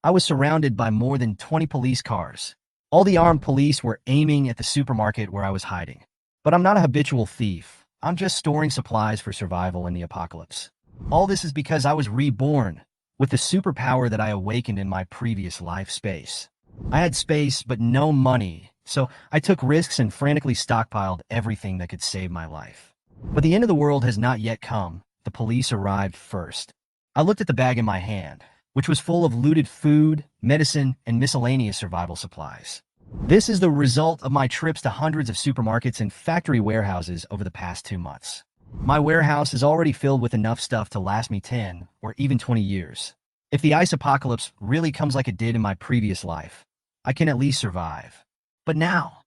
I was surrounded by more than 20 police cars. All the armed police were aiming at the supermarket where I was hiding. But I'm not a habitual thief. I'm just storing supplies for survival in the apocalypse. All this is because I was reborn with the superpower that I awakened in my previous life space. I had space, but no money, so I took risks and frantically stockpiled everything that could save my life. But the end of the world has not yet come. The police arrived first. I looked at the bag in my hand, which was full of looted food, medicine, and miscellaneous survival supplies. This is the result of my trips to hundreds of supermarkets and factory warehouses over the past 2 months. My warehouse is already filled with enough stuff to last me 10 or even 20 years. If the ice apocalypse really comes like it did in my previous life, I can at least survive. But now,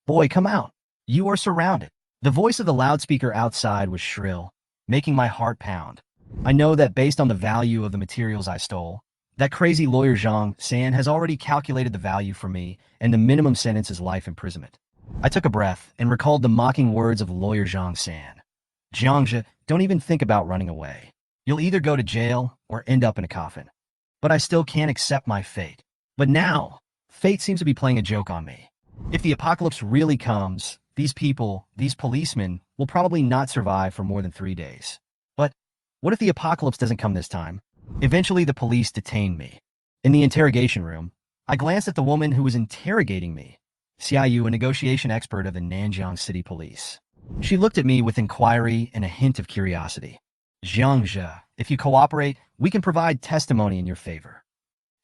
boy, come out. You are surrounded. The voice of the loudspeaker outside was shrill, making my heart pound. I know that based on the value of the materials I stole, that crazy lawyer Zhang San has already calculated the value for me, and the minimum sentence is life imprisonment. I took a breath and recalled the mocking words of lawyer Zhang San. Jiangzhe, don't even think about running away. You'll either go to jail or end up in a coffin. But I still can't accept my fate. But now, fate seems to be playing a joke on me. If the apocalypse really comes, these people, these policemen, will probably not survive for more than 3 days. But what if the apocalypse doesn't come this time? Eventually, the police detained me. In the interrogation room, I glanced at the woman who was interrogating me, Xiaoyu, a negotiation expert of the Nanjiang City Police. She looked at me with inquiry and a hint of curiosity. Jiangzhe, if you cooperate, we can provide testimony in your favor.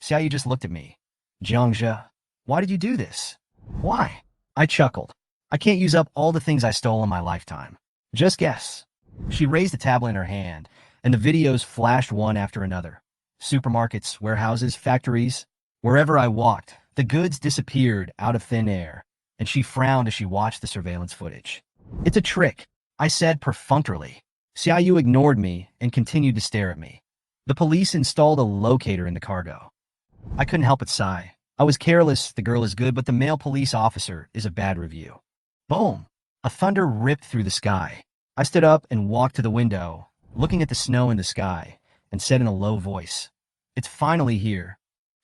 Xiaoyu just looked at me. Jiangzhe, why did you do this? Why? I chuckled. I can't use up all the things I stole in my lifetime. Just guess. She raised the tablet in her hand, and the videos flashed one after another. Supermarkets, warehouses, factories. Wherever I walked, the goods disappeared out of thin air, and she frowned as she watched the surveillance footage. It's a trick, I said perfunctorily. Xiaoyu ignored me and continued to stare at me. The police installed a locator in the cargo. I couldn't help but sigh. I was careless, the girl is good, but the male police officer is a bad review. Boom! A thunder ripped through the sky. I stood up and walked to the window, looking at the snow in the sky, and said in a low voice, "It's finally here."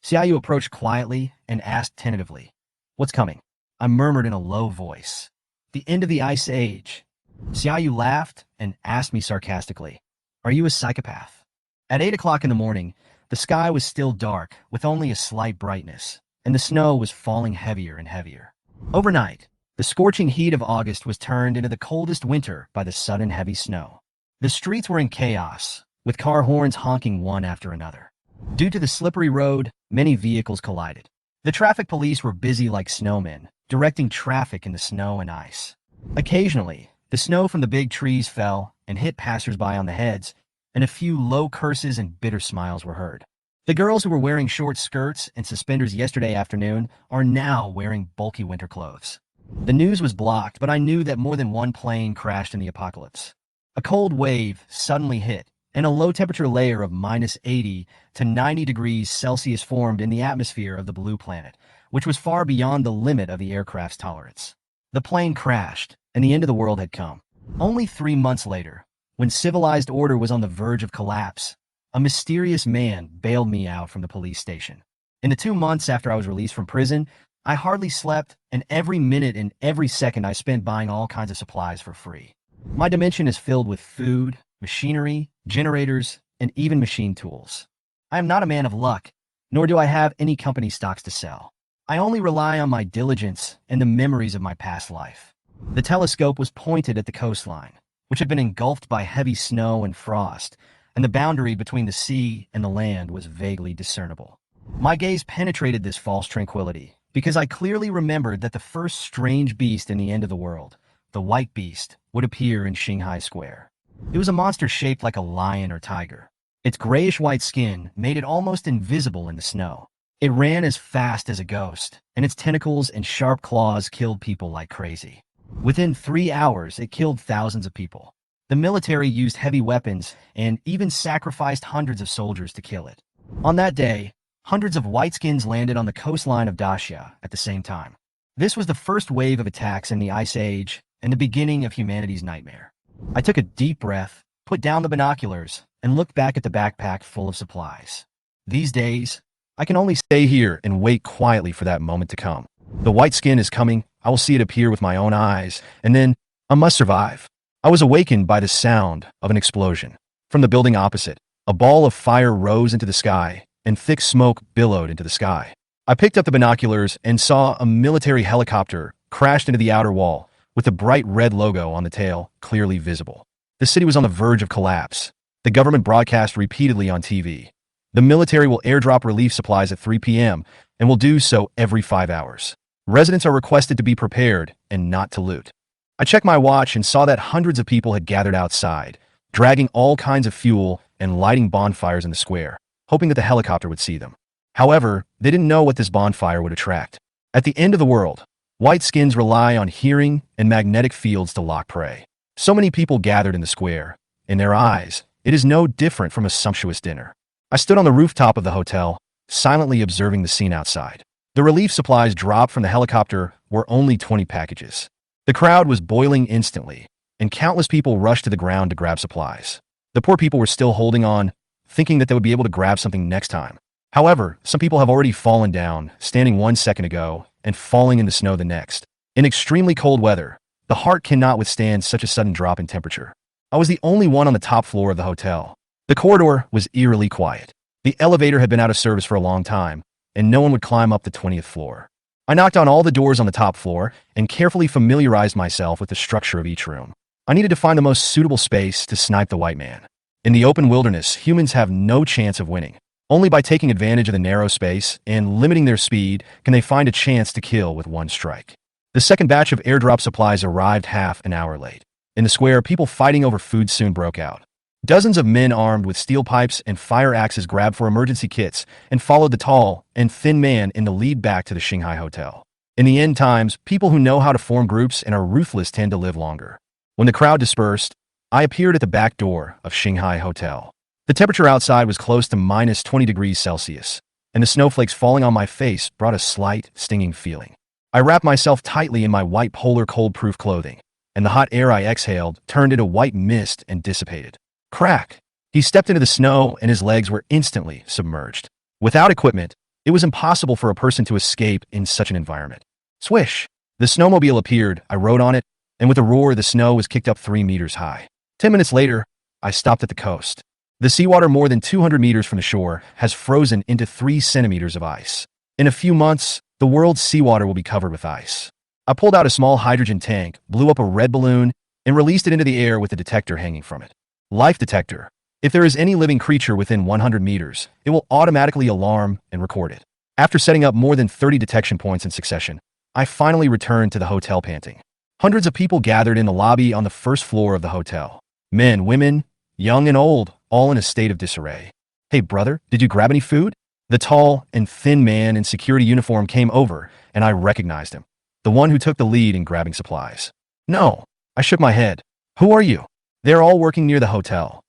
Xiaoyu approached quietly and asked tentatively, "What's coming?" I murmured in a low voice, "The end of the Ice Age." Xiaoyu laughed and asked me sarcastically, "Are you a psychopath?" At 8 o'clock in the morning, the sky was still dark with only a slight brightness, and the snow was falling heavier and heavier. Overnight, the scorching heat of August was turned into the coldest winter by the sudden heavy snow. The streets were in chaos, with car horns honking one after another. Due to the slippery road, many vehicles collided. The traffic police were busy like snowmen, directing traffic in the snow and ice. Occasionally, the snow from the big trees fell and hit passersby on the heads, and a few low curses and bitter smiles were heard. The girls who were wearing short skirts and suspenders yesterday afternoon are now wearing bulky winter clothes. The news was blocked, but I knew that more than one plane crashed in the apocalypse. A cold wave suddenly hit, and a low-temperature layer of -80 to 90 degrees Celsius formed in the atmosphere of the blue planet, which was far beyond the limit of the aircraft's tolerance. The plane crashed, and the end of the world had come. Only 3 months later, when civilized order was on the verge of collapse, a mysterious man bailed me out from the police station. In the 2 months after I was released from prison, I hardly slept, and every minute and every second I spent buying all kinds of supplies for free. My dimension is filled with food, machinery, generators, and even machine tools. I am not a man of luck, nor do I have any company stocks to sell. I only rely on my diligence and the memories of my past life. The telescope was pointed at the coastline, which had been engulfed by heavy snow and frost, and the boundary between the sea and the land was vaguely discernible. My gaze penetrated this false tranquility, because I clearly remembered that the first strange beast in the end of the world, the white beast, would appear in Shanghai Square. It was a monster shaped like a lion or tiger. Its grayish-white skin made it almost invisible in the snow. It ran as fast as a ghost, and its tentacles and sharp claws killed people like crazy. Within 3 hours, it killed thousands of people. The military used heavy weapons and even sacrificed hundreds of soldiers to kill it. On that day, hundreds of whiteskins landed on the coastline of Daxia at the same time. This was the first wave of attacks in the Ice Age and the beginning of humanity's nightmare. I took a deep breath, put down the binoculars, and looked back at the backpack full of supplies. These days, I can only stay here and wait quietly for that moment to come. The white skin is coming. I will see it appear with my own eyes, and then I must survive. I was awakened by the sound of an explosion. From the building opposite, a ball of fire rose into the sky, and thick smoke billowed into the sky. I picked up the binoculars and saw a military helicopter crashed into the outer wall, with the bright red logo on the tail clearly visible. The city was on the verge of collapse. The government broadcast repeatedly on TV. The military will airdrop relief supplies at 3 p.m. and will do so every 5 hours. Residents are requested to be prepared and not to loot. I checked my watch and saw that hundreds of people had gathered outside, dragging all kinds of fuel and lighting bonfires in the square, hoping that the helicopter would see them. However, they didn't know what this bonfire would attract. At the end of the world, white skins rely on hearing and magnetic fields to lock prey. So many people gathered in the square. In their eyes, it is no different from a sumptuous dinner. I stood on the rooftop of the hotel, silently observing the scene outside. The relief supplies dropped from the helicopter were only 20 packages. The crowd was boiling instantly, and countless people rushed to the ground to grab supplies. The poor people were still holding on, thinking that they would be able to grab something next time. However, some people have already fallen down, standing 1 second ago, and falling in the snow the next. In extremely cold weather, the heart cannot withstand such a sudden drop in temperature. I was the only one on the top floor of the hotel. The corridor was eerily quiet. The elevator had been out of service for a long time, and no one would climb up the 20th floor. I knocked on all the doors on the top floor and carefully familiarized myself with the structure of each room. I needed to find the most suitable space to snipe the white man. In the open wilderness, humans have no chance of winning. Only by taking advantage of the narrow space and limiting their speed can they find a chance to kill with one strike. The second batch of airdrop supplies arrived half an hour late. In the square, people fighting over food soon broke out. Dozens of men armed with steel pipes and fire axes grabbed for emergency kits and followed the tall and thin man in the lead back to the Shanghai hotel. In the end times, people who know how to form groups and are ruthless tend to live longer. When the crowd dispersed, I appeared at the back door of Shanghai Hotel. The temperature outside was close to minus 20 degrees Celsius, and the snowflakes falling on my face brought a slight, stinging feeling. I wrapped myself tightly in my white polar cold-proof clothing, and the hot air I exhaled turned into white mist and dissipated. Crack! He stepped into the snow and his legs were instantly submerged. Without equipment, it was impossible for a person to escape in such an environment. Swish! The snowmobile appeared, I rode on it, and with a roar the snow was kicked up 3 meters high. 10 minutes later, I stopped at the coast. The seawater more than 200 meters from the shore has frozen into 3 centimeters of ice. In a few months, the world's seawater will be covered with ice. I pulled out a small hydrogen tank, blew up a red balloon, and released it into the air with a detector hanging from it. Life detector. If there is any living creature within 100 meters, it will automatically alarm and record it. After setting up more than 30 detection points in succession, I finally returned to the hotel panting. Hundreds of people gathered in the lobby on the first floor of the hotel. Men, women, young and old, all in a state of disarray. Hey brother, did you grab any food? The tall and thin man in security uniform came over, and I recognized him. The one who took the lead in grabbing supplies. No, I shook my head. Who are you? They're all working near the hotel.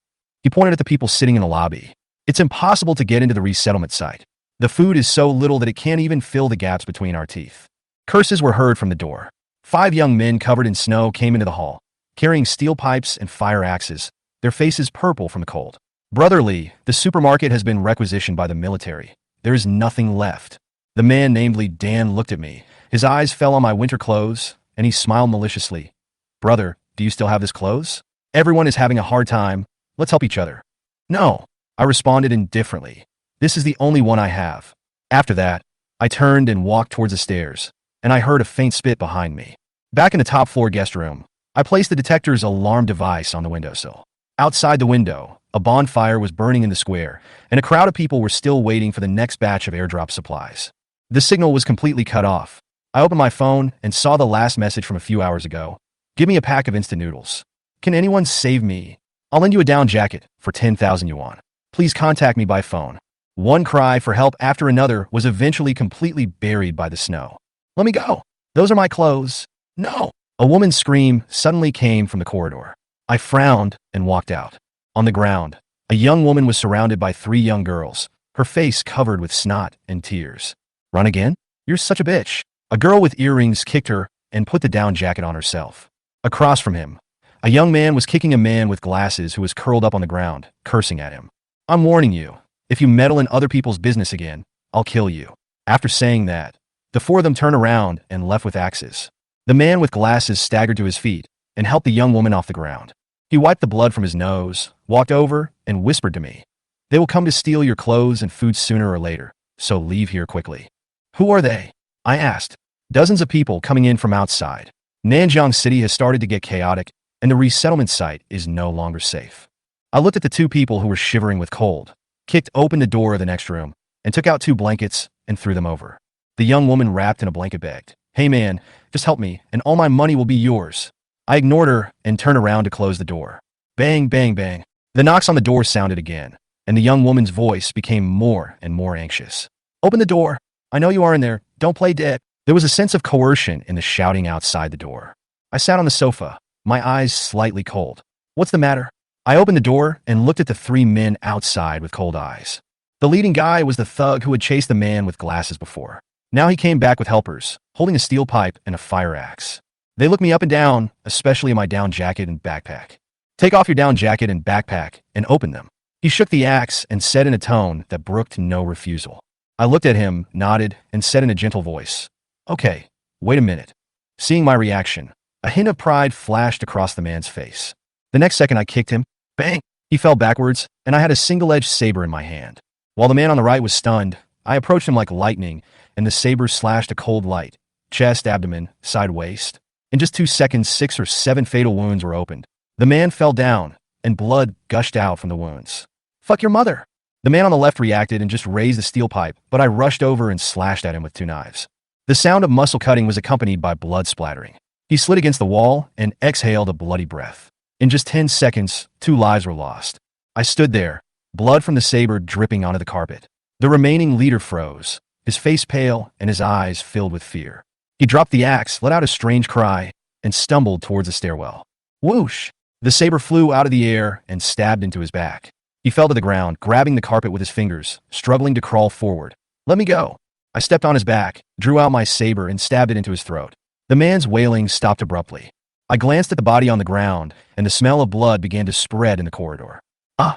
He pointed at the people sitting in the lobby. It's impossible to get into the resettlement site. The food is so little that it can't even fill the gaps between our teeth. Curses were heard from the door. 5 young men covered in snow came into the hall, carrying steel pipes and fire axes, their faces purple from the cold. Brother Lee, the supermarket has been requisitioned by the military. There is nothing left. The man, namely Dan, looked at me. His eyes fell on my winter clothes, and he smiled maliciously. Brother, do you still have this clothes? Everyone is having a hard time. Let's help each other. No, I responded indifferently. This is the only one I have. After that, I turned and walked towards the stairs, and I heard a faint spit behind me. Back in the top floor guest room, I placed the detector's alarm device on the windowsill. Outside the window, a bonfire was burning in the square, and a crowd of people were still waiting for the next batch of airdrop supplies. The signal was completely cut off. I opened my phone and saw the last message from a few hours ago. Give me a pack of instant noodles. Can anyone save me? I'll lend you a down jacket for 10,000 yuan. Please contact me by phone. One cry for help after another was eventually completely buried by the snow. Let me go. Those are my clothes. No. A woman's scream suddenly came from the corridor. I frowned and walked out. On the ground, a young woman was surrounded by 3 young girls, her face covered with snot and tears. Run again? You're such a bitch. A girl with earrings kicked her and put the down jacket on herself. Across from him, a young man was kicking a man with glasses who was curled up on the ground, cursing at him. I'm warning you, if you meddle in other people's business again, I'll kill you." After saying that, the four of them turned around and left with axes. The man with glasses staggered to his feet and helped the young woman off the ground. He wiped the blood from his nose, walked over, and whispered to me, "They will come to steal your clothes and food sooner or later, so leave here quickly." "Who are they?" I asked. Dozens of people coming in from outside. Nanjiang City has started to get chaotic, and the resettlement site is no longer safe. I looked at the two people who were shivering with cold, kicked open the door of the next room, and took out 2 blankets and threw them over. The young woman wrapped in a blanket begged, "Hey man, just help me, and all my money will be yours." I ignored her and turned around to close the door. Bang, bang, bang. The knocks on the door sounded again, and the young woman's voice became more and more anxious. "Open the door. I know you are in there. Don't play dead." There was a sense of coercion in the shouting outside the door. I sat on the sofa, my eyes slightly cold. "What's the matter?" I opened the door and looked at the 3 men outside with cold eyes. The leading guy was the thug who had chased the man with glasses before. Now he came back with helpers, holding a steel pipe and a fire axe. They looked me up and down, especially in my down jacket and backpack. "Take off your down jacket and backpack and open them." He shook the axe and said in a tone that brooked no refusal. I looked at him, nodded, and said in a gentle voice, "Okay, wait a minute." Seeing my reaction, a hint of pride flashed across the man's face. The next second I kicked him. Bang! He fell backwards, and I had a single-edged saber in my hand. While the man on the right was stunned, I approached him like lightning, and the saber slashed a cold light, chest, abdomen, side, waist. In just 2 seconds, 6 or 7 fatal wounds were opened. The man fell down, and blood gushed out from the wounds. "Fuck your mother!" The man on the left reacted and just raised the steel pipe, but I rushed over and slashed at him with 2 knives. The sound of muscle cutting was accompanied by blood splattering. He slid against the wall and exhaled a bloody breath. In just 10 seconds, 2 lives were lost. I stood there, blood from the saber dripping onto the carpet. The remaining leader froze, his face pale and his eyes filled with fear. He dropped the axe, let out a strange cry, and stumbled towards the stairwell. Whoosh! The saber flew out of the air and stabbed into his back. He fell to the ground, grabbing the carpet with his fingers, struggling to crawl forward. "Let me go." I stepped on his back, drew out my saber, and stabbed it into his throat. The man's wailing stopped abruptly. I glanced at the body on the ground, and the smell of blood began to spread in the corridor. "Ah!"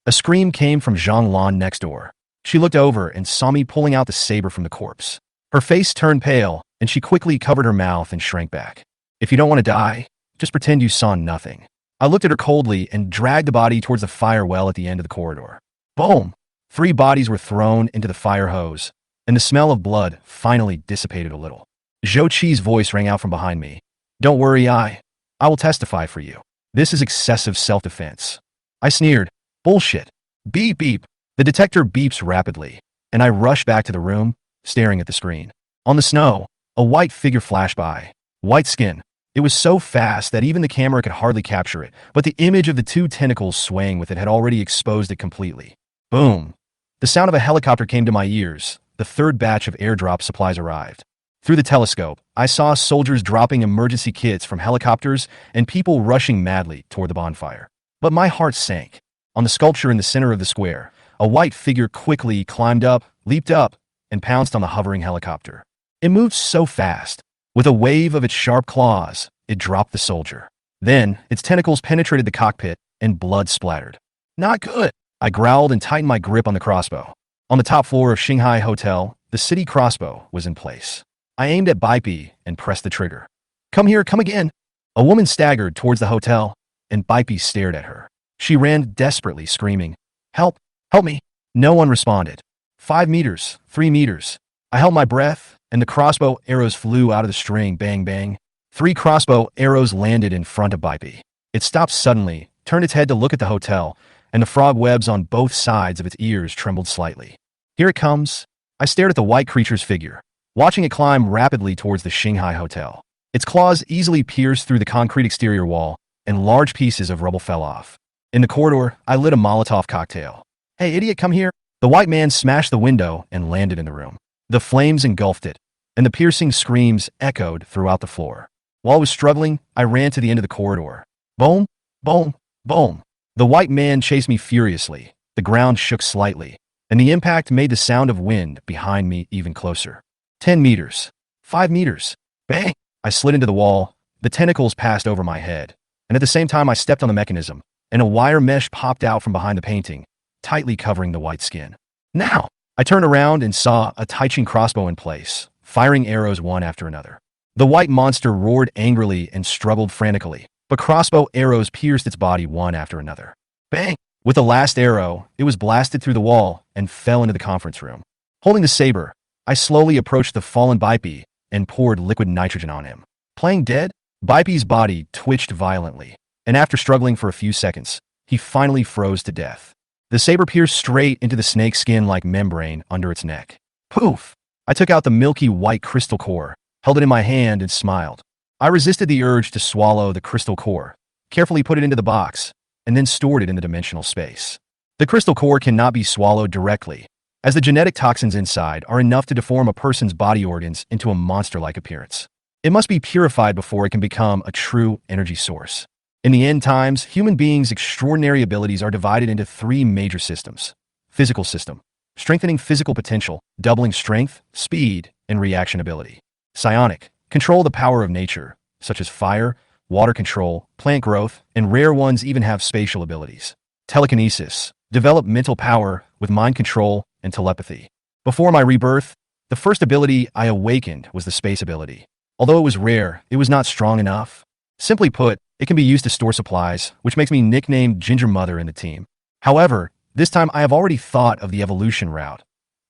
A scream came from Zhang Lan next door. She looked over and saw me pulling out the saber from the corpse. Her face turned pale, and she quickly covered her mouth and shrank back. "If you don't want to die, just pretend you saw nothing." I looked at her coldly and dragged the body towards the fire well at the end of the corridor. Boom! 3 bodies were thrown into the fire hose, and the smell of blood finally dissipated a little. Zhou Qi's voice rang out from behind me. "Don't worry, I will testify for you. This is excessive self-defense." I sneered. "Bullshit." Beep beep. The detector beeps rapidly, and I rush back to the room, staring at the screen. On the snow, a white figure flashed by. White skin. It was so fast that even the camera could hardly capture it, but the image of the 2 tentacles swaying with it had already exposed it completely. Boom. The sound of a helicopter came to my ears. The 3rd batch of airdrop supplies arrived. Through the telescope, I saw soldiers dropping emergency kits from helicopters and people rushing madly toward the bonfire. But my heart sank. On the sculpture in the center of the square, a white figure quickly climbed up, leaped up, and pounced on the hovering helicopter. It moved so fast. With a wave of its sharp claws, it dropped the soldier. Then, its tentacles penetrated the cockpit, and blood splattered. "Not good." I growled and tightened my grip on the crossbow. On the top floor of Shanghai Hotel, the city crossbow was in place. I aimed at Baipi and pressed the trigger. "Come here, come again." A woman staggered towards the hotel, and Baipi stared at her. She ran desperately, screaming, "Help! Help me!" No one responded. 5 meters, 3 meters. I held my breath, and the crossbow arrows flew out of the string. Bang, bang. 3 crossbow arrows landed in front of Baipi. It stopped suddenly, turned its head to look at the hotel, and the frog webs on both sides of its ears trembled slightly. "Here it comes." I stared at the white creature's figure, watching it climb rapidly towards the Shanghai Hotel. Its claws easily pierced through the concrete exterior wall, and large pieces of rubble fell off. In the corridor, I lit a Molotov cocktail. "Hey, idiot, come here." The white man smashed the window and landed in the room. The flames engulfed it, and the piercing screams echoed throughout the floor. While I was struggling, I ran to the end of the corridor. Boom, boom, boom. The white man chased me furiously. The ground shook slightly, and the impact made the sound of wind behind me even closer. 10 meters. 5 meters. Bang! I slid into the wall. The tentacles passed over my head, and at the same time I stepped on the mechanism, and a wire mesh popped out from behind the painting, tightly covering the white skin. "Now!" I turned around and saw a Taichin crossbow in place, firing arrows one after another. The white monster roared angrily and struggled frantically, but crossbow arrows pierced its body one after another. Bang! With the last arrow, it was blasted through the wall and fell into the conference room. Holding the saber, I slowly approached the fallen Bipe and poured liquid nitrogen on him. Playing dead? Bipe's body twitched violently, and after struggling for a few seconds, he finally froze to death. The saber pierced straight into the snake's skin-like membrane under its neck. Poof! I took out the milky white crystal core, held it in my hand, and smiled. I resisted the urge to swallow the crystal core, carefully put it into the box, and then stored it in the dimensional space. The crystal core cannot be swallowed directly, as the genetic toxins inside are enough to deform a person's body organs into a monster-like appearance. It must be purified before it can become a true energy source. In the end times, human beings' extraordinary abilities are divided into three major systems. Physical system, strengthening physical potential, doubling strength, speed, and reaction ability. Psionic, control the power of nature, such as fire, water control, plant growth, and rare ones even have spatial abilities. Telekinesis, develop mental power with mind control and telepathy. Before my rebirth, the first ability I awakened was the space ability. Although it was rare, it was not strong enough. Simply put, it can be used to store supplies, which makes me nicknamed Ginger Mother in the team. However, this time I have already thought of the evolution route.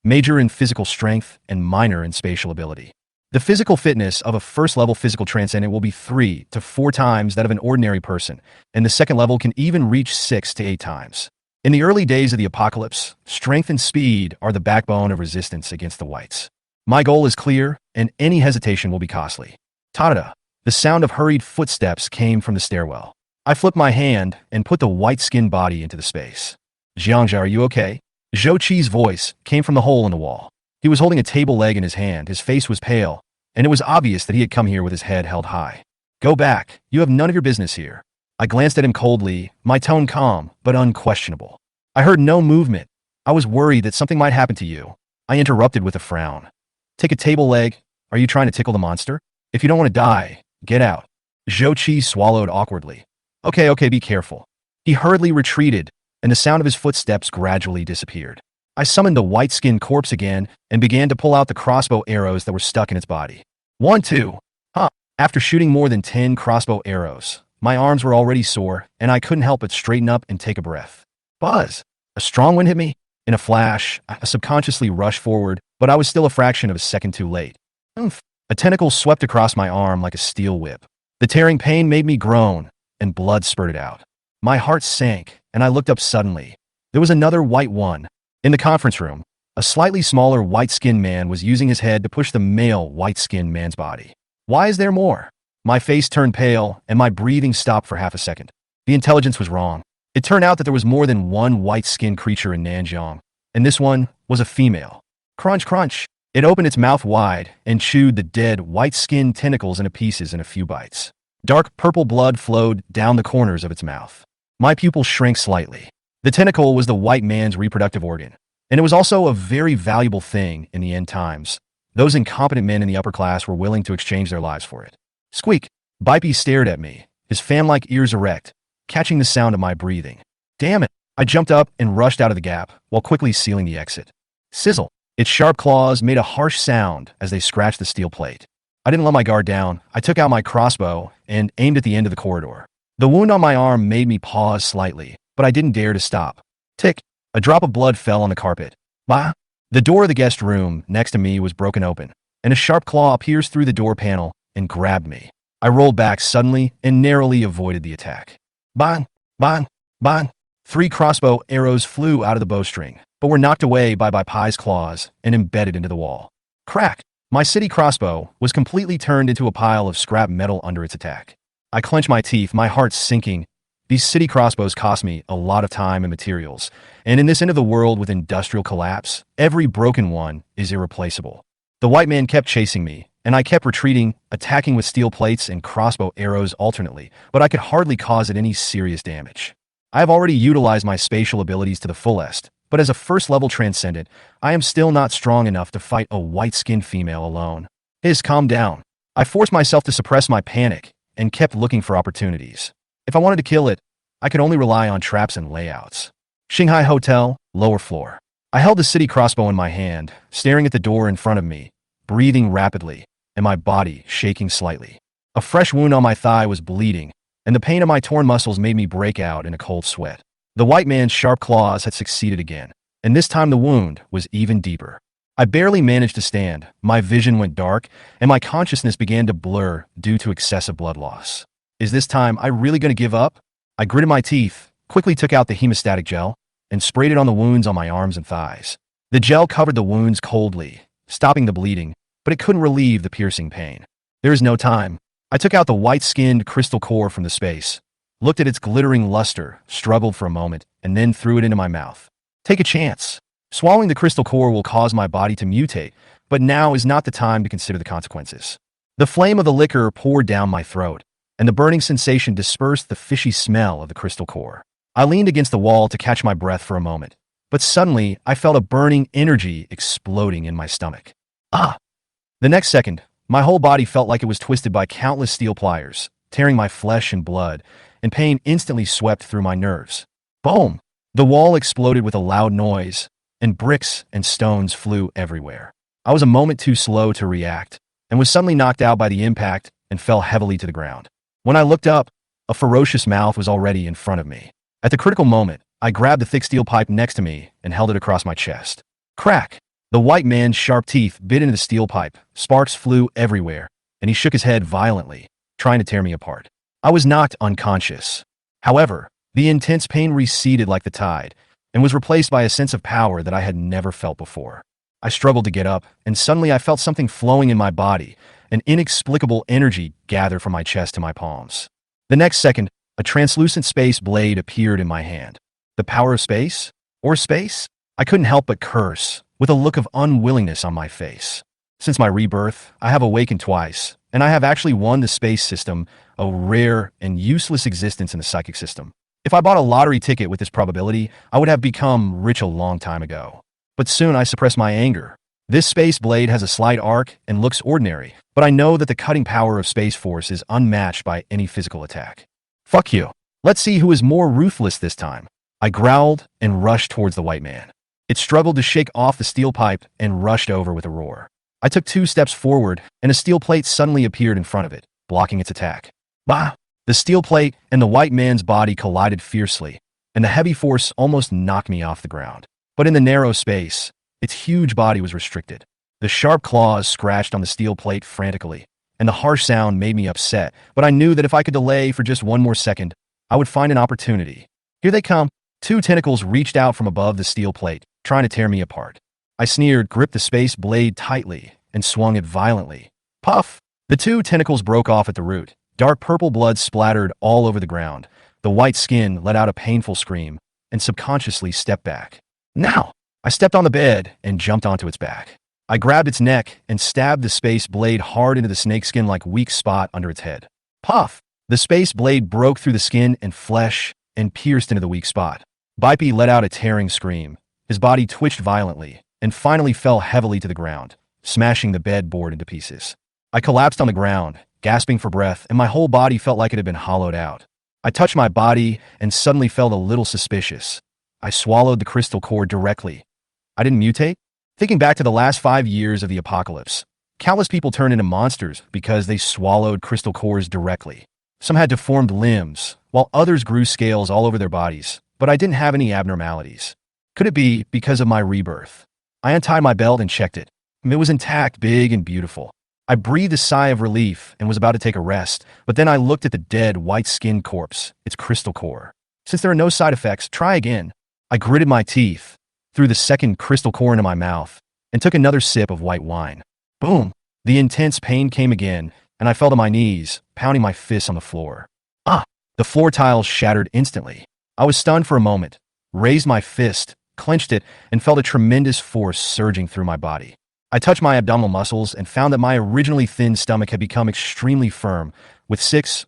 Major in physical strength and minor in spatial ability. The physical fitness of a first-level physical transcendent will be 3 to 4 times that of an ordinary person, and the second level can even reach 6 to 8 times. In the early days of the apocalypse, strength and speed are the backbone of resistance against the whites. My goal is clear, and any hesitation will be costly. Ta-da! The sound of hurried footsteps came from the stairwell. I flipped my hand and put the white-skinned body into the space. Jiangxia, are you okay? Zhou Qi's voice came from the hole in the wall. He was holding a table leg in his hand, his face was pale, and it was obvious that he had come here with his head held high. Go back, you have none of your business here. I glanced at him coldly, my tone calm, but unquestionable. I heard no movement. I was worried that something might happen to you. I interrupted with a frown. Take a table leg. Are you trying to tickle the monster? If you don't want to die, get out. Zhou Qi swallowed awkwardly. Okay, be careful. He hurriedly retreated, and the sound of his footsteps gradually disappeared. I summoned the white-skinned corpse again and began to pull out the crossbow arrows that were stuck in its body. 1, 2. After shooting more than 10 crossbow arrows, my arms were already sore, and I couldn't help but straighten up and take a breath. Buzz! A strong wind hit me. In a flash, I subconsciously rushed forward, but I was still a fraction of a second too late. Oomph! A tentacle swept across my arm like a steel whip. The tearing pain made me groan, and blood spurted out. My heart sank, and I looked up suddenly. There was another white one. In the conference room, a slightly smaller white-skinned man was using his head to push the male white-skinned man's body. Why is there more? My face turned pale, and my breathing stopped for half a second. The intelligence was wrong. It turned out that there was more than one white-skinned creature in Nanjiang, and this one was a female. Crunch, crunch. It opened its mouth wide and chewed the dead white-skinned tentacles into pieces in a few bites. Dark purple blood flowed down the corners of its mouth. My pupils shrank slightly. The tentacle was the white man's reproductive organ, and it was also a very valuable thing in the end times. Those incompetent men in the upper class were willing to exchange their lives for it. Squeak! Bipe stared at me, his fan-like ears erect, catching the sound of my breathing. Damn it! I jumped up and rushed out of the gap, while quickly sealing the exit. Sizzle! Its sharp claws made a harsh sound as they scratched the steel plate. I didn't let my guard down. I took out my crossbow and aimed at the end of the corridor. The wound on my arm made me pause slightly, but I didn't dare to stop. Tick! A drop of blood fell on the carpet. Bah! The door of the guest room next to me was broken open, and a sharp claw pierced through the door panel and grabbed me. I rolled back suddenly and narrowly avoided the attack. Bang! Bang! Bang! 3 crossbow arrows flew out of the bowstring, but were knocked away by Bipe's claws and embedded into the wall. Crack! My city crossbow was completely turned into a pile of scrap metal under its attack. I clenched my teeth, my heart sinking. These city crossbows cost me a lot of time and materials, and in this end of the world with industrial collapse, every broken one is irreplaceable. The white man kept chasing me, and I kept retreating, attacking with steel plates and crossbow arrows alternately, but I could hardly cause it any serious damage. I have already utilized my spatial abilities to the fullest, but as a first-level transcendent, I am still not strong enough to fight a white-skinned female alone. Calm down. I forced myself to suppress my panic and kept looking for opportunities. If I wanted to kill it, I could only rely on traps and layouts. Shanghai Hotel, lower floor. I held the city crossbow in my hand, staring at the door in front of me, breathing rapidly, and my body shaking slightly. A fresh wound on my thigh was bleeding, and the pain of my torn muscles made me break out in a cold sweat. The white man's sharp claws had succeeded again, and this time the wound was even deeper. I barely managed to stand, my vision went dark, and my consciousness began to blur due to excessive blood loss. Is this time I really going to give up? I gritted my teeth, quickly took out the hemostatic gel, and sprayed it on the wounds on my arms and thighs. The gel covered the wounds coldly, stopping the bleeding, but it couldn't relieve the piercing pain. There is no time. I took out the white-skinned crystal core from the space, looked at its glittering luster, struggled for a moment, and then threw it into my mouth. Take a chance. Swallowing the crystal core will cause my body to mutate, but now is not the time to consider the consequences. The flame of the liquor poured down my throat, and the burning sensation dispersed the fishy smell of the crystal core. I leaned against the wall to catch my breath for a moment, but suddenly I felt a burning energy exploding in my stomach. Ah! The next second, my whole body felt like it was twisted by countless steel pliers, tearing my flesh and blood, and pain instantly swept through my nerves. Boom! The wall exploded with a loud noise, and bricks and stones flew everywhere. I was a moment too slow to react, and was suddenly knocked out by the impact and fell heavily to the ground. When I looked up, a ferocious mouth was already in front of me. At the critical moment, I grabbed the thick steel pipe next to me and held it across my chest. Crack! The white man's sharp teeth bit into the steel pipe, sparks flew everywhere, and he shook his head violently, trying to tear me apart. I was knocked unconscious. However, the intense pain receded like the tide, and was replaced by a sense of power that I had never felt before. I struggled to get up, and suddenly I felt something flowing in my body, an inexplicable energy gathered from my chest to my palms. The next second, a translucent space blade appeared in my hand. The power of space? Or space? I couldn't help but curse, with a look of unwillingness on my face. Since my rebirth, I have awakened twice, and I have actually won the space system, a rare and useless existence in the psychic system. If I bought a lottery ticket with this probability, I would have become rich a long time ago. But soon I suppressed my anger. This space blade has a slight arc and looks ordinary, but I know that the cutting power of Space Force is unmatched by any physical attack. Fuck you. Let's see who is more ruthless this time. I growled and rushed towards the white man. It struggled to shake off the steel pipe and rushed over with a roar. I took 2 steps forward, and a steel plate suddenly appeared in front of it, blocking its attack. Bah! The steel plate and the white man's body collided fiercely, and the heavy force almost knocked me off the ground. But in the narrow space, its huge body was restricted. The sharp claws scratched on the steel plate frantically, and the harsh sound made me upset, but I knew that if I could delay for just one more second, I would find an opportunity. Here they come. 2 tentacles reached out from above the steel plate, trying to tear me apart. I sneered, gripped the space blade tightly, and swung it violently. Puff! The 2 tentacles broke off at the root. Dark purple blood splattered all over the ground. The white skin let out a painful scream, and subconsciously stepped back. Now! I stepped on the bed and jumped onto its back. I grabbed its neck and stabbed the space blade hard into the snakeskin-like weak spot under its head. Puff! The space blade broke through the skin and flesh and pierced into the weak spot. Bipey let out a tearing scream. His body twitched violently and finally fell heavily to the ground, smashing the bed board into pieces. I collapsed on the ground, gasping for breath, and my whole body felt like it had been hollowed out. I touched my body and suddenly felt a little suspicious. I swallowed the crystal core directly. I didn't mutate? Thinking back to the last 5 years of the apocalypse, countless people turned into monsters because they swallowed crystal cores directly. Some had deformed limbs, while others grew scales all over their bodies, but I didn't have any abnormalities. Could it be because of my rebirth? I untied my belt and checked it. It was intact, big, and beautiful. I breathed a sigh of relief and was about to take a rest, but then I looked at the dead, white-skinned corpse, its crystal core. Since there are no side effects, try again. I gritted my teeth, threw the second crystal core into my mouth, and took another sip of white wine. Boom! The intense pain came again, and I fell to my knees, pounding my fists on the floor. Ah! The floor tiles shattered instantly. I was stunned for a moment, raised my fist, clenched it, and felt a tremendous force surging through my body. I touched my abdominal muscles and found that my originally thin stomach had become extremely firm, with 8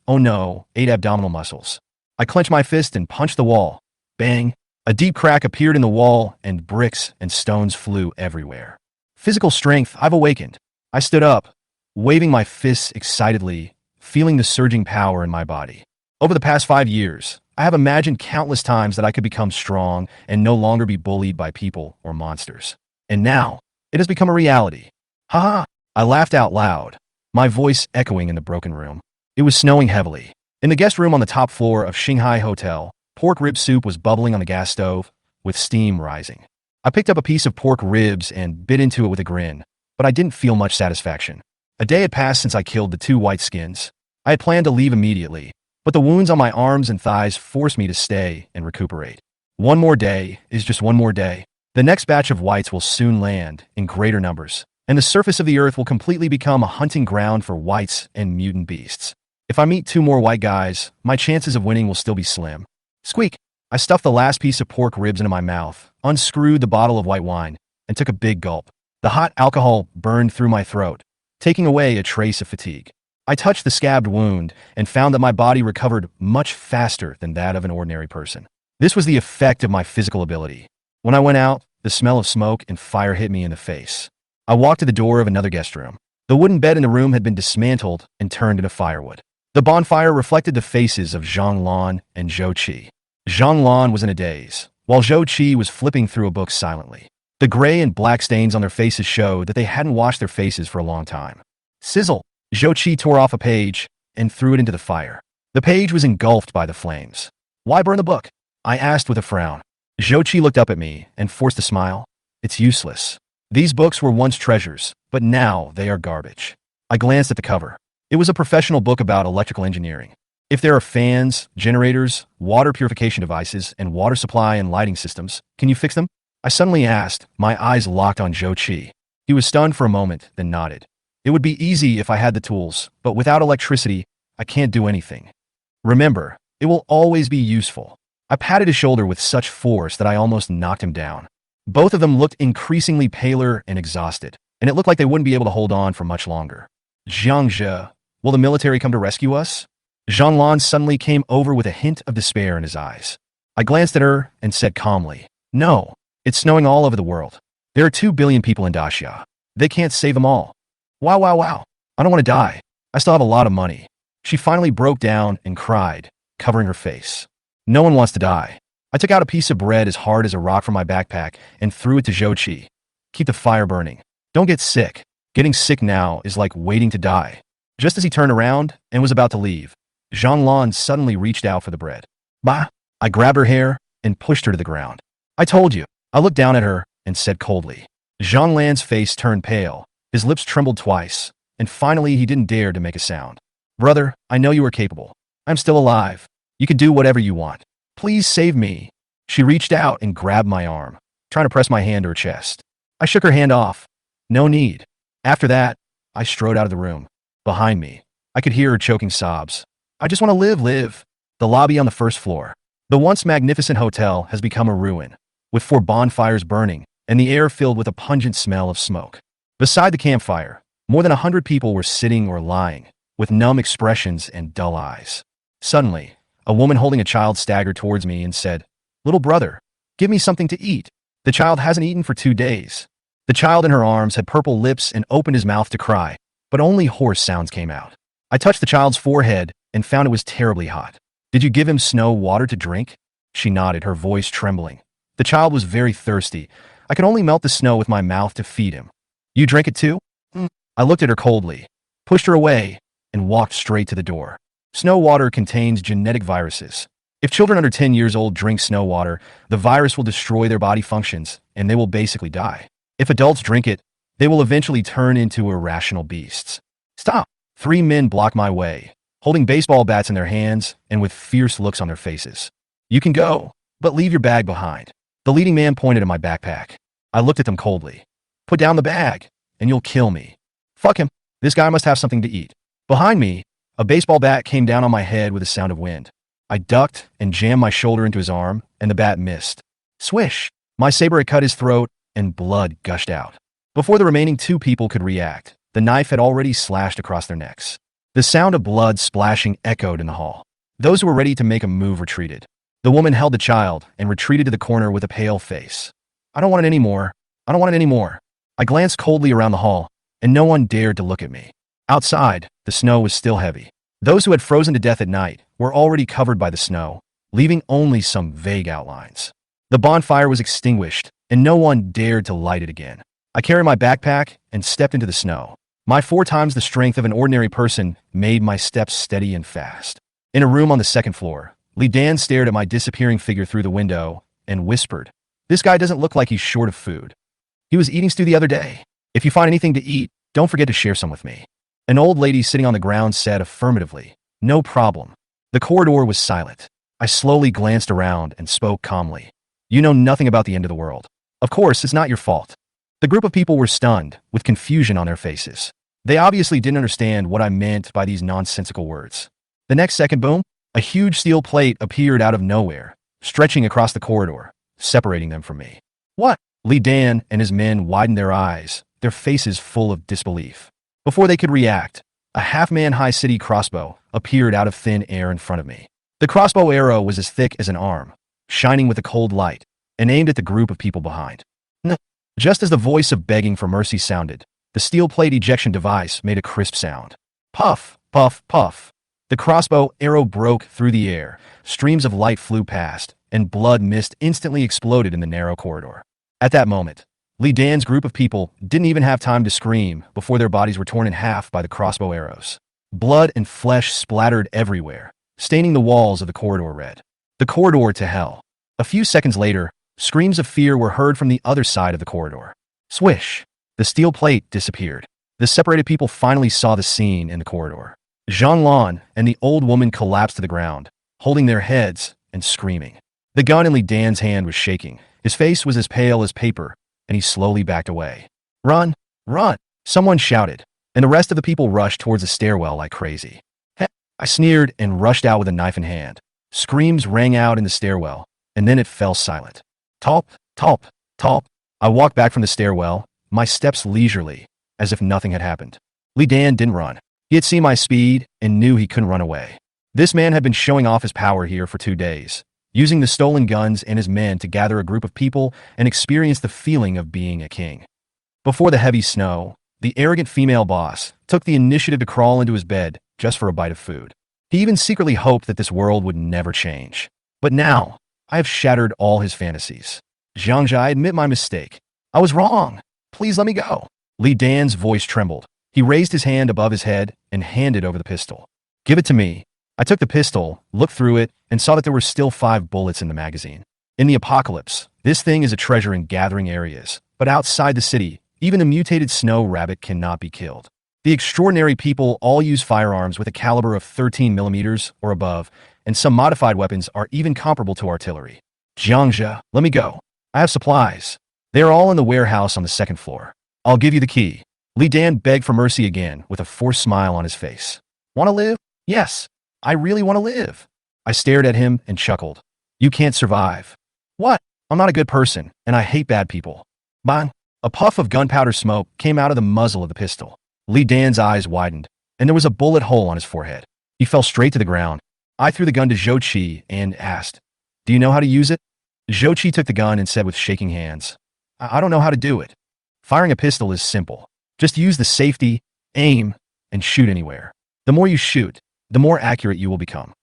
abdominal muscles. I clenched my fist and punched the wall. Bang! A deep crack appeared in the wall, and bricks and stones flew everywhere. Physical strength, I've awakened. I stood up, waving my fists excitedly, feeling the surging power in my body. Over the past 5 years, I have imagined countless times that I could become strong and no longer be bullied by people or monsters. And now, it has become a reality. Haha! I laughed out loud, my voice echoing in the broken room. It was snowing heavily. In the guest room on the top floor of Shanghai Hotel, pork rib soup was bubbling on the gas stove, with steam rising. I picked up a piece of pork ribs and bit into it with a grin, but I didn't feel much satisfaction. A day had passed since I killed the two white skins. I had planned to leave immediately, but the wounds on my arms and thighs forced me to stay and recuperate. One more day is just one more day. The next batch of whites will soon land in greater numbers, and the surface of the earth will completely become a hunting ground for whites and mutant beasts. If I meet two more white guys, my chances of winning will still be slim. Squeak! I stuffed the last piece of pork ribs into my mouth, unscrewed the bottle of white wine, and took a big gulp. The hot alcohol burned through my throat, taking away a trace of fatigue. I touched the scabbed wound and found that my body recovered much faster than that of an ordinary person. This was the effect of my physical ability. When I went out, the smell of smoke and fire hit me in the face. I walked to the door of another guest room. The wooden bed in the room had been dismantled and turned into firewood. The bonfire reflected the faces of Zhang Lan and Zhou Qi. Zhang Lan was in a daze, while Zhou Qi was flipping through a book silently. The gray and black stains on their faces showed that they hadn't washed their faces for a long time. Sizzle! Zhou Qi tore off a page and threw it into the fire. The page was engulfed by the flames. Why burn the book? I asked with a frown. Zhou Qi looked up at me and forced a smile. It's useless. These books were once treasures, but now they are garbage. I glanced at the cover. It was a professional book about electrical engineering. If there are fans, generators, water purification devices, and water supply and lighting systems, can you fix them? I suddenly asked, my eyes locked on Zhou Qi. He was stunned for a moment, then nodded. It would be easy if I had the tools, but without electricity, I can't do anything. Remember, it will always be useful. I patted his shoulder with such force that I almost knocked him down. Both of them looked increasingly paler and exhausted, and it looked like they wouldn't be able to hold on for much longer. Jiangzhe, will the military come to rescue us? Zhang Lan suddenly came over with a hint of despair in his eyes. I glanced at her and said calmly, no, it's snowing all over the world. There are 2 billion people in Daxia. They can't save them all. Wow, wow, wow. I don't want to die. I still have a lot of money. She finally broke down and cried, covering her face. No one wants to die. I took out a piece of bread as hard as a rock from my backpack and threw it to Zhou Qi. Keep the fire burning. Don't get sick. Getting sick now is like waiting to die. Just as he turned around and was about to leave, Zhang Lan suddenly reached out for the bread. Bah! I grabbed her hair and pushed her to the ground. I told you. I looked down at her and said coldly. Zhang Lan's face turned pale. His lips trembled twice, and finally he didn't dare to make a sound. Brother, I know you are capable. I'm still alive. You can do whatever you want. Please save me. She reached out and grabbed my arm, trying to press my hand to her chest. I shook her hand off. No need. After that, I strode out of the room. Behind me, I could hear her choking sobs. I just want to live. The lobby on the first floor. The once magnificent hotel has become a ruin, with 4 bonfires burning and the air filled with a pungent smell of smoke. Beside the campfire, more than 100 people were sitting or lying, with numb expressions and dull eyes. Suddenly, a woman holding a child staggered towards me and said, Little brother, give me something to eat. The child hasn't eaten for 2 days. The child in her arms had purple lips and opened his mouth to cry, but only hoarse sounds came out. I touched the child's forehead and found it was terribly hot. Did you give him snow water to drink? She nodded, her voice trembling. The child was very thirsty. I could only melt the snow with my mouth to feed him. You drank it too? I looked at her coldly, pushed her away, and walked straight to the door. Snow water contains genetic viruses. If children under 10 years old drink snow water, the virus will destroy their body functions, and they will basically die. If adults drink it, they will eventually turn into irrational beasts. Stop! 3 men blocked my way, holding baseball bats in their hands and with fierce looks on their faces. You can go, but leave your bag behind. The leading man pointed at my backpack. I looked at them coldly. Put down the bag, and you'll kill me. Fuck him. This guy must have something to eat. Behind me, a baseball bat came down on my head with a sound of wind. I ducked and jammed my shoulder into his arm, and the bat missed. Swish! My saber had cut his throat, and blood gushed out. Before the remaining 2 people could react, the knife had already slashed across their necks. The sound of blood splashing echoed in the hall. Those who were ready to make a move retreated. The woman held the child and retreated to the corner with a pale face. I don't want it anymore. I don't want it anymore. I glanced coldly around the hall, and no one dared to look at me. Outside, the snow was still heavy. Those who had frozen to death at night were already covered by the snow, leaving only some vague outlines. The bonfire was extinguished, and no one dared to light it again. I carried my backpack and stepped into the snow. My 4 times the strength of an ordinary person made my steps steady and fast. In a room on the second floor, Li Dan stared at my disappearing figure through the window and whispered, "This guy doesn't look like he's short of food. He was eating stew the other day. If you find anything to eat, don't forget to share some with me." An old lady sitting on the ground said affirmatively, "No problem." The corridor was silent. I slowly glanced around and spoke calmly. "You know nothing about the end of the world. Of course, it's not your fault." The group of people were stunned, with confusion on their faces. They obviously didn't understand what I meant by these nonsensical words. The next second, boom, a huge steel plate appeared out of nowhere, stretching across the corridor, separating them from me. "What?" Li Dan and his men widened their eyes, their faces full of disbelief. Before they could react, a half-man-high city crossbow appeared out of thin air in front of me. The crossbow arrow was as thick as an arm, shining with a cold light, and aimed at the group of people behind. Just as the voice of begging for mercy sounded, the steel plate ejection device made a crisp sound. Puff, puff, puff. The crossbow arrow broke through the air, streams of light flew past, and blood mist instantly exploded in the narrow corridor. At that moment, Li Dan's group of people didn't even have time to scream before their bodies were torn in half by the crossbow arrows. Blood and flesh splattered everywhere, staining the walls of the corridor red. The corridor to hell. A few seconds later, screams of fear were heard from the other side of the corridor. Swish! The steel plate disappeared. The separated people finally saw the scene in the corridor. Zhang Lan and the old woman collapsed to the ground, holding their heads and screaming. The gun in Li Dan's hand was shaking. His face was as pale as paper, and he slowly backed away. "Run! Run!" someone shouted, and the rest of the people rushed towards the stairwell like crazy. I sneered and rushed out with a knife in hand. Screams rang out in the stairwell, and then it fell silent. Talp, talp, talp. I walked back from the stairwell, my steps leisurely, as if nothing had happened. Li Dan didn't run. He had seen my speed and knew he couldn't run away. This man had been showing off his power here for 2 days, using the stolen guns and his men to gather a group of people and experience the feeling of being a king. Before the heavy snow, the arrogant female boss took the initiative to crawl into his bed just for a bite of food. He even secretly hoped that this world would never change. But now, I have shattered all his fantasies. Zhangzhi, I admit my mistake. I was wrong. Please let me go. Li Dan's voice trembled. He raised his hand above his head and handed over the pistol. "Give it to me." I took the pistol, looked through it, and saw that there were still 5 bullets in the magazine. In the apocalypse, this thing is a treasure in gathering areas, but outside the city, even a mutated snow rabbit cannot be killed. The extraordinary people all use firearms with a caliber of 13 millimeters or above, and some modified weapons are even comparable to artillery. "Jiangzhe, let me go. I have supplies. They are all in the warehouse on the second floor. I'll give you the key." Li Dan begged for mercy again with a forced smile on his face. "Want to live? Yes, I really want to live." I stared at him and chuckled. "You can't survive." "What? I'm not a good person, and I hate bad people." Bang! A puff of gunpowder smoke came out of the muzzle of the pistol. Li Dan's eyes widened, and there was a bullet hole on his forehead. He fell straight to the ground. I threw the gun to Zhou Qi and asked, "Do you know how to use it?" Zhou Qi took the gun and said with shaking hands, I don't know how to do it. Firing a pistol is simple. Just use the safety, aim, and shoot anywhere. The more you shoot, the more accurate you will become."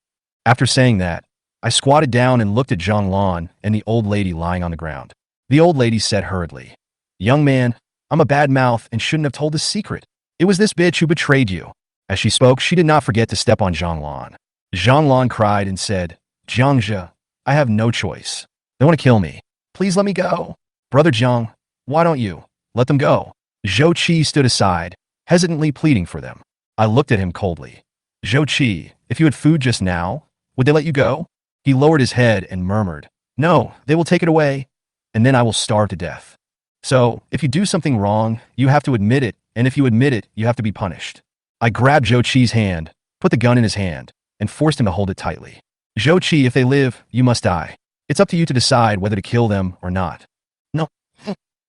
After saying that, I squatted down and looked at Zhang Lan and the old lady lying on the ground. The old lady said hurriedly, "Young man, I'm a bad mouth and shouldn't have told this secret. It was this bitch who betrayed you." As she spoke, she did not forget to step on Zhang Lan. Zhang Lan cried and said, "Jiangzhe, I have no choice. They want to kill me. Please let me go. Brother Jiang, why don't you let them go?" Zhou Qi stood aside, hesitantly pleading for them. I looked at him coldly. "Zhou Qi, if you had food just now, would they let you go?" He lowered his head and murmured, "No, they will take it away, and then I will starve to death. So, if you do something wrong, you have to admit it, and if you admit it, you have to be punished." I grabbed Zhou Qi's hand, put the gun in his hand, and forced him to hold it tightly. "Zhou Qi, if they live, you must die. It's up to you to decide whether to kill them or not." "No."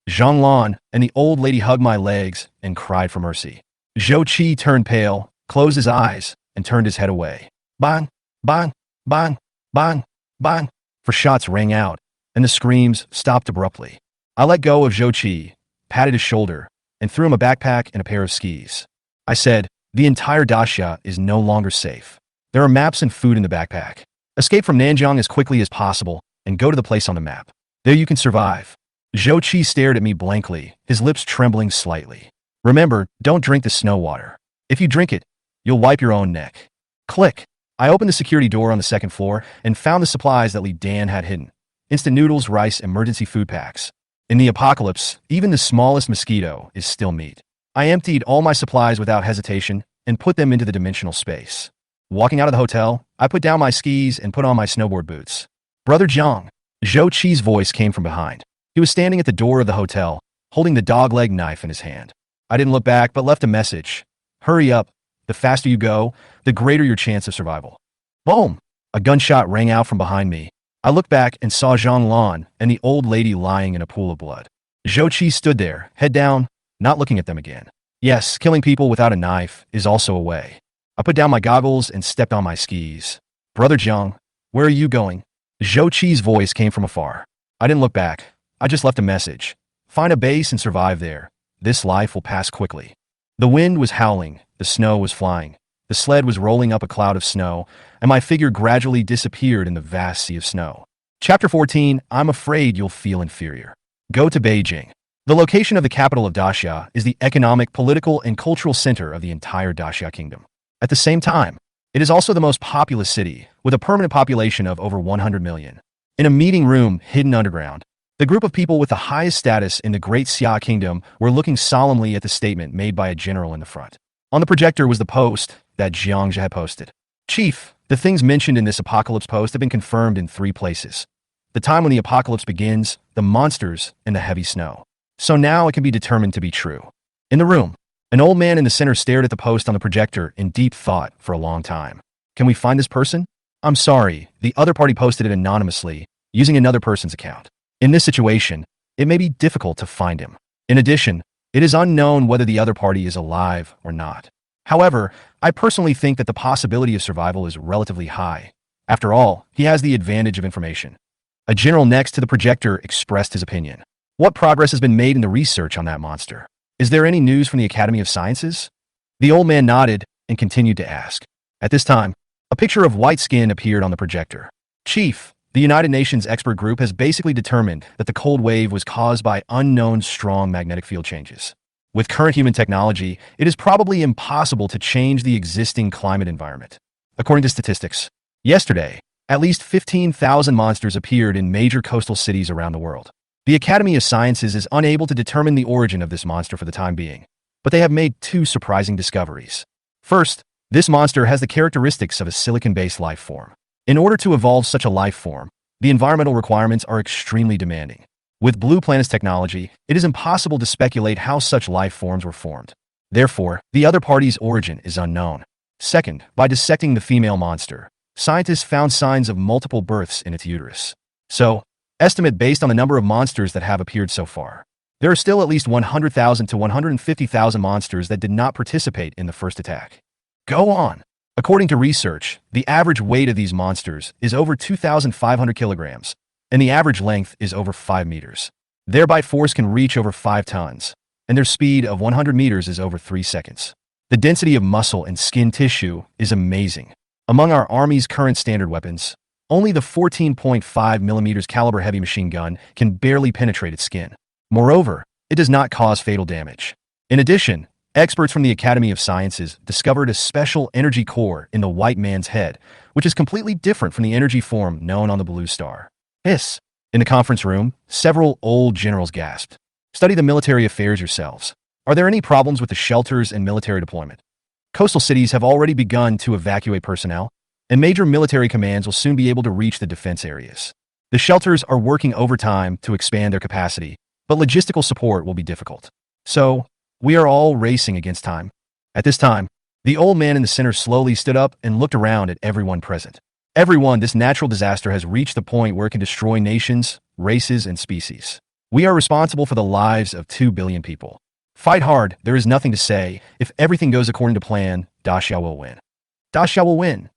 Zhang Lan and the old lady hugged my legs and cried for mercy. Zhou Qi turned pale, closed his eyes, and turned his head away. Bang, bang, bang, bang, bang. For shots rang out, and the screams stopped abruptly. I let go of Zhou Qi, patted his shoulder, and threw him a backpack and a pair of skis. I said, "The entire daxia is no longer safe. There are maps and food in the backpack. Escape from Nanjing as quickly as possible and go to the place on the map. There you can survive. Zhou Qi stared at me blankly, his lips trembling slightly. Remember, don't drink the snow water. If you drink it, you'll wipe your own neck. Click. I opened the security door on the second floor and found the supplies that Li Dan had hidden. Instant noodles, rice, emergency food packs. In the apocalypse, even the smallest mosquito is still meat. I emptied all my supplies without hesitation and put them into the dimensional space. Walking out of the hotel, I put down my skis and put on my snowboard boots. Brother Jiang. Zhou Qi's voice came from behind. He was standing at the door of the hotel, holding the dogleg knife in his hand. I didn't look back, but left a message. Hurry up. The faster you go, the greater your chance of survival. Boom! A gunshot rang out from behind me. I looked back and saw Zhang Lan and the old lady lying in a pool of blood. Zhou Qi stood there, head down, not looking at them again. Yes, killing people without a knife is also a way. I put down my goggles and stepped on my skis. Brother Jiang, where are you going? Zhou Qi's voice came from afar. I didn't look back. I just left a message. Find a base and survive there. This life will pass quickly. The wind was howling, the snow was flying, the sled was rolling up a cloud of snow, and my figure gradually disappeared in the vast sea of snow. Chapter 14, I'm afraid you'll feel inferior. Go to Beijing. The location of the capital of Daxia is the economic, political, and cultural center of the entire Daxia kingdom. At the same time, it is also the most populous city, with a permanent population of over 100 million. In a meeting room hidden underground, the group of people with the highest status in the Great Xia Kingdom were looking solemnly at the statement made by a general in the front. On the projector was the post that Jiangzhe had posted. Chief, the things mentioned in this apocalypse post have been confirmed in 3 places. The time when the apocalypse begins, the monsters, and the heavy snow. So now it can be determined to be true. In the room, an old man in the center stared at the post on the projector in deep thought for a long time. Can we find this person? I'm sorry, the other party posted it anonymously, using another person's account. In this situation, it may be difficult to find him. In addition, it is unknown whether the other party is alive or not. However, I personally think that the possibility of survival is relatively high. After all, he has the advantage of information. A general next to the projector expressed his opinion. What progress has been made in the research on that monster? Is there any news from the Academy of Sciences? The old man nodded and continued to ask. At this time, a picture of white skin appeared on the projector. Chief, the United Nations expert group has basically determined that the cold wave was caused by unknown strong magnetic field changes. With current human technology, it is probably impossible to change the existing climate environment. According to statistics, yesterday, at least 15,000 monsters appeared in major coastal cities around the world. The Academy of Sciences is unable to determine the origin of this monster for the time being, but they have made 2 surprising discoveries. First, this monster has the characteristics of a silicon-based life form. In order to evolve such a life form, the environmental requirements are extremely demanding. With Blue Planet's technology, it is impossible to speculate how such life forms were formed. Therefore, the other party's origin is unknown. Second, by dissecting the female monster, scientists found signs of multiple births in its uterus. So, estimate based on the number of monsters that have appeared so far. There are still at least 100,000 to 150,000 monsters that did not participate in the first attack. Go on! According to research, the average weight of these monsters is over 2,500 kilograms, and the average length is over 5 meters. Their bite force can reach over 5 tons, and their speed of 100 meters is over 3 seconds. The density of muscle and skin tissue is amazing. Among our Army's current standard weapons, only the 14.5 millimeters caliber heavy machine gun can barely penetrate its skin. Moreover, it does not cause fatal damage. In addition, experts from the Academy of Sciences discovered a special energy core in the white man's head, which is completely different from the energy form known on the blue star. Hiss. In the conference room, several old generals gasped. Study the military affairs yourselves. Are there any problems with the shelters and military deployment? Coastal cities have already begun to evacuate personnel, and major military commands will soon be able to reach the defense areas. The shelters are working overtime to expand their capacity, but logistical support will be difficult. So, we are all racing against time. At this time, the old man in the center slowly stood up and looked around at everyone present. Everyone, this natural disaster has reached the point where it can destroy nations, races, and species. We are responsible for the lives of 2 billion people. Fight hard, there is nothing to say. If everything goes according to plan, Daxia will win. Daxia will win.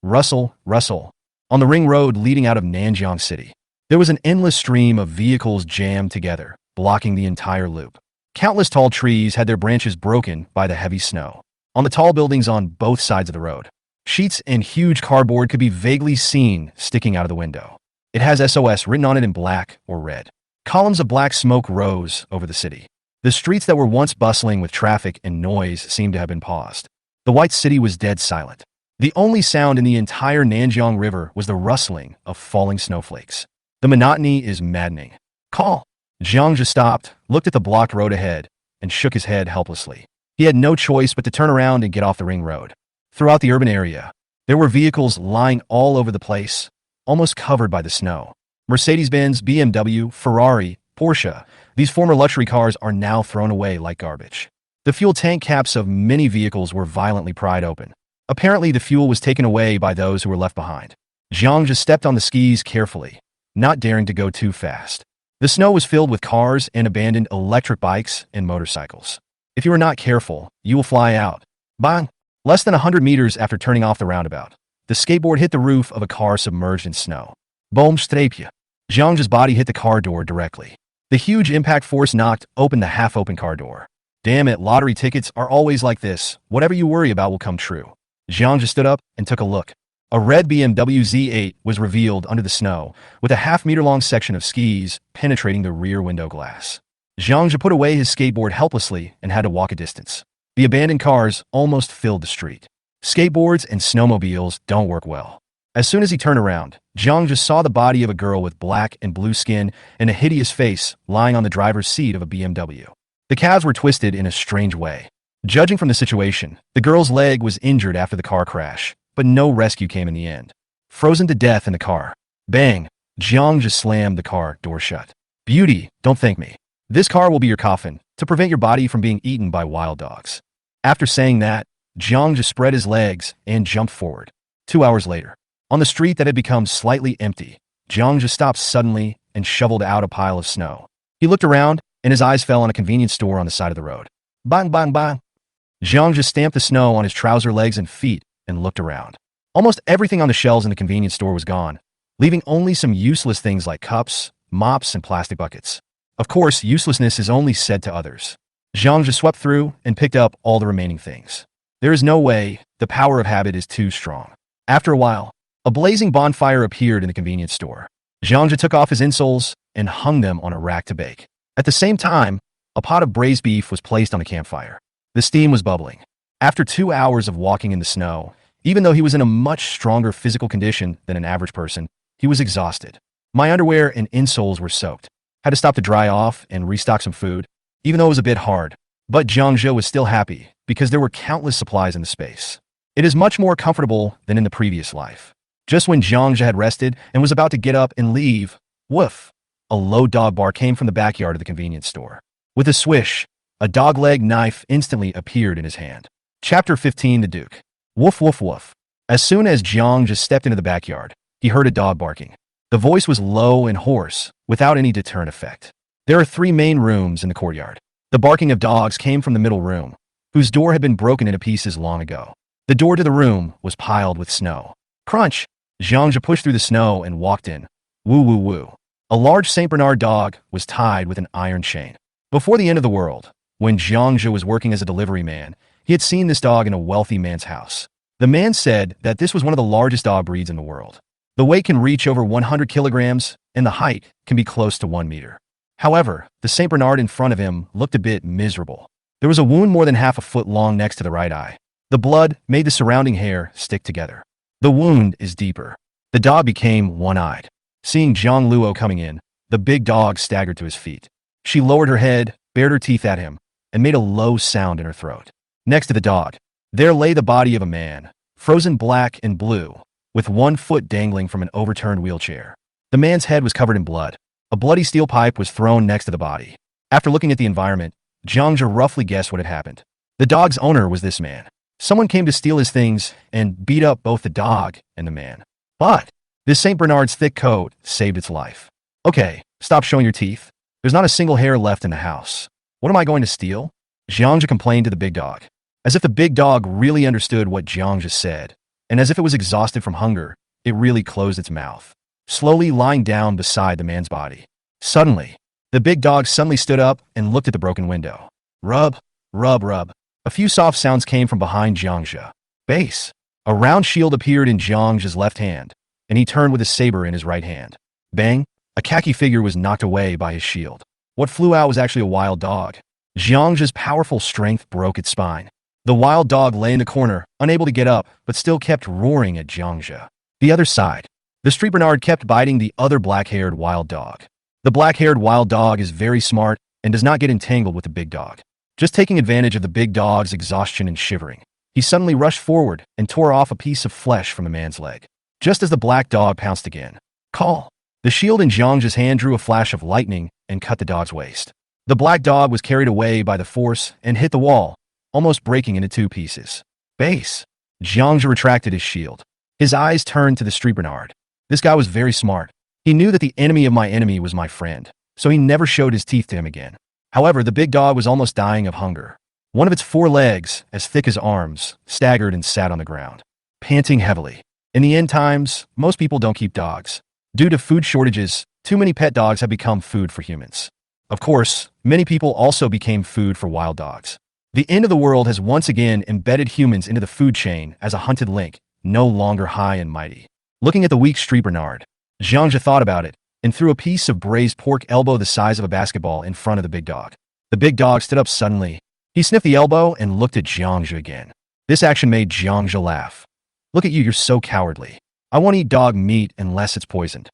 Rustle, rustle. On the ring road leading out of Nanjing City, there was an endless stream of vehicles jammed together, blocking the entire loop. Countless tall trees had their branches broken by the heavy snow. On the tall buildings on both sides of the road, Sheets and huge cardboard could be vaguely seen sticking out of the window. It has SOS written on it in black or red. Columns of black smoke rose over the city. The streets that were once bustling with traffic and noise seemed to have been paused. The white city was dead silent. The only sound in the entire Nanjiang River was the rustling of falling snowflakes. The monotony is maddening. Call. Jiang just stopped, looked at the blocked road ahead, and shook his head helplessly. He had no choice but to turn around and get off the ring road. Throughout the urban area, there were vehicles lying all over the place, almost covered by the snow. Mercedes-Benz, BMW, Ferrari, Porsche, these former luxury cars are now thrown away like garbage. The fuel tank caps of many vehicles were violently pried open. Apparently, the fuel was taken away by those who were left behind. Jiang just stepped on the skis carefully, not daring to go too fast. The snow was filled with cars and abandoned electric bikes and motorcycles. If you are not careful, you will fly out. Bang! Less than 100 meters after turning off the roundabout, the skateboard hit the roof of a car submerged in snow. Boom, strapje. Jiang's body hit the car door directly. The huge impact force knocked open the half-open car door. Damn it, lottery tickets are always like this. Whatever you worry about will come true. Jiang just stood up and took a look. A red BMW Z8 was revealed under the snow, with a half-meter-long section of skis penetrating the rear window glass. Jiang put away his skateboard helplessly and had to walk a distance. The abandoned cars almost filled the street. Skateboards and snowmobiles don't work well. As soon as he turned around, Jiang just saw the body of a girl with black and blue skin and a hideous face lying on the driver's seat of a BMW. The calves were twisted in a strange way. Judging from the situation, the girl's leg was injured after the car crash, but no rescue came in the end. Frozen to death in the car. Bang! Jiang just slammed the car door shut. Beauty, don't thank me. This car will be your coffin, to prevent your body from being eaten by wild dogs. After saying that, Jiang just spread his legs and jumped forward. 2 hours later, on the street that had become slightly empty, Jiang just stopped suddenly and shoveled out a pile of snow. He looked around, and his eyes fell on a convenience store on the side of the road. Bang, bang, bang! Jiang just stamped the snow on his trouser legs and feet and looked around. Almost everything on the shelves in the convenience store was gone, leaving only some useless things like cups, mops, and plastic buckets. Of course, uselessness is only said to others. Jiang just swept through and picked up all the remaining things. There is no way, the power of habit is too strong. After a while, a blazing bonfire appeared in the convenience store. Jiang took off his insoles and hung them on a rack to bake. At the same time, a pot of braised beef was placed on the campfire. The steam was bubbling. After 2 hours of walking in the snow, even though he was in a much stronger physical condition than an average person, he was exhausted. My underwear and insoles were soaked. Had to stop to dry off and restock some food, even though it was a bit hard. But Jiang was still happy, because there were countless supplies in the space. It is much more comfortable than in the previous life. Just when Jiang had rested and was about to get up and leave, woof! A low dog bark came from the backyard of the convenience store. With a swish, a dog-leg knife instantly appeared in his hand. Chapter 15 The Duke. Woof woof woof. As soon as Jiang stepped into the backyard, he heard a dog barking. The voice was low and hoarse, without any deterrent effect. There are 3 main rooms in the courtyard. The barking of dogs came from the middle room, whose door had been broken into pieces long ago. The door to the room was piled with snow. Crunch! Jiang pushed through the snow and walked in. Woo woo woo. A large St. Bernard dog was tied with an iron chain. Before the end of the world, when Jiang was working as a delivery man, he had seen this dog in a wealthy man's house. The man said that this was one of the largest dog breeds in the world. The weight can reach over 100 kilograms, and the height can be close to 1 meter. However, the St. Bernard in front of him looked a bit miserable. There was a wound more than half a foot long next to the right eye. The blood made the surrounding hair stick together. The wound is deeper. The dog became one-eyed. Seeing Zhang Luo coming in, the big dog staggered to his feet. She lowered her head, bared her teeth at him, and made a low sound in her throat. Next to the dog, there lay the body of a man, frozen black and blue, with 1 foot dangling from an overturned wheelchair. The man's head was covered in blood. A bloody steel pipe was thrown next to the body. After looking at the environment, Jiang roughly guessed what had happened. The dog's owner was this man. Someone came to steal his things and beat up both the dog and the man. But this St. Bernard's thick coat saved its life. Okay, stop showing your teeth. There's not a single hair left in the house. What am I going to steal? Jiang complained to the big dog. As if the big dog really understood what Jiang said, and as if it was exhausted from hunger, it really closed its mouth, slowly lying down beside the man's body. Suddenly, the big dog suddenly stood up and looked at the broken window. Rub, rub, rub. A few soft sounds came from behind Jiang. Bass. A round shield appeared in Jiang's left hand, and he turned with a saber in his right hand. Bang! A khaki figure was knocked away by his shield. What flew out was actually a wild dog. Jiang's powerful strength broke its spine. The wild dog lay in the corner, unable to get up, but still kept roaring at Jiangja. The other side. The street Bernard kept biting the other black-haired wild dog. The black-haired wild dog is very smart and does not get entangled with the big dog. Just taking advantage of the big dog's exhaustion and shivering, he suddenly rushed forward and tore off a piece of flesh from the man's leg. Just as the black dog pounced again. Call! The shield in Jiang's hand drew a flash of lightning and cut the dog's waist. The black dog was carried away by the force and hit the wall, almost breaking into two pieces. Base! Jiang retracted his shield. His eyes turned to the street Bernard. This guy was very smart. He knew that the enemy of my enemy was my friend, so he never showed his teeth to him again. However, the big dog was almost dying of hunger. One of its four legs, as thick as arms, staggered and sat on the ground, panting heavily. In the end times, most people don't keep dogs. Due to food shortages, too many pet dogs have become food for humans. Of course, many people also became food for wild dogs. The end of the world has once again embedded humans into the food chain as a hunted link, no longer high and mighty. Looking at the weak street Bernard, Jiangja thought about it and threw a piece of braised pork elbow the size of a basketball in front of the big dog. The big dog stood up suddenly. He sniffed the elbow and looked at Jiangja again. This action made Jiangja laugh. Look at you, you're so cowardly. I won't eat dog meat unless it's poisoned.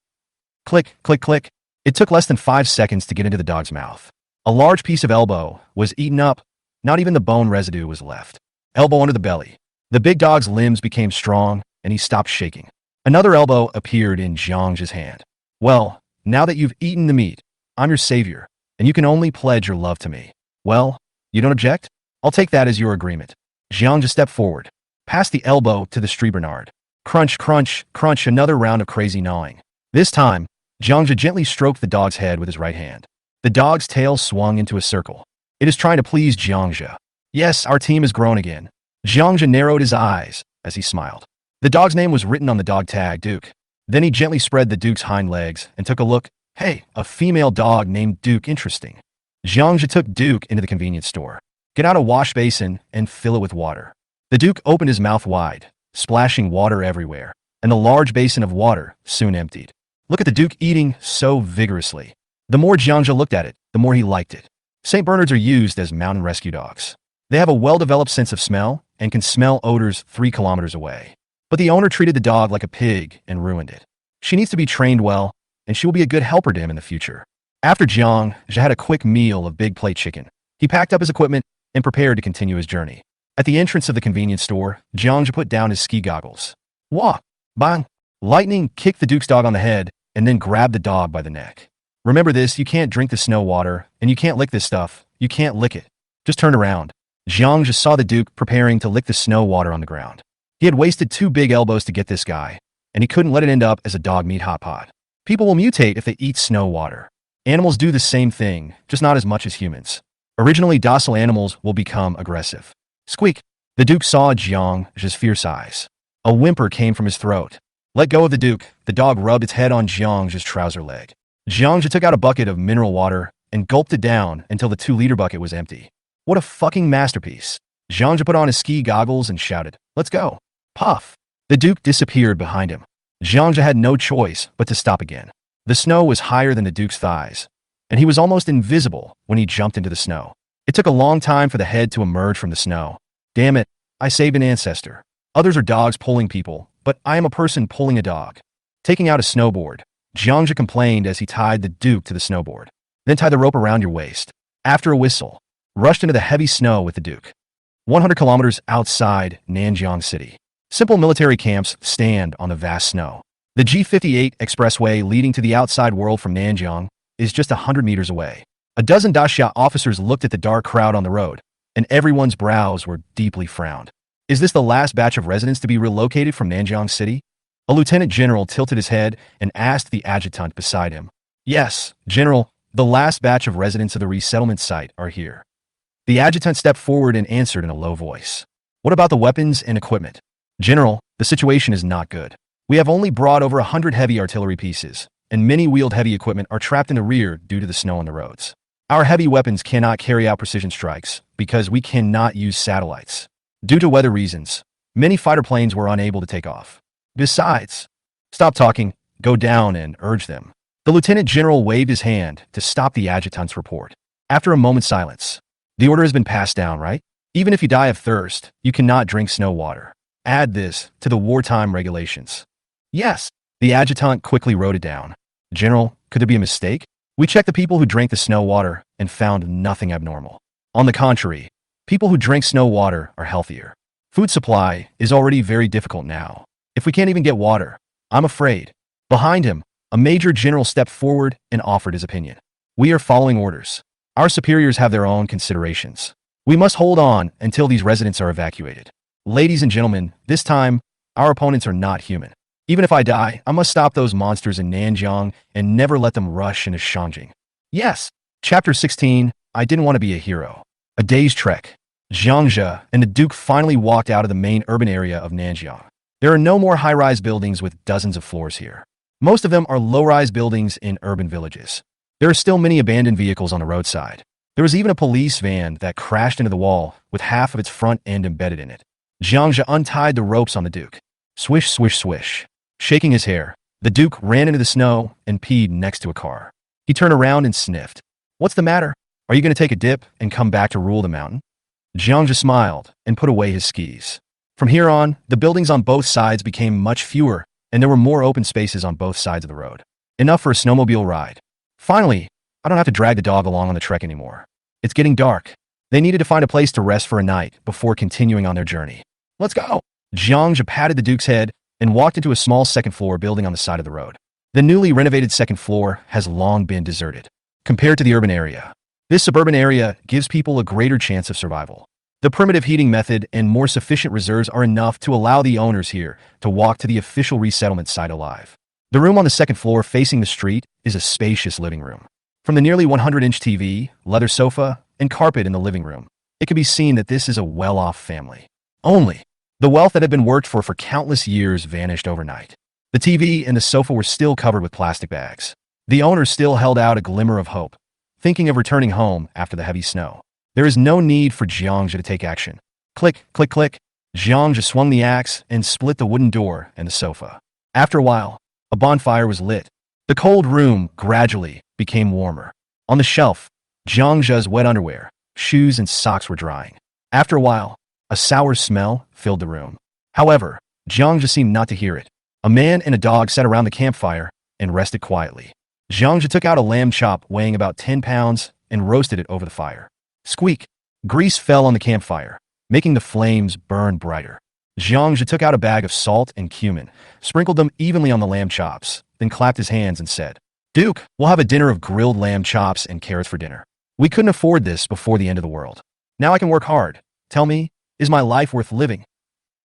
Click, click, click. It took less than 5 seconds to get into the dog's mouth. A large piece of elbow was eaten up. Not even the bone residue was left. Elbow under the belly. The big dog's limbs became strong, and he stopped shaking. Another elbow appeared in Jiang's hand. Well, now that you've eaten the meat, I'm your savior, and you can only pledge your love to me. Well, you don't object? I'll take that as your agreement. Jiangja stepped forward, passed the elbow to the street Bernard. Crunch, crunch, crunch, another round of crazy gnawing. This time, Jiangja gently stroked the dog's head with his right hand. The dog's tail swung into a circle. It is trying to please Jiangja. Yes, our team has grown again. Jiangja narrowed his eyes as he smiled. The dog's name was written on the dog tag, Duke. Then he gently spread the Duke's hind legs and took a look. Hey, a female dog named Duke, interesting. Jiangja took Duke into the convenience store. Get out a wash basin and fill it with water. The Duke opened his mouth wide, splashing water everywhere, and the large basin of water soon emptied. Look at the Duke eating so vigorously. The more Jiangja looked at it, the more he liked it. St. Bernards are used as mountain rescue dogs. They have a well-developed sense of smell and can smell odors 3 kilometers away. But the owner treated the dog like a pig and ruined it. She needs to be trained well, and she will be a good helper to him in the future. After Jiang had a quick meal of big plate chicken, he packed up his equipment and prepared to continue his journey. At the entrance of the convenience store, Jiang put down his ski goggles. Wah! Bang! Lightning kicked the Duke's dog on the head and then grabbed the dog by the neck. Remember this, you can't drink the snow water, and you can't lick this stuff. You can't lick it. Just turn around. Jiang saw the Duke preparing to lick the snow water on the ground. He had wasted 2 big elbows to get this guy, and he couldn't let it end up as a dog meat hot pot. People will mutate if they eat snow water. Animals do the same thing, just not as much as humans. Originally docile animals will become aggressive. Squeak! The Duke saw Jiang's fierce eyes. A whimper came from his throat. Let go of the Duke. The dog rubbed its head on Jiang's trouser leg. Jiang took out a bucket of mineral water and gulped it down until the 2-liter bucket was empty. What a fucking masterpiece. Jiang put on his ski goggles and shouted, "Let's go." Puff! The Duke disappeared behind him. Jiang had no choice but to stop again. The snow was higher than the Duke's thighs, and he was almost invisible when he jumped into the snow. It took a long time for the head to emerge from the snow. Damn it, I saved an ancestor. Others are dogs pulling people, but I am a person pulling a dog. Taking out a snowboard, Jiang complained as he tied the Duke to the snowboard. Then tie the rope around your waist. After a whistle, rushed into the heavy snow with the Duke. 100 kilometers outside Nanjiang City. Simple military camps stand on the vast snow. The G58 expressway leading to the outside world from Nanjiang is just 100 meters away. A dozen daxia officers looked at the dark crowd on the road, and everyone's brows were deeply frowned. Is this the last batch of residents to be relocated from Nanjiang City? A lieutenant general tilted his head and asked the adjutant beside him. Yes, General, the last batch of residents of the resettlement site are here. The adjutant stepped forward and answered in a low voice. What about the weapons and equipment? General, the situation is not good. We have only brought over 100 heavy artillery pieces, and many wheeled heavy equipment are trapped in the rear due to the snow on the roads. Our heavy weapons cannot carry out precision strikes because we cannot use satellites. Due to weather reasons, Many fighter planes were unable to take off. Besides, stop talking, go down and urge them. The lieutenant general waved his hand to stop the adjutant's report. After a moment's silence, the order has been passed down, right? Even if you die of thirst, you cannot drink snow water. Add this to the wartime regulations. Yes, the adjutant quickly wrote it down. General, could there be a mistake? We checked the people who drank the snow water and found nothing abnormal. On the contrary, people who drink snow water are healthier. Food supply is already very difficult now. If we can't even get water, I'm afraid. Behind him, a major general stepped forward and offered his opinion. We are following orders. Our superiors have their own considerations. We must hold on until these residents are evacuated. Ladies and gentlemen, this time, our opponents are not human. Even if I die, I must stop those monsters in Nanjiang and never let them rush into Shangjing. Yes. Chapter 16, I didn't want to be a hero. A day's trek. Jiangzhe and the Duke finally walked out of the main urban area of Nanjiang. There are no more high-rise buildings with dozens of floors here. Most of them are low-rise buildings in urban villages. There are still many abandoned vehicles on the roadside. There was even a police van that crashed into the wall with half of its front end embedded in it. Jiangzhe untied the ropes on the Duke. Swish, swish, swish. Shaking his hair, the Duke ran into the snow and peed next to a car. He turned around and sniffed. What's the matter? Are you going to take a dip and come back to rule the mountain? Jiangzhe smiled and put away his skis. From here on, the buildings on both sides became much fewer, and there were more open spaces on both sides of the road. Enough for a snowmobile ride. Finally, I don't have to drag the dog along on the trek anymore. It's getting dark. They needed to find a place to rest for a night before continuing on their journey. Let's go! Jiangzhe patted the Duke's head and walked into a small second-floor building on the side of the road. The newly renovated second floor has long been deserted. Compared to the urban area, this suburban area gives people a greater chance of survival. The primitive heating method and more sufficient reserves are enough to allow the owners here to walk to the official resettlement site alive. The room on the second floor facing the street is a spacious living room. From the nearly 100-inch TV, leather sofa, and carpet in the living room, it can be seen that this is a well-off family. Only, the wealth that had been worked for countless years vanished overnight. The TV and the sofa were still covered with plastic bags. The owner still held out a glimmer of hope, thinking of returning home after the heavy snow. There is no need for Jiangzhe to take action. Click, click, click. Jiangzhe swung the axe and split the wooden door and the sofa. After a while, a bonfire was lit. The cold room gradually became warmer. On the shelf, Jiangzhe's wet underwear, shoes, and socks were drying. After a while, a sour smell filled the room. However, Jiangzhe seemed not to hear it. A man and a dog sat around the campfire and rested quietly. Jiangzhe took out a lamb chop weighing about 10 pounds and roasted it over the fire. Squeak! Grease fell on the campfire, making the flames burn brighter. Jiangzhe took out a bag of salt and cumin, sprinkled them evenly on the lamb chops, then clapped his hands and said, "Duke, we'll have a dinner of grilled lamb chops and carrots for dinner. We couldn't afford this before the end of the world. Now I can work hard. Tell me, is my life worth living?"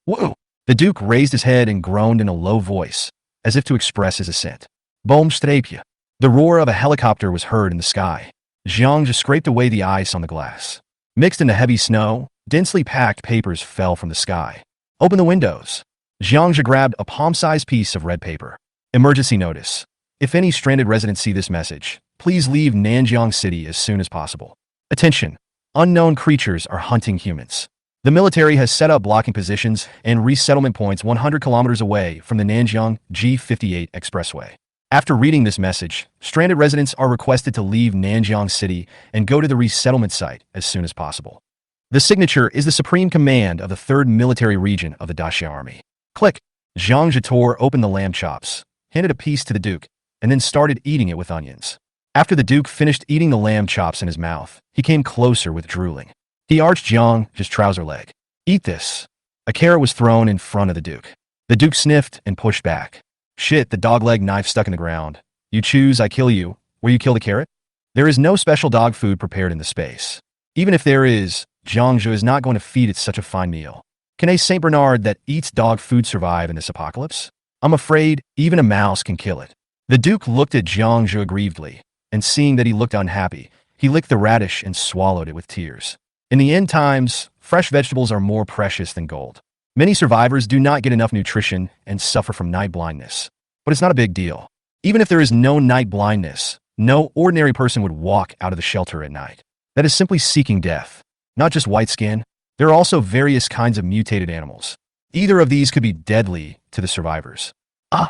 Whoa! The Duke raised his head and groaned in a low voice, as if to express his assent. Boomstrapje. The roar of a helicopter was heard in the sky. Jiangzhe scraped away the ice on the glass. Mixed in the heavy snow, densely packed papers fell from the sky. Open the windows. Jiangzhe grabbed a palm-sized piece of red paper. Emergency notice. If any stranded residents see this message, please leave Nanjiang City as soon as possible. Attention! Unknown creatures are hunting humans. The military has set up blocking positions and resettlement points 100 kilometers away from the Nanjiang G58 expressway. After reading this message, stranded residents are requested to leave Nanjiang City and go to the resettlement site as soon as possible. The signature is the Supreme Command of the 3rd Military Region of the Dacia Army. Click! Jiangzhe tore open the lamb chops, handed a piece to the Duke, and then started eating it with onions. After the Duke finished eating the lamb chops in his mouth, he came closer with drooling. He arched Jiangzhe's trouser leg. "Eat this." A carrot was thrown in front of the Duke. The Duke sniffed and pushed back. "Shit, the dog-leg knife stuck in the ground. You choose, I kill you. Will you kill the carrot?" There is no special dog food prepared in the space. Even if there is, Jiangzhe is not going to feed it such a fine meal. Can a Saint Bernard that eats dog food survive in this apocalypse? I'm afraid even a mouse can kill it. The Duke looked at Jiangzhe aggrievedly, and seeing that he looked unhappy, he licked the radish and swallowed it with tears. In the end times, fresh vegetables are more precious than gold. Many survivors do not get enough nutrition and suffer from night blindness. But it's not a big deal. Even if there is no night blindness, no ordinary person would walk out of the shelter at night. That is simply seeking death. Not just white skin, there are also various kinds of mutated animals. Either of these could be deadly to the survivors. Ah!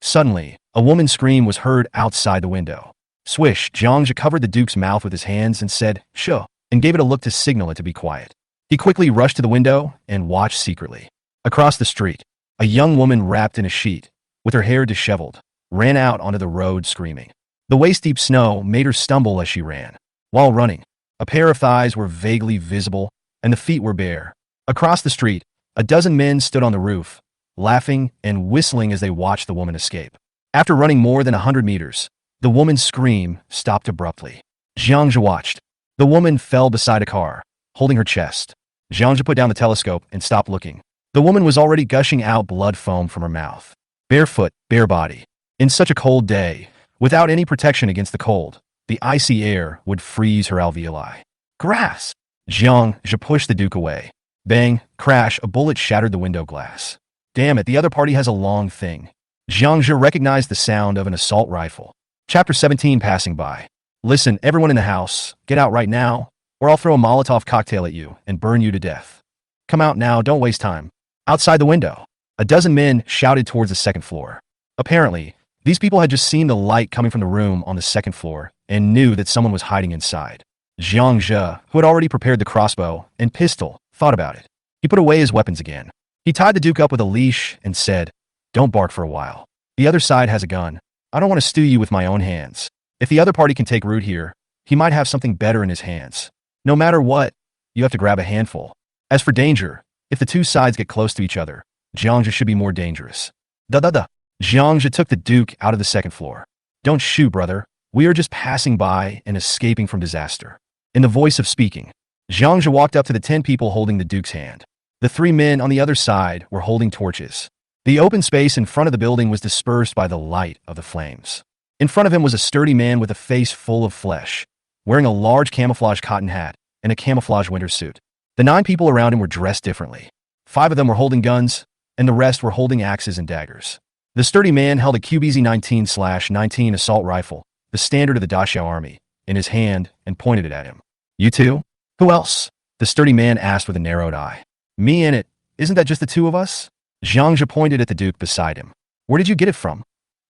Suddenly, a woman's scream was heard outside the window. Swish, Jiangja covered the Duke's mouth with his hands and said, "Sho," and gave it a look to signal it to be quiet. He quickly rushed to the window and watched secretly. Across the street, a young woman wrapped in a sheet, with her hair disheveled, ran out onto the road screaming. The waist-deep snow made her stumble as she ran. While running, a pair of thighs were vaguely visible, and the feet were bare. Across the street, a dozen men stood on the roof, laughing and whistling as they watched the woman escape. After running more than 100 meters, the woman's scream stopped abruptly. Jiangja watched. The woman fell beside a car, holding her chest. Jiangja put down the telescope and stopped looking. The woman was already gushing out blood foam from her mouth. Barefoot, bare body. In such a cold day, without any protection against the cold, the icy air would freeze her alveoli. Grass! Jiangja pushed the Duke away. Bang, crash, a bullet shattered the window glass. Damn it, the other party has a long thing. Jiangja recognized the sound of an assault rifle. Chapter 17 passing by. Listen, everyone in the house, get out right now, or I'll throw a Molotov cocktail at you and burn you to death. Come out now, don't waste time. Outside the window, a dozen men shouted towards the second floor. Apparently, these people had just seen the light coming from the room on the second floor and knew that someone was hiding inside. Jiangja, who had already prepared the crossbow and pistol, thought about it. He put away his weapons again. He tied the Duke up with a leash and said, "Don't bark for a while. The other side has a gun. I don't want to stew you with my own hands. If the other party can take root here, he might have something better in his hands. No matter what, you have to grab a handful. As for danger, if the two sides get close to each other, Jiangja should be more dangerous." Da-da-da. Jiangja took the Duke out of the second floor. "Don't shoot, brother. We are just passing by and escaping from disaster." In the voice of speaking, Jiangja walked up to the 10 people holding the Duke's hand. The 3 men on the other side were holding torches. The open space in front of the building was dispersed by the light of the flames. In front of him was a sturdy man with a face full of flesh, wearing a large camouflage cotton hat and a camouflage winter suit. The 9 people around him were dressed differently. 5 of them were holding guns, and the rest were holding axes and daggers. The sturdy man held a QBZ-19/19 assault rifle, the standard of the Daxiao army, in his hand and pointed it at him. "You too? Who else?" the sturdy man asked with a narrowed eye. "Me and it. Isn't that just the 2 of us?" Jiangja pointed at the Duke beside him. "Where did you get it from?"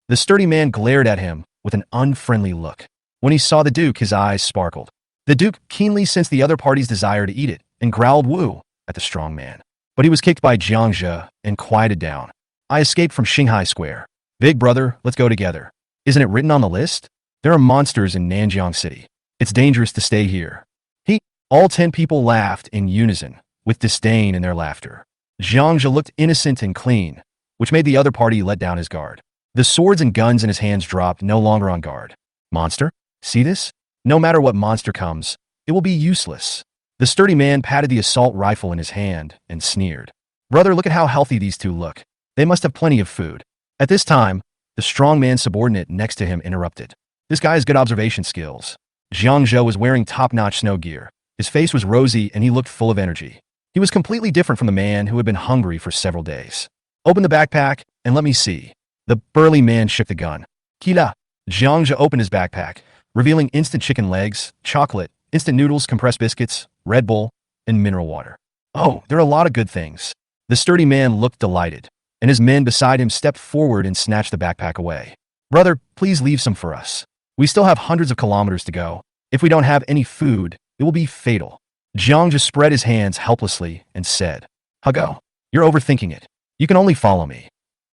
The sturdy man glared at him with an unfriendly look. When he saw the Duke, his eyes sparkled. The Duke keenly sensed the other party's desire to eat it and growled "woo" at the strong man. But he was kicked by Jiangja and quieted down. "I escaped from Shanghai Square. Big brother, let's go together. Isn't it written on the list? There are monsters in Nanjiang City. It's dangerous to stay here." All 10 people laughed in unison, with disdain in their laughter. Jiangja looked innocent and clean, which made the other party let down his guard. The swords and guns in his hands dropped, no longer on guard. "Monster? See this? No matter what monster comes, it will be useless." The sturdy man patted the assault rifle in his hand and sneered. "Brother, look at how healthy these 2 look. They must have plenty of food." At this time, the strong man's subordinate next to him interrupted. "This guy has good observation skills." Jiangja was wearing top-notch snow gear. His face was rosy and he looked full of energy. He was completely different from the man who had been hungry for several days. "Open the backpack and let me see." The burly man shook the gun. "Kila." Jiangja opened his backpack, revealing instant chicken legs, chocolate, instant noodles, compressed biscuits, Red Bull, and mineral water. "Oh, there are a lot of good things." The sturdy man looked delighted, and his men beside him stepped forward and snatched the backpack away. "Brother, please leave some for us. We still have hundreds of kilometers to go. If we don't have any food, it will be fatal." Jiangja spread his hands helplessly and said, "Hugo, you're overthinking it. You can only follow me."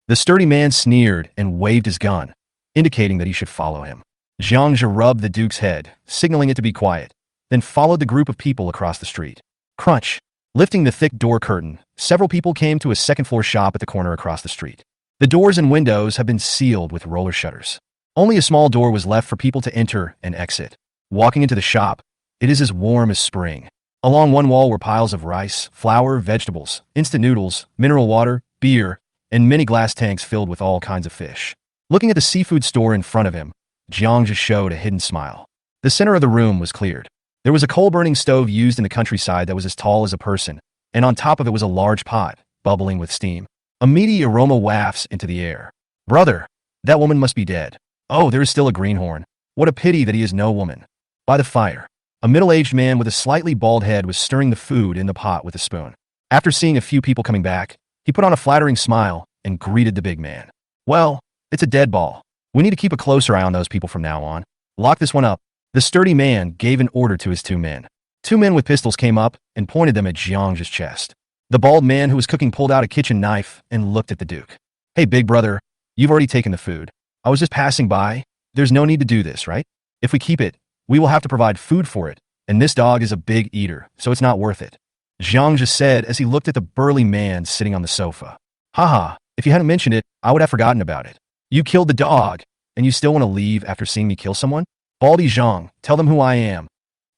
The sturdy man sneered and waved his gun, indicating that he should follow him. Jiangja rubbed the Duke's head, signaling it to be quiet, then followed the group of people across the street. Crunch! Lifting the thick door curtain, several people came to a second-floor shop at the corner across the street. The doors and windows have been sealed with roller shutters. Only a small door was left for people to enter and exit. Walking into the shop, it is as warm as spring. Along one wall were piles of rice, flour, vegetables, instant noodles, mineral water, beer, and many glass tanks filled with all kinds of fish. Looking at the seafood store in front of him, Jiangja showed a hidden smile. The center of the room was cleared. There was a coal-burning stove used in the countryside that was as tall as a person, and on top of it was a large pot, bubbling with steam. A meaty aroma wafts into the air. "Brother, that woman must be dead. Oh, there is still a greenhorn. What a pity that he is no woman." By the fire, a middle-aged man with a slightly bald head was stirring the food in the pot with a spoon. After seeing a few people coming back, He put on a flattering smile and greeted the big man. Well, it's a dead ball. We need to keep a closer eye on those people from now on. Lock this one up. The sturdy man gave an order to his two men. Two men with pistols came up and pointed them at Jiang's chest. The bald man who was cooking pulled out a kitchen knife and looked at the Duke. Hey, big brother, you've already taken the food. I was just passing by. There's no need to do this, right? If we keep it, we will have to provide food for it, and this dog is a big eater, so it's not worth it. Jiang just said as he looked at the burly man sitting on the sofa. Haha, if you hadn't mentioned it, I would have forgotten about it. You killed the dog, and you still want to leave after seeing me kill someone? Baldy Zhang, tell them who I am.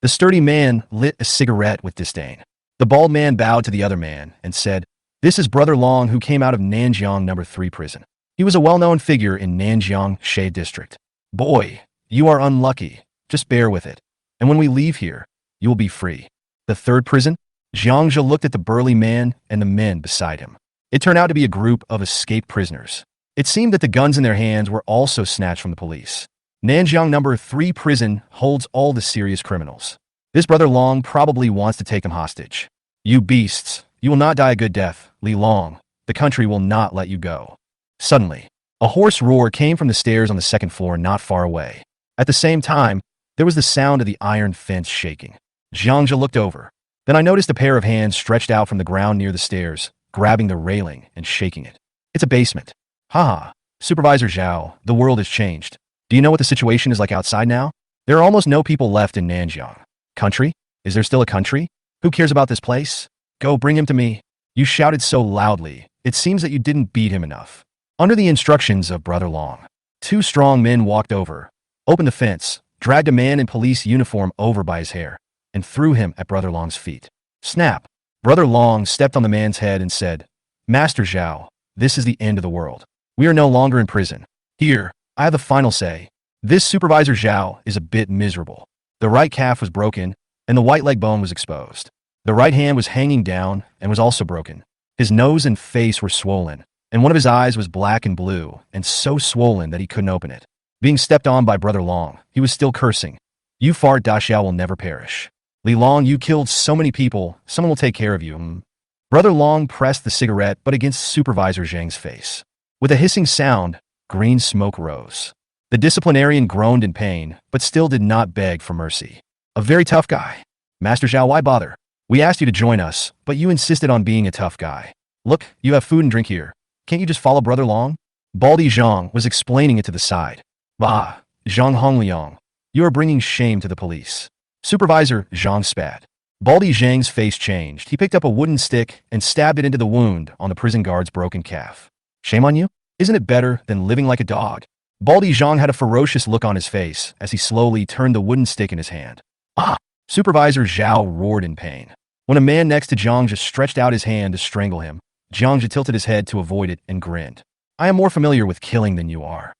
The sturdy man lit a cigarette with disdain. The bald man bowed to the other man and said, This is Brother Long who came out of Nanjiang No. 3 prison. He was a well-known figure in Nanjiang Shay District. Boy, you are unlucky. Just bear with it. And when we leave here, you will be free. The third prison? Jiangzhe looked at the burly man and the men beside him. It turned out to be a group of escaped prisoners. It seemed that the guns in their hands were also snatched from the police. Nanjiang No. 3 prison holds all the serious criminals. This Brother Long probably wants to take them hostage. You beasts, you will not die a good death, Li Long. The country will not let you go. Suddenly, a hoarse roar came from the stairs on the second floor not far away. At the same time, there was the sound of the iron fence shaking. Jiangzhe looked over. Then I noticed a pair of hands stretched out from the ground near the stairs, grabbing the railing and shaking it. It's a basement. Haha, Supervisor Zhao, the world has changed. Do you know what the situation is like outside now? There are almost no people left in Nanjiang. Country? Is there still a country? Who cares about this place? Go bring him to me. You shouted so loudly, it seems that you didn't beat him enough. Under the instructions of Brother Long, two strong men walked over, opened the fence, dragged a man in police uniform over by his hair, and threw him at Brother Long's feet. Snap! Brother Long stepped on the man's head and said, Master Zhao, this is the end of the world. We are no longer in prison. Here, I have the final say. This Supervisor Zhao is a bit miserable. The right calf was broken, and the white leg bone was exposed. The right hand was hanging down and was also broken. His nose and face were swollen, and one of his eyes was black and blue, and so swollen that he couldn't open it. Being stepped on by Brother Long, he was still cursing. You fart, Da Xiao will never perish. Li Long, you killed so many people, someone will take care of you. Brother Long pressed the cigarette but against Supervisor Zhang's face. With a hissing sound, green smoke rose. The disciplinarian groaned in pain, but still did not beg for mercy. A very tough guy. Master Zhao, why bother? We asked you to join us, but you insisted on being a tough guy. Look, you have food and drink here. Can't you just follow Brother Long? Baldy Zhang was explaining it to the side. Bah, Zhang Hongliang, you are bringing shame to the police. Supervisor Zhang spat. Baldy Zhang's face changed. He picked up a wooden stick and stabbed it into the wound on the prison guard's broken calf. Shame on you? Isn't it better than living like a dog? Baldy Zhang had a ferocious look on his face as he slowly turned the wooden stick in his hand. Ah! Supervisor Zhao roared in pain. When a man next to Jiangzhe stretched out his hand to strangle him, Jiangzhe tilted his head to avoid it and grinned. I am more familiar with killing than you are.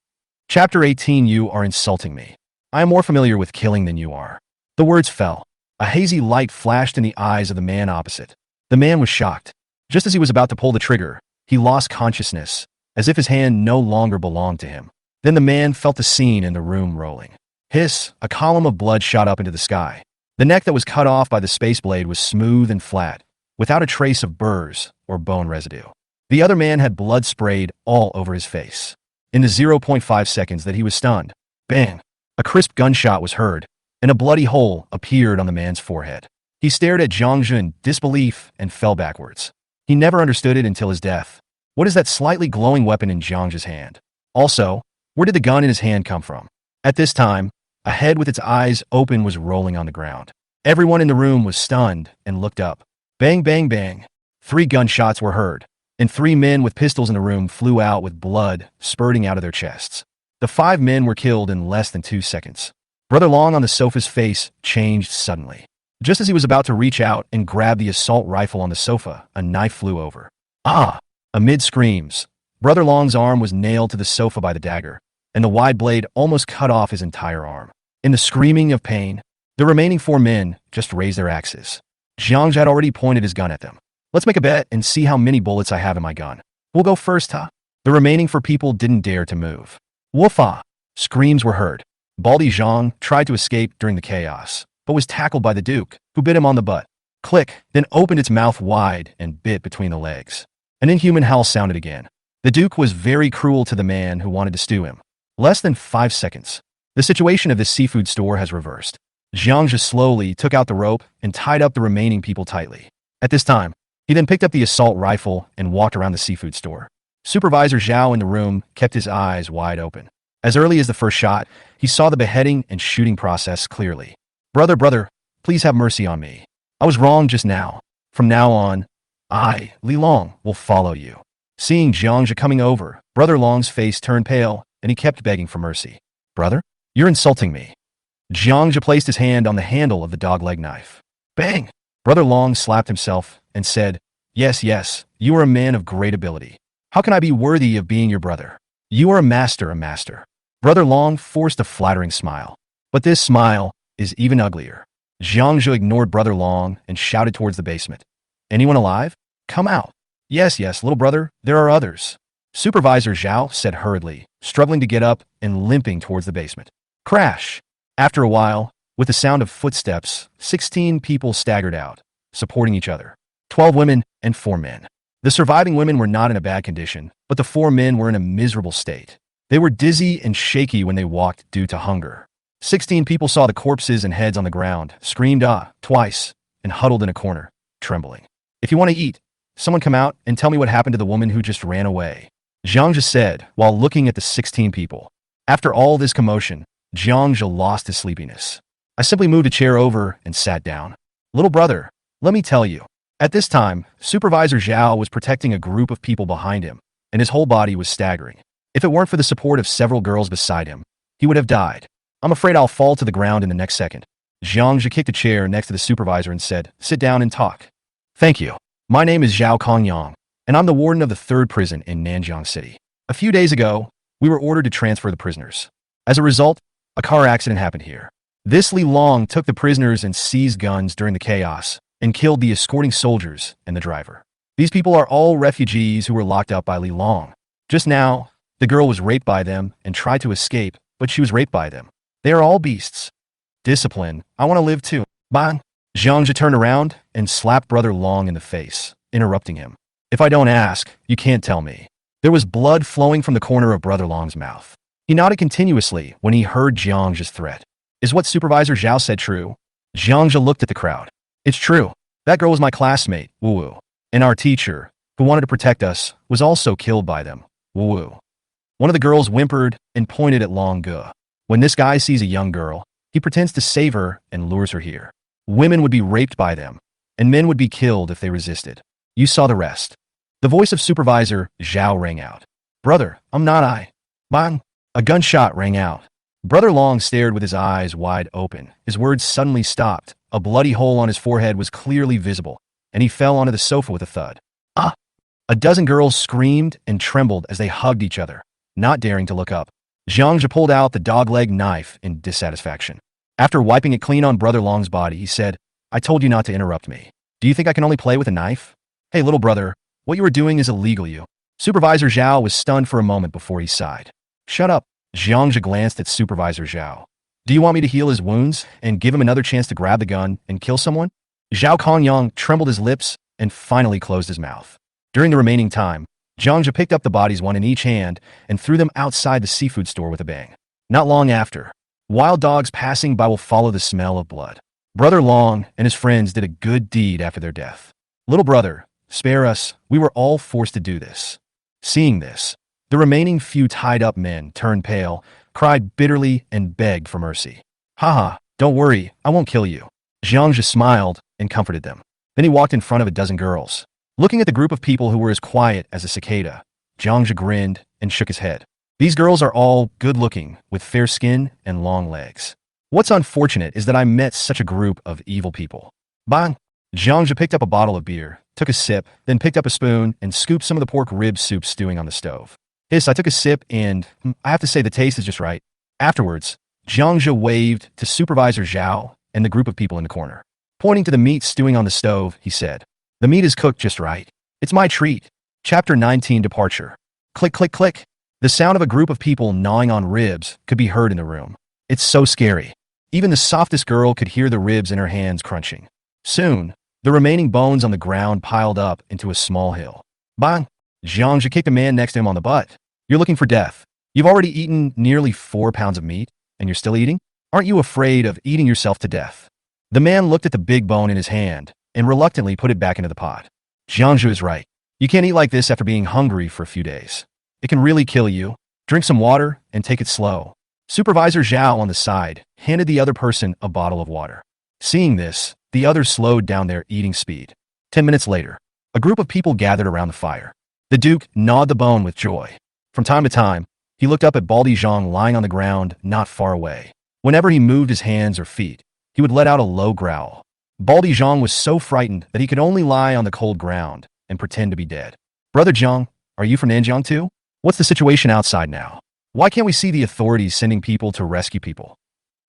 Chapter 18. You are insulting me. I am more familiar with killing than you are. The words fell. A hazy light flashed in the eyes of the man opposite. The man was shocked. Just as he was about to pull the trigger, he lost consciousness, as if his hand no longer belonged to him. Then the man felt the scene in the room rolling. Hiss! A column of blood shot up into the sky. The neck that was cut off by the space blade was smooth and flat, without a trace of burrs or bone residue. The other man had blood sprayed all over his face. In the 0.5 seconds that he was stunned, bang! A crisp gunshot was heard, and a bloody hole appeared on the man's forehead. He stared at Jiangzhe in disbelief and fell backwards. He never understood it until his death. What is that slightly glowing weapon in Jiangzhe's hand? Also, where did the gun in his hand come from? At this time, a head with its eyes open was rolling on the ground. Everyone in the room was stunned and looked up. Bang, bang, bang. 3 gunshots were heard, and 3 men with pistols in the room flew out with blood spurting out of their chests. The 5 men were killed in less than 2 seconds. Brother Long on the sofa's face changed suddenly. Just as he was about to reach out and grab the assault rifle on the sofa, a knife flew over. Ah! Amid screams, Brother Long's arm was nailed to the sofa by the dagger, and the wide blade almost cut off his entire arm. In the screaming of pain, the remaining 4 men just raised their axes. Jiangzhe had already pointed his gun at them. Let's make a bet and see how many bullets I have in my gun. We'll go first, huh? The remaining 4 people didn't dare to move. Woofa! Screams were heard. Baldy Zhang tried to escape during the chaos, but was tackled by the Duke, who bit him on the butt. Click, then opened its mouth wide and bit between the legs. An inhuman howl sounded again. The Duke was very cruel to the man who wanted to stew him. Less than 5 seconds. The situation of this seafood store has reversed. Jiangzhe slowly took out the rope and tied up the remaining people tightly. At this time, he then picked up the assault rifle and walked around the seafood store. Supervisor Zhao in the room kept his eyes wide open. As early as the first shot, he saw the beheading and shooting process clearly. Brother, please have mercy on me. I was wrong just now. From now on, I, Li Long, will follow you. Seeing Jiangzhe coming over, Brother Long's face turned pale, and he kept begging for mercy. Brother, you're insulting me. Jiangzhe placed his hand on the handle of the dog-leg knife. Bang! Brother Long slapped himself and said, Yes, you are a man of great ability. How can I be worthy of being your brother? You are a master. Brother Long forced a flattering smile. But this smile is even uglier. Jiangzhe ignored Brother Long and shouted towards the basement. Anyone alive? Come out. Yes, little brother, there are others. Supervisor Zhao said hurriedly, struggling to get up and limping towards the basement. Crash! After a while, with the sound of footsteps, 16 people staggered out, supporting each other. 12 women and 4 men. The surviving women were not in a bad condition, but the 4 men were in a miserable state. They were dizzy and shaky when they walked due to hunger. 16 people saw the corpses and heads on the ground, screamed twice, and huddled in a corner, trembling. If you want to eat, someone come out and tell me what happened to the woman who just ran away. Jiangzhe said while looking at the 16 people. After all this commotion, Jiangzhe lost his sleepiness. I simply moved a chair over and sat down. Little brother, let me tell you. At this time, Supervisor Zhao was protecting a group of people behind him, and his whole body was staggering. If it weren't for the support of several girls beside him, he would have died. I'm afraid I'll fall to the ground in the next second. Jiangzhe kicked a chair next to the supervisor and said, Sit down and talk. Thank you. My name is Zhao Kongyang, and I'm the warden of the 3rd prison in Nanjiang City. A few days ago, we were ordered to transfer the prisoners. As a result, a car accident happened here. This Li Long took the prisoners and seized guns during the chaos and killed the escorting soldiers and the driver. These people are all refugees who were locked up by Li Long. Just now, the girl was raped by them and tried to escape, but she was raped by them. They are all beasts. Discipline. I want to live too. Bang! Jiangzhe turned around and slapped Brother Long in the face, interrupting him. If I don't ask, you can't tell me. There was blood flowing from the corner of Brother Long's mouth. He nodded continuously when he heard Jiangzhe's threat. Is what Supervisor Zhao said true? Jiangzhe looked at the crowd. It's true. That girl was my classmate, Wu. And our teacher, who wanted to protect us, was also killed by them, Wu. One of the girls whimpered and pointed at Long Ge. When this guy sees a young girl, he pretends to save her and lures her here. Women would be raped by them, and men would be killed if they resisted. You saw the rest. The voice of Supervisor Zhao rang out. Brother, I'm not I. Bang! A gunshot rang out. Brother Long stared with his eyes wide open. His words suddenly stopped. A bloody hole on his forehead was clearly visible, and he fell onto the sofa with a thud. Ah! A dozen girls screamed and trembled as they hugged each other, not daring to look up. Jiangzhe pulled out the dog-leg knife in dissatisfaction. After wiping it clean on Brother Long's body, he said, I told you not to interrupt me. Do you think I can only play with a knife? Hey, little brother, what you are doing is illegal, you. Supervisor Zhao was stunned for a moment before he sighed. Shut up. Jiangzhe glanced at Supervisor Zhao. Do you want me to heal his wounds and give him another chance to grab the gun and kill someone? Zhao Kongyang trembled his lips and finally closed his mouth. During the remaining time, Jiangzhe picked up the bodies one in each hand and threw them outside the seafood store with a bang. Not long after, wild dogs passing by will follow the smell of blood. Brother Long and his friends did a good deed after their death. Little brother, spare us, we were all forced to do this. Seeing this, the remaining few tied-up men turned pale, cried bitterly, and begged for mercy. Haha, don't worry, I won't kill you. Jiangzhe smiled and comforted them. Then he walked in front of a dozen girls. Looking at the group of people who were as quiet as a cicada, Jiangzhe grinned and shook his head. These girls are all good-looking, with fair skin and long legs. What's unfortunate is that I met such a group of evil people. Bang! Jiangzhe picked up a bottle of beer, took a sip, then picked up a spoon and scooped some of the pork rib soup stewing on the stove. I took a sip and, I have to say the taste is just right. Afterwards, Jiangzhe waved to Supervisor Zhao and the group of people in the corner. Pointing to the meat stewing on the stove, he said, The meat is cooked just right. It's my treat. Chapter 19 Departure. Click, click, click. The sound of a group of people gnawing on ribs could be heard in the room. It's so scary. Even the softest girl could hear the ribs in her hands crunching. Soon, the remaining bones on the ground piled up into a small hill. Bang! Jiang kicked a man next to him on the butt. You're looking for death. You've already eaten nearly 4 pounds of meat, and you're still eating? Aren't you afraid of eating yourself to death? The man looked at the big bone in his hand and reluctantly put it back into the pot. Jiang is right. You can't eat like this after being hungry for a few days. It can really kill you. Drink some water and take it slow. Supervisor Zhao on the side handed the other person a bottle of water. Seeing this, the others slowed down their eating speed. 10 minutes later, a group of people gathered around the fire. The Duke gnawed the bone with joy. From time to time, he looked up at Baldy Zhang lying on the ground not far away. Whenever he moved his hands or feet, he would let out a low growl. Baldy Zhang was so frightened that he could only lie on the cold ground and pretend to be dead. Brother Zhang, are you from Nanjiang too? What's the situation outside now? Why can't we see the authorities sending people to rescue people?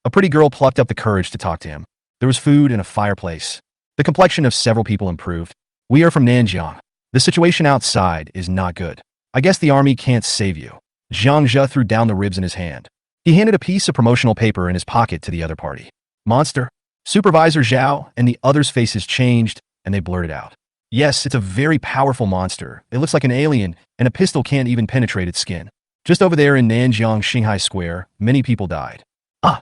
A pretty girl plucked up the courage to talk to him. There was food and a fireplace. The complexion of several people improved. We are from Nanjiang. The situation outside is not good. I guess the army can't save you. Zhang Zhe threw down the ribs in his hand. He handed a piece of promotional paper in his pocket to the other party. Monster? Supervisor Zhao and the others' faces changed, and they blurted out. Yes, it's a very powerful monster. It looks like an alien, and a pistol can't even penetrate its skin. Just over there in Nanjiang Xinghai Square, many people died. Ah!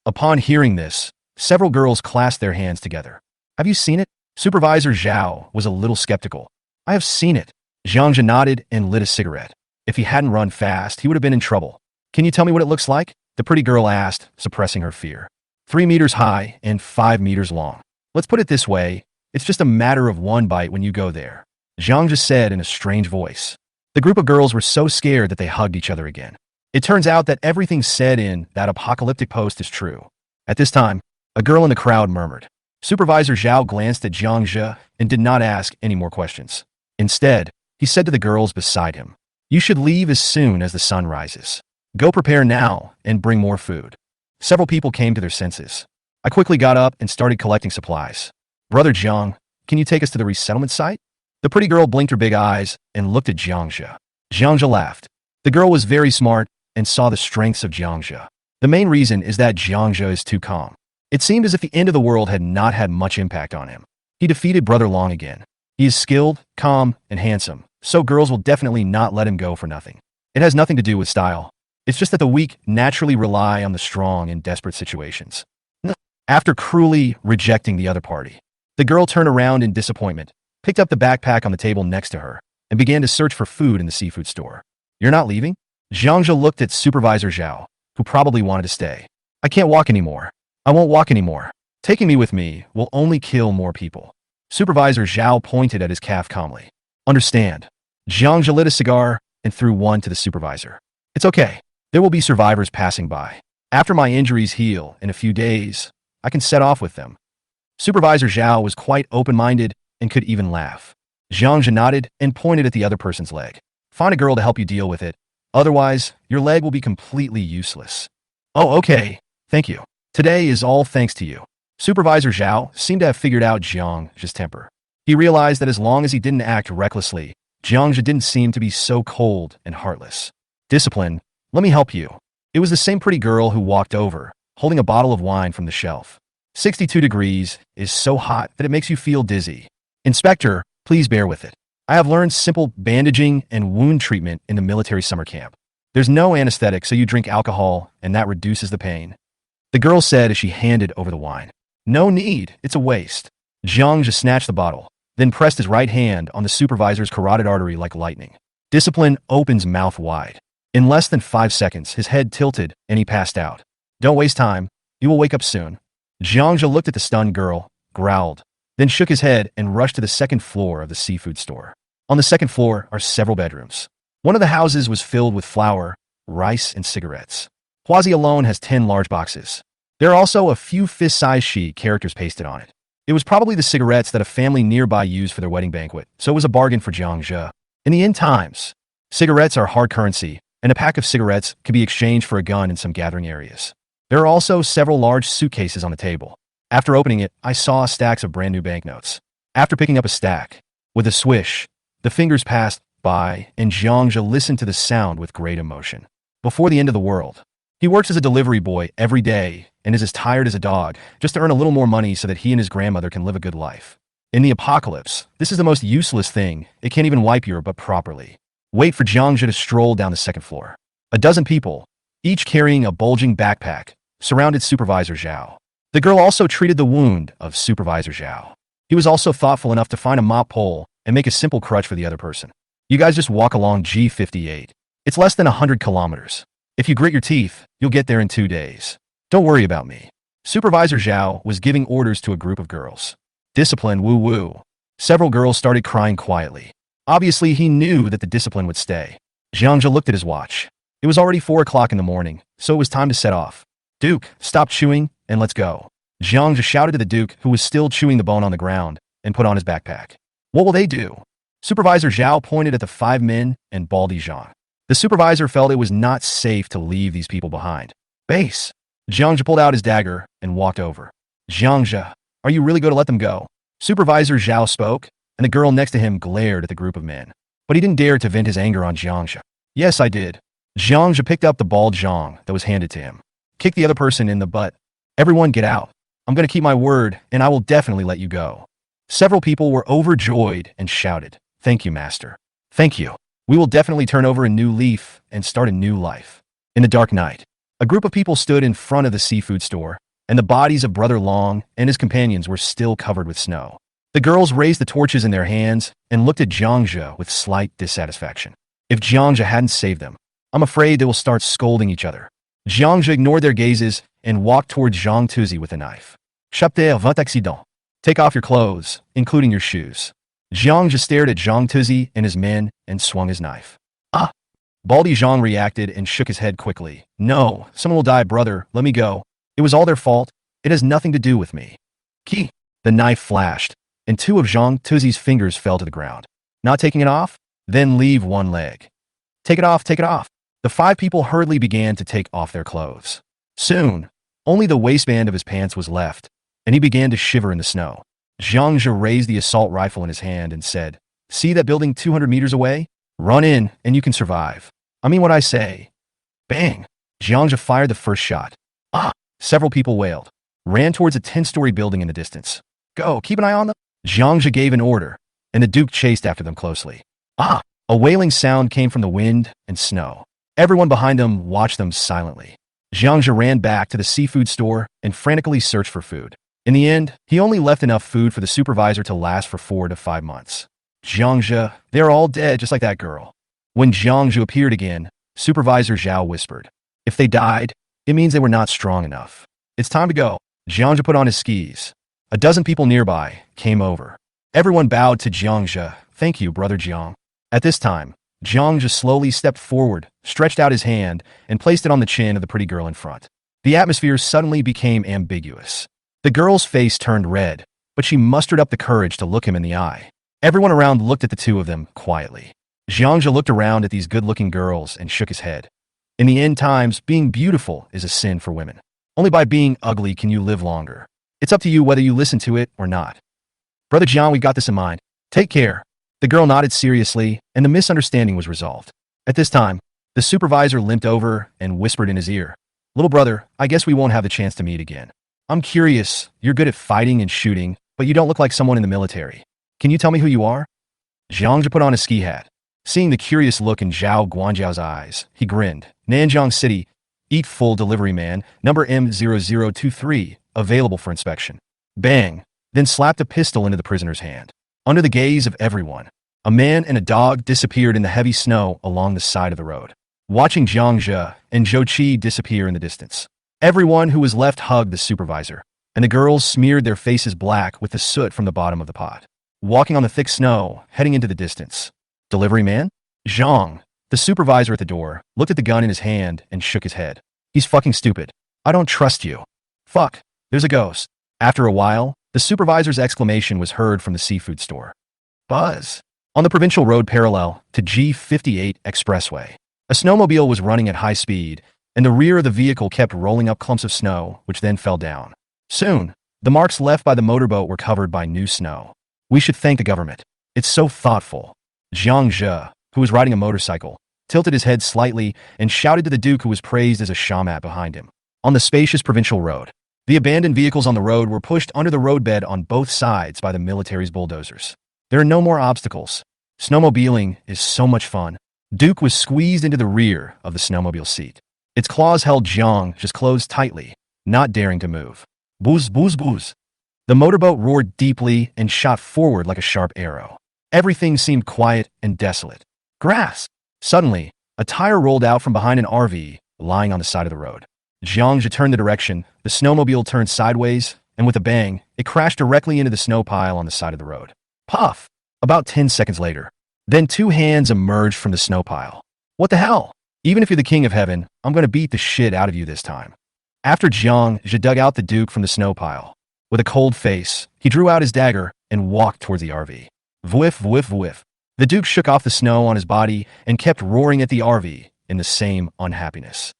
Upon hearing this, several girls clasped their hands together. Have you seen it? Supervisor Zhao was a little skeptical. I have seen it. Zhang Zhe nodded and lit a cigarette. If he hadn't run fast, he would have been in trouble. Can you tell me what it looks like? The pretty girl asked, suppressing her fear. 3 meters high and 5 meters long. Let's put it this way. It's just a matter of one bite when you go there. Zhang just said in a strange voice. The group of girls were so scared that they hugged each other again. It turns out that everything said in that apocalyptic post is true. At this time, a girl in the crowd murmured. Supervisor Zhao glanced at Zhang Zhe and did not ask any more questions. Instead, he said to the girls beside him, You should leave as soon as the sun rises. Go prepare now and bring more food. Several people came to their senses. I quickly got up and started collecting supplies. Brother Jiang, can you take us to the resettlement site? The pretty girl blinked her big eyes and looked at Jiang Zhe. Jiang Zhe laughed. The girl was very smart and saw the strengths of Jiang Zhe. The main reason is that Jiang Zhe is too calm. It seemed as if the end of the world had not had much impact on him. He defeated Brother Long again. He is skilled, calm, and handsome, so girls will definitely not let him go for nothing. It has nothing to do with style. It's just that the weak naturally rely on the strong in desperate situations. After cruelly rejecting the other party, the girl turned around in disappointment, picked up the backpack on the table next to her, and began to search for food in the seafood store. You're not leaving? Zhang Zhe looked at Supervisor Zhao, who probably wanted to stay. I can't walk anymore. I won't walk anymore. Taking me with me will only kill more people. Supervisor Zhao pointed at his calf calmly. Understand. Zhang Zhe lit a cigar and threw one to the supervisor. It's okay. There will be survivors passing by. After my injuries heal in a few days, I can set off with them. Supervisor Zhao was quite open-minded and could even laugh. Zhang Zhe nodded and pointed at the other person's leg. Find a girl to help you deal with it. Otherwise, your leg will be completely useless. Oh, okay. Thank you. Today is all thanks to you. Supervisor Zhao seemed to have figured out Jiang Zhe's temper. He realized that as long as he didn't act recklessly, Jiang Zhe didn't seem to be so cold and heartless. Discipline, let me help you. It was the same pretty girl who walked over, holding a bottle of wine from the shelf. 62 degrees is so hot that it makes you feel dizzy. Inspector, please bear with it. I have learned simple bandaging and wound treatment in the military summer camp. There's no anesthetic, so you drink alcohol, and that reduces the pain. The girl said as she handed over the wine. No need, it's a waste. Jiang just snatched the bottle, then pressed his right hand on the supervisor's carotid artery like lightning. Discipline opens mouth wide. In less than 5 seconds, his head tilted and he passed out. Don't waste time, you will wake up soon. Jiang Zhe looked at the stunned girl, growled, then shook his head and rushed to the second floor of the seafood store. On the second floor are several bedrooms. One of the houses was filled with flour, rice, and cigarettes. Huazi alone has 10 large boxes. There are also a few fist-sized sheet characters pasted on it. It was probably the cigarettes that a family nearby used for their wedding banquet, so it was a bargain for Jiang Zhe. In the end times, cigarettes are hard currency, and a pack of cigarettes can be exchanged for a gun in some gathering areas. There are also several large suitcases on the table. After opening it, I saw stacks of brand new banknotes. After picking up a stack, with a swish, the fingers passed by, and Jiang Zhe listened to the sound with great emotion. Before the end of the world, he works as a delivery boy every day and is as tired as a dog, just to earn a little more money so that he and his grandmother can live a good life. In the apocalypse, this is the most useless thing. It can't even wipe your butt properly. Wait for Jiangja to stroll down the second floor. A dozen people, each carrying a bulging backpack, surrounded Supervisor Zhao. The girl also treated the wound of Supervisor Zhao. He was also thoughtful enough to find a mop pole and make a simple crutch for the other person. You guys just walk along G58. It's less than 100 kilometers. If you grit your teeth, you'll get there in 2 days. Don't worry about me. Supervisor Zhao was giving orders to a group of girls. Discipline, woo-woo. Several girls started crying quietly. Obviously, he knew that the discipline would stay. Jiangja looked at his watch. It was already 4 o'clock in the morning, so it was time to set off. Duke, stop chewing, and let's go. Jiangja shouted to the Duke, who was still chewing the bone on the ground, and put on his backpack. What will they do? Supervisor Zhao pointed at the 5 men and Baldy Zhang. The supervisor felt it was not safe to leave these people behind. Base. Jiangja pulled out his dagger and walked over. Jiangja, are you really going to let them go? Supervisor Zhao spoke, and the girl next to him glared at the group of men. But he didn't dare to vent his anger on Jiangja. Yes, I did. Jiangja picked up the bald Zhang that was handed to him. Kick the other person in the butt. Everyone get out. I'm going to keep my word, and I will definitely let you go. Several people were overjoyed and shouted, Thank you, Master. Thank you. We will definitely turn over a new leaf and start a new life. In the dark night, a group of people stood in front of the seafood store, and the bodies of Brother Long and his companions were still covered with snow. The girls raised the torches in their hands and looked at Jiangja with slight dissatisfaction. If Jiangja hadn't saved them, I'm afraid they will start scolding each other. Jiangja ignored their gazes and walked toward Zhang Tuzi with a knife. Chapter 20 accident. Take off your clothes, including your shoes. Jiangja stared at Zhang Tuzi and his men and swung his knife. Ah! Baldy Zhang reacted and shook his head quickly. No, someone will die, brother. Let me go. It was all their fault. It has nothing to do with me. Ki! The knife flashed, and 2 of Zhang Tuzi's fingers fell to the ground. Not taking it off? Then leave one leg. Take it off, take it off. The 5 people hurriedly began to take off their clothes. Soon, only the waistband of his pants was left, and he began to shiver in the snow. Jiangja raised the assault rifle in his hand and said, See that building 200 meters away? Run in, and you can survive. I mean what I say. Bang! Jiangja fired the first shot. Ah! Several people wailed, ran towards a 10-story building in the distance. Go, keep an eye on them. Jiangja gave an order, and the Duke chased after them closely. Ah! A wailing sound came from the wind and snow. Everyone behind them watched them silently. Jiangja ran back to the seafood store and frantically searched for food. In the end, he only left enough food for the supervisor to last for 4 to 5 months. Jiangja, they're all dead just like that girl. When Jiangja appeared again, Supervisor Zhao whispered, If they died, it means they were not strong enough. It's time to go. Jiangja put on his skis. A dozen people nearby came over. Everyone bowed to Jiangja. Thank you, Brother Jiang. At this time, Jiangja slowly stepped forward, stretched out his hand, and placed it on the chin of the pretty girl in front. The atmosphere suddenly became ambiguous. The girl's face turned red, but she mustered up the courage to look him in the eye. Everyone around looked at the 2 of them quietly. Jiangja looked around at these good-looking girls and shook his head. In the end times, being beautiful is a sin for women. Only by being ugly can you live longer. It's up to you whether you listen to it or not. Brother Jiang, we got this in mind. Take care. The girl nodded seriously, and the misunderstanding was resolved. At this time, the supervisor limped over and whispered in his ear, Little brother, I guess we won't have the chance to meet again. I'm curious, you're good at fighting and shooting, but you don't look like someone in the military. Can you tell me who you are? Jiangja put on a ski hat. Seeing the curious look in Zhao Guanzhao's eyes, he grinned. Nanjiang City, Eat Full Delivery Man, number M0023, available for inspection. Bang! Then slapped a pistol into the prisoner's hand. Under the gaze of everyone, a man and a dog disappeared in the heavy snow along the side of the road. Watching Jiangja and Zhou Qi disappear in the distance, everyone who was left hugged the supervisor, and the girls smeared their faces black with the soot from the bottom of the pot. Walking on the thick snow, heading into the distance. Delivery man? Zhang, the supervisor at the door, looked at the gun in his hand and shook his head. He's fucking stupid. I don't trust you. Fuck, there's a ghost. After a while, the supervisor's exclamation was heard from the seafood store. Buzz. On the provincial road parallel to G58 Expressway, a snowmobile was running at high speed, and the rear of the vehicle kept rolling up clumps of snow, which then fell down. Soon, the marks left by the motorboat were covered by new snow. We should thank the government. It's so thoughtful. Jiangja, who was riding a motorcycle, tilted his head slightly and shouted to the Duke, who was praised as a shaman behind him. On the spacious provincial road, The abandoned vehicles on the road were pushed under the roadbed on both sides by the military's bulldozers. There are no more obstacles. Snowmobiling is so much fun. Duke was squeezed into the rear of the snowmobile seat. Its claws held Jiang just closed tightly, not daring to move. Booz, booz, booz. The motorboat roared deeply and shot forward like a sharp arrow. Everything seemed quiet and desolate. Grass. Suddenly, a tire rolled out from behind an RV lying on the side of the road. Jiang turned the direction, the snowmobile turned sideways, and with a bang, it crashed directly into the snow pile on the side of the road. Puff! About 10 seconds later. Then two hands emerged from the snow pile. What the hell? Even if you're the king of heaven, I'm going to beat the shit out of you this time. After Jiang dug out the Duke from the snow pile. With a cold face, he drew out his dagger and walked towards the RV. Whiff, whiff, whiff. The Duke shook off the snow on his body and kept roaring at the RV in the same unhappiness.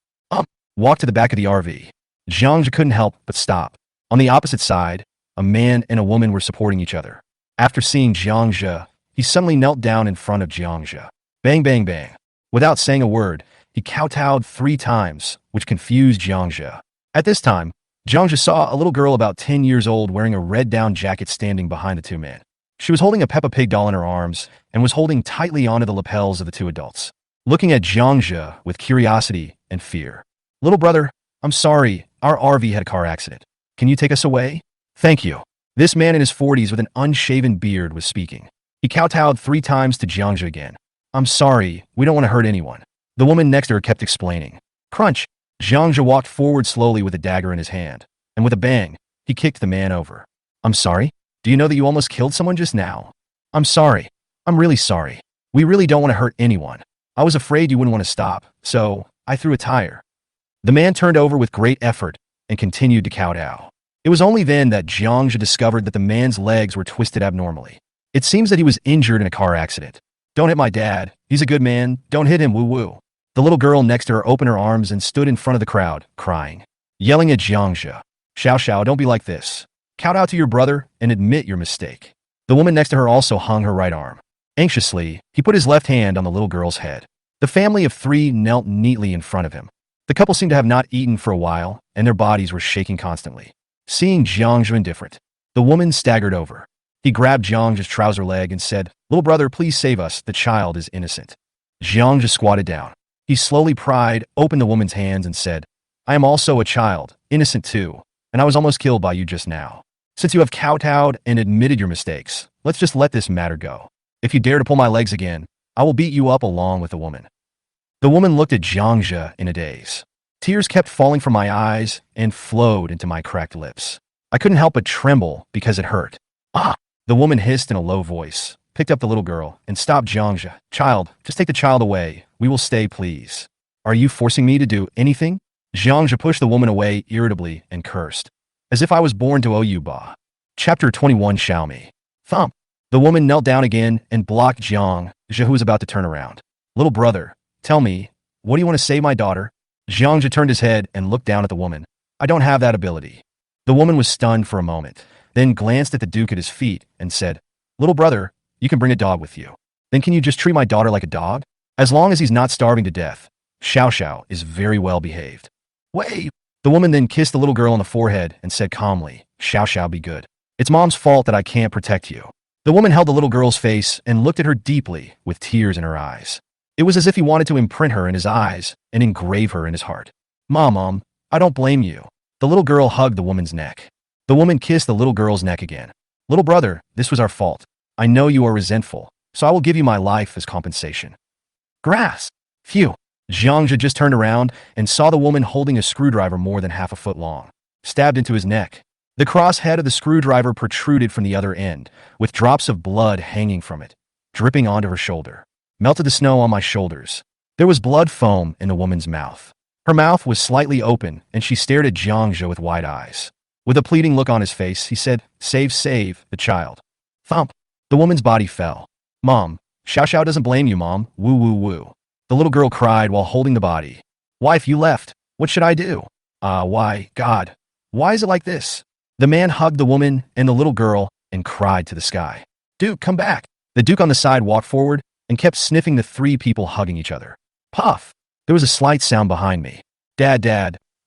Walked to the back of the RV. Jiang couldn't help but stop. On the opposite side, a man and a woman were supporting each other. After seeing Jiang, he suddenly knelt down in front of Jiang. Bang, bang, bang. Without saying a word, he kowtowed 3 times, which confused Jiang. At this time, Jiang saw a little girl about 10 years old wearing a red down jacket standing behind the two men. She was holding a Peppa Pig doll in her arms and was holding tightly onto the lapels of the two adults, looking at Jiang with curiosity and fear. Little brother, I'm sorry, our RV had a car accident. Can you take us away? Thank you. This man in his 40s with an unshaven beard was speaking. He kowtowed 3 times to Jiang again. I'm sorry, we don't want to hurt anyone. The woman next to her kept explaining. Crunch. Jiang walked forward slowly with a dagger in his hand, and with a bang, he kicked the man over. I'm sorry? Do you know that you almost killed someone just now? I'm sorry. I'm really sorry. We really don't want to hurt anyone. I was afraid you wouldn't want to stop, so I threw a tire. The man turned over with great effort and continued to kowtow. It was only then that Jiang discovered that the man's legs were twisted abnormally. It seems that he was injured in a car accident. Don't hit my dad. He's a good man. Don't hit him, woo-woo. The little girl next to her opened her arms and stood in front of the crowd, crying, yelling at Jiang. Xiao, don't be like this. Kowtow to your brother and admit your mistake. The woman next to her also hung her right arm. Anxiously, he put his left hand on the little girl's head. The family of 3 knelt neatly in front of him. The couple seemed to have not eaten for a while, and their bodies were shaking constantly. Seeing Jiang indifferent, the woman staggered over. He grabbed Jiang's trouser leg and said, Little brother, please save us. The child is innocent. Jiang squatted down. He slowly pried open the woman's hands and said, I am also a child, innocent too, and I was almost killed by you just now. Since you have kowtowed and admitted your mistakes, let's just let this matter go. If you dare to pull my legs again, I will beat you up along with the woman. The woman looked at Jiang in a daze. Tears kept falling from my eyes and flowed into my cracked lips. I couldn't help but tremble because it hurt. Ah! The woman hissed in a low voice, picked up the little girl, and stopped Jiang. Child, just take the child away. We will stay, please. Are you forcing me to do anything? Jiang pushed the woman away irritably and cursed. As if I was born to owe you, ba. Chapter 21 Xiaomi. Thump. The woman knelt down again and blocked Jiang, who was about to turn around. Little brother, tell me, what do you want to say, my daughter? Jiang turned his head and looked down at the woman. I don't have that ability. The woman was stunned for a moment, then glanced at the Duke at his feet and said, Little brother, you can bring a dog with you. Then can you just treat my daughter like a dog? As long as he's not starving to death. Xiao is very well behaved. Wait. The woman then kissed the little girl on the forehead and said calmly, Xiao, be good. It's mom's fault that I can't protect you. The woman held the little girl's face and looked at her deeply with tears in her eyes. It was as if he wanted to imprint her in his eyes and engrave her in his heart. Mom, I don't blame you. The little girl hugged the woman's neck. The woman kissed the little girl's neck again. Little brother, this was our fault. I know you are resentful, so I will give you my life as compensation. Grass. Phew. Jiang just turned around and saw the woman holding a screwdriver more than half a foot long, stabbed into his neck. The cross head of the screwdriver protruded from the other end, with drops of blood hanging from it, dripping onto her shoulder. Melted the snow on my shoulders. There was blood foam in the woman's mouth. Her mouth was slightly open, and she stared at Jiang with wide eyes. With a pleading look on his face, he said, Save the child. Thump. The woman's body fell. Mom, Xiao doesn't blame you, Mom. Woo. The little girl cried while holding the body. Wife, you left. What should I do? Why, God. Why is it like this? The man hugged the woman and the little girl and cried to the sky. Duke, come back. The Duke on the side walked forward and kept sniffing the 3 people hugging each other. Puff! There was a slight sound behind me. Dad,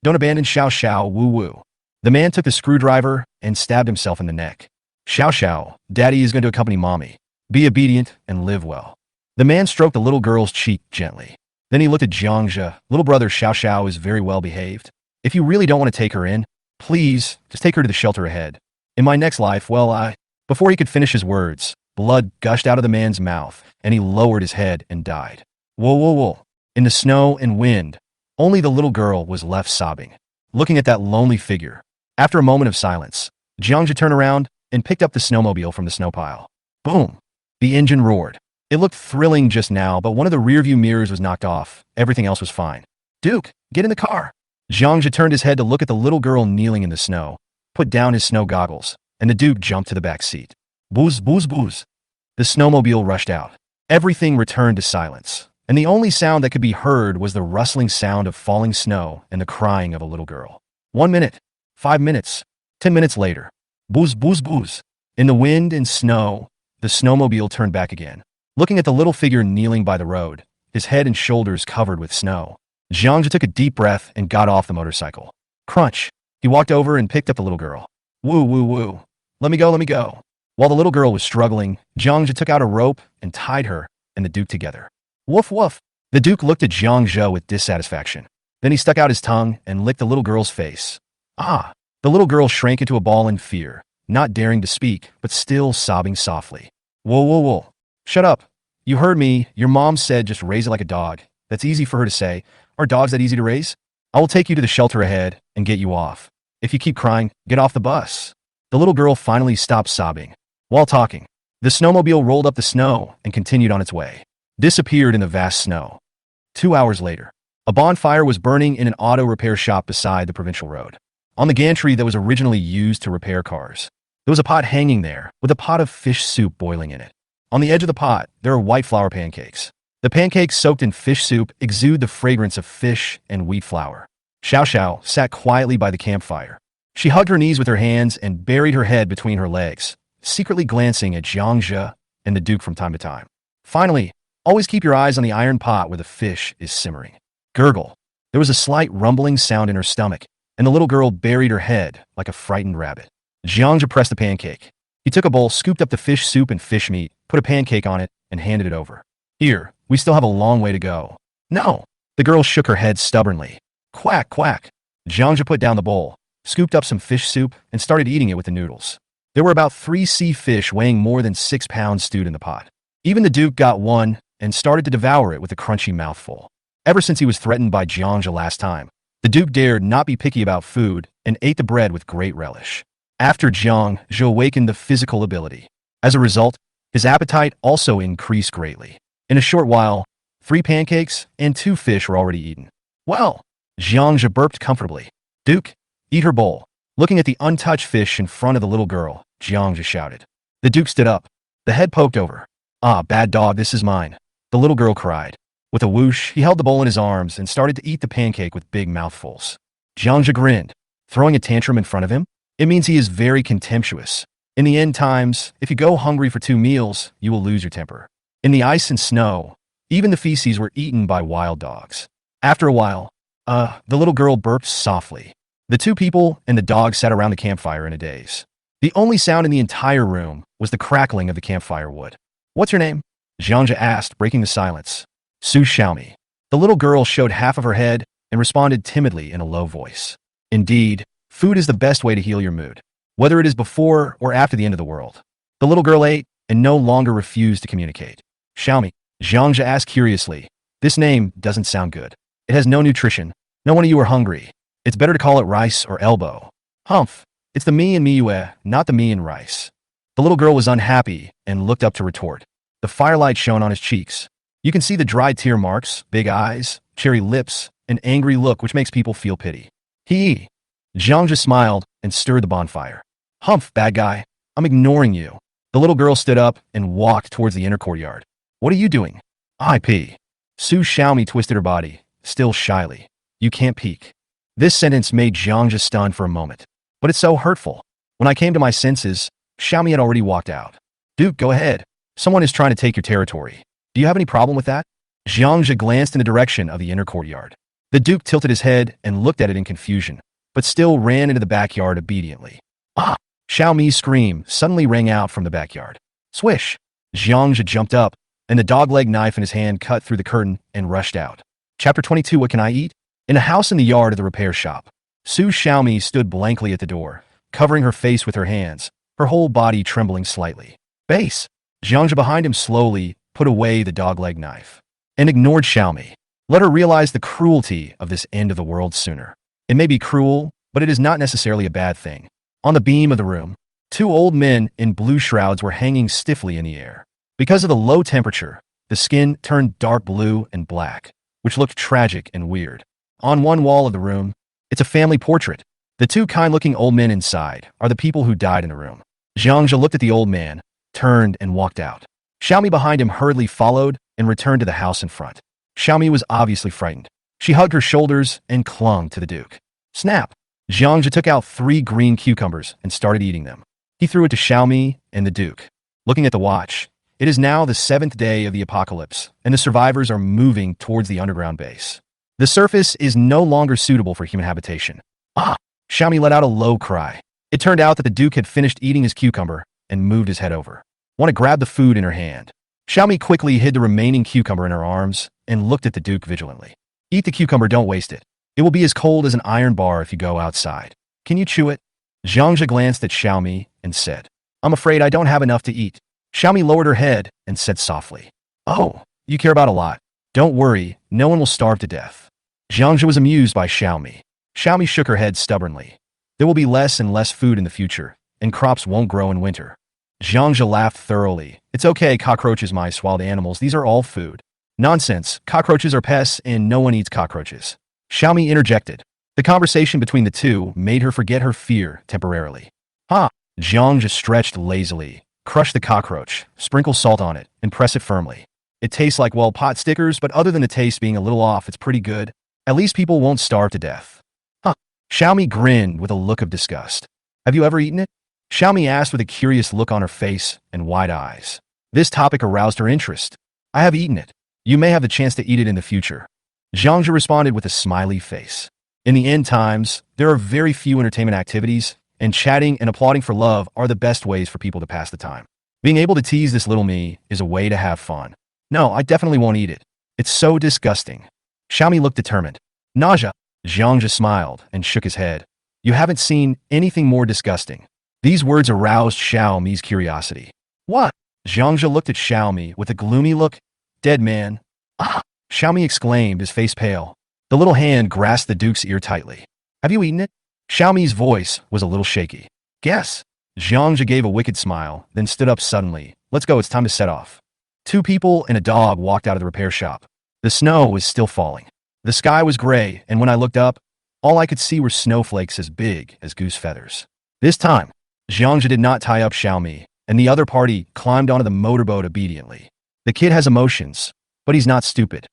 don't abandon Xiao, woo. The man took the screwdriver and stabbed himself in the neck. Xiao Xiao, Daddy is going to accompany Mommy. Be obedient and live well. The man stroked the little girl's cheek gently. Then he looked at Jiangzhe. Little brother Xiao Xiao is very well behaved. If you really don't want to take her in, please, just take her to the shelter ahead. In my next life, well, Before he could finish his words, blood gushed out of the man's mouth, and he lowered his head and died. Whoa, whoa, whoa. In the snow and wind, only the little girl was left sobbing, looking at that lonely figure. After a moment of silence, Jiangzhe turned around and picked up the snowmobile from the snow pile. Boom! The engine roared. It looked thrilling just now, but one of the rearview mirrors was knocked off. Everything else was fine. Duke, get in the car. Jiangzhe turned his head to look at the little girl kneeling in the snow, put down his snow goggles, and the Duke jumped to the back seat. Booze, booze, booze. The snowmobile rushed out. Everything returned to silence, and the only sound that could be heard was the rustling sound of falling snow and the crying of a little girl. 1 minute, 5 minutes, 10 minutes later. Booze, booze, booze. In the wind and snow, the snowmobile turned back again, looking at the little figure kneeling by the road, his head and shoulders covered with snow. Jiangzhe took a deep breath and got off the motorcycle. Crunch. He walked over and picked up the little girl. Woo, woo, woo. Let me go, let me go. While the little girl was struggling, Jiangzhe took out a rope and tied her and the Duke together. Woof, woof. The Duke looked at Jiangzhe with dissatisfaction. Then he stuck out his tongue and licked the little girl's face. Ah! The little girl shrank into a ball in fear, not daring to speak, but still sobbing softly. Whoa, whoa, whoa. Shut up. You heard me. Your mom said just raise it like a dog. That's easy for her to say. Are dogs that easy to raise? I will take you to the shelter ahead and get you off. If you keep crying, get off the bus. The little girl finally stopped sobbing. While talking, the snowmobile rolled up the snow and continued on its way. Disappeared in the vast snow. 2 hours later, a bonfire was burning in an auto repair shop beside the provincial road. On the gantry that was originally used to repair cars, there was a pot hanging there with a pot of fish soup boiling in it. On the edge of the pot, there are white flour pancakes. The pancakes soaked in fish soup exude the fragrance of fish and wheat flour. Xiao Xiao sat quietly by the campfire. She hugged her knees with her hands and buried her head between her legs, secretly glancing at Jiangzhe and the Duke from time to time. Finally, always keep your eyes on the iron pot where the fish is simmering. Gurgle. There was a slight rumbling sound in her stomach, and the little girl buried her head like a frightened rabbit. Jiangzhe pressed the pancake. He took a bowl, scooped up the fish soup and fish meat, put a pancake on it, and handed it over. Here, we still have a long way to go. No. The girl shook her head stubbornly. Quack, quack. Jiangzhe put down the bowl, scooped up some fish soup, and started eating it with the noodles. There were about 3 sea fish weighing more than 6 pounds stewed in the pot. Even the Duke got one and started to devour it with a crunchy mouthful. Ever since he was threatened by Jiangzhe last time, the Duke dared not be picky about food and ate the bread with great relish. After Jiangzhe awakened the physical ability. As a result, his appetite also increased greatly. In a short while, 3 pancakes and 2 fish were already eaten. Well, Jiangzhe burped comfortably. Duke, eat her bowl. Looking at the untouched fish in front of the little girl, Jiangzhe shouted. The Duke stood up. The head poked over. Ah, bad dog, this is mine. The little girl cried. With a whoosh, he held the bowl in his arms and started to eat the pancake with big mouthfuls. Jiangzhe grinned. Throwing a tantrum in front of him? It means he is very contemptuous. In the end times, if you go hungry for 2 meals, you will lose your temper. In the ice and snow, even the feces were eaten by wild dogs. After a while, the little girl burped softly. The 2 people and the dog sat around the campfire in a daze. The only sound in the entire room was the crackling of the campfire wood. What's your name? Jiangzhe asked, breaking the silence. Su Xiaomi. The little girl showed half of her head and responded timidly in a low voice. Indeed, food is the best way to heal your mood, whether it is before or after the end of the world. The little girl ate and no longer refused to communicate. Xiaomi, Jiangzhe asked curiously. This name doesn't sound good. It has no nutrition. No one of you are hungry. It's better to call it rice or elbow. Humph. It's the me and miue, not the me and rice. The little girl was unhappy and looked up to retort. The firelight shone on his cheeks. You can see the dry tear marks, big eyes, cherry lips, an angry look which makes people feel pity. He. Jiangzhe smiled and stirred the bonfire. Humph, bad guy. I'm ignoring you. The little girl stood up and walked towards the inner courtyard. What are you doing? IP. Su Xiaomi twisted her body, still shyly. You can't peek. This sentence made Jiangzhe stunned for a moment. But it's so hurtful. When I came to my senses, Xiaomi had already walked out. Duke, go ahead. Someone is trying to take your territory. Do you have any problem with that? Jiangzhe glanced in the direction of the inner courtyard. The Duke tilted his head and looked at it in confusion, but still ran into the backyard obediently. Ah! Xiaomi's scream suddenly rang out from the backyard. Swish! Jiangja jumped up, and the dog-leg knife in his hand cut through the curtain and rushed out. Chapter 22. What can I eat? In a house in the yard of the repair shop, Su Xiaomi stood blankly at the door, covering her face with her hands, her whole body trembling slightly. Base! Jiangja behind him slowly put away the dog-leg knife and ignored Xiaomi. Let her realize the cruelty of this end of the world sooner. It may be cruel, but it is not necessarily a bad thing. On the beam of the room, two old men in blue shrouds were hanging stiffly in the air. Because of the low temperature, the skin turned dark blue and black, which looked tragic and weird. On one wall of the room, it's a family portrait. The two kind-looking old men inside are the people who died in the room. Jiangja looked at the old man, turned and walked out. Xiaomi behind him hurriedly followed and returned to the house in front. Xiaomi was obviously frightened. She hugged her shoulders and clung to the Duke. Snap! Jiangja took out 3 green cucumbers and started eating them. He threw it to Xiaomi and the Duke. Looking at the watch, it is now the 7th day of the apocalypse, and the survivors are moving towards the underground base. The surface is no longer suitable for human habitation. Ah! Xiaomi let out a low cry. It turned out that the Duke had finished eating his cucumber and moved his head over. Want to grab the food in her hand. Xiaomi quickly hid the remaining cucumber in her arms and looked at the Duke vigilantly. Eat the cucumber, don't waste it. It will be as cold as an iron bar if you go outside. Can you chew it? Jiangja glanced at Xiaomi and said, I'm afraid I don't have enough to eat. Xiaomi lowered her head and said softly, Oh, you care about a lot. Don't worry, no one will starve to death. Jiangja was amused by Xiaomi. Xiaomi shook her head stubbornly. There will be less and less food in the future, and crops won't grow in winter. Jiangja laughed thoroughly. It's okay, cockroaches, mice, wild animals, these are all food. Nonsense, cockroaches are pests and no one eats cockroaches. Xiaomi interjected. The conversation between the two made her forget her fear temporarily. Ha! Jiangja stretched lazily. Crush the cockroach, sprinkle salt on it, and press it firmly. It tastes like, well, pot stickers, but other than the taste being a little off, it's pretty good. At least people won't starve to death. Huh. Xiaomi grinned with a look of disgust. Have you ever eaten it? Xiaomi asked with a curious look on her face and wide eyes. This topic aroused her interest. I have eaten it. You may have the chance to eat it in the future. Jiangja responded with a smiley face. In the end times, there are very few entertainment activities, and chatting and applauding for love are the best ways for people to pass the time. Being able to tease this little me is a way to have fun. No, I definitely won't eat it. It's so disgusting. Xiaomi looked determined. Nausea. Jiangja smiled and shook his head. You haven't seen anything more disgusting. These words aroused Xiaomi's curiosity. What? Jiangja looked at Xiaomi with a gloomy look. Dead man. Ah! Xiaomi exclaimed, his face pale. The little hand grasped the Duke's ear tightly. Have you eaten it? Xiaomi's voice was a little shaky. Guess. Jiangja gave a wicked smile, then stood up suddenly. Let's go, it's time to set off. 2 people and a dog walked out of the repair shop. The snow was still falling. The sky was gray, and when I looked up, all I could see were snowflakes as big as goose feathers. This time, Jiangja did not tie up Xiaomi, and the other party climbed onto the motorboat obediently. The kid has emotions, but he's not stupid.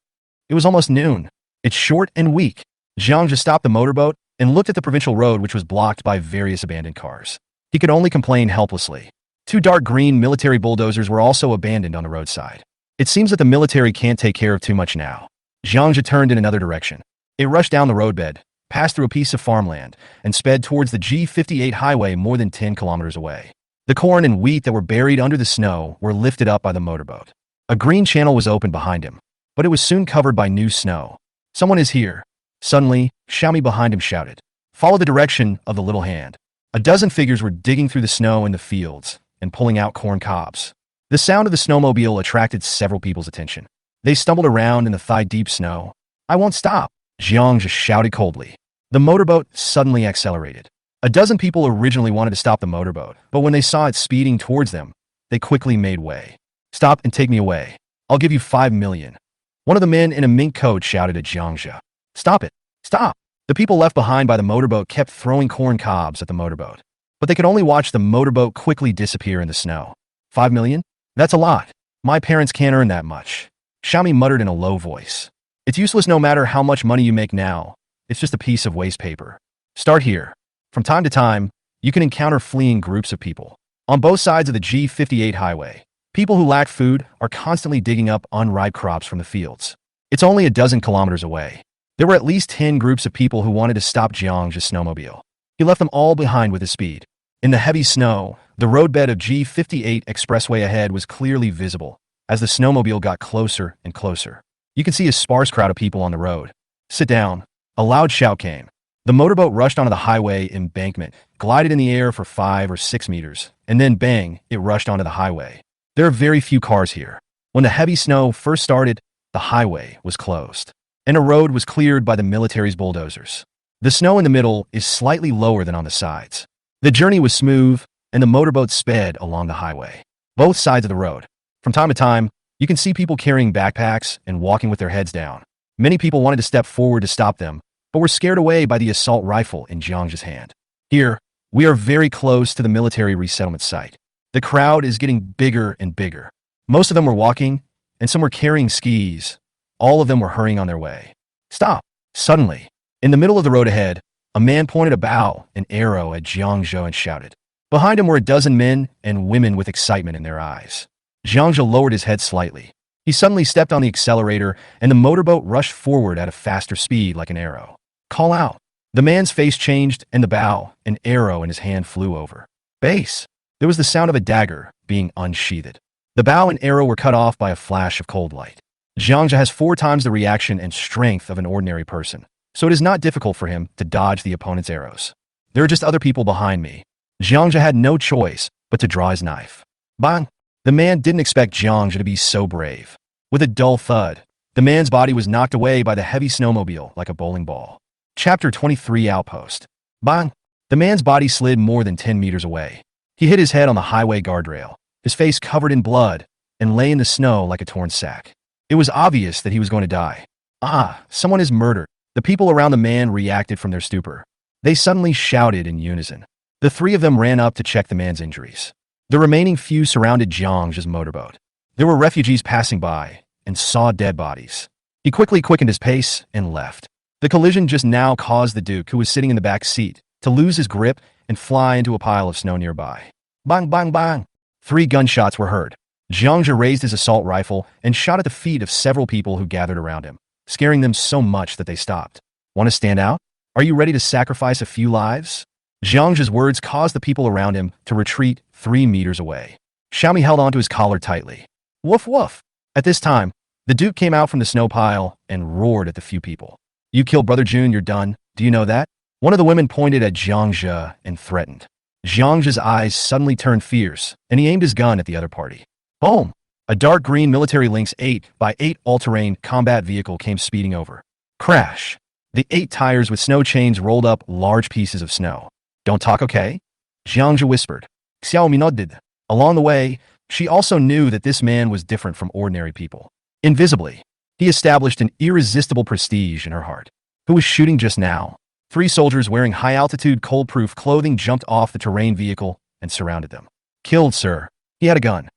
It was almost noon. It's short and weak. Jiangja stopped the motorboat and looked at the provincial road, which was blocked by various abandoned cars. He could only complain helplessly. 2 dark green military bulldozers were also abandoned on the roadside. It seems that the military can't take care of too much now. Jiangja turned in another direction. It rushed down the roadbed, passed through a piece of farmland, and sped towards the G58 highway more than 10 kilometers away. The corn and wheat that were buried under the snow were lifted up by the motorboat. A green channel was opened behind him, but it was soon covered by new snow. Someone is here. Suddenly, Xiaomi behind him shouted. Follow the direction of the little hand. A dozen figures were digging through the snow in the fields and pulling out corn cobs. The sound of the snowmobile attracted several people's attention. They stumbled around in the thigh-deep snow. I won't stop, Jiangja shouted coldly. The motorboat suddenly accelerated. A dozen people originally wanted to stop the motorboat, but when they saw it speeding towards them, they quickly made way. Stop and take me away. I'll give you 5 million. One of the men in a mink coat shouted at Jiangja. Stop it. Stop. The people left behind by the motorboat kept throwing corn cobs at the motorboat, but they could only watch the motorboat quickly disappear in the snow. 5 million? That's a lot. My parents can't earn that much. Xiaomi muttered in a low voice. It's useless no matter how much money you make now. It's just a piece of waste paper. Start here. From time to time, you can encounter fleeing groups of people. On both sides of the G58 highway, people who lack food are constantly digging up unripe crops from the fields. It's only a dozen kilometers away. There were at least 10 groups of people who wanted to stop Jiang's snowmobile. He left them all behind with his speed. In the heavy snow, the roadbed of G58 expressway ahead was clearly visible as the snowmobile got closer and closer. You could see a sparse crowd of people on the road. "Sit down." A loud shout came. The motorboat rushed onto the highway embankment, glided in the air for 5 or 6 meters, and then bang, it rushed onto the highway. There are very few cars here. When the heavy snow first started, the highway was closed, and a road was cleared by the military's bulldozers. The snow in the middle is slightly lower than on the sides. The journey was smooth, and the motorboat sped along the highway. Both sides of the road. From time to time, you can see people carrying backpacks and walking with their heads down. Many people wanted to step forward to stop them, but were scared away by the assault rifle in Jiang's hand. Here, we are very close to the military resettlement site. The crowd is getting bigger and bigger. Most of them were walking, and some were carrying skis. All of them were hurrying on their way. Stop! Suddenly, in the middle of the road ahead, a man pointed a bow and arrow at Jiangzhou and shouted. Behind him were a dozen men and women with excitement in their eyes. Jiangzhou lowered his head slightly. He suddenly stepped on the accelerator, and the motorboat rushed forward at a faster speed like an arrow. "Call out!" The man's face changed, and the bow, an arrow in his hand, flew over. Base! There was the sound of a dagger being unsheathed. The bow and arrow were cut off by a flash of cold light. Jiangzhou has 4 times the reaction and strength of an ordinary person, so it is not difficult for him to dodge the opponent's arrows. There are just other people behind me. Jiangzhou had no choice but to draw his knife. Bang! The man didn't expect Jiangzhou to be so brave. With a dull thud, the man's body was knocked away by the heavy snowmobile like a bowling ball. Chapter 23 Outpost. Bang! The man's body slid more than 10 meters away. He hit his head on the highway guardrail, his face covered in blood, and lay in the snow like a torn sack. It was obvious that he was going to die. "Ah, someone is murdered." The people around the man reacted from their stupor. They suddenly shouted in unison. The 3 of them ran up to check the man's injuries. The remaining few surrounded Jiang's motorboat. There were refugees passing by and saw dead bodies. He quickly quickened his pace and left. The collision just now caused the Duke, who was sitting in the back seat, to lose his grip and fly into a pile of snow nearby. Bang, bang, bang! 3 gunshots were heard. Jiangzhou raised his assault rifle and shot at the feet of several people who gathered around him, scaring them so much that they stopped. "Want to stand out? Are you ready to sacrifice a few lives?" Jiangzhou's words caused the people around him to retreat 3 meters away. Xiaomi held onto his collar tightly. Woof woof! At this time, the Duke came out from the snow pile and roared at the few people. "You killed Brother Jun, you're done. Do you know that?" One of the women pointed at Jiangzhou and threatened. Jiangzhou's eyes suddenly turned fierce, and he aimed his gun at the other party. Boom! A dark green military Lynx 8x8 all-terrain combat vehicle came speeding over. Crash! The 8 tires with snow chains rolled up large pieces of snow. "Don't talk, okay?" Jiangzhou whispered. Xiaomi nodded. Along the way, she also knew that this man was different from ordinary people. Invisibly, he established an irresistible prestige in her heart. Who was shooting just now? 3 soldiers wearing high-altitude cold-proof clothing jumped off the terrain vehicle and surrounded them. "Killed, sir. He had a gun."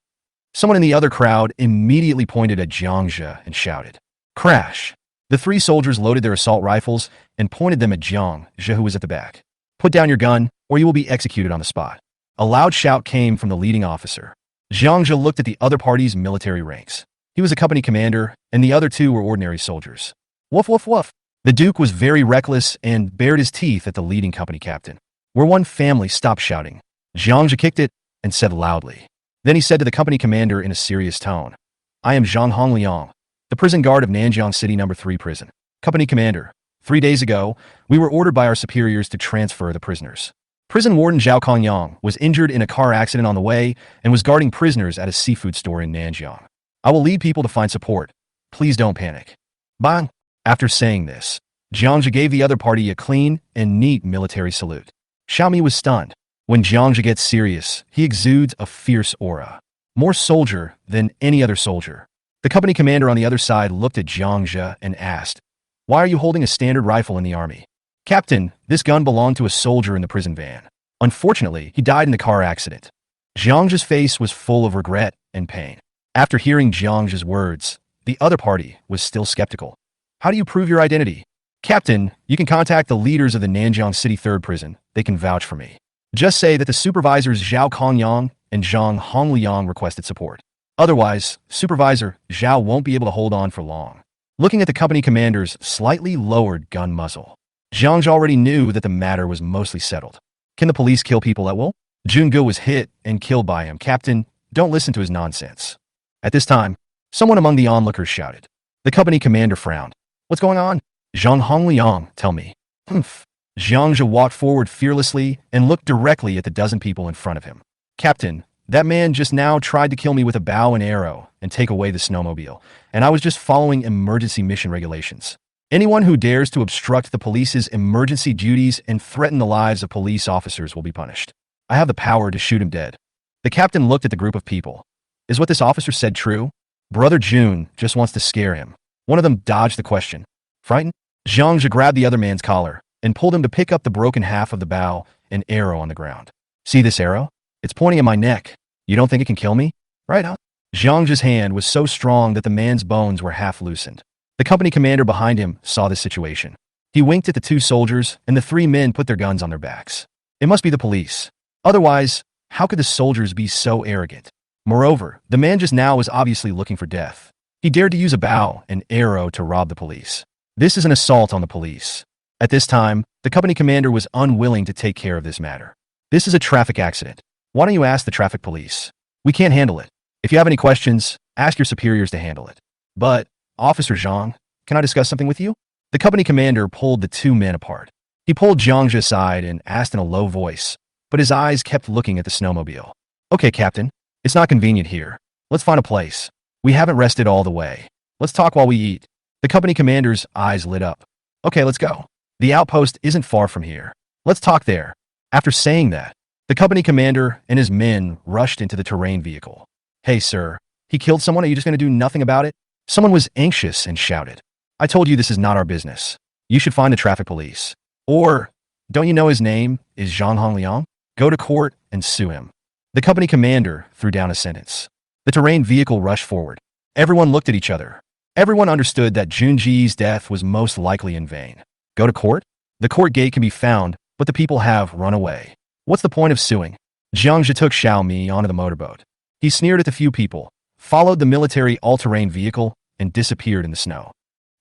Someone in the other crowd immediately pointed at Jiangzhou and shouted. Crash! The 3 soldiers loaded their assault rifles and pointed them at Jiangzhou, who was at the back. "Put down your gun, or you will be executed on the spot." A loud shout came from the leading officer. Jiangzhou looked at the other party's military ranks. He was a company commander, and the other 2 were ordinary soldiers. Woof, woof, woof. The Duke was very reckless and bared his teeth at the leading company captain. "We're one family, stop shouting." Jiangzhou kicked it and said loudly. Then he said to the company commander in a serious tone, "I am Zhang Hongliang, the prison guard of Nanjiang City No. 3 prison. Company commander, 3 days ago, we were ordered by our superiors to transfer the prisoners. Prison warden Zhao Kongyang was injured in a car accident on the way and was guarding prisoners at a seafood store in Nanjiang. I will lead people to find support. Please don't panic." Bang! After saying this, Jiangzhou gave the other party a clean and neat military salute. Xiaomi was stunned. When Jiangzhou gets serious, he exudes a fierce aura. More soldier than any other soldier. The company commander on the other side looked at Jiangzhou and asked, "Why are you holding a standard rifle in the army?" "Captain, this gun belonged to a soldier in the prison van. Unfortunately, he died in the car accident." Jiangzhou's face was full of regret and pain. After hearing Jiangzhou's words, the other party was still skeptical. "How do you prove your identity?" "Captain, you can contact the leaders of the Nanjiang City 3rd prison. They can vouch for me. Just say that the supervisors Zhao Kongyang and Zhang Hongliang requested support. Otherwise, Supervisor Zhao won't be able to hold on for long." looking at the company commander's slightly lowered gun muzzle. Zhang already knew that the matter was mostly settled. Can the police kill people at will? Junge was hit and killed by him. Captain, don't listen to his nonsense. At this time, someone among the onlookers shouted. The company commander frowned. What's going on? Zhang Hongliang, tell me. Humph. Zhang walked forward fearlessly and looked directly at the dozen people in front of him. Captain, that man just now tried to kill me with a bow and arrow and take away the snowmobile, and I was just following emergency mission regulations. Anyone who dares to obstruct the police's emergency duties and threaten the lives of police officers will be punished. I have the power to shoot him dead. The captain looked at the group of people. Is what this officer said true? Brother June just wants to scare him. One of them dodged the question. Frightened? Zhang grabbed the other man's collar and pulled him to pick up the broken half of the bow and arrow on the ground. See this arrow? It's pointing at my neck. You don't think it can kill me? Right, huh? Zhang's hand was so strong that the man's bones were half loosened. The company commander behind him saw this situation. He winked at the two soldiers, and the three men put their guns on their backs. It must be the police. Otherwise, how could the soldiers be so arrogant? Moreover, the man just now was obviously looking for death. He dared to use a bow and arrow to rob the police. This is an assault on the police. At this time, the company commander was unwilling to take care of this matter. This is a traffic accident. Why don't you ask the traffic police? We can't handle it. If you have any questions, ask your superiors to handle it. But, Officer Zhang, can I discuss something with you? The company commander pulled the two men apart. He pulled Zhang aside and asked in a low voice, but his eyes kept looking at the snowmobile. Okay, Captain. It's not convenient here. Let's find a place. We haven't rested all the way. Let's talk while we eat. The company commander's eyes lit up. Okay, let's go. The outpost isn't far from here. Let's talk there. After saying that, the company commander and his men rushed into the terrain vehicle. Hey, sir. He killed someone. Are you just going to do nothing about it? Someone was anxious and shouted. I told you this is not our business. You should find the traffic police. Or, don't you know his name is Zhang Hongliang? Go to court and sue him. The company commander threw down a sentence. The terrain vehicle rushed forward. Everyone looked at each other. Everyone understood that Junji's death was most likely in vain. Go to court? The court gate can be found, but the people have run away. What's the point of suing? Zhang took Xiaomi onto the motorboat. He sneered at the few people, followed the military all-terrain vehicle, and disappeared in the snow.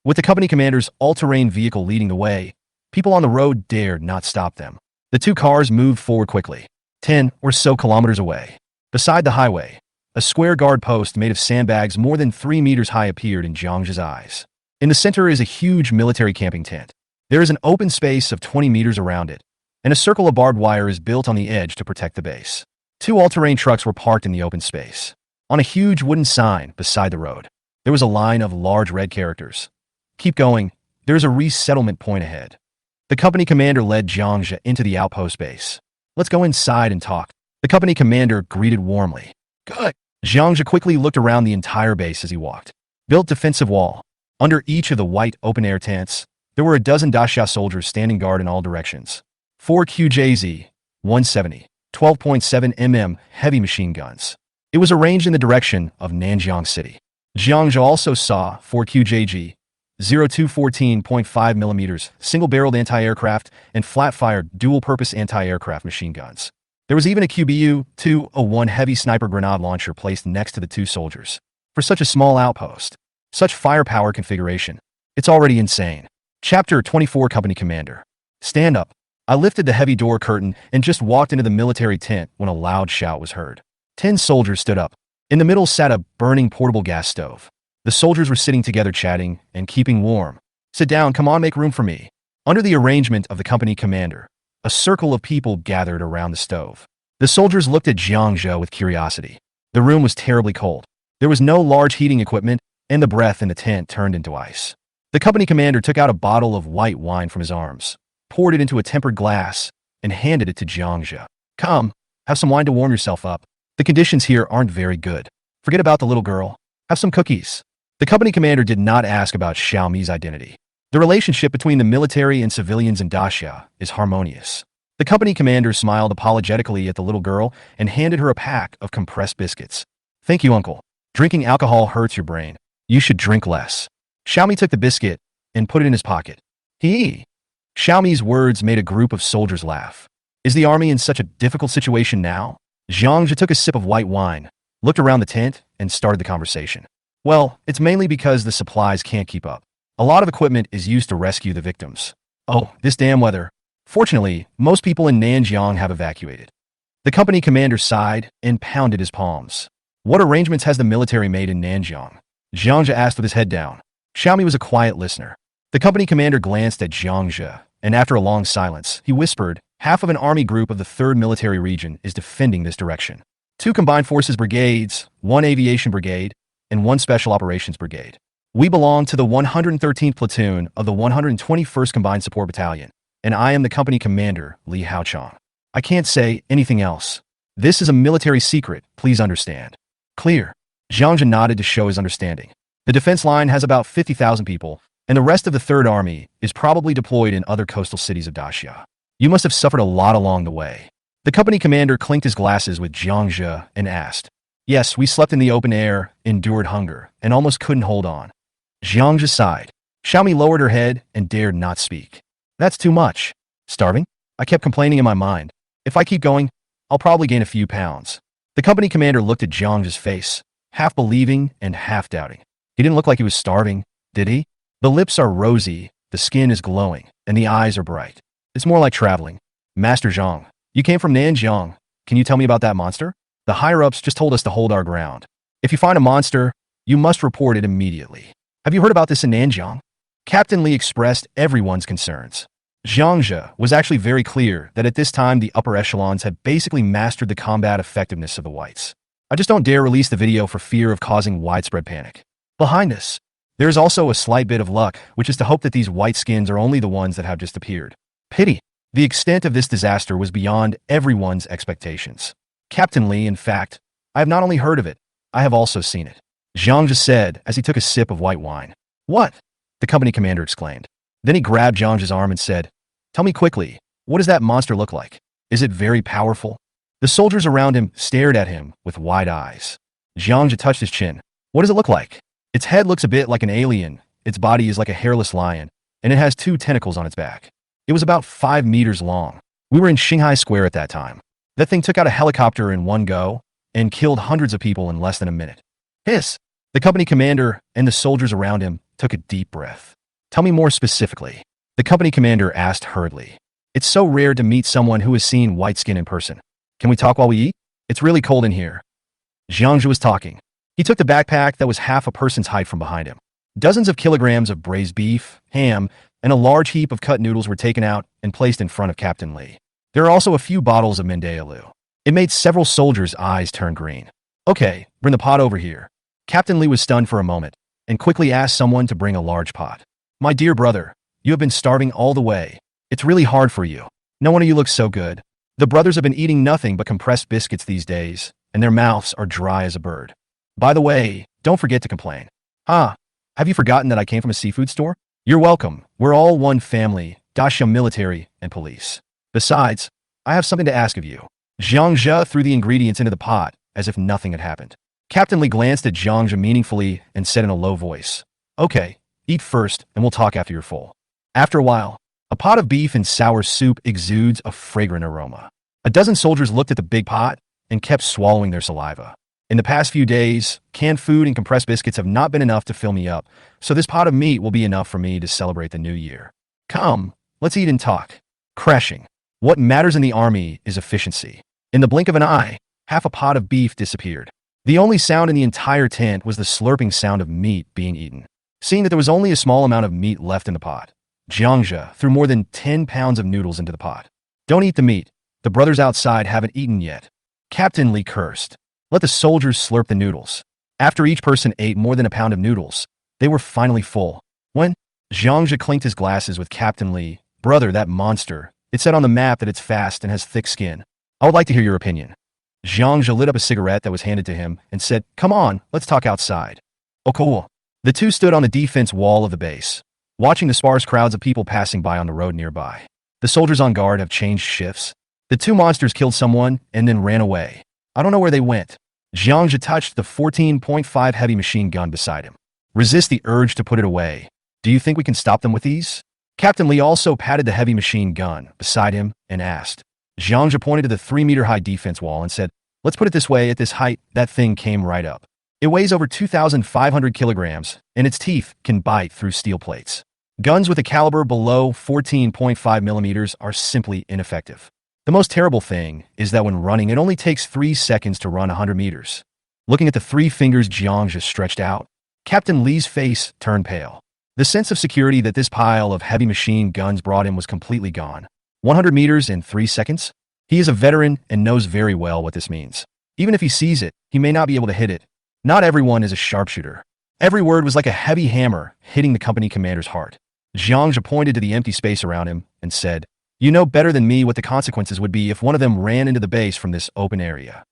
With the company commander's all-terrain vehicle leading the way, people on the road dared not stop them. The two cars moved forward quickly. 10 or so kilometers away. Beside the highway, a square guard post made of sandbags more than 3 meters high appeared in Zhang's eyes. In the center is a huge military camping tent. There is an open space of 20 meters around it, and a circle of barbed wire is built on the edge to protect the base. 2 all-terrain trucks were parked in the open space. On a huge wooden sign beside the road, there was a line of large red characters. Keep going. There is a resettlement point ahead. The company commander led Zhang into the outpost base. Let's go inside and talk. The company commander greeted warmly. Good. Zhang quickly looked around the entire base as he walked. Built defensive wall. Under each of the white open-air tents, there were a dozen Daxia soldiers standing guard in all directions. 4 QJZ, 170, 12.7 mm heavy machine guns. It was arranged in the direction of Nanjiang City. Zhang also saw 4 QJG, 0214.5 mm single-barreled anti-aircraft and flat-fired dual-purpose anti-aircraft machine guns. There was even a QBU-201 heavy sniper grenade launcher placed next to the two soldiers. For such a small outpost, such firepower configuration, it's already insane. Chapter 24 Company Commander. Stand up. I lifted the heavy door curtain and just walked into the military tent when a loud shout was heard. 10 soldiers stood up. In the middle sat a burning portable gas stove. The soldiers were sitting together chatting and keeping warm. Sit down, come on, make room for me. Under the arrangement of the company commander, a circle of people gathered around the stove. The soldiers looked at Jiangzhou with curiosity. The room was terribly cold. There was no large heating equipment, and the breath in the tent turned into ice. The company commander took out a bottle of white wine from his arms, poured it into a tempered glass, and handed it to Jiangzhou. Come, have some wine to warm yourself up. The conditions here aren't very good. Forget about the little girl. Have some cookies. The company commander did not ask about Xiaomi's identity. The relationship between the military and civilians in Daxia is harmonious. The company commander smiled apologetically at the little girl and handed her a pack of compressed biscuits. Thank you, uncle. Drinking alcohol hurts your brain. You should drink less. Xiaomi took the biscuit and put it in his pocket. Xiaomi's words made a group of soldiers laugh. Is the army in such a difficult situation now? Zhang took a sip of white wine, looked around the tent, and started the conversation. Well, it's mainly because the supplies can't keep up. A lot of equipment is used to rescue the victims. Oh, this damn weather. Fortunately, most people in Nanjiang have evacuated. The company commander sighed and pounded his palms. What arrangements has the military made in Nanjiang? Jiangzhe asked with his head down. Xiaomi was a quiet listener. The company commander glanced at Jiangzhe, and after a long silence, he whispered, half of an army group of the 3rd Military Region is defending this direction. 2 Combined Forces Brigades, 1 Aviation Brigade, and 1 Special Operations Brigade. We belong to the 113th Platoon of the 121st Combined Support Battalion, and I am the company commander, Li Haochang. I can't say anything else. This is a military secret, please understand. Clear. Jiangzhe nodded to show his understanding. The defense line has about 50,000 people, and the rest of the 3rd Army is probably deployed in other coastal cities of Daxia. You must have suffered a lot along the way. The company commander clinked his glasses with Jiangzhe and asked. Yes, we slept in the open air, endured hunger, and almost couldn't hold on. Jiangzhe sighed. Xiaomi lowered her head and dared not speak. That's too much. Starving? I kept complaining in my mind. If I keep going, I'll probably gain a few pounds. The company commander looked at Jiangzhe's face, half believing and half doubting. He didn't look like he was starving, did he? The lips are rosy, the skin is glowing, and the eyes are bright. It's more like traveling. Master Zhang, you came from Nanjiang. Can you tell me about that monster? The higher-ups just told us to hold our ground. If you find a monster, you must report it immediately. Have you heard about this in Nanjiang? Captain Li expressed everyone's concerns. Jiangzhe was actually very clear that at this time the upper echelons had basically mastered the combat effectiveness of the whites. I just don't dare release the video for fear of causing widespread panic. Behind us, there is also a slight bit of luck, which is to hope that these white skins are only the ones that have just appeared. Pity. The extent of this disaster was beyond everyone's expectations. Captain Li, in fact, I have not only heard of it, I have also seen it. Jiangzhe said as he took a sip of white wine. What? The company commander exclaimed. Then he grabbed Jiangzhe's arm and said, Tell me quickly, what does that monster look like? Is it very powerful? The soldiers around him stared at him with wide eyes. Jiangzhe touched his chin. What does it look like? Its head looks a bit like an alien, its body is like a hairless lion, and it has 2 tentacles on its back. It was about 5 meters long. We were in Shanghai Square at that time. That thing took out a helicopter in one go and killed hundreds of people in less than a minute. Hiss! The company commander and the soldiers around him took a deep breath. Tell me more specifically. The company commander asked hurriedly. It's so rare to meet someone who has seen white skin in person. Can we talk while we eat? It's really cold in here. Jiangzhe was talking. He took the backpack that was half a person's height from behind him. Dozens of kilograms of braised beef, ham, and a large heap of cut noodles were taken out and placed in front of Captain Li. There are also a few bottles of Mendealu. It made several soldiers' eyes turn green. Okay, bring the pot over here. Captain Li was stunned for a moment and quickly asked someone to bring a large pot. My dear brother, you have been starving all the way. It's really hard for you. No wonder you look so good. The brothers have been eating nothing but compressed biscuits these days, and their mouths are dry as a bird. By the way, don't forget to complain. Have you forgotten that I came from a seafood store? You're welcome. We're all one family, Daxia military and police. Besides, I have something to ask of you. Jiangzhe threw the ingredients into the pot as if nothing had happened. Captain Li glanced at Jiangzhe meaningfully and said in a low voice, Okay, eat first and we'll talk after you're full. After a while, a pot of beef and sour soup exudes a fragrant aroma. A dozen soldiers looked at the big pot and kept swallowing their saliva. In the past few days, canned food and compressed biscuits have not been enough to fill me up, so this pot of meat will be enough for me to celebrate the new year. Come, let's eat and talk. Crashing. What matters in the army is efficiency. In the blink of an eye, half a pot of beef disappeared. The only sound in the entire tent was the slurping sound of meat being eaten. Seeing that there was only a small amount of meat left in the pot, Jiangzhe threw more than 10 pounds of noodles into the pot. Don't eat the meat. The brothers outside haven't eaten yet. Captain Li cursed. Let the soldiers slurp the noodles. After each person ate more than a pound of noodles, they were finally full. When Jiangzhe clinked his glasses with Captain Li, Brother, that monster. It said on the map that it's fast and has thick skin. I would like to hear your opinion. Jiangzhe lit up a cigarette that was handed to him and said, Come on, let's talk outside. Oh, cool. The two stood on the defense wall of the base, watching the sparse crowds of people passing by on the road nearby. The soldiers on guard have changed shifts. The two monsters killed someone and then ran away. I don't know where they went. Jiangzhe touched the 14.5 heavy machine gun beside him. Resist the urge to put it away. Do you think we can stop them with these? Captain Li also patted the heavy machine gun beside him and asked. Jiangzhe pointed to the 3-meter-high defense wall and said, Let's put it this way, at this height, that thing came right up. It weighs over 2,500 kilograms, and its teeth can bite through steel plates. Guns with a caliber below 14.5 millimeters are simply ineffective. The most terrible thing is that when running, it only takes 3 seconds to run 100 meters. Looking at the 3 fingers Jiang just stretched out, Captain Li's face turned pale. The sense of security that this pile of heavy machine guns brought him was completely gone. 100 meters in 3 seconds? He is a veteran and knows very well what this means. Even if he sees it, he may not be able to hit it. Not everyone is a sharpshooter. Every word was like a heavy hammer hitting the company commander's heart. Jiang pointed to the empty space around him and said, "You know better than me what the consequences would be if one of them ran into the base from this open area."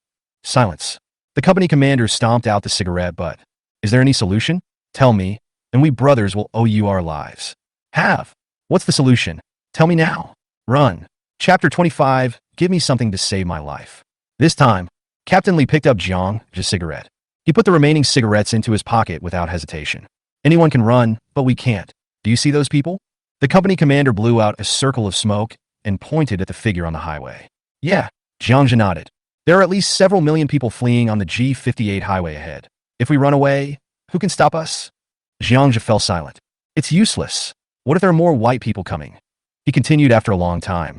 Silence. The company commander stomped out the cigarette butt. "Is there any solution? Tell me, and we brothers will owe you our lives." "Have. What's the solution? Tell me now." "Run." Chapter 25, Give me something to save my life. This time, Captain Li picked up Jiang's cigarette. He put the remaining cigarettes into his pocket without hesitation. "Anyone can run, but we can't. Do you see those people?" The company commander blew out a circle of smoke and pointed at the figure on the highway. "Yeah," Jiang nodded. "There are at least several million people fleeing on the G58 highway ahead. If we run away, who can stop us?" Jiang fell silent. "It's useless. What if there are more white people coming?" He continued after a long time.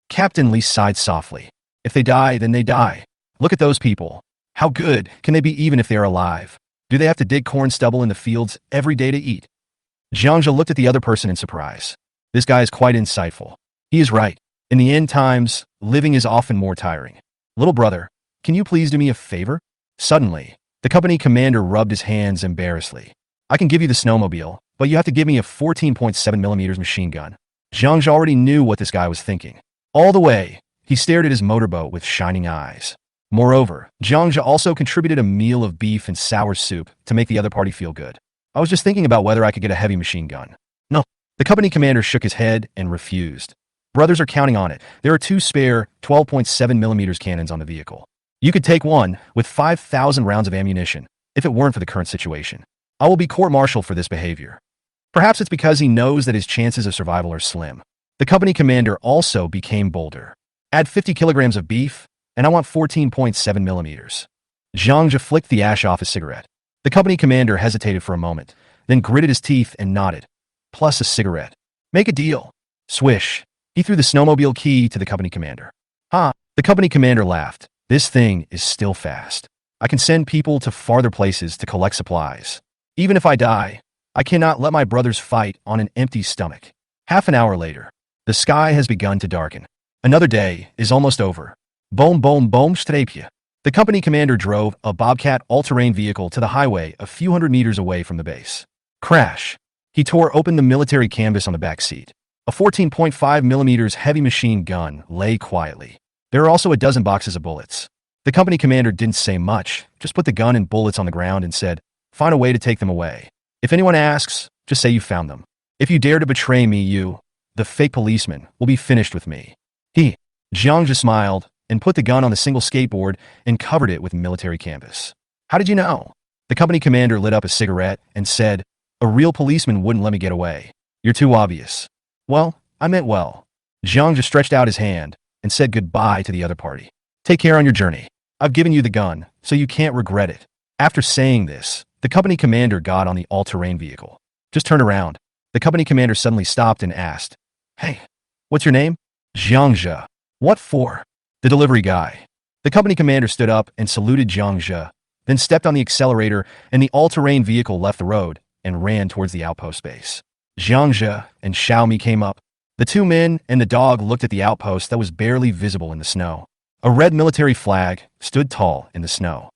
Captain Li sighed softly. "If they die, then they die. Look at those people. How good can they be even if they are alive? Do they have to dig corn stubble in the fields every day to eat?" Jiang looked at the other person in surprise. This guy is quite insightful. He is right. In the end times, living is often more tiring. "Little brother, can you please do me a favor?" Suddenly, the company commander rubbed his hands embarrassedly. "I can give you the snowmobile, but you have to give me a 14.7 millimeters machine gun." Jiang already knew what this guy was thinking. All the way, he stared at his motorboat with shining eyes. Moreover, Jiang also contributed a meal of beef and sour soup to make the other party feel good. "I was just thinking about whether I could get a heavy machine gun." "No." The company commander shook his head and refused. "Brothers are counting on it. There are 2 spare 12.7 millimeters cannons on the vehicle. You could take one with 5,000 rounds of ammunition, if it weren't for the current situation. I will be court-martialed for this behavior." Perhaps it's because he knows that his chances of survival are slim. The company commander also became bolder. "Add 50 kilograms of beef, and I want 14.7 millimeters. Jiang flicked the ash off his cigarette. The company commander hesitated for a moment, then gritted his teeth and nodded. "Plus a cigarette. Make a deal." Swish. He threw the snowmobile key to the company commander. "Ha!" The company commander laughed. "This thing is still fast. I can send people to farther places to collect supplies. Even if I die, I cannot let my brothers fight on an empty stomach." Half an hour later, the sky has begun to darken. Another day is almost over. Boom, boom, boom, strapje. The company commander drove a Bobcat all-terrain vehicle to the highway a few hundred meters away from the base. Crash. He tore open the military canvas on the back seat. A 14.5 millimeters heavy machine gun lay quietly. There are also a dozen boxes of bullets. The company commander didn't say much, just put the gun and bullets on the ground and said, "Find a way to take them away. If anyone asks, just say you found them. If you dare to betray me, you, the fake policeman, will be finished with me." Jiang smiled and put the gun on the single skateboard and covered it with military canvas. "How did you know?" The company commander lit up a cigarette and said, "A real policeman wouldn't let me get away. You're too obvious." "Well, I meant well." Jiang stretched out his hand and said goodbye to the other party. "Take care on your journey. I've given you the gun, so you can't regret it." After saying this, the company commander got on the all-terrain vehicle. "Just turn around." The company commander suddenly stopped and asked, "Hey, what's your name?" "Jiang." "What for?" "The delivery guy." The company commander stood up and saluted Jiang, then stepped on the accelerator, and the all-terrain vehicle left the road and ran towards the outpost base. Jiang and Xiaomi came up. The 2 men and the dog looked at the outpost that was barely visible in the snow. A red military flag stood tall in the snow.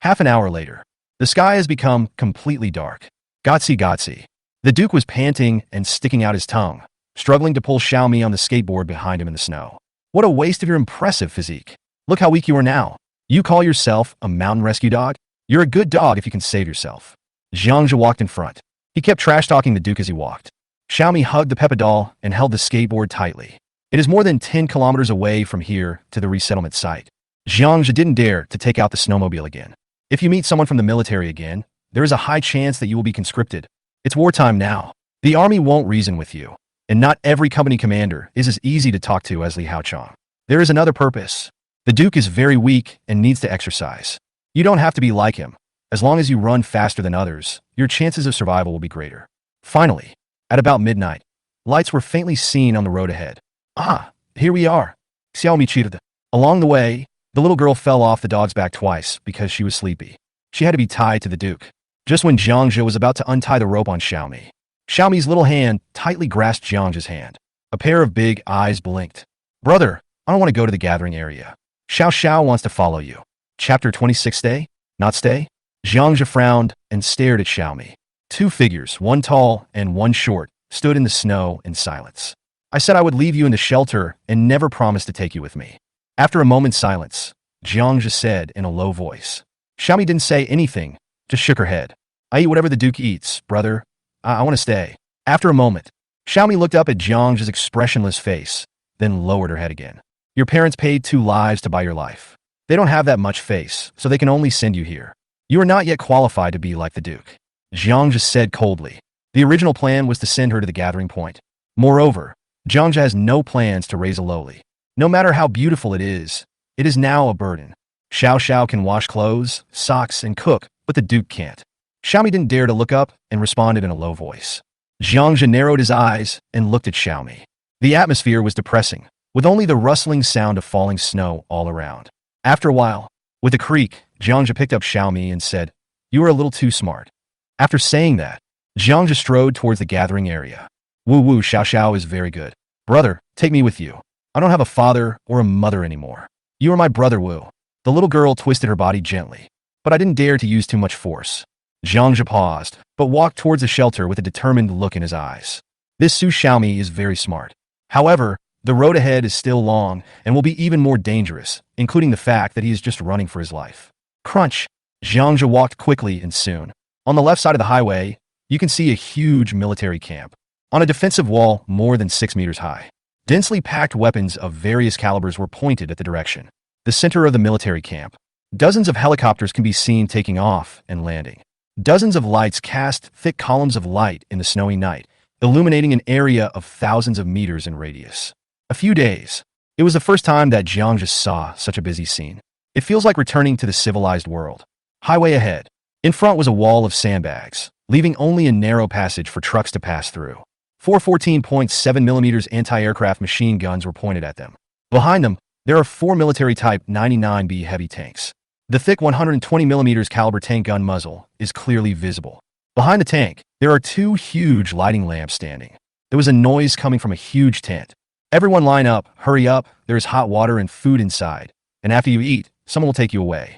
Half an hour later, the sky has become completely dark. Gotsy. The Duke was panting and sticking out his tongue, struggling to pull Xiaomi on the skateboard behind him in the snow. "What a waste of your impressive physique. Look how weak you are now. You call yourself a mountain rescue dog? You're a good dog if you can save yourself." Jiang walked in front. He kept trash-talking the Duke as he walked. Xiaomi hugged the Peppa doll and held the skateboard tightly. It is more than 10 kilometers away from here to the resettlement site. Jiang didn't dare to take out the snowmobile again. If you meet someone from the military again, there is a high chance that you will be conscripted. It's wartime now. The army won't reason with you. And not every company commander is as easy to talk to as Li Haochong. There is another purpose. The Duke is very weak and needs to exercise. You don't have to be like him. As long as you run faster than others, your chances of survival will be greater. Finally, at about midnight, lights were faintly seen on the road ahead. Ah, here we are. Xiaomi cheated. Along the way, the little girl fell off the dog's back twice because she was sleepy. She had to be tied to the Duke. Just when Jiangzhe was about to untie the rope on Xiaomi, Xiaomi's little hand tightly grasped Jiangzhe's hand. A pair of big eyes blinked. Brother, I don't want to go to the gathering area. Xiao Xiao wants to follow you. Chapter 26 Stay? Not stay? Jiangzhe frowned and stared at Xiaomi. Two figures, one tall and one short, stood in the snow in silence. I said I would leave you in the shelter and never promised to take you with me. After a moment's silence, Jiangzhe said in a low voice. Xiaomi didn't say anything, just shook her head. I eat whatever the Duke eats, brother. I want to stay. After a moment, Xiaomi looked up at Jiangzhe's expressionless face, then lowered her head again. Your parents paid 2 lives to buy your life. They don't have that much face, so they can only send you here. You are not yet qualified to be like the Duke. Jiangzhe said coldly. The original plan was to send her to the gathering point. Moreover, Jiangzhe has no plans to raise a lowly. No matter how beautiful it is now a burden. Xiao Xiao can wash clothes, socks, and cook, but the Duke can't. Xiaomi didn't dare to look up and responded in a low voice. Jiangzhe narrowed his eyes and looked at Xiaomi. The atmosphere was depressing, with only the rustling sound of falling snow all around. After a while, with a creak, Jiangzhe picked up Xiaomi and said, You are a little too smart. After saying that, Jiangzhe strode towards the gathering area. Woo woo, Xiao Xiao is very good. Brother, take me with you. I don't have a father or a mother anymore. You are my brother, Wu. The little girl twisted her body gently, but I didn't dare to use too much force. Jiangzhe paused, but walked towards the shelter with a determined look in his eyes. This Su Xiaomi is very smart. However, the road ahead is still long and will be even more dangerous, including the fact that he is just running for his life. Crunch! Jiangzhe walked quickly and soon. On the left side of the highway, you can see a huge military camp. On a defensive wall more than 6 meters high, densely packed weapons of various calibers were pointed at the direction. The center of the military camp. Dozens of helicopters can be seen taking off and landing. Dozens of lights cast thick columns of light in the snowy night, illuminating an area of thousands of meters in radius. A few days. It was the first time that Jiangzhe saw such a busy scene. It feels like returning to the civilized world. Highway ahead. In front was a wall of sandbags, leaving only a narrow passage for trucks to pass through. 4 14.7mm anti-aircraft machine guns were pointed at them. Behind them, there are 4 military Type 99B heavy tanks. The thick 120mm caliber tank gun muzzle is clearly visible. Behind the tank, there are 2 huge lighting lamps standing. There was a noise coming from a huge tent. Everyone line up, hurry up, there is hot water and food inside, and after you eat, someone will take you away.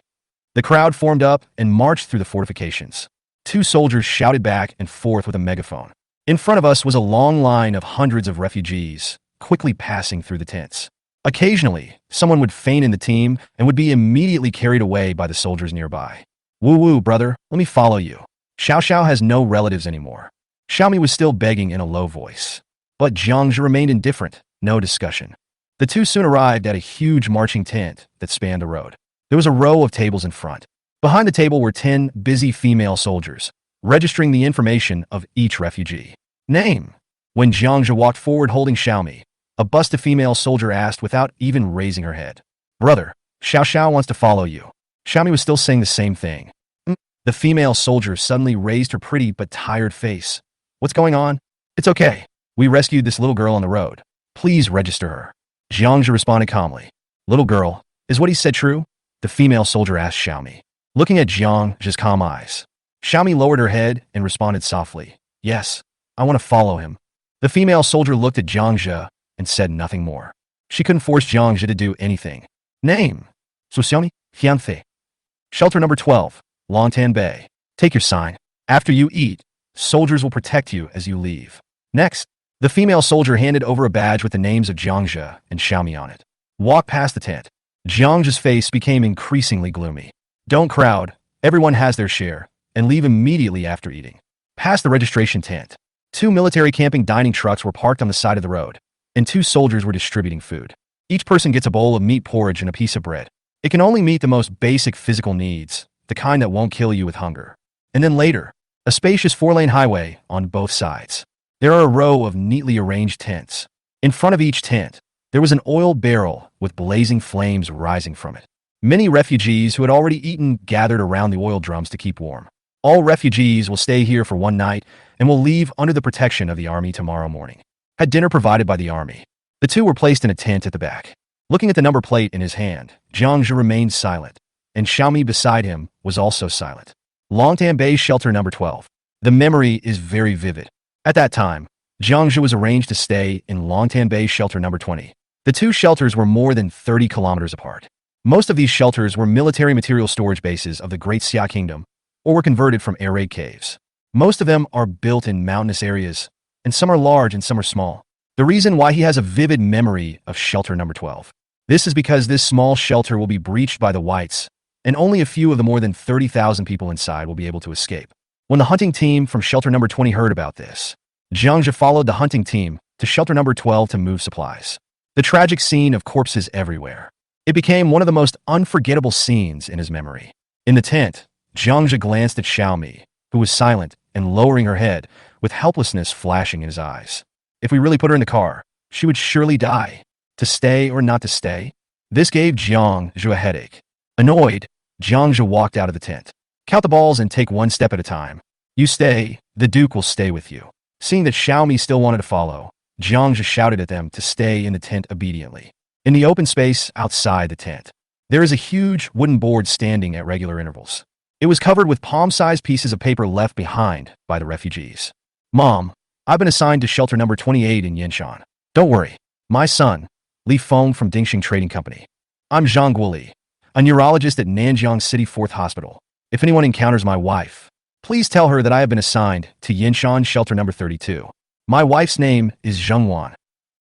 The crowd formed up and marched through the fortifications. 2 soldiers shouted back and forth with a megaphone. In front of us was a long line of hundreds of refugees, quickly passing through the tents. Occasionally, someone would feign in the team and would be immediately carried away by the soldiers nearby. Woo woo, brother, let me follow you. Xiao Xiao has no relatives anymore. Xiaomi was still begging in a low voice. But Jiangzhe remained indifferent, no discussion. The 2 soon arrived at a huge marching tent that spanned the road. There was a row of tables in front. Behind the table were 10 busy female soldiers, registering the information of each refugee. Name. When Jiangzhe walked forward holding Xiaomi, a busty female soldier asked without even raising her head. Brother, Xiao Xiao wants to follow you. Xiaomi was still saying the same thing. The female soldier suddenly raised her pretty but tired face. What's going on? It's okay. We rescued this little girl on the road. Please register her. Jiangzhe responded calmly. Little girl, is what he said true? The female soldier asked Xiaomi, looking at Jiangzhe's calm eyes. Xiaomi lowered her head and responded softly. Yes, I want to follow him. The female soldier looked at Jiangzhe and said nothing more. She couldn't force Jiangzhe to do anything. Name. So Xiaomi, fiancé. Shelter number 12, Longtan Bay. Take your sign. After you eat, soldiers will protect you as you leave. Next, the female soldier handed over a badge with the names of Jiangzhe and Xiaomi on it. Walk past the tent. Jiangzhe's face became increasingly gloomy. Don't crowd, everyone has their share, and leave immediately after eating. Past the registration tent, 2 military camping dining trucks were parked on the side of the road, and 2 soldiers were distributing food. Each person gets a bowl of meat porridge and a piece of bread. It can only meet the most basic physical needs, the kind that won't kill you with hunger. And then later, a spacious 4-lane highway on both sides. There are a row of neatly arranged tents. In front of each tent, there was an oil barrel with blazing flames rising from it. Many refugees who had already eaten gathered around the oil drums to keep warm. All refugees will stay here for one night and will leave under the protection of the army tomorrow morning. Had dinner provided by the army. The two were placed in a tent at the back. Looking at the number plate in his hand, Jiangzhe remained silent, and Xiaomi beside him was also silent. Longtan Bay Shelter number 12. The memory is very vivid. At that time, Jiangzhe was arranged to stay in Longtan Bay Shelter number 20. The two shelters were more than 30 kilometers apart. Most of these shelters were military material storage bases of the Great Xia Kingdom, or were converted from air raid caves. Most of them are built in mountainous areas, and some are large and some are small. The reason why he has a vivid memory of shelter number 12. This is because this small shelter will be breached by the whites, and only a few of the more than 30,000 people inside will be able to escape. When the hunting team from shelter number 20 heard about this, Jiangzhe followed the hunting team to shelter number 12 to move supplies. The tragic scene of corpses everywhere. It became one of the most unforgettable scenes in his memory. In the tent, Jiangzhe glanced at Xiaomi, who was silent and lowering her head, with helplessness flashing in his eyes. If we really put her in the car, she would surely die. To stay or not to stay? This gave Jiangzhe a headache. Annoyed, Jiangzhe walked out of the tent. Count the balls and take one step at a time. You stay, the Duke will stay with you. Seeing that Xiaomi still wanted to follow, Jiangzhe shouted at them to stay in the tent obediently. In the open space outside the tent, there is a huge wooden board standing at regular intervals. It was covered with palm-sized pieces of paper left behind by the refugees. Mom, I've been assigned to shelter number 28 in Yinshan. Don't worry. My son, Li Feng from Dingxing Trading Company. I'm Zhang Guoli, a neurologist at Nanjiang City 4th Hospital. If anyone encounters my wife, please tell her that I have been assigned to Yinshan shelter number 32. My wife's name is Zheng Wan.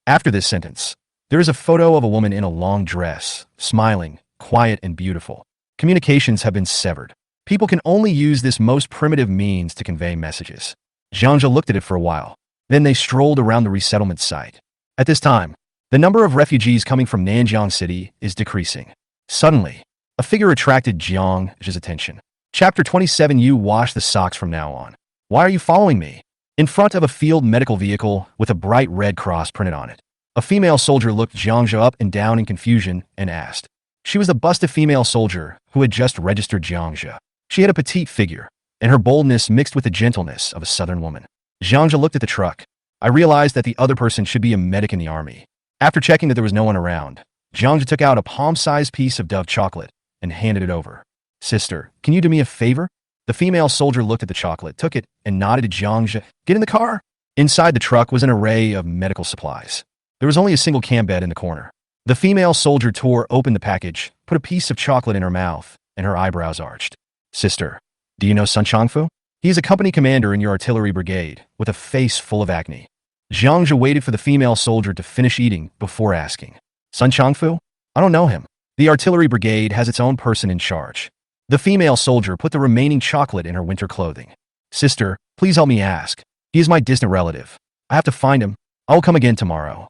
After this sentence, there is a photo of a woman in a long dress, smiling, quiet and beautiful. Communications have been severed. People can only use this most primitive means to convey messages. Jiangzhe looked at it for a while. Then they strolled around the resettlement site. At this time, the number of refugees coming from Nanjiang City is decreasing. Suddenly, a figure attracted Jiangzhe's attention. Chapter 27. You wash the socks from now on. Why are you following me? In front of a field medical vehicle with a bright red cross printed on it, a female soldier looked Jiangzhe up and down in confusion and asked. She was the busty female soldier who had just registered Jiangzhe. She had a petite figure, and her boldness mixed with the gentleness of a southern woman. Jiangzhe looked at the truck. I realized that the other person should be a medic in the army. After checking that there was no one around, Jiangzhe took out a palm-sized piece of Dove chocolate and handed it over. Sister, can you do me a favor? The female soldier looked at the chocolate, took it, and nodded to Jiangzhe. Get in the car. Inside the truck was an array of medical supplies. There was only a single camp bed in the corner. The female soldier tore open the package, put a piece of chocolate in her mouth, and her eyebrows arched. Sister, do you know Sun Changfu? He is a company commander in your artillery brigade, with a face full of acne. Jiangzhe waited for the female soldier to finish eating before asking. Sun Changfu? I don't know him. The artillery brigade has its own person in charge. The female soldier put the remaining chocolate in her winter clothing. Sister, please help me ask. He is my distant relative. I have to find him. I will come again tomorrow.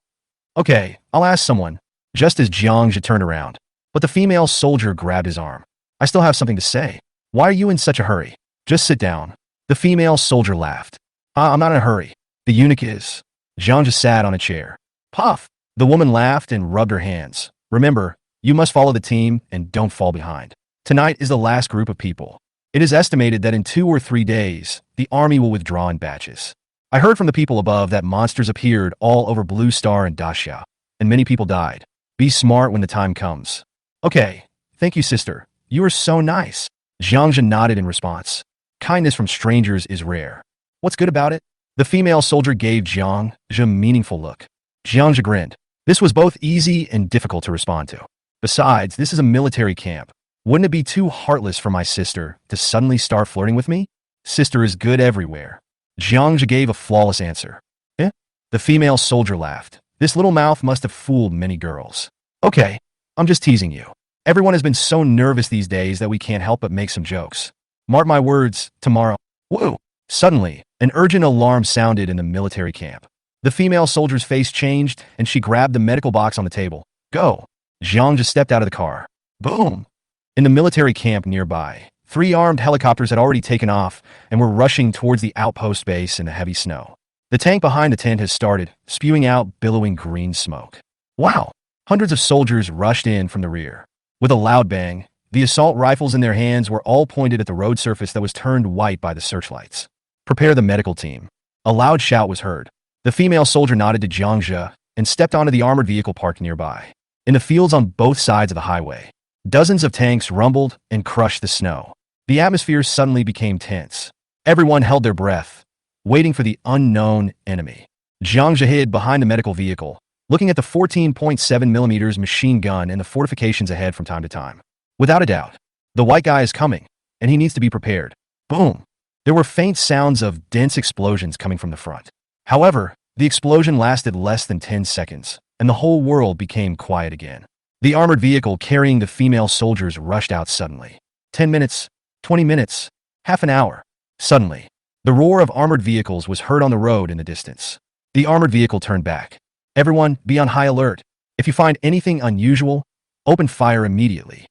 Okay, I'll ask someone. Just as Jiangzhe turned around. But the female soldier grabbed his arm. I still have something to say. Why are you in such a hurry? Just sit down. The female soldier laughed. I'm not in a hurry. The eunuch is. Jiangzhe sat on a chair. Puff! The woman laughed and rubbed her hands. Remember, you must follow the team and don't fall behind. Tonight is the last group of people. It is estimated that in 2 or 3 days, the army will withdraw in batches. I heard from the people above that monsters appeared all over Blue Star and Daxia, and many people died. Be smart when the time comes. Okay, thank you, sister. You are so nice. Jiangzhe nodded in response. Kindness from strangers is rare. What's good about it? The female soldier gave Jiangzhe a meaningful look. Jiangzhe grinned. This was both easy and difficult to respond to. Besides, this is a military camp. Wouldn't it be too heartless for my sister to suddenly start flirting with me? Sister is good everywhere. Jiangzhe gave a flawless answer. Eh? The female soldier laughed. This little mouth must have fooled many girls. Okay, I'm just teasing you. Everyone has been so nervous these days that we can't help but make some jokes. Mark my words, tomorrow. Whoa! Suddenly, an urgent alarm sounded in the military camp. The female soldier's face changed, and she grabbed the medical box on the table. Go! Jiangzhe stepped out of the car. Boom! In the military camp nearby, 3 armed helicopters had already taken off and were rushing towards the outpost base in the heavy snow. The tank behind the tent has started, spewing out billowing green smoke. Wow! Hundreds of soldiers rushed in from the rear. With a loud bang, the assault rifles in their hands were all pointed at the road surface that was turned white by the searchlights. Prepare the medical team. A loud shout was heard. The female soldier nodded to Jiangzhe and stepped onto the armored vehicle parked nearby. In the fields on both sides of the highway, dozens of tanks rumbled and crushed the snow. The atmosphere suddenly became tense. Everyone held their breath, waiting for the unknown enemy. Jiangzhe hid behind the medical vehicle, looking at the 14.7mm machine gun and the fortifications ahead from time to time. Without a doubt, the white guy is coming, and he needs to be prepared. Boom! There were faint sounds of dense explosions coming from the front. However, the explosion lasted less than 10 seconds, and the whole world became quiet again. The armored vehicle carrying the female soldiers rushed out suddenly. 10 minutes, 20 minutes, half an hour. Suddenly, the roar of armored vehicles was heard on the road in the distance. The armored vehicle turned back. Everyone, be on high alert. If you find anything unusual, open fire immediately.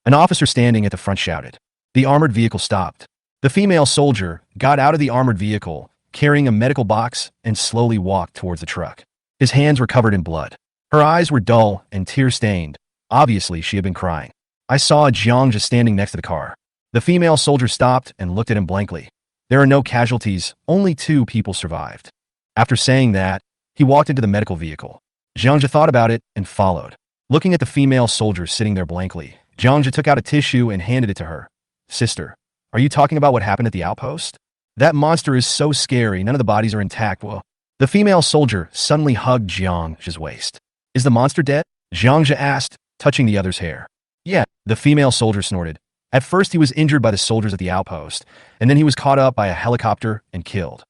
An officer standing at the front shouted. The armored vehicle stopped. The female soldier got out of the armored vehicle, carrying a medical box, and slowly walked towards the truck. His hands were covered in blood. Her eyes were dull and tear-stained. Obviously, she had been crying. I saw Jiangzhe standing next to the car. The female soldier stopped and looked at him blankly. There are no casualties, only 2 people survived. After saying that, he walked into the medical vehicle. Jiangzhe thought about it and followed. Looking at the female soldier sitting there blankly, Jiangzhe took out a tissue and handed it to her. Sister, are you talking about what happened at the outpost? That monster is so scary, none of the bodies are intact. Well, the female soldier suddenly hugged Jiangzhe's waist. Is the monster dead? Jiangzhe asked, touching the other's hair. Yeah, the female soldier snorted. At first he was injured by the soldiers at the outpost, and then he was caught up by a helicopter and killed.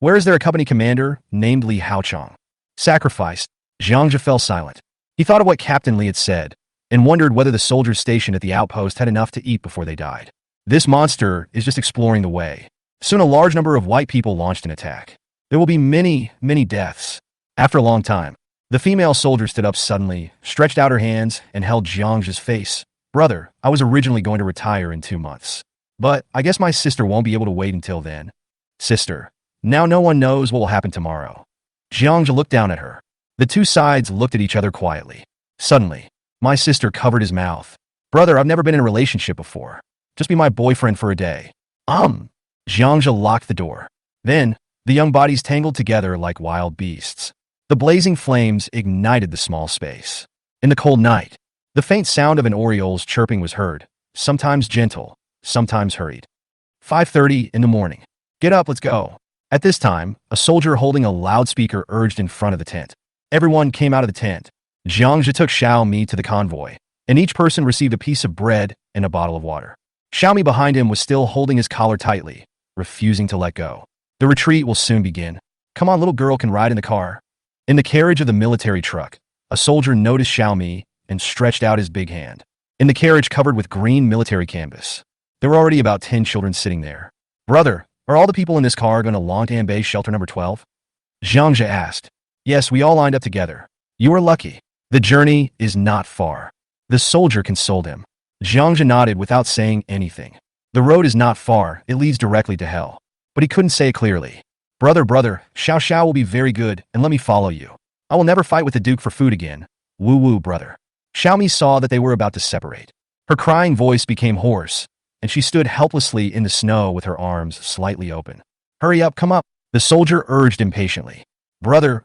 Where is there a company commander named Li Haochong? Sacrificed. Jiangzhe fell silent. He thought of what Captain Li had said, and wondered whether the soldiers stationed at the outpost had enough to eat before they died. This monster is just exploring the way. Soon a large number of white people launched an attack. There will be many, many deaths. After a long time, the female soldier stood up suddenly, stretched out her hands, and held Jiangzhe's face. Brother, I was originally going to retire in 2 months. But I guess my sister won't be able to wait until then. Sister, now no one knows what will happen tomorrow. Jiangzhe looked down at her. The 2 sides looked at each other quietly. Suddenly, my sister covered his mouth. Brother, I've never been in a relationship before. Just be my boyfriend for a day. Jiangzhe locked the door. Then, the young bodies tangled together like wild beasts. The blazing flames ignited the small space. In the cold night, the faint sound of an oriole's chirping was heard, sometimes gentle, sometimes hurried. 5:30 in the morning. Get up, let's go. At this time, a soldier holding a loudspeaker urged in front of the tent. Everyone came out of the tent. Jiangzhe took Xiaomi to the convoy, and each person received a piece of bread and a bottle of water. Xiaomi behind him was still holding his collar tightly, refusing to let go. The retreat will soon begin. Come on, little girl can ride in the car. In the carriage of the military truck, a soldier noticed Xiaomi and stretched out his big hand. In the carriage covered with green military canvas, there were already about 10 children sitting there. Brother, are all the people in this car going to Longtan Base shelter number 12? Jiangzhe asked. Yes, we all lined up together. You are lucky. The journey is not far. The soldier consoled him. Jiangzhe nodded without saying anything. The road is not far, it leads directly to hell. But he couldn't say it clearly. Brother, Xiao Xiao will be very good, and let me follow you. I will never fight with the Duke for food again. Woo woo, brother. Xiaomi saw that they were about to separate. Her crying voice became hoarse, and she stood helplessly in the snow with her arms slightly open. Hurry up, come up, the soldier urged impatiently. Brother.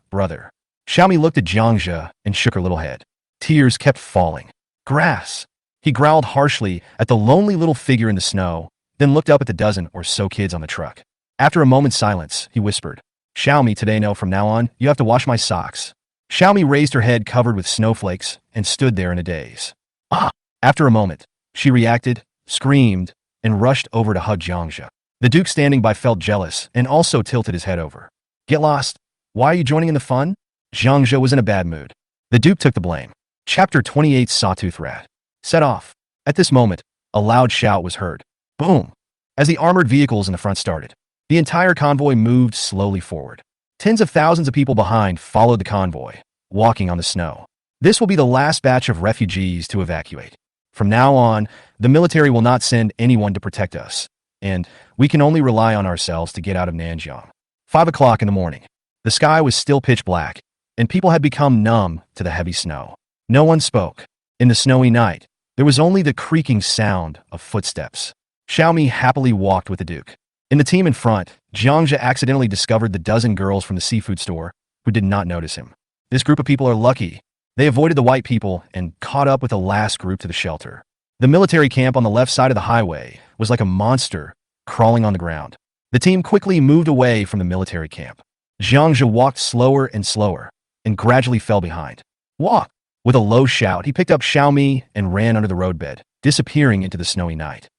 Xiaomi looked at Jiangzhe and shook her little head. Tears kept falling. Grass. He growled harshly at the lonely little figure in the snow, then looked up at the dozen or so kids on the truck. After a moment's silence, he whispered, Xiaomi, today no, from now on, you have to wash my socks. Xiaomi raised her head covered with snowflakes and stood there in a daze. After a moment, she reacted, screamed, and rushed over to hug Jiangzhe. The Duke standing by felt jealous and also tilted his head over. Get lost. Why are you joining in the fun? Jiangzhe was in a bad mood. The Duke took the blame. Chapter 28 Sawtooth Rat. Set off. At this moment, a loud shout was heard. Boom! As the armored vehicles in the front started, the entire convoy moved slowly forward. Tens of thousands of people behind followed the convoy, walking on the snow. This will be the last batch of refugees to evacuate. From now on, the military will not send anyone to protect us, and we can only rely on ourselves to get out of Nanjiang. 5 o'clock in the morning. The sky was still pitch black, and people had become numb to the heavy snow. No one spoke. In the snowy night, There was only the creaking sound of footsteps. Xiaomi happily walked with the Duke. In the team in front, Jiangzhe accidentally discovered the dozen girls from the seafood store who did not notice him. This group of people are lucky. They avoided the white people and caught up with the last group to the shelter. The military camp on the left side of the highway was like a monster crawling on the ground. The team quickly moved away from the military camp. Jiangzhe walked slower and slower and gradually fell behind. Walk! With a low shout, he picked up Xiaomi and ran under the roadbed, disappearing into the snowy night.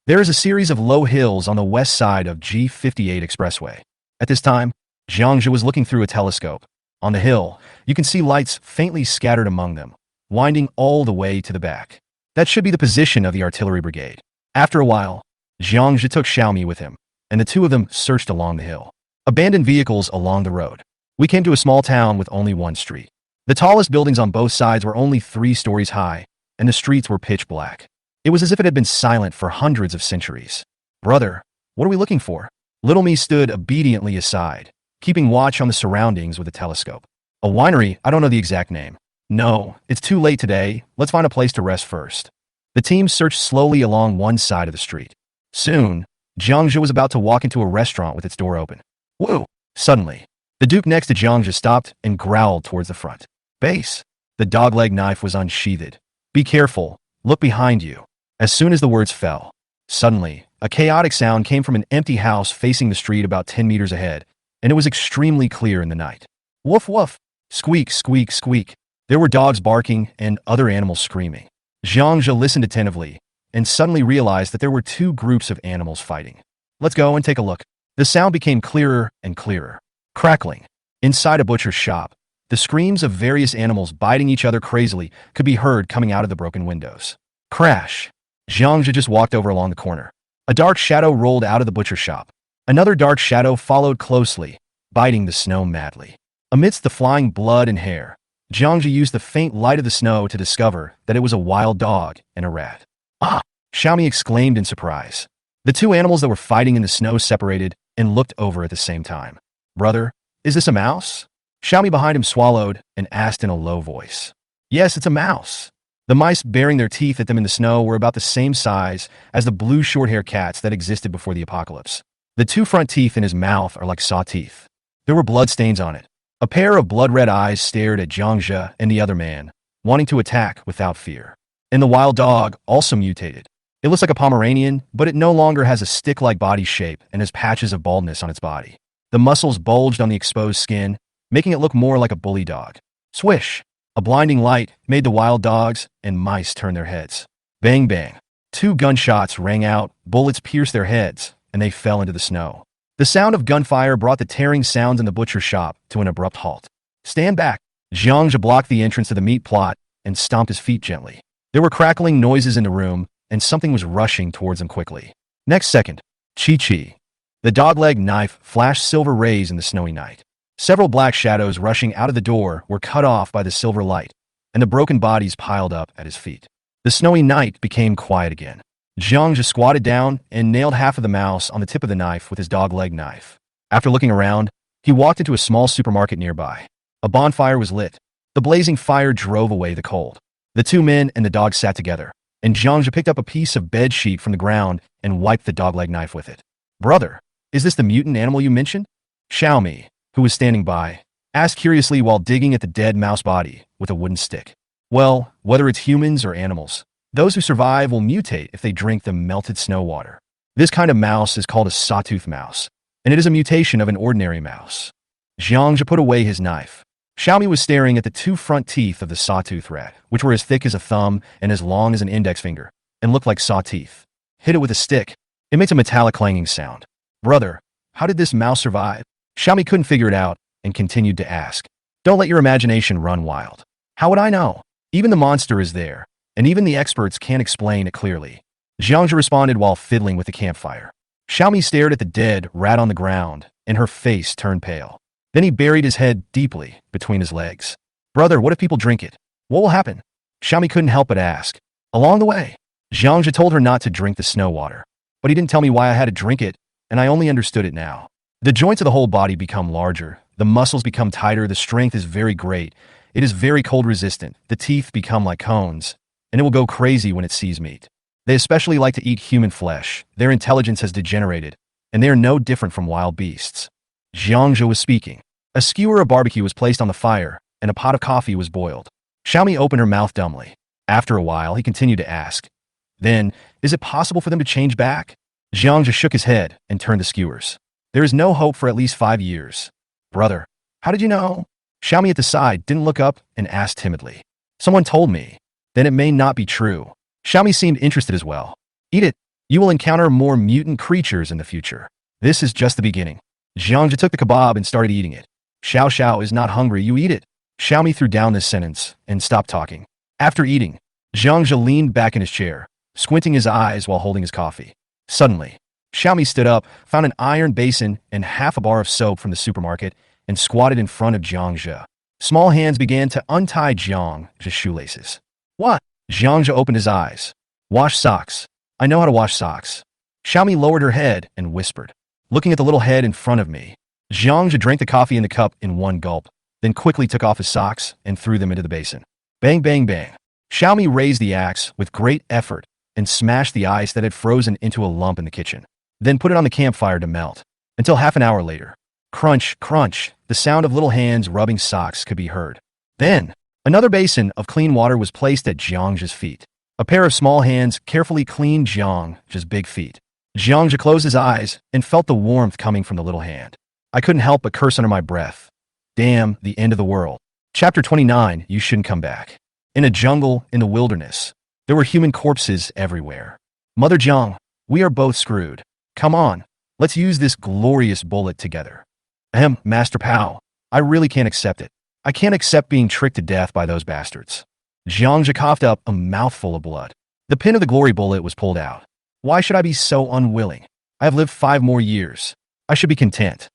There is a series of low hills on the west side of G58 Expressway. At this time, Jiangzhe was looking through a telescope. On the hill, you can see lights faintly scattered among them, winding all the way to the back. That should be the position of the artillery brigade. After a while, Jiangzhe took Xiaomi with him, and the two of them searched along the hill. Abandoned vehicles along the road. We came to a small town with only one street. The tallest buildings on both sides were only 3 stories high, and the streets were pitch black. It was as if it had been silent for hundreds of centuries. Brother, what are we looking for? Little me stood obediently aside, keeping watch on the surroundings with a telescope. A winery? I don't know the exact name. No, it's too late today. Let's find a place to rest first. The team searched slowly along one side of the street. Soon, Jiangzhe was about to walk into a restaurant with its door open. Whoa! Suddenly, the Duke next to Jiangzhe stopped and growled towards the front. Base. The dogleg knife was unsheathed. Be careful. Look behind you. As soon as the words fell, suddenly, a chaotic sound came from an empty house facing the street about 10 meters ahead, and it was extremely clear in the night. Woof woof. Squeak, squeak, squeak. There were dogs barking and other animals screaming. Jiangzhe listened attentively and suddenly realized that there were 2 groups of animals fighting. Let's go and take a look. The sound became clearer and clearer. Crackling. Inside a butcher's shop, the screams of various animals biting each other crazily could be heard coming out of the broken windows. Crash. Jiangzhe just walked over along the corner. A dark shadow rolled out of the butcher shop. Another dark shadow followed closely, biting the snow madly. Amidst the flying blood and hair, Jiangzhe used the faint light of the snow to discover that it was a wild dog and a rat. Ah! Xiaomi exclaimed in surprise. The 2 animals that were fighting in the snow separated and looked over at the same time. Brother, is this a mouse? Xiaomi behind him swallowed and asked in a low voice. Yes, it's a mouse. The mice bearing their teeth at them in the snow were about the same size as the blue short-haired cats that existed before the apocalypse. The 2 front teeth in his mouth are like saw teeth. There were blood stains on it. A pair of blood-red eyes stared at Jiangzhe and the other man, wanting to attack without fear. And the wild dog also mutated. It looks like a Pomeranian, but it no longer has a stick-like body shape and has patches of baldness on its body. The muscles bulged on the exposed skin, making it look more like a bully dog. Swish! A blinding light made the wild dogs and mice turn their heads. Bang bang. 2 gunshots rang out, bullets pierced their heads, and they fell into the snow. The sound of gunfire brought the tearing sounds in the butcher shop to an abrupt halt. Stand back! Jiangzhe blocked the entrance to the meat plot and stomped his feet gently. There were crackling noises in the room, and something was rushing towards him quickly. Next second, Chi-Chi. The dogleg knife flashed silver rays in the snowy night. Several black shadows rushing out of the door were cut off by the silver light, and the broken bodies piled up at his feet. The snowy night became quiet again. Jiangzhe squatted down and nailed half of the mouse on the tip of the knife with his dogleg knife. After looking around, he walked into a small supermarket nearby. A bonfire was lit. The blazing fire drove away the cold. The 2 men and the dog sat together, and Jiangzhe picked up a piece of bed sheet from the ground and wiped the dogleg knife with it. Brother, is this the mutant animal you mentioned? Xiaomi, who was standing by, asked curiously while digging at the dead mouse body with a wooden stick. Well, whether it's humans or animals, those who survive will mutate if they drink the melted snow water. This kind of mouse is called a sawtooth mouse, and it is a mutation of an ordinary mouse. Jiangzhe put away his knife. Xiaomi was staring at the 2 front teeth of the sawtooth rat, which were as thick as a thumb and as long as an index finger, and looked like saw teeth. Hit it with a stick. It makes a metallic clanging sound. Brother, how did this mouse survive? Xiaomi couldn't figure it out and continued to ask. Don't let your imagination run wild. How would I know? Even the monster is there, and even the experts can't explain it clearly. Jiangzhe responded while fiddling with the campfire. Xiaomi stared at the dead rat on the ground, and her face turned pale. Then he buried his head deeply between his legs. Brother, what if people drink it? What will happen? Xiaomi couldn't help but ask. Along the way, Jiangzhe told her not to drink the snow water. But he didn't tell me why I had to drink it, and I only understood it now. The joints of the whole body become larger, the muscles become tighter, the strength is very great, it is very cold resistant, the teeth become like cones, and it will go crazy when it sees meat. They especially like to eat human flesh. Their intelligence has degenerated, and they are no different from wild beasts. Jiangzhe was speaking. A skewer of barbecue was placed on the fire, and a pot of coffee was boiled. Xiaomi opened her mouth dumbly. After a while, he continued to ask, "Then, is it possible for them to change back?" Jiangzhe shook his head and turned to skewers. "There is no hope for at least 5 years. Brother, how did you know?" Xiaomi at the side didn't look up and asked timidly. "Someone told me." "Then it may not be true." Xiaomi seemed interested as well. "Eat it. You will encounter more mutant creatures in the future. This is just the beginning." Jiangzhe took the kebab and started eating it. "Xiao Xiao is not hungry, you eat it." Xiaomi threw down this sentence and stopped talking. After eating, Jiangzhe leaned back in his chair, squinting his eyes while holding his coffee. Suddenly, Xiaomi stood up, found an iron basin and half a bar of soap from the supermarket, and squatted in front of Jiangzhe. Small hands began to untie Jiangzhe's shoelaces. "What?" Jiangzhe opened his eyes. "Wash socks. I know how to wash socks." Xiaomi lowered her head and whispered, looking at the little head in front of me. Jiangzhe drank the coffee in the cup in one gulp, then quickly took off his socks and threw them into the basin. Bang, bang, bang. Xiaomi raised the axe with great effort and smashed the ice that had frozen into a lump in the kitchen, then put it on the campfire to melt, until half an hour later. Crunch, crunch, the sound of little hands rubbing socks could be heard. Then, another basin of clean water was placed at Jiangzhe's feet. A pair of small hands carefully cleaned Jiangzhe's big feet. Jiangzhe closed his eyes and felt the warmth coming from the little hand. I couldn't help but curse under my breath. Damn, the end of the world. Chapter 29, You Shouldn't Come Back. In a jungle, in the wilderness, there were human corpses everywhere. Mother Jiang, we are both screwed. Come on, let's use this glorious bullet together. Master Pao, I really can't accept it. I can't accept being tricked to death by those bastards. Jiangzhe coughed up a mouthful of blood. The pin of the glory bullet was pulled out. Why should I be so unwilling? I have lived 5 more years. I should be content.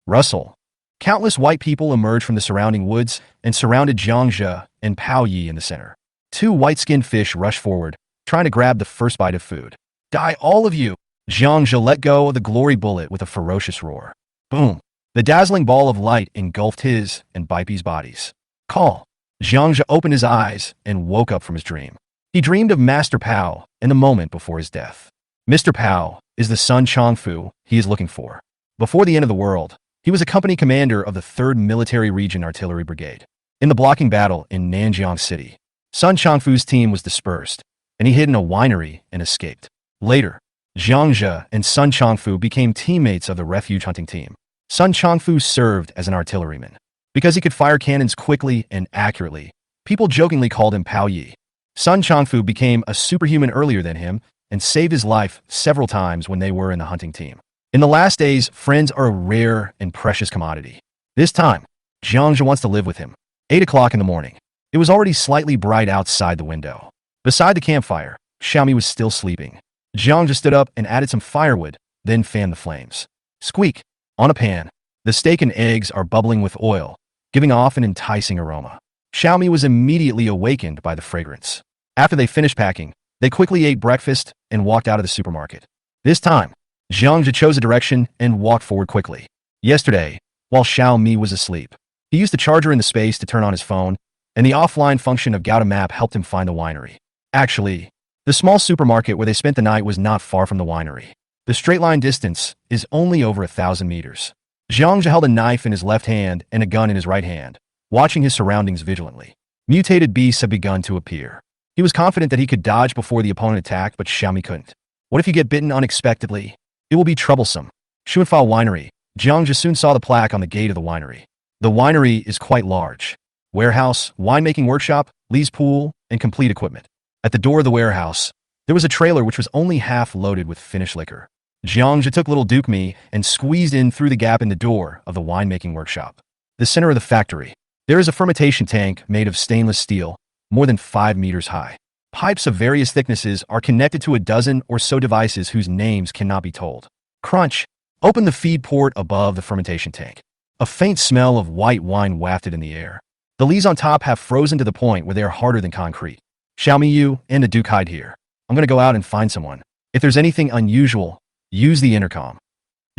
Russell. Countless white people emerged from the surrounding woods and surrounded Jiangzhe and Pao Yi in the center. 2 white-skinned fish rushed forward, trying to grab the first bite of food. Die, all of you! Jiangzhe let go of the glory bullet with a ferocious roar. Boom! The dazzling ball of light engulfed his and Baipi's bodies. Call! Jiangzhe opened his eyes and woke up from his dream. He dreamed of Master Pao in the moment before his death. Mr. Pao is the Sun Chongfu he is looking for. Before the end of the world, he was a company commander of the 3rd Military Region Artillery Brigade. In the blocking battle in Nanjiang City, Sun Chongfu's team was dispersed, and he hid in a winery and escaped. Later, Jiangzhe and Sun Chongfu became teammates of the refuge hunting team. Sun Chongfu served as an artilleryman. Because he could fire cannons quickly and accurately, people jokingly called him Pao Yi. Sun Chongfu became a superhuman earlier than him and saved his life several times when they were in the hunting team. In the last days, friends are a rare and precious commodity. This time, Jiangzhe wants to live with him. 8 o'clock in the morning. It was already slightly bright outside the window. Beside the campfire, Xiaomi was still sleeping. Jiangzhe stood up and added some firewood, then fanned the flames. Squeak! On a pan, the steak and eggs are bubbling with oil, giving off an enticing aroma. Xiaomi was immediately awakened by the fragrance. After they finished packing, they quickly ate breakfast and walked out of the supermarket. This time, Jiangzhe chose a direction and walked forward quickly. Yesterday, while Xiaomi was asleep, he used the charger in the space to turn on his phone, and the offline function of Gauta Map helped him find the winery. Actually, the small supermarket where they spent the night was not far from the winery. The straight line distance is only over 1,000 meters. Jiangzhe held a knife in his left hand and a gun in his right hand, watching his surroundings vigilantly. Mutated beasts had begun to appear. He was confident that he could dodge before the opponent attacked, but Xiaomi couldn't. What if you get bitten unexpectedly? It will be troublesome. Xuanfao Winery. Jiangzhe soon saw the plaque on the gate of the winery. The winery is quite large. Warehouse, winemaking workshop, lease pool, and complete equipment. At the door of the warehouse, there was a trailer which was only half loaded with finished liquor. Jiangzhe took little Duke Me and squeezed in through the gap in the door of the winemaking workshop. The center of the factory. There is a fermentation tank made of stainless steel, more than 5 meters high. Pipes of various thicknesses are connected to a dozen or so devices whose names cannot be told. Crunch! Open the feed port above the fermentation tank. A faint smell of white wine wafted in the air. The leaves on top have frozen to the point where they are harder than concrete. Xiaomi Yu and the Duke hide here. I'm going to go out and find someone. If there's anything unusual, use the intercom.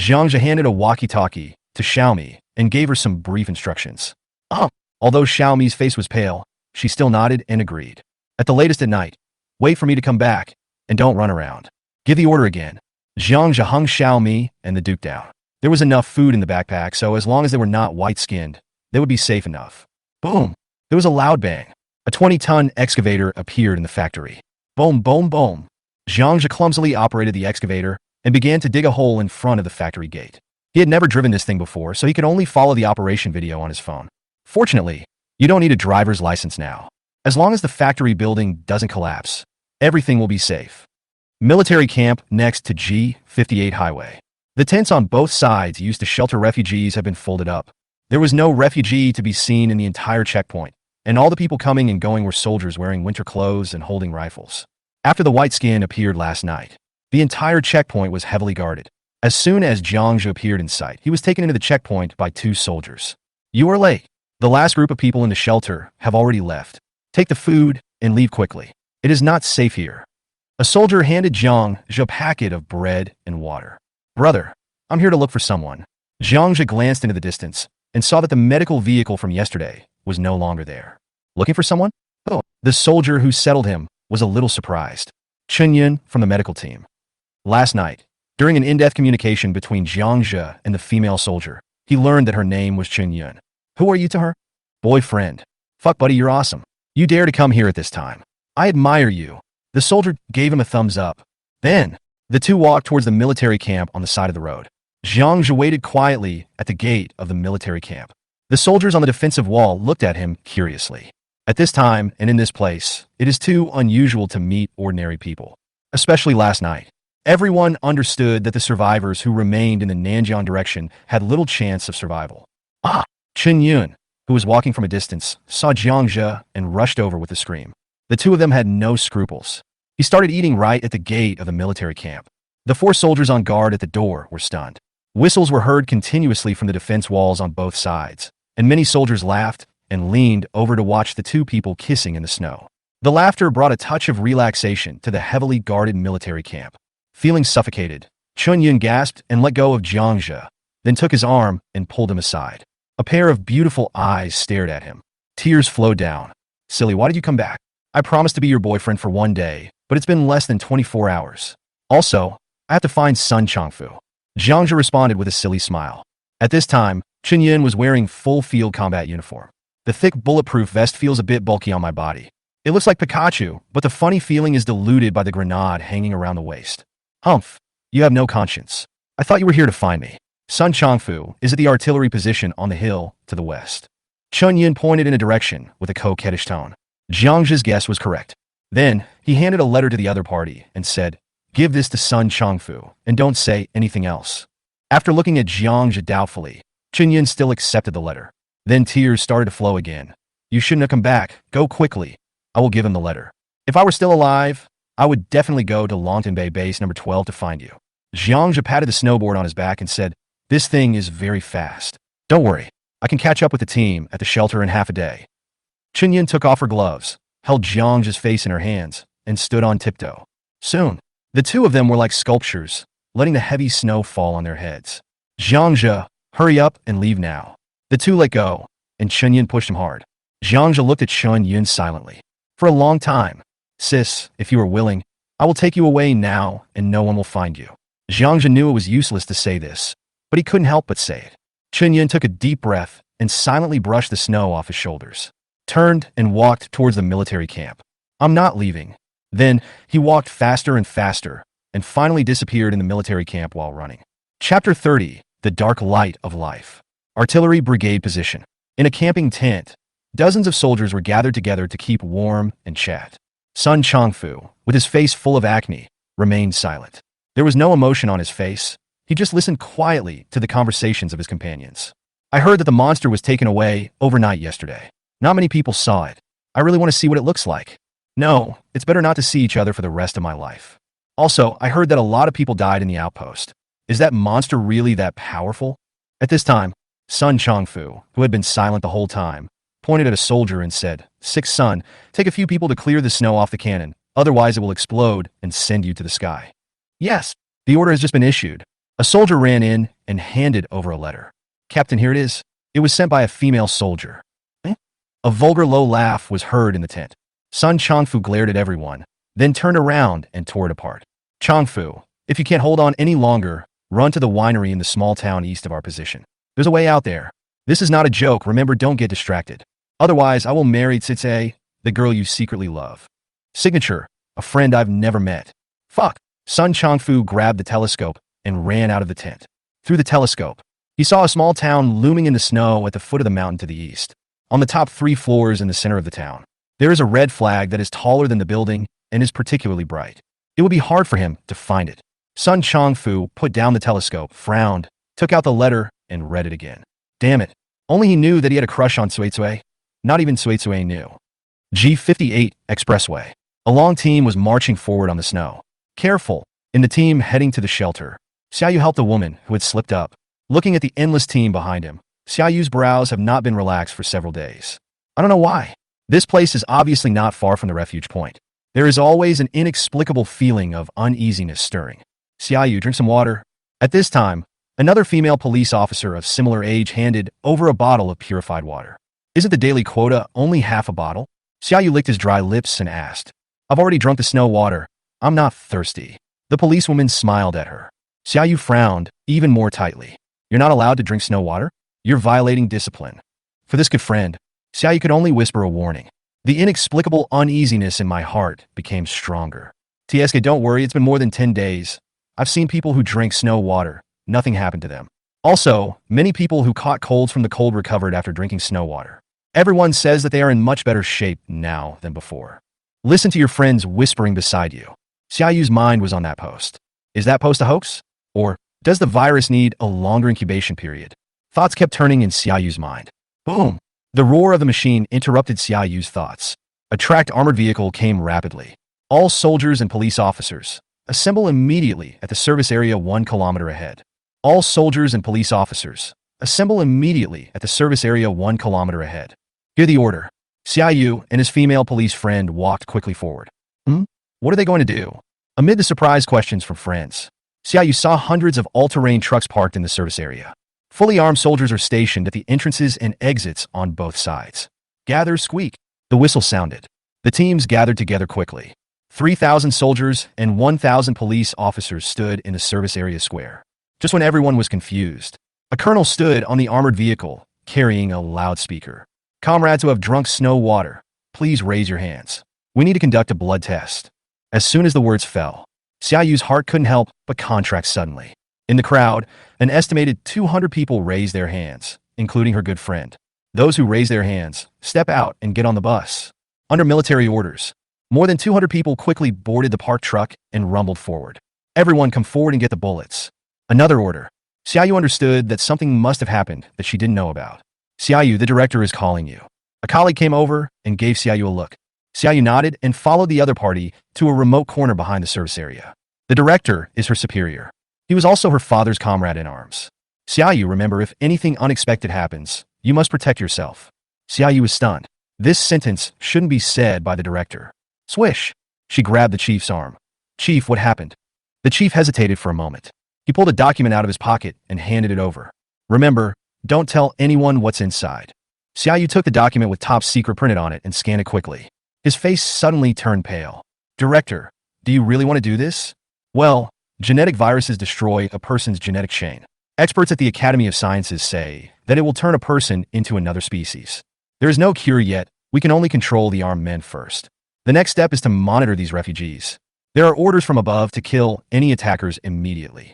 Jiangzhe handed a walkie-talkie to Xiaomi and gave her some brief instructions. Although Xiaomi's face was pale, she still nodded and agreed. At the latest at night, Wait for me to come back, and don't run around. Give the order again. Jiang Zhe hung Xiaomi and the Duke down. There was enough food in the backpack, so as long as they were not white-skinned, they would be safe enough. Boom! There was a loud bang. A 20-ton excavator appeared in the factory. Boom, boom, boom. Jiang Zhe clumsily operated the excavator and began to dig a hole in front of the factory gate. He had never driven this thing before, so he could only follow the operation video on his phone. Fortunately, you don't need a driver's license now. As long as the factory building doesn't collapse, everything will be safe. Military camp next to G58 highway. The tents on both sides used to shelter refugees have been folded up. There was no refugee to be seen in the entire checkpoint, and all the people coming and going were soldiers wearing winter clothes and holding rifles. After the white skin appeared last night, the entire checkpoint was heavily guarded. As soon as Jiang Zhe appeared in sight, he was taken into the checkpoint by 2 soldiers. You are late. The last group of people in the shelter have already left. Take the food and leave quickly. It is not safe here. A soldier handed Jiang Zhe a packet of bread and water. Brother, I'm here to look for someone. Jiang Zhe glanced into the distance and saw that the medical vehicle from yesterday was no longer there. Looking for someone? Oh, the soldier who settled him was a little surprised. Chunyun from the medical team. Last night, during an in-depth communication between Jiang Zhe and the female soldier, he learned that her name was Chunyun. Who are you to her? Boyfriend. Fuck buddy, you're awesome. You dare to come here at this time. I admire you. The soldier gave him a thumbs up. Then, the two walked towards the military camp on the side of the road. Jiang Zhe waited quietly at the gate of the military camp. The soldiers on the defensive wall looked at him curiously. At this time and in this place, it is too unusual to meet ordinary people. Especially last night. Everyone understood that the survivors who remained in the Nanjiang direction had little chance of survival. Chen Yun, who was walking from a distance, saw Jiang Zhe and rushed over with a scream. The two of them had no scruples. He started eating right at the gate of the military camp. The 4 soldiers on guard at the door were stunned. Whistles were heard continuously from the defense walls on both sides, and many soldiers laughed and leaned over to watch the 2 people kissing in the snow. The laughter brought a touch of relaxation to the heavily guarded military camp. Feeling suffocated, Chun Yun gasped and let go of Jiang Zhe, then took his arm and pulled him aside. A pair of beautiful eyes stared at him. Tears flowed down. Silly, why did you come back? I promised to be your boyfriend for 1 day, but it's been less than 24 hours. Also, I have to find Sun Changfu. Jiang Zhe responded with a silly smile. At this time, Chen Yun was wearing full field combat uniform. The thick bulletproof vest feels a bit bulky on my body. It looks like Pikachu, but the funny feeling is diluted by the grenade hanging around the waist. Humph, you have no conscience. I thought you were here to find me. Sun Changfu is at the artillery position on the hill to the west. Chun Yun pointed in a direction with a coquettish tone. Jiang Zhe's guess was correct. Then, he handed a letter to the other party and said, "Give this to Sun Changfu, and don't say anything else." After looking at Jiang Zhe doubtfully, Chun Yun still accepted the letter. Then tears started to flow again. You shouldn't have come back. Go quickly. I will give him the letter. If I were still alive, I would definitely go to Longtan Bay Base number 12 to find you. Jiang Zhe patted the snowboard on his back and said, "This thing is very fast. Don't worry. I can catch up with the team at the shelter in half a day." Chen Yun took off her gloves, held Jiang Zhe's face in her hands, and stood on tiptoe. Soon, the two of them were like sculptures, letting the heavy snow fall on their heads. Jiang Zhe, hurry up and leave now. The two let go, and Chen Yun pushed him hard. Jiang Zhe looked at Chen Yun silently. For a long time. Sis, if you are willing, I will take you away now, and no one will find you. Jiang Zhe knew it was useless to say this, but he couldn't help but say it. Chen Yun took a deep breath and silently brushed the snow off his shoulders, turned and walked towards the military camp. I'm not leaving. Then, he walked faster and faster, and finally disappeared in the military camp while running. Chapter 30, The Dark Light of Life. Artillery Brigade Position. In a camping tent, dozens of soldiers were gathered together to keep warm and chat. Sun Changfu, with his face full of acne, remained silent. There was no emotion on his face. He just listened quietly to the conversations of his companions. I heard that the monster was taken away overnight yesterday. Not many people saw it. I really want to see what it looks like. No, it's better not to see each other for the rest of my life. Also, I heard that a lot of people died in the outpost. Is that monster really that powerful? At this time, Sun Changfu, who had been silent the whole time, pointed at a soldier and said, "Sixth Sun, take a few people to clear the snow off the cannon, otherwise it will explode and send you to the sky." Yes, the order has just been issued. A soldier ran in and handed over a letter. "Captain, here it is." It was sent by a female soldier. A vulgar low laugh was heard in the tent. Sun Changfu glared at everyone, then turned around and tore it apart. Changfu, if you can't hold on any longer, run to the winery in the small town east of our position. There's a way out there. This is not a joke. Remember, don't get distracted. Otherwise, I will marry Tsitse, the girl you secretly love. Signature, a friend I've never met. Fuck. Sun Changfu grabbed the telescope and ran out of the tent. Through the telescope, he saw a small town looming in the snow at the foot of the mountain to the east. On the top 3 floors in the center of the town, there is a red flag that is taller than the building and is particularly bright. It would be hard for him to find it. Sun Changfu put down the telescope, frowned, took out the letter, and read it again. Damn it. Only he knew that he had a crush on Suitsue. Not even Suitsue knew. G58 Expressway. A long team was marching forward on the snow. Careful. In the team heading to the shelter, Xiaoyu helped a woman who had slipped up. Looking at the endless team behind him, Xiaoyu's brows have not been relaxed for several days. I don't know why. This place is obviously not far from the refuge point. There is always an inexplicable feeling of uneasiness stirring. Xiaoyu, drink some water. At this time, another female police officer of similar age handed over a bottle of purified water. Isn't the daily quota only half a bottle? Xiaoyu licked his dry lips and asked. I've already drunk the snow water. I'm not thirsty. The policewoman smiled at her. Xiaoyu frowned even more tightly. You're not allowed to drink snow water? You're violating discipline. For this good friend, Xiaoyu could only whisper a warning. The inexplicable uneasiness in my heart became stronger. Tsk, don't worry, it's been more than 10 days. I've seen people who drink snow water. Nothing happened to them. Also, many people who caught colds from the cold recovered after drinking snow water. Everyone says that they are in much better shape now than before. Listen to your friends whispering beside you. Xiaoyu's mind was on that post. Is that post a hoax? Or does the virus need a longer incubation period? Thoughts kept turning in Xiaoyu's mind. Boom! The roar of the machine interrupted Xiaoyu's thoughts. A tracked armored vehicle came rapidly. All soldiers and police officers, assemble immediately at the service area 1 kilometer ahead. All soldiers and police officers, assemble immediately at the service area 1 kilometer ahead. Hear the order. Xiaoyu and his female police friend walked quickly forward. What are they going to do? Amid the surprise questions from friends, Xiaoyu saw hundreds of all-terrain trucks parked in the service area. Fully armed soldiers are stationed at the entrances and exits on both sides. Gather, squeak. The whistle sounded. The teams gathered together quickly. 3,000 soldiers and 1,000 police officers stood in the service area square. Just when everyone was confused, a colonel stood on the armored vehicle, carrying a loudspeaker. Comrades who have drunk snow water, please raise your hands. We need to conduct a blood test. As soon as the words fell, Xiaoyu's heart couldn't help but contract suddenly. In the crowd, an estimated 200 people raised their hands, including her good friend. Those who raise their hands, step out and get on the bus. Under military orders, more than 200 people quickly boarded the parked truck and rumbled forward. Everyone come forward and get the bullets. Another order. Xiaoyu understood that something must have happened that she didn't know about. Xiaoyu, the director is calling you. A colleague came over and gave Xiaoyu a look. Xiaoyu nodded and followed the other party to a remote corner behind the service area. The director is her superior. He was also her father's comrade in arms. Xiaoyu, remember, if anything unexpected happens, you must protect yourself. Xiaoyu was stunned. This sentence shouldn't be said by the director. Swish! She grabbed the chief's arm. Chief, what happened? The chief hesitated for a moment. He pulled a document out of his pocket and handed it over. Remember, don't tell anyone what's inside. Xiaoyu took the document with top secret printed on it and scanned it quickly. His face suddenly turned pale. Director, do you really want to do this? Well, genetic viruses destroy a person's genetic chain. Experts at the Academy of Sciences say that it will turn a person into another species. There is no cure yet. We can only control the armed men first. The next step is to monitor these refugees. There are orders from above to kill any attackers immediately.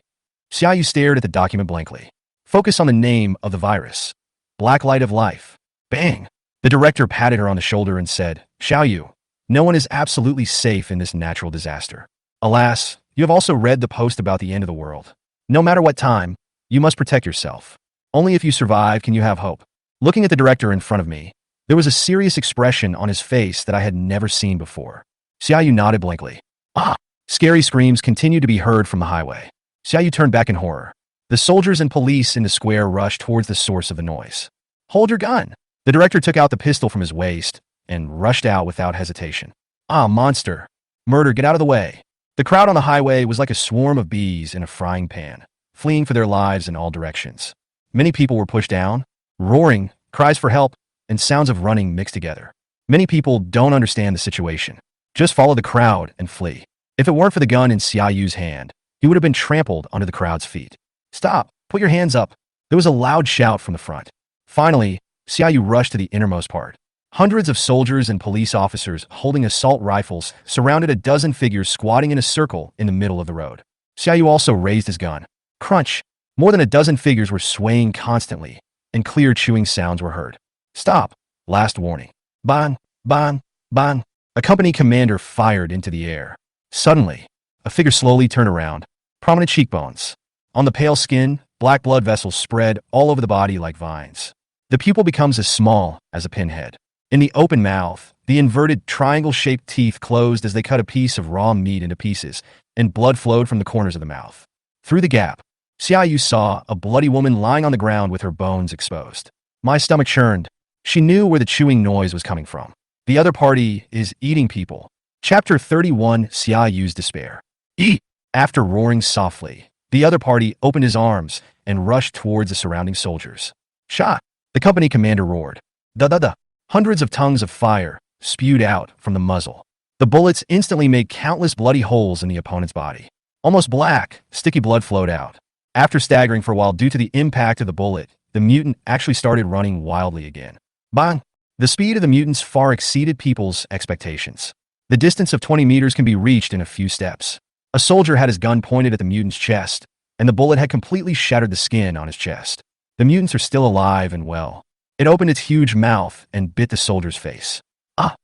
Xiaoyu stared at the document blankly. Focus on the name of the virus. Black light of life. Bang! The director patted her on the shoulder and said, Xiaoyu, no one is absolutely safe in this natural disaster. Alas, you have also read the post about the end of the world. No matter what time, you must protect yourself. Only if you survive can you have hope. Looking at the director in front of me, there was a serious expression on his face that I had never seen before. Xiaoyu nodded blankly. Ah! Scary screams continued to be heard from the highway. Xiaoyu turned back in horror. The soldiers and police in the square rushed towards the source of the noise. Hold your gun! The director took out the pistol from his waist and rushed out without hesitation. Ah, monster! Murder, get out of the way! The crowd on the highway was like a swarm of bees in a frying pan, fleeing for their lives in all directions. Many people were pushed down, roaring, cries for help, and sounds of running mixed together. Many people don't understand the situation. Just follow the crowd and flee. If it weren't for the gun in Xiaoyu's hand, he would have been trampled under the crowd's feet. Stop! Put your hands up! There was a loud shout from the front. Finally, Xiaoyu rushed to the innermost part. Hundreds of soldiers and police officers holding assault rifles surrounded a dozen figures squatting in a circle in the middle of the road. Xiaoyu also raised his gun. Crunch! More than a dozen figures were swaying constantly, and clear chewing sounds were heard. Stop! Last warning. Ban! Ban! Ban! A company commander fired into the air. Suddenly, a figure slowly turned around. Prominent cheekbones. On the pale skin, black blood vessels spread all over the body like vines. The pupil becomes as small as a pinhead. In the open mouth, the inverted triangle-shaped teeth closed as they cut a piece of raw meat into pieces, and blood flowed from the corners of the mouth. Through the gap, Xiaoyu saw a bloody woman lying on the ground with her bones exposed. My stomach churned. She knew where the chewing noise was coming from. The other party is eating people. Chapter 31, Xiaoyu's Despair. Eat! After roaring softly, the other party opened his arms and rushed towards the surrounding soldiers. Shot! The company commander roared. Da-da-da! Hundreds of tongues of fire spewed out from the muzzle. The bullets instantly made countless bloody holes in the opponent's body. Almost black, sticky blood flowed out. After staggering for a while due to the impact of the bullet, the mutant actually started running wildly again. Bang! The speed of the mutants far exceeded people's expectations. The distance of 20 meters can be reached in a few steps. A soldier had his gun pointed at the mutant's chest, and the bullet had completely shattered the skin on his chest. The mutants are still alive and well. It opened its huge mouth and bit the soldier's face. Ah!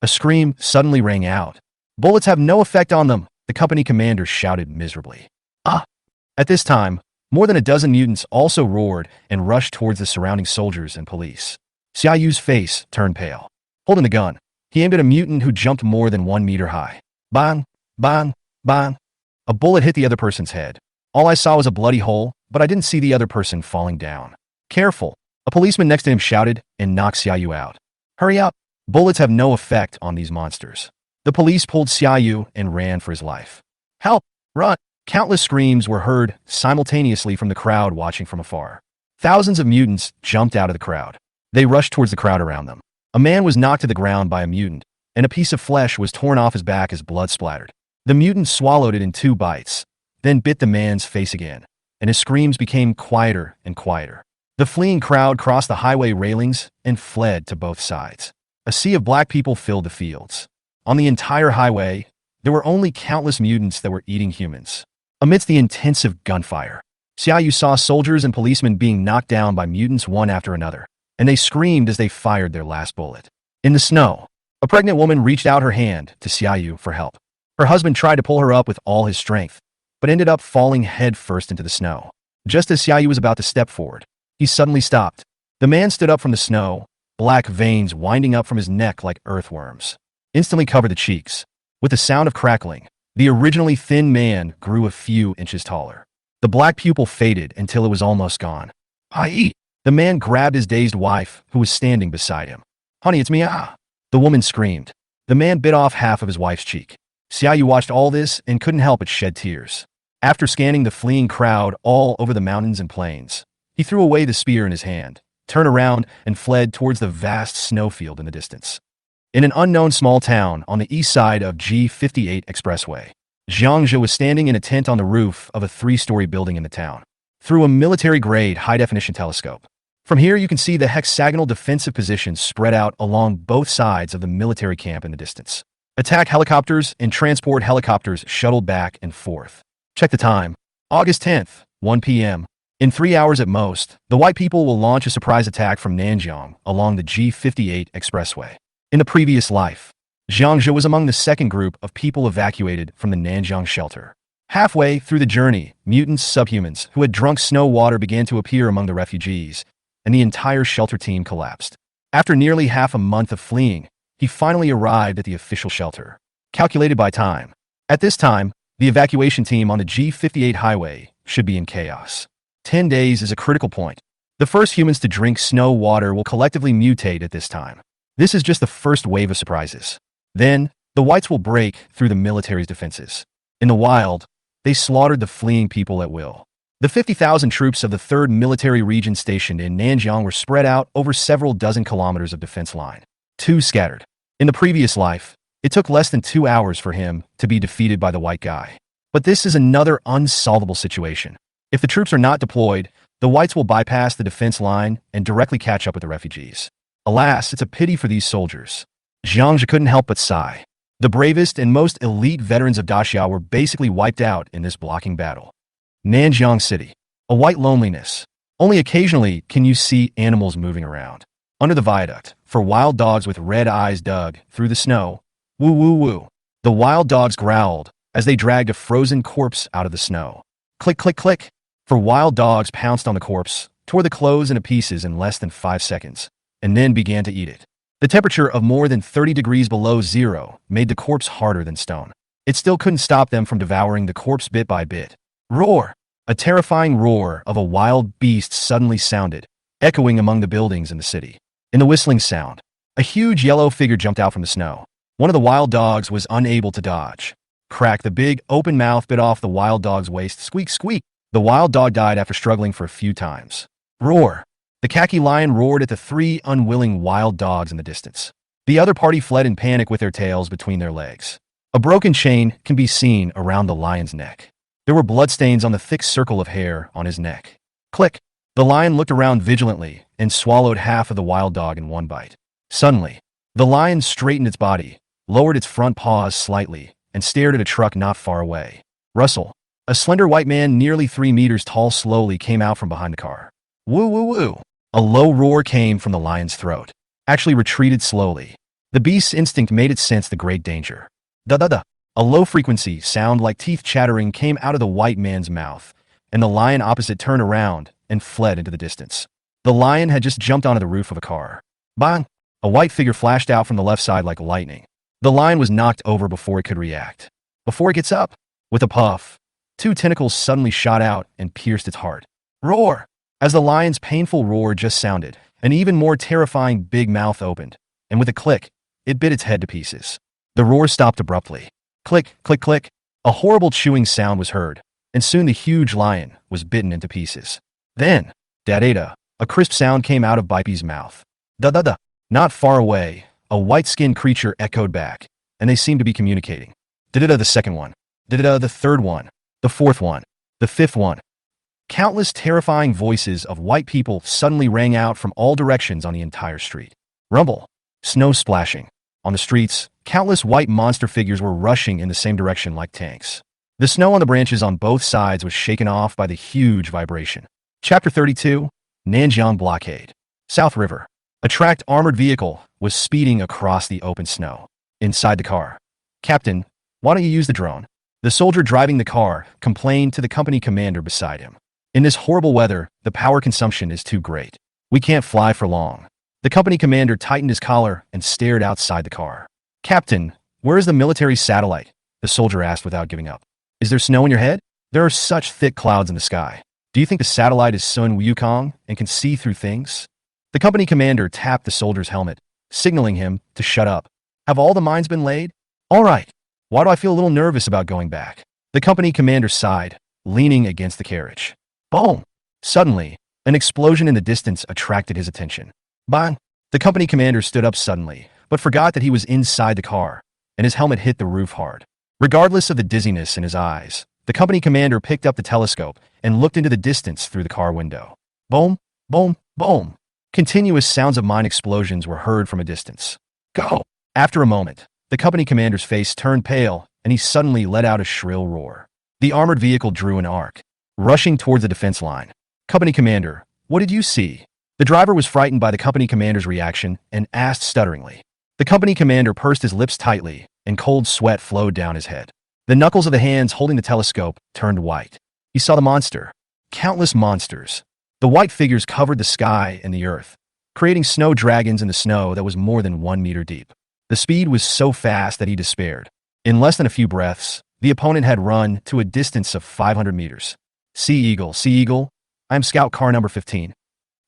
A scream suddenly rang out. Bullets have no effect on them, the company commander shouted miserably. Ah! At this time, more than a dozen mutants also roared and rushed towards the surrounding soldiers and police. Xiaoyu's face turned pale. Holding the gun, he aimed at a mutant who jumped more than 1 meter high. Bang! Bang! Bang! A bullet hit the other person's head. All I saw was a bloody hole, but I didn't see the other person falling down. Careful! A policeman next to him shouted and knocked Xiaoyu out. Hurry up! Bullets have no effect on these monsters. The police pulled Xiaoyu and ran for his life. Help! Run! Countless screams were heard simultaneously from the crowd watching from afar. Thousands of mutants jumped out of the crowd. They rushed towards the crowd around them. A man was knocked to the ground by a mutant, and a piece of flesh was torn off his back as blood splattered. The mutant swallowed it in 2 bites, then bit the man's face again, and his screams became quieter and quieter. The fleeing crowd crossed the highway railings and fled to both sides. A sea of black people filled the fields. On the entire highway, there were only countless mutants that were eating humans. Amidst the intensive gunfire, Xiaoyu saw soldiers and policemen being knocked down by mutants one after another, and they screamed as they fired their last bullet. In the snow, a pregnant woman reached out her hand to Xiaoyu for help. Her husband tried to pull her up with all his strength, but ended up falling head first into the snow. Just as Xiaoyu was about to step forward, he suddenly stopped. The man stood up from the snow, black veins winding up from his neck like earthworms. Instantly covered the cheeks. With a sound of crackling, the originally thin man grew a few inches taller. The black pupil faded until it was almost gone. Ai! The man grabbed his dazed wife, who was standing beside him. Honey, it's me, ah! The woman screamed. The man bit off half of his wife's cheek. Xiaoyu watched all this and couldn't help but shed tears. After scanning the fleeing crowd all over the mountains and plains, he threw away the spear in his hand, turned around, and fled towards the vast snowfield in the distance. In an unknown small town on the east side of G58 Expressway, Zhang Zhe was standing in a tent on the roof of a 3-story building in the town, through a military-grade high-definition telescope. From here you can see the hexagonal defensive positions spread out along both sides of the military camp in the distance. Attack helicopters and transport helicopters shuttled back and forth. Check the time. August 10th, 1 p.m. In 3 hours at most, the white people will launch a surprise attack from Nanjiang along the G58 Expressway. In the previous life, Zhang Zhe was among the second group of people evacuated from the Nanjiang shelter. Halfway through the journey, mutants, subhumans, who had drunk snow water began to appear among the refugees, and the entire shelter team collapsed. After nearly half a month of fleeing, he finally arrived at the official shelter. Calculated by time. At this time, the evacuation team on the G58 highway should be in chaos. 10 days is a critical point. The first humans to drink snow water will collectively mutate at this time. This is just the first wave of surprises. Then, the whites will break through the military's defenses. In the wild, they slaughtered the fleeing people at will. The 50,000 troops of the 3rd Military Region stationed in Nanjiang were spread out over several dozen kilometers of defense line. 2 scattered. In the previous life, It took less than 2 hours for him to be defeated by the white guy. But this is another unsolvable situation. If the troops are not deployed, the whites will bypass the defense line and directly catch up with the refugees. Alas, it's a pity for these soldiers. Zhang couldn't help but sigh. The bravest and most elite veterans of Daxia were basically wiped out in this blocking battle. Nanjiang City. A white loneliness. Only occasionally can you see animals moving around. Under the viaduct, for wild dogs with red eyes dug through the snow. Woo woo woo. The wild dogs growled as they dragged a frozen corpse out of the snow. Click click click. For wild dogs pounced on the corpse, tore the clothes into pieces in less than 5 seconds, and then began to eat it. The temperature of more than 30 degrees below zero made the corpse harder than stone. It still couldn't stop them from devouring the corpse bit by bit. Roar! A terrifying roar of a wild beast suddenly sounded, echoing among the buildings in the city. In the whistling sound, a huge yellow figure jumped out from the snow. One of the wild dogs was unable to dodge. Crack! The big, open mouth bit off the wild dog's waist. Squeak, squeak! The wild dog died after struggling for a few times. Roar! The khaki lion roared at the 3 unwilling wild dogs in the distance. The other party fled in panic with their tails between their legs. A broken chain can be seen around the lion's neck. There were bloodstains on the thick circle of hair on his neck. Click! The lion looked around vigilantly and swallowed half of the wild dog in one bite. Suddenly, the lion straightened its body, lowered its front paws slightly, and stared at a truck not far away. Russell, a slender white man nearly 3 meters tall, slowly came out from behind the car. Woo woo woo! A low roar came from the lion's throat. Actually retreated slowly. The beast's instinct made it sense the great danger. Da-da-da! A low-frequency sound like teeth chattering came out of the white man's mouth, and the lion opposite turned around and fled into the distance. The lion had just jumped onto the roof of a car. Bang! A white figure flashed out from the left side like lightning. The lion was knocked over before it could react. Before it gets up, with a puff, 2 tentacles suddenly shot out and pierced its heart. Roar! As the lion's painful roar just sounded, an even more terrifying big mouth opened, and with a click, it bit its head to pieces. The roar stopped abruptly. Click, click, click. A horrible chewing sound was heard, and soon the huge lion was bitten into pieces. Then, da-da-da, a crisp sound came out of Bipe's mouth. Da-da-da. Not far away, a white-skinned creature echoed back, and they seemed to be communicating. Da-da-da the second one. Da-da-da the third one. The fourth one. The fifth one. Countless terrifying voices of white people suddenly rang out from all directions on the entire street. Rumble. Snow splashing. On the streets, countless white monster figures were rushing in the same direction like tanks. The snow on the branches on both sides was shaken off by the huge vibration. Chapter 32, Nanjiang Blockade. South River. A tracked armored vehicle was speeding across the open snow. Inside the car. Captain, why don't you use the drone? The soldier driving the car complained to the company commander beside him. In this horrible weather, the power consumption is too great. We can't fly for long. The company commander tightened his collar and stared outside the car. Captain, where is the military satellite? The soldier asked without giving up. Is there snow in your head? There are such thick clouds in the sky. Do you think the satellite is Sun Wukong and can see through things? The company commander tapped the soldier's helmet, signaling him to shut up. Have all the mines been laid? All right. Why do I feel a little nervous about going back? The company commander sighed, leaning against the carriage. Boom! Suddenly, an explosion in the distance attracted his attention. Bang! The company commander stood up suddenly, but forgot that he was inside the car, and his helmet hit the roof hard. Regardless of the dizziness in his eyes, the company commander picked up the telescope and looked into the distance through the car window. Boom! Boom! Boom! Continuous sounds of mine explosions were heard from a distance. Go! After a moment, the company commander's face turned pale, and he suddenly let out a shrill roar. The armored vehicle drew an arc, rushing towards the defense line. Company commander, what did you see? The driver was frightened by the company commander's reaction and asked stutteringly. The company commander pursed his lips tightly, and cold sweat flowed down his head. The knuckles of the hands holding the telescope turned white. He saw the monster. Countless monsters. The white figures covered the sky and the earth, creating snow dragons in the snow that was more than 1 meter deep. The speed was so fast that he despaired. In less than a few breaths, the opponent had run to a distance of 500 meters. Sea Eagle, I'm Scout Car number 15.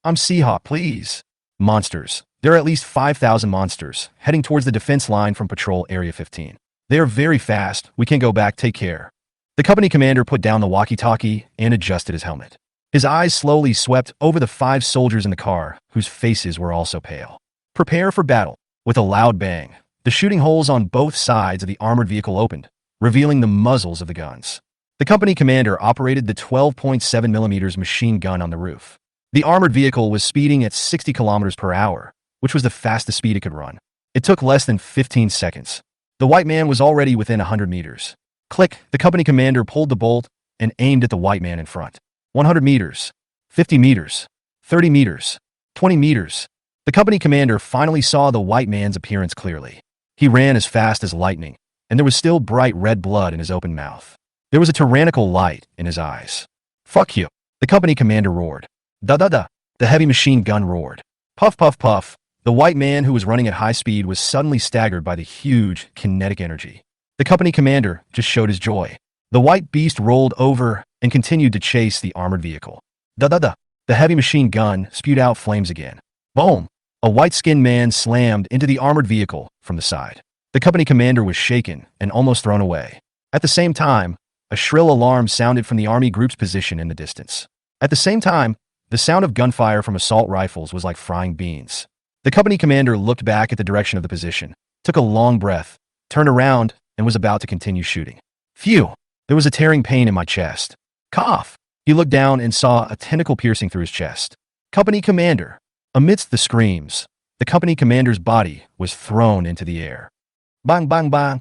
I'm Seahawk, please. Monsters. There are at least 5,000 monsters heading towards the defense line from Patrol Area 15. They are very fast. We can't go back. Take care. The company commander put down the walkie-talkie and adjusted his helmet. His eyes slowly swept over the 5 soldiers in the car, whose faces were also pale. Prepare for battle. With a loud bang, The shooting holes on both sides of the armored vehicle opened, revealing the muzzles of the guns. The company commander operated the 12.7mm machine gun on the roof. The armored vehicle was speeding at 60 kilometers per hour, which was the fastest speed it could run. It took less than 15 seconds. The white man was already within 100 meters. Click, the company commander pulled the bolt and aimed at the white man in front. 100 meters, 50 meters, 30 meters, 20 meters. The company commander finally saw the white man's appearance clearly. He ran as fast as lightning, and there was still bright red blood in his open mouth. There was a tyrannical light in his eyes. Fuck you, the company commander roared. Da-da-da, the heavy machine gun roared. Puff, puff, puff. The white man who was running at high speed was suddenly staggered by the huge kinetic energy. The company commander just showed his joy. The white beast rolled over and continued to chase the armored vehicle. Da-da-da, the heavy machine gun spewed out flames again. Boom! A white-skinned man slammed into the armored vehicle from the side. The company commander was shaken and almost thrown away. At the same time, a shrill alarm sounded from the army group's position in the distance. At the same time, the sound of gunfire from assault rifles was like frying beans. The company commander looked back at the direction of the position, took a long breath, turned around, and was about to continue shooting. Phew! There was a tearing pain in my chest. Cough! He looked down and saw a tentacle piercing through his chest. Company commander! Amidst the screams, the company commander's body was thrown into the air. Bang, bang, bang!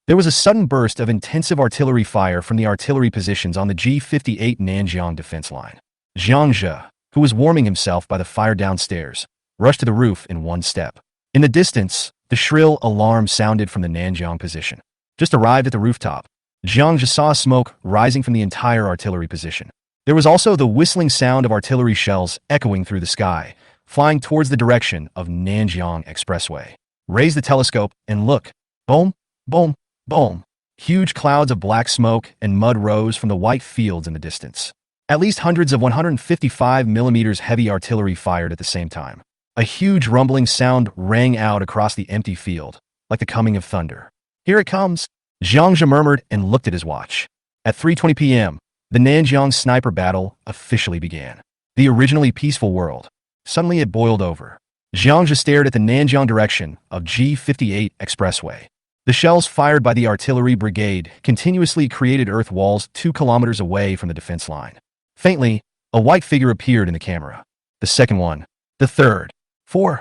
There was a sudden burst of intensive artillery fire from the artillery positions on the G-58 Nanjiang defense line. Jiang Zhe, who was warming himself by the fire downstairs, rushed to the roof in one step. In the distance, the shrill alarm sounded from the Nanjiang position. Just arrived at the rooftop, Jiang Zhe saw smoke rising from the entire artillery position. There was also the whistling sound of artillery shells echoing through the sky, flying towards the direction of Nanjiang Expressway. Raise the telescope and look. Boom, boom, boom. Huge clouds of black smoke and mud rose from the white fields in the distance. At least hundreds of 155mm heavy artillery fired at the same time. A huge rumbling sound rang out across the empty field, like the coming of thunder. Here it comes, Jiang Zhe murmured and looked at his watch. At 3:20 p.m., the Nanjiang sniper battle officially began. The originally peaceful world. Suddenly it boiled over. Jiang Zhe stared at the Nanjiang direction of G-58 Expressway. The shells fired by the artillery brigade continuously created earth walls 2 kilometers away from the defense line. Faintly, a white figure appeared in the camera. The second one. The third. 4.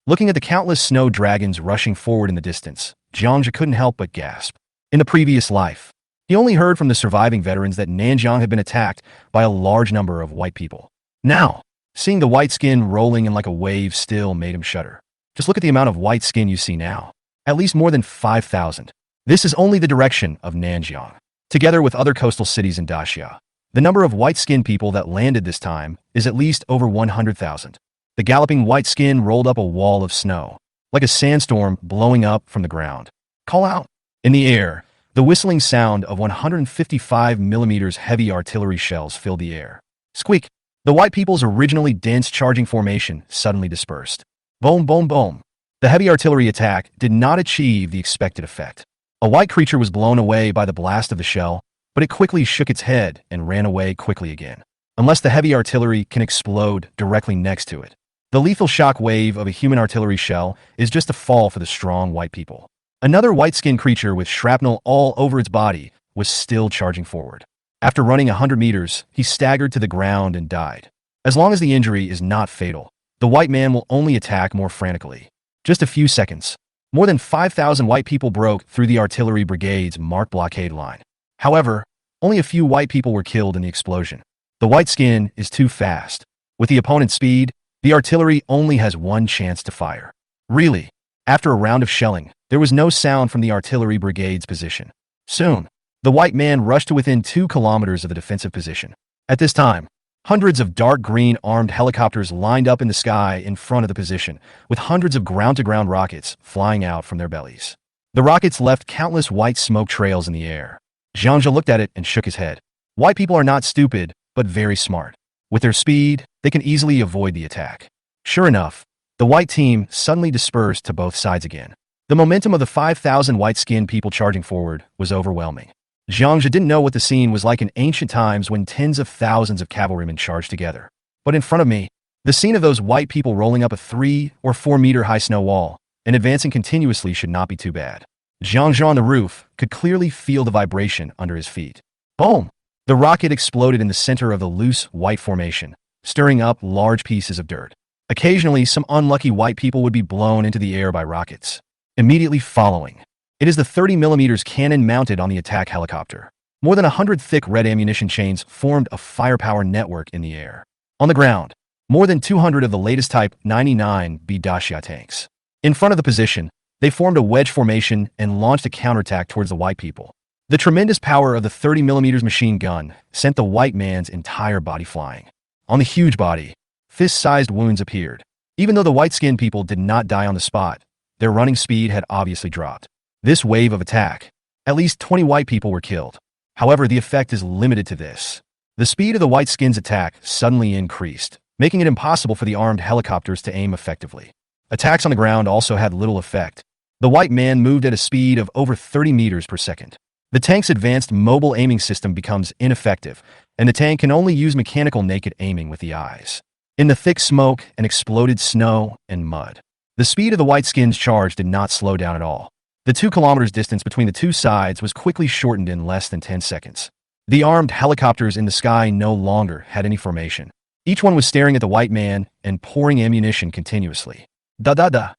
Looking at the countless snow dragons rushing forward in the distance, Jiang Zhe couldn't help but gasp. In a previous life, he only heard from the surviving veterans that Nanjiang had been attacked by a large number of white people. Now, seeing the white skin rolling in like a wave still made him shudder. Just look at the amount of white skin you see now. At least more than 5,000. This is only the direction of Nanjiang. Together with other coastal cities in Daxia, the number of white-skinned people that landed this time is at least over 100,000. The galloping white skin rolled up a wall of snow, like a sandstorm blowing up from the ground. Call out! In the air, the whistling sound of 155mm heavy artillery shells filled the air. Squeak! The white people's originally dense charging formation suddenly dispersed. Boom, boom, boom. The heavy artillery attack did not achieve the expected effect. A white creature was blown away by the blast of the shell, but it quickly shook its head and ran away quickly again. Unless the heavy artillery can explode directly next to it. The lethal shock wave of a human artillery shell is just a fall for the strong white people. Another white-skinned creature with shrapnel all over its body was still charging forward. After running 100 meters, he staggered to the ground and died. As long as the injury is not fatal, the white man will only attack more frantically. Just a few seconds. More than 5,000 white people broke through the artillery brigade's marked blockade line. However, only a few white people were killed in the explosion. The white skin is too fast. With the opponent's speed, the artillery only has one chance to fire. Really, after a round of shelling, there was no sound from the artillery brigade's position. Soon, the white man rushed to within 2 kilometers of the defensive position. At this time, hundreds of dark green armed helicopters lined up in the sky in front of the position, with hundreds of ground-to-ground rockets flying out from their bellies. The rockets left countless white smoke trails in the air. Jiang Zhe looked at it and shook his head. White people are not stupid, but very smart. With their speed, they can easily avoid the attack. Sure enough, the white team suddenly dispersed to both sides again. The momentum of the 5,000 white-skinned people charging forward was overwhelming. Jiang Zhe didn't know what the scene was like in ancient times when tens of thousands of cavalrymen charged together. But in front of me, the scene of those white people rolling up a 3 or 4 meter high snow wall, and advancing continuously should not be too bad. Zhang on the roof could clearly feel the vibration under his feet. Boom! The rocket exploded in the center of the loose white formation, stirring up large pieces of dirt. Occasionally, some unlucky white people would be blown into the air by rockets. Immediately following, it is the 30mm cannon mounted on the attack helicopter. More than 100 thick red ammunition chains formed a firepower network in the air. On the ground, more than 200 of the latest Type 99B Dacia tanks. In front of the position, they formed a wedge formation and launched a counterattack towards the white people. The tremendous power of the 30mm machine gun sent the white man's entire body flying. On the huge body, fist-sized wounds appeared. Even though the white-skinned people did not die on the spot, their running speed had obviously dropped. This wave of attack, at least 20 white people were killed. However, the effect is limited to this. The speed of the white skins' attack suddenly increased, making it impossible for the armed helicopters to aim effectively. Attacks on the ground also had little effect. The white man moved at a speed of over 30 meters per second. The tank's advanced mobile aiming system becomes ineffective, and the tank can only use mechanical naked aiming with the eyes. In the thick smoke and exploded snow and mud, the speed of the white skins' charge did not slow down at all. The 2 kilometers distance between the two sides was quickly shortened in less than 10 seconds. The armed helicopters in the sky no longer had any formation. Each one was staring at the white man and pouring ammunition continuously. Da-da-da.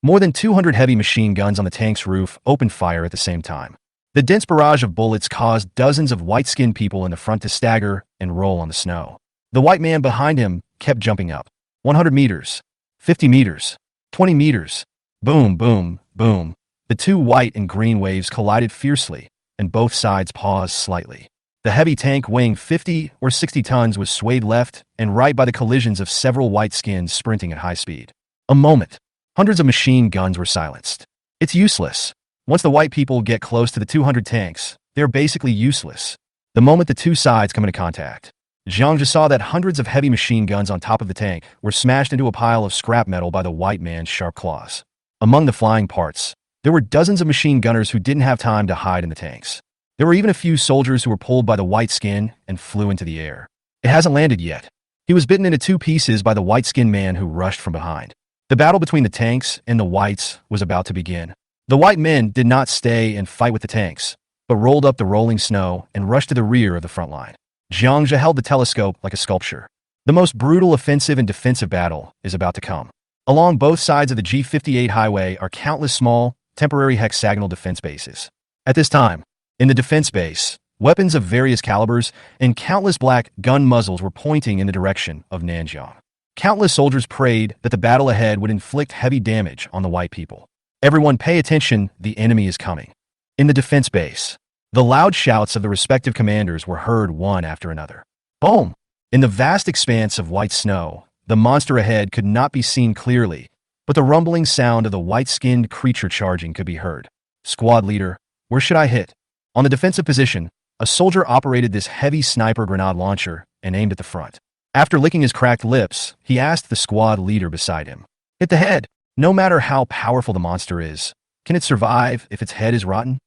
More than 200 heavy machine guns on the tank's roof opened fire at the same time. The dense barrage of bullets caused dozens of white-skinned people in the front to stagger and roll on the snow. The white man behind him kept jumping up. 100 meters, 50 meters, 20 meters. Boom, boom, boom. The 2 white and green waves collided fiercely, and both sides paused slightly. The heavy tank weighing 50 or 60 tons was swayed left and right by the collisions of several white skins sprinting at high speed. A moment. Hundreds of machine guns were silenced. It's useless. Once the white people get close to the 200 tanks, they're basically useless. The moment the two sides come into contact, Zhang just saw that hundreds of heavy machine guns on top of the tank were smashed into a pile of scrap metal by the white man's sharp claws. Among the flying parts, there were dozens of machine gunners who didn't have time to hide in the tanks. There were even a few soldiers who were pulled by the white skin and flew into the air. It hasn't landed yet. He was bitten into 2 pieces by the white-skinned man who rushed from behind. The battle between the tanks and the whites was about to begin. The white men did not stay and fight with the tanks, but rolled up the rolling snow and rushed to the rear of the front line. Zhang held the telescope like a sculpture. The most brutal offensive and defensive battle is about to come. Along both sides of the G58 highway are countless small, temporary hexagonal defense bases. At this time, in the defense base, weapons of various calibers and countless black gun muzzles were pointing in the direction of Nanjiang. Countless soldiers prayed that the battle ahead would inflict heavy damage on the white people. Everyone pay attention, the enemy is coming. In the defense base, the loud shouts of the respective commanders were heard one after another. Boom! In the vast expanse of white snow, the monster ahead could not be seen clearly, but the rumbling sound of the white-skinned creature charging could be heard. Squad leader, where should I hit? On the defensive position, a soldier operated this heavy sniper grenade launcher and aimed at the front. After licking his cracked lips, he asked the squad leader beside him, "Hit the head. No matter how powerful the monster is, can it survive if its head is rotten?"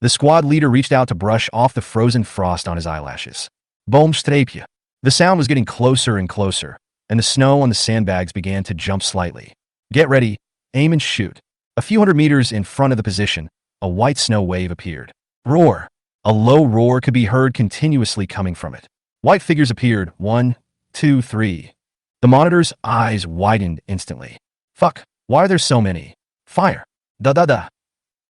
The squad leader reached out to brush off the frozen frost on his eyelashes. Boom strapje. The sound was getting closer and closer, and the snow on the sandbags began to jump slightly. Get ready, aim and shoot. A few hundred meters in front of the position, a white snow wave appeared. Roar. A low roar could be heard continuously coming from it. White figures appeared. 1, 2, 3. The monitor's eyes widened instantly. Fuck, why are there so many? Fire. Da-da-da.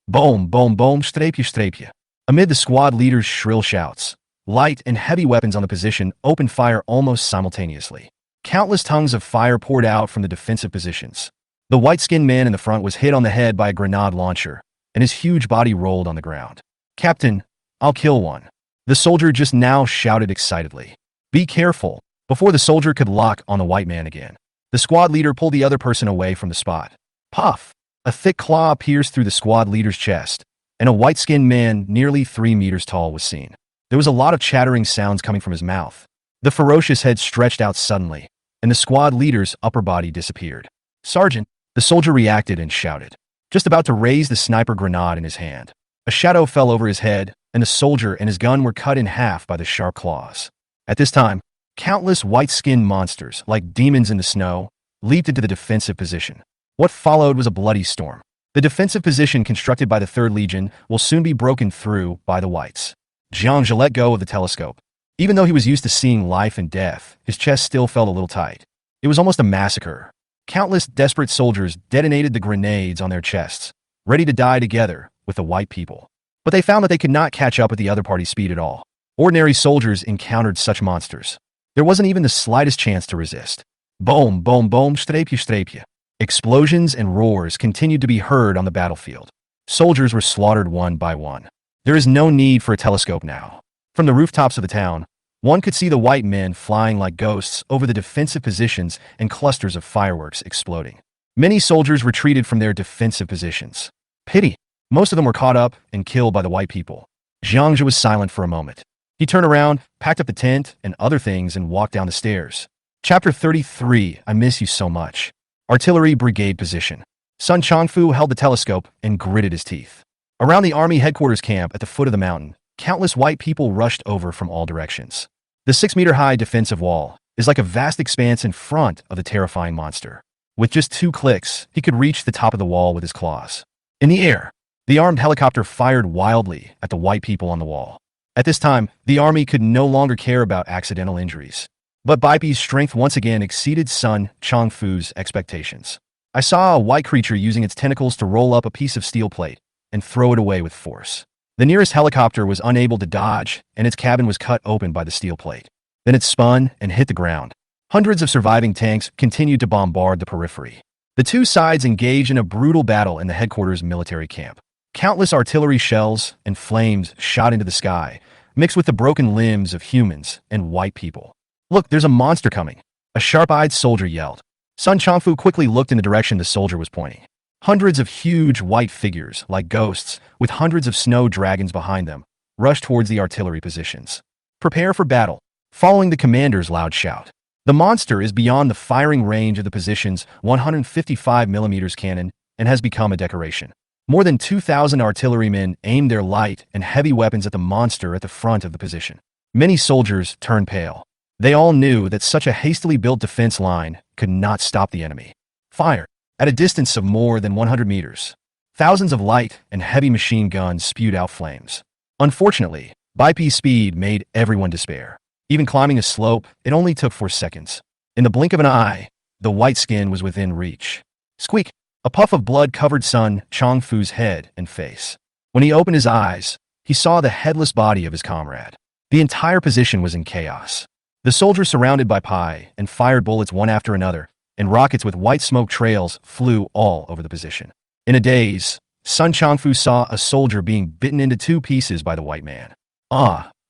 Boom, boom, boom, strapje, strapje. Amid the squad leader's shrill shouts, light and heavy weapons on the position opened fire almost simultaneously. Countless tongues of fire poured out from the defensive positions. The white-skinned man in the front was hit on the head by a grenade launcher, and his huge body rolled on the ground. "Captain, I'll kill one." The soldier just now shouted excitedly. "Be careful," before the soldier could lock on the white man again. The squad leader pulled the other person away from the spot. Puff! A thick claw pierced through the squad leader's chest, and a white-skinned man nearly 3 meters tall was seen. There was a lot of chattering sounds coming from his mouth. The ferocious head stretched out suddenly, and the squad leader's upper body disappeared. "Sergeant!" The soldier reacted and shouted, just about to raise the sniper grenade in his hand. A shadow fell over his head, and the soldier and his gun were cut in half by the sharp claws. At this time, countless white-skinned monsters, like demons in the snow, leaped into the defensive position. What followed was a bloody storm. The defensive position constructed by the 3rd Legion will soon be broken through by the Whites. Jiang let go of the telescope. Even though he was used to seeing life and death, his chest still felt a little tight. It was almost a massacre. Countless desperate soldiers detonated the grenades on their chests, ready to die together with the white people. But they found that they could not catch up with the other party's speed at all. Ordinary soldiers encountered such monsters. There wasn't even the slightest chance to resist. Boom, boom, boom, streepje, streepje. Explosions and roars continued to be heard on the battlefield. Soldiers were slaughtered one by one. There is no need for a telescope now. From the rooftops of the town, one could see the white men flying like ghosts over the defensive positions and clusters of fireworks exploding. Many soldiers retreated from their defensive positions. Pity. Most of them were caught up and killed by the white people. Jiang was silent for a moment. He turned around, packed up the tent and other things and walked down the stairs. Chapter 33, I Miss You So Much. Artillery Brigade Position. Sun Changfu held the telescope and gritted his teeth. Around the army headquarters camp at the foot of the mountain, countless white people rushed over from all directions. The 6-meter-high defensive wall is like a vast expanse in front of the terrifying monster. With just 2 clicks, he could reach the top of the wall with his claws. In the air, the armed helicopter fired wildly at the white people on the wall. At this time, the army could no longer care about accidental injuries. But Baipi's strength once again exceeded Sun Changfu's expectations. I saw a white creature using its tentacles to roll up a piece of steel plate and throw it away with force. The nearest helicopter was unable to dodge, and its cabin was cut open by the steel plate. Then it spun and hit the ground. Hundreds of surviving tanks continued to bombard the periphery. The two sides engaged in a brutal battle in the headquarters military camp. Countless artillery shells and flames shot into the sky, mixed with the broken limbs of humans and white people. "Look, there's a monster coming," a sharp-eyed soldier yelled. Sun Changfu quickly looked in the direction the soldier was pointing. Hundreds of huge white figures, like ghosts, with hundreds of snow dragons behind them, rushed towards the artillery positions. "Prepare for battle," following the commander's loud shout. The monster is beyond the firing range of the position's 155mm cannon and has become a decoration. More than 2,000 artillerymen aimed their light and heavy weapons at the monster at the front of the position. Many soldiers turned pale. They all knew that such a hastily built defense line could not stop the enemy. Fire! At a distance of more than 100 meters, thousands of light and heavy machine guns spewed out flames. Unfortunately, Baipi's speed made everyone despair. Even climbing a slope, it only took 4 seconds. In the blink of an eye, the white skin was within reach. Squeak! A puff of blood covered Sun Changfu's head and face. When he opened his eyes, he saw the headless body of his comrade. The entire position was in chaos. The soldiers surrounded by Pai and fired bullets one after another, and rockets with white smoke trails flew all over the position. In a daze, Sun Changfu saw a soldier being bitten into 2 pieces by the white man.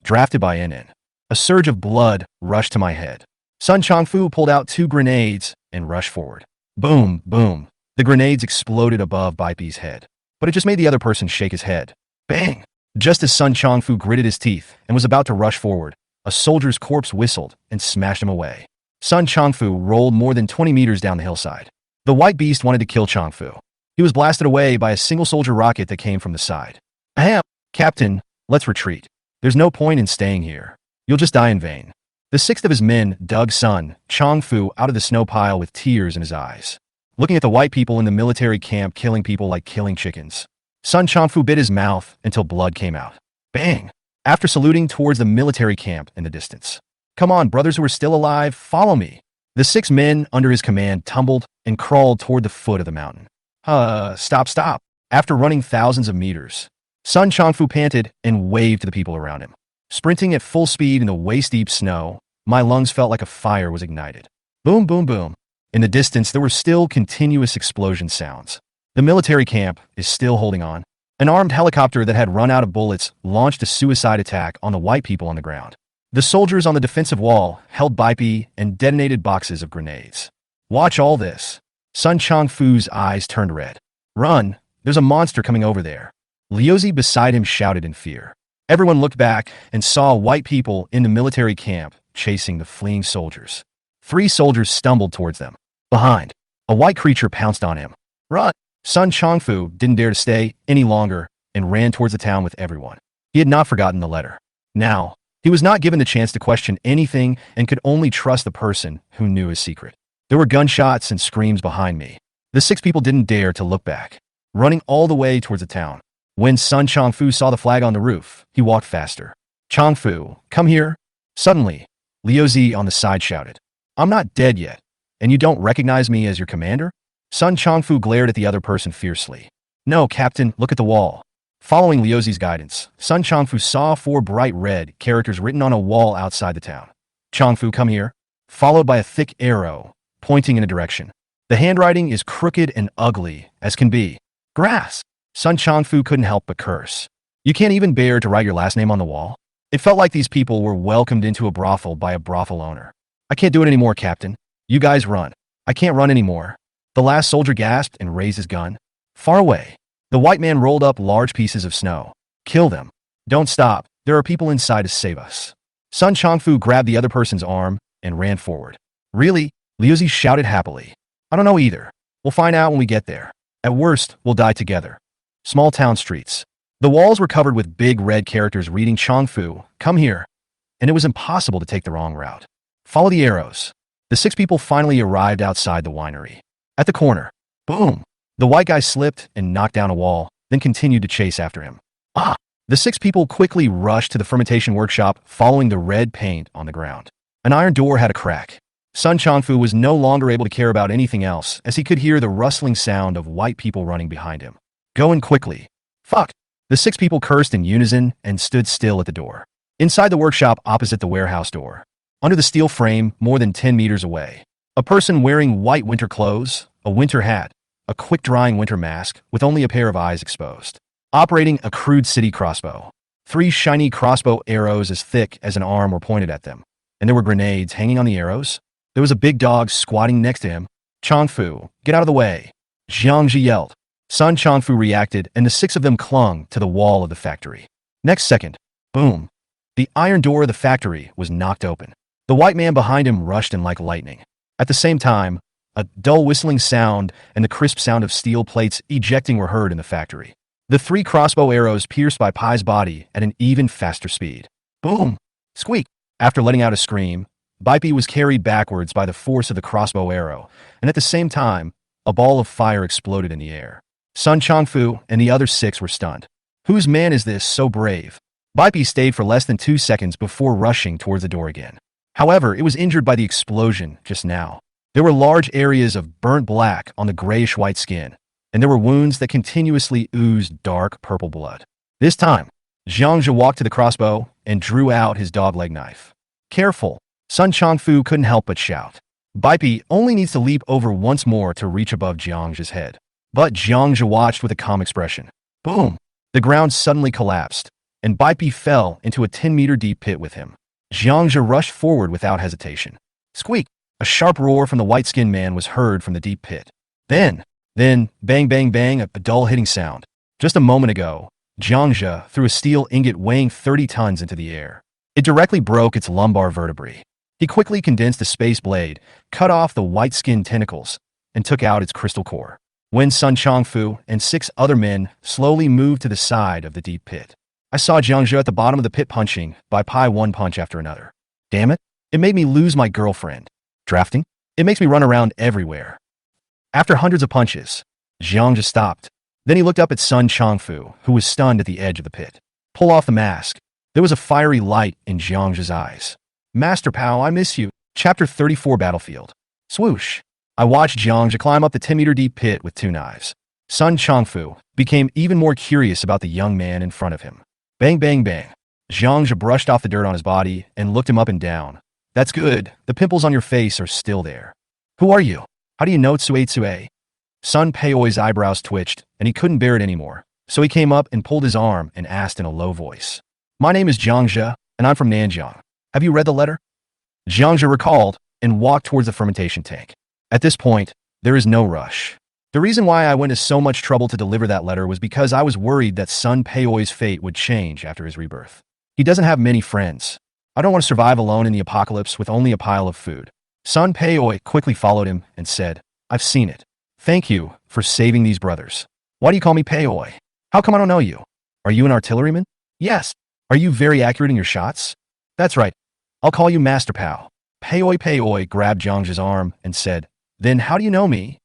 Drafted by NN. A surge of blood rushed to my head. Sun Changfu pulled out 2 grenades and rushed forward. Boom, boom. The grenades exploded above Baipi's head, but it just made the other person shake his head. Bang! Just as Sun Changfu gritted his teeth and was about to rush forward, a soldier's corpse whistled and smashed him away. Sun Changfu rolled more than 20 meters down the hillside. The white beast wanted to kill Changfu. He was blasted away by a single soldier rocket that came from the side. Ahem! Captain, let's retreat. There's no point in staying here. You'll just die in vain. The 6th of his men dug Sun Changfu out of the snow pile with tears in his eyes, looking at the white people in the military camp killing people like killing chickens. Sun Changfu bit his mouth until blood came out. Bang! After saluting towards the military camp in the distance. "Come on, brothers who are still alive, follow me." The 6 men under his command tumbled and crawled toward the foot of the mountain. Stop. After running thousands of meters, Sun Changfu panted and waved to the people around him. Sprinting at full speed in the waist-deep snow, my lungs felt like a fire was ignited. Boom, boom, boom. In the distance, there were still continuous explosion sounds. The military camp is still holding on. An armed helicopter that had run out of bullets launched a suicide attack on the white people on the ground. The soldiers on the defensive wall held Baipi and detonated boxes of grenades. "Watch all this." Sun Changfu's eyes turned red. "Run! There's a monster coming over there." Liuzi beside him shouted in fear. Everyone looked back and saw white people in the military camp chasing the fleeing soldiers. 3 soldiers stumbled towards them. Behind, a white creature pounced on him. "Run!" Sun Changfu didn't dare to stay any longer and ran towards the town with everyone. He had not forgotten the letter. Now, he was not given the chance to question anything and could only trust the person who knew his secret. There were gunshots and screams behind me. The 6 people didn't dare to look back, running all the way towards the town. When Sun Chongfu saw the flag on the roof, he walked faster. Chongfu, come here. Suddenly, Liu Zi on the side shouted, I'm not dead yet, and you don't recognize me as your commander? Sun Chongfu glared at the other person fiercely. No, Captain, look at the wall. Following Liu Zi's guidance, Sun Chongfu saw 4 bright red characters written on a wall outside the town. Chongfu, come here, followed by a thick arrow, pointing in a direction. The handwriting is crooked and ugly, as can be. Grass! Sun Chongfu couldn't help but curse. You can't even bear to write your last name on the wall? It felt like these people were welcomed into a brothel by a brothel owner. I can't do it anymore, Captain. You guys run. I can't run anymore. The last soldier gasped and raised his gun. Far away, the white man rolled up large pieces of snow. Kill them. Don't stop. There are people inside to save us. Sun Chongfu grabbed the other person's arm and ran forward. Really? Liu Zi shouted happily. I don't know either. We'll find out when we get there. At worst, we'll die together. Small town streets. The walls were covered with big red characters reading Chongfu, come here. And it was impossible to take the wrong route. Follow the arrows. The 6 people finally arrived outside the winery. At the corner, boom! The white guy slipped and knocked down a wall, then continued to chase after him. Ah! The 6 people quickly rushed to the fermentation workshop, following the red paint on the ground. An iron door had a crack. Sun Chongfu was no longer able to care about anything else, as he could hear the rustling sound of white people running behind him. Go in quickly. Fuck! The 6 people cursed in unison and stood still at the door. Inside the workshop opposite the warehouse door, under the steel frame more than 10 meters away, a person wearing white winter clothes, a winter hat, a quick-drying winter mask with only a pair of eyes exposed, operating a crude city crossbow. 3 shiny crossbow arrows as thick as an arm were pointed at them, and there were grenades hanging on the arrows. There was a big dog squatting next to him. Chongfu, get out of the way. Jiangji yelled. Sun Chongfu reacted, and the 6 of them clung to the wall of the factory. Next second, boom! The iron door of the factory was knocked open. The white man behind him rushed in like lightning. At the same time, a dull whistling sound and the crisp sound of steel plates ejecting were heard in the factory. The 3 crossbow arrows pierced by Pai's body at an even faster speed. Boom! Squeak! After letting out a scream, Baipi was carried backwards by the force of the crossbow arrow, and at the same time, a ball of fire exploded in the air. Sun Chongfu and the other 6 were stunned. Whose man is this so brave? Baipi stayed for less than 2 seconds before rushing towards the door again. However, it was injured by the explosion just now. There were large areas of burnt black on the grayish-white skin, and there were wounds that continuously oozed dark purple blood. This time, Jiangji walked to the crossbow and drew out his dog-leg knife. Careful! Sun Chongfu couldn't help but shout. Baipi only needs to leap over once more to reach above Jiangji's head. But Jiangji watched with a calm expression. Boom! The ground suddenly collapsed, and Baipi fell into a 10-meter-deep pit with him. Jiangji rushed forward without hesitation. Squeak! A sharp roar from the white-skinned man was heard from the deep pit. Then, bang, bang, bang, a dull hitting sound. Just a moment ago, Jiangji threw a steel ingot weighing 30 tons into the air. It directly broke its lumbar vertebrae. He quickly condensed a space blade, cut off the white-skinned tentacles, and took out its crystal core. When Sun Chongfu and 6 other men slowly moved to the side of the deep pit, I saw Jiangji at the bottom of the pit punching by Pai one punch after another. Damn it, it made me lose my girlfriend. Drafting? It makes me run around everywhere. After hundreds of punches, Jiangji stopped. Then he looked up at Sun Chongfu, who was stunned at the edge of the pit. Pull off the mask. There was a fiery light in Jiangji's eyes. Master Pao, I miss you. Chapter 34 Battlefield. Swoosh. I watched Jiangji climb up the 10-meter-deep pit with 2 knives. Sun Chongfu became even more curious about the young man in front of him. Bang, bang, bang. Jiangji brushed off the dirt on his body and looked him up and down. That's good. The pimples on your face are still there. Who are you? How do you know Tsue? Sun Peioi's eyebrows twitched, and he couldn't bear it anymore. So he came up and pulled his arm and asked in a low voice. My name is Jiangji, and I'm from Nanjiang. Have you read the letter? Jiangji recalled and walked towards the fermentation tank. At this point, there is no rush. The reason why I went to so much trouble to deliver that letter was because I was worried that Sun Peioi's fate would change after his rebirth. He doesn't have many friends. I don't want to survive alone in the apocalypse with only a pile of food. Sun Peioi quickly followed him and said, I've seen it. Thank you for saving these brothers. Why do you call me Peioi? How come I don't know you? Are you an artilleryman? Yes. Are you very accurate in your shots? That's right. I'll call you Master Pao. Peioi grabbed Jiangji's arm and said, Then how do you know me?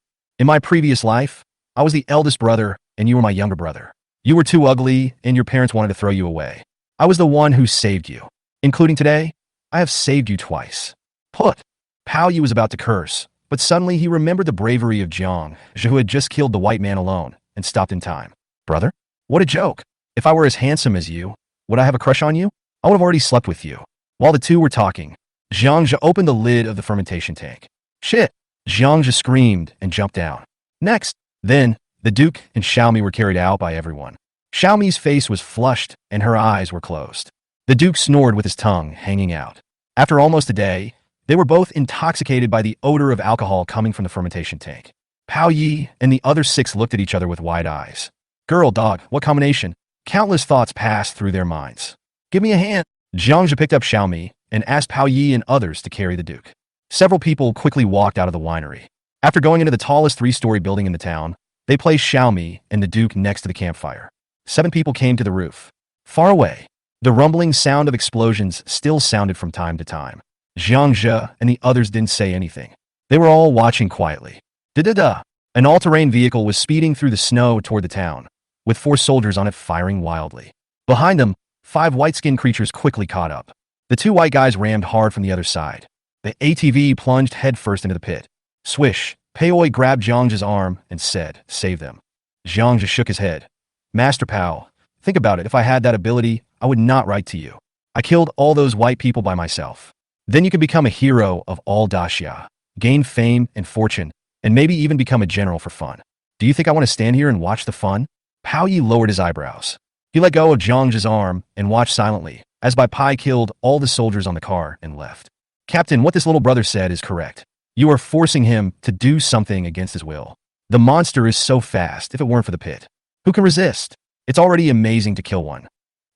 In my previous life, I was the eldest brother and you were my younger brother. You were too ugly and your parents wanted to throw you away. I was the one who saved you. Including today, I have saved you twice. Put. Pao Yi was about to curse, but suddenly he remembered the bravery of Jiang, who had just killed the white man alone, and stopped in time. Brother? What a joke. If I were as handsome as you, would I have a crush on you? I would have already slept with you. While the two were talking, Jiang opened the lid of the fermentation tank. Shit! Jiang screamed and jumped down. Next, then, the Duke and Xiaomi were carried out by everyone. Xiaomi's face was flushed and her eyes were closed. The Duke snored with his tongue hanging out. After almost a day, they were both intoxicated by the odor of alcohol coming from the fermentation tank. Pao Yi and the other 6 looked at each other with wide eyes. Girl, dog, what combination? Countless thoughts passed through their minds. Give me a hand. Jiang picked up Xiaomi and asked Pao Yi and others to carry the Duke. Several people quickly walked out of the winery. After going into the tallest 3-story building in the town, they placed Xiaomi and the Duke next to the campfire. 7 people came to the roof. Far away, the rumbling sound of explosions still sounded from time to time. Jiang and the others didn't say anything. They were all watching quietly. Da-da-da! An all-terrain vehicle was speeding through the snow toward the town, with 4 soldiers on it firing wildly. Behind them, 5 white-skinned creatures quickly caught up. The 2 white guys rammed hard from the other side. The ATV plunged headfirst into the pit. Swish! Peoi grabbed Jiang's arm and said, "Save them." Jiang shook his head. Master Pao, think about it. If I had that ability, I would not write to you. I killed all those white people by myself. Then you could become a hero of all Daxia, gain fame and fortune, and maybe even become a general for fun. Do you think I want to stand here and watch the fun? Pao Yi lowered his eyebrows. He let go of Jiang's arm and watched silently, as Bai Pai killed all the soldiers on the car and left. Captain, what this little brother said is correct. You are forcing him to do something against his will. The monster is so fast, if it weren't for the pit. Who can resist? It's already amazing to kill one.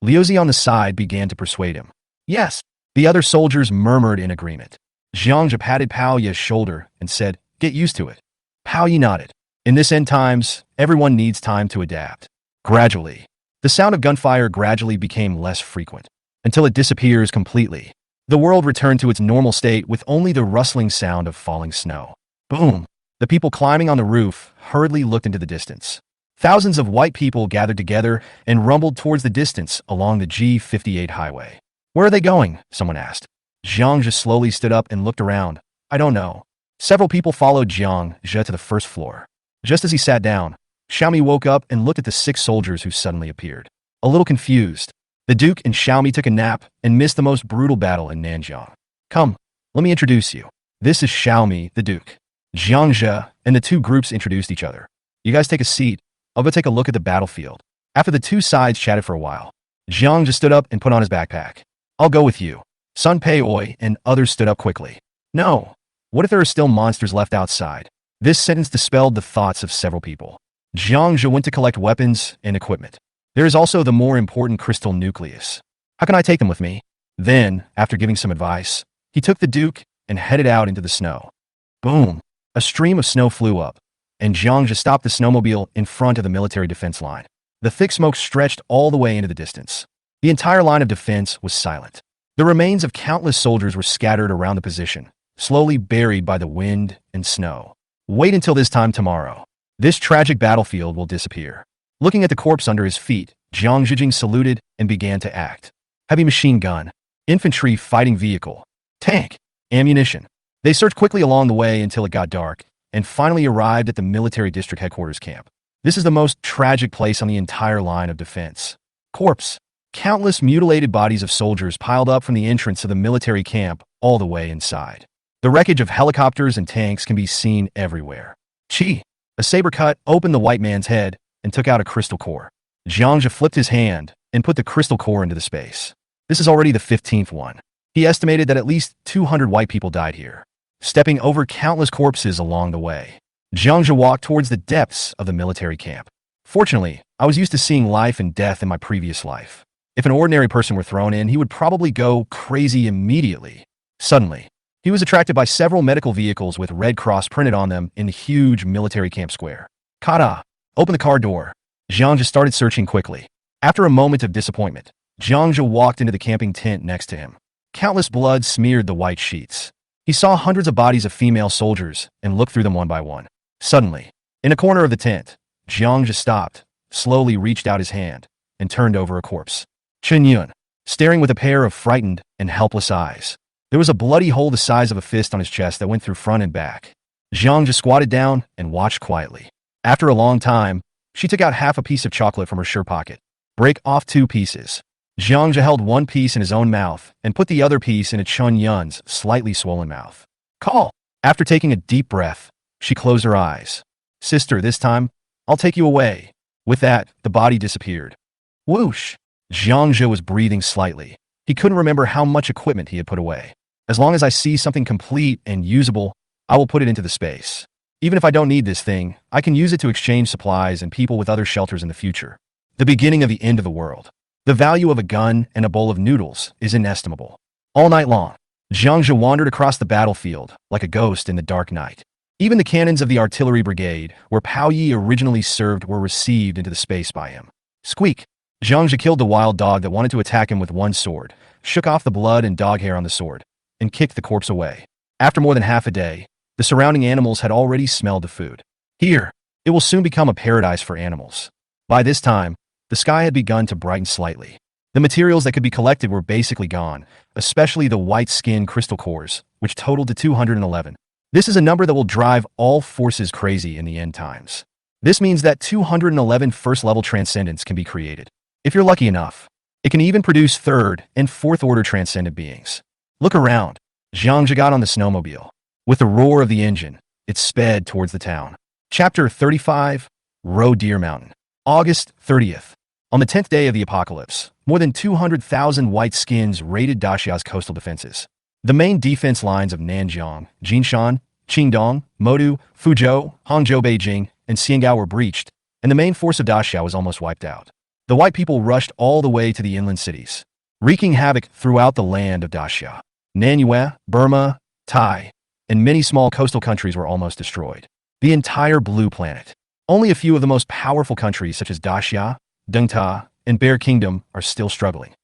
Liuzi on the side began to persuade him. Yes. The other soldiers murmured in agreement. Jiang patted Pao Yi's shoulder and said, "Get used to it." Pao Yi nodded. In this end times, everyone needs time to adapt. Gradually, the sound of gunfire gradually became less frequent, until it disappears completely. The world returned to its normal state with only the rustling sound of falling snow. Boom! The people climbing on the roof hurriedly looked into the distance. Thousands of white people gathered together and rumbled towards the distance along the G58 highway. Where are they going? Someone asked. Jiang slowly stood up and looked around. I don't know. Several people followed Jiang to the first floor. Just as he sat down, Xiaomi woke up and looked at the 6 soldiers who suddenly appeared. A little confused, the Duke and Xiaomi took a nap and missed the most brutal battle in Nanjiang. Come, let me introduce you. This is Xiaomi, the Duke. Jiang and the 2 groups introduced each other. You guys take a seat. I'll go take a look at the battlefield. After the 2 sides chatted for a while, Jiang stood up and put on his backpack. I'll go with you. Sun Peoi and others stood up quickly. No. What if there are still monsters left outside? This sentence dispelled the thoughts of several people. Jiang went to collect weapons and equipment. There is also the more important crystal nucleus. How can I take them with me? Then, after giving some advice, he took the Duke and headed out into the snow. Boom! A stream of snow flew up, and Jiang stopped the snowmobile in front of the military defense line. The thick smoke stretched all the way into the distance. The entire line of defense was silent. The remains of countless soldiers were scattered around the position, slowly buried by the wind and snow. Wait until this time tomorrow. This tragic battlefield will disappear. Looking at the corpse under his feet, Jiang Zhijing saluted and began to act. Heavy machine gun, infantry fighting vehicle, tank, ammunition. They searched quickly along the way until it got dark, and finally arrived at the military district headquarters camp. This is the most tragic place on the entire line of defense. Corpse. Countless mutilated bodies of soldiers piled up from the entrance of the military camp all the way inside. The wreckage of helicopters and tanks can be seen everywhere. Chi. A saber cut opened the white man's head and took out a crystal core. Jiang flipped his hand and put the crystal core into the space. This is already the 15th one. He estimated that at least 200 white people died here, stepping over countless corpses along the way. Jiang walked towards the depths of the military camp. Fortunately, I was used to seeing life and death in my previous life. If an ordinary person were thrown in, he would probably go crazy immediately. Suddenly, he was attracted by several medical vehicles with Red Cross printed on them in the huge military camp square. Kata! Open the car door. Jiang started searching quickly. After a moment of disappointment, Jiang walked into the camping tent next to him. Countless blood smeared the white sheets. He saw hundreds of bodies of female soldiers and looked through them one by one. Suddenly, In a corner of the tent, Jiang just stopped, slowly reached out his hand, and turned over a corpse. Chen Yun, staring with a pair of frightened and helpless eyes. There was a bloody hole the size of a fist on his chest that went through front and back. Jiang just squatted down and watched quietly. After a long time, she took out half a piece of chocolate from her shirt pocket. Break off 2 pieces. Jiang held one piece in his own mouth and put the other piece in Chen Yun's slightly swollen mouth. Call. After taking a deep breath, she closed her eyes. Sister, this time, I'll take you away. With that, the body disappeared. Whoosh! Jiang was breathing slightly. He couldn't remember how much equipment he had put away. As long as I see something complete and usable, I will put it into the space. Even if I don't need this thing, I can use it to exchange supplies and people with other shelters in the future. The beginning of the end of the world. The value of a gun and a bowl of noodles is inestimable. All night long, Jiang wandered across the battlefield like a ghost in the dark night. Even the cannons of the artillery brigade, where Pao Yi originally served, were received into the space by him. Squeak! Jiang killed the wild dog that wanted to attack him with one sword, shook off the blood and dog hair on the sword, and kicked the corpse away. After more than half a day, the surrounding animals had already smelled the food. Here, it will soon become a paradise for animals. By this time, the sky had begun to brighten slightly. The materials that could be collected were basically gone, especially the white skin crystal cores, which totaled to 211. This is a number that will drive all forces crazy in the end times. This means that 211 first-level transcendents can be created. If you're lucky enough, it can even produce 3rd and 4th-order transcendent beings. Look around. Jiang got on the snowmobile. With the roar of the engine, it sped towards the town. Chapter 35, Road Deer Mountain. August 30th. On the 10th day of the apocalypse, more than 200,000 white skins raided Daxia's coastal defenses. The main defense lines of Nanjiang, Jinshan, Qingdong, Modu, Fuzhou, Hangzhou, Beijing, and Xiangao were breached, and the main force of Daxia was almost wiped out. The white people rushed all the way to the inland cities, wreaking havoc throughout the land of Daxia. Nanyue, Burma, Tai, and many small coastal countries were almost destroyed. The entire blue planet. Only a few of the most powerful countries such as Daxia, Dengta, and Bear Kingdom are still struggling.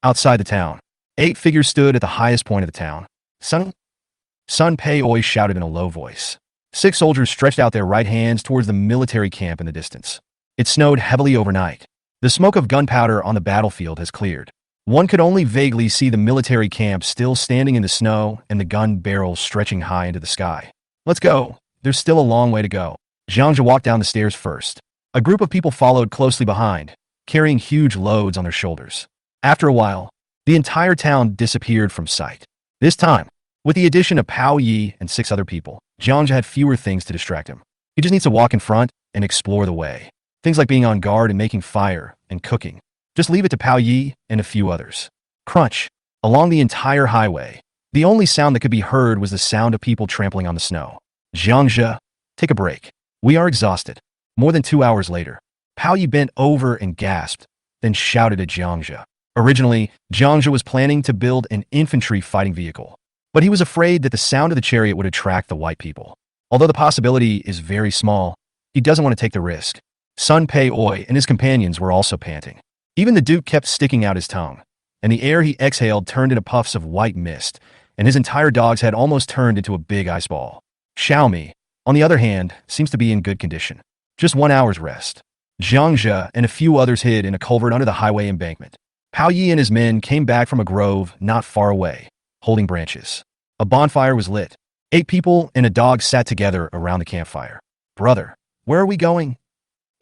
Outside the town, 8 figures stood at the highest point of the town. Sun Pei Oi shouted in a low voice. 6 soldiers stretched out their right hands towards the military camp in the distance. It snowed heavily overnight. The smoke of gunpowder on the battlefield has cleared. One could only vaguely see the military camp still standing in the snow and the gun barrels stretching high into the sky. Let's go. There's still a long way to go. Jiang walked down the stairs first. A group of people followed closely behind, carrying huge loads on their shoulders. After a while, the entire town disappeared from sight. This time, with the addition of Pao Yi and 6 other people, Jiang had fewer things to distract him. He just needs to walk in front and explore the way. Things like being on guard and making fire and cooking. Just leave it to Pao Yi and a few others. Crunch. Along the entire highway, the only sound that could be heard was the sound of people trampling on the snow. Jiang, take a break. We are exhausted. More than 2 hours later, Pao Yi bent over and gasped, then shouted at Jiang. Originally, Jiang was planning to build an infantry fighting vehicle, but he was afraid that the sound of the chariot would attract the white people. Although the possibility is very small, he doesn't want to take the risk. Sun Pei Oi and his companions were also panting. Even the Duke kept sticking out his tongue, and the air he exhaled turned into puffs of white mist, and his entire dog's head almost turned into a big ice ball. Xiaomi, on the other hand, seems to be in good condition. Just 1 hour's rest. Jiang and a few others hid in a culvert under the highway embankment. Pao Yi and his men came back from a grove not far away, holding branches. A bonfire was lit. 8 people and a dog sat together around the campfire. Brother, where are we going?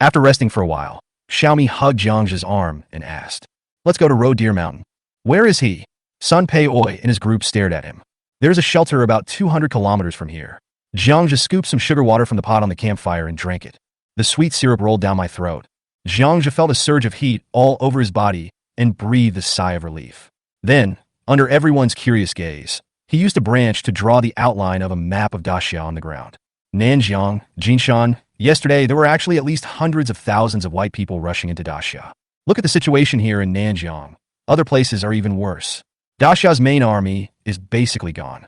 After resting for a while, Xiaomi hugged Jiang's arm and asked, Let's go to Road Deer Mountain. Where is he? Sun Pei Oi and his group stared at him. There's a shelter about 200 kilometers from here. Jiang scooped some sugar water from the pot on the campfire and drank it. The sweet syrup rolled down my throat. Jiang felt a surge of heat all over his body and breathed a sigh of relief. Then, under everyone's curious gaze, he used a branch to draw the outline of a map of Daxia on the ground. Nanjiang, Jinshan, yesterday there were actually at least hundreds of thousands of white people rushing into Daxia. Look at the situation here in Nanjiang. Other places are even worse. Daxia's main army is basically gone.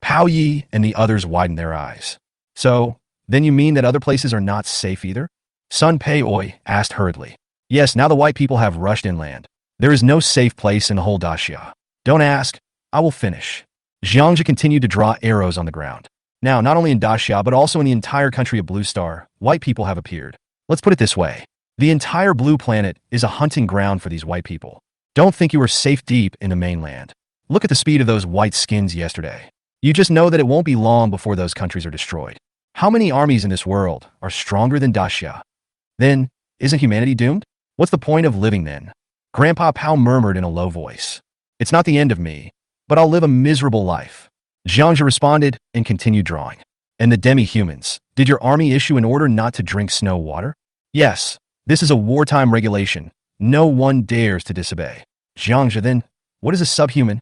Pao Yi and the others widened their eyes. So, then you mean that other places are not safe either? Sun Pei Oi asked hurriedly. Yes, now the white people have rushed inland. There is no safe place in the whole Daxia. Don't ask, I will finish. Jiang continued to draw arrows on the ground. Now, not only in Daxia, but also in the entire country of Blue Star, white people have appeared. Let's put it this way. The entire blue planet is a hunting ground for these white people. Don't think you are safe deep in the mainland. Look at the speed of those white skins yesterday. You just know that it won't be long before those countries are destroyed. How many armies in this world are stronger than Daxia? Then, isn't humanity doomed? What's the point of living then? Grandpa Pao murmured in a low voice. It's not the end of me, but I'll live a miserable life. Jiangzhe responded and continued drawing. And the demi-humans, did your army issue an order not to drink snow water? Yes, this is a wartime regulation. No one dares to disobey. Jiangzhe, then, what is a subhuman?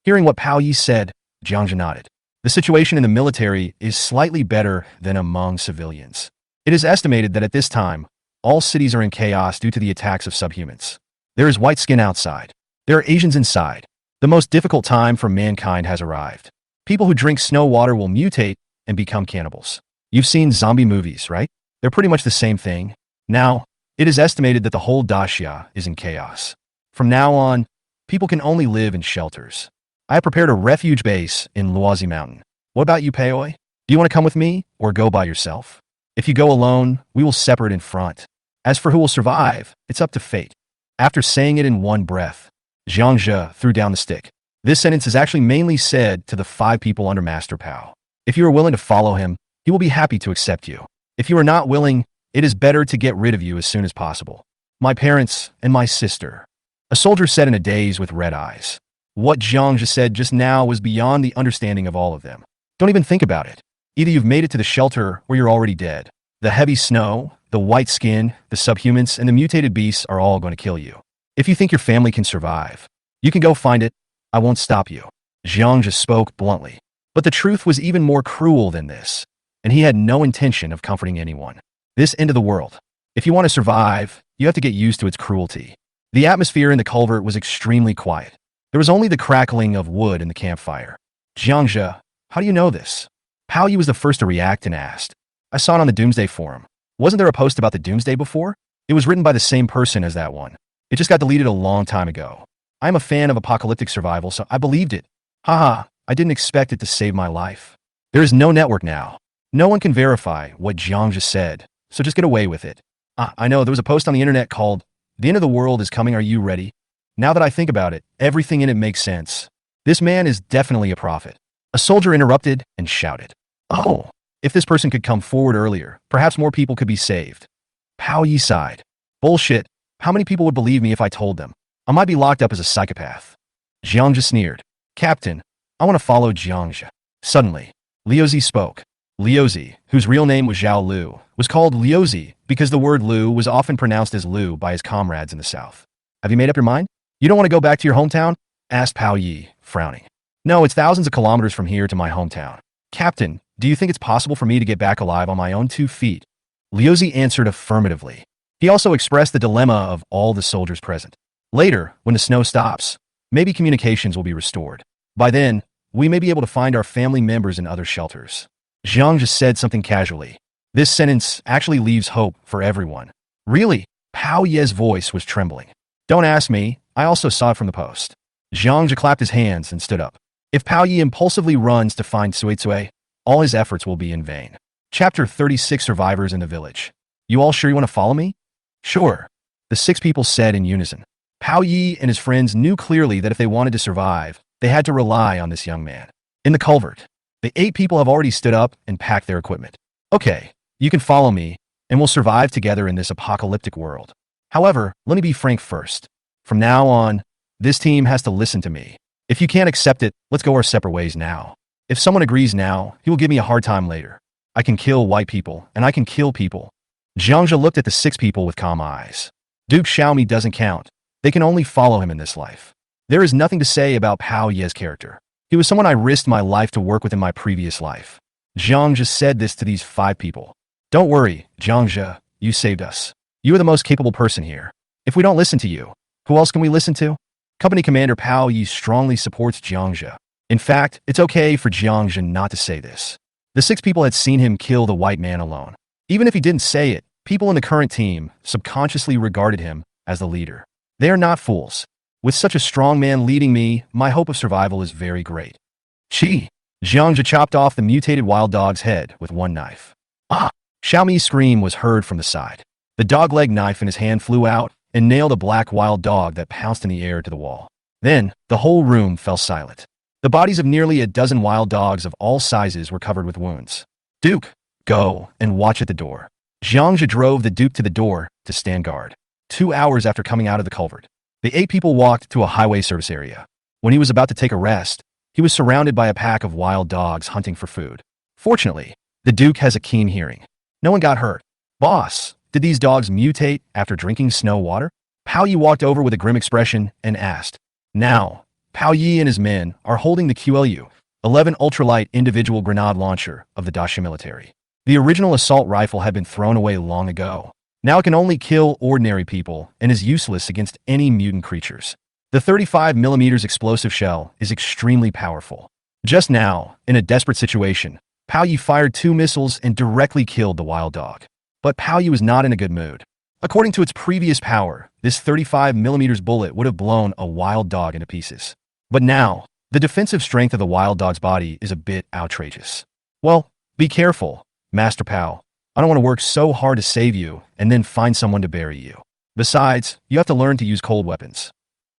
Hearing what Pao Yi said, Jiangzhe nodded. The situation in the military is slightly better than among civilians. It is estimated that at this time, all cities are in chaos due to the attacks of subhumans. There is white skin outside. There are Asians inside. The most difficult time for mankind has arrived. People who drink snow water will mutate and become cannibals. You've seen zombie movies, right? They're pretty much the same thing. Now, it is estimated that the whole Daxia is in chaos. From now on, people can only live in shelters. I have prepared a refuge base in Luozi Mountain. What about you, Peoi? Do you want to come with me or go by yourself? If you go alone, we will separate in front. As for who will survive, it's up to fate. After saying it in one breath, Jiangzhe threw down the stick. This sentence is actually mainly said to the 5 people under Master Pao. If you are willing to follow him, he will be happy to accept you. If you are not willing, it is better to get rid of you as soon as possible. My parents and my sister. A soldier said in a daze with red eyes. What Jiangzhe said just now was beyond the understanding of all of them. Don't even think about it. Either you've made it to the shelter or you're already dead. The heavy snow, the white skin, the subhumans, and the mutated beasts are all going to kill you. If you think your family can survive, you can go find it. I won't stop you. Jiangzhe spoke bluntly. But the truth was even more cruel than this, and he had no intention of comforting anyone. This end of the world. If you want to survive, you have to get used to its cruelty. The atmosphere in the culvert was extremely quiet. There was only the crackling of wood in the campfire. Jiangzhe, how do you know this? Pao Yi was the first to react and asked. I saw it on the Doomsday Forum. Wasn't there a post about the Doomsday before? It was written by the same person as that one. It just got deleted a long time ago. I'm a fan of apocalyptic survival, so I believed it. Haha, I didn't expect it to save my life. There is no network now. No one can verify what Jiangzhe said, so just get away with it. I know, there was a post on the internet called, The End of the World is Coming, Are You Ready? Now that I think about it, everything in it makes sense. This man is definitely a prophet. A soldier interrupted and shouted. Oh, if this person could come forward earlier, perhaps more people could be saved. Pao Yi sighed. Bullshit. How many people would believe me if I told them? I might be locked up as a psychopath. Jiangzhe sneered. Captain, I want to follow Jiangzhe. Suddenly, Liuzi spoke. Liuzi, whose real name was Zhao Lu, was called Liuzi because the word Lu was often pronounced as Lu by his comrades in the south. Have you made up your mind? You don't want to go back to your hometown? Asked Pao Yi, frowning. No, it's thousands of kilometers from here to my hometown. Captain, do you think it's possible for me to get back alive on my own 2 feet? Liuzi answered affirmatively. He also expressed the dilemma of all the soldiers present. Later, when the snow stops, maybe communications will be restored. By then, we may be able to find our family members in other shelters. Jiangzhe said something casually. This sentence actually leaves hope for everyone. Really? Pao Yi's voice was trembling. Don't ask me, I also saw it from the post. Jiangzhe clapped his hands and stood up. If Pao Yi impulsively runs to find Suitsui, all his efforts will be in vain. Chapter 36 Survivors in the Village. You all sure you want to follow me? Sure. The 6 people said in unison. Pao Yi and his friends knew clearly that if they wanted to survive, they had to rely on this young man. In the culvert, the 8 people have already stood up and packed their equipment. Okay, you can follow me, and we'll survive together in this apocalyptic world. However, let me be frank first. From now on, this team has to listen to me. If you can't accept it, let's go our separate ways now. If someone agrees now, he will give me a hard time later. I can kill white people, and I can kill people. Jiangzhe looked at the 6 people with calm eyes. Duke Xiaomi doesn't count. They can only follow him in this life. There is nothing to say about Pao Yi's character. He was someone I risked my life to work with in my previous life. Jiangzhe said this to these 5 people. Don't worry, Jiangzhe, you saved us. You are the most capable person here. If we don't listen to you, who else can we listen to? Company Commander Pao Yi strongly supports Jiangzhe. In fact, it's okay for Jiangzhe not to say this. The 6 people had seen him kill the white man alone. Even if he didn't say it, people in the current team subconsciously regarded him as the leader. They are not fools. With such a strong man leading me, my hope of survival is very great. Chi! Jiangja chopped off the mutated wild dog's head with one knife. Ah! Xiaomi's scream was heard from the side. The dog-leg knife in his hand flew out and nailed a black wild dog that pounced in the air to the wall. Then, the whole room fell silent. The bodies of nearly a dozen wild dogs of all sizes were covered with wounds. Duke, go and watch at the door. Jiangja drove the Duke to the door to stand guard. 2 hours after coming out of the culvert, the 8 people walked to a highway service area. When he was about to take a rest, he was surrounded by a pack of wild dogs hunting for food. Fortunately, the Duke has a keen hearing. No one got hurt. Boss, did these dogs mutate after drinking snow water? Pao Yi walked over with a grim expression and asked. Now, Pao Yi and his men are holding the QLU-11 ultralight individual grenade launcher of the Dacia military. The original assault rifle had been thrown away long ago. Now it can only kill ordinary people and is useless against any mutant creatures. The 35mm explosive shell is extremely powerful. Just now, in a desperate situation, Pao Yi fired 2 missiles and directly killed the wild dog. But Pao Yi was not in a good mood. According to its previous power, this 35mm bullet would have blown a wild dog into pieces. But now, the defensive strength of the wild dog's body is a bit outrageous. Well, be careful, Master Pao. I don't want to work so hard to save you and then find someone to bury you. Besides, you have to learn to use cold weapons.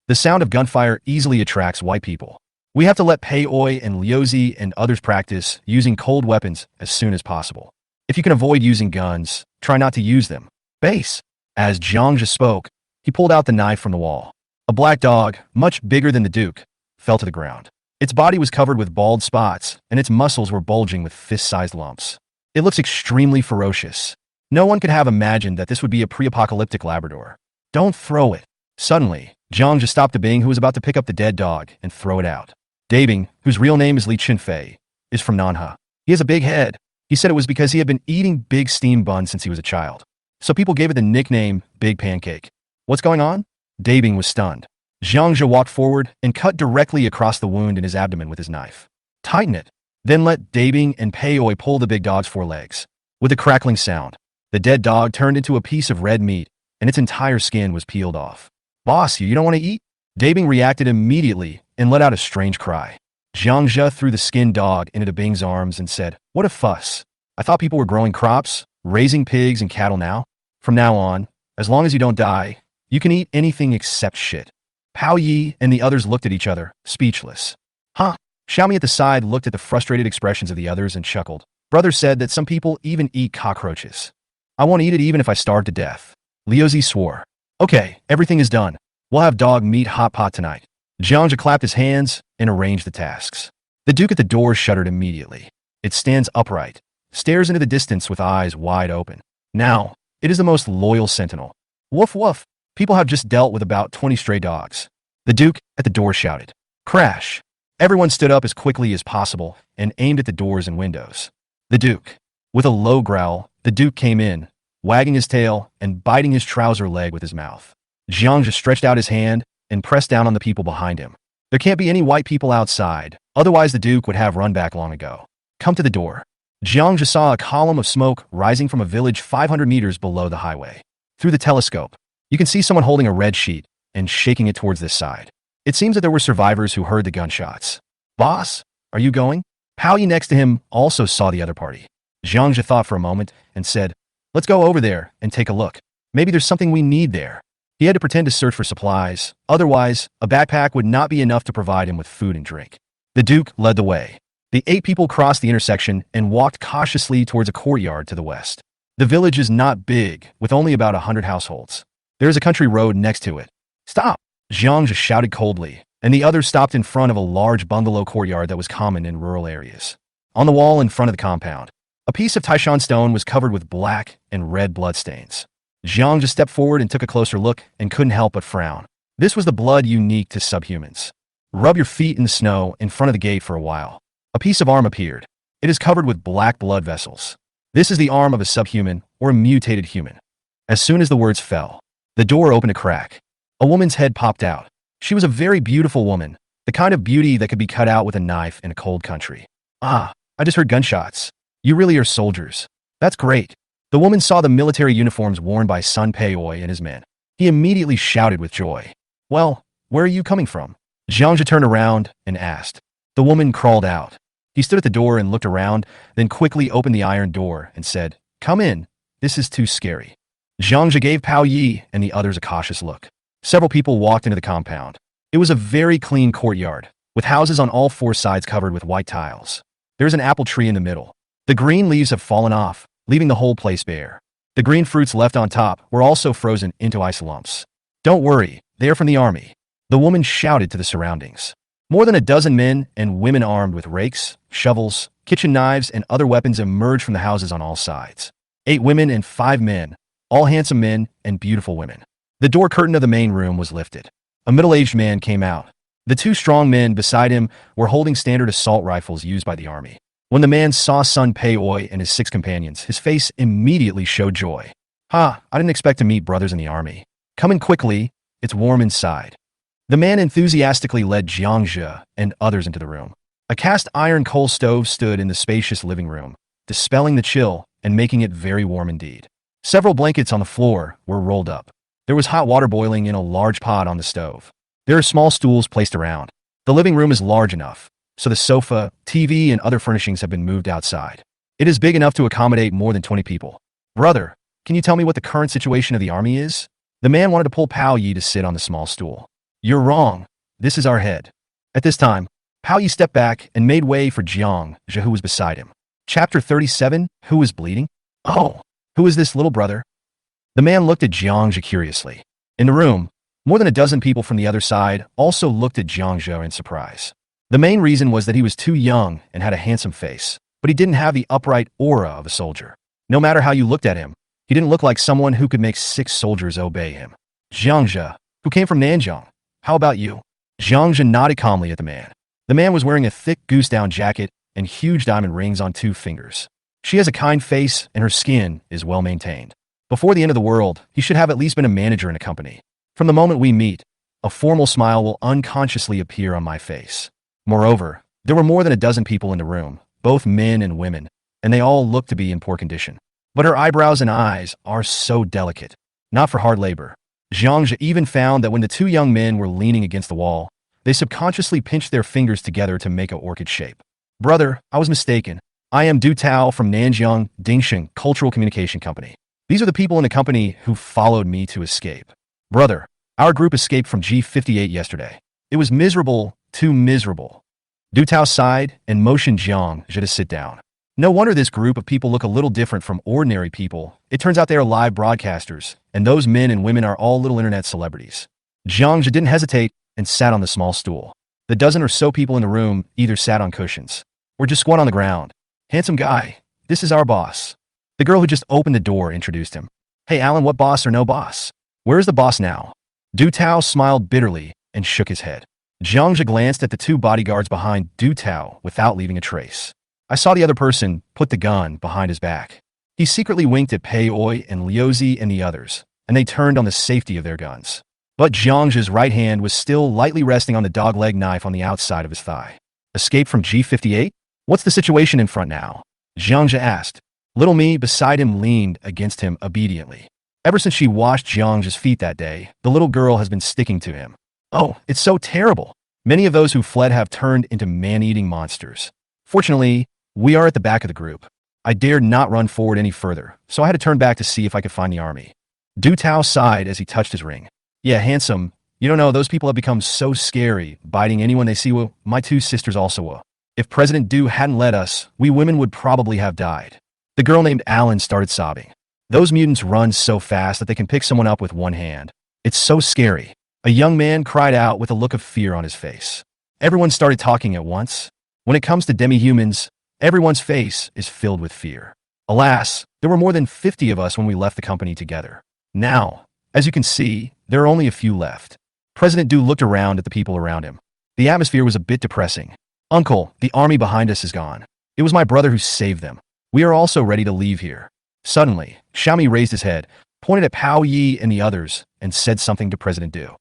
The sound of gunfire easily attracts white people. We have to let Pei Oi and Liuzi and others practice using cold weapons as soon as possible. If you can avoid using guns, try not to use them. Base. As Jiangja spoke, he pulled out the knife from the wall. A black dog, much bigger than the Duke, fell to the ground. Its body was covered with bald spots, and its muscles were bulging with fist-sized lumps. It looks extremely ferocious. No one could have imagined that this would be a pre-apocalyptic Labrador. Don't throw it. Suddenly, Jiangja stopped Dabing, who was about to pick up the dead dog and throw it out. Dabing, whose real name is Li Qinfei, is from Nanha. He has a big head. He said it was because he had been eating big steam buns since he was a child. So people gave it the nickname Big Pancake. What's going on? Dabing was stunned. Jiangja walked forward and cut directly across the wound in his abdomen with his knife. Tighten it. Then let Dabing and Pei Oi pull the big dog's 4 legs. With a crackling sound, the dead dog turned into a piece of red meat, and its entire skin was peeled off. Boss, you don't want to eat? Dabing reacted immediately and let out a strange cry. Jiangja threw the skinned dog into Dabing's arms and said, "What a fuss. I thought people were growing crops, raising pigs and cattle now. From now on, as long as you don't die, you can eat anything except shit." Pao Yi and the others looked at each other, speechless. Huh? Xiaomi at the side looked at the frustrated expressions of the others and chuckled. Brother said that some people even eat cockroaches. I won't eat it even if I starve to death. Liuzi swore. Okay, everything is done. We'll have dog meat hot pot tonight. Jiangja clapped his hands and arranged the tasks. The Duke at the door shuddered immediately. It stands upright, stares into the distance with eyes wide open. Now, it is the most loyal sentinel. Woof woof. People have just dealt with about 20 stray dogs. The Duke at the door shouted. Crash. Everyone stood up as quickly as possible and aimed at the doors and windows. The Duke. With a low growl, the Duke came in, wagging his tail and biting his trouser leg with his mouth. Jiangja stretched out his hand and pressed down on the people behind him. There can't be any white people outside, otherwise the Duke would have run back long ago. Come to the door. Jiangja saw a column of smoke rising from a village 500 meters below the highway. Through the telescope, you can see someone holding a red sheet and shaking it towards this side. It seems that there were survivors who heard the gunshots. Boss, are you going? Pao Yi next to him also saw the other party. Jiangja thought for a moment and said, let's go over there and take a look. Maybe there's something we need there. He had to pretend to search for supplies. Otherwise, a backpack would not be enough to provide him with food and drink. The Duke led the way. The 8 people crossed the intersection and walked cautiously towards a courtyard to the west. The village is not big, with only about 100 households. There is a country road next to it. Stop! Jiangja shouted coldly, and the others stopped in front of a large bungalow courtyard that was common in rural areas. On the wall in front of the compound, a piece of Taishan stone was covered with black and red bloodstains. Jiangja stepped forward and took a closer look and couldn't help but frown. This was the blood unique to subhumans. Rub your feet in the snow in front of the gate for a while. A piece of arm appeared. It is covered with black blood vessels. This is the arm of a subhuman or a mutated human. As soon as the words fell, the door opened a crack. A woman's head popped out. She was a very beautiful woman, the kind of beauty that could be cut out with a knife in a cold country. Ah, I just heard gunshots. You really are soldiers. That's great. The woman saw the military uniforms worn by Sun Pei Oi and his men. He immediately shouted with joy. Well, where are you coming from? Jiangja turned around and asked. The woman crawled out. He stood at the door and looked around, then quickly opened the iron door and said, "Come in. This is too scary." Zhang gave Pao Yi and the others a cautious look. Several people walked into the compound. It was a very clean courtyard, with houses on all four sides covered with white tiles. There is an apple tree in the middle. The green leaves have fallen off, leaving the whole place bare. The green fruits left on top were also frozen into ice lumps. "Don't worry, they are from the army," the woman shouted to the surroundings. More than a dozen men and women armed with rakes, shovels, kitchen knives, and other weapons emerged from the houses on all sides. 8 women and 5 men, all handsome men and beautiful women. The door curtain of the main room was lifted. A middle-aged man came out. The 2 strong men beside him were holding standard assault rifles used by the army. When the man saw Sun Pei-oi and his 6 companions, his face immediately showed joy. "Ha, I didn't expect to meet brothers in the army. Come in quickly, it's warm inside." The man enthusiastically led Jiangzhe and others into the room. A cast iron coal stove stood in the spacious living room, dispelling the chill and making it very warm indeed. Several blankets on the floor were rolled up. There was hot water boiling in a large pot on the stove. There are small stools placed around. The living room is large enough, so the sofa, TV, and other furnishings have been moved outside. It is big enough to accommodate more than 20 people. "Brother, can you tell me what the current situation of the army is?" The man wanted to pull Pao Yi to sit on the small stool. "You're wrong. This is our head." At this time, Pao Yi stepped back and made way for Jiang Zhe, who was beside him. Chapter 37, Who is bleeding? "Oh, who is this little brother?" The man looked at Jiang Zhe curiously. In the room, more than a dozen people from the other side also looked at Jiang Zhe in surprise. The main reason was that he was too young and had a handsome face, but he didn't have the upright aura of a soldier. No matter how you looked at him, he didn't look like someone who could make 6 soldiers obey him. "Jiang Zhe, who came from Nanjiang. How about you?" Jiang Zhe nodded calmly at the man. The man was wearing a thick goose-down jacket and huge diamond rings on 2 fingers. She has a kind face and her skin is well maintained. Before the end of the world, he should have at least been a manager in a company. From the moment we meet, a formal smile will unconsciously appear on my face. Moreover, there were more than a dozen people in the room, both men and women, and they all looked to be in poor condition. But her eyebrows and eyes are so delicate, not for hard labor. Jiang Zhe even found that when the 2 young men were leaning against the wall, they subconsciously pinched their fingers together to make an orchid shape. "Brother, I was mistaken. I am Du Tao from Nanjiang Dingsheng Cultural Communication Company. These are the people in the company who followed me to escape. Brother, our group escaped from G58 yesterday. It was miserable, too miserable." Du Tao sighed and motioned Jiang Zhe to sit down. No wonder this group of people look a little different from ordinary people. It turns out they are live broadcasters, and those men and women are all little internet celebrities. Jiang Zhe didn't hesitate and sat on the small stool. The dozen or so people in the room either sat on cushions or just squat on the ground. "Handsome guy, this is our boss." The girl who just opened the door introduced him. "Hey Alan, what boss or no boss? Where is the boss now?" Du Tao smiled bitterly and shook his head. Jiang Zhe glanced at the 2 bodyguards behind Du Tao without leaving a trace. "I saw the other person put the gun behind his back." He secretly winked at Pei Oi and Liuzi and the others, and they turned on the safety of their guns. But Jiang Zhe's right hand was still lightly resting on the dogleg knife on the outside of his thigh. "Escape from G58? What's the situation in front now?" Jiang Zhe asked. Little Me beside him leaned against him obediently. Ever since she washed Jiang Zhe's feet that day, the little girl has been sticking to him. "Oh, it's so terrible. Many of those who fled have turned into man-eating monsters. Fortunately, we are at the back of the group. I dared not run forward any further, so I had to turn back to see if I could find the army." Du Tao sighed as he touched his ring. "Yeah, handsome. You don't know, those people have become so scary, biting anyone they see. Well, my 2 sisters also were. If President Du hadn't led us, we women would probably have died." The girl named Alan started sobbing. "Those mutants run so fast that they can pick someone up with one hand. It's so scary." A young man cried out with a look of fear on his face. Everyone started talking at once. When it comes to demi-humans, everyone's face is filled with fear. Alas, there were more than 50 of us when we left the company together. Now, as you can see, there are only a few left. President Du looked around at the people around him. The atmosphere was a bit depressing. "Uncle, the army behind us is gone. It was my brother who saved them. We are also ready to leave here." Suddenly, Xiaomi raised his head, pointed at Pao Yi and the others, and said something to President Du.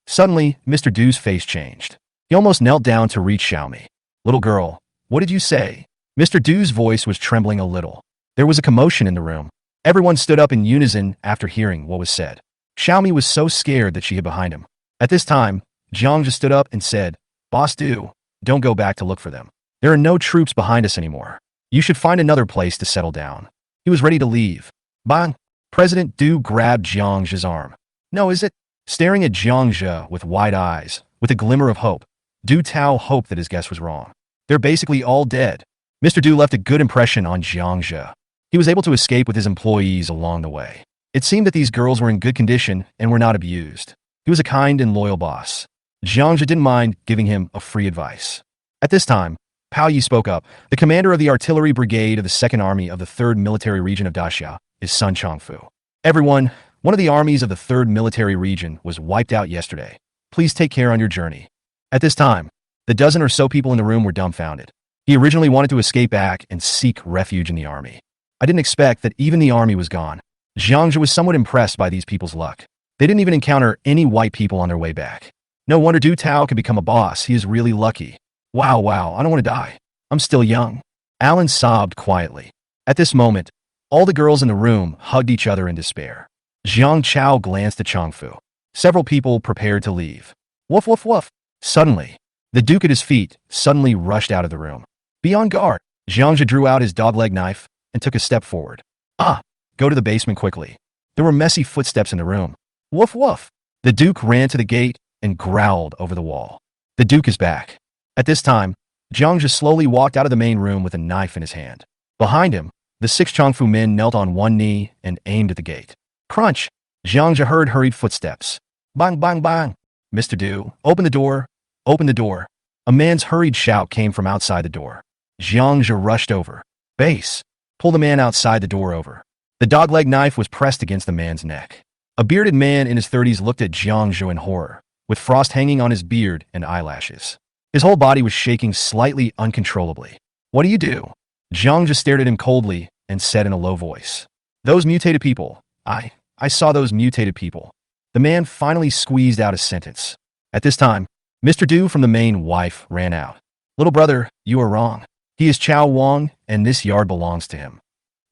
Suddenly, Mr. Du's face changed. He almost knelt down to reach Xiaomi. "Little girl, what did you say?" Mr. Du's voice was trembling a little. There was a commotion in the room. Everyone stood up in unison after hearing what was said. Xiaomi was so scared that she hid behind him. At this time, Jiang just stood up and said, "Boss Du, don't go back to look for them. They're There are no troops behind us anymore. You should find another place to settle down. He was ready to leave. Bang! President Du grabbed Jiang Zhe's arm. No, is it? Staring at Jiang Zhe with wide eyes, with a glimmer of hope, Du Tao hoped that his guess was wrong. They're basically all dead. Mr. Du left a good impression on Jiang Zhe. He was able to escape with his employees along the way. It seemed that these girls were in good condition and were not abused. He was a kind and loyal boss. Jiang Zhe didn't mind giving him a free advice. At this time, Pao Yi spoke up. The commander of the artillery brigade of the 2nd Army of the 3rd Military Region of Daxia is Sun Chongfu. Everyone, one of the armies of the 3rd Military Region was wiped out yesterday. Please take care on your journey. At this time, the dozen or so people in the room were dumbfounded. He originally wanted to escape back and seek refuge in the army. I didn't expect that even the army was gone. Jiang Zhe was somewhat impressed by these people's luck. They didn't even encounter any white people on their way back. No wonder Du Tao could become a boss. He is really lucky. Wow, I don't want to die. I'm still young. Alan sobbed quietly. At this moment, all the girls in the room hugged each other in despair. Jiang Chao glanced at Chongfu. Several people prepared to leave. Woof, woof, woof. Suddenly, the Duke at his feet suddenly rushed out of the room. Be on guard. Jiang Zhe drew out his dogleg knife and took a step forward. Go to the basement quickly. There were messy footsteps in the room. Woof, woof. The Duke ran to the gate and growled over the wall. The Duke is back. At this time, Jiang Zhe slowly walked out of the main room with a knife in his hand. Behind him, the 6 Chongfu men knelt on one knee and aimed at the gate. Crunch! Jiang Zhe heard hurried footsteps. Bang, bang, bang! Mr. Du, open the door! Open the door! A man's hurried shout came from outside the door. Jiang Zhe rushed over. Base! Pull the man outside the door over. The dogleg knife was pressed against the man's neck. A bearded man in his 30s looked at Jiang Zhe in horror, with frost hanging on his beard and eyelashes. His whole body was shaking slightly uncontrollably. What do you do? Jiang Zhe stared at him coldly and said in a low voice. Those mutated people. I saw those mutated people. The man finally squeezed out a sentence. At this time, Mr. Du from the main wife ran out. Little brother, you are wrong. He is Chao Wang, and this yard belongs to him.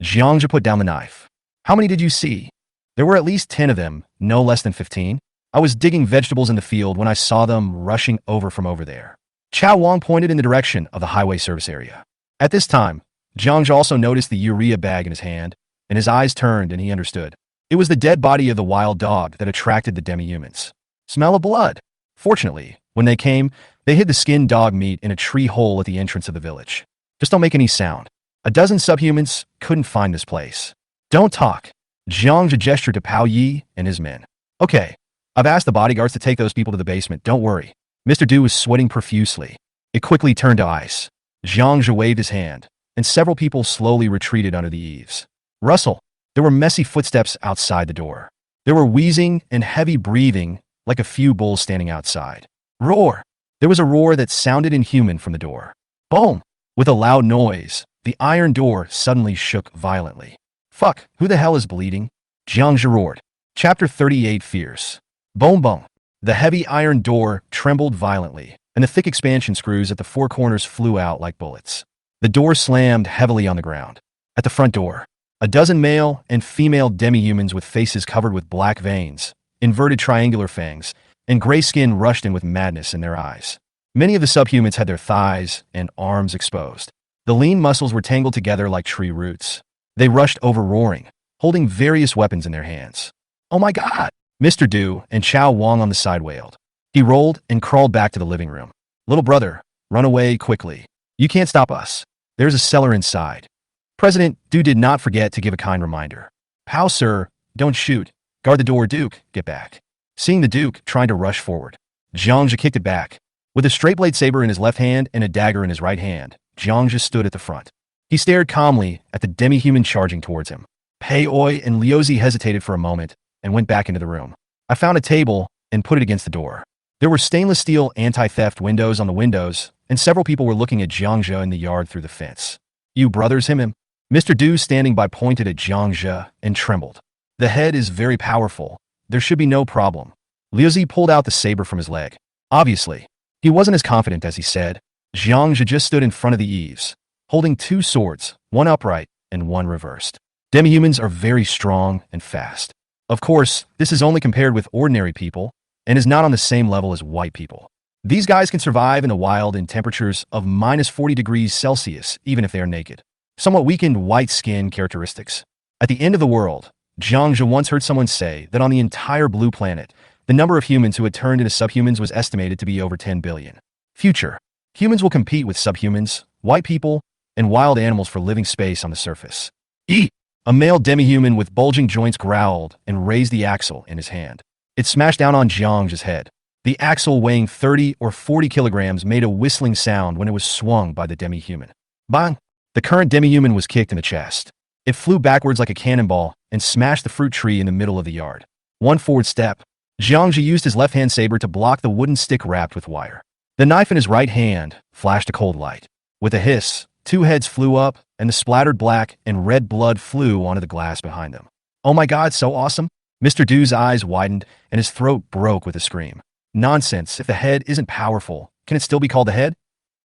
Jiang Zhe put down the knife. How many did you see? There were at least 10 of them, no less than 15. I was digging vegetables in the field when I saw them rushing over from over there. Chao Wang pointed in the direction of the highway service area. At this time, Jiang Zhe also noticed the urea bag in his hand, and his eyes turned and he understood. It was the dead body of the wild dog that attracted the demi-humans. Smell of blood. Fortunately, when they came, they hid the skinned dog meat in a tree hole at the entrance of the village. Just don't make any sound. A dozen subhumans couldn't find this place. Don't talk. Jiang Zhe gestured to Pao Yi and his men. Okay, I've asked the bodyguards to take those people to the basement. Don't worry. Mr. Du was sweating profusely. It quickly turned to ice. Jiang Zhe waved his hand, and several people slowly retreated under the eaves. Rustle. There were messy footsteps outside the door. There were wheezing and heavy breathing like a few bulls standing outside. Roar. There was a roar that sounded inhuman from the door. Boom. With a loud noise, the iron door suddenly shook violently. Fuck, who the hell is bleeding? Jiang Zhe roared. Chapter 38 Fierce. Boom boom. The heavy iron door trembled violently, and the thick expansion screws at the 4 corners flew out like bullets. The door slammed heavily on the ground. At the front door, a dozen male and female demi-humans with faces covered with black veins, inverted triangular fangs, and gray skin rushed in with madness in their eyes. Many of the subhumans had their thighs and arms exposed. The lean muscles were tangled together like tree roots. They rushed over roaring, holding various weapons in their hands. Oh my God! Mr. Du and Chao Wang on the side wailed. He rolled and crawled back to the living room. Little brother, run away quickly. You can't stop us. There's a cellar inside. President Du did not forget to give a kind reminder. Pao, sir, don't shoot. Guard the door, Duke. Get back. Seeing the Duke trying to rush forward, Jiang Zhe kicked it back. With a straight blade saber in his left hand and a dagger in his right hand, Jiang Zhe stood at the front. He stared calmly at the demi-human charging towards him. Pei Oi and Liuzi hesitated for a moment and went back into the room. I found a table and put it against the door. There were stainless steel anti-theft windows on the windows, and several people were looking at Jiang Zhe in the yard through the fence. You brothers him? Mr. Du standing by pointed at Jiang Zhe and trembled. The head is very powerful. There should be no problem. Liuzi pulled out the saber from his leg. Obviously, he wasn't as confident as he said. Jiang Zhe just stood in front of the eaves, holding 2 swords, one upright and one reversed. Demi-humans are very strong and fast. Of course, this is only compared with ordinary people and is not on the same level as white people. These guys can survive in the wild in temperatures of minus 40 degrees Celsius, even if they are naked. Somewhat weakened white skin characteristics. At the end of the world, Zhang Zhe once heard someone say that on the entire blue planet, the number of humans who had turned into subhumans was estimated to be over 10 billion. Future. Humans will compete with subhumans, white people, and wild animals for living space on the surface. A male demi-human with bulging joints growled and raised the axle in his hand. It smashed down on Zhang Zhe's head. The axle, weighing 30 or 40 kilograms, made a whistling sound when it was swung by the demi-human. Bang! The current demi-human was kicked in the chest. It flew backwards like a cannonball and smashed the fruit tree in the middle of the yard. One forward step. Zhang Zhe used his left-hand saber to block the wooden stick wrapped with wire. The knife in his right hand flashed a cold light. With a hiss, two heads flew up, and the splattered black and red blood flew onto the glass behind them. Oh my God, so awesome! Mr. Du's eyes widened, and his throat broke with a scream. Nonsense, if the head isn't powerful, can it still be called a head?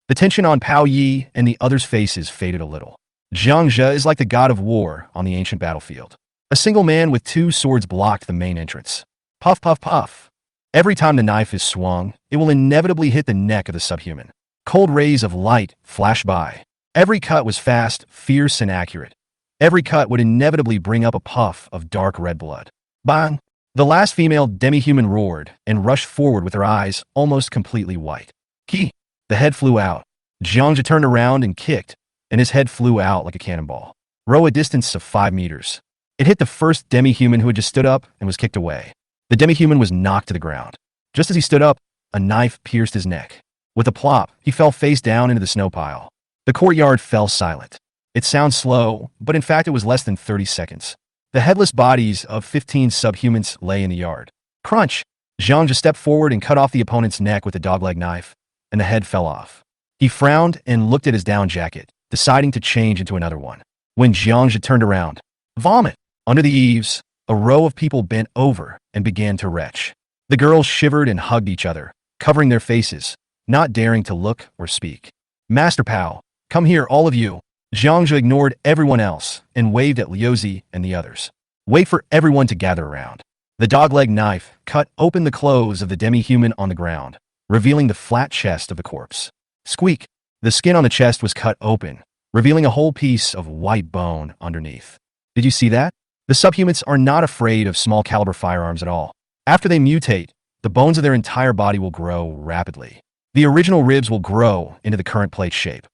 The tension on Pao Yi and the others' faces faded a little. Zhang Zhe is like the god of war on the ancient battlefield. A single man with two swords blocked the main entrance. Puff, puff, puff. Every time the knife is swung, it will inevitably hit the neck of the subhuman. Cold rays of light flashed by. Every cut was fast, fierce, and accurate. Every cut would inevitably bring up a puff of dark red blood. Bang! The last female demi-human roared and rushed forward with her eyes almost completely white. Ki! The head flew out. Zhang Zhe turned around and kicked, and his head flew out like a cannonball. Row a distance of 5 meters. It hit the first demi-human who had just stood up and was kicked away. The demi-human was knocked to the ground. Just as he stood up, a knife pierced his neck. With a plop, he fell face down into the snow pile. The courtyard fell silent. It sounds slow, but in fact it was less than 30 seconds. The headless bodies of 15 subhumans lay in the yard. Crunch! Zhang Zhe stepped forward and cut off the opponent's neck with a dogleg knife, and the head fell off. He frowned and looked at his down jacket, deciding to change into another one. When Zhang Zhe turned around, vomit! Under the eaves, a row of people bent over and began to retch. The girls shivered and hugged each other, covering their faces, not daring to look or speak. Master Pao, come here, all of you. Zhang Zhe ignored everyone else and waved at Liuzi and the others. Wait for everyone to gather around. The dogleg knife cut open the clothes of the demi-human on the ground, revealing the flat chest of the corpse. Squeak! The skin on the chest was cut open, revealing a whole piece of white bone underneath. Did you see that? The subhumans are not afraid of small caliber firearms at all. After they mutate, the bones of their entire body will grow rapidly. The original ribs will grow into the current plate shape.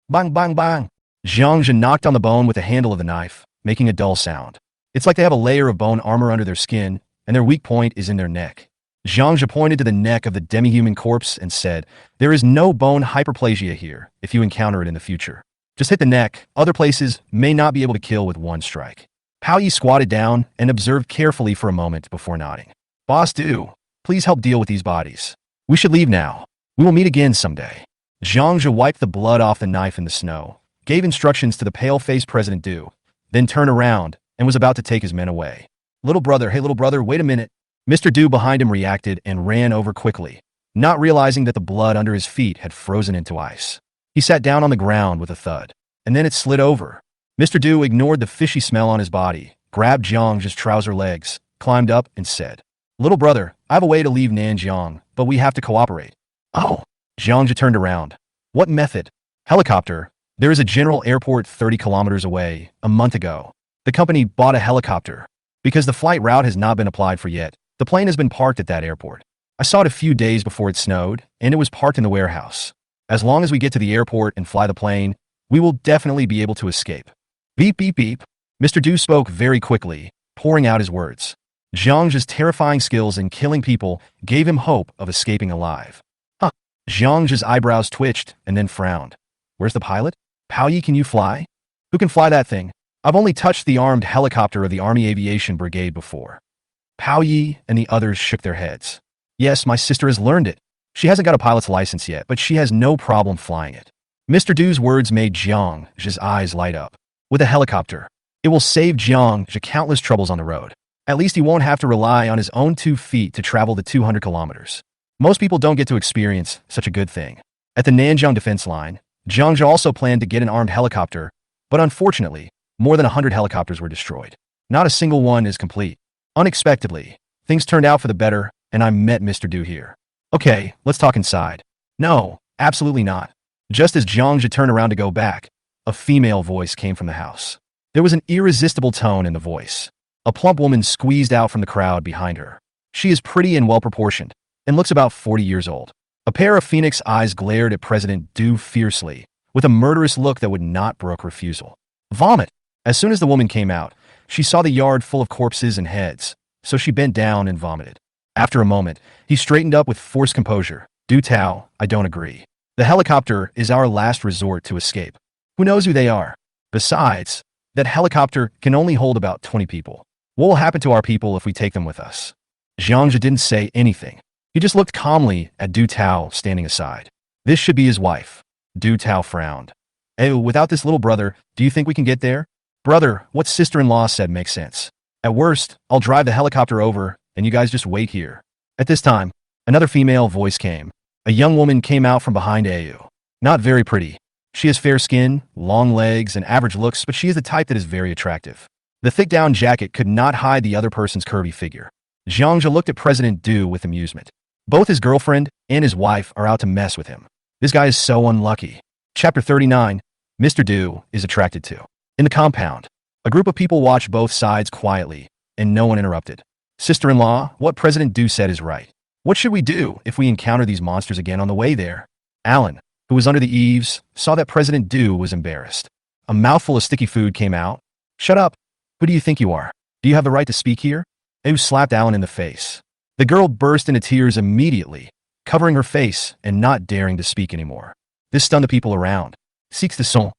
Bang, bang, bang! Zhang Zhe knocked on the bone with the handle of the knife, making a dull sound. It's like they have a layer of bone armor under their skin, and their weak point is in their neck. Zhang Zhe pointed to the neck of the demi-human corpse and said, "There is no bone hyperplasia here if you encounter it in the future. Just hit the neck. Other places may not be able to kill with one strike." Pao Yi squatted down and observed carefully for a moment before nodding. "Boss Du, please help deal with these bodies. We should leave now. We will meet again someday." Zhang Zhe wiped the blood off the knife in the snow, gave instructions to the pale-faced President Du, then turned around and was about to take his men away. "Little brother, hey little brother, wait a minute." Mr. Du behind him reacted and ran over quickly, not realizing that the blood under his feet had frozen into ice. He sat down on the ground with a thud, and then it slid over. Mr. Du ignored the fishy smell on his body, grabbed Zhang Zhe's trouser legs, climbed up, and said, "Little brother, I have a way to leave Nanjiang, but we have to cooperate." "Oh." Zhang Zhe turned around. "What method?" "Helicopter. There is a general airport 30 kilometers away. A month ago, the company bought a helicopter. Because the flight route has not been applied for yet, the plane has been parked at that airport. I saw it a few days before it snowed, and it was parked in the warehouse. As long as we get to the airport and fly the plane, we will definitely be able to escape." Beep, beep, beep. Mr. Du spoke very quickly, pouring out his words. Zhang Zhe's terrifying skills in killing people gave him hope of escaping alive. Huh. Zhang Zhe's eyebrows twitched and then frowned. "Where's the pilot? Pao Yi, can you fly?" "Who can fly that thing? I've only touched the armed helicopter of the Army Aviation Brigade before." Pao Yi and the others shook their heads. "Yes, my sister has learned it. She hasn't got a pilot's license yet, but she has no problem flying it." Mr. Du's words made Zhang Zhe's eyes light up. With a helicopter, it will save Zhang Zhe countless troubles on the road. At least he won't have to rely on his own 2 feet to travel the 200 kilometers. Most people don't get to experience such a good thing. At the Nanjiang defense line, Zhang Zhe also planned to get an armed helicopter, but unfortunately, more than 100 helicopters were destroyed. Not a single one is complete. Unexpectedly, things turned out for the better, and I met Mr. Du here. Okay, let's talk inside. No, absolutely not. Just as Jiangja turned around to go back, a female voice came from the house. There was an irresistible tone in the voice. A plump woman squeezed out from the crowd behind her. She is pretty and well-proportioned, and looks about 40 years old. A pair of phoenix eyes glared at President Du fiercely, with a murderous look that would not brook refusal. Vomit! As soon as the woman came out, she saw the yard full of corpses and heads, so she bent down and vomited. After a moment, he straightened up with forced composure. Du Tao, I don't agree. The helicopter is our last resort to escape. Who knows who they are? Besides, that helicopter can only hold about 20 people. What will happen to our people if we take them with us? Jiangja didn't say anything. He just looked calmly at Du Tao standing aside. This should be his wife. Du Tao frowned. Hey, without this little brother, do you think we can get there? Brother, what sister-in-law said makes sense. At worst, I'll drive the helicopter over, and you guys just wait here. At this time, another female voice came. A young woman came out from behind Au. Not very pretty. She has fair skin, long legs, and average looks, but she is the type that is very attractive. The thick down jacket could not hide the other person's curvy figure. Jiangja looked at President Du with amusement. Both his girlfriend and his wife are out to mess with him. This guy is so unlucky. Chapter 39, Mr. Du is attracted to. In the compound, a group of people watched both sides quietly, and no one interrupted. Sister-in-law, what President Du said is right. What should we do if we encounter these monsters again on the way there? Alan, who was under the eaves, saw that President Du was embarrassed. A mouthful of sticky food came out. Shut up. Who do you think you are? Do you have the right to speak here? Au slapped Alan in the face. The girl burst into tears immediately, covering her face and not daring to speak anymore. This stunned the people around. Six de son.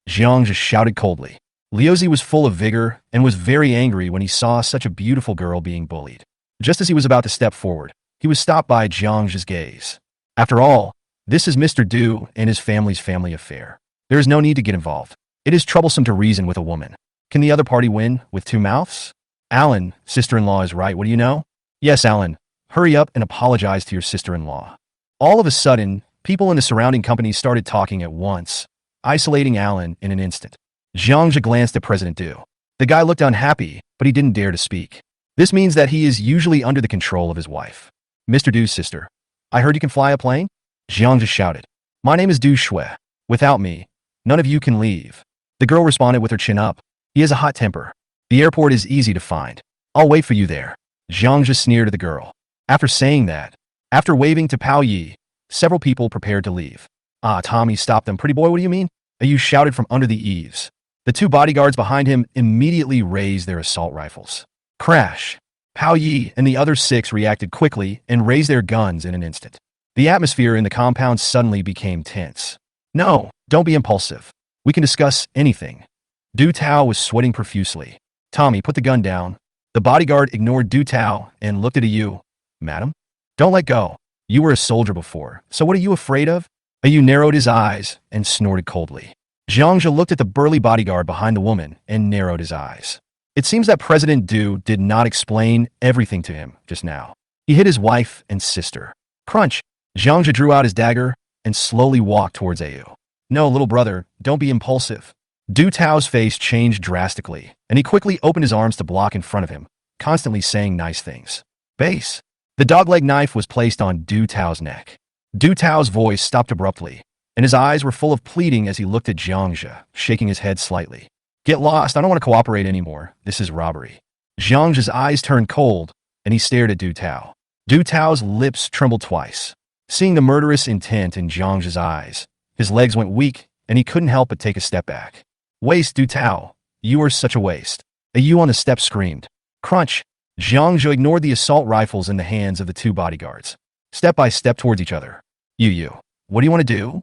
Jiang just shouted coldly. Liuzi was full of vigor and was very angry when he saw such a beautiful girl being bullied. Just as he was about to step forward, he was stopped by Jiang's gaze. After all, this is Mr. Du and his family's family affair. There is no need to get involved. It is troublesome to reason with a woman. Can the other party win with two mouths? Alan, sister-in-law is right, what do you know? Yes, Alan. Hurry up and apologize to your sister-in-law. All of a sudden, people in the surrounding companies started talking at once, isolating Alan in an instant. Jiangja glanced at President Du. The guy looked unhappy, but he didn't dare to speak. This means that he is usually under the control of his wife. Mr. Du's sister. I heard you can fly a plane? Jiangja shouted. My name is Du Shui. Without me, none of you can leave. The girl responded with her chin up. He has a hot temper. The airport is easy to find. I'll wait for you there. Jiangja sneered at the girl. After saying that, after waving to Pao Yi, several people prepared to leave. Tommy stopped them. Pretty boy, what do you mean? Ayu shouted from under the eaves. The two bodyguards behind him immediately raised their assault rifles. Crash! Pao Yi and the other six reacted quickly and raised their guns in an instant. The atmosphere in the compound suddenly became tense. No, don't be impulsive. We can discuss anything. Du Tao was sweating profusely. Tommy, put the gun down. The bodyguard ignored Du Tao and looked at Ayu. Madam? Don't let go. You were a soldier before, so what are you afraid of? Ayu narrowed his eyes and snorted coldly. Jiangja looked at the burly bodyguard behind the woman and narrowed his eyes. It seems that President Du did not explain everything to him just now. He hit his wife and sister. Crunch! Jiangja drew out his dagger and slowly walked towards Ayu. No, little brother, don't be impulsive. Du Tao's face changed drastically, and he quickly opened his arms to block in front of him, constantly saying nice things. Base. The dogleg knife was placed on Du Tao's neck. Du Tao's voice stopped abruptly, and his eyes were full of pleading as he looked at Jiangja, shaking his head slightly. Get lost, I don't want to cooperate anymore. This is robbery. Jiangja's eyes turned cold, and he stared at Du Tao. Du Tao's lips trembled twice. Seeing the murderous intent in Jiangja's eyes, his legs went weak, and he couldn't help but take a step back. Waste, Du Tao. You are such a waste. Ayu on the step screamed. Crunch! Jiangja ignored the assault rifles in the hands of the two bodyguards. Step by step towards each other. You. What do you want to do?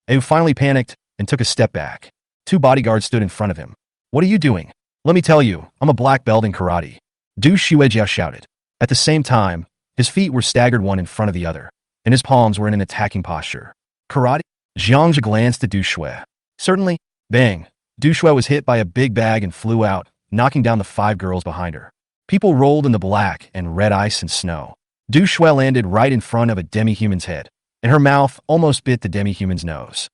Ayu finally panicked and took a step back. Two bodyguards stood in front of him. What are you doing? Let me tell you, I'm a black belt in karate. Du Shuejia shouted. At the same time, his feet were staggered one in front of the other, and his palms were in an attacking posture. Karate? Jiangja glanced at Du Shui. Certainly. Bang. Du Shui was hit by a big bag and flew out, knocking down the 5 girls behind her. People rolled in the black and red ice and snow. Du Shui landed right in front of a demi-human's head, and her mouth almost bit the demi-human's nose.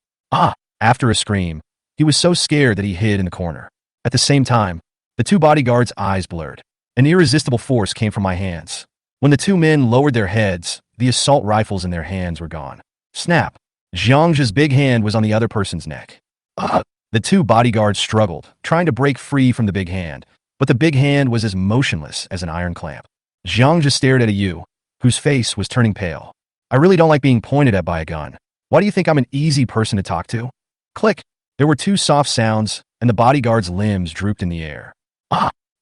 After a scream, he was so scared that he hid in the corner. At the same time, the two bodyguards' eyes blurred. An irresistible force came from my hands. When the two men lowered their heads, the assault rifles in their hands were gone. Snap! Zhang's big hand was on the other person's neck. The two bodyguards struggled, trying to break free from the big hand, but the big hand was as motionless as an iron clamp. Zhang just stared at Yu, whose face was turning pale. I really don't like being pointed at by a gun. Why do you think I'm an easy person to talk to? Click! There were two soft sounds, and the bodyguard's limbs drooped in the air.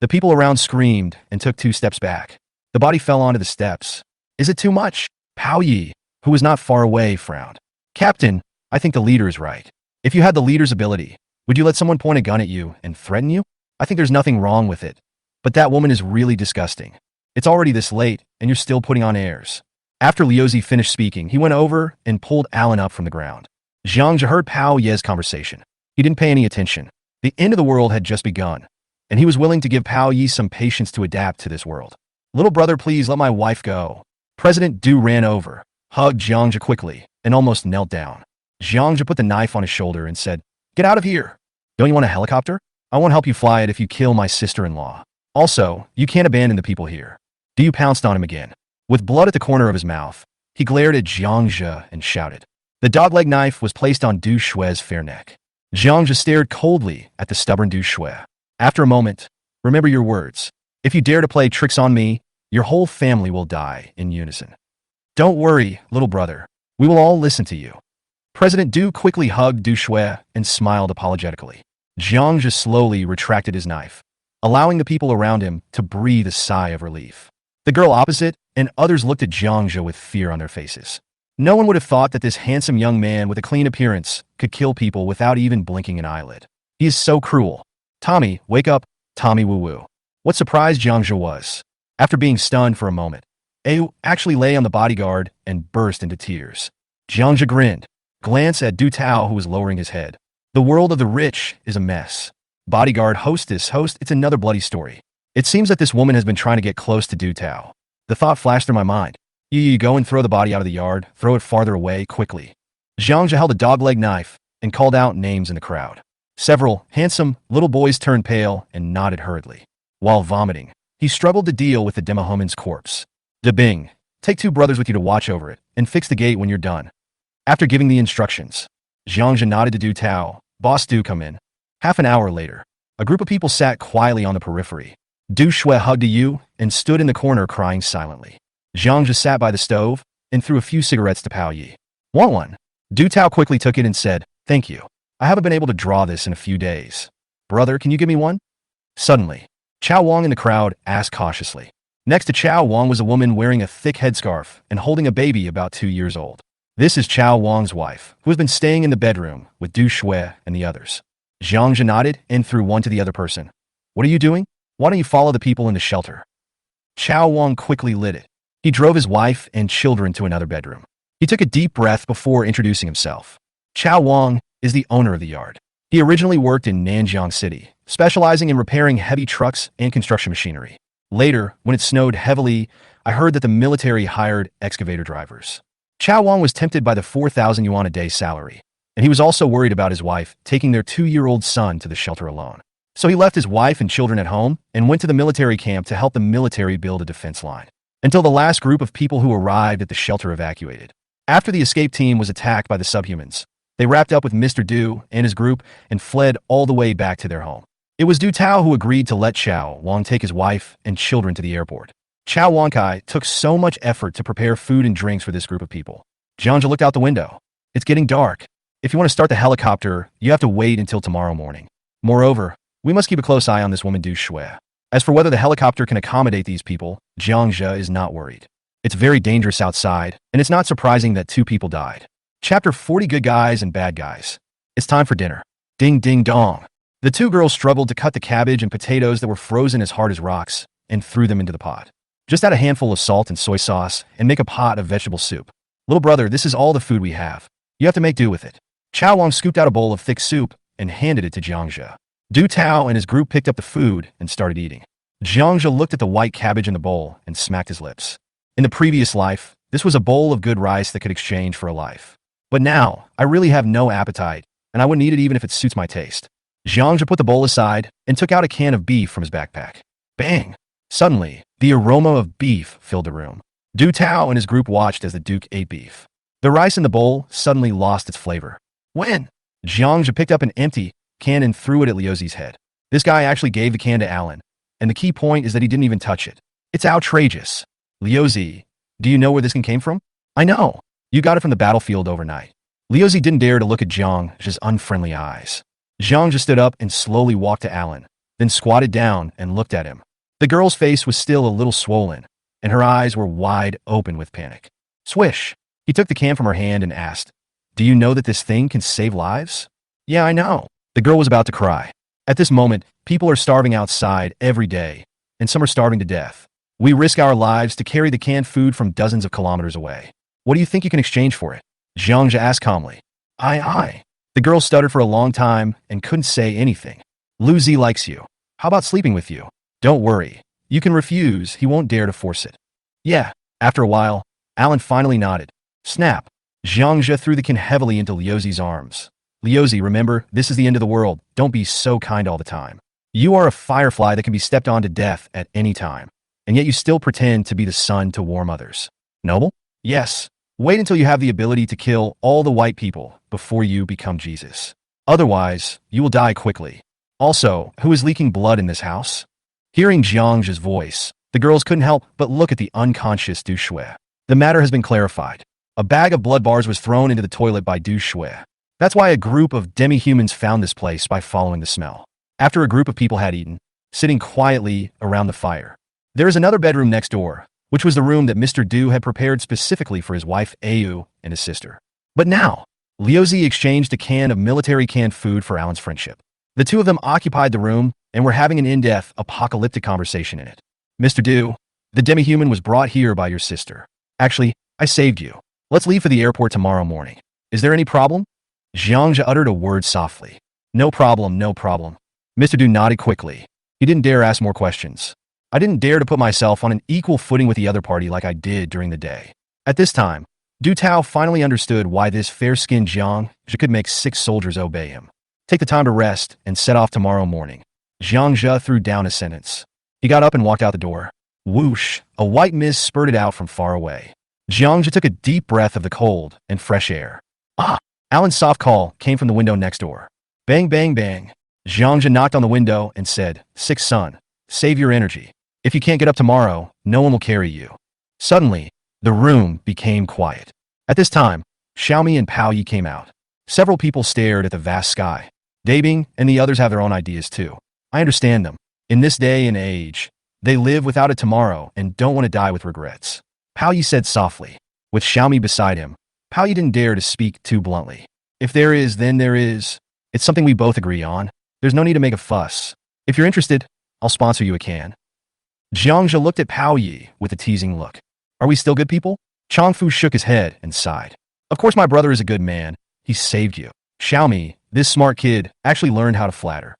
The people around screamed and took 2 steps back. The body fell onto the steps. Is it too much? Pao Yi, who was not far away, frowned. Captain, I think the leader is right. If you had the leader's ability, would you let someone point a gun at you and threaten you? I think there's nothing wrong with it. But that woman is really disgusting. It's already this late, and you're still putting on airs. After Liuzi finished speaking, he went over and pulled Alan up from the ground. Zhang heard Pao Ye's conversation. He didn't pay any attention. The end of the world had just begun, and he was willing to give Pao Yi some patience to adapt to this world. Little brother, please let my wife go. President Du ran over, hugged Zhang quickly, and almost knelt down. Zhang put the knife on his shoulder and said, "Get out of here. Don't you want a helicopter? I won't help you fly it if you kill my sister-in-law. Also, you can't abandon the people here." Du pounced on him again. With blood at the corner of his mouth, he glared at Zhang and shouted. The dogleg knife was placed on Du Shui's fair neck. Zhang stared coldly at the stubborn Du Shui. After a moment, remember your words. If you dare to play tricks on me, your whole family will die in unison. Don't worry, little brother. We will all listen to you. President Du quickly hugged Du Shui and smiled apologetically. Zhang slowly retracted his knife, allowing the people around him to breathe a sigh of relief. The girl opposite and others looked at Zhang with fear on their faces. No one would have thought that this handsome young man with a clean appearance could kill people without even blinking an eyelid. He is so cruel. Tommy, wake up, Tommy woo-woo. What surprised Zhang was, after being stunned for a moment, Ayu actually lay on the bodyguard and burst into tears. Zhang grinned, glanced at Du Tao who was lowering his head. The world of the rich is a mess. Bodyguard host, it's another bloody story. It seems that this woman has been trying to get close to Du Tao. The thought flashed through my mind. You go and throw the body out of the yard, throw it farther away, quickly. Zhang held a dogleg knife and called out names in the crowd. Several handsome little boys turned pale and nodded hurriedly. While vomiting, he struggled to deal with the Demohoman's corpse. De Bing, take 2 brothers with you to watch over it, and fix the gate when you're done. After giving the instructions, Zhang nodded to Du Tao. Boss Du, come in. Half an hour later, a group of people sat quietly on the periphery. Du Shui hugged Yu and stood in the corner crying silently. Zhang sat by the stove and threw a few cigarettes to Pao Yi. Want one? Du Tao quickly took it and said, "Thank you. I haven't been able to draw this in a few days. Brother, can you give me one?" Suddenly, Chao Wang in the crowd asked cautiously. Next to Chao Wang was a woman wearing a thick headscarf and holding a baby about 2 years old. This is Chao Wang's wife, who has been staying in the bedroom with Du Shui and the others. Zhang nodded and threw one to the other person. What are you doing? Why don't you follow the people in the shelter? Chao Wang quickly lit it. He drove his wife and children to another bedroom. He took a deep breath before introducing himself. Chao Wang is the owner of the yard. He originally worked in Nanjiang City, specializing in repairing heavy trucks and construction machinery. Later, when it snowed heavily, I heard that the military hired excavator drivers. Chao Wang was tempted by the 4,000 yuan a day salary, and he was also worried about his wife taking their 2-year-old son to the shelter alone. So he left his wife and children at home and went to the military camp to help the military build a defense line, until the last group of people who arrived at the shelter evacuated. After the escape team was attacked by the subhumans, they wrapped up with Mr. Du and his group and fled all the way back to their home. It was Du Tao who agreed to let Chao Wang take his wife and children to the airport. Chao Wangkai took so much effort to prepare food and drinks for this group of people. Zhang looked out the window. It's getting dark. If you want to start the helicopter, you have to wait until tomorrow morning. Moreover, we must keep a close eye on this woman Du Shui. As for whether the helicopter can accommodate these people, Zhang is not worried. It's very dangerous outside, and it's not surprising that 2 people died. Chapter 40, Good Guys and Bad Guys. It's time for dinner. Ding ding dong. The 2 girls struggled to cut the cabbage and potatoes that were frozen as hard as rocks and threw them into the pot. Just add a handful of salt and soy sauce and make a pot of vegetable soup. Little brother, this is all the food we have. You have to make do with it. Chao Wang scooped out a bowl of thick soup and handed it to Zhang. Du Tao and his group picked up the food and started eating. Zhang looked at the white cabbage in the bowl and smacked his lips. In the previous life, this was a bowl of good rice that could exchange for a life. But now, I really have no appetite, and I wouldn't eat it even if it suits my taste. Zhang put the bowl aside and took out a can of beef from his backpack. Bang! Suddenly, the aroma of beef filled the room. Du Tao and his group watched as the Duke ate beef. The rice in the bowl suddenly lost its flavor. When? Jiangja picked up an empty can and threw it at Liuzi's head. This guy actually gave the can to Alan, and the key point is that he didn't even touch it. It's outrageous. Liuzi, do you know where this can came from? I know. You got it from the battlefield overnight. Liuzi didn't dare to look at Jiangja's unfriendly eyes. Jiang just stood up and slowly walked to Alan, then squatted down and looked at him. The girl's face was still a little swollen, and her eyes were wide open with panic. Swish! He took the can from her hand and asked, "Do you know that this thing can save lives?" "Yeah, I know." The girl was about to cry. At this moment, people are starving outside every day, and some are starving to death. We risk our lives to carry the canned food from dozens of kilometers away. What do you think you can exchange for it? Jiangja asked calmly. I. The girl stuttered for a long time and couldn't say anything. Lu Zi likes you. How about sleeping with you? Don't worry. You can refuse. He won't dare to force it. Yeah. After a while, Alan finally nodded. Snap. Jiangja threw the can heavily into Liuzi's arms. Liuzi, remember, this is the end of the world. Don't be so kind all the time. You are a firefly that can be stepped on to death at any time, and yet you still pretend to be the sun to warm others. Noble? Yes. Wait until you have the ability to kill all the white people before you become Jesus. Otherwise, you will die quickly. Also, who is leaking blood in this house? Hearing Jiangja's voice, the girls couldn't help but look at the unconscious Du Shui. The matter has been clarified. A bag of blood bars was thrown into the toilet by Du Shui. That's why a group of demi-humans found this place by following the smell. After a group of people had eaten, sitting quietly around the fire. There is another bedroom next door, which was the room that Mr. Du had prepared specifically for his wife Ayu and his sister. But now, Liuzi exchanged a can of military canned food for Alan's friendship. The two of them occupied the room and were having an in-depth apocalyptic conversation in it. Mr. Du, the demi-human was brought here by your sister. Actually, I saved you. Let's leave for the airport tomorrow morning. Is there any problem? Jiangja uttered a word softly. No problem, no problem. Mr. Du nodded quickly. He didn't dare ask more questions. I didn't dare to put myself on an equal footing with the other party like I did during the day. At this time, Du Tao finally understood why this fair-skinned Jiang could make 6 soldiers obey him. Take the time to rest and set off tomorrow morning. Jiangja threw down a sentence. He got up and walked out the door. Whoosh! A white mist spurted out from far away. Jiangja took a deep breath of the cold and fresh air. Ah! Alan's soft call came from the window next door. Bang, bang, bang. Jiangja knocked on the window and said, "Sixth son, save your energy. If you can't get up tomorrow, no one will carry you." Suddenly, the room became quiet. At this time, Xiaomi and Pao Yi came out. Several people stared at the vast sky. Dabing and the others have their own ideas too. I understand them. In this day and age, they live without a tomorrow and don't want to die with regrets. Pao Yi said softly. With Xiaomi beside him, Pao Yi didn't dare to speak too bluntly. If there is, then there is. It's something we both agree on. There's no need to make a fuss. If you're interested, I'll sponsor you a can. Jiangja looked at Pao Yi with a teasing look. Are we still good people? Chongfu shook his head and sighed. Of course my brother is a good man. He saved you. Xiaomi, this smart kid, actually learned how to flatter.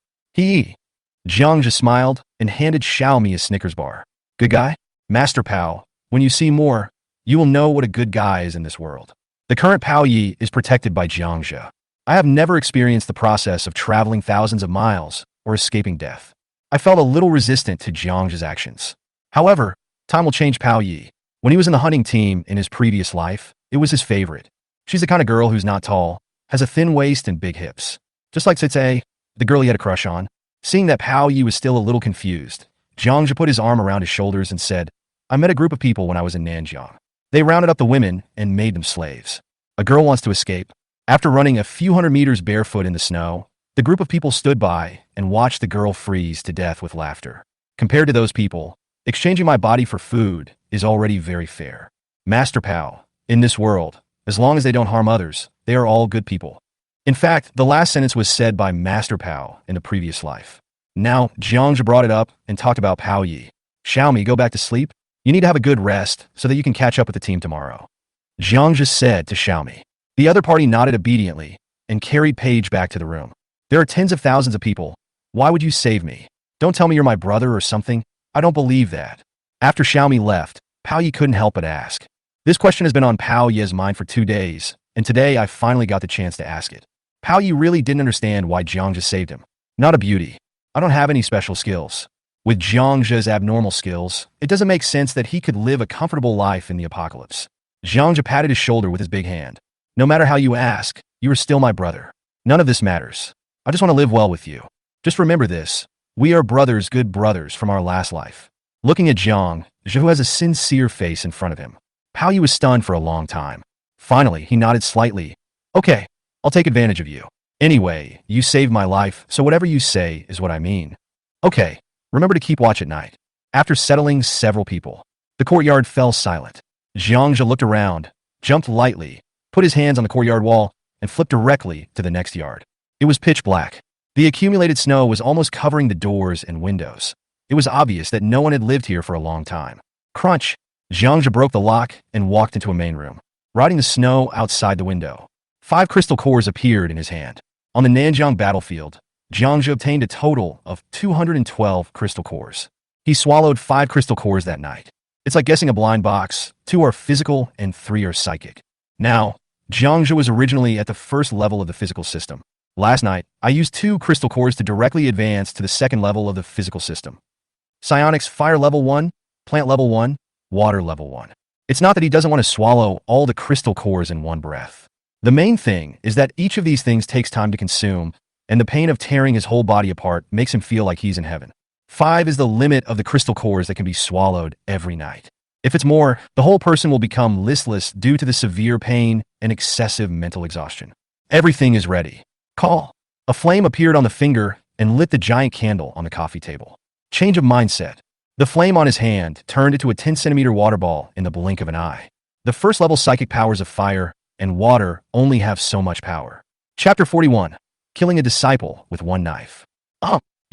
Jiangja smiled and handed Xiaomi a Snickers bar. Good guy? Master Pao, when you see more, you will know what a good guy is in this world. The current Pao Yi is protected by Jiangja. I have never experienced the process of traveling thousands of miles or escaping death. I felt a little resistant to Jiangja's actions. However, time will change Pao Yi. When he was in the hunting team in his previous life, it was his favorite. She's the kind of girl who's not tall, has a thin waist and big hips. Just like Tsitse, the girl he had a crush on. Seeing that Pao Yi was still a little confused, Jiangja put his arm around his shoulders and said, I met a group of people when I was in Nanjiang. They rounded up the women and made them slaves. A girl wants to escape. After running a few hundred meters barefoot in the snow, the group of people stood by and watched the girl freeze to death with laughter. Compared to those people, exchanging my body for food is already very fair. Master Pao, in this world, as long as they don't harm others, they are all good people. In fact, the last sentence was said by Master Pao in the previous life. Now, Jiangja brought it up and talked about Pao Yi. Xiaomi, go back to sleep. You need to have a good rest so that you can catch up with the team tomorrow. Jiangja said to Xiaomi. The other party nodded obediently and carried Paige back to the room. There are tens of thousands of people. Why would you save me? Don't tell me you're my brother or something. I don't believe that. After Xiaomi left, Pao Yi couldn't help but ask. This question has been on Pao Yi's mind for 2 days, and today I finally got the chance to ask it. Pao Yi really didn't understand why Jiangja saved him. Not a beauty. I don't have any special skills. With Jiang's abnormal skills, it doesn't make sense that he could live a comfortable life in the apocalypse. Jiang patted his shoulder with his big hand. No matter how you ask, you are still my brother. None of this matters. I just want to live well with you. Just remember this. We are brothers, good brothers from our last life. Looking at Jiang, Zhou has a sincere face in front of him. Pao Yu was stunned for a long time. Finally, he nodded slightly. Okay, I'll take advantage of you. Anyway, you saved my life, so whatever you say is what I mean. Okay, remember to keep watch at night. After settling several people, the courtyard fell silent. Jiangzhe looked around, jumped lightly, put his hands on the courtyard wall, and flipped directly to the next yard. It was pitch black. The accumulated snow was almost covering the doors and windows. It was obvious that no one had lived here for a long time. Crunch! Jiangzhe broke the lock and walked into a main room, riding the snow outside the window. 5 crystal cores appeared in his hand. On the Nanjiang battlefield, Jiangzhe obtained a total of 212 crystal cores. He swallowed 5 crystal cores that night. It's like guessing a blind box. 2 are physical and 3 are psychic. Now, Jiangzhe was originally at the first level of the physical system. Last night, I used 2 crystal cores to directly advance to the second level of the physical system. Psionics Fire Level 1, Plant Level 1, Water Level 1. It's not that he doesn't want to swallow all the crystal cores in one breath. The main thing is that each of these things takes time to consume, and the pain of tearing his whole body apart makes him feel like he's in heaven. 5 is the limit of the crystal cores that can be swallowed every night. If it's more, the whole person will become listless due to the severe pain and excessive mental exhaustion. Everything is ready. Call. A flame appeared on the finger and lit the giant candle on the coffee table. Change of mindset. The flame on his hand turned into a 10-centimeter water ball in the blink of an eye. The first level psychic powers of fire and water only have so much power. Chapter 41. Killing a disciple with one knife.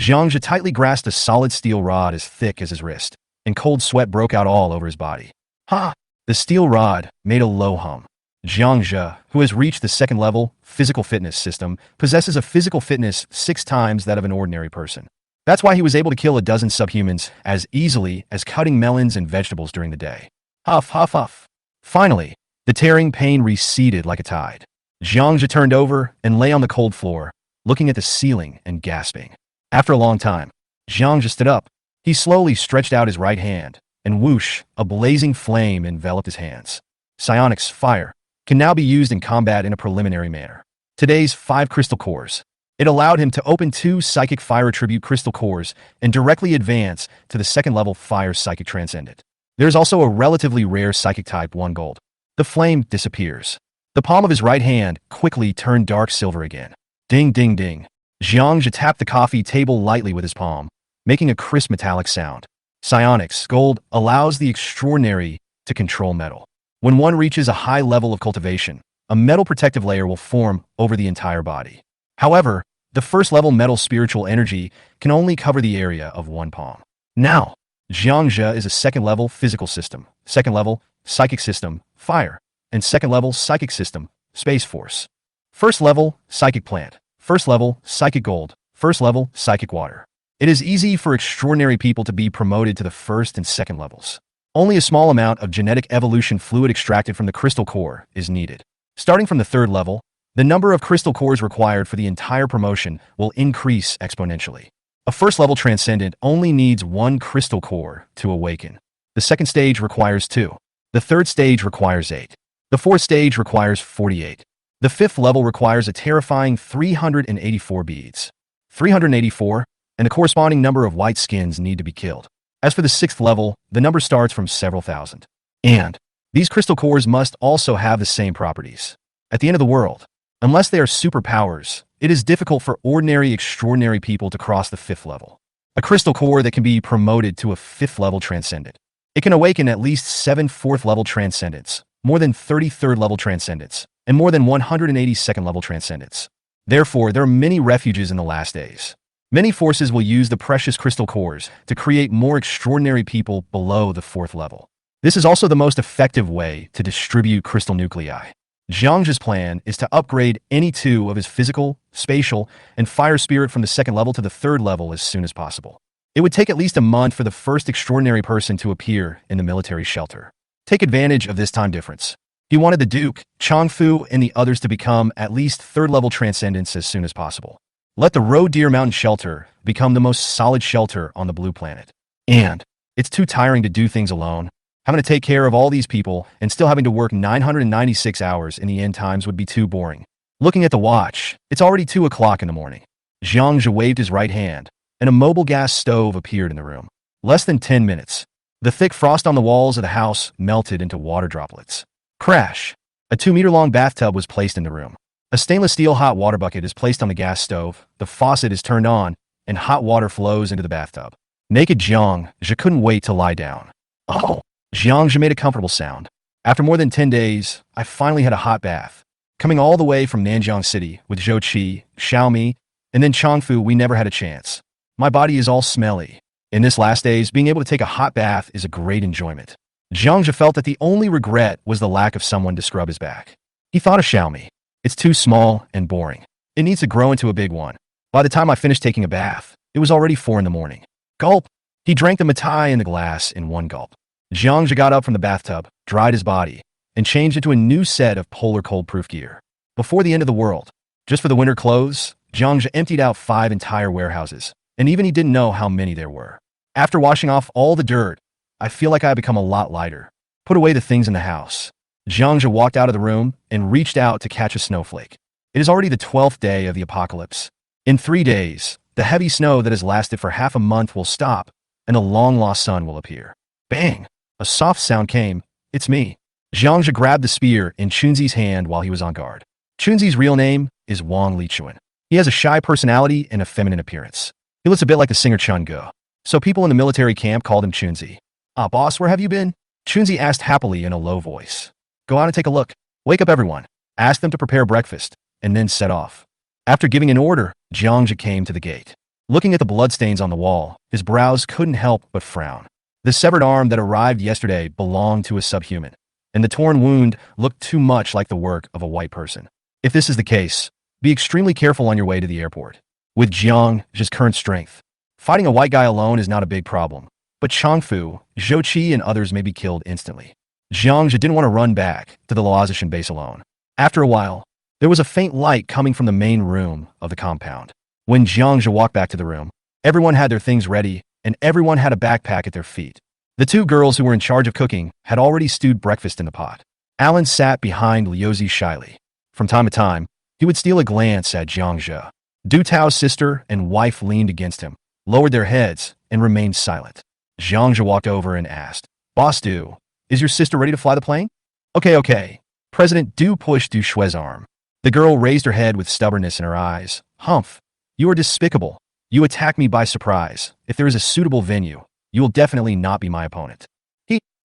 Jiangzhe tightly grasped a solid steel rod as thick as his wrist, and cold sweat broke out all over his body. Ha! The steel rod made a low hum. Jiangzhe, who has reached the second level physical fitness system, possesses a physical fitness 6 times that of an ordinary person. That's why he was able to kill a dozen subhumans as easily as cutting melons and vegetables during the day. Huff, huff, huff. Finally, the tearing pain receded like a tide. Jiangzhe turned over and lay on the cold floor, looking at the ceiling and gasping. After a long time, Jiangzhe stood up. He slowly stretched out his right hand, and whoosh, a blazing flame enveloped his hands. Psionics Fire can now be used in combat in a preliminary manner. Today's 5 crystal cores. It allowed him to open 2 psychic fire attribute crystal cores and directly advance to the second level fire psychic transcendent. There's also a relatively rare psychic type 1 gold. The flame disappears. The palm of his right hand quickly turned dark silver again. Ding, ding, ding. Jiangzhe tapped the coffee table lightly with his palm, making a crisp metallic sound. Psionics Gold allows the extraordinary to control metal. When one reaches a high level of cultivation, a metal protective layer will form over the entire body. However, the first level metal spiritual energy can only cover the area of 1 palm. Now, Jiangzhe is a second level physical system, second level psychic system, fire, and second level psychic system, space force. First level psychic plant, first level psychic gold, first level psychic water. It is easy for extraordinary people to be promoted to the first and second levels. Only a small amount of genetic evolution fluid extracted from the crystal core is needed. Starting from the 3rd level, the number of crystal cores required for the entire promotion will increase exponentially. A first level transcendent only needs 1 crystal core to awaken. The second stage requires 2. The third stage requires 8. The fourth stage requires 48. The 5th level requires a terrifying 384 beads. 384, and the corresponding number of white skins need to be killed. As for the 6th level, the number starts from several thousand. And these crystal cores must also have the same properties. At the end of the world, unless they are superpowers, it is difficult for ordinary extraordinary people to cross the 5th level. A crystal core that can be promoted to a 5th level transcendent. It can awaken at least 7 4th level transcendents, more than 30 3rd level transcendents, and more than 180 2nd level transcendents. Therefore, there are many refuges in the last days. Many forces will use the precious crystal cores to create more extraordinary people below the 4th level. This is also the most effective way to distribute crystal nuclei. Jiangzhe's plan is to upgrade any 2 of his physical, spatial, and fire spirit from the 2nd level to the 3rd level as soon as possible. It would take at least a month for the first extraordinary person to appear in the military shelter. Take advantage of this time difference. He wanted the Duke, Changfu, and the others to become at least 3rd level transcendents as soon as possible. Let the Roe Deer Mountain Shelter become the most solid shelter on the blue planet. And it's too tiring to do things alone. Having to take care of all these people and still having to work 996 hours in the end times would be too boring. Looking at the watch, it's already 2 o'clock in the morning. Jiang Zhe waved his right hand, and a mobile gas stove appeared in the room. Less than 10 minutes. The thick frost on the walls of the house melted into water droplets. Crash! A 2-meter-long bathtub was placed in the room. A stainless steel hot water bucket is placed on the gas stove, the faucet is turned on, and hot water flows into the bathtub. Naked Jiang Zhe couldn't wait to lie down. Oh! Jiang Zhe made a comfortable sound. After more than 10 days, I finally had a hot bath. Coming all the way from Nanjiang City with Zhou Qi, Xiaomi, and then Changfu, we never had a chance. My body is all smelly. In this last days, being able to take a hot bath is a great enjoyment. Jiang Zhe felt that the only regret was the lack of someone to scrub his back. He thought of Xiaomi. It's too small and boring. It needs to grow into a big one. By the time I finished taking a bath, it was already 4 in the morning. Gulp! He drank the matai in the glass in one gulp. Jiang Zhe got up from the bathtub, dried his body, and changed into a new set of polar cold-proof gear. Before the end of the world, just for the winter clothes, Jiang Zhe emptied out 5 entire warehouses, and even he didn't know how many there were. After washing off all the dirt, I feel like I have become a lot lighter. Put away the things in the house. Jiang Zhe walked out of the room and reached out to catch a snowflake. It is already the 12th day of the apocalypse. In 3 days, the heavy snow that has lasted for half a month will stop, and the long-lost sun will appear. Bang! A soft sound came. It's me. Jiang Zhe grabbed the spear in Chunzi's hand while he was on guard. Chunzi's real name is Wang Lichuan. He has a shy personality and a feminine appearance. He looks a bit like the singer Chun Ge. So people in the military camp called him Chunzi. Ah, boss, where have you been? Chunzi asked happily in a low voice. Go out and take a look. Wake up everyone. Ask them to prepare breakfast, and then set off. After giving an order, Jiang Zhe came to the gate. Looking at the bloodstains on the wall, his brows couldn't help but frown. The severed arm that arrived yesterday belonged to a subhuman, and the torn wound looked too much like the work of a white person. If this is the case, be extremely careful on your way to the airport. With Jiang Zhe's current strength, fighting a white guy alone is not a big problem, but Changfu, Zhou Qi, and others may be killed instantly. Jiang Zhe didn't want to run back to the Laotian base alone. After a while, there was a faint light coming from the main room of the compound. When Jiang Zhe walked back to the room, everyone had their things ready, and everyone had a backpack at their feet. The 2 girls who were in charge of cooking had already stewed breakfast in the pot. Alan sat behind Liuzi shyly. From time to time, he would steal a glance at Jiang Zhe. Du Tao's sister and wife leaned against him, lowered their heads, and remained silent. Jiang Zhe walked over and asked, Boss Du, is your sister ready to fly the plane? Okay. President Du pushed Du Shui's arm. The girl raised her head with stubbornness in her eyes. Humph, you are despicable. You attack me by surprise. If there is a suitable venue, you will definitely not be my opponent.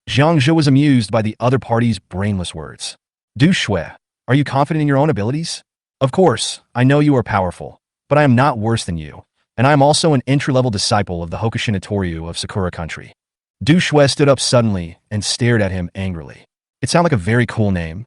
Jiang Zhe was amused by the other party's brainless words. Du Shui, are you confident in your own abilities? Of course, I know you are powerful, but I am not worse than you, and I am also an entry-level disciple of the Hokushin Notoryu of Sakura country. Du Shui stood up suddenly and stared at him angrily. It sounded like a very cool name.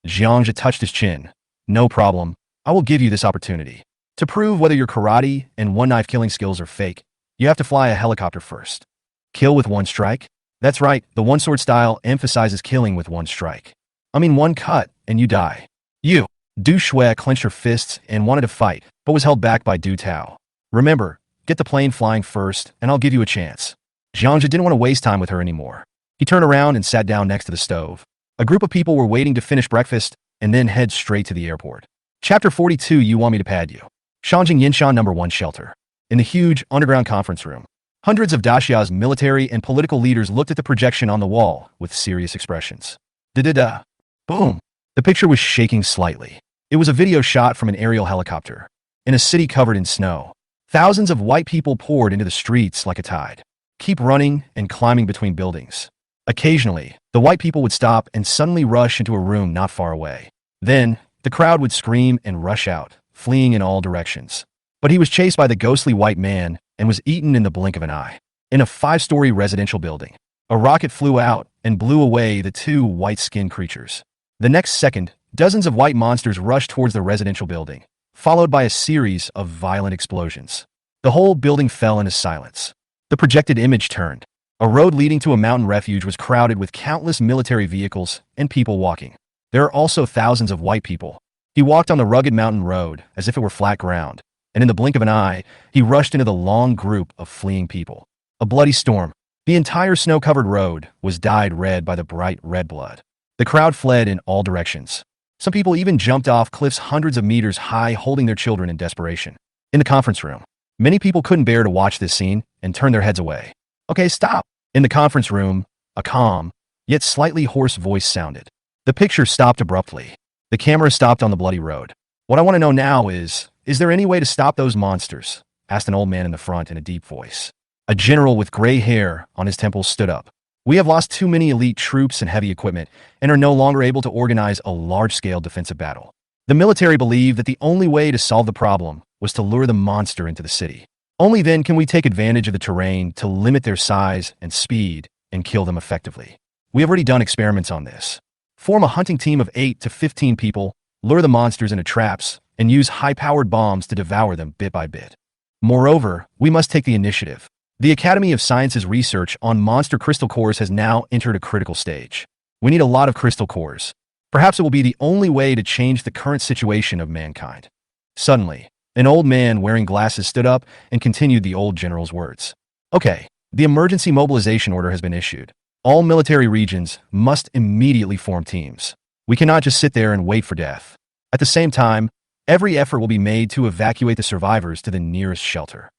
Jiang Zhe touched his chin. No problem. I will give you this opportunity. To prove whether your karate and one-knife killing skills are fake, you have to fly a helicopter first. Kill with one strike? That's right, the one-sword style emphasizes killing with one strike. I mean one cut, and you die. You. Du Shui clenched her fists and wanted to fight, but was held back by Du Tao. Remember, get the plane flying first, and I'll give you a chance. Jiang Zhe didn't want to waste time with her anymore. He turned around and sat down next to the stove. A group of people were waiting to finish breakfast and then head straight to the airport. Chapter 42. You want me to pad you? Shangjing Yinshan No. 1 Shelter. In the huge underground conference room, hundreds of Daxia's military and political leaders looked at the projection on the wall with serious expressions. Da-da-da. Boom. The picture was shaking slightly. It was a video shot from an aerial helicopter. In a city covered in snow, thousands of white people poured into the streets like a tide. Keep running and climbing between buildings. Occasionally, the white people would stop and suddenly rush into a room not far away. Then, the crowd would scream and rush out, fleeing in all directions. But he was chased by the ghostly white man and was eaten in the blink of an eye. In a 5-story residential building, a rocket flew out and blew away the 2 white-skinned creatures. The next second, dozens of white monsters rushed towards the residential building, followed by a series of violent explosions. The whole building fell into silence. The projected image turned. A road leading to a mountain refuge was crowded with countless military vehicles and people walking. There are also thousands of white people. He walked on the rugged mountain road as if it were flat ground. and in the blink of an eye, he rushed into the long group of fleeing people. A bloody storm. The entire snow-covered road was dyed red by the bright red blood. The crowd fled in all directions. Some people even jumped off cliffs hundreds of meters high, holding their children in desperation. In the conference room, many people couldn't bear to watch this scene and turned their heads away. Okay, stop. In the conference room, a calm, yet slightly hoarse voice sounded. The picture stopped abruptly. The camera stopped on the bloody road. What I want to know now is there any way to stop those monsters? Asked an old man in the front in a deep voice. A general with gray hair on his temples stood up. We have lost too many elite troops and heavy equipment and are no longer able to organize a large-scale defensive battle. The military believed that the only way to solve the problem was to lure the monster into the city. Only then can we take advantage of the terrain to limit their size and speed and kill them effectively. We have already done experiments on this. Form a hunting team of 8 to 15 people, lure the monsters into traps, and use high-powered bombs to devour them bit by bit. Moreover, we must take the initiative. The Academy of Sciences research on monster crystal cores has now entered a critical stage. We need a lot of crystal cores. Perhaps it will be the only way to change the current situation of mankind. Suddenly, an old man wearing glasses stood up and continued the old general's words. Okay, the emergency mobilization order has been issued. All military regions must immediately form teams. We cannot just sit there and wait for death. At the same time, every effort will be made to evacuate the survivors to the nearest shelter.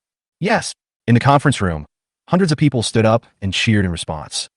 Yes. In the conference room, hundreds of people stood up and cheered in response.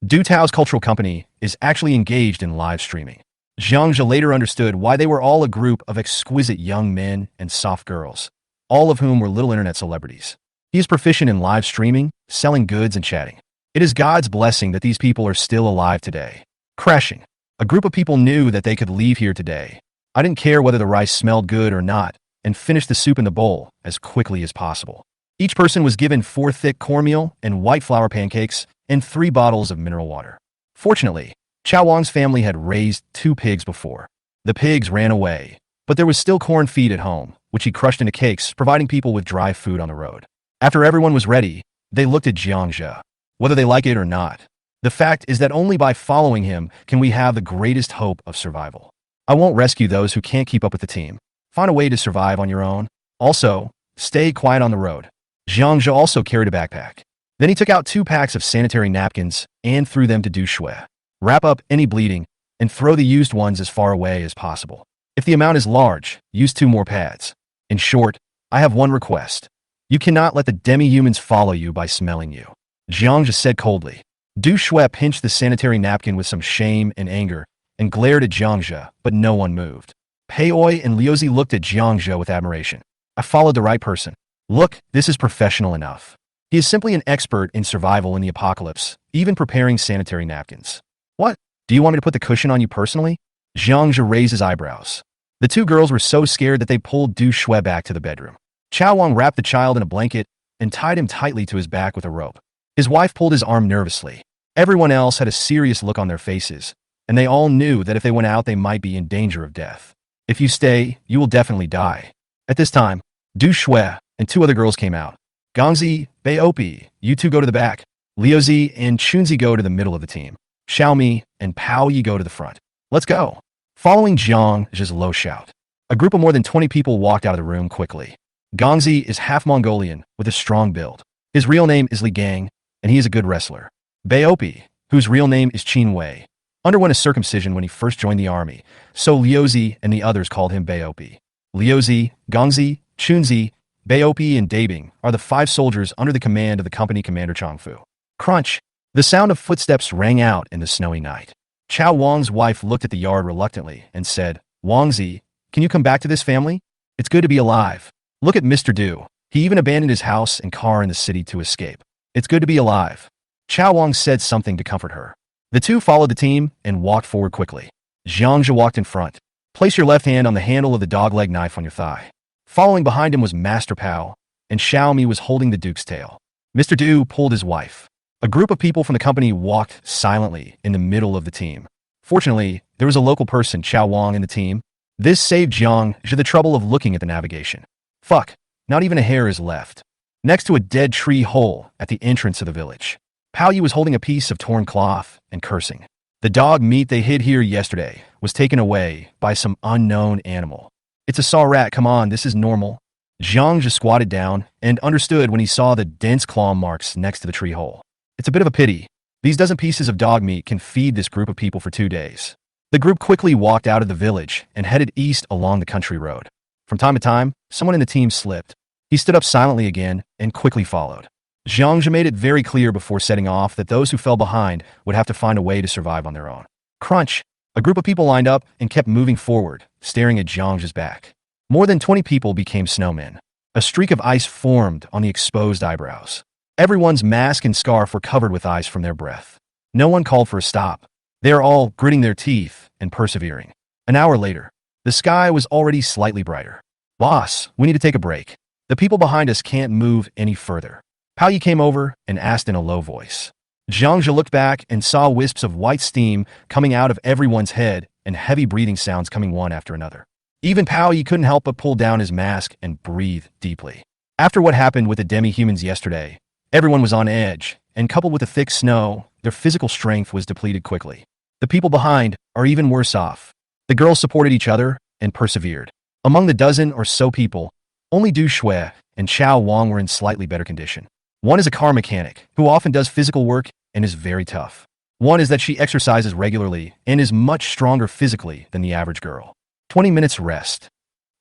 Du Tao's cultural company is actually engaged in live streaming. Zhang Zhe later understood why they were all a group of exquisite young men and soft girls, all of whom were little internet celebrities. He is proficient in live streaming, selling goods, and chatting. It is God's blessing that these people are still alive today. Crashing. A group of people knew that they could leave here today. I didn't care whether the rice smelled good or not, and finished the soup in the bowl as quickly as possible. Each person was given 4 thick cornmeal and white flour pancakes and 3 bottles of mineral water. Fortunately, Chao Wang's family had raised 2 pigs before. The pigs ran away, but there was still corn feed at home, which he crushed into cakes, providing people with dry food on the road. After everyone was ready, they looked at Zhang Zhe. Whether they like it or not, the fact is that only by following him can we have the greatest hope of survival. I won't rescue those who can't keep up with the team. Find a way to survive on your own. Also, stay quiet on the road. Zhang Zhe also carried a backpack. Then he took out 2 packs of sanitary napkins and threw them to Du Shui. Wrap up any bleeding and throw the used ones as far away as possible. If the amount is large, use 2 more pads. In short, I have one request. You cannot let the demi-humans follow you by smelling you. Zhang Zhe said coldly. Du Shui pinched the sanitary napkin with some shame and anger and glared at Zhang Zhe, but no one moved. Pei Oi and Liuzi looked at Zhang Zhe with admiration. I followed the right person. Look, this is professional enough. He is simply an expert in survival in the apocalypse, even preparing sanitary napkins. What? Do you want me to put the cushion on you personally? Zhang Zhe raised his eyebrows. The 2 girls were so scared that they pulled Du Shui back to the bedroom. Chao Wang wrapped the child in a blanket and tied him tightly to his back with a rope. His wife pulled his arm nervously. Everyone else had a serious look on their faces, and they all knew that if they went out, they might be in danger of death. If you stay, you will definitely die. At this time, Du Shui and 2 other girls came out. Gangzi, Baiopi, you 2 go to the back. Liuzi and Chunzi go to the middle of the team. Xiaomi and Pao Yi go to the front. Let's go. Following Zhang Zhe's low shout, a group of more than 20 people walked out of the room quickly. Gangzi is half Mongolian with a strong build. His real name is Li Gang, and he is a good wrestler. Baiopi, whose real name is Qin Wei, underwent a circumcision when he first joined the army, so Liuzi and the others called him Baiopi. Liuzi, Gangzi, Chunzi, Baiopi, and Dabing are the 5 soldiers under the command of the company commander Changfu. Crunch! The sound of footsteps rang out in the snowy night. Chao Wang's wife looked at the yard reluctantly and said, Wangzi, can you come back to this family? It's good to be alive. Look at Mr. Du. He even abandoned his house and car in the city to escape. It's good to be alive. Chao Wang said something to comfort her. The 2 followed the team and walked forward quickly. Zhang Zhe walked in front. Place your left hand on the handle of the dogleg knife on your thigh. Following behind him was Master Pao, and Xiaomi was holding the Duke's tail. Mr. Du pulled his wife. A group of people from the company walked silently in the middle of the team. Fortunately, there was a local person, Chao Wang, in the team. This saved Zhang Zhe the trouble of looking at the navigation. Fuck, not even a hair is left. Next to a dead tree hole at the entrance of the village, Pao Yi was holding a piece of torn cloth and cursing. The dog meat they hid here yesterday was taken away by some unknown animal. It's a saw rat, come on, this is normal. Zhang just squatted down and understood when he saw the dense claw marks next to the tree hole. It's a bit of a pity. These dozen pieces of dog meat can feed this group of people for 2 days. The group quickly walked out of the village and headed east along the country road. From time to time, someone in the team slipped. He stood up silently again and quickly followed. Zhang made it very clear before setting off that those who fell behind would have to find a way to survive on their own. Crunch! A group of people lined up and kept moving forward, staring at Zhang's back. More than 20 people became snowmen. A streak of ice formed on the exposed eyebrows. Everyone's mask and scarf were covered with ice from their breath. No one called for a stop. They are all gritting their teeth and persevering. An hour later, the sky was already slightly brighter. Boss, we need to take a break. The people behind us can't move any further. Pao Yi came over and asked in a low voice. Zhang looked back and saw wisps of white steam coming out of everyone's head and heavy breathing sounds coming one after another. Even Pao Yi couldn't help but pull down his mask and breathe deeply. After what happened with the demi-humans yesterday, everyone was on edge, and coupled with the thick snow, their physical strength was depleted quickly. The people behind are even worse off. The girls supported each other and persevered. Among the dozen or so people, only Du Shui and Chao Wang were in slightly better condition. One is a car mechanic, who often does physical work and is very tough. One is that she exercises regularly and is much stronger physically than the average girl. 20 minutes rest.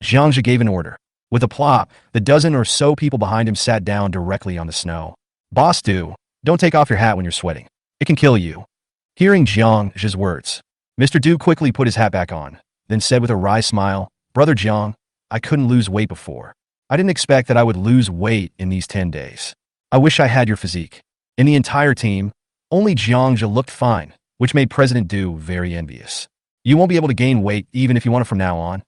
Zhang gave an order. With a plop, the dozen or so people behind him sat down directly on the snow. Boss Du, don't take off your hat when you're sweating. It can kill you. Hearing Zhang's words, Mr. Du quickly put his hat back on, then said with a wry smile, Brother Zhang, I couldn't lose weight before. I didn't expect that I would lose weight in these 10 days. I wish I had your physique. In the entire team, only Zhang looked fine, which made President Du very envious. You won't be able to gain weight even if you want it from now on.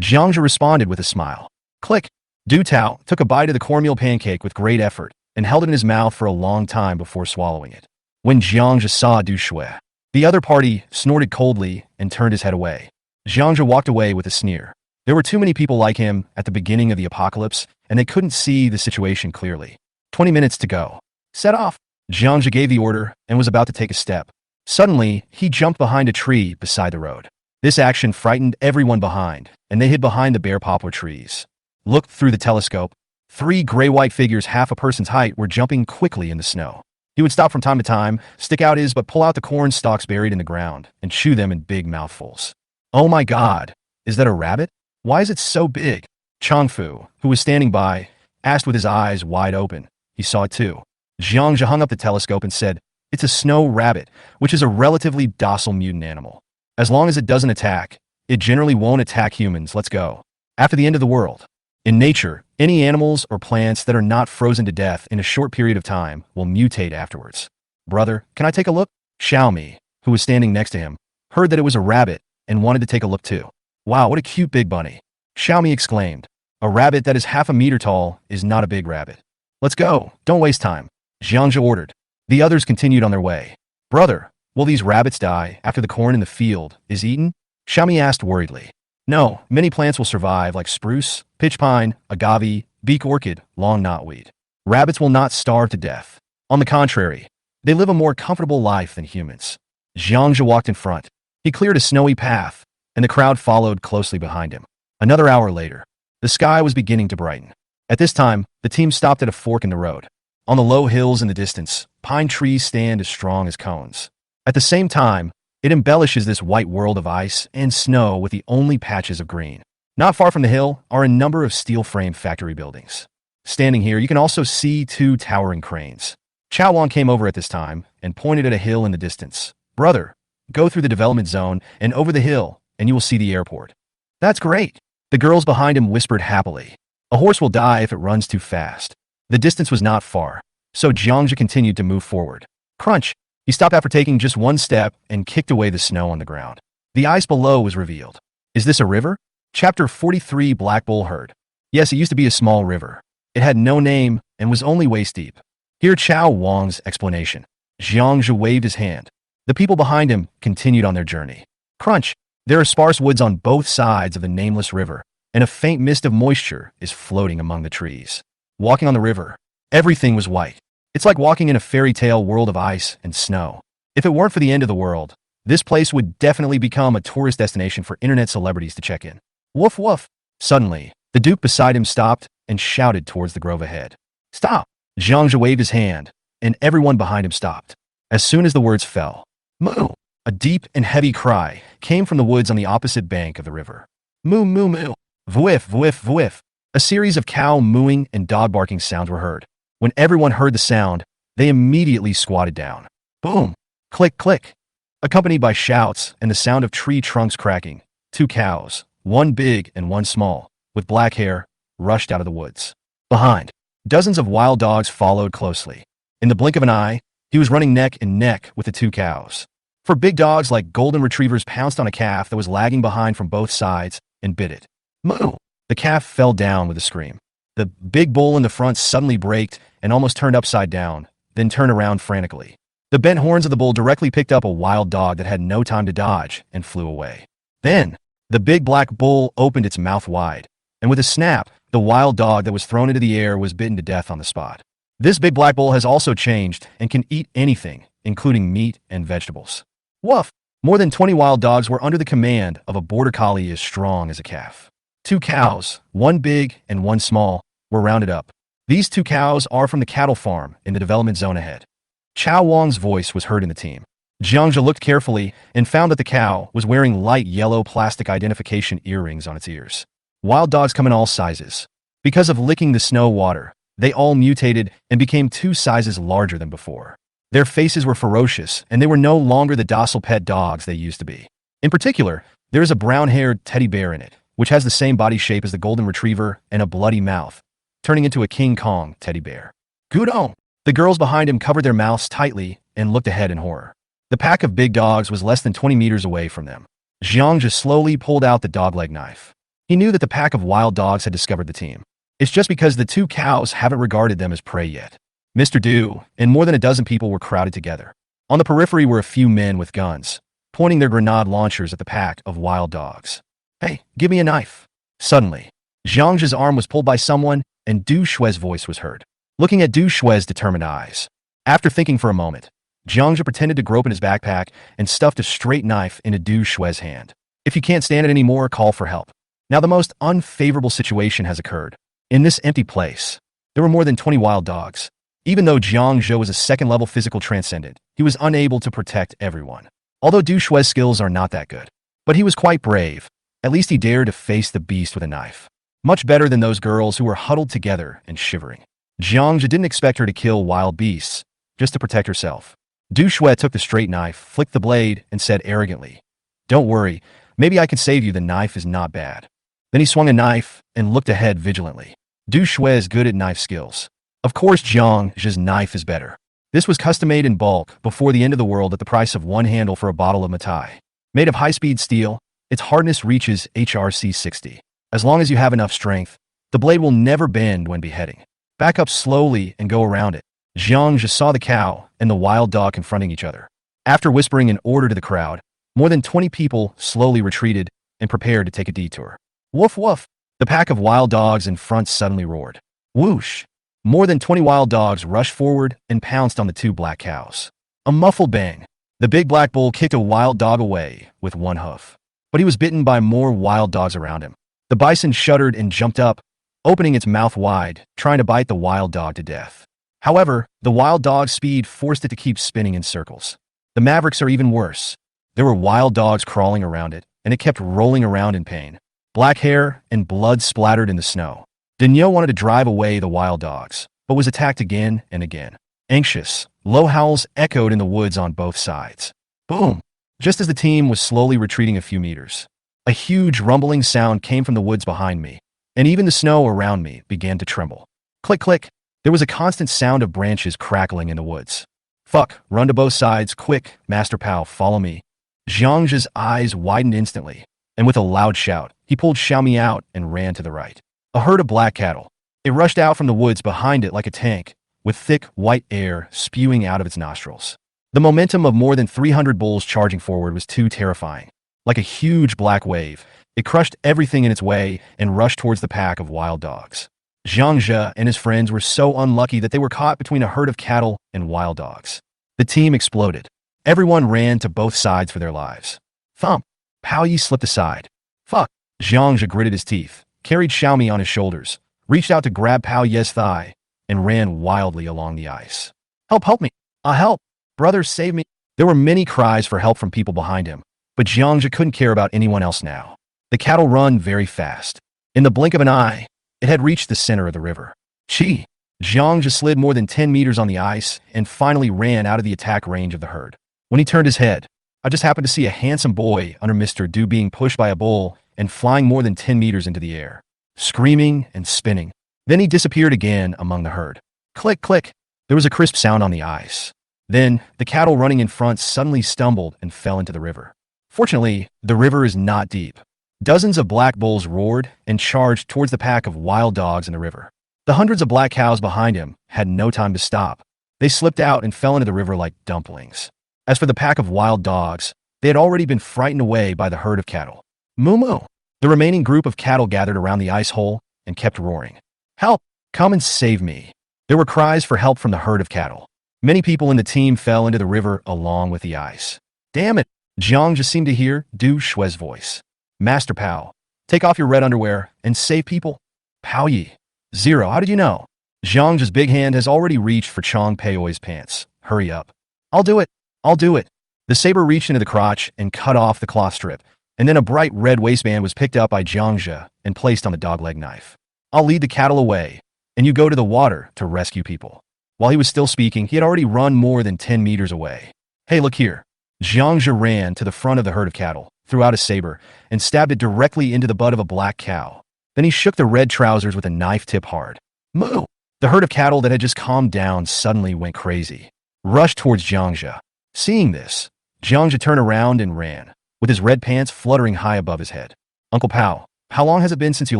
Zhang responded with a smile. Click. Du Tao took a bite of the cornmeal pancake with great effort and held it in his mouth for a long time before swallowing it. When Zhang saw Du Shui, the other party snorted coldly and turned his head away. Zhang walked away with a sneer. There were too many people like him at the beginning of the apocalypse, and they couldn't see the situation clearly. 20 minutes to go. Set off. Zhang gave the order and was about to take a step. Suddenly, he jumped behind a tree beside the road. This action frightened everyone behind, and they hid behind the bare poplar trees. Looked through the telescope. 3 gray-white figures half a person's height were jumping quickly in the snow. He would stop from time to time, stick out his but pull out the corn stalks buried in the ground, and chew them in big mouthfuls. Oh my God, is that a rabbit? Why is it so big? Changfu, who was standing by, asked with his eyes wide open. He saw it too. Zhang hung up the telescope and said, It's a snow rabbit, which is a relatively docile mutant animal. As long as it doesn't attack, it generally won't attack humans. Let's go. After the end of the world. In nature, any animals or plants that are not frozen to death in a short period of time will mutate afterwards. Brother, can I take a look? Xiaomi, who was standing next to him, heard that it was a rabbit and wanted to take a look too. Wow, what a cute big bunny. Xiaomi exclaimed. A rabbit that is half a meter tall is not a big rabbit. Let's go. Don't waste time. Zhang ordered. The others continued on their way. Brother, will these rabbits die after the corn in the field is eaten? Xiaomi asked worriedly. No, many plants will survive like spruce, pitch pine, agave, beak orchid, long knotweed. Rabbits will not starve to death. On the contrary, they live a more comfortable life than humans. Zhang walked in front. He cleared a snowy path, and the crowd followed closely behind him. Another hour later, the sky was beginning to brighten. At this time, the team stopped at a fork in the road. On the low hills in the distance, pine trees stand as strong as cones. At the same time, it embellishes this white world of ice and snow with the only patches of green. Not far from the hill are a number of steel-frame factory buildings. Standing here, you can also see 2 towering cranes. Chao Wang came over at this time and pointed at a hill in the distance. Brother, go through the development zone and over the hill, and you will see the airport. That's great. The girls behind him whispered happily. A horse will die if it runs too fast. The distance was not far, so Zhang continued to move forward. Crunch! He stopped after taking just one step and kicked away the snow on the ground. The ice below was revealed. Is this a river? Chapter 43 Black Bull Herd. Yes, it used to be a small river. It had no name and was only waist deep. Hear Chao Wang's explanation. Zhang waved his hand. The people behind him continued on their journey. Crunch! There are sparse woods on both sides of the nameless river, and a faint mist of moisture is floating among the trees. Walking on the river, everything was white. It's like walking in a fairy tale world of ice and snow. If it weren't for the end of the world, this place would definitely become a tourist destination for internet celebrities to check in. Woof woof. Suddenly, the Duke beside him stopped and shouted towards the grove ahead. Stop! Zhang waved his hand, and everyone behind him stopped. As soon as the words fell, moo! A deep and heavy cry came from the woods on the opposite bank of the river. Moo, moo, moo. Vuif, vuif, vuif. A series of cow mooing and dog barking sounds were heard. When everyone heard the sound, they immediately squatted down. Boom! Click, click! Accompanied by shouts and the sound of tree trunks cracking, 2 cows, one big and one small, with black hair, rushed out of the woods. Behind, dozens of wild dogs followed closely. In the blink of an eye, he was running neck and neck with the 2 cows. For big dogs like golden retrievers pounced on a calf that was lagging behind from both sides and bit it. Moo! The calf fell down with a scream. The big bull in the front suddenly braked and almost turned upside down, then turned around frantically. The bent horns of the bull directly picked up a wild dog that had no time to dodge and flew away. Then, the big black bull opened its mouth wide, and with a snap, the wild dog that was thrown into the air was bitten to death on the spot. This big black bull has also changed and can eat anything, including meat and vegetables. Woof! More than 20 wild dogs were under the command of a border collie as strong as a calf. 2 cows, one big and one small, were rounded up. These 2 cows are from the cattle farm in the development zone ahead. Chao Wang's voice was heard in the team. Jiangzhe looked carefully and found that the cow was wearing light yellow plastic identification earrings on its ears. Wild dogs come in all sizes. Because of licking the snow water, they all mutated and became 2 sizes larger than before. Their faces were ferocious, and they were no longer the docile pet dogs they used to be. In particular, there is a brown-haired teddy bear in it, which has the same body shape as the golden retriever and a bloody mouth, turning into a King Kong teddy bear. Gudong! The girls behind him covered their mouths tightly and looked ahead in horror. The pack of big dogs was less than 20 meters away from them. Jiang just slowly pulled out the dogleg knife. He knew that the pack of wild dogs had discovered the team. It's just because the 2 cows haven't regarded them as prey yet. Mr. Du and more than a dozen people were crowded together. On the periphery were a few men with guns, pointing their grenade launchers at the pack of wild dogs. Hey, give me a knife. Suddenly, Zhang's arm was pulled by someone, and Du Shui's voice was heard. Looking at Du Shui's determined eyes, after thinking for a moment, Zhangzhe pretended to grope in his backpack and stuffed a straight knife into Du Shui's hand. If you can't stand it anymore, call for help. Now the most unfavorable situation has occurred. In this empty place, there were more than 20 wild dogs. Even though Jiangzhe was a second-level physical transcendent, he was unable to protect everyone. Although Du Shui's skills are not that good. But he was quite brave. At least he dared to face the beast with a knife. Much better than those girls who were huddled together and shivering. Jiangzhe didn't expect her to kill wild beasts, just to protect herself. Du Shui took the straight knife, flicked the blade, and said arrogantly, "Don't worry, maybe I can save you, the knife is not bad." Then he swung a knife and looked ahead vigilantly. Du Shui is good at knife skills. Of course Jiangzhe's knife is better. This was custom-made in bulk before the end of the world at the price of 1 handle for a bottle of Matai. Made of high-speed steel, its hardness reaches HRC 60. As long as you have enough strength, the blade will never bend when beheading. Back up slowly and go around it. Jiangzhe saw the cow and the wild dog confronting each other. After whispering an order to the crowd, more than 20 people slowly retreated and prepared to take a detour. Woof woof! The pack of wild dogs in front suddenly roared. Whoosh! More than 20 wild dogs rushed forward and pounced on the 2 black cows. A muffled bang. The big black bull kicked a wild dog away with 1 hoof. But he was bitten by more wild dogs around him. The bison shuddered and jumped up, opening its mouth wide, trying to bite the wild dog to death. However, the wild dog's speed forced it to keep spinning in circles. The mavericks are even worse. There were wild dogs crawling around it, and it kept rolling around in pain. Black hair and blood splattered in the snow. Danielle wanted to drive away the wild dogs, but was attacked again and again. Anxious, low howls echoed in the woods on both sides. Boom! Just as the team was slowly retreating a few meters, a huge rumbling sound came from the woods behind me, and even the snow around me began to tremble. Click, click! There was a constant sound of branches crackling in the woods. Fuck, run to both sides, quick, Master Pao, follow me. Jiangzhe's eyes widened instantly, and with a loud shout, he pulled Xiaomi out and ran to the right. A herd of black cattle. It rushed out from the woods behind it like a tank, with thick, white air spewing out of its nostrils. The momentum of more than 300 bulls charging forward was too terrifying. Like a huge black wave, it crushed everything in its way and rushed towards the pack of wild dogs. Jiangzhe and his friends were so unlucky that they were caught between a herd of cattle and wild dogs. The team exploded. Everyone ran to both sides for their lives. Thump! Pao Yi slipped aside. Fuck! Jiangzhe gritted his teeth, carried Xiaomi on his shoulders, reached out to grab Pao Ye's thigh, and ran wildly along the ice. Help, help me! Help! Brother, save me! There were many cries for help from people behind him, but Jiangja couldn't care about anyone else now. The cattle run very fast. In the blink of an eye, it had reached the center of the river. Jiangja slid more than 10 meters on the ice and finally ran out of the attack range of the herd. When he turned his head, I just happened to see a handsome boy under Mr. Du being pushed by a bull and flying more than 10 meters into the air, screaming and spinning. Then he disappeared again among the herd. Click, click. There was a crisp sound on the ice. Then, the cattle running in front suddenly stumbled and fell into the river. Fortunately, the river is not deep. Dozens of black bulls roared and charged towards the pack of wild dogs in the river. The hundreds of black cows behind him had no time to stop. They slipped out and fell into the river like dumplings. As for the pack of wild dogs, they had already been frightened away by the herd of cattle. Moo moo! The remaining group of cattle gathered around the ice hole and kept roaring. Help! Come and save me! There were cries for help from the herd of cattle. Many people in the team fell into the river along with the ice. Damn it! Jiang just seemed to hear Du Shui's voice. Master Pao, take off your red underwear and save people. Pao Yi. Zero, how did you know? Jiang's big hand has already reached for Chong Peioi's pants. Hurry up. I'll do it. I'll do it. The saber reached into the crotch and cut off the cloth strip, and then a bright red waistband was picked up by Jiangja and placed on the dogleg knife. I'll lead the cattle away, and you go to the water to rescue people. While he was still speaking, he had already run more than 10 meters away. Hey, look here. Jiangja ran to the front of the herd of cattle, threw out a saber, and stabbed it directly into the butt of a black cow. Then he shook the red trousers with a knife tip hard. Moo! The herd of cattle that had just calmed down suddenly went crazy, rushed towards Jiangja. Seeing this, Jiangja turned around and ran, with his red pants fluttering high above his head. Uncle Pao, how long has it been since you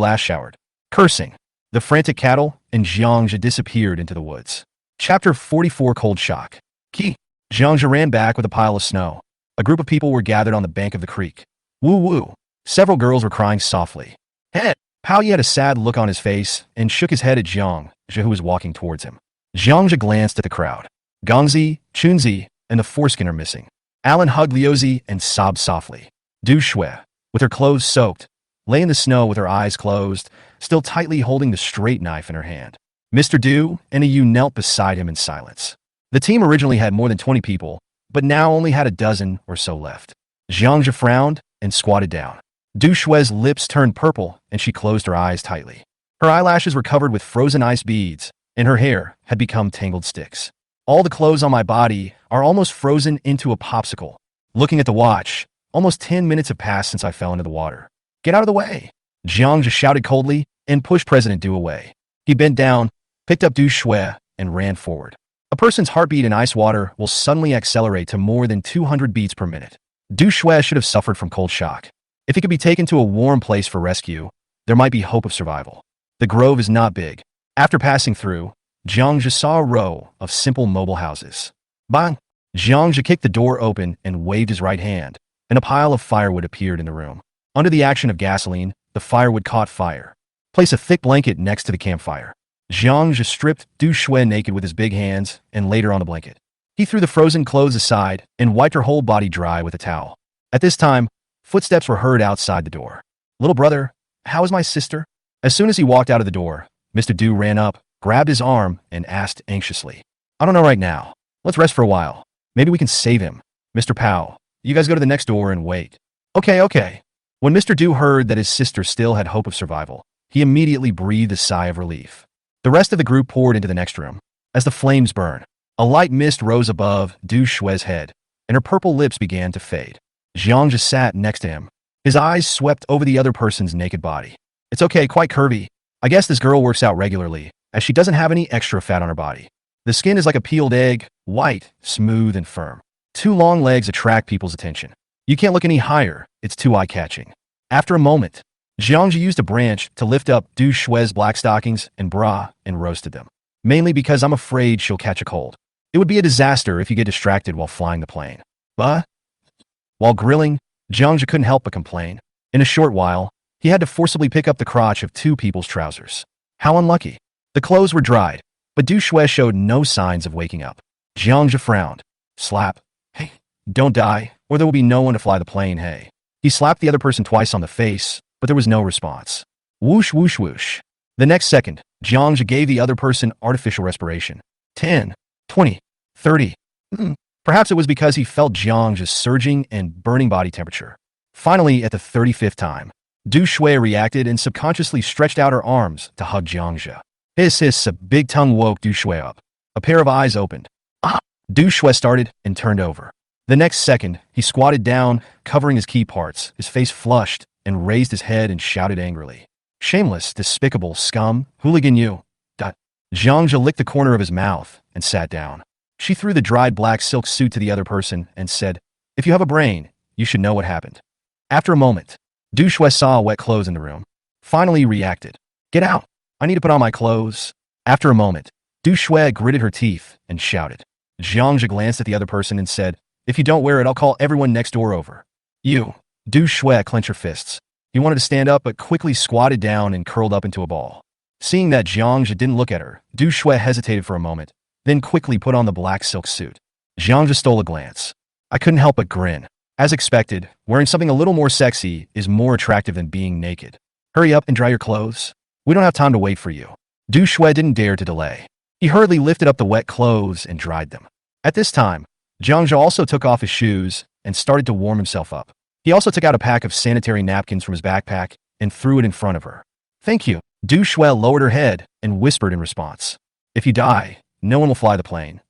last showered? Cursing, the frantic cattle and Jiangja disappeared into the woods. Chapter 44 Cold Shock. Jiangja ran back with a pile of snow. A group of people were gathered on the bank of the creek. Woo woo. Several girls were crying softly. Hey! Pao Yi had a sad look on his face and shook his head at Jiangja, who was walking towards him. Jiangja glanced at the crowd. Gongzi, Chunzi, and the foreskin are missing. Alan hugged Liuzi and sobbed softly. Du Shui, with her clothes soaked, lay in the snow with her eyes closed, still tightly holding the straight knife in her hand. Mr. Du and Yu knelt beside him in silence. The team originally had more than 20 people, but now only had a dozen or so left. Jiangja frowned and squatted down. Du Shui's lips turned purple and she closed her eyes tightly. Her eyelashes were covered with frozen ice beads, and her hair had become tangled sticks. All the clothes on my body are almost frozen into a popsicle. Looking at the watch, almost 10 minutes have passed since I fell into the water. Get out of the way! Jiang just shouted coldly and pushed President Du away. He bent down, picked up Du Shui, and ran forward. A person's heartbeat in ice water will suddenly accelerate to more than 200 beats per minute. Du Shui should have suffered from cold shock. If he could be taken to a warm place for rescue, there might be hope of survival. The grove is not big. After passing through, Jiangja saw a row of simple mobile houses. Bang! Jiangja kicked the door open and waved his right hand, and a pile of firewood appeared in the room. Under the action of gasoline, the firewood caught fire. Place a thick blanket next to the campfire. Jiangja stripped Du Shui naked with his big hands and laid her on the blanket. He threw the frozen clothes aside and wiped her whole body dry with a towel. At this time, footsteps were heard outside the door. Little brother, how is my sister? As soon as he walked out of the door, Mr. Du ran up, grabbed his arm, and asked anxiously, I don't know right now. Let's rest for a while. Maybe we can save him. Mr. Pao, you guys go to the next door and wait. Okay. When Mr. Du heard that his sister still had hope of survival, he immediately breathed a sigh of relief. The rest of the group poured into the next room. As the flames burned, a light mist rose above Du Shui's head, and her purple lips began to fade. Jiang just sat next to him. His eyes swept over the other person's naked body. It's okay, quite curvy. I guess this girl works out regularly, as she doesn't have any extra fat on her body. The skin is like a peeled egg, white, smooth, and firm. 2 long legs attract people's attention. You can't look any higher, it's too eye-catching. After a moment, Jiangji used a branch to lift up Du Shui's black stockings and bra and roasted them. Mainly because I'm afraid she'll catch a cold. It would be a disaster if you get distracted while flying the plane. But while grilling, Jiangji couldn't help but complain. In a short while, he had to forcibly pick up the crotch of 2 people's trousers. How unlucky. The clothes were dried, but Du Shui showed no signs of waking up. Jiangji frowned. Slap. Hey, don't die, or there will be no one to fly the plane, hey. He slapped the other person twice on the face, but there was no response. Whoosh, whoosh, whoosh. The next second, Jiangja gave the other person artificial respiration. 10, 20, 30. Perhaps it was because he felt Jiangja's surging and burning body temperature. Finally, at the 35th time, Du Shui reacted and subconsciously stretched out her arms to hug Jiangja. Hiss hiss, a big tongue woke Du Shui up. A pair of eyes opened. Ah! Du Shui started and turned over. The next second, he squatted down, covering his key parts, his face flushed, and raised his head and shouted angrily. Shameless, despicable scum, hooligan you. Jiangja licked the corner of his mouth and sat down. She threw the dried black silk suit to the other person and said, "If you have a brain, you should know what happened." After a moment, Du Shui saw wet clothes in the room. Finally, he reacted. "Get out! I need to put on my clothes." After a moment, Du Shui gritted her teeth and shouted. Jiangja glanced at the other person and said, "If you don't wear it, I'll call everyone next door over." "You." Du Shui clenched her fists. He wanted to stand up but quickly squatted down and curled up into a ball. Seeing that Jiangja didn't look at her, Du Shui hesitated for a moment, then quickly put on the black silk suit. Jiangja stole a glance. I couldn't help but grin. As expected, wearing something a little more sexy is more attractive than being naked. Hurry up and dry your clothes. We don't have time to wait for you. Du Shui didn't dare to delay. He hurriedly lifted up the wet clothes and dried them. At this time, Jiangja also took off his shoes and started to warm himself up. He also took out a pack of sanitary napkins from his backpack and threw it in front of her. "Thank you." Du Shui lowered her head and whispered in response. "If you die, no one will fly the plane."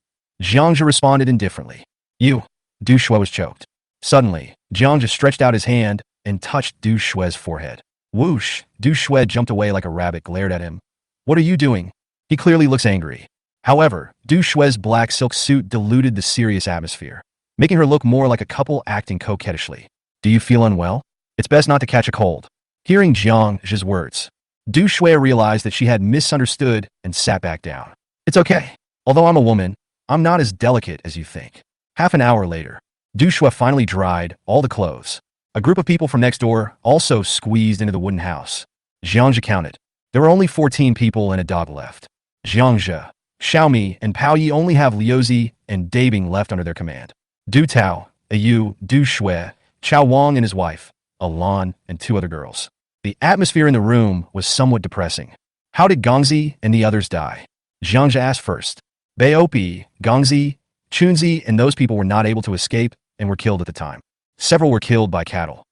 Jiangja responded indifferently. "You." Du Shui was choked. Suddenly, Jiangja stretched out his hand and touched Du Shui's forehead. Whoosh! Du Shui jumped away like a rabbit, glared at him. "What are you doing?" He clearly looks angry. However, Du Shui's black silk suit diluted the serious atmosphere, making her look more like a couple acting coquettishly. "Do you feel unwell? It's best not to catch a cold." Hearing Jiangja's words, Du Shui realized that she had misunderstood and sat back down. "It's okay. Although I'm a woman, I'm not as delicate as you think." Half an hour later, Du Shui finally dried all the clothes. A group of people from next door also squeezed into the wooden house. Jiangja counted. There were only 14 people and a dog left. Jiangja, Xiaomi, and Pao Yi only have Liuzi and Dabing left under their command. Du Tao, Ayu, Du Shui, Chao Wang and his wife, Alan, and 2 other girls. The atmosphere in the room was somewhat depressing. How did Gongzi and the others die? Jiangja asked first. Baopi, Gongzi, Chunzi, and those people were not able to escape and were killed at the time. Several were killed by cattle.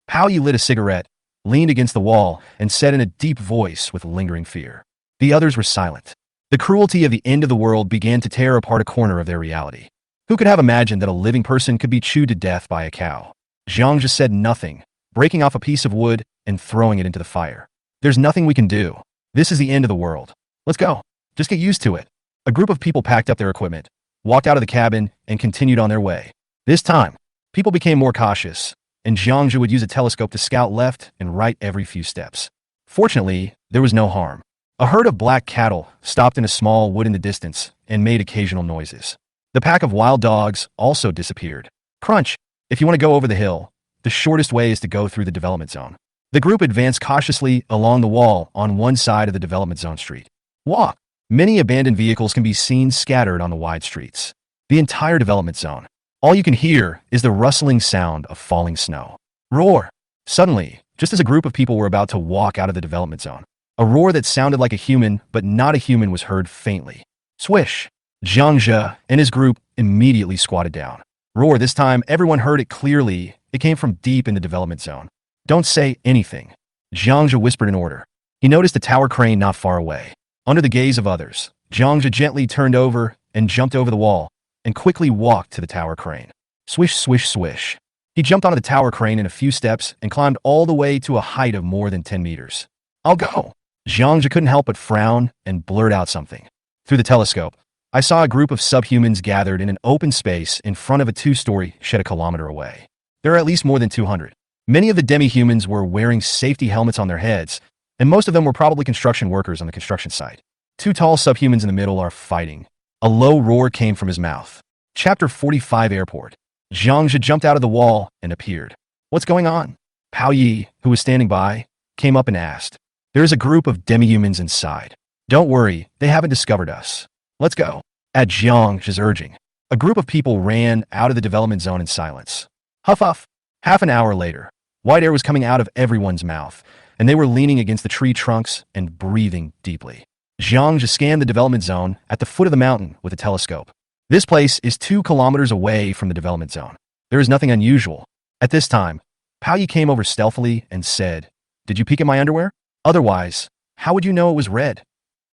Pao Yi lit a cigarette, leaned against the wall, and said in a deep voice with lingering fear. The others were silent. The cruelty of the end of the world began to tear apart a corner of their reality. Who could have imagined that a living person could be chewed to death by a cow? Jiangja said nothing, breaking off a piece of wood and throwing it into the fire. "There's nothing we can do. This is the end of the world. Let's go. Just get used to it." A group of people packed up their equipment, walked out of the cabin, and continued on their way. This time, people became more cautious, and Jiangja would use a telescope to scout left and right every few steps. Fortunately, there was no harm. A herd of black cattle stopped in a small wood in the distance and made occasional noises. The pack of wild dogs also disappeared. Crunch! If you want to go over the hill, the shortest way is to go through the development zone. The group advanced cautiously along the wall on one side of the development zone street. Walk! Many abandoned vehicles can be seen scattered on the wide streets. The entire development zone. All you can hear is the rustling sound of falling snow. Roar! Suddenly, just as a group of people were about to walk out of the development zone, a roar that sounded like a human but not a human was heard faintly. Swish! Jiangja and his group immediately squatted down. Roar, this time everyone heard it clearly. It came from deep in the development zone. "Don't say anything," Jiangja whispered an order. He noticed a tower crane not far away. Under the gaze of others, Jiangja gently turned over and jumped over the wall and quickly walked to the tower crane. Swish, swish, swish. He jumped onto the tower crane in a few steps and climbed all the way to a height of more than 10 meters. "I'll go." Jiangja couldn't help but frown and blurt out something. Through the telescope, I saw a group of subhumans gathered in an open space in front of a 2-story shed a kilometer away. There are at least more than 200. Many of the demi-humans were wearing safety helmets on their heads, and most of them were probably construction workers on the construction site. 2 tall subhumans in the middle are fighting. A low roar came from his mouth. Chapter 45 Airport. Jiangja jumped out of the wall and appeared. "What's going on?" Pao Yi, who was standing by, came up and asked. "There is a group of demi-humans inside. Don't worry, they haven't discovered us. Let's go." At Jiangja's urging, a group of people ran out of the development zone in silence. Huff huff. Half an hour later, white air was coming out of everyone's mouth, and they were leaning against the tree trunks and breathing deeply. Zhang just scanned the development zone at the foot of the mountain with a telescope. This place is 2 kilometers away from the development zone. There is nothing unusual. At this time, Pao Yi came over stealthily and said, "Did you peek at my underwear? Otherwise, how would you know it was red?"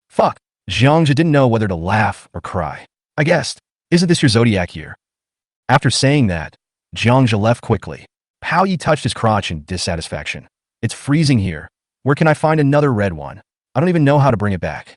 Fuck. Zhang didn't know whether to laugh or cry. "I guessed. Isn't this your zodiac year?" After saying that, Zhang left quickly. Pao Yi touched his crotch in dissatisfaction. "It's freezing here. Where can I find another red one? I don't even know how to bring it back."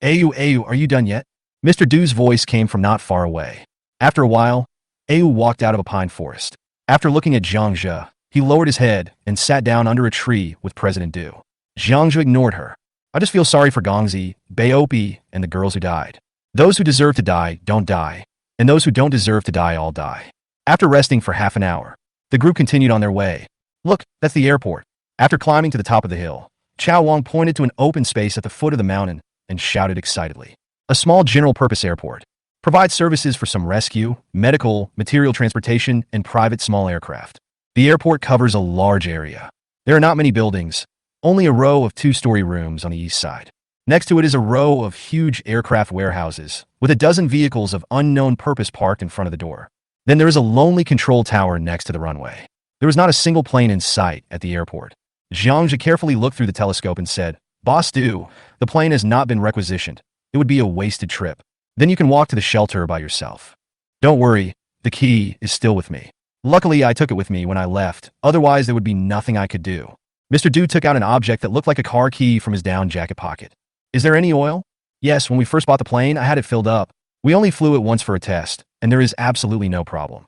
Ayu, are you done yet?" Mr. Du's voice came from not far away. After a while, Ayu walked out of a pine forest. After looking at Zhang, he lowered his head and sat down under a tree with President Du. Zhang ignored her. "I just feel sorry for Gongzi, Baopi, and the girls who died. Those who deserve to die don't die, and those who don't deserve to die all die." After resting for half an hour, the group continued on their way. "Look, that's the airport." After climbing to the top of the hill, Chao Wang pointed to an open space at the foot of the mountain and shouted excitedly. "A small general-purpose airport. Provides services for some rescue, medical, material transportation, and private small aircraft. The airport covers a large area. There are not many buildings, only a row of 2-story rooms on the east side. Next to it is a row of huge aircraft warehouses, with a dozen vehicles of unknown purpose parked in front of the door. Then there is a lonely control tower next to the runway. There was not a single plane in sight at the airport." Zhang carefully looked through the telescope and said, "Boss Du, the plane has not been requisitioned. It would be a wasted trip. Then you can walk to the shelter by yourself. Don't worry, the key is still with me. Luckily, I took it with me when I left, otherwise there would be nothing I could do." Mr. Du took out an object that looked like a car key from his down jacket pocket. "Is there any oil?" "Yes, when we first bought the plane, I had it filled up. We only flew it once for a test, and there is absolutely no problem."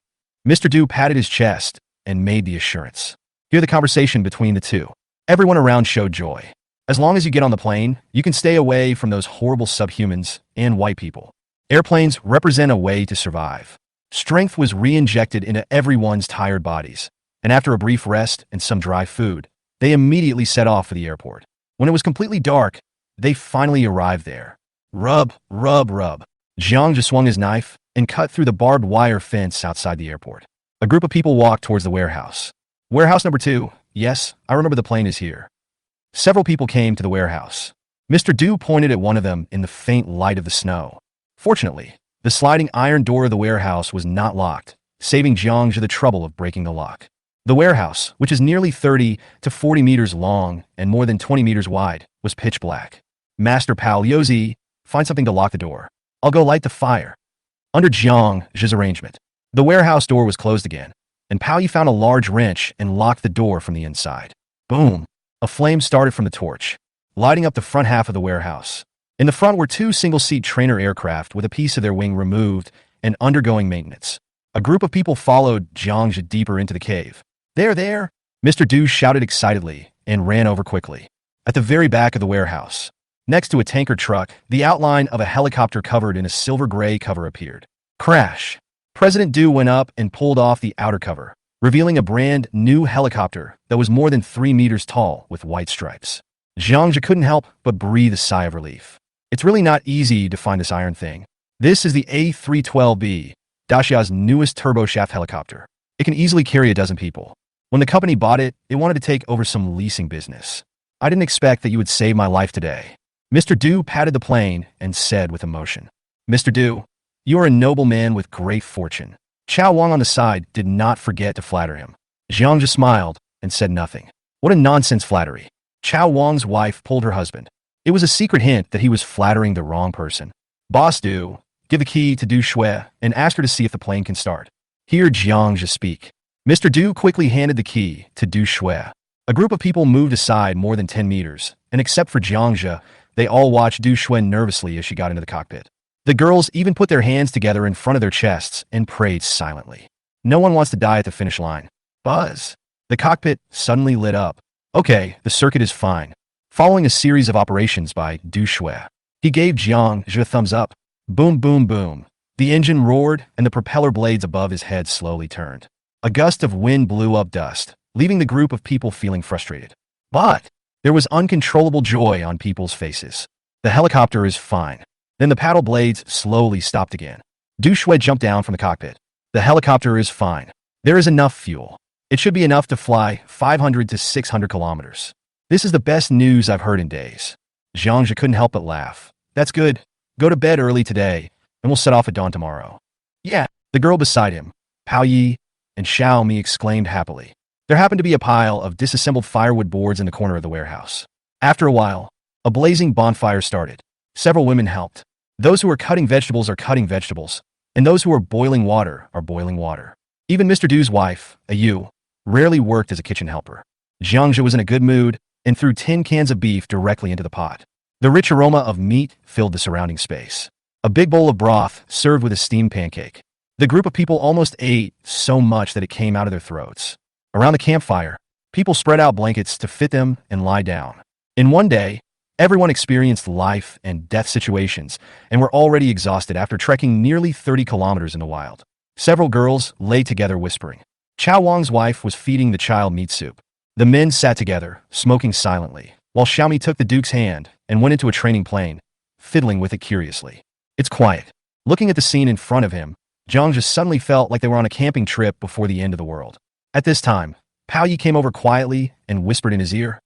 Mr. Du patted his chest and made the assurance. Hear the conversation between the two. Everyone around showed joy. "As long as you get on the plane, you can stay away from those horrible subhumans and white people. Airplanes represent a way to survive." Strength was re-injected into everyone's tired bodies, and after a brief rest and some dry food, they immediately set off for the airport. When it was completely dark, they finally arrived there. Rub. Zhang swung his knife and cut through the barbed wire fence outside the airport. A group of people walked towards the warehouse. "Warehouse number 2. Yes, I remember the plane is here." Several people came to the warehouse. Mr. Du pointed at one of them in the faint light of the snow. Fortunately, the sliding iron door of the warehouse was not locked, saving Zhang the trouble of breaking the lock. The warehouse, which is nearly 30 to 40 meters long and more than 20 meters wide, was pitch black. "Master Pao Yozi, find something to lock the door. I'll go light the fire." Under Zhang's arrangement, the warehouse door was closed again, and Pao Yi found a large wrench and locked the door from the inside. Boom! A flame started from the torch, lighting up the front half of the warehouse. In the front were 2 single-seat trainer aircraft with a piece of their wing removed and undergoing maintenance. A group of people followed Zhang deeper into the cave. There! Mr. Du shouted excitedly and ran over quickly. At the very back of the warehouse, next to a tanker truck, the outline of a helicopter covered in a silver-gray cover appeared. Crash! President Du went up and pulled off the outer cover, revealing a brand new helicopter that was more than 3 meters tall with white stripes. Zhang couldn't help but breathe a sigh of relief. It's really not easy to find this iron thing. This is the A312B, Dacia's newest turboshaft helicopter. It can easily carry a dozen people. When the company bought it, it wanted to take over some leasing business. I didn't expect that you would save my life today. Mr. Du patted the plane and said with emotion, "Mr. Du, you are a noble man with great fortune." Chao Wang on the side did not forget to flatter him. Zhang smiled and said nothing. What a nonsense flattery. Chao Wang's wife pulled her husband. It was a secret hint that he was flattering the wrong person. "Boss Du, give the key to Du Shui and ask her to see if the plane can start." Hear Zhang speak. Mr. Du quickly handed the key to Du Shui. A group of people moved aside more than 10 meters, and except for Zhang, they all watched Du Shui nervously as she got into the cockpit. The girls even put their hands together in front of their chests and prayed silently. No one wants to die at the finish line. Buzz! The cockpit suddenly lit up. Okay, the circuit is fine. Following a series of operations by Du Shui, he gave Zhang a thumbs up. Boom, boom, boom. The engine roared and the propeller blades above his head slowly turned. A gust of wind blew up dust, leaving the group of people feeling frustrated. But there was uncontrollable joy on people's faces. The helicopter is fine. Then the paddle blades slowly stopped again. Du Shui jumped down from the cockpit. The helicopter is fine. There is enough fuel. It should be enough to fly 500 to 600 kilometers. This is the best news I've heard in days. Jiangja couldn't help but laugh. That's good. Go to bed early today, and we'll set off at dawn tomorrow. Yeah, the girl beside him, Pao Yi and Xiao Mi exclaimed happily. There happened to be a pile of disassembled firewood boards in the corner of the warehouse. After a while, a blazing bonfire started. Several women helped. Those who were cutting vegetables are cutting vegetables, and those who were boiling water are boiling water. Even Mr. Du's wife, Ayu, rarely worked as a kitchen helper. Jiangja was in a good mood and threw 10 cans of beef directly into the pot. The rich aroma of meat filled the surrounding space. A big bowl of broth served with a steamed pancake. The group of people almost ate so much that it came out of their throats. Around the campfire, people spread out blankets to fit them and lie down. In one day, everyone experienced life and death situations and were already exhausted after trekking nearly 30 kilometers in the wild. Several girls lay together whispering. Chao Wang's wife was feeding the child meat soup. The men sat together, smoking silently, while Xiaomi took the Duke's hand and went into a training plane, fiddling with it curiously. It's quiet. Looking at the scene in front of him, Zhang just suddenly felt like they were on a camping trip before the end of the world. At this time, Pao Yi came over quietly and whispered in his ear,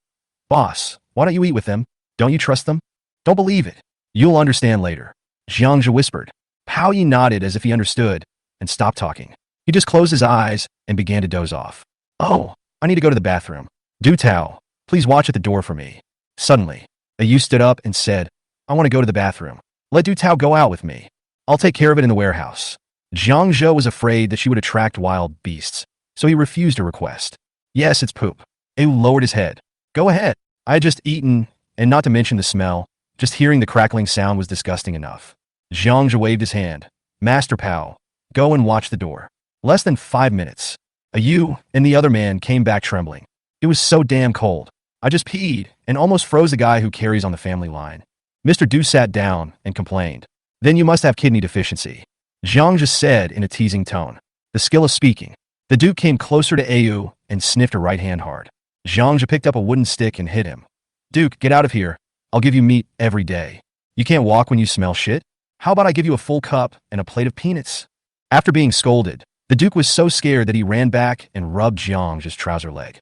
"Boss, why don't you eat with them? Don't you trust them?" "Don't believe it. You'll understand later," Jiangja whispered. Pao Yi nodded as if he understood and stopped talking. He just closed his eyes and began to doze off. "Oh, I need to go to the bathroom. Du Tao, please watch at the door for me." Suddenly, Ayu stood up and said, "I want to go to the bathroom. Let Du Tao go out with me. I'll take care of it in the warehouse." Zhang Zhou was afraid that she would attract wild beasts, so he refused her request. "Yes, it's poop." Ayu lowered his head. "Go ahead. I had just eaten, and not to mention the smell, just hearing the crackling sound was disgusting enough." Zhang Zhou waved his hand. "Master Pao, go and watch the door." Less than 5 minutes. Ayu and the other man came back trembling. "It was so damn cold. I just peed and almost froze the guy who carries on the family line." Mr. Du sat down and complained. "Then you must have kidney deficiency," Zhang just said in a teasing tone. The skill of speaking. The Duke came closer to Ayu and sniffed her right hand hard. Zhang picked up a wooden stick and hit him. "Duke, get out of here. I'll give you meat every day. You can't walk when you smell shit? How about I give you a full cup and a plate of peanuts?" After being scolded, the Duke was so scared that he ran back and rubbed Zhang's trouser leg.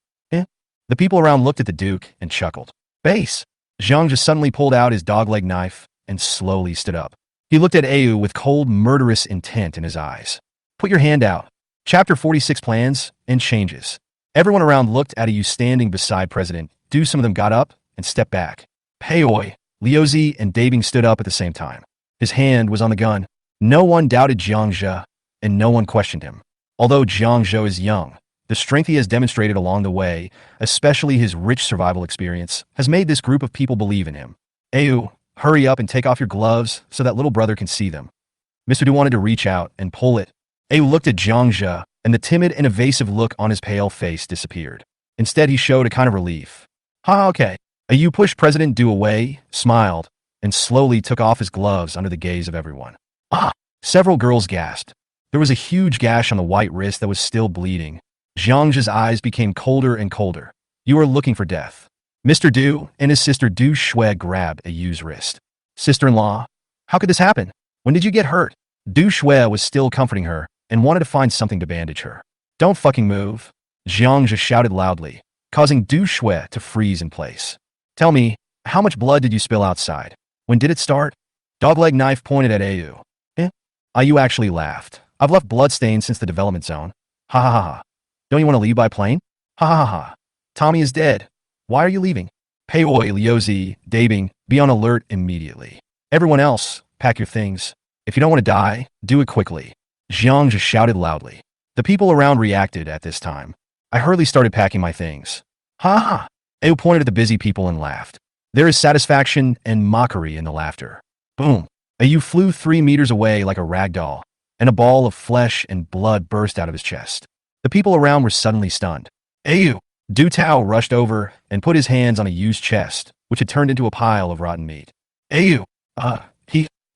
The people around looked at the Duke and chuckled. "Base!" Zhang just suddenly pulled out his dog-leg knife and slowly stood up. He looked at Ayu with cold, murderous intent in his eyes. "Put your hand out." Chapter 46 Plans and Changes. Everyone around looked at Ayu standing beside President Du. Some of them got up and stepped back. Peiyoi, Liuzi, and Dabing stood up at the same time. His hand was on the gun. No one doubted Jiangja, and no one questioned him. Although Jiangja is young, the strength he has demonstrated along the way, especially his rich survival experience, has made this group of people believe in him. "Ayu, hurry up and take off your gloves so that little brother can see them." Mr. Du wanted to reach out and pull it. Ayu looked at Jiangja, and the timid and evasive look on his pale face disappeared. Instead, he showed a kind of relief. Okay." Ayu pushed President Du away, smiled, and slowly took off his gloves under the gaze of everyone. "Ah!" Several girls gasped. There was a huge gash on the white wrist that was still bleeding. Zhang's eyes became colder and colder. "You are looking for death." Mr. Du and his sister Du Shui grabbed Ayu's wrist. "Sister-in-law, how could this happen? When did you get hurt?" Du Shui was still comforting her and wanted to find something to bandage her. "Don't fucking move," Zhang just shouted loudly, causing Du Shui to freeze in place. "Tell me, how much blood did you spill outside? When did it start?" Dogleg knife pointed at Ayu. Ayu actually laughed. "I've left bloodstains since the development zone." "Ha ha ha ha. Don't you want to leave by plane?" "Ha ha ha ha. Tommy is dead. Why are you leaving?" Peiyoi, Liuzi, Dabing, be on alert immediately. Everyone else, pack your things. If you don't want to die, do it quickly. Zhang just shouted loudly. The people around reacted at this time. I hurriedly started packing my things. "Ha ha." Ayu pointed at the busy people and laughed. There is satisfaction and mockery in the laughter. Boom. Ayu flew 3 meters away like a rag doll, and a ball of flesh and blood burst out of his chest. The people around were suddenly stunned. "Ayu!" Du Tao rushed over and put his hands on Ayu's chest, which had turned into a pile of rotten meat. "Ayu!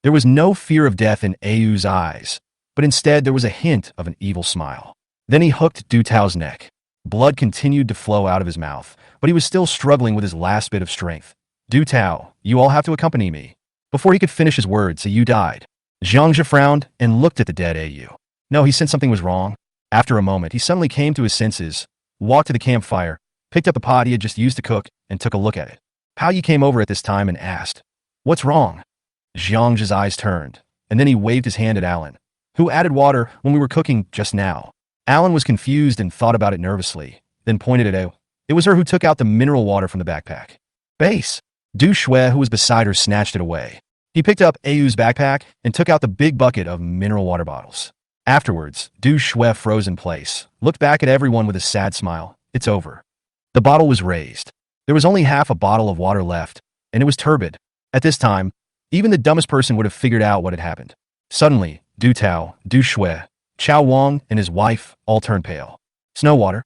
There was no fear of death in Ayu's eyes, but instead there was a hint of an evil smile. Then he hooked Du Tao's neck. Blood continued to flow out of his mouth, but he was still struggling with his last bit of strength. "Du Tao, you all have to accompany me." Before he could finish his words, Ayu died. Zhangja frowned and looked at the dead Ayu. No, he sensed something was wrong. After a moment, he suddenly came to his senses, walked to the campfire, picked up the pot he had just used to cook, and took a look at it. Pao Yi came over at this time and asked, "What's wrong?" Zhang's eyes turned, and then he waved his hand at Alan, who added water when we were cooking just now. Alan was confused and thought about it nervously, then pointed at Ao. It was her who took out the mineral water from the backpack. Base. Du Shui, who was beside her, snatched it away. He picked up Ao's backpack and took out the big bucket of mineral water bottles. Afterwards, Du Shui froze in place, looked back at everyone with a sad smile. It's over. The bottle was raised. There was only half a bottle of water left, and it was turbid. At this time, even the dumbest person would have figured out what had happened. Suddenly, Du Tao, Du Shui, Chao Wang, and his wife all turned pale. Snow water?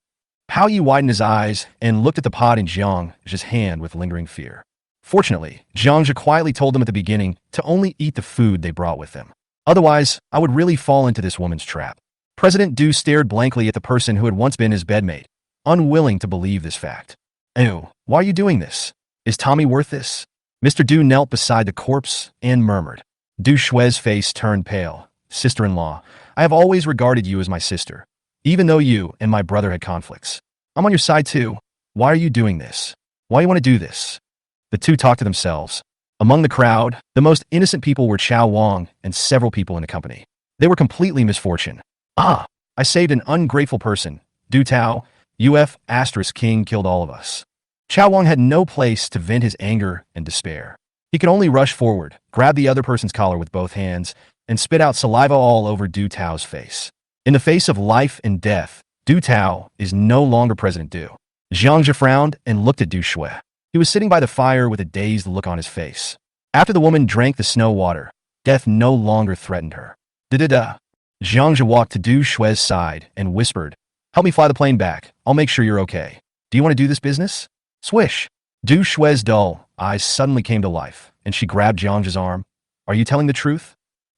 Pao Yi widened his eyes and looked at the pot in Zhang's hand with lingering fear. Fortunately, Zhang quietly told them at the beginning to only eat the food they brought with them. Otherwise, I would really fall into this woman's trap. President Du stared blankly at the person who had once been his bedmate, unwilling to believe this fact. Ew, why are you doing this? Is Tommy worth this? Mr. Du knelt beside the corpse and murmured. Du Shui's face turned pale. Sister-in-law, I have always regarded you as my sister, even though you and my brother had conflicts. I'm on your side too. Why are you doing this? Why do you want to do this? The two talked to themselves. Among the crowd, the most innocent people were Chao Wang and several people in the company. They were completely misfortune. Ah, I saved an ungrateful person. Du Tao, UF * King killed all of us. Chao Wang had no place to vent his anger and despair. He could only rush forward, grab the other person's collar with both hands, and spit out saliva all over Du Tao's face. In the face of life and death, Du Tao is no longer President Du. Zhang frowned and looked at Du Shui. He was sitting by the fire with a dazed look on his face. After the woman drank the snow water, death no longer threatened her. Da-da-da. Zhang walked to Du Shui's side and whispered, "Help me fly the plane back. I'll make sure you're okay. Do you want to do this business?" Swish. Du Shui's dull eyes suddenly came to life, and she grabbed Zhang's arm. "Are you telling the truth?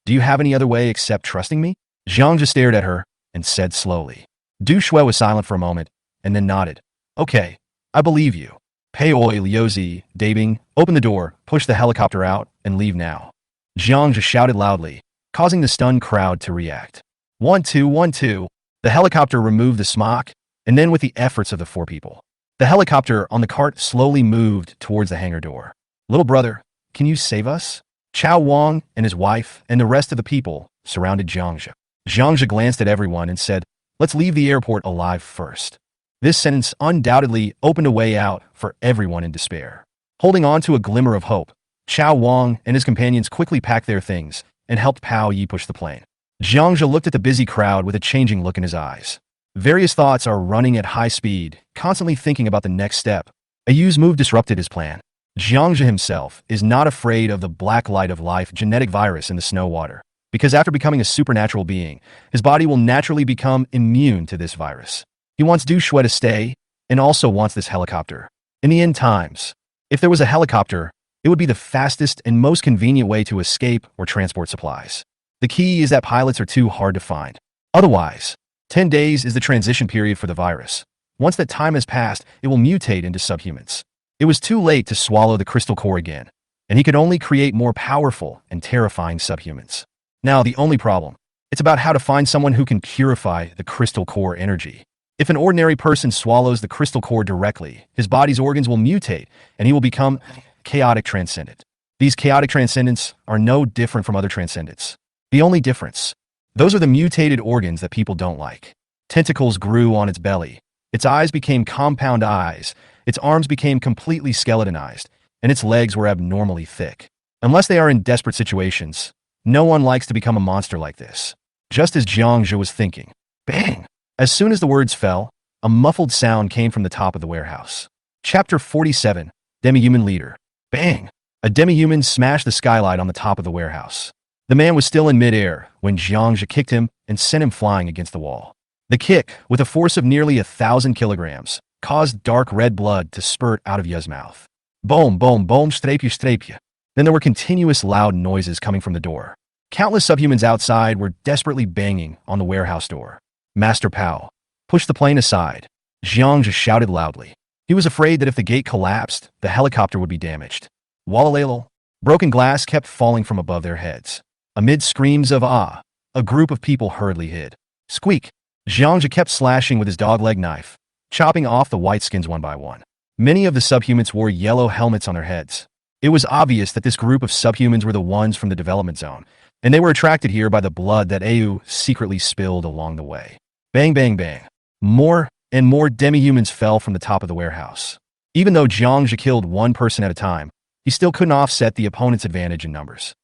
Do you have any other way except trusting me?" Zhang stared at her and said slowly. Du Shui was silent for a moment, and then nodded. "Okay, I believe you. Pei Oi Liuzi, Dabing, open the door, push the helicopter out, and leave now." Zhang shouted loudly, causing the stunned crowd to react. 1-2, 1-2. The helicopter removed the smock, and then with the efforts of the four people, the helicopter on the cart slowly moved towards the hangar door. "Little brother, can you save us?" Chao Wang and his wife and the rest of the people surrounded Zhang. Zhang glanced at everyone and said, "Let's leave the airport alive first." This sentence undoubtedly opened a way out for everyone in despair. Holding on to a glimmer of hope, Chao Wang and his companions quickly packed their things and helped Pao Yi push the plane. Zhang looked at the busy crowd with a changing look in his eyes. Various thoughts are running at high speed, constantly thinking about the next step. Ayu's move disrupted his plan. Zhang himself is not afraid of the black light of life genetic virus in the snow water, because after becoming a supernatural being, his body will naturally become immune to this virus. He wants Du Shui to stay, and also wants this helicopter. In the end times, if there was a helicopter, it would be the fastest and most convenient way to escape or transport supplies. The key is that pilots are too hard to find. Otherwise, 10 days is the transition period for the virus. Once that time has passed, it will mutate into subhumans. It was too late to swallow the crystal core again, and he could only create more powerful and terrifying subhumans. Now, the only problem, it's about how to find someone who can purify the crystal core energy. If an ordinary person swallows the crystal core directly, his body's organs will mutate, and he will become chaotic transcendent. These chaotic transcendents are no different from other transcendents. The only difference, those are the mutated organs that people don't like. Tentacles grew on its belly. Its eyes became compound eyes. Its arms became completely skeletonized, and its legs were abnormally thick. Unless they are in desperate situations, no one likes to become a monster like this. Just as Zhang was thinking. Bang! As soon as the words fell, a muffled sound came from the top of the warehouse. Chapter 47, Demi-Human Leader. Bang! A demi-human smashed the skylight on the top of the warehouse. The man was still in midair when Zhang kicked him and sent him flying against the wall. The kick, with a force of nearly 1,000 kilograms, caused dark red blood to spurt out of Ya's mouth. Boom, boom, boom, strapya. Then there were continuous loud noises coming from the door. Countless subhumans outside were desperately banging on the warehouse door. Master Pao, push the plane aside. Zhang shouted loudly. He was afraid that if the gate collapsed, the helicopter would be damaged. Walalalo. Broken glass kept falling from above their heads. Amid screams of "ah," a group of people hurriedly hid. Squeak. Zhang kept slashing with his dog-leg knife. chopping off the white skins one by one. Many of the subhumans wore yellow helmets on their heads. It was obvious that this group of subhumans were the ones from the development zone, and they were attracted here by the blood that Au secretly spilled along the way. Bang, bang, bang. More and more demi-humans fell from the top of the warehouse. Even though Jiangzhe killed one person at a time, he still couldn't offset the opponent's advantage in numbers.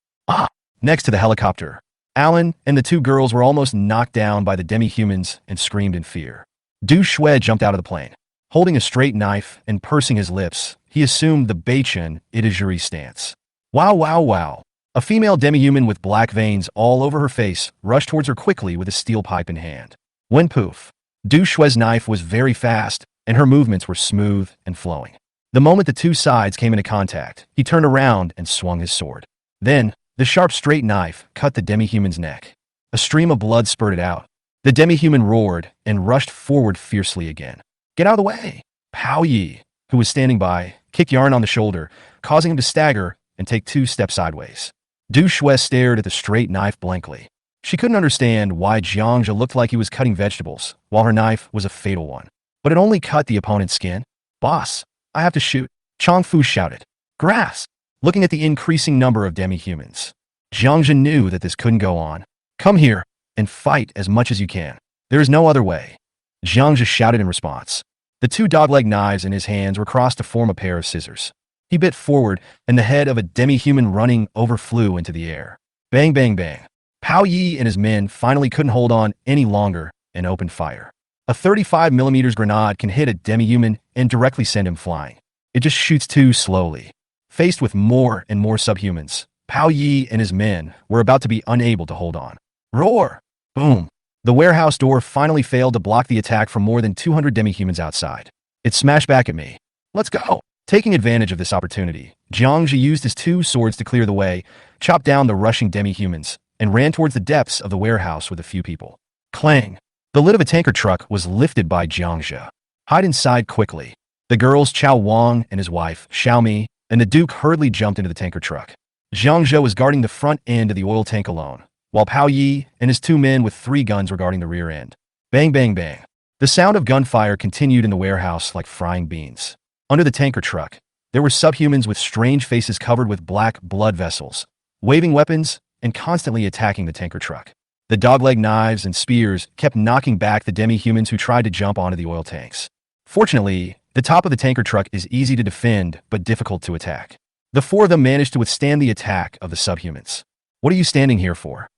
Next to the helicopter, Alan and the two girls were almost knocked down by the demi-humans and screamed in fear. Du Shui jumped out of the plane. Holding a straight knife and pursing his lips, he assumed the Beichen it is Yuri stance. Wow, wow, wow. A female demi-human with black veins all over her face rushed towards her quickly with a steel pipe in hand. When poof, Du Shui's knife was very fast, and her movements were smooth and flowing. The moment the two sides came into contact, he turned around and swung his sword. Then, the sharp straight knife cut the demi-human's neck. A stream of blood spurted out. The demi-human roared and rushed forward fiercely again. Get out of the way! Pao Yi, who was standing by, kicked Yarn on the shoulder, causing him to stagger and take 2 steps sideways. Du Shui stared at the straight knife blankly. She couldn't understand why Jiangzhe looked like he was cutting vegetables, while her knife was a fatal one. But it only cut the opponent's skin. Boss, I have to shoot, Chongfu shouted. Grass! Looking at the increasing number of demi-humans, Jiangzhe knew that this couldn't go on. Come here and fight as much as you can. There is no other way. Jiangzhe shouted in response. The 2 dog-leg knives in his hands were crossed to form a pair of scissors. He bit forward, and the head of a demi-human running overflew into the air. Bang, bang, bang. Pao Yi and his men finally couldn't hold on any longer and opened fire. A 35mm grenade can hit a demi-human and directly send him flying. It just shoots too slowly. Faced with more and more subhumans, Pao Yi and his men were about to be unable to hold on. Roar! Boom! The warehouse door finally failed to block the attack from more than 200 demi-humans outside. It smashed back at me. Let's go! Taking advantage of this opportunity, Jiangzhe used his 2 swords to clear the way, chopped down the rushing demi-humans, and ran towards the depths of the warehouse with a few people. Clang! The lid of a tanker truck was lifted by Jiangzhe. Hide inside quickly. The girls Chao Wang and his wife, Xiaomi, and the Duke hurriedly jumped into the tanker truck. Jiangzhe was guarding the front end of the oil tank alone, while Pao Yi and his 2 men with 3 guns were guarding the rear end. Bang, bang, bang. The sound of gunfire continued in the warehouse like frying beans. Under the tanker truck, there were subhumans with strange faces covered with black blood vessels, waving weapons and constantly attacking the tanker truck. The dogleg knives and spears kept knocking back the demi-humans who tried to jump onto the oil tanks. Fortunately, the top of the tanker truck is easy to defend but difficult to attack. The 4 of them managed to withstand the attack of the subhumans. What are you standing here for?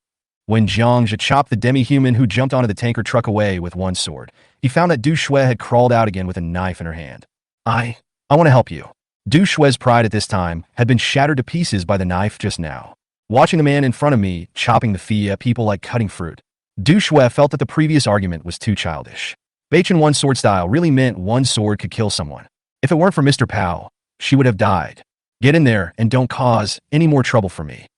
When Jiangzhe chopped the demi-human who jumped onto the tanker truck away with 1 sword, he found that Du Shui had crawled out again with a knife in her hand. I want to help you. Du Shui's pride at this time had been shattered to pieces by the knife just now. Watching the man in front of me chopping the fee at people like cutting fruit, Du Shui felt that the previous argument was too childish. Beichen 1 sword style really meant 1 sword could kill someone. If it weren't for Mr. Pao, she would have died. Get in there and don't cause any more trouble for me.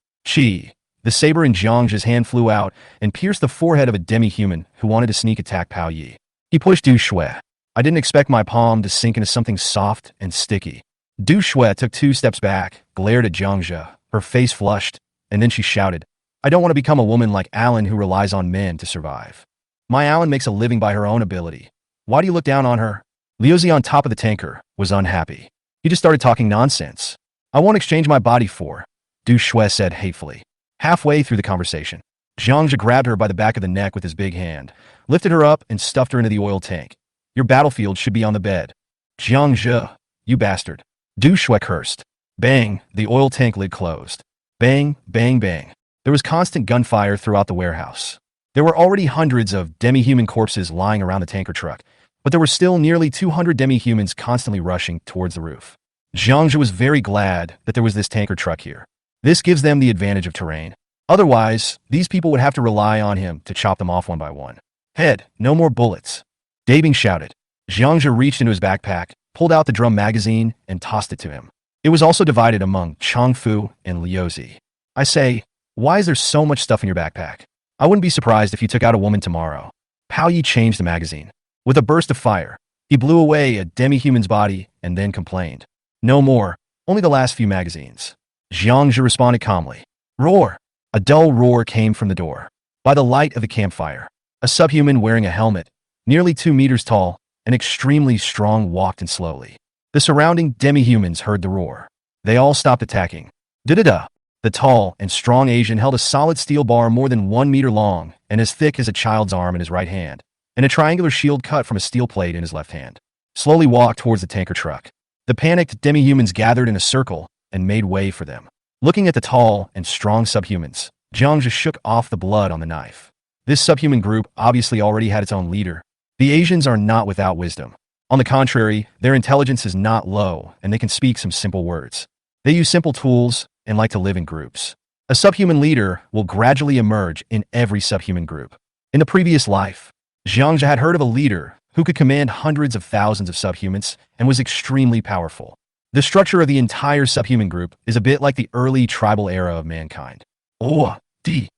The saber in Jiangzhe's hand flew out and pierced the forehead of a demi-human who wanted to sneak attack Pao Yi. He pushed Du Shui. I didn't expect my palm to sink into something soft and sticky. Du Shui took 2 steps back, glared at Jiangzhe, her face flushed, and then she shouted, I don't want to become a woman like Alan who relies on men to survive. My Alan makes a living by her own ability. Why do you look down on her? Liuzi on top of the tanker was unhappy. He just started talking nonsense. I won't exchange my body for, Du Shui said hatefully. Halfway through the conversation, Jiangzhe grabbed her by the back of the neck with his big hand, lifted her up and stuffed her into the oil tank. Your battlefield should be on the bed. Jiangzhe, you bastard. Du Shui cursed. Bang, the oil tank lid closed. Bang, bang, bang. There was constant gunfire throughout the warehouse. There were already hundreds of demi-human corpses lying around the tanker truck, but there were still nearly 200 demi-humans constantly rushing towards the roof. Jiangzhe was very glad that there was this tanker truck here. This gives them the advantage of terrain. Otherwise, these people would have to rely on him to chop them off one by one. Head, no more bullets. Dabing shouted. Jiangzhe reached into his backpack, pulled out the drum magazine, and tossed it to him. It was also divided among Chongfu and Liuzi. I say, why is there so much stuff in your backpack? I wouldn't be surprised if you took out a woman tomorrow. Pao Yi changed the magazine. With a burst of fire, he blew away a demi-human's body and then complained. No more, only the last few magazines. Jiangzhe responded calmly. Roar! A dull roar came from the door. By the light of the campfire, a subhuman wearing a helmet, nearly 2 meters tall, an extremely strong walked in slowly. The surrounding demi-humans heard the roar. They all stopped attacking. Da-da-da! The tall and strong Asian held a solid steel bar more than 1 meter long and as thick as a child's arm in his right hand, and a triangular shield cut from a steel plate in his left hand. Slowly walked towards the tanker truck. The panicked demi-humans gathered in a circle and made way for them. Looking at the tall and strong subhumans, Jiang just shook off the blood on the knife. This subhuman group obviously already had its own leader. The Asians are not without wisdom. On the contrary, their intelligence is not low, and they can speak some simple words. They use simple tools and like to live in groups. A subhuman leader will gradually emerge in every subhuman group. In the previous life, Jiangja had heard of a leader who could command hundreds of thousands of subhumans and was extremely powerful. The structure of the entire subhuman group is a bit like the early tribal era of mankind. Oh, D.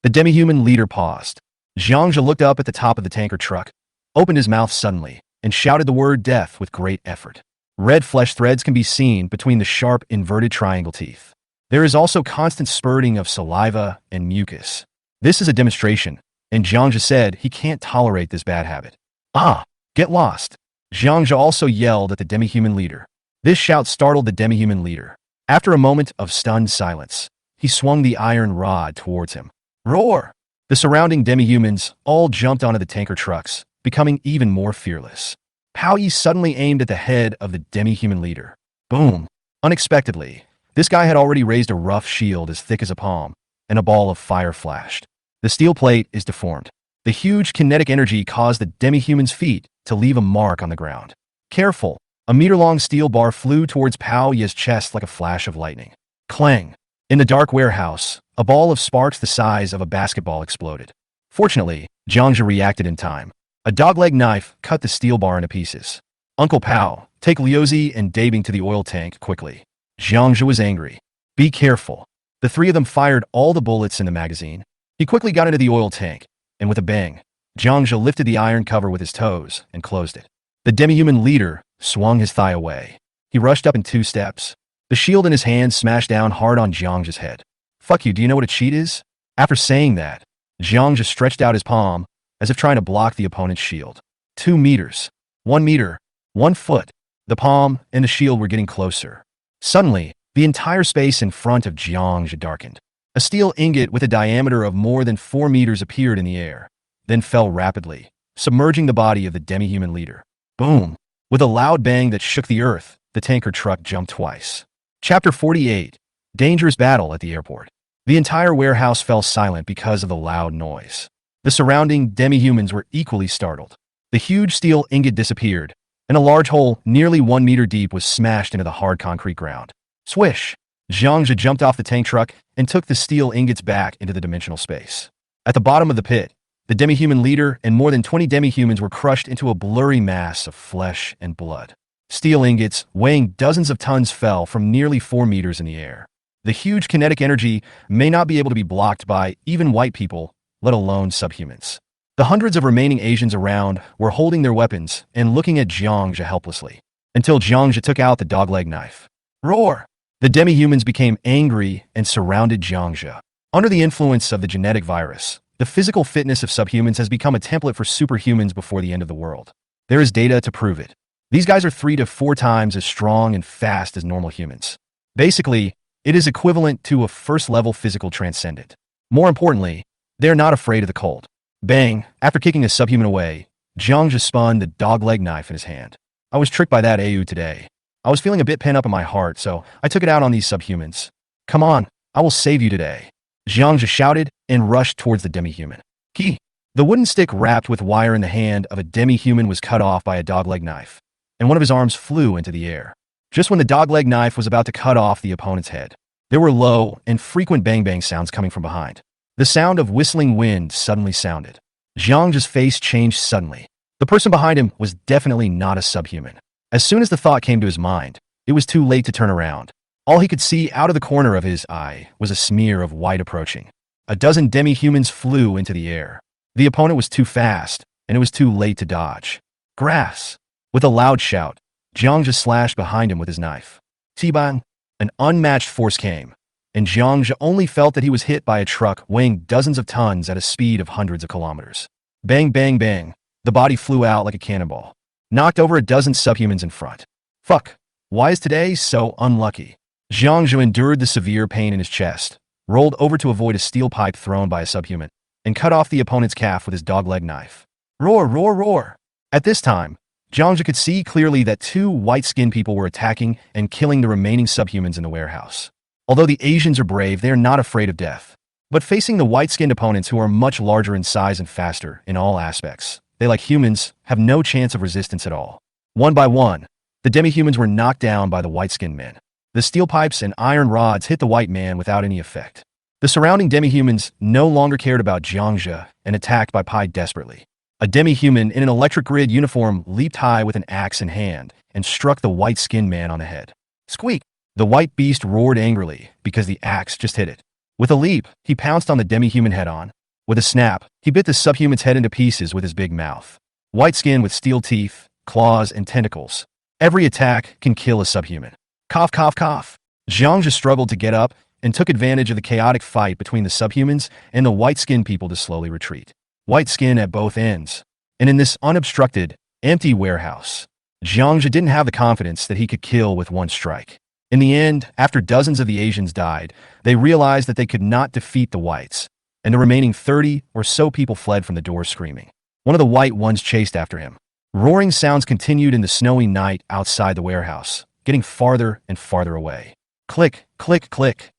The demi-human leader paused. Jiangja looked up at the top of the tanker truck, opened his mouth suddenly, and shouted the word death with great effort. Red flesh threads can be seen between the sharp inverted triangle teeth. There is also constant spurting of saliva and mucus. This is a demonstration, and Jiangja said he can't tolerate this bad habit. Ah, get lost. Jiangja also yelled at the demi-human leader. This shout startled the demi-human leader. After a moment of stunned silence, he swung the iron rod towards him. Roar! The surrounding demi-humans all jumped onto the tanker trucks, becoming even more fearless. Pao Yi suddenly aimed at the head of the demi-human leader. Boom! Unexpectedly, this guy had already raised a rough shield as thick as a palm, and a ball of fire flashed. The steel plate is deformed. The huge kinetic energy caused the demi-human's feet to leave a mark on the ground. Careful! A meter-long steel bar flew towards Pao Yi's chest like a flash of lightning. Clang! In the dark warehouse, a ball of sparks the size of a basketball exploded. Fortunately, Jiangja reacted in time. A dogleg knife cut the steel bar into pieces. Uncle Pao, take Liuzi and Dabing to the oil tank quickly. Jiangja was angry. Be careful. The three of them fired all the bullets in the magazine. He quickly got into the oil tank, and with a bang, Jiangja lifted the iron cover with his toes and closed it. The demi-human leader swung his thigh away. He rushed up in 2 steps. The shield in his hand smashed down hard on Jiangja's head. Fuck you, do you know what a cheat is? After saying that, Jiangja stretched out his palm, as if trying to block the opponent's shield. 2 meters. 1 meter. 1 foot. The palm and the shield were getting closer. Suddenly, the entire space in front of Jiangja darkened. A steel ingot with a diameter of more than 4 meters appeared in the air, then fell rapidly, submerging the body of the demi-human leader. Boom! With a loud bang that shook the earth, the tanker truck jumped twice. Chapter 48. Dangerous Battle at the Airport. The entire warehouse fell silent because of the loud noise. The surrounding demi-humans were equally startled. The huge steel ingot disappeared, and a large hole nearly 1 meter deep was smashed into the hard concrete ground. Swish! Jiangja jumped off the tank truck and took the steel ingots back into the dimensional space. At the bottom of the pit, the demi-human leader and more than 20 demi-humans were crushed into a blurry mass of flesh and blood. Steel ingots, weighing dozens of tons, fell from nearly 4 meters in the air. The huge kinetic energy may not be able to be blocked by even white people, let alone subhumans. The hundreds of remaining Asians around were holding their weapons and looking at Jiangja helplessly, until Jiangja took out the dogleg knife. Roar! The demi-humans became angry and surrounded Jiangja. Under the influence of the genetic virus, the physical fitness of subhumans has become a template for superhumans before the end of the world. There is data to prove it. These guys are 3 to 4 times as strong and fast as normal humans. Basically, it is equivalent to a first-level physical transcendent. More importantly, they are not afraid of the cold. Bang! After kicking a subhuman away, Jiangja spun the dogleg knife in his hand. I was tricked by that AU today. I was feeling a bit pent up in my heart, so I took it out on these subhumans. Come on, I will save you today. Jiangja shouted and rushed towards the demi-human. Ki! The wooden stick wrapped with wire in the hand of a demi-human was cut off by a dogleg knife, and one of his arms flew into the air. Just when the dogleg knife was about to cut off the opponent's head, there were low and frequent bang-bang sounds coming from behind. The sound of whistling wind suddenly sounded. Jiangja's face changed suddenly. The person behind him was definitely not a subhuman. As soon as the thought came to his mind, it was too late to turn around. All he could see out of the corner of his eye was a smear of white approaching. A dozen demi-humans flew into the air. The opponent was too fast, and it was too late to dodge. Grass! With a loud shout, Jiangja slashed behind him with his knife. T-bang! An unmatched force came, and Jiangja only felt that he was hit by a truck weighing dozens of tons at a speed of hundreds of kilometers. Bang, bang, bang! The body flew out like a cannonball. knocked over a dozen subhumans in front. Fuck. Why is today so unlucky? Jiangzhu endured the severe pain in his chest, rolled over to avoid a steel pipe thrown by a subhuman, and cut off the opponent's calf with his dogleg knife. Roar, roar, roar! At this time, Jiangzhu could see clearly that two white-skinned people were attacking and killing the remaining subhumans in the warehouse. Although the Asians are brave, they are not afraid of death. But facing the white-skinned opponents who are much larger in size and faster in all aspects, they, like humans, have no chance of resistance at all. One by one, the demi-humans were knocked down by the white-skinned men. The steel pipes and iron rods hit the white man without any effect. The surrounding demi-humans no longer cared about Jiangzhu and attacked by Pai desperately. A demi-human in an electric grid uniform leaped high with an axe in hand and struck the white-skinned man on the head. Squeak! The white beast roared angrily because the axe just hit it. With a leap, he pounced on the demi-human head-on. With a snap, he bit the subhuman's head into pieces with his big mouth. White skin with steel teeth, claws, and tentacles. Every attack can kill a subhuman. Cough, cough, cough. Jiangzhu struggled to get up and took advantage of the chaotic fight between the subhumans and the white-skinned people to slowly retreat. White skin at both ends. And in this unobstructed, empty warehouse, Jiangzhu didn't have the confidence that he could kill with one strike. In the end, after dozens of the Asians died, they realized that they could not defeat the whites, and the remaining 30 or so people fled from the door screaming. One of the white ones chased after him. Roaring sounds continued in the snowy night outside the warehouse, getting farther and farther away. Click, click, click.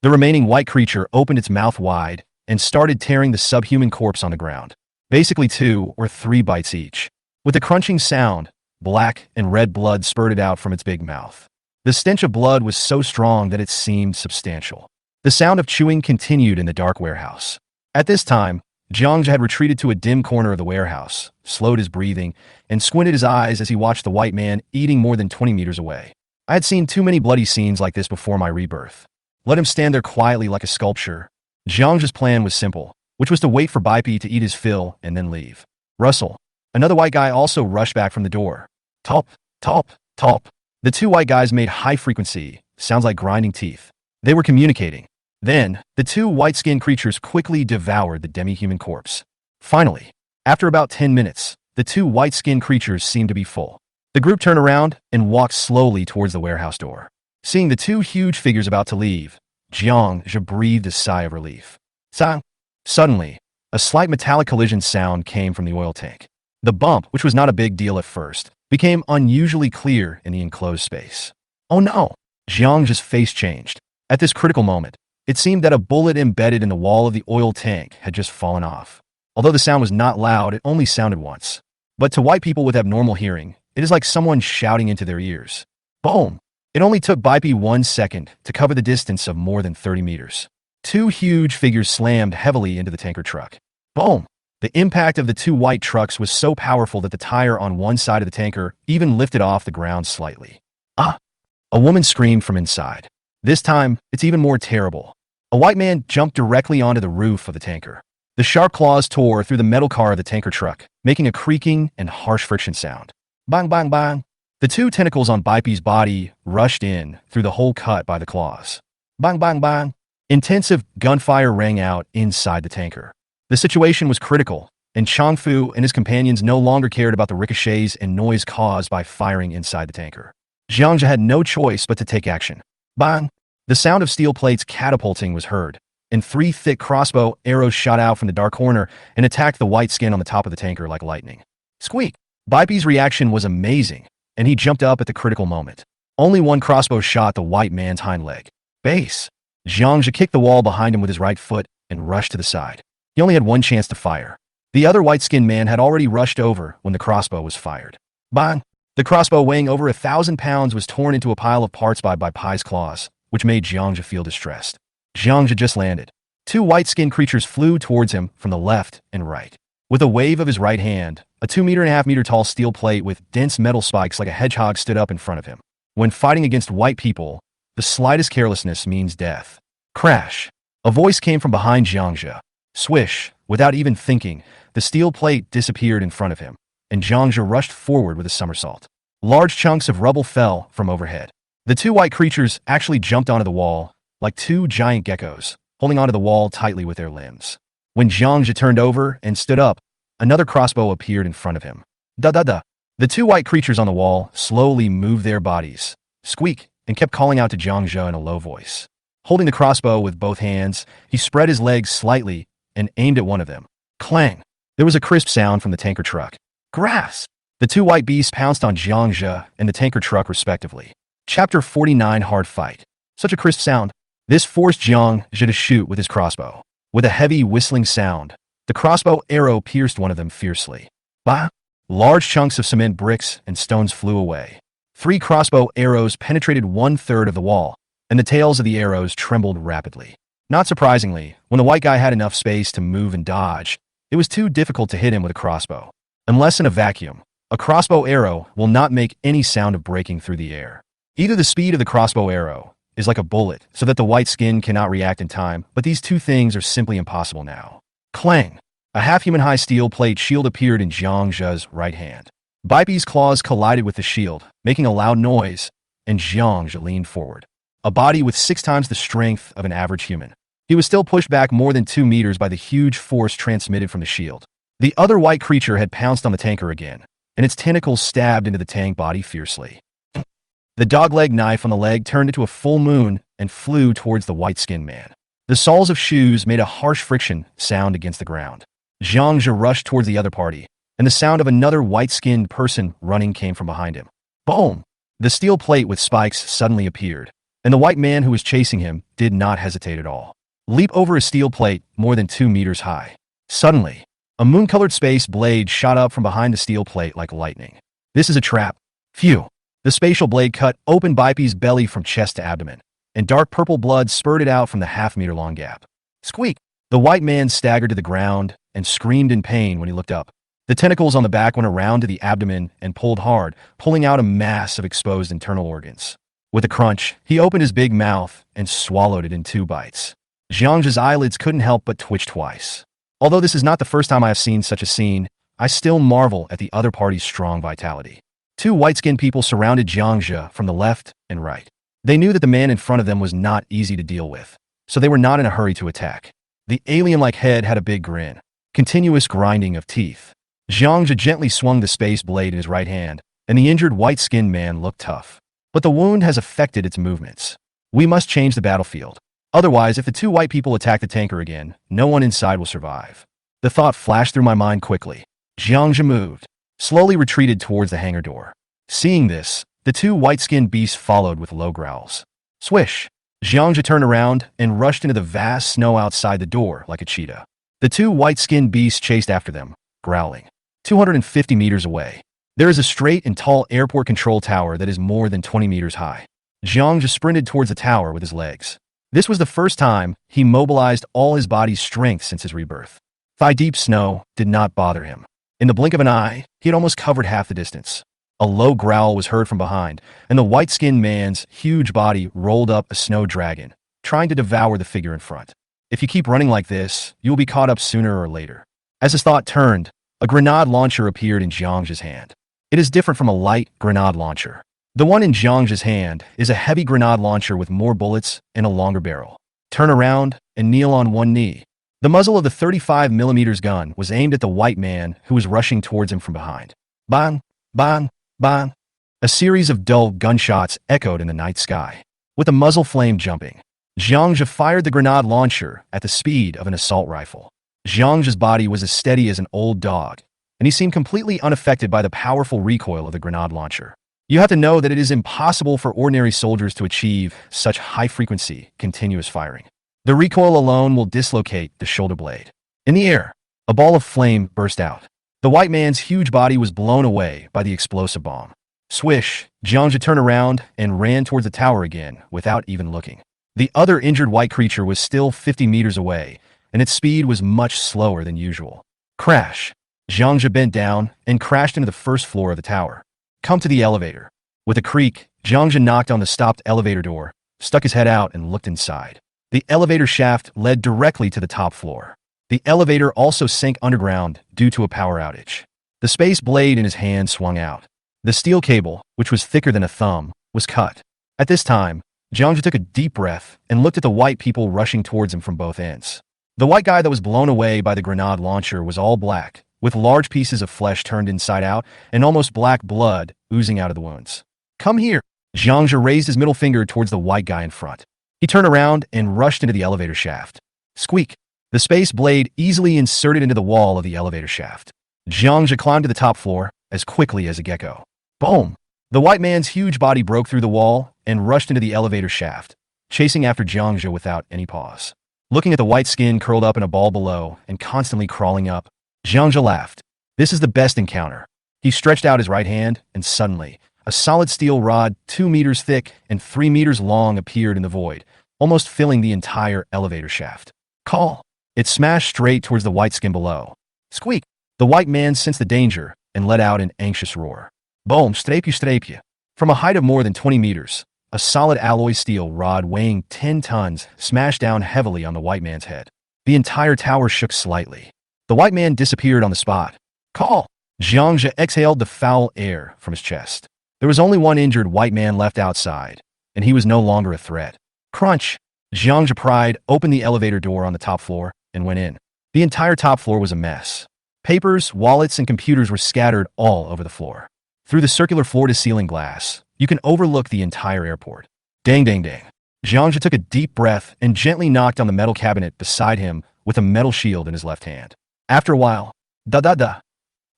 The remaining white creature opened its mouth wide and started tearing the subhuman corpse on the ground. Basically 2 or 3 bites each. With a crunching sound, black and red blood spurted out from its big mouth. The stench of blood was so strong that it seemed substantial. The sound of chewing continued in the dark warehouse. At this time, Jiangzhu had retreated to a dim corner of the warehouse, slowed his breathing, and squinted his eyes as he watched the white man eating more than 20 meters away. I had seen too many bloody scenes like this before my rebirth. Let him stand there quietly like a sculpture. Jiangzhu's plan was simple, which was to wait for Baipi to eat his fill and then leave. Russell, another white guy, also rushed back from the door. Tulp, tulp, tulp. The two white guys made high-frequency, sounds like grinding teeth. They were communicating. Then, the two white-skinned creatures quickly devoured the demi-human corpse. Finally, after about 10 minutes, the two white-skinned creatures seemed to be full. The group turned around and walked slowly towards the warehouse door. Seeing the two huge figures about to leave, Jiangzhu breathed a sigh of relief. Sang. Suddenly, a slight metallic collision sound came from the oil tank. The bump, which was not a big deal at first, became unusually clear in the enclosed space. Oh no! Jiangzhu's face changed. At this critical moment, it seemed that a bullet embedded in the wall of the oil tank had just fallen off. Although the sound was not loud, it only sounded once. But to white people with abnormal hearing, it is like someone shouting into their ears. Boom! It only took Baipi 1 second to cover the distance of more than 30 meters. Two huge figures slammed heavily into the tanker truck. Boom! The impact of the two white trucks was so powerful that the tire on one side of the tanker even lifted off the ground slightly. Ah! A woman screamed from inside. This time, it's even more terrible. A white man jumped directly onto the roof of the tanker. The sharp claws tore through the metal car of the tanker truck, making a creaking and harsh friction sound. Bang, bang, bang. The two tentacles on Baipi's body rushed in through the hole cut by the claws. Bang, bang, bang. Intensive gunfire rang out inside the tanker. The situation was critical, and Changfu and his companions no longer cared about the ricochets and noise caused by firing inside the tanker. Jiangzhu had no choice but to take action. Bang! The sound of steel plates catapulting was heard, and 3 thick crossbow arrows shot out from the dark corner and attacked the white skin on the top of the tanker like lightning. Squeak! Baipi's reaction was amazing, and he jumped up at the critical moment. Only one crossbow shot the white man's hind leg. Base! Jiangzhu kicked the wall behind him with his right foot and rushed to the side. He only had one chance to fire. The other white-skinned man had already rushed over when the crossbow was fired. Bang! The crossbow weighing over 1,000 pounds was torn into a pile of parts by Pai's claws, which made Jiangzhu feel distressed. Jiangzhu just landed. Two white-skinned creatures flew towards him from the left and right. With a wave of his right hand, a 2.5-meter tall steel plate with dense metal spikes like a hedgehog stood up in front of him. When fighting against white people, the slightest carelessness means death. Crash! A voice came from behind Jiangzhu. Swish! Without even thinking, the steel plate disappeared in front of him, and Jiangzhu rushed forward with a somersault. Large chunks of rubble fell from overhead. The two white creatures actually jumped onto the wall, like two giant geckos, holding onto the wall tightly with their limbs. When Jiangzhu turned over and stood up, another crossbow appeared in front of him. Da-da-da! The two white creatures on the wall slowly moved their bodies, squeaked, and kept calling out to Zhang Zhe in a low voice. Holding the crossbow with both hands, he spread his legs slightly and aimed at one of them. Clang! There was a crisp sound from the tanker truck. Grasp! The two white beasts pounced on Zhang Zhe and the tanker truck respectively. Chapter 49 Hard Fight. Such a crisp sound. This forced Zhang Zhe to shoot with his crossbow. With a heavy whistling sound, the crossbow arrow pierced one of them fiercely. Bah! Large chunks of cement bricks and stones flew away. 3 crossbow arrows penetrated 1/3 of the wall, and the tails of the arrows trembled rapidly. Not surprisingly, when the white guy had enough space to move and dodge, it was too difficult to hit him with a crossbow. Unless in a vacuum, a crossbow arrow will not make any sound of breaking through the air. Either the speed of the crossbow arrow is like a bullet, so that the white skin cannot react in time, but these two things are simply impossible now. Clang! A half-human-high steel plate shield appeared in Zhang Zhe's right hand. Baipi's claws collided with the shield, making a loud noise, and Zhang Zhe leaned forward. A body with 6 times the strength of an average human. He was still pushed back more than 2 meters by the huge force transmitted from the shield. The other white creature had pounced on the tanker again, and its tentacles stabbed into the tank body fiercely. The dogleg knife on the leg turned into a full moon and flew towards the white-skinned man. The soles of shoes made a harsh friction sound against the ground. Zhang Zhe rushed towards the other party, and the sound of another white-skinned person running came from behind him. Boom! The steel plate with spikes suddenly appeared, and the white man who was chasing him did not hesitate at all. Leap over a steel plate more than 2 meters high. Suddenly, a moon-colored space blade shot up from behind the steel plate like lightning. This is a trap. Phew! The spatial blade cut open Baipi's belly from chest to abdomen, and dark purple blood spurted out from the half-meter-long gap. Squeak! The white man staggered to the ground and screamed in pain when he looked up. The tentacles on the back went around to the abdomen and pulled hard, pulling out a mass of exposed internal organs. With a crunch, he opened his big mouth and swallowed it in 2 bites. Zhang Zhe's eyelids couldn't help but twitch twice. Although this is not the first time I have seen such a scene, I still marvel at the other party's strong vitality. 2 white-skinned people surrounded Zhang Zhe from the left and right. They knew that the man in front of them was not easy to deal with, so they were not in a hurry to attack. The alien-like head had a big grin, continuous grinding of teeth. Zhang Zhe gently swung the space blade in his right hand, and the injured white-skinned man looked tough. But the wound has affected its movements. We must change the battlefield. Otherwise, if the 2 white people attack the tanker again, no one inside will survive. The thought flashed through my mind quickly. Zhang Zhe moved, slowly retreated towards the hangar door. Seeing this, the 2 white-skinned beasts followed with low growls. Swish! Zhang Zhe turned around and rushed into the vast snow outside the door like a cheetah. The 2 white-skinned beasts chased after them, growling. 250 meters away, there is a straight and tall airport control tower that is more than 20 meters high. Zhang Zhe sprinted towards the tower with his legs. This was the first time he mobilized all his body's strength since his rebirth. Thigh-deep snow did not bother him. In the blink of an eye, he had almost covered half the distance. A low growl was heard from behind, and the white-skinned man's huge body rolled up a snow dragon, trying to devour the figure in front. If you keep running like this, you will be caught up sooner or later. As his thought turned, a grenade launcher appeared in Zhang Zhe's hand. It is different from a light grenade launcher. The one in Zhang Zhe's hand is a heavy grenade launcher with more bullets and a longer barrel. Turn around and kneel on one knee. The muzzle of the 35mm gun was aimed at the white man who was rushing towards him from behind. Bang! Bang! Bang! A series of dull gunshots echoed in the night sky, with the muzzle flame jumping. Zhang Zhe fired the grenade launcher at the speed of an assault rifle. Zhang Zhe's body was as steady as an old dog, and he seemed completely unaffected by the powerful recoil of the grenade launcher. You have to know that it is impossible for ordinary soldiers to achieve such high-frequency, continuous firing. The recoil alone will dislocate the shoulder blade. In the air, a ball of flame burst out. The white man's huge body was blown away by the explosive bomb. Swish! Zhang Zhe turned around and ran towards the tower again without even looking. The other injured white creature was still 50 meters away, and its speed was much slower than usual. Crash! Zhang Zhe bent down and crashed into the first floor of the tower. Come to the elevator. With a creak, Zhang Zhe knocked on the stopped elevator door, stuck his head out and looked inside. The elevator shaft led directly to the top floor. The elevator also sank underground due to a power outage. The space blade in his hand swung out. The steel cable, which was thicker than a thumb, was cut. At this time, Zhang Zhe took a deep breath and looked at the white people rushing towards him from both ends. The white guy that was blown away by the grenade launcher was all black, with large pieces of flesh turned inside out and almost black blood oozing out of the wounds. Come here. Jiangzhe raised his middle finger towards the white guy in front. He turned around and rushed into the elevator shaft. Squeak. The space blade easily inserted into the wall of the elevator shaft. Jiangzhe climbed to the top floor as quickly as a gecko. Boom! The white man's huge body broke through the wall and rushed into the elevator shaft, chasing after Jiangzhe without any pause. Looking at the white skin curled up in a ball below and constantly crawling up, Jiangzhe laughed. This is the best encounter. He stretched out his right hand, and suddenly, a solid steel rod 2 meters thick and 3 meters long appeared in the void, almost filling the entire elevator shaft. Call! It smashed straight towards the white skin below. Squeak! The white man sensed the danger and let out an anxious roar. Boom! Strapyu! From a height of more than 20 meters, a solid alloy steel rod weighing 10 tons smashed down heavily on the white man's head. The entire tower shook slightly. The white man disappeared on the spot. Call! Jiangzhe exhaled the foul air from his chest. There was only one injured white man left outside, and he was no longer a threat. Crunch! Jiangzhe pried opened the elevator door on the top floor and went in. The entire top floor was a mess. Papers, wallets, and computers were scattered all over the floor. Through the circular floor-to-ceiling glass, you can overlook the entire airport. Dang, dang, dang. Jiangzhe took a deep breath and gently knocked on the metal cabinet beside him with a metal shield in his left hand. After a while, da-da-da,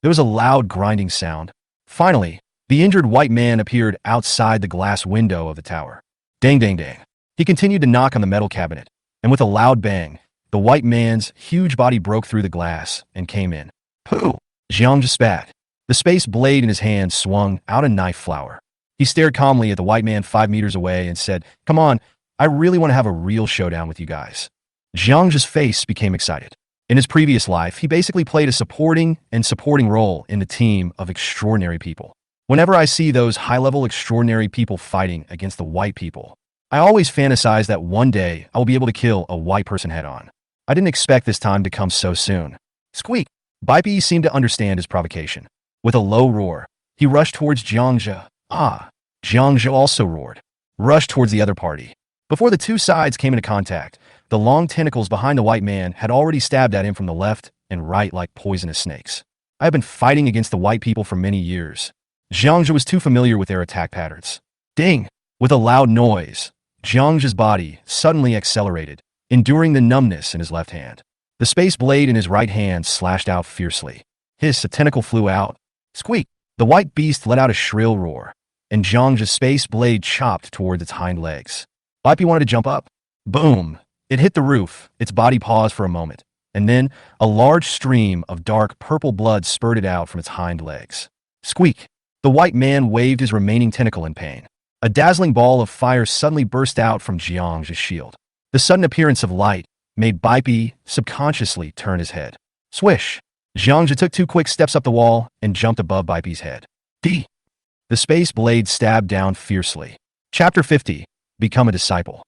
there was a loud grinding sound. Finally, the injured white man appeared outside the glass window of the tower. Dang, dang, dang. He continued to knock on the metal cabinet, and with a loud bang, the white man's huge body broke through the glass and came in. Pooh! Jiangzhe spat. The space blade in his hand swung out a knife flower. He stared calmly at the white man 5 meters away and said, Come on, I really want to have a real showdown with you guys. Jiangzhe's face became excited. In his previous life, he basically played a supporting role in the team of extraordinary people. Whenever I see those high-level extraordinary people fighting against the white people, I always fantasize that one day I will be able to kill a white person head-on. I didn't expect this time to come so soon. Squeak! Baipi seemed to understand his provocation. With a low roar, he rushed towards Jiangzhe. Jiangzhe also roared, rushed towards the other party. Before the two sides came into contact, the long tentacles behind the white man had already stabbed at him from the left and right like poisonous snakes. I have been fighting against the white people for many years. Jiangzhe was too familiar with their attack patterns. Ding! With a loud noise, Jiangzhe's body suddenly accelerated, enduring the numbness in his left hand. The space blade in his right hand slashed out fiercely. A tentacle flew out. Squeak! The white beast let out a shrill roar, and Jiangzhe's space blade chopped towards its hind legs. Baipi wanted to jump up. Boom! It hit the roof, its body paused for a moment, and then a large stream of dark purple blood spurted out from its hind legs. Squeak! The white man waved his remaining tentacle in pain. A dazzling ball of fire suddenly burst out from Jiangzhe's shield. The sudden appearance of light made Baipi subconsciously turn his head. Swish! Jiangzhe took 2 quick steps up the wall and jumped above Baipi's head. D! The space blade stabbed down fiercely. Chapter 50. Become a disciple.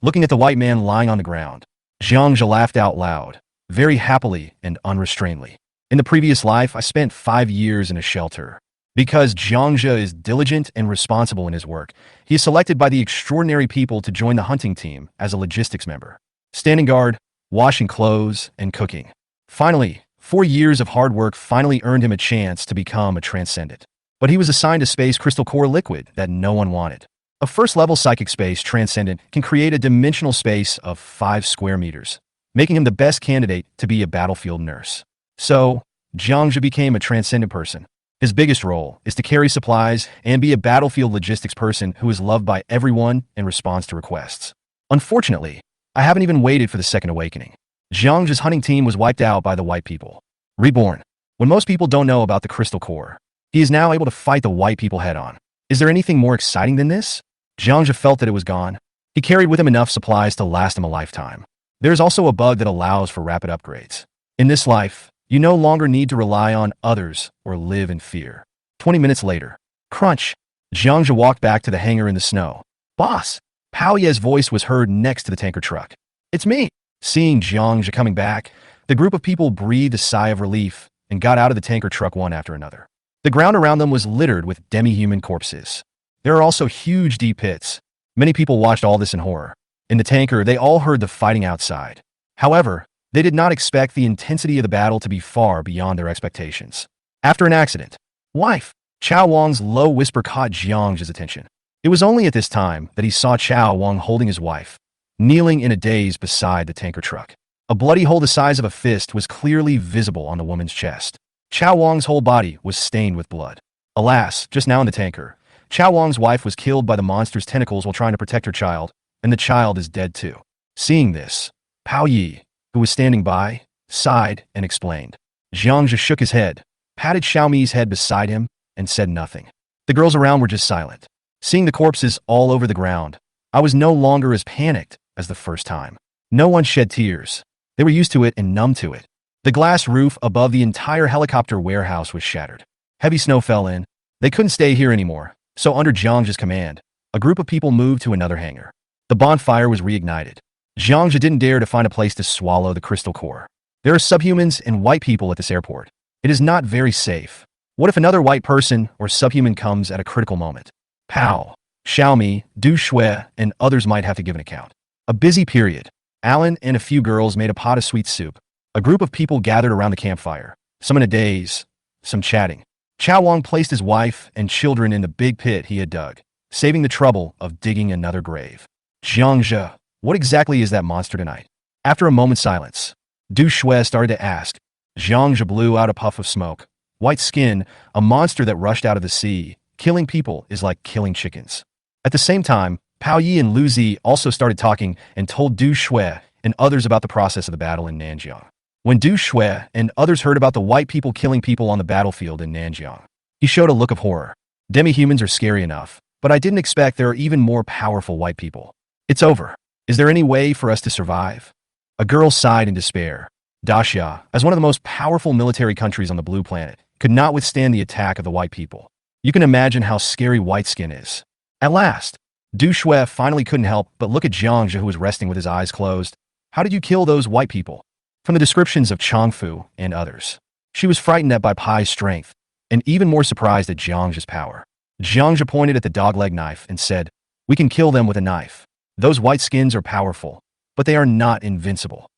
Looking at the white man lying on the ground, Jiangzhe laughed out loud, very happily and unrestrainedly. In the previous life, I spent 5 years in a shelter. Because Jiangzhe is diligent and responsible in his work, he is selected by the extraordinary people to join the hunting team as a logistics member. Standing guard, washing clothes, and cooking. Finally, 4 years of hard work finally earned him a chance to become a transcendent. But he was assigned a space crystal core liquid that no one wanted. A first-level psychic space transcendent can create a dimensional space of 5 square meters, making him the best candidate to be a battlefield nurse. So, Jiangzhe became a transcendent person. His biggest role is to carry supplies and be a battlefield logistics person who is loved by everyone and responds to requests. Unfortunately, I haven't even waited for the second awakening. Jiangzhe's hunting team was wiped out by the white people. Reborn. When most people don't know about the crystal core, he is now able to fight the white people head-on. Is there anything more exciting than this? Jiangzhe felt that it was gone. He carried with him enough supplies to last him a lifetime. There is also a bug that allows for rapid upgrades. In this life, you no longer need to rely on others or live in fear. 20 minutes later. Crunch! Jiangzhe walked back to the hangar in the snow. Boss! Pao Ye's voice was heard next to the tanker truck. It's me! Seeing Jiangzhe coming back, the group of people breathed a sigh of relief and got out of the tanker truck one after another. The ground around them was littered with demi-human corpses. There are also huge deep pits. Many people watched all this in horror. In the tanker, they all heard the fighting outside. However, They did not expect the intensity of the battle to be far beyond their expectations. After an accident, wife, Chao Wang's low whisper caught Jiang's attention. It was only at this time that he saw Chao Wang holding his wife, kneeling in a daze beside the tanker truck. A bloody hole the size of a fist was clearly visible on the woman's chest. Chao Wang's whole body was stained with blood. Alas, just now in the tanker, Chao Wang's wife was killed by the monster's tentacles while trying to protect her child, and the child is dead too. Seeing this, Pao Yi, who was standing by, sighed and explained. Jiang just shook his head, patted Xiaomi's head beside him, and said nothing. The girls around were just silent. Seeing the corpses all over the ground, I was no longer as panicked as the first time. No one shed tears. They were used to it and numb to it. The glass roof above the entire helicopter warehouse was shattered. Heavy snow fell in. They couldn't stay here anymore, so under Jiang's command, a group of people moved to another hangar. The bonfire was reignited. Jiang didn't dare to find a place to swallow the crystal core. There are subhumans and white people at this airport. It is not very safe. What if another white person or subhuman comes at a critical moment? Pao, Xiaomi, Du Shui, and others might have to give an account. A busy period. Alan and a few girls made a pot of sweet soup. A group of people gathered around the campfire, some in a daze, some chatting. Chao Wang placed his wife and children in the big pit he had dug, saving the trouble of digging another grave. Jiangzhe, what exactly is that monster tonight? After a moment's silence, Du Shui started to ask. Jiangzhe blew out a puff of smoke. White skin, a monster that rushed out of the sea. Killing people is like killing chickens. At the same time, Pao Yi and Lu Zi also started talking and told Du Shui and others about the process of the battle in Nanjiang. When Du Shui and others heard about the white people killing people on the battlefield in Nanjiang, he showed a look of horror. Demi-humans are scary enough, but I didn't expect there are even more powerful white people. It's over. Is there any way for us to survive? A girl sighed in despair. Daxia, as one of the most powerful military countries on the blue planet, could not withstand the attack of the white people. You can imagine how scary white skin is. At last, Du Shui finally couldn't help but look at Jiangzhe, who was resting with his eyes closed. How did you kill those white people? From the descriptions of Changfu and others, she was frightened at Bai Pai's strength, and even more surprised at Jiangzhe's power. Jiangzhe pointed at the dogleg knife and said, "We can kill them with a knife. Those white skins are powerful, but they are not invincible.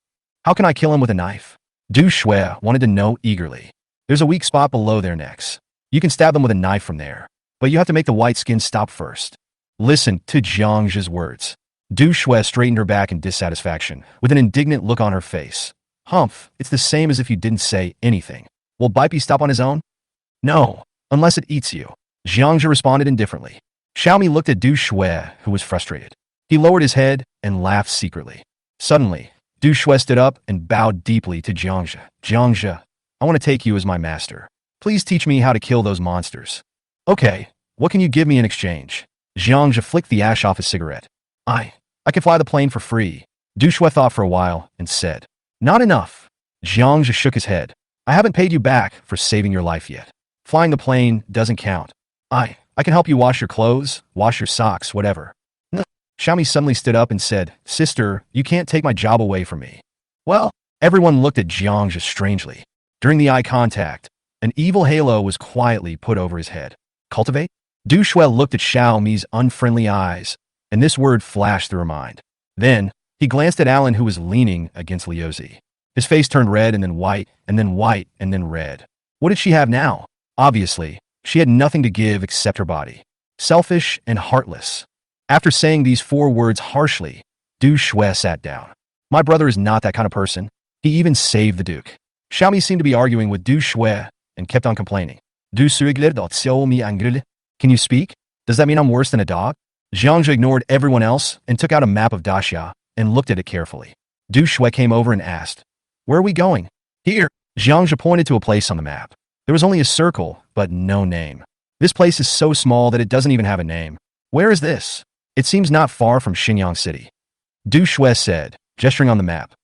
How can I kill him with a knife?" Du Shui wanted to know eagerly. There's a weak spot below their necks. You can stab them with a knife from there, but you have to make the white skin stop first. Listen to Jiangzhe's words. Du Shui straightened her back in dissatisfaction, with an indignant look on her face. Humph, it's the same as if you didn't say anything. Will Baipi stop on his own? No, unless it eats you. Jiangzhe responded indifferently. Xiaomi looked at Du Shui, who was frustrated. He lowered his head and laughed secretly. Suddenly, Du Shui stood up and bowed deeply to Jiangzhe. Jiangzhe, I want to take you as my master. Please teach me how to kill those monsters. Okay, what can you give me in exchange? Jiangzhe flicked the ash off his cigarette. I can fly the plane for free. Du Shui thought for a while and said, Not enough. Jiangzhe shook his head. I haven't paid you back for saving your life yet. Flying the plane doesn't count. I can help you wash your clothes, wash your socks, whatever. No. Xiaomi suddenly stood up and said, Sister, you can't take my job away from me. Well, everyone looked at Jiangzhe strangely. During the eye contact, an evil halo was quietly put over his head. Cultivate? Du Shui looked at Xiaomi's unfriendly eyes, and this word flashed through her mind. Then, he glanced at Alan, who was leaning against Liuzi. His face turned red and then white, and then white, and then red. What did she have now? Obviously, she had nothing to give except her body. Selfish and heartless. After saying these 4 words harshly, Du Shui sat down. My brother is not that kind of person. He even saved the Duke. Xiaomi seemed to be arguing with Du Shui and kept on complaining. Can you speak? Does that mean I'm worse than a dog? Jiangzhe ignored everyone else and took out a map of Daxia and looked at it carefully. Du Shui came over and asked, Where are we going? Here. Jiangzhe pointed to a place on the map. There was only a circle, but no name. This place is so small that it doesn't even have a name. Where is this? It seems not far from Xinyang City. Du Shui said, gesturing on the map.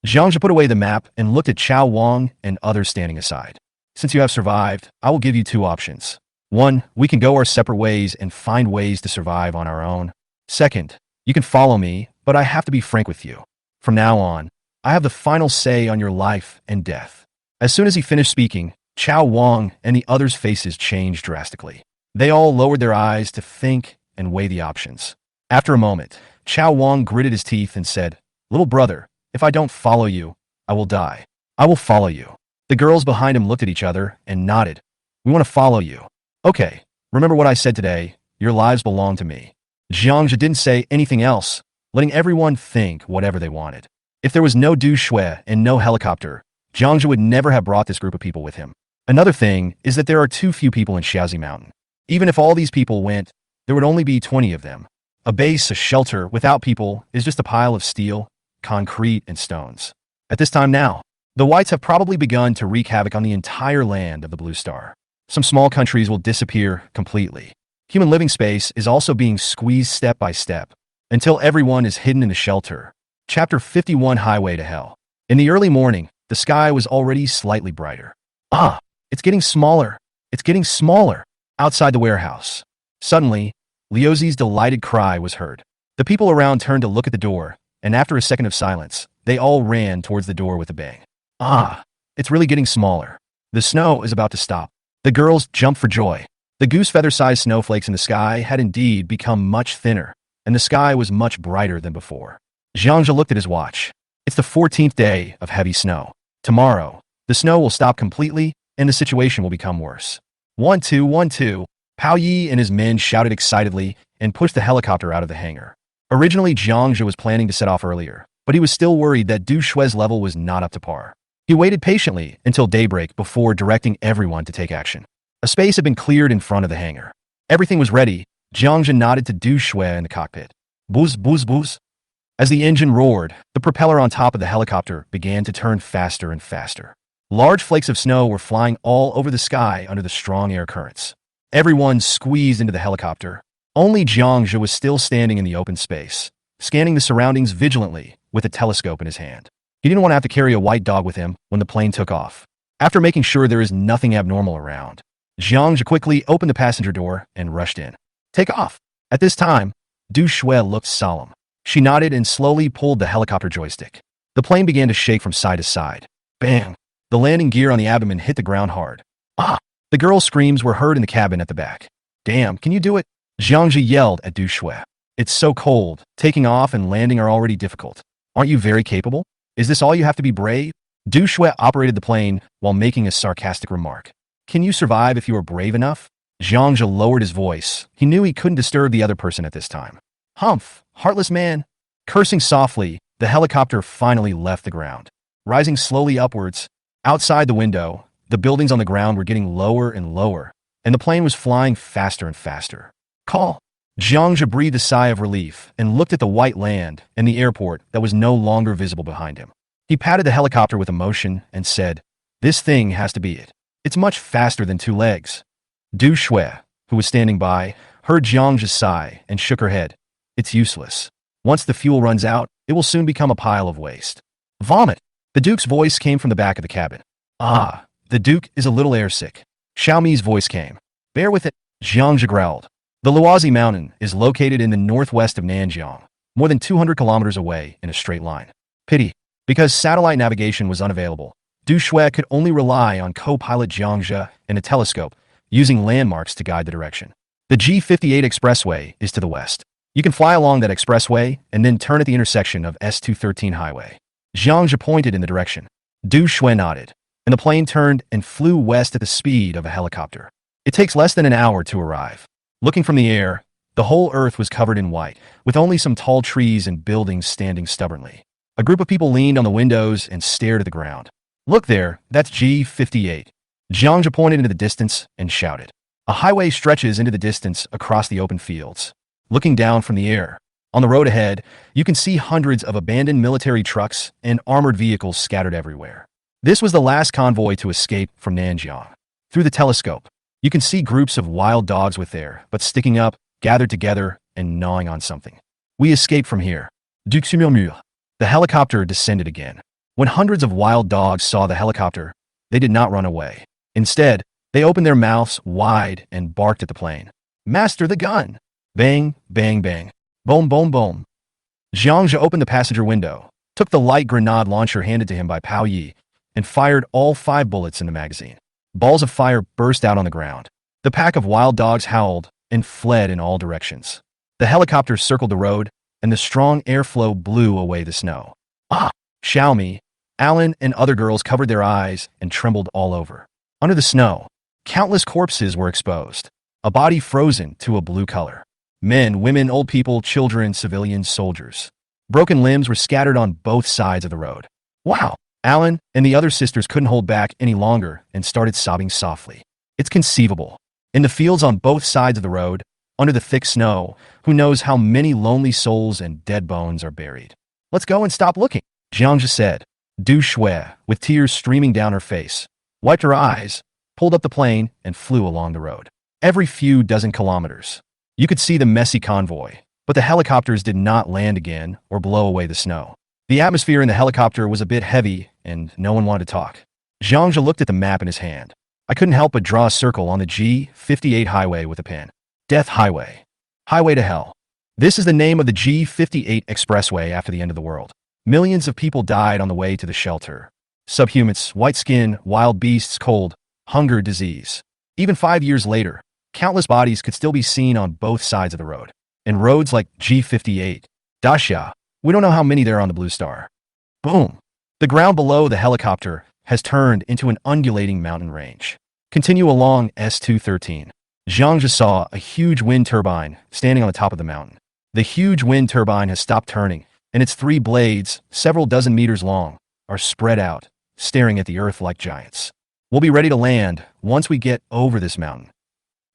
Jiangzhe put away the map and looked at Chao Wang and others standing aside. Since you have survived, I will give you 2 options. 1, we can go our separate ways and find ways to survive on our own. 2nd, you can follow me, but I have to be frank with you. From now on, I have the final say on your life and death. As soon as he finished speaking, Chao Wang and the others' faces changed drastically. They all lowered their eyes to think and weigh the options. After a moment, Chao Wang gritted his teeth and said, Little brother, If I don't follow you, I will die. I will follow you. The girls behind him looked at each other and nodded. We want to follow you. Okay, remember what I said today. Your lives belong to me. Jiangzhe didn't say anything else, letting everyone think whatever they wanted. If there was no Du Shui and no helicopter, Jiangzhe would never have brought this group of people with him. Another thing is that there are too few people in Shaoxi Mountain. Even if all these people went, there would only be 20 of them. A base, a shelter, without people, is just a pile of steel, concrete, and stones. At this time now, the whites have probably begun to wreak havoc on the entire land of the Blue Star. Some small countries will disappear completely. Human living space is also being squeezed step by step, until everyone is hidden in the shelter. Chapter 51 Highway to Hell. In the early morning, the sky was already slightly brighter. Ah, it's getting smaller. It's getting smaller. Outside the warehouse. Suddenly, Liuzi's delighted cry was heard. The people around turned to look at the door, and after a second of silence, they all ran towards the door with a bang. Ah, it's really getting smaller. The snow is about to stop. The girls jumped for joy. The goose feather-sized snowflakes in the sky had indeed become much thinner, and the sky was much brighter than before. Jiangzhe looked at his watch. It's the 14th day of heavy snow. Tomorrow, the snow will stop completely, and the situation will become worse. 1-2, 1-2. Pao Yi and his men shouted excitedly and pushed the helicopter out of the hangar. Originally, Jiangzhe was planning to set off earlier, but he was still worried that Du Shui's level was not up to par. He waited patiently until daybreak before directing everyone to take action. A space had been cleared in front of the hangar. Everything was ready. Jiangzhe nodded to Du Shui in the cockpit. Buzz, buzz, buzz. As the engine roared, the propeller on top of the helicopter began to turn faster and faster. Large flakes of snow were flying all over the sky under the strong air currents. Everyone squeezed into the helicopter. Only Jiangzhe was still standing in the open space, scanning the surroundings vigilantly with a telescope in his hand. He didn't want to have to carry a white dog with him when the plane took off. After making sure there is nothing abnormal around, Jiangzhe quickly opened the passenger door and rushed in. Take off. At this time, Du Shui looked solemn. She nodded and slowly pulled the helicopter joystick. The plane began to shake from side to side. Bang! The landing gear on the abdomen hit the ground hard. Ah! The girls' screams were heard in the cabin at the back. Damn, can you do it? Jiangzhe yelled at Du Shui. It's so cold. Taking off and landing are already difficult. Aren't you very capable? Is this all you have to be brave? Du Shui operated the plane while making a sarcastic remark. Can you survive if you are brave enough? Jiangzhe lowered his voice. He knew he couldn't disturb the other person at this time. Humph, heartless man. Cursing softly, the helicopter finally left the ground. Rising slowly upwards, outside the window, the buildings on the ground were getting lower and lower, and the plane was flying faster and faster. Call. Jiangzhe breathed a sigh of relief and looked at the white land and the airport that was no longer visible behind him. He patted the helicopter with emotion and said, This thing has to be it. It's much faster than 2 legs. Du Shui, who was standing by, heard Jiangzhe's sigh and shook her head. It's useless. Once the fuel runs out, it will soon become a pile of waste. Vomit! The Duke's voice came from the back of the cabin. Ah, the Duke is a little airsick. Xiaomi's voice came. Bear with it, Jiangzhe growled. The Luozi Mountain is located in the northwest of Nanjiang, more than 200 kilometers away in a straight line. Pity. Because satellite navigation was unavailable, Du Shui could only rely on co-pilot Jiangzhe and a telescope, using landmarks to guide the direction. The G58 expressway is to the west. You can fly along that expressway and then turn at the intersection of S213 highway. Jiangzhe pointed in the direction. Du Shui nodded, and the plane turned and flew west at the speed of a helicopter. It takes less than an hour to arrive. Looking from the air, the whole earth was covered in white, with only some tall trees and buildings standing stubbornly. A group of people leaned on the windows and stared at the ground. Look there, that's G58. Jiangzhe pointed into the distance and shouted. A highway stretches into the distance across the open fields. Looking down from the air, on the road ahead, you can see hundreds of abandoned military trucks and armored vehicles scattered everywhere. This was the last convoy to escape from Nanjiang. Through the telescope, you can see groups of wild dogs with their butts sticking up, gathered together, and gnawing on something. We escaped from here. Duc murmure. The helicopter descended again. When hundreds of wild dogs saw the helicopter, they did not run away. Instead, they opened their mouths wide and barked at the plane. Master the gun! Bang, bang, bang. Boom, boom, boom. Jiangzhe opened the passenger window, took the light grenade launcher handed to him by Pao Yi, and fired all 5 bullets in the magazine. Balls of fire burst out on the ground. The pack of wild dogs howled and fled in all directions. The helicopter circled the road, and the strong airflow blew away the snow. Ah! Xiaomi, Alan, and other girls covered their eyes and trembled all over. Under the snow, countless corpses were exposed, a body frozen to a blue color. Men, women, old people, children, civilians, soldiers. Broken limbs were scattered on both sides of the road. Wow! Alan and the other sisters couldn't hold back any longer and started sobbing softly. It's conceivable. In the fields on both sides of the road, under the thick snow, who knows how many lonely souls and dead bones are buried. Let's go and stop looking, Jiangja said. Du Shui, with tears streaming down her face, wiped her eyes, pulled up the plane, and flew along the road. Every few dozen kilometers, you could see the messy convoy, but the helicopters did not land again or blow away the snow. The atmosphere in the helicopter was a bit heavy, and no one wanted to talk. Jiangja looked at the map in his hand. I couldn't help but draw a circle on the G58 highway with a pen. Death Highway. Highway to Hell. This is the name of the G58 expressway after the end of the world. Millions of people died on the way to the shelter. Subhumans, white skin, wild beasts, cold, hunger, disease. Even 5 years later, countless bodies could still be seen on both sides of the road. And roads like G58, Daxia, we don't know how many there are on the Blue Star. Boom. The ground below the helicopter has turned into an undulating mountain range. Continue along S213. Jiangja saw a huge wind turbine standing on the top of the mountain. The huge wind turbine has stopped turning, and its 3 blades, several dozen meters long, are spread out, staring at the earth like giants. We'll be ready to land once we get over this mountain.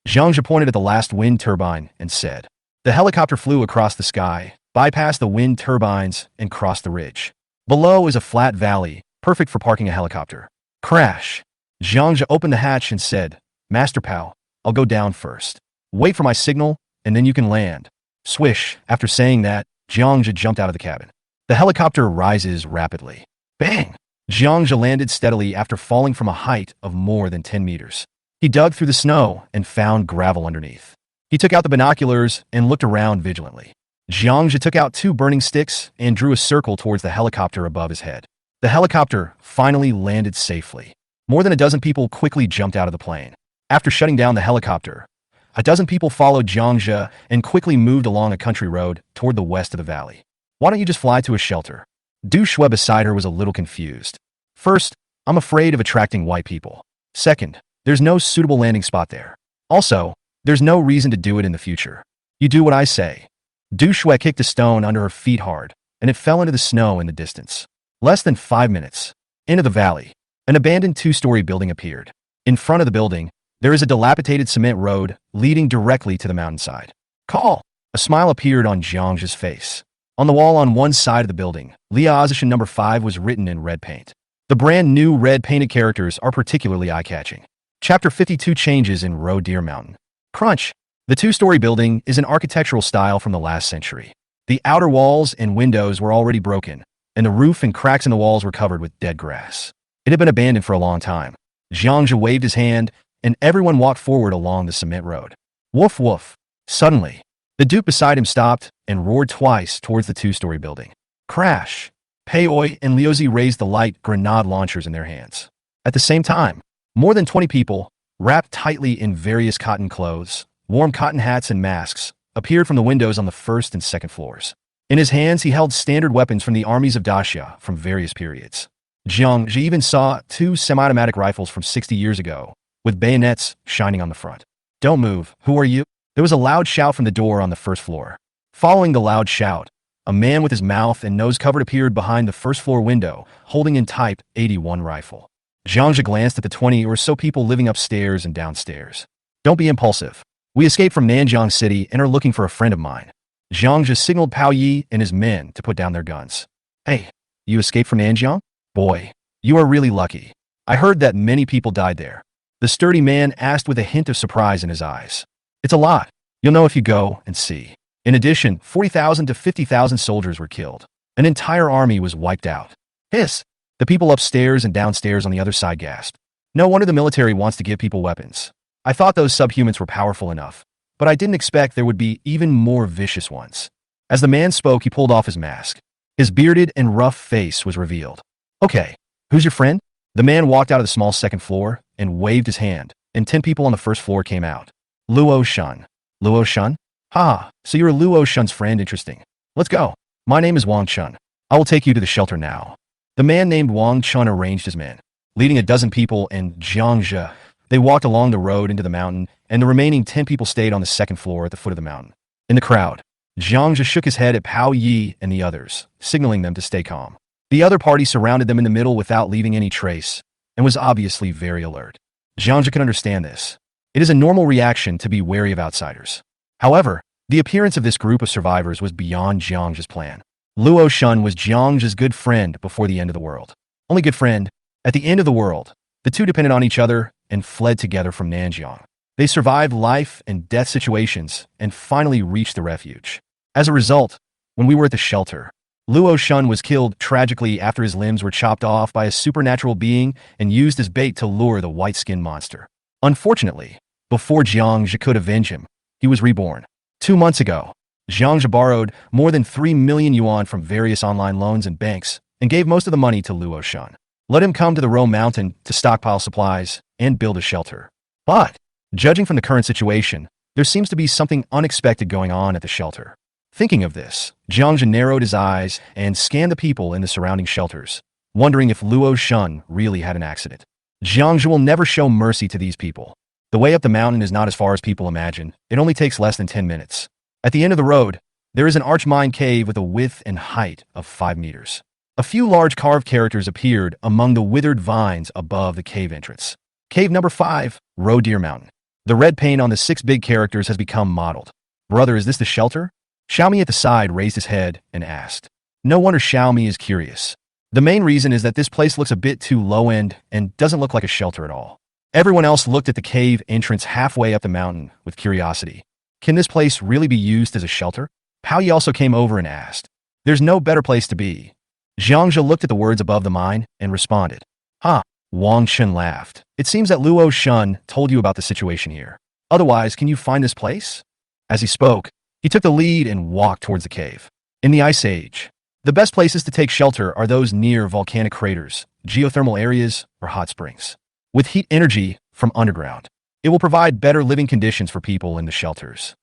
Jiangja pointed at the last wind turbine and said. The helicopter flew across the sky, bypassed the wind turbines, and crossed the ridge. Below is a flat valley, perfect for parking a helicopter. Crash. Jiangja opened the hatch and said, Master Pao, I'll go down first. Wait for my signal, and then you can land. Swish. After saying that, Jiangja jumped out of the cabin. The helicopter rises rapidly. Bang! Jiangja landed steadily after falling from a height of more than 10 meters. He dug through the snow and found gravel underneath. He took out the binoculars and looked around vigilantly. Jiangja took out 2 burning sticks and drew a circle towards the helicopter above his head. The helicopter finally landed safely. More than a dozen people quickly jumped out of the plane. After shutting down the helicopter, a dozen people followed Jiangja and quickly moved along a country road toward the west of the valley. Why don't you just fly to a shelter? Du Shui beside her was a little confused. First, I'm afraid of attracting white people. Second, there's no suitable landing spot there. Also, there's no reason to do it in the future. You do what I say. Du Shui kicked a stone under her feet hard, and it fell into the snow in the distance. Less than 5 minutes. Into the valley, an abandoned 2-story building appeared. In front of the building, there is a dilapidated cement road leading directly to the mountainside. Call! A smile appeared on Jiangja's face. On the wall on one side of the building, Liaozishan number 5 was written in red paint. The brand new red painted characters are particularly eye-catching. Chapter 52 Changes in Roe Deer Mountain. Crunch. The 2-story building is an architectural style from the last century. The outer walls and windows were already broken, and the roof and cracks in the walls were covered with dead grass. It had been abandoned for a long time. Jiangja waved his hand, and everyone walked forward along the cement road. Woof woof. Suddenly, the duke beside him stopped and roared twice towards the 2-story building. Crash. Pei and Liuzi raised the light grenade launchers in their hands. At the same time, more than 20 people, wrapped tightly in various cotton clothes, warm cotton hats and masks, appeared from the windows on the 1st and 2nd floors. In his hands he held standard weapons from the armies of Daxia from various periods. Jiangja even saw 2 semi-automatic rifles from 60 years ago, with bayonets shining on the front. Don't move, who are you? There was a loud shout from the door on the 1st floor. Following the loud shout, a man with his mouth and nose covered appeared behind the 1st floor window, holding in Type 81 rifle. Jiangja glanced at the 20 or so people living upstairs and downstairs. Don't be impulsive. We escaped from Nanjiang City and are looking for a friend of mine. Jiangja signaled Pao Yi and his men to put down their guns. Hey, you escaped from Nanjiang? Boy, you are really lucky. I heard that many people died there. The sturdy man asked with a hint of surprise in his eyes. It's a lot. You'll know if you go and see. In addition, 40,000 to 50,000 soldiers were killed. An entire army was wiped out. Hiss! The people upstairs and downstairs on the other side gasped. No wonder the military wants to give people weapons. I thought those subhumans were powerful enough, but I didn't expect there would be even more vicious ones. As the man spoke, he pulled off his mask. His bearded and rough face was revealed. Okay, who's your friend? The man walked out of the small 2nd floor and waved his hand, and 10 people on the 1st floor came out. Luo Shun. Luo Shun? Ha, so you're Luo Shun's friend, interesting. Let's go. My name is Wang Chun. I will take you to the shelter now. The man named Wang Chun arranged his men, leading a dozen people and Jiangzhe. They walked along the road into the mountain, and the remaining 10 people stayed on the second floor at the foot of the mountain. In the crowd, Jiangzhe shook his head at Pao Yi and the others, signaling them to stay calm. The other party surrounded them in the middle without leaving any trace, and was obviously very alert. Jiangzhe could understand this. It is a normal reaction to be wary of outsiders. However, the appearance of this group of survivors was beyond Jiangzhe's plan. Luo Shun was Jiangzhe's good friend before the end of the world. Only good friend. At the end of the world, the two depended on each other and fled together from Nanjiang. They survived life and death situations and finally reached the refuge. As a result, when we were at the shelter, Luo Shun was killed tragically after his limbs were chopped off by a supernatural being and used as bait to lure the white-skinned monster. Unfortunately, before Jiangzhe could avenge him, he was reborn. 2 months ago, Jiangzhe borrowed more than 3 million yuan from various online loans and banks and gave most of the money to Luo Shun. Let him come to the Rome Mountain to stockpile supplies and build a shelter. But, judging from the current situation, there seems to be something unexpected going on at the shelter. Thinking of this, Jiangzhe narrowed his eyes and scanned the people in the surrounding shelters, wondering if Luo Shun really had an accident. Jiangzhe will never show mercy to these people. The way up the mountain is not as far as people imagine. It only takes less than 10 minutes. At the end of the road, there is an arch-mined cave with a width and height of 5 meters. A few large carved characters appeared among the withered vines above the cave entrance. Cave number 5, Deer Mountain. The red paint on the 6 big characters has become mottled. Brother, is this the shelter? Xiaomi at the side raised his head and asked. No wonder Xiaomi is curious. The main reason is that this place looks a bit too low-end and doesn't look like a shelter at all. Everyone else looked at the cave entrance halfway up the mountain with curiosity. Can this place really be used as a shelter? Pao Yi also came over and asked. There's no better place to be. Jiangzhe looked at the words above the mine and responded. Huh. Wang Chun laughed. It seems that Luo Shun told you about the situation here. Otherwise, can you find this place? As he spoke, he took the lead and walked towards the cave. In the Ice Age, the best places to take shelter are those near volcanic craters, geothermal areas, or hot springs. With heat energy from underground, it will provide better living conditions for people in the shelters.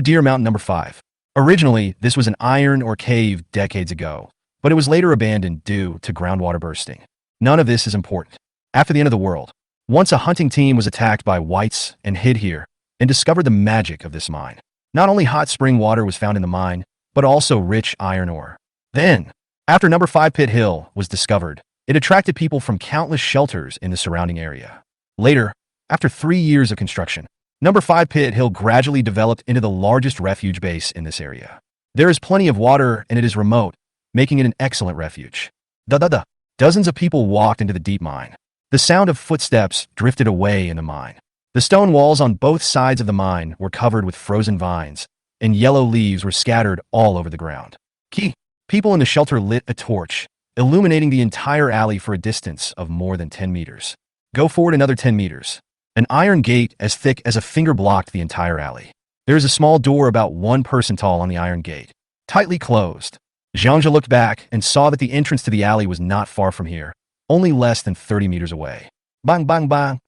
Deer Mountain number 5. Originally, this was an iron ore cave decades ago, but it was later abandoned due to groundwater bursting. None of this is important. After the end of the world, once a hunting team was attacked by whites and hid here and discovered the magic of this mine. Not only hot spring water was found in the mine, but also rich iron ore. Then, after number 5 Pit Hill was discovered, it attracted people from countless shelters in the surrounding area. Later, after 3 years of construction, number 5 Pit Hill gradually developed into the largest refuge base in this area. There is plenty of water and it is remote, making it an excellent refuge. Dozens of people walked into the deep mine. The sound of footsteps drifted away in the mine. The stone walls on both sides of the mine were covered with frozen vines, and yellow leaves were scattered all over the ground. People in the shelter lit a torch, illuminating the entire alley for a distance of more than 10 meters. Go forward another 10 meters. An iron gate as thick as a finger blocked the entire alley. There is a small door about 1 person tall on the iron gate, tightly closed. Jiangzhe looked back and saw that the entrance to the alley was not far from here, only less than 30 meters away. Bang, bang, bang.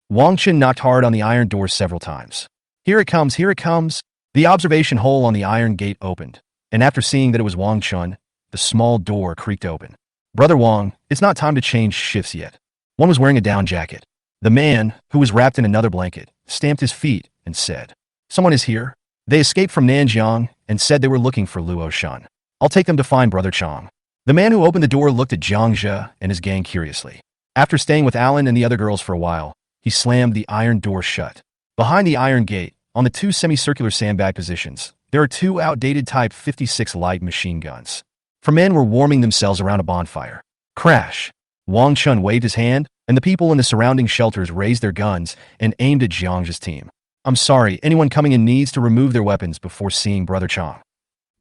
Wang Chun knocked hard on the iron door several times. Here it comes, here it comes. The observation hole on the iron gate opened, and after seeing that it was Wang Chun, the small door creaked open. Brother Wang, it's not time to change shifts yet. One was wearing a down jacket. The man, who was wrapped in another blanket, stamped his feet and said, Someone is here. They escaped from Nanjiang and said they were looking for Luo Shun. I'll take them to find Brother Chang. The man who opened the door looked at Jiangzhe and his gang curiously. After staying with Alan and the other girls for a while, he slammed the iron door shut. Behind the iron gate, on the 2 semicircular sandbag positions, there are 2 outdated Type 56 light machine guns. 4 men were warming themselves around a bonfire. Crash! Wang Chun waved his hand, and the people in the surrounding shelters raised their guns and aimed at Jiangzhe's team. I'm sorry, anyone coming in needs to remove their weapons before seeing Brother Chang.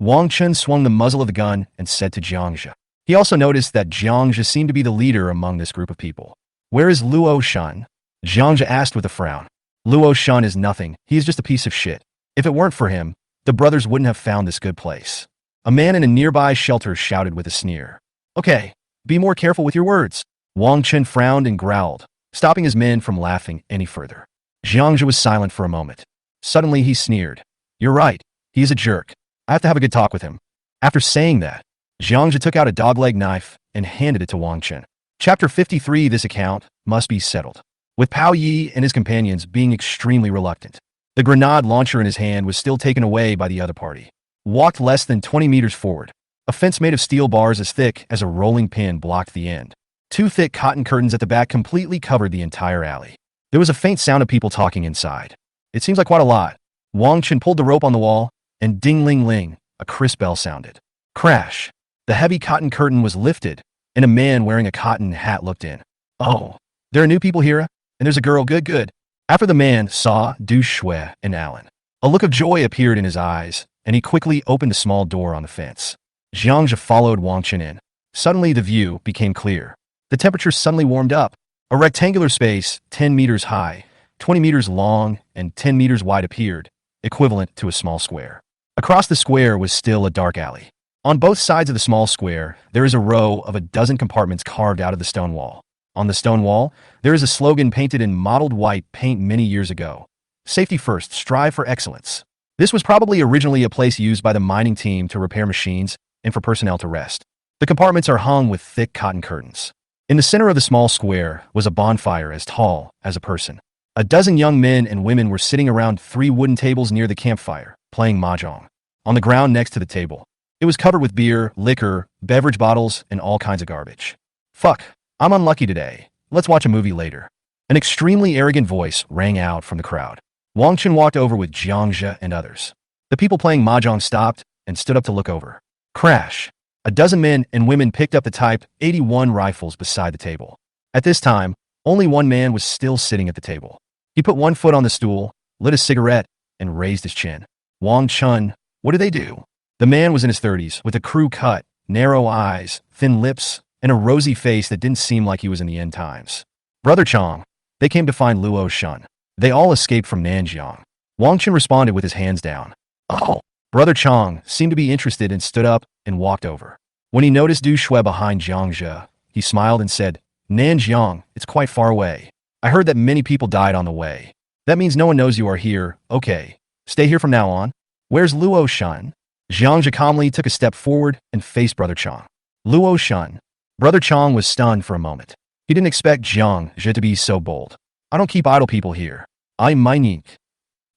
Wang Chun swung the muzzle of the gun and said to Jiangzhe. He also noticed that Jiangzhe seemed to be the leader among this group of people. Where is Luo Shun? Jiangzhe asked with a frown. Luo Shun is nothing, he is just a piece of shit. If it weren't for him, the brothers wouldn't have found this good place. A man in a nearby shelter shouted with a sneer. Okay, be more careful with your words. Wang Chun frowned and growled, stopping his men from laughing any further. Jiangzhe was silent for a moment. Suddenly he sneered. You're right, he is a jerk. I have to have a good talk with him. After saying that, Jiangzhe took out a dogleg knife and handed it to Wang Chen. Chapter 53. This account must be settled. With Pao Yi and his companions being extremely reluctant. The grenade launcher in his hand was still taken away by the other party. Walked less than 20 meters forward. A fence made of steel bars as thick as a rolling pin blocked the end. Two thick cotton curtains at the back completely covered the entire alley. There was a faint sound of people talking inside. It seems like quite a lot. Wang Chen pulled the rope on the wall, and ding-ling-ling, a crisp bell sounded. Crash. The heavy cotton curtain was lifted, and a man wearing a cotton hat looked in. Oh, there are new people here, and there's a girl. Good, good. After the man saw Du Shui and Alan, a look of joy appeared in his eyes, and he quickly opened a small door on the fence. Jiangzhe followed Wang Chen in. Suddenly the view became clear. The temperature suddenly warmed up. A rectangular space, 10 meters high, 20 meters long, and 10 meters wide appeared, equivalent to a small square. Across the square was still a dark alley. On both sides of the small square, there is a row of a dozen compartments carved out of the stone wall. On the stone wall, there is a slogan painted in mottled white paint many years ago. Safety first, strive for excellence. This was probably originally a place used by the mining team to repair machines and for personnel to rest. The compartments are hung with thick cotton curtains. In the center of the small square was a bonfire as tall as a person. A dozen young men and women were sitting around 3 wooden tables near the campfire, playing mahjong. On the ground next to the table, it was covered with beer, liquor, beverage bottles, and all kinds of garbage. Fuck, I'm unlucky today. Let's watch a movie later. An extremely arrogant voice rang out from the crowd. Wang Chen walked over with Jiangzhe and others. The people playing mahjong stopped and stood up to look over. Crash. A dozen men and women picked up the Type 81 rifles beside the table. At this time, only one man was still sitting at the table. He put one foot on the stool, lit a cigarette, and raised his chin. Wang Chen, what do they do? The man was in his 30s, with a crew cut, narrow eyes, thin lips, and a rosy face that didn't seem like he was in the end times. Brother Chong, they came to find Luo Shun. They all escaped from Nanjiang. Wang Chen responded with his hands down. Oh. Brother Chong seemed to be interested and stood up and walked over. When he noticed Du Shui behind Jiangzhe, he smiled and said, Nanjiang, it's quite far away. I heard that many people died on the way. That means no one knows you are here. Okay, stay here from now on. Where's Luo Shun? Jiangzhe calmly took a step forward and faced Brother Chong. Luo Shun. Brother Chong was stunned for a moment. He didn't expect Jiangzhe to be so bold. I don't keep idle people here. I'm mining.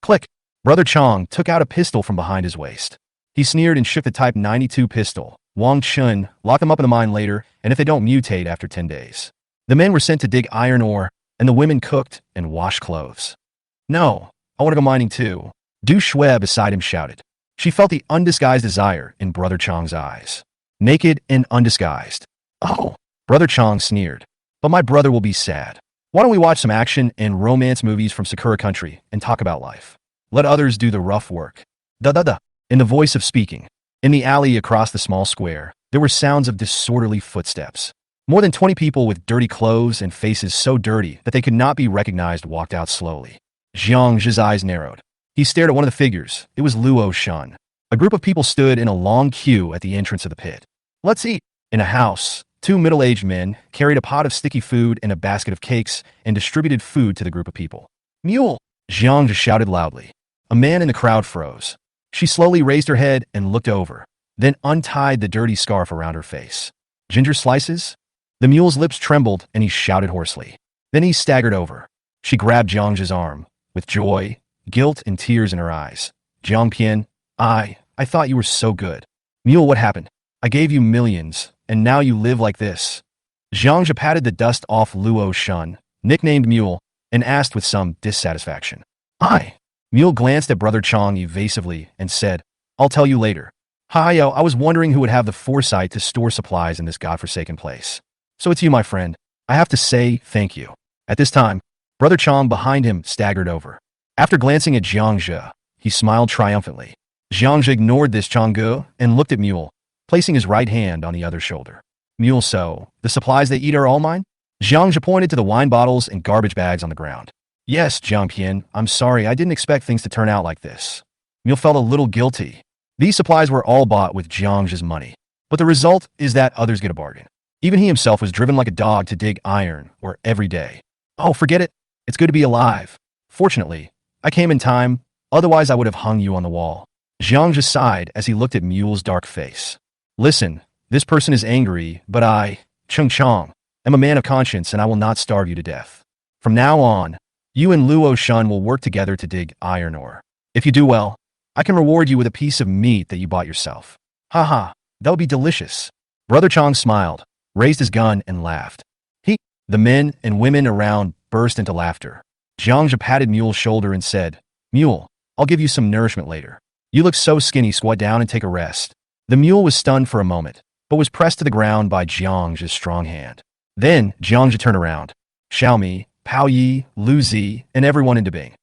Click. Brother Chong took out a pistol from behind his waist. He sneered and shook the Type 92 pistol. Wang Chen, lock them up in the mine later, and if they don't mutate after 10 days. The men were sent to dig iron ore, and the women cooked and washed clothes. No, I want to go mining too. Du Shui beside him shouted. She felt the undisguised desire in Brother Chong's eyes. Naked and undisguised. Oh, Brother Chong sneered. But my brother will be sad. Why don't we watch some action and romance movies from Sakura Country and talk about life? Let others do the rough work. Da-da-da. In the voice of speaking. In the alley across the small square, there were sounds of disorderly footsteps. More than 20 people with dirty clothes and faces so dirty that they could not be recognized walked out slowly. Jiangzhe's eyes narrowed. He stared at one of the figures. It was Luo Shun. A group of people stood in a long queue at the entrance of the pit. Let's eat. In a house, 2 middle-aged men carried a pot of sticky food and a basket of cakes and distributed food to the group of people. Mule! Jiangzhe shouted loudly. A man in the crowd froze. She slowly raised her head and looked over, then untied the dirty scarf around her face. Ginger slices? The mule's lips trembled and he shouted hoarsely. Then he staggered over. She grabbed Jiangzhe's arm, with joy, guilt, and tears in her eyes. Jiangpian, I thought you were so good. Mule, what happened? I gave you millions, and now you live like this. Jiangzhe patted the dust off Luo Shun, nicknamed Mule, and asked with some dissatisfaction. Mule glanced at Brother Chong evasively and said, I'll tell you later. Hi-yo, I was wondering who would have the foresight to store supplies in this godforsaken place. So it's you, my friend. I have to say thank you. At this time, Brother Chong behind him staggered over. After glancing at Jiangzhe, he smiled triumphantly. Jiangzhe ignored this Changgu and looked at Mule, placing his right hand on the other shoulder. Mule, so, the supplies they eat are all mine? Jiangzhe pointed to the wine bottles and garbage bags on the ground. Yes, Jiangpian, I'm sorry, I didn't expect things to turn out like this. Mule felt a little guilty. These supplies were all bought with Jiangzhe's money. But the result is that others get a bargain. Even he himself was driven like a dog to dig iron ore every day. Oh, forget it. It's good to be alive. Fortunately, I came in time, otherwise I would have hung you on the wall. Jiangzhe sighed as he looked at Mule's dark face. Listen, This person is angry, but I, Chung Chong, am a man of conscience and I will not starve you to death. From now on, you and Luo Shun will work together to dig iron ore. If you do well, I can reward you with a piece of meat that you bought yourself. Haha, that would be delicious. Brother Chong smiled, raised his gun, and laughed. The men and women around burst into laughter. Jiangja patted Mule's shoulder and said, Mule, I'll give you some nourishment later. You look so skinny, squat down and take a rest. The mule was stunned for a moment, but was pressed to the ground by Jiangja's strong hand. Then Jiangja turned around. Xiaomi, Pao Yi, Lu Zi, and everyone into Bing.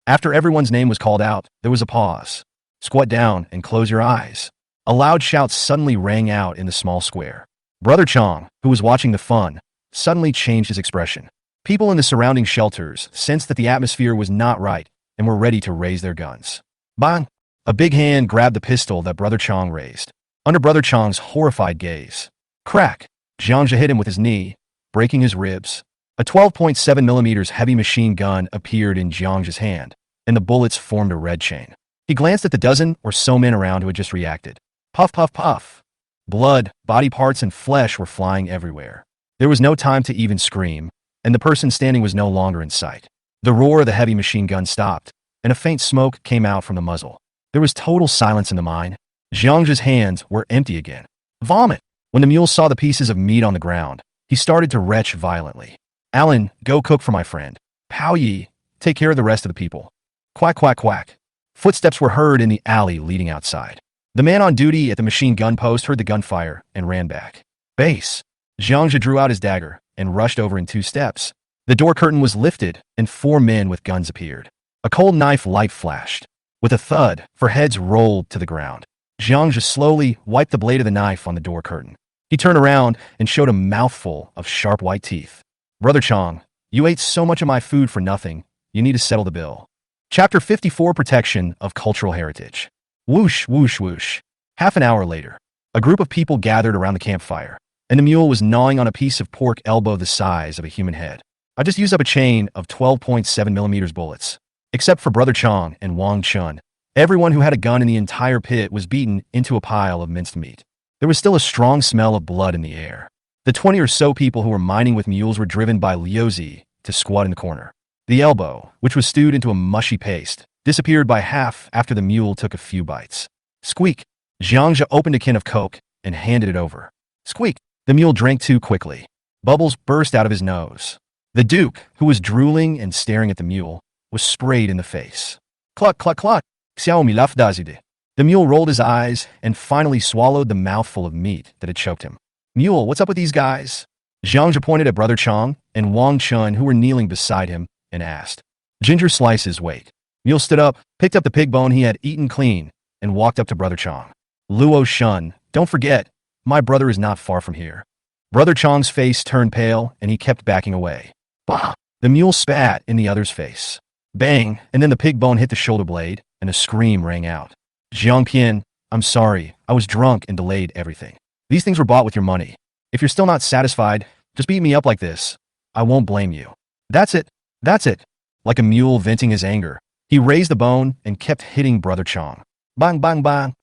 After everyone's name was called out, there was a pause. Squat down and close your eyes. A loud shout suddenly rang out in the small square. Brother Chong, who was watching the fun, suddenly changed his expression. People in the surrounding shelters sensed that the atmosphere was not right and were ready to raise their guns. Bang! A big hand grabbed the pistol that Brother Chong raised. Under Brother Chong's horrified gaze. Crack! Jiangja hit him with his knee, breaking his ribs. A 12.7mm heavy machine gun appeared in Jiangja's hand, and the bullets formed a red chain. He glanced at the dozen or so men around who had just reacted. Puff, puff, puff. Blood, body parts, and flesh were flying everywhere. There was no time to even scream, and the person standing was no longer in sight. The roar of the heavy machine gun stopped, and a faint smoke came out from the muzzle. There was total silence in the mine. Jiangja's hands were empty again. Vomit! When the mule saw the pieces of meat on the ground, he started to retch violently. Alan, go cook for my friend. Pao Yi, take care of the rest of the people. Quack, quack, quack. Footsteps were heard in the alley leading outside. The man on duty at the machine gun post heard the gunfire and ran back. Base! Jiangja drew out his dagger and rushed over in 2 steps. The door curtain was lifted, and 4 men with guns appeared. A cold knife light flashed. With a thud, 4 heads rolled to the ground. Jiangja slowly wiped the blade of the knife on the door curtain. He turned around and showed a mouthful of sharp white teeth. Brother Chong, you ate so much of my food for nothing. You need to settle the bill. Chapter 54, Protection of Cultural Heritage. Whoosh, whoosh, whoosh. Half an hour later, a group of people gathered around the campfire, and the mule was gnawing on a piece of pork elbow the size of a human head. I just used up a chain of 12.7mm bullets. Except for Brother Chong and Wang Chun, everyone who had a gun in the entire pit was beaten into a pile of minced meat. There was still a strong smell of blood in the air. The 20 or so people who were mining with mules were driven by Liuzi to squat in the corner. The elbow, which was stewed into a mushy paste, disappeared by half after the mule took a few bites. Squeak! Jiangja opened a can of Coke and handed it over. Squeak! The mule drank too quickly. Bubbles burst out of his nose. The Duke, who was drooling and staring at the mule, was sprayed in the face. Cluck, cluck, cluck! Xiaomi laf dazide. The mule rolled his eyes and finally swallowed the mouthful of meat that had choked him. Mule, what's up with these guys? Jiangja pointed at Brother Chong and Wang Chun, who were kneeling beside him, and asked. Ginger slices, wait. Mule stood up, picked up the pig bone he had eaten clean, and walked up to Brother Chong. Luo Shun, don't forget, my brother is not far from here. Brother Chong's face turned pale, and he kept backing away. Bah! The mule spat in the other's face. Bang! And then the pig bone hit the shoulder blade, and a scream rang out. Jiangpian, I'm sorry, I was drunk and delayed everything. These things were bought with your money. If you're still not satisfied, just beat me up like this. I won't blame you. That's it. That's it. Like a mule venting his anger, he raised the bone and kept hitting Brother Chong. Bang, bang, bang.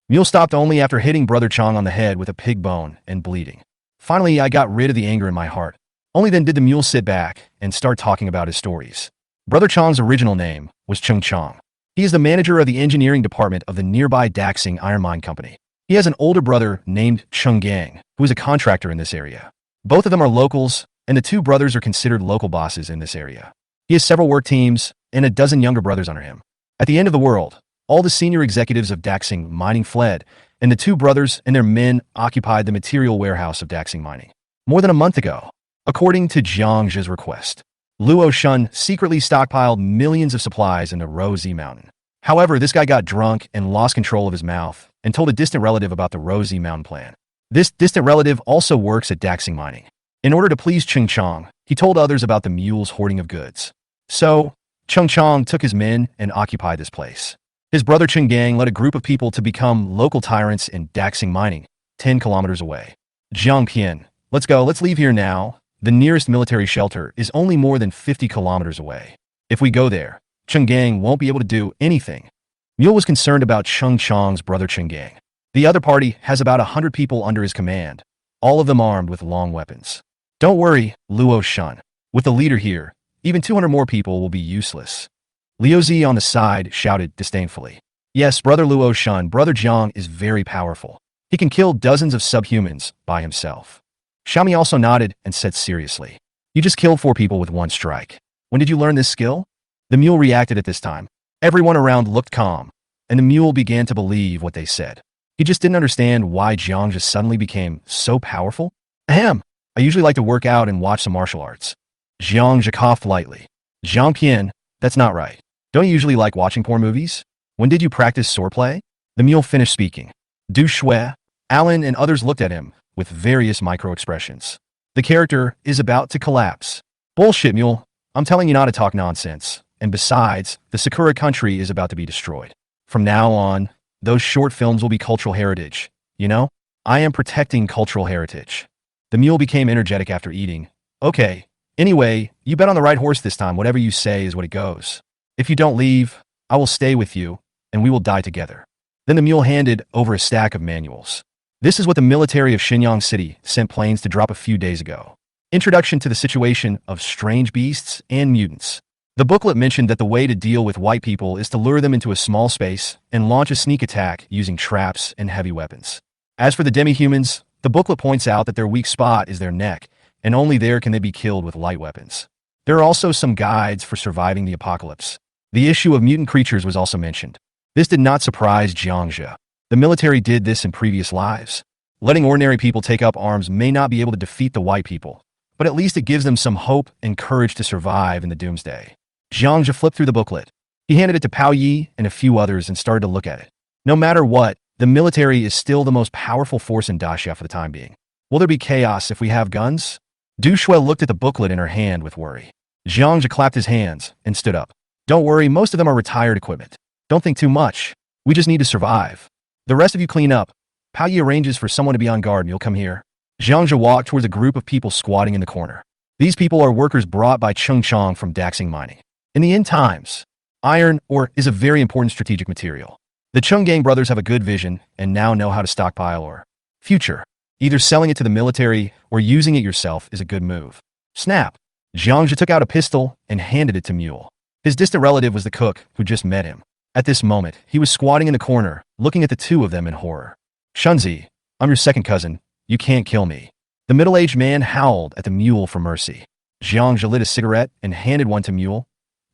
Mule stopped only after hitting Brother Chong on the head with a pig bone and bleeding. Finally, I got rid of the anger in my heart. Only then did the mule sit back and start talking about his stories. Brother Chong's original name was Chung Chong. He is the manager of the engineering department of the nearby Daxing Iron Mine Company. He has an older brother named Chung Gang, who is a contractor in this area. Both of them are locals, and the 2 brothers are considered local bosses in this area. He has several work teams and a dozen younger brothers under him. At the end of the world, all the senior executives of Daxing Mining fled, and the 2 brothers and their men occupied the material warehouse of Daxing Mining. More than a month ago, according to Jiangja's request, Luo Shun secretly stockpiled millions of supplies in the Rosie Mountain. However, this guy got drunk and lost control of his mouth and told a distant relative about the Rosie Mountain plan. This distant relative also works at Daxing Mining. In order to please Chung Chong, he told others about the mule's hoarding of goods. So, Chung Chong took his men and occupied this place. His brother Chung Gang led a group of people to become local tyrants in Daxing Mining, 10 kilometers away. Jiang Pian, let's go, let's leave here now. The nearest military shelter is only more than 50 kilometers away. If we go there, Chung Gang won't be able to do anything. Mule was concerned about Chung Chong's brother Chung Gang. The other party has about 100 people under his command, all of them armed with long weapons. Don't worry, Luo Shun. With the leader here, even 200 more people will be useless. Liu Zi on the side shouted disdainfully. Yes, Brother Luo Shun, Brother Jiang is very powerful. He can kill dozens of subhumans by himself. Xiaomi also nodded and said seriously. You just killed 4 people with 1 strike. When did you learn this skill? The mule reacted at this time. Everyone around looked calm, and the mule began to believe what they said. He just didn't understand why Jiang just suddenly became so powerful. Ahem, I usually like to work out and watch some martial arts. Jiang coughed lightly. Jiang Pian, that's not right. Don't you usually like watching porn movies? When did you practice swordplay? The mule finished speaking. Du Shui, Alan and others looked at him with various micro-expressions. The character is about to collapse. Bullshit, mule. I'm telling you not to talk nonsense. And besides, the Sakura country is about to be destroyed. From now on, those short films will be cultural heritage. You know? I am protecting cultural heritage. The mule became energetic after eating. Okay. Anyway, you bet on the right horse this time. Whatever you say is what it goes. If you don't leave, I will stay with you, and we will die together. Then the mule handed over a stack of manuals. This is what the military of Xinyang City sent planes to drop a few days ago. Introduction to the situation of strange beasts and mutants. The booklet mentioned that the way to deal with white people is to lure them into a small space and launch a sneak attack using traps and heavy weapons. As for the demi-humans, the booklet points out that their weak spot is their neck, and only there can they be killed with light weapons. There are also some guides for surviving the apocalypse. The issue of mutant creatures was also mentioned. This did not surprise Jiangzhe. The military did this in previous lives. Letting ordinary people take up arms may not be able to defeat the white people, but at least it gives them some hope and courage to survive in the doomsday. Jiangzhe flipped through the booklet. He handed it to Pao Yi and a few others and started to look at it. No matter what, the military is still the most powerful force in Daxia for the time being. Will there be chaos if we have guns? Du Shui looked at the booklet in her hand with worry. Jiangzhe clapped his hands and stood up. Don't worry, most of them are retired equipment. Don't think too much. We just need to survive. The rest of you clean up. Pao Yi arranges for someone to be on guard and you'll come here. Jiangzhe walked towards a group of people squatting in the corner. These people are workers brought by Cheng Chong from Daxing Mining. In the end times, iron ore is a very important strategic material. The Chung Gang brothers have a good vision and now know how to stockpile ore. Future, either selling it to the military or using it yourself is a good move. Snap! Jiangzhe took out a pistol and handed it to Mule. His distant relative was the cook who just met him. At this moment, he was squatting in the corner, looking at the two of them in horror. Shunzi, I'm your second cousin. You can't kill me. The middle-aged man howled at the Mule for mercy. Jiangzhe lit a cigarette and handed one to Mule.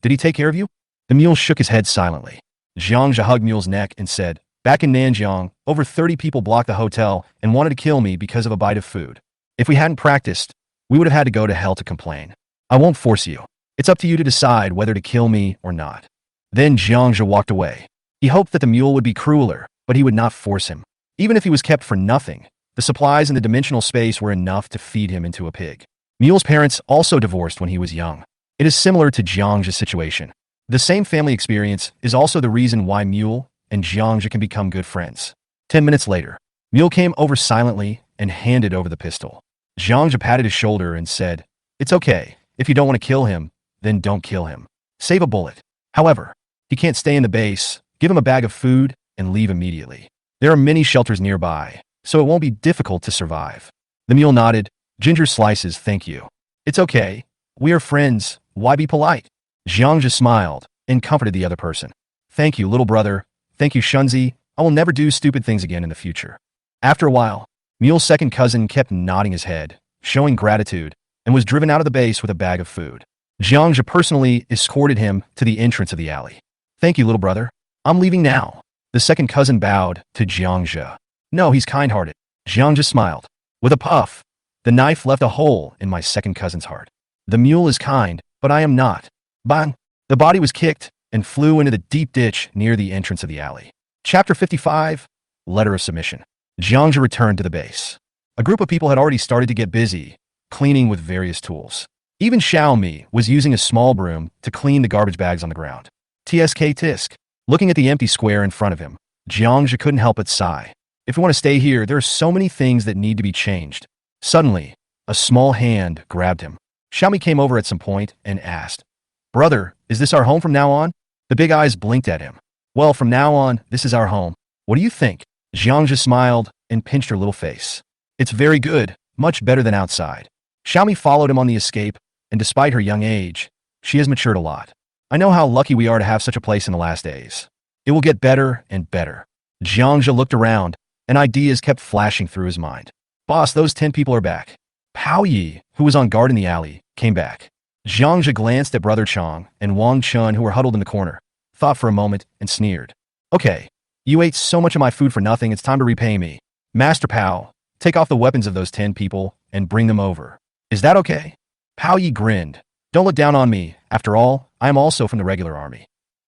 Did he take care of you? The Mule shook his head silently. Jiangzhe hugged Mule's neck and said, back in Nanjiang, over 30 people blocked the hotel and wanted to kill me because of a bite of food. If we hadn't practiced, we would have had to go to hell to complain. I won't force you. It's up to you to decide whether to kill me or not. Then Jiangzhe walked away. He hoped that the Mule would be crueler, but he would not force him. Even if he was kept for nothing, the supplies in the dimensional space were enough to feed him into a pig. Mule's parents also divorced when he was young. It is similar to Jiangzhe's situation. The same family experience is also the reason why Mule and Jiangzhe can become good friends. 10 minutes later, Mule came over silently and handed over the pistol. Jiangzhe patted his shoulder and said, it's okay. If you don't want to kill him, then don't kill him. Save a bullet. However, he can't stay in the base. Give him a bag of food and leave immediately. There are many shelters nearby, so it won't be difficult to survive. The Mule nodded. Ginger slices, thank you. It's okay. We are friends. Why be polite? Jiangzhe smiled and comforted the other person. Thank you, little brother. Thank you, Shunzi. I will never do stupid things again in the future. After a while, Mule's second cousin kept nodding his head, showing gratitude, and was driven out of the base with a bag of food. Jiangzhe personally escorted him to the entrance of the alley. Thank you, little brother. I'm leaving now. The second cousin bowed to Jiangzhe. No, he's kind-hearted. Jiangzhe smiled. With a puff, the knife left a hole in my second cousin's heart. The Mule is kind, but I am not. Bang! The body was kicked and flew into the deep ditch near the entrance of the alley. Chapter 55, Letter of Submission. Jiangzhe returned to the base. A group of people had already started to get busy, cleaning with various tools. Even Xiaomi was using a small broom to clean the garbage bags on the ground. TSK Tisk. Looking at the empty square in front of him, Jiangzhe couldn't help but sigh. If we want to stay here, there are so many things that need to be changed. Suddenly, a small hand grabbed him. Xiaomi came over at some point and asked, Brother, is this our home from now on? The big eyes blinked at him. Well, from now on, this is our home. What do you think? Jiangja smiled and pinched her little face. It's very good, much better than outside. Xiaomi followed him on the escape, and despite her young age, she has matured a lot. I know how lucky we are to have such a place in the last days. It will get better and better. Jiangja looked around, and ideas kept flashing through his mind. Boss, those 10 people are back. Pao Yi, who was on guard in the alley, came back. Jiangja glanced at Brother Chong and Wang Chun, who were huddled in the corner, thought for a moment, and sneered. Okay, you ate so much of my food for nothing, it's time to repay me. Master Pao, take off the weapons of those 10 people and bring them over. Is that okay? Pao Yi grinned. Don't look down on me. After all, I am also from the regular army.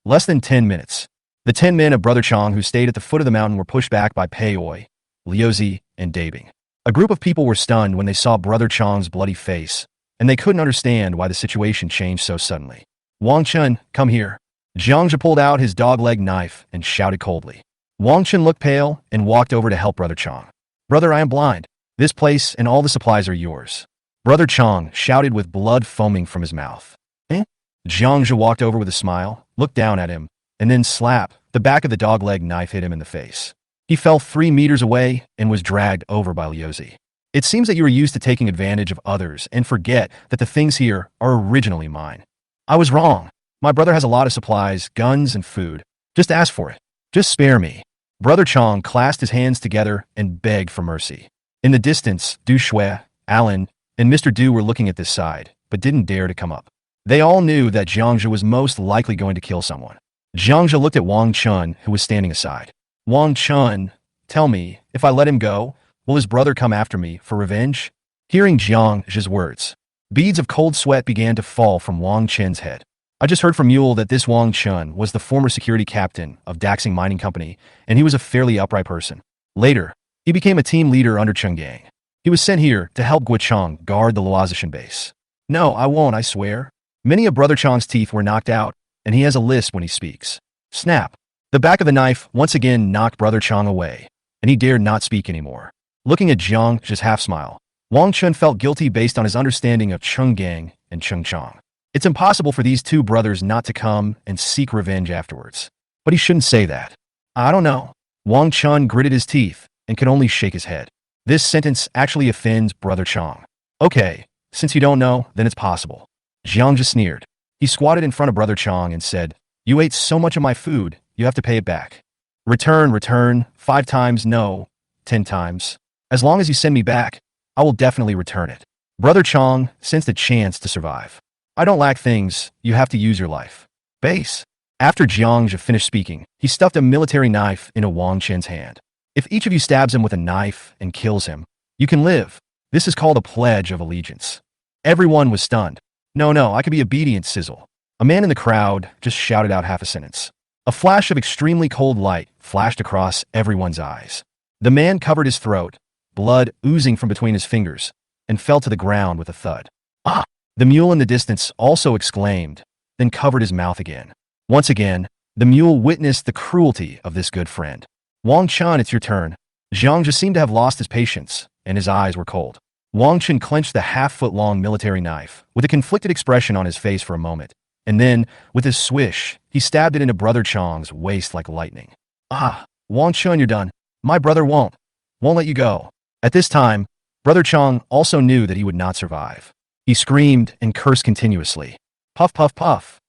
Less than 10 minutes. The 10 men of Brother Chong who stayed at the foot of the mountain were pushed back by Pei Oi, Liuzi, and Dabing. A group of people were stunned when they saw Brother Chong's bloody face, and they couldn't understand why the situation changed so suddenly. Wang Chun, come here. Jiangja pulled out his dog-leg knife and shouted coldly. Wang Chun looked pale and walked over to help Brother Chong. Brother, I am blind. This place and all the supplies are yours. Brother Chong shouted with blood foaming from his mouth. Eh? Jiangja walked over with a smile, looked down at him, and then slap, the back of the dog-leg knife hit him in the face. He fell 3 meters away and was dragged over by Liuzi. It seems that you are used to taking advantage of others and forget that the things here are originally mine. I was wrong. My brother has a lot of supplies, guns, and food. Just ask for it. Just spare me. Brother Chong clasped his hands together and begged for mercy. In the distance, Du Shui, Alan, and Mr. Du were looking at this side, but didn't dare to come up. They all knew that Jiangja was most likely going to kill someone. Jiangja looked at Wang Chun, who was standing aside. Wang Chun, tell me, if I let him go, will his brother come after me for revenge? Hearing Jiangja's words, beads of cold sweat began to fall from Wang Chun's head. I just heard from Yule that this Wang Chun was the former security captain of Daxing Mining Company, and he was a fairly upright person. Later, he became a team leader under Cheng Gang. He was sent here to help Guichong guard the Luozishan base. No, I won't, I swear. Many of Brother Chong's teeth were knocked out, and he has a lisp when he speaks. Snap. The back of the knife once again knocked Brother Chong away, and he dared not speak anymore. Looking at Jiangja's half-smile, Wang Chun felt guilty based on his understanding of Cheng Gang and Cheng Chong. It's impossible for these two brothers not to come and seek revenge afterwards. But he shouldn't say that. I don't know. Wang Chun gritted his teeth and could only shake his head. This sentence actually offends Brother Chong. Okay, since you don't know, then it's possible. Jiangja sneered. He squatted in front of Brother Chong and said, You ate so much of my food, you have to pay it back. Return, 5 times no, 10 times. As long as you send me back, I will definitely return it. Brother Chong sensed a chance to survive. I don't lack things, you have to use your life. Base. After Jiangja finished speaking, he stuffed a military knife into Wang Chun's hand. If each of you stabs him with a knife and kills him, you can live. This is called a pledge of allegiance. Everyone was stunned. No, I could be obedient, sizzle. A man in the crowd just shouted out half a sentence. A flash of extremely cold light flashed across everyone's eyes. The man covered his throat, blood oozing from between his fingers, and fell to the ground with a thud. Ah! The mule in the distance also exclaimed, then covered his mouth again. Once again, the mule witnessed the cruelty of this good friend. Wang Chun, it's your turn. Jiangja seemed to have lost his patience, and his eyes were cold. Wang Chun clenched the half-foot-long military knife, with a conflicted expression on his face for a moment, and then, with his swish, he stabbed it into Brother Chong's waist like lightning. Ah, Wang Chun, you're done. My brother won't let you go. At this time, Brother Chong also knew that he would not survive. He screamed and cursed continuously. Puff, puff, puff.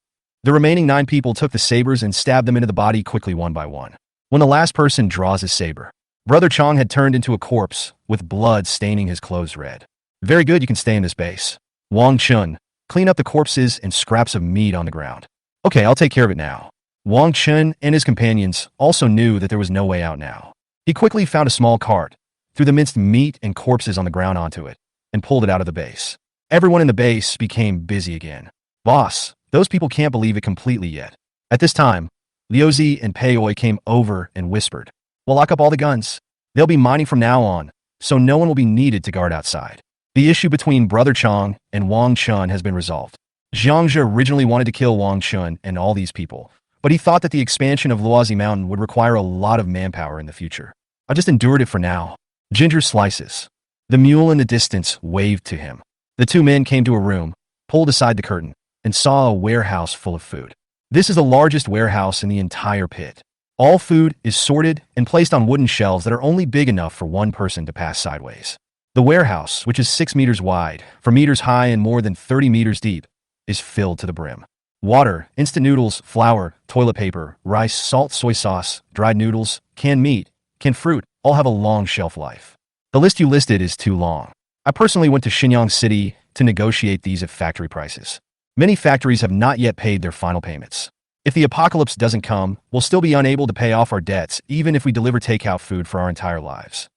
The remaining 9 people took the sabers and stabbed them into the body quickly one by one. When the last person draws his saber, Brother Chong had turned into a corpse, with blood staining his clothes red. Very good, you can stay in this base. Wang Chun, clean up the corpses and scraps of meat on the ground. Okay, I'll take care of it now. Wang Chun and his companions also knew that there was no way out now. He quickly found a small cart, threw the minced meat and corpses on the ground onto it, and pulled it out of the base. Everyone in the base became busy again. Boss, those people can't believe it completely yet. At this time, Liuzi and Pei Oi came over and whispered, We'll lock up all the guns. They'll be mining from now on, so no one will be needed to guard outside. The issue between Brother Chong and Wang Chun has been resolved. Jiangja originally wanted to kill Wang Chun and all these people, but he thought that the expansion of Luozi Mountain would require a lot of manpower in the future. I just endured it for now. Ginger slices. The mule in the distance waved to him. The 2 men came to a room, pulled aside the curtain, and saw a warehouse full of food. This is the largest warehouse in the entire pit. All food is sorted and placed on wooden shelves that are only big enough for one person to pass sideways. The warehouse, which is 6 meters wide, 4 meters high and more than 30 meters deep, is filled to the brim. Water, instant noodles, flour, toilet paper, rice, salt, soy sauce, dried noodles, canned meat, canned fruit, all have a long shelf life. The list you listed is too long. I personally went to Shenyang City to negotiate these at factory prices. Many factories have not yet paid their final payments. If the apocalypse doesn't come, we'll still be unable to pay off our debts even if we deliver takeout food for our entire lives.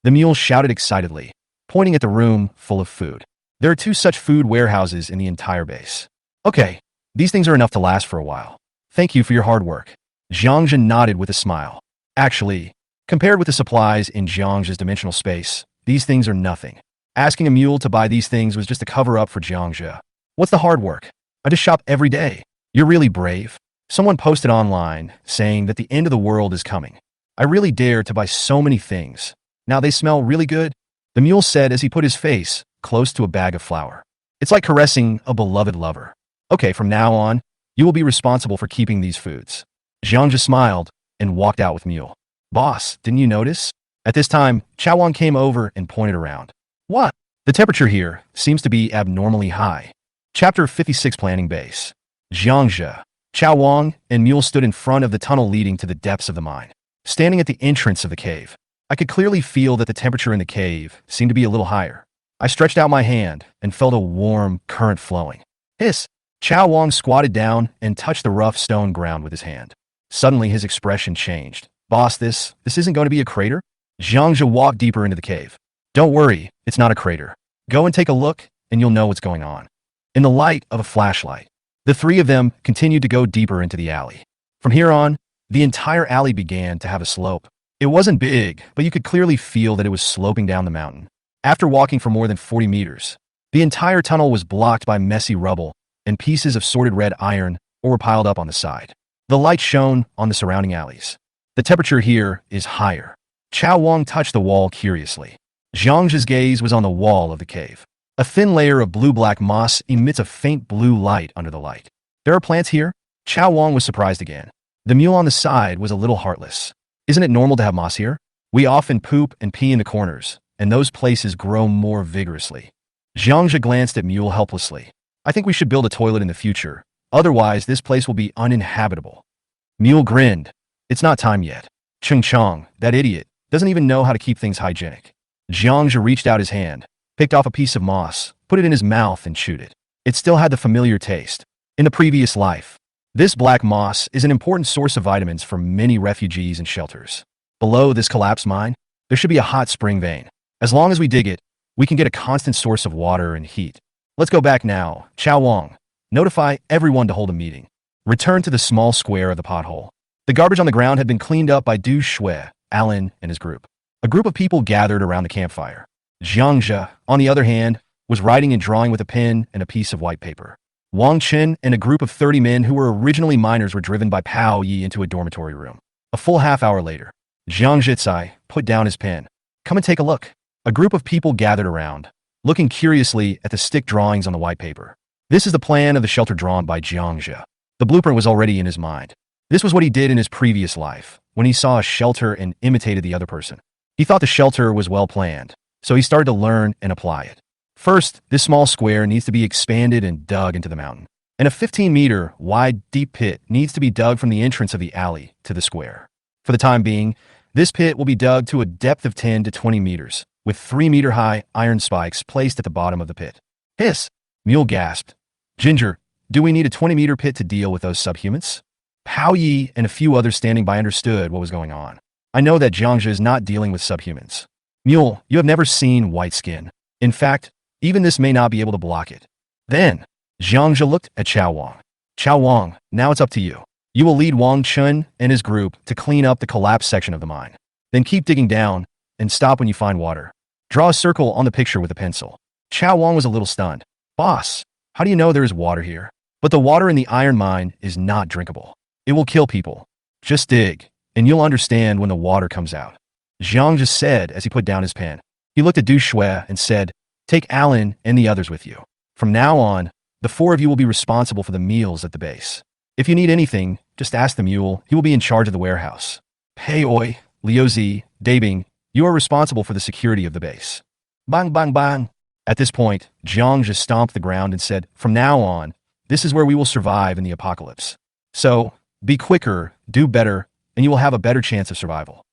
The mule shouted excitedly, pointing at the room full of food. There are 2 such food warehouses in the entire base. Okay, these things are enough to last for a while. Thank you for your hard work. Jiangzhen nodded with a smile. Actually, compared with the supplies in Jiangzhen's dimensional space, these things are nothing. Asking a mule to buy these things was just a cover-up for Jiangzhen. What's the hard work? I just shop every day. You're really brave. Someone posted online saying that the end of the world is coming. I really dare to buy so many things. Now they smell really good, the mule said as he put his face close to a bag of flour. It's like caressing a beloved lover. Okay, from now on, you will be responsible for keeping these foods. Jiangzhen smiled and walked out with Mule. Boss, didn't you notice? At this time, Chao Wang came over and pointed around. What? The temperature here seems to be abnormally high. Chapter 56 Planning Base. Jiangzhen, Chao Wang, and Mule stood in front of the tunnel leading to the depths of the mine. Standing at the entrance of the cave, I could clearly feel that the temperature in the cave seemed to be a little higher. I stretched out my hand and felt a warm current flowing. Hiss! Chao Wang squatted down and touched the rough stone ground with his hand. Suddenly his expression changed. Boss, this isn't going to be a crater? Jiangzhen walked deeper into the cave. Don't worry, it's not a crater. Go and take a look, and you'll know what's going on. In the light of a flashlight, the 3 of them continued to go deeper into the alley. From here on, the entire alley began to have a slope. It wasn't big, but you could clearly feel that it was sloping down the mountain. After walking for more than 40 meters, the entire tunnel was blocked by messy rubble and pieces of sorted red iron were piled up on the side. The light shone on the surrounding alleys. The temperature here is higher. Chao Wang touched the wall curiously. Jiangzhen's gaze was on the wall of the cave. A thin layer of blue-black moss emits a faint blue light under the light. There are plants here? Chao Wang was surprised again. The mule on the side was a little heartless. Isn't it normal to have moss here? We often poop and pee in the corners, and those places grow more vigorously. Jiangzhen glanced at Mule helplessly. I think we should build a toilet in the future. Otherwise, this place will be uninhabitable. Mule grinned. It's not time yet. Cheng Chong, that idiot, doesn't even know how to keep things hygienic. Jiangzhen reached out his hand, picked off a piece of moss, put it in his mouth and chewed it. It still had the familiar taste. In the previous life, this black moss is an important source of vitamins for many refugees and shelters. Below this collapsed mine, there should be a hot spring vein. As long as we dig it, we can get a constant source of water and heat. Let's go back now. Chao Wang, notify everyone to hold a meeting. Return to the small square of the pothole. The garbage on the ground had been cleaned up by Du Shui, Alan, and his group. A group of people gathered around the campfire. Jiangzhen, on the other hand, was writing and drawing with a pen and a piece of white paper. Wang Chen and a group of 30 men who were originally miners were driven by Pao Yi into a dormitory room. A full half-hour later, Jiang Zhizai put down his pen. Come and take a look. A group of people gathered around, looking curiously at the stick drawings on the white paper. This is the plan of the shelter drawn by Jiangzhen. The blueprint was already in his mind. This was what he did in his previous life, when he saw a shelter and imitated the other person. He thought the shelter was well planned, so he started to learn and apply it. First, this small square needs to be expanded and dug into the mountain. And a 15-meter wide deep pit needs to be dug from the entrance of the alley to the square. For the time being, this pit will be dug to a depth of 10 to 20 meters, with 3-meter-high iron spikes placed at the bottom of the pit. Hiss! Mule gasped. Ginger, do we need a 20-meter pit to deal with those subhumans? Pao Yi and a few others standing by understood what was going on. I know that Jiangzhen is not dealing with subhumans. Mule, you have never seen white skin. In fact, even this may not be able to block it. Then, Jiangzhen looked at Chao Wang. Chao Wang, now it's up to you. You will lead Wang Chen and his group to clean up the collapsed section of the mine. Then keep digging down and stop when you find water. Draw a circle on the picture with a pencil. Chao Wang was a little stunned. Boss, how do you know there is water here? But the water in the iron mine is not drinkable. It will kill people. Just dig, and you'll understand when the water comes out. Jiang just said as he put down his pen. He looked at Du Shui and said, take Alan and the others with you. From now on, the 4 of you will be responsible for the meals at the base. If you need anything, Just ask the mule. He will be in charge of the warehouse. Hey oi, Liu Zi, Dabing, you are responsible for the security of the base. Bang bang bang. At this point, Jiang just stomped the ground and said, from now on, this is where we will survive in the apocalypse. So, be quicker, do better, and you will have a better chance of survival.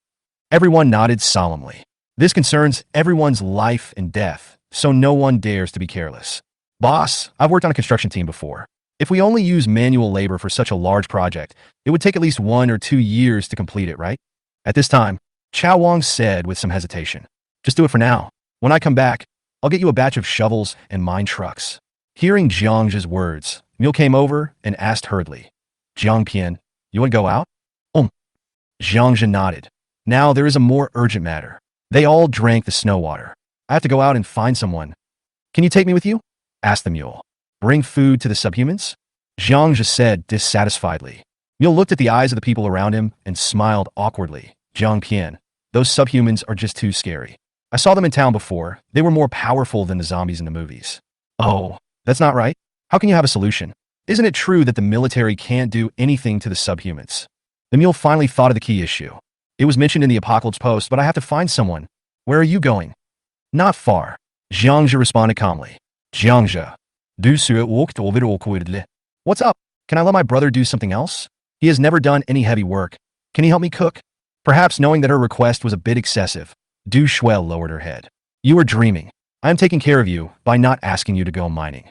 Everyone nodded solemnly. This concerns everyone's life and death, so no one dares to be careless. Boss, I've worked on a construction team before. If we only use manual labor for such a large project, it would take at least 1 or 2 years to complete it, right? At this time, Chao Wang said with some hesitation, just do it for now. When I come back, I'll get you a batch of shovels and mine trucks. Hearing Jiang's words, Mule came over and asked hurriedly, Jiang Pian, you want to go out? Jiangja nodded. Now there is a more urgent matter. They all drank the snow water. I have to go out and find someone. Can you take me with you? Asked the mule. Bring food to the subhumans? Jiangja said dissatisfiedly. Mule looked at the eyes of the people around him and smiled awkwardly. Jiang Pian, those subhumans are just too scary. I saw them in town before. They were more powerful than the zombies in the movies. Oh, that's not right. How can you have a solution? Isn't it true that the military can't do anything to the subhumans? The mule finally thought of the key issue. It was mentioned in the Apocalypse Post, but I have to find someone. Where are you going? Not far. Jiangja responded calmly. Jiangja. What's up? Can I let my brother do something else? He has never done any heavy work. Can he help me cook? Perhaps knowing that her request was a bit excessive, Du Shuel lowered her head. You are dreaming. I am taking care of you by not asking you to go mining.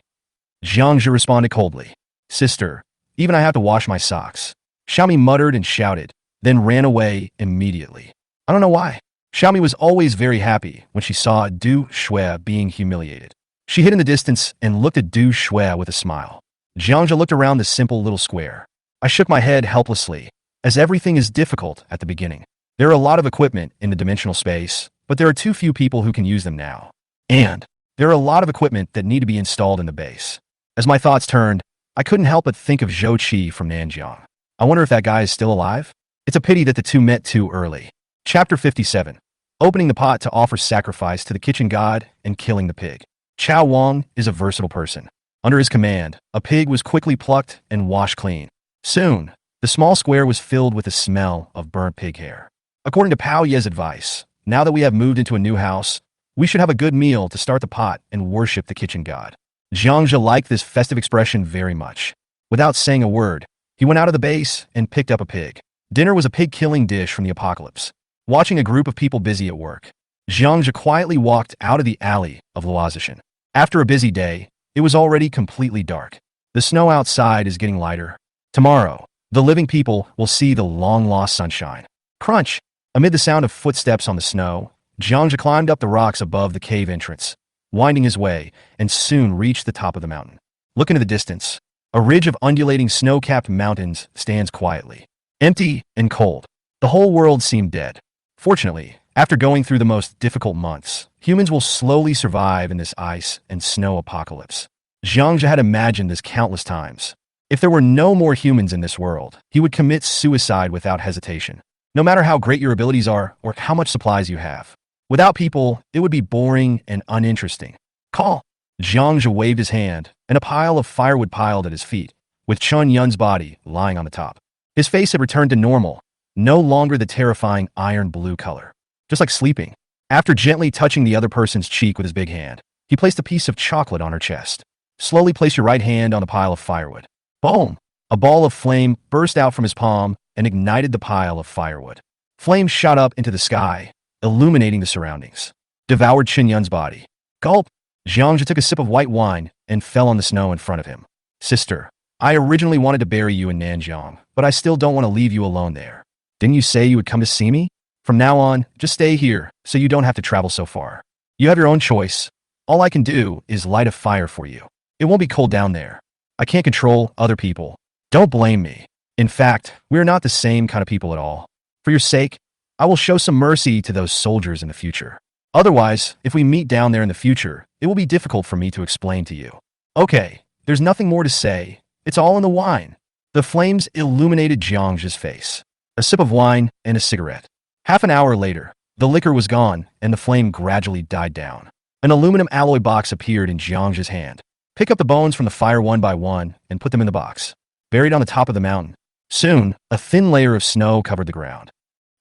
Jiangja responded coldly. Sister, even I have to wash my socks. Xiaomi muttered and shouted, then ran away immediately. I don't know why. Xiaomi was always very happy when she saw Du Shuel being humiliated. She hid in the distance and looked at Du Shuel with a smile. Jiangja looked around the simple little square. I shook my head helplessly, as everything is difficult at the beginning. There are a lot of equipment in the dimensional space, but there are too few people who can use them now. And there are a lot of equipment that need to be installed in the base. As my thoughts turned, I couldn't help but think of Zhou Qi from Nanjiang. I wonder if that guy is still alive? It's a pity that the two met too early. Chapter 57. Opening the pot to offer sacrifice to the kitchen god and killing the pig. Chao Wang is a versatile person. Under his command, a pig was quickly plucked and washed clean. Soon, the small square was filled with the smell of burnt pig hair. According to Pao Ye's advice, now that we have moved into a new house, we should have a good meal to start the pot and worship the kitchen god. Jiangja liked this festive expression very much. Without saying a word, he went out of the base and picked up a pig. Dinner was a pig-killing dish from the apocalypse. Watching a group of people busy at work, Jiangja quietly walked out of the alley of Luozishan. After a busy day, it was already completely dark. The snow outside is getting lighter. Tomorrow, the living people will see the long-lost sunshine. Crunch! Amid the sound of footsteps on the snow, Jiangja climbed up the rocks above the cave entrance, winding his way, and soon reached the top of the mountain. Look into the distance. A ridge of undulating snow-capped mountains stands quietly, empty and cold. The whole world seemed dead. Fortunately, after going through the most difficult months, humans will slowly survive in this ice and snow apocalypse. Jiangja had imagined this countless times. If there were no more humans in this world, he would commit suicide without hesitation. No matter how great your abilities are or how much supplies you have. Without people, it would be boring and uninteresting. Call! Jiangja waved his hand, and a pile of firewood piled at his feet, with Chun Yun's body lying on the top. His face had returned to normal, no longer the terrifying iron blue color. Just like sleeping. After gently touching the other person's cheek with his big hand, he placed a piece of chocolate on her chest. Slowly place your right hand on the pile of firewood. Boom! A ball of flame burst out from his palm and ignited the pile of firewood. Flames shot up into the sky, illuminating the surroundings. Devoured Qin Yun's body. Gulp! Jiangja took a sip of white wine and fell on the snow in front of him. Sister, I originally wanted to bury you in Nanjiang, but I still don't want to leave you alone there. Didn't you say you would come to see me? From now on, just stay here, so you don't have to travel so far. You have your own choice. All I can do is light a fire for you. It won't be cold down there. I can't control other people. Don't blame me. In fact, we're not the same kind of people at all. For your sake, I will show some mercy to those soldiers in the future. Otherwise, if we meet down there in the future, it will be difficult for me to explain to you. Okay, there's nothing more to say. It's all in the wine. The flames illuminated Jiangja's face. A sip of wine and a cigarette. Half an hour later, the liquor was gone and the flame gradually died down. An aluminum alloy box appeared in Jiangja's hand. Pick up the bones from the fire one by one and put them in the box. Buried on the top of the mountain, Soon, a thin layer of snow covered the ground.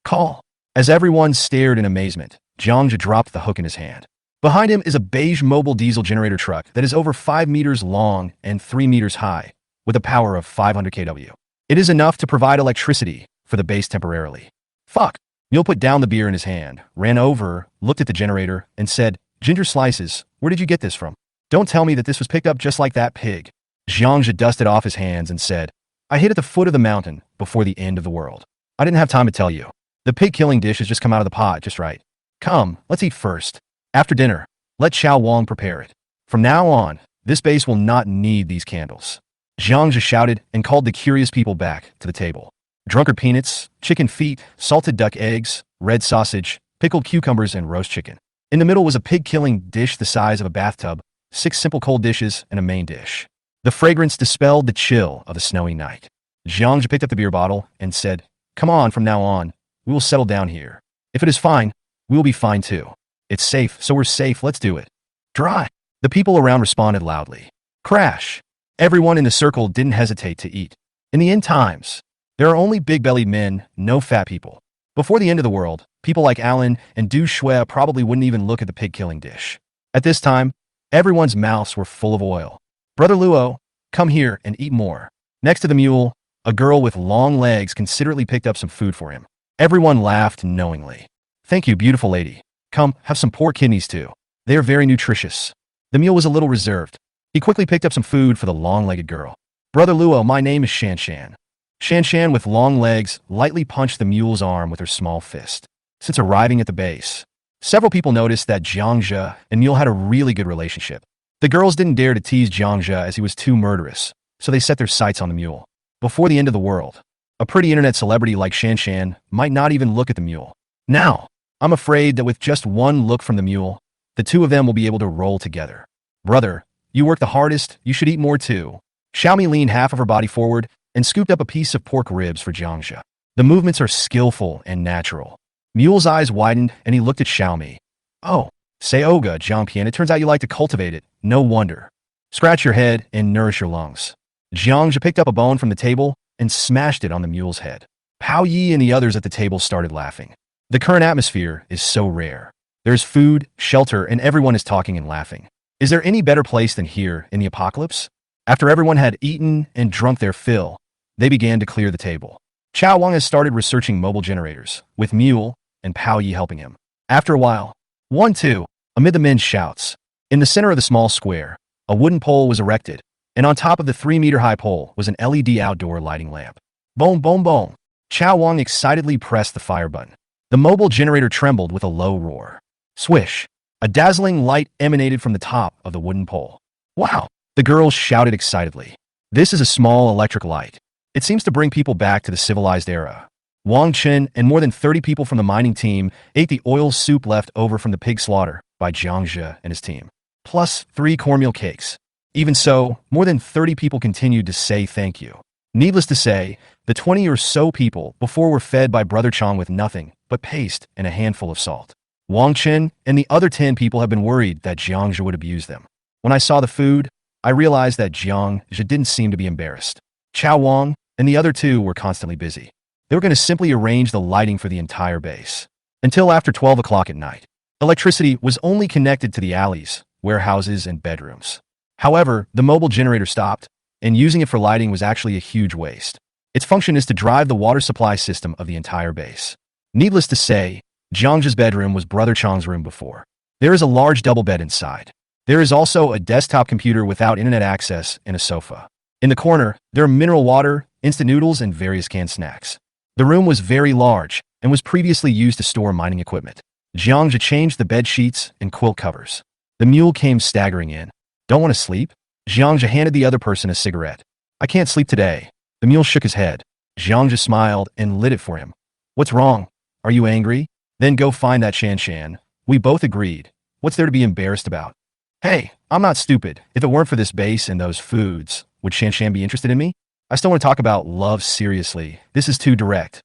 Call. As everyone stared in amazement, Jiangja dropped the hook in his hand. Behind him is a beige mobile diesel generator truck that is over 5 meters long and 3 meters high, with a power of 500 kW. It is enough to provide electricity for the base temporarily. Fuck. Neil put down the beer in his hand, ran over, looked at the generator, and said, "Ginger slices, where did you get this from? Don't tell me that this was picked up just like that pig." Jiangja dusted off his hands and said, "I hid at the foot of the mountain before the end of the world. I didn't have time to tell you. The pig-killing dish has just come out of the pot just right. Come, let's eat first. After dinner, let Chao Wang prepare it. From now on, this base will not need these candles." Jiangja shouted and called the curious people back to the table. Drunkard peanuts, chicken feet, salted duck eggs, red sausage, pickled cucumbers, and roast chicken. In the middle was a pig-killing dish the size of a bathtub, 6 simple cold dishes, and a main dish. The fragrance dispelled the chill of the snowy night. Jiangja picked up the beer bottle and said, "Come on, from now on, we will settle down here. If it is fine, we will be fine too. It's safe, so we're safe, let's do it." Dry. The people around responded loudly. Crash. Everyone in the circle didn't hesitate to eat. In the end times, there are only big-bellied men, no fat people. Before the end of the world, people like Alan and Du Shui probably wouldn't even look at the pig-killing dish. At this time, everyone's mouths were full of oil. "Brother Luo, come here and eat more." Next to the mule, a girl with long legs considerately picked up some food for him. Everyone laughed knowingly. "Thank you, beautiful lady. Come, have some pork kidneys too. They are very nutritious." The mule was a little reserved. He quickly picked up some food for the long-legged girl. "Brother Luo, my name is Shan Shan." Shan Shan, with long legs, lightly punched the mule's arm with her small fist. Since arriving at the base, several people noticed that Jiangja and Mule had a really good relationship. The girls didn't dare to tease Jiangja as he was too murderous, so they set their sights on the mule. Before the end of the world, a pretty internet celebrity like Shan Shan might not even look at the mule. Now, I'm afraid that with just one look from the mule, the two of them will be able to roll together. "Brother, you work the hardest, you should eat more too." Xiaomi leaned half of her body forward and scooped up a piece of pork ribs for Jiangja. The movements are skillful and natural. Mule's eyes widened and he looked at Xiaomi. "Oh, say Oga, Jiangpian, it turns out you like to cultivate it. No wonder. Scratch your head and nourish your lungs." Jiangja picked up a bone from the table and smashed it on the mule's head. Pao Yi and the others at the table started laughing. The current atmosphere is so rare. There's food, shelter, and everyone is talking and laughing. Is there any better place than here in the apocalypse? After everyone had eaten and drunk their fill, they began to clear the table. Chao Wang has started researching mobile generators, with Mule and Pao Yi helping him. After a while, 1, 2, amid the men's shouts. In the center of the small square, a wooden pole was erected, and on top of the 3-meter-high pole was an LED outdoor lighting lamp. Boom, boom, boom. Chao Wang excitedly pressed the fire button. The mobile generator trembled with a low roar. Swish. A dazzling light emanated from the top of the wooden pole. "Wow!" The girls shouted excitedly. "This is a small electric light. It seems to bring people back to the civilized era." Wang Chen and more than 30 people from the mining team ate the oil soup left over from the pig slaughter by Jiangja and his team, plus 3 cornmeal cakes. Even so, more than 30 people continued to say thank you. Needless to say, the 20 or so people before were fed by Brother Chong with nothing but paste and a handful of salt. Wang Chen and the other 10 people have been worried that Jiangja would abuse them. When I saw the food, I realized that Jiangja didn't seem to be embarrassed. Chao Wang and the other 2 were constantly busy. They were going to simply arrange the lighting for the entire base. Until after 12 o'clock at night, electricity was only connected to the alleys, warehouses, and bedrooms. However, the mobile generator stopped, and using it for lighting was actually a huge waste. Its function is to drive the water supply system of the entire base. Needless to say, Jiangja's bedroom was Brother Chong's room before. There is a large double bed inside. There is also a desktop computer without internet access and a sofa. In the corner, there are mineral water, instant noodles, and various canned snacks. The room was very large and was previously used to store mining equipment. Jiangja changed the bed sheets and quilt covers. The mule came staggering in. "Don't want to sleep?" Jiangja handed the other person a cigarette. "I can't sleep today." The mule shook his head. Jiangja smiled and lit it for him. "What's wrong? Are you angry? Then go find that Shan Shan." We both agreed. What's there to be embarrassed about? "Hey, I'm not stupid. If it weren't for this base and those foods, would Shan Shan be interested in me? I still want to talk about love seriously. This is too direct."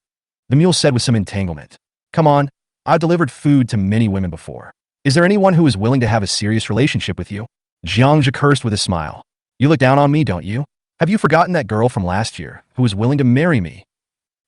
The mule said with some entanglement. "Come on, I've delivered food to many women before. Is there anyone who is willing to have a serious relationship with you?" Jiangja cursed with a smile. "You look down on me, don't you? Have you forgotten that girl from last year who was willing to marry me?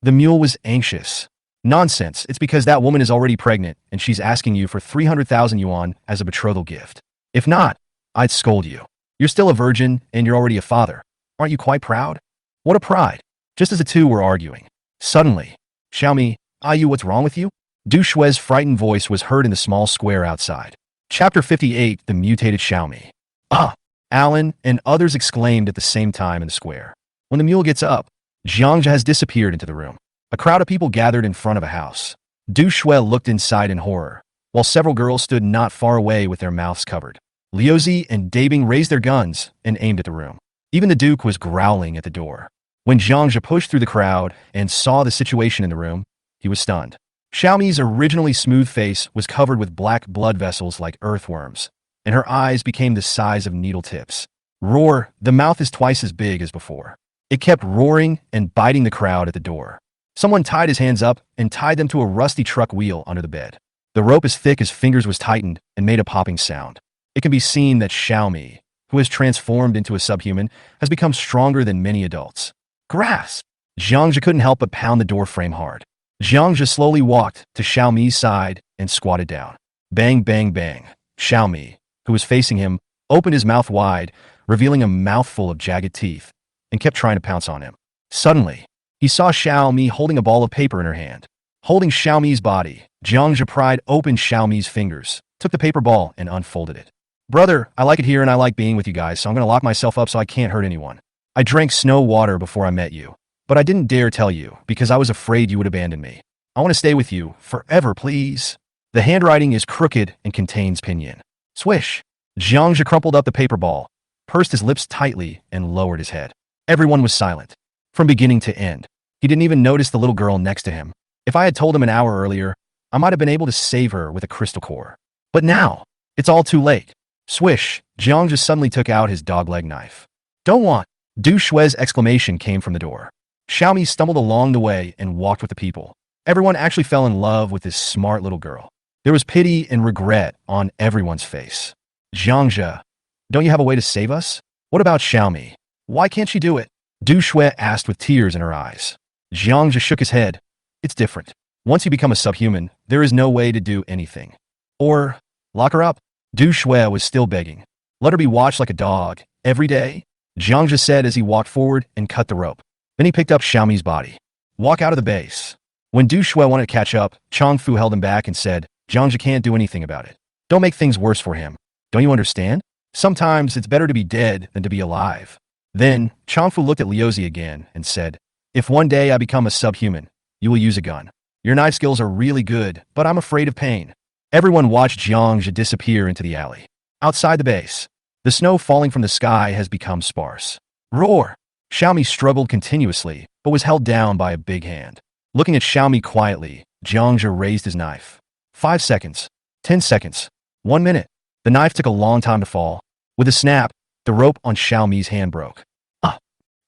The mule was anxious. Nonsense, it's because that woman is already pregnant and she's asking you for 300,000 yuan as a betrothal gift. If not, I'd scold you. You're still a virgin and you're already a father. Aren't you quite proud? What a pride. Just as the two were arguing. Suddenly, Xiaomi, what's wrong with you? Du Shui's frightened voice was heard in the small square outside. Chapter 58, The Mutated Xiaomi. Ah! Alan and others exclaimed at the same time in the square. When the mule gets up, Jiangzhe has disappeared into the room. A crowd of people gathered in front of a house. Du Shui looked inside in horror, while several girls stood not far away with their mouths covered. Liuzi and Dabing raised their guns and aimed at the room. Even the Duke was growling at the door. When Jiangzhe pushed through the crowd and saw the situation in the room, he was stunned. Xiaomi's originally smooth face was covered with black blood vessels like earthworms, and her eyes became the size of needle tips. Roar, the mouth is twice as big as before. It kept roaring and biting the crowd at the door. Someone tied his hands up and tied them to a rusty truck wheel under the bed. The rope as thick as fingers was tightened and made a popping sound. It can be seen that Xiaomi, who has transformed into a subhuman, has become stronger than many adults. Grasp! Jiangzhe couldn't help but pound the door frame hard. Jiangzhe slowly walked to Xiaomi's side and squatted down. Bang, bang, bang. Xiaomi, who was facing him, opened his mouth wide, revealing a mouthful of jagged teeth, and kept trying to pounce on him. Suddenly, he saw Xiaomi holding a ball of paper in her hand. Holding Xiaomi's body, Jiangzhe pried open Xiaomi's fingers, took the paper ball, and unfolded it. Brother, I like it here and I like being with you guys, so I'm going to lock myself up so I can't hurt anyone. I drank snow water before I met you, but I didn't dare tell you because I was afraid you would abandon me. I want to stay with you forever, please. The handwriting is crooked and contains pinyin. Swish. Jiangzhe crumpled up the paper ball, pursed his lips tightly, and lowered his head. Everyone was silent, from beginning to end. He didn't even notice the little girl next to him. If I had told him an hour earlier, I might have been able to save her with a crystal core. But now, it's all too late. Swish, Jiangzhe suddenly took out his dogleg knife. Don't want. Du Shui's exclamation came from the door. Xiaomi stumbled along the way and walked with the people. Everyone actually fell in love with this smart little girl. There was pity and regret on everyone's face. Jiangzhe, don't you have a way to save us? What about Xiaomi? Why can't she do it? Du Shui asked with tears in her eyes. Jiangzhe shook his head. It's different. Once you become a subhuman, there is no way to do anything. Or, lock her up. Du Shui was still begging. Let her be watched like a dog, every day, Jiangzhe said as he walked forward and cut the rope. Then he picked up Xiaomi's body. Walk out of the base. When Du Shui wanted to catch up, Changfu held him back and said, Jiangzhe can't do anything about it. Don't make things worse for him. Don't you understand? Sometimes it's better to be dead than to be alive. Then, Changfu looked at Liuzi again and said, if one day I become a subhuman, you will use a gun. Your knife skills are really good, but I'm afraid of pain. Everyone watched Jiangzhe disappear into the alley. Outside the base, the snow falling from the sky has become sparse. Roar! Xiaomi struggled continuously, but was held down by a big hand. Looking at Xiaomi quietly, Jiangzhe raised his knife. 5 seconds. 10 seconds. 1 minute. The knife took a long time to fall. With a snap, the rope on Xiaomi's hand broke. Ah!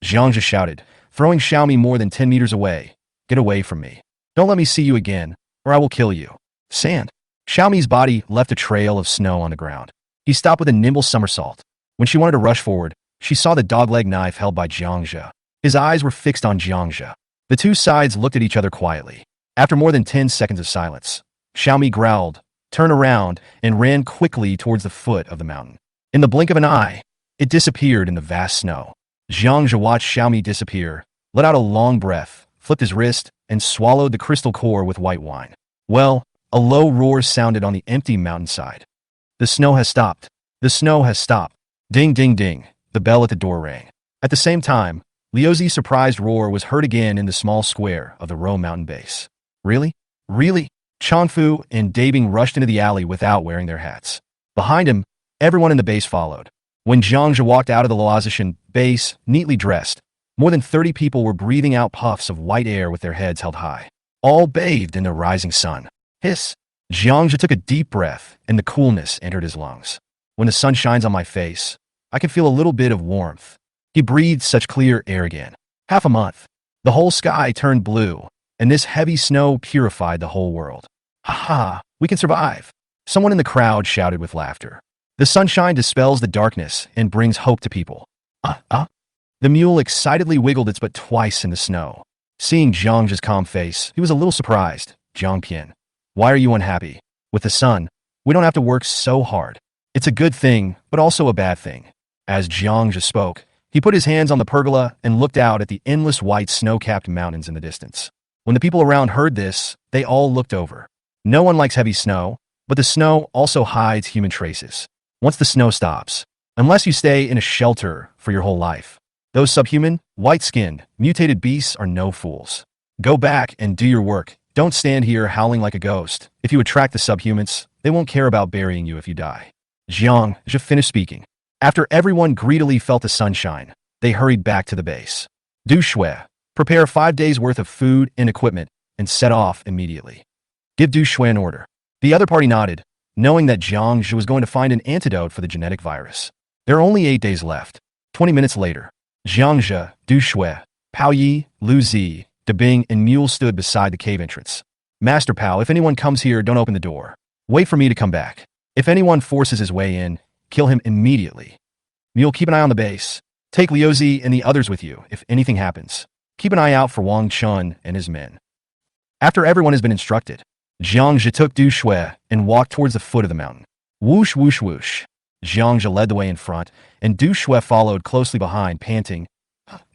Jiangzhe shouted, throwing Xiaomi more than 10 meters away. Get away from me. Don't let me see you again, or I will kill you. Sand. Xiaomi's body left a trail of snow on the ground. He stopped with a nimble somersault. When she wanted to rush forward, she saw the dogleg knife held by Jiangzhe. His eyes were fixed on Jiangzhe. The two sides looked at each other quietly. After more than 10 seconds of silence, Xiaomi growled, turned around, and ran quickly towards the foot of the mountain. In the blink of an eye, it disappeared in the vast snow. Jiangzhe watched Xiaomi disappear, let out a long breath, flipped his wrist, and swallowed the crystal core with white wine. Well, a low roar sounded on the empty mountainside. The snow has stopped. The snow has stopped. Ding, ding, ding. The bell at the door rang. At the same time, Liuzi's surprised roar was heard again in the small square of the Ro mountain base. Really? Really? Changfu and Dabing rushed into the alley without wearing their hats. Behind him, everyone in the base followed. When Jiangzhe walked out of the Laozian base, neatly dressed, more than 30 people were breathing out puffs of white air with their heads held high, all bathed in the rising sun. Hiss! Jiangzhe took a deep breath, and the coolness entered his lungs. When the sun shines on my face, I can feel a little bit of warmth. He breathed such clear air again. Half a month. The whole sky turned blue, and this heavy snow purified the whole world. Ha ha! We can survive! Someone in the crowd shouted with laughter. The sunshine dispels the darkness and brings hope to people. The mule excitedly wiggled its butt twice in the snow. Seeing Jiang's calm face, he was a little surprised. Jiang Pian, why are you unhappy? With the sun, we don't have to work so hard. It's a good thing, but also a bad thing. As Jiang spoke, he put his hands on the pergola and looked out at the endless white snow-capped mountains in the distance. When the people around heard this, they all looked over. No one likes heavy snow, but the snow also hides human traces. Once the snow stops, unless you stay in a shelter for your whole life, those subhuman, white-skinned, mutated beasts are no fools. Go back and do your work. Don't stand here howling like a ghost. If you attract the subhumans, they won't care about burying you if you die. Jiang finished speaking. After everyone greedily felt the sunshine, they hurried back to the base. Du Shui, prepare 5 days' worth of food and equipment and set off immediately. Give Du Shui an order. The other party nodded, knowing that Jiang was going to find an antidote for the genetic virus. There are only 8 days left. 20 minutes later, Jiang, Du Shui, Pao Yi, Lu Zi, De Bing, and Mule stood beside the cave entrance. Master Pao, if anyone comes here, don't open the door. Wait for me to come back. If anyone forces his way in, kill him immediately. Mule, keep an eye on the base. Take Liu Zi and the others with you if anything happens. Keep an eye out for Wang Chun and his men. After everyone has been instructed, Jiang took Du Shui and walked towards the foot of the mountain. Whoosh, whoosh, whoosh. Jiang led the way in front, and Du Shui followed closely behind, panting.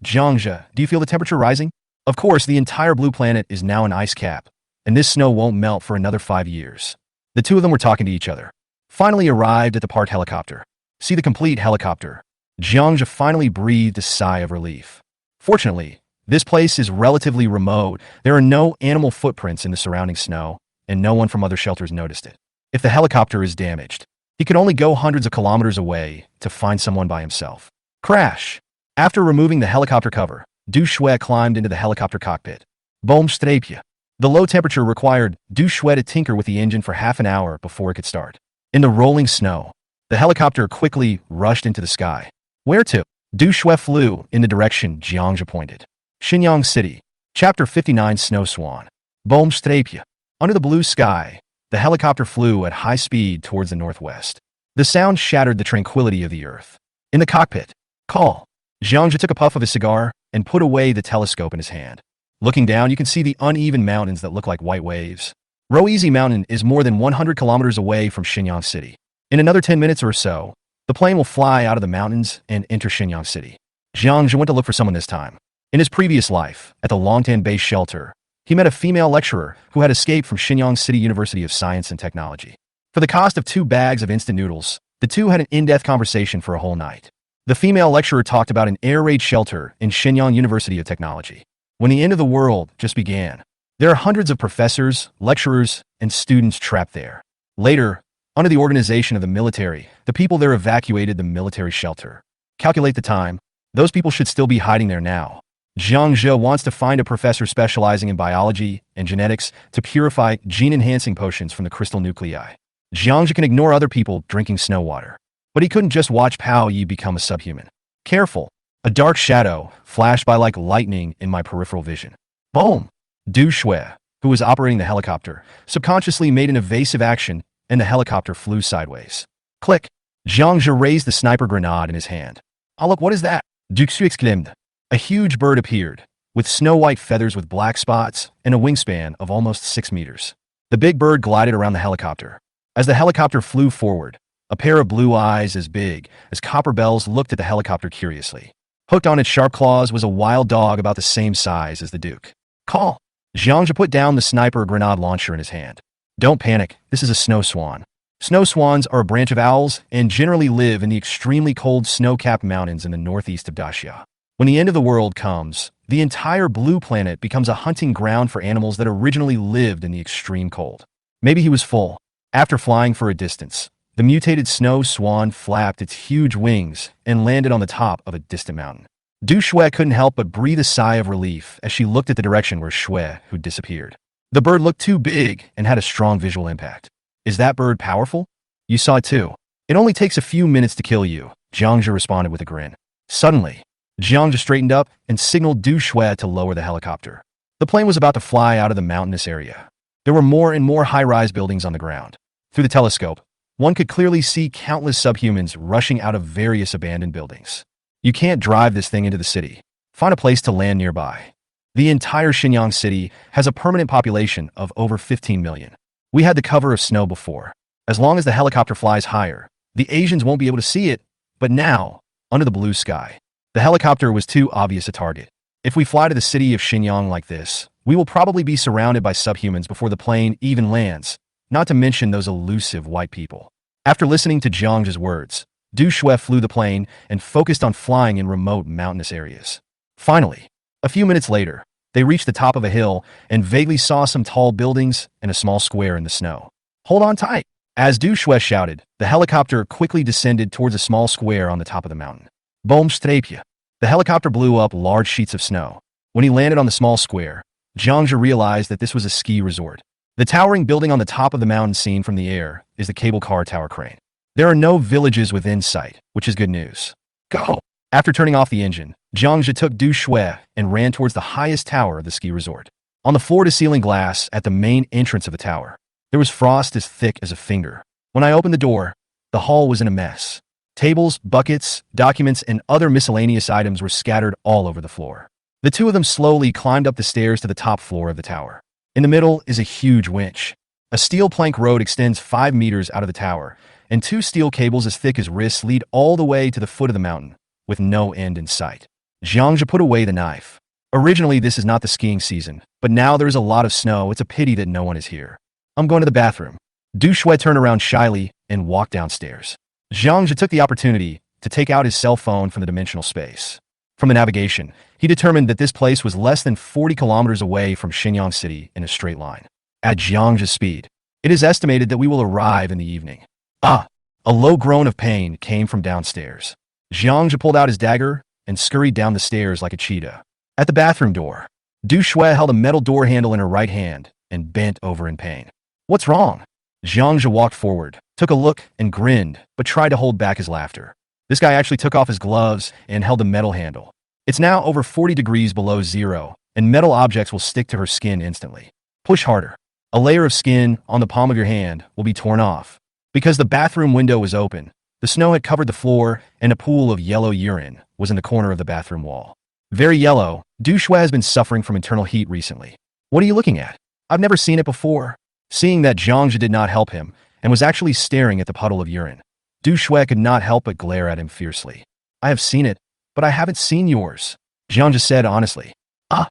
Jiang, do you feel the temperature rising? Of course, the entire blue planet is now an ice cap, and this snow won't melt for another 5 years. The two of them were talking to each other. Finally arrived at the parked helicopter. See the complete helicopter. Jiang finally breathed a sigh of relief. Fortunately, this place is relatively remote. There are no animal footprints in the surrounding snow, and no one from other shelters noticed it. If the helicopter is damaged, he could only go hundreds of kilometers away to find someone by himself. Crash! After removing the helicopter cover, Du Shui climbed into the helicopter cockpit. Boom strapia. The low temperature required Du Shui to tinker with the engine for half an hour before it could start. In the rolling snow, the helicopter quickly rushed into the sky. Where to? Du Shui flew in the direction Jiang pointed. Xinyang City. Chapter 59 Snow Swan. Boom strapia. Under the blue sky, the helicopter flew at high speed towards the northwest. The sound shattered the tranquility of the earth. In the cockpit, call. Jiang took a puff of his cigar and put away the telescope in his hand. Looking down, you can see the uneven mountains that look like white waves. Roeasy Mountain is more than 100 kilometers away from Xinyang City. In another 10 minutes or so, the plane will fly out of the mountains and enter Xinyang City. Jiang went to look for someone this time. In his previous life, at the Longtan Base Shelter, he met a female lecturer who had escaped from Xinyang City University of Science and Technology. For the cost of 2 bags of instant noodles, the two had an in-depth conversation for a whole night. The female lecturer talked about an air raid shelter in Xinyang University of Technology. When the end of the world just began, there are hundreds of professors, lecturers, and students trapped there. Later, under the organization of the military, the people there evacuated the military shelter. Calculate the time. Those people should still be hiding there now. Jiang wants to find a professor specializing in biology and genetics to purify gene-enhancing potions from the crystal nuclei. Jiang can ignore other people drinking snow water. But he couldn't just watch Pao Yi become a subhuman. Careful. A dark shadow flashed by like lightning in my peripheral vision. Boom! Du Shui, who was operating the helicopter, subconsciously made an evasive action, and the helicopter flew sideways. Click! Jiang raised the sniper grenade in his hand. Oh look, what is that? Du Shui exclaimed. A huge bird appeared, with snow-white feathers with black spots and a wingspan of almost 6 meters. The big bird glided around the helicopter. As the helicopter flew forward, a pair of blue eyes as big as copper bells looked at the helicopter curiously. Hooked on its sharp claws was a wild dog about the same size as the Duke. Call! Jiang put down the sniper grenade launcher in his hand. Don't panic, this is a snow swan. Snow swans are a branch of owls and generally live in the extremely cold snow-capped mountains in the northeast of Daxia. When the end of the world comes, the entire blue planet becomes a hunting ground for animals that originally lived in the extreme cold. Maybe he was full. After flying for a distance, the mutated snow swan flapped its huge wings and landed on the top of a distant mountain. Du Shui couldn't help but breathe a sigh of relief as she looked at the direction where Shui had disappeared. The bird looked too big and had a strong visual impact. Is that bird powerful? You saw it too. It only takes a few minutes to kill you, Jiang responded with a grin. Suddenly, Jiang straightened up and signaled Du Shui to lower the helicopter. The plane was about to fly out of the mountainous area. There were more and more high-rise buildings on the ground. Through the telescope, one could clearly see countless subhumans rushing out of various abandoned buildings. You can't drive this thing into the city. Find a place to land nearby. The entire Shenyang city has a permanent population of over 15 million. We had the cover of snow before. As long as the helicopter flies higher, the Asians won't be able to see it. But now, under the blue sky, the helicopter was too obvious a target. If we fly to the city of Shenyang like this, we will probably be surrounded by subhumans before the plane even lands, not to mention those elusive white people. After listening to Zhang's words, Du Shui flew the plane and focused on flying in remote mountainous areas. Finally, a few minutes later, they reached the top of a hill and vaguely saw some tall buildings and a small square in the snow. Hold on tight. As Du Shui shouted, the helicopter quickly descended towards a small square on the top of the mountain. Boom strapia. The helicopter blew up large sheets of snow. When he landed on the small square, Zhangzhe realized that this was a ski resort. The towering building on the top of the mountain seen from the air is the cable car tower crane. There are no villages within sight, which is good news. Go! After turning off the engine, Zhangzhe took Du Shui and ran towards the highest tower of the ski resort. On the floor-to-ceiling glass at the main entrance of the tower, there was frost as thick as a finger. When I opened the door, the hall was in a mess. Tables, buckets, documents, and other miscellaneous items were scattered all over the floor. The two of them slowly climbed up the stairs to the top floor of the tower. In the middle is a huge winch. A steel plank road extends 5 meters out of the tower, and 2 steel cables as thick as wrists lead all the way to the foot of the mountain, with no end in sight. Zhangzhe put away the knife. Originally, this is not the skiing season, but now there is a lot of snow. It's a pity that no one is here. I'm going to the bathroom. Du Shui turned around shyly and walked downstairs. Zhangzhe took the opportunity to take out his cell phone from the dimensional space. From the navigation, he determined that this place was less than 40 kilometers away from Shenyang City in a straight line. At Zhangzhe's speed, it is estimated that we will arrive in the evening. Ah! A low groan of pain came from downstairs. Zhangzhe pulled out his dagger and scurried down the stairs like a cheetah. At the bathroom door, Du Shui held a metal door handle in her right hand and bent over in pain. What's wrong? Zhangzhe walked forward, took a look, and grinned, but tried to hold back his laughter. This guy actually took off his gloves and held the metal handle. It's now over 40 degrees below zero, and metal objects will stick to her skin instantly. Push harder. A layer of skin on the palm of your hand will be torn off. Because the bathroom window was open, the snow had covered the floor, and a pool of yellow urine was in the corner of the bathroom wall. Very yellow, Du Shui has been suffering from internal heat recently. What are you looking at? I've never seen it before. Seeing that Zhangzhe did not help him and was actually staring at the puddle of urine, Du Shui could not help but glare at him fiercely. I have seen it, but I haven't seen yours, Zhangzhe said honestly. Ah!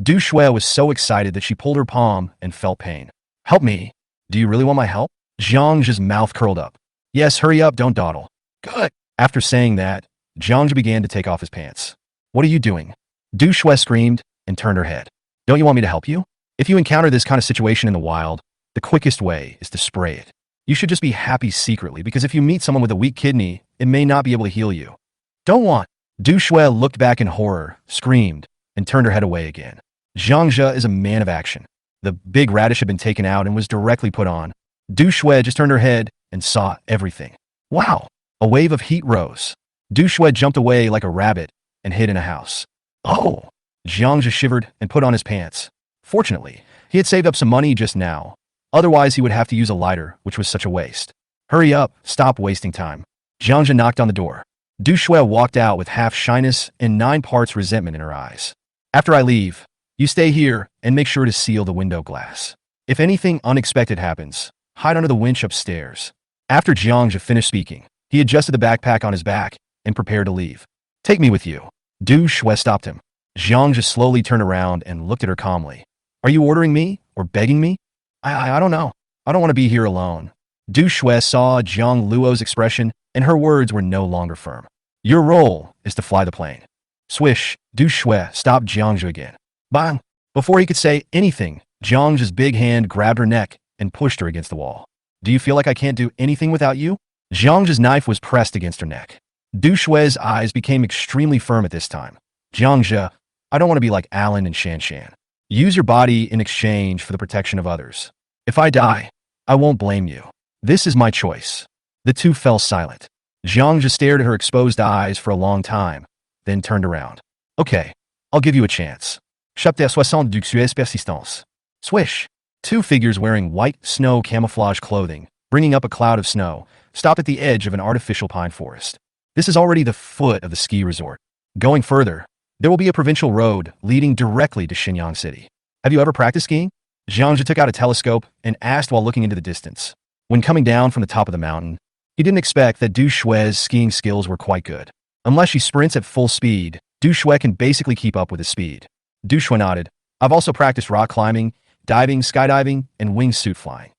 Du Shui was so excited that she pulled her palm and felt pain. Help me. Do you really want my help? Zhangzhe's mouth curled up. Yes, hurry up, don't dawdle. Good. After saying that, Zhangzhe began to take off his pants. What are you doing? Du Shui screamed and turned her head. Don't you want me to help you? If you encounter this kind of situation in the wild, the quickest way is to spray it. You should just be happy secretly, because if you meet someone with a weak kidney, it may not be able to heal you. Don't want. Du Shui looked back in horror, screamed, and turned her head away again. Zhangzhe is a man of action. The big radish had been taken out and was directly put on. Du Shui just turned her head and saw everything. Wow! A wave of heat rose. Du Shui jumped away like a rabbit and hid in a house. Oh! Zhangzhe shivered and put on his pants. Fortunately, he had saved up some money just now. Otherwise, he would have to use a lighter, which was such a waste. Hurry up, stop wasting time. Zhangzhe knocked on the door. Du Shui walked out with half shyness and 9 parts resentment in her eyes. After I leave, you stay here and make sure to seal the window glass. If anything unexpected happens, hide under the winch upstairs. After Zhangzhe finished speaking, he adjusted the backpack on his back and prepared to leave. Take me with you. Du Shui stopped him. Zhangzhe slowly turned around and looked at her calmly. Are you ordering me or begging me? I don't know. I don't want to be here alone. Du Shui saw Zhang Luo's expression, and her words were no longer firm. Your role is to fly the plane. Swish, Du Shui stopped Zhangzhe again. Bang! Before he could say anything, Zhangzhe's big hand grabbed her neck and pushed her against the wall. Do you feel like I can't do anything without you? Zhangzhe's knife was pressed against her neck. Du Shui's eyes became extremely firm at this time. Zhangzhe, I don't want to be like Alan and Shan Shan. Use your body in exchange for the protection of others. If I die, I won't blame you. This is my choice. The two fell silent. Zhangzhe stared at her exposed eyes for a long time, then turned around. Okay, I'll give you a chance. Chapitre 60 du Suez persistance. Swish. 2 figures wearing white snow camouflage clothing, bringing up a cloud of snow, stopped at the edge of an artificial pine forest. This is already the foot of the ski resort. Going further, there will be a provincial road leading directly to Shenyang City. Have you ever practiced skiing? Jiangja took out a telescope and asked while looking into the distance. When coming down from the top of the mountain, he didn't expect that Du Shui's skiing skills were quite good. Unless she sprints at full speed, Du Shui can basically keep up with his speed. Du Shui nodded. I've also practiced rock climbing, diving, skydiving, and wingsuit flying.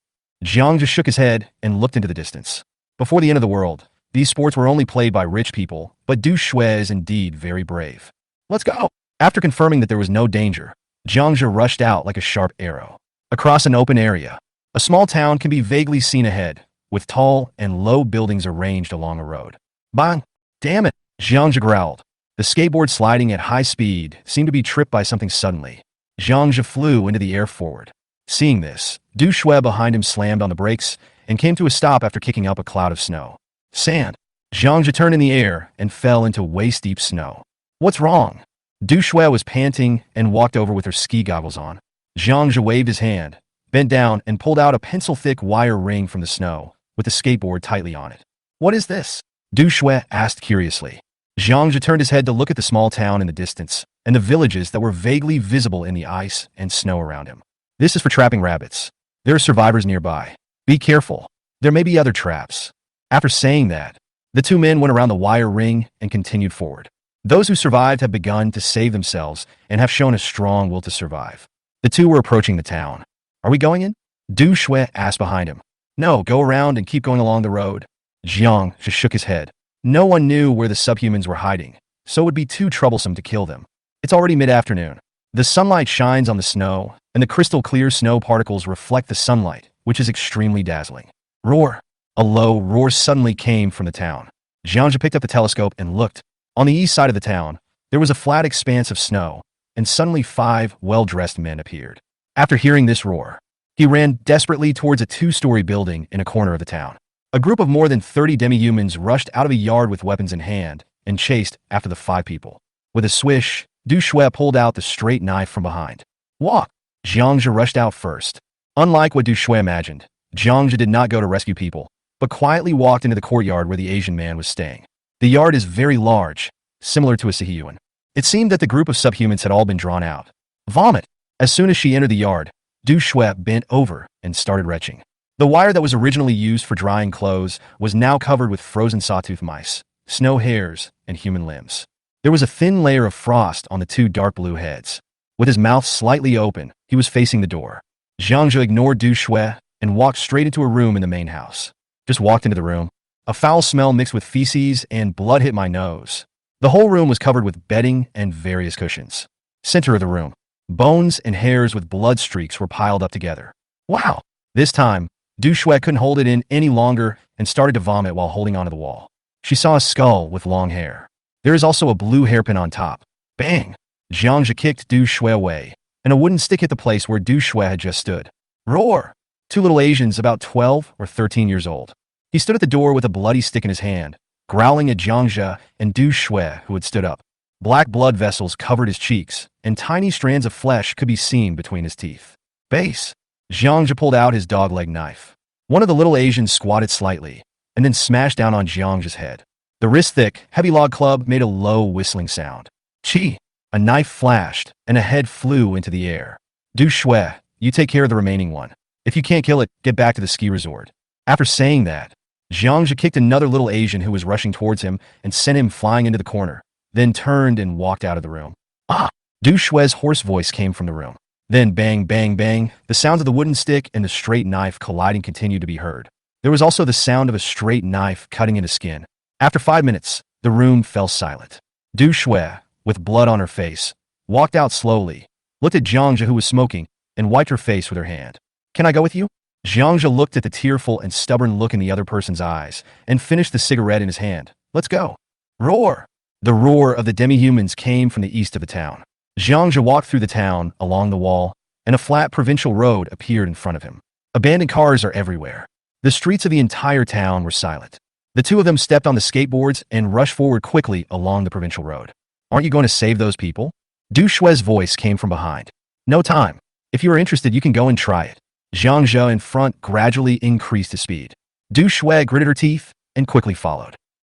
Jiang just shook his head and looked into the distance. Before the end of the world, these sports were only played by rich people, but Du Shui is indeed very brave. Let's go! After confirming that there was no danger, Jiangja rushed out like a sharp arrow. Across an open area, a small town can be vaguely seen ahead, with tall and low buildings arranged along a road. Bang! Damn it! Jiangja growled. The skateboard sliding at high speed seemed to be tripped by something suddenly. Jiangja flew into the air forward. Seeing this, Du Shui behind him slammed on the brakes and came to a stop after kicking up a cloud of snow. Sand. Jiangja turned in the air and fell into waist-deep snow. What's wrong? Du Shui was panting and walked over with her ski goggles on. Jiangja waved his hand, bent down, and pulled out a pencil-thick wire ring from the snow, with the skateboard tightly on it. What is this? Du Shui asked curiously. Jiangja turned his head to look at the small town in the distance and the villages that were vaguely visible in the ice and snow around him. This is for trapping rabbits. There are survivors nearby. Be careful. There may be other traps. After saying that, the two men went around the wire ring and continued forward. Those who survived have begun to save themselves and have shown a strong will to survive. The two were approaching the town. Are we going in? Du Shui asked behind him. No, go around and keep going along the road. Jiang just shook his head. No one knew where the subhumans were hiding, so it would be too troublesome to kill them. It's already mid-afternoon. The sunlight shines on the snow, and the crystal-clear snow particles reflect the sunlight, which is extremely dazzling. Roar! A low roar suddenly came from the town. Jiangja picked up the telescope and looked. On the east side of the town, there was a flat expanse of snow, and suddenly 5 well-dressed men appeared. After hearing this roar, he ran desperately towards a 2-story building in a corner of the town. A group of more than 30 demi-humans rushed out of a yard with weapons in hand and chased after the 5 people. With a swish, Du Shui pulled out the straight knife from behind. Walk! Jiangja rushed out first. Unlike what Du Shui imagined, Jiangja did not go to rescue people, but quietly walked into the courtyard where the Asian man was staying. The yard is very large, similar to a Sihiyuan. It seemed that the group of subhumans had all been drawn out. Vomit! As soon as she entered the yard, Du Shui bent over and started retching. The wire that was originally used for drying clothes was now covered with frozen sawtooth mice, snow hares, and human limbs. There was a thin layer of frost on the 2 dark blue heads. With his mouth slightly open, he was facing the door. Jiangja ignored Du Shui and walked straight into a room in the main house. Just walked into the room. A foul smell mixed with feces and blood hit my nose. The whole room was covered with bedding and various cushions. Center of the room. Bones and hairs with blood streaks were piled up together. Wow! This time, Du Shui couldn't hold it in any longer and started to vomit while holding onto the wall. She saw a skull with long hair. There is also a blue hairpin on top. Bang! Jiangja kicked Du Shui away, and a wooden stick hit the place where Du Shui had just stood. Roar! 2 little Asians about 12 or 13 years old. He stood at the door with a bloody stick in his hand, growling at Jiangja and Du Shui, who had stood up. Black blood vessels covered his cheeks, and tiny strands of flesh could be seen between his teeth. Base! Jiangja pulled out his dog-leg knife. One of the little Asians squatted slightly, and then smashed down on Jiangja's head. The wrist-thick, heavy log club made a low whistling sound. Chi! A knife flashed, and a head flew into the air. Du Shui, you take care of the remaining one. If you can't kill it, get back to the ski resort. After saying that, Jiangja kicked another little Asian who was rushing towards him and sent him flying into the corner, then turned and walked out of the room. Ah! Du Shui's hoarse voice came from the room. Then bang, bang, bang, the sounds of the wooden stick and the straight knife colliding continued to be heard. There was also the sound of a straight knife cutting into skin. After 5 minutes, the room fell silent. Du Shui, with blood on her face, walked out slowly, looked at Jiangja who was smoking, and wiped her face with her hand. Can I go with you? Jiangja looked at the tearful and stubborn look in the other person's eyes and finished the cigarette in his hand. Let's go. Roar! The roar of the demi-humans came from the east of the town. Jiangja walked through the town, along the wall, and a flat provincial road appeared in front of him. Abandoned cars are everywhere. The streets of the entire town were silent. The two of them stepped on the skateboards and rushed forward quickly along the provincial road. Aren't you going to save those people? Du Shui's voice came from behind. No time. If you are interested, you can go and try it. Jiangja in front gradually increased his speed. Du Shui gritted her teeth and quickly followed.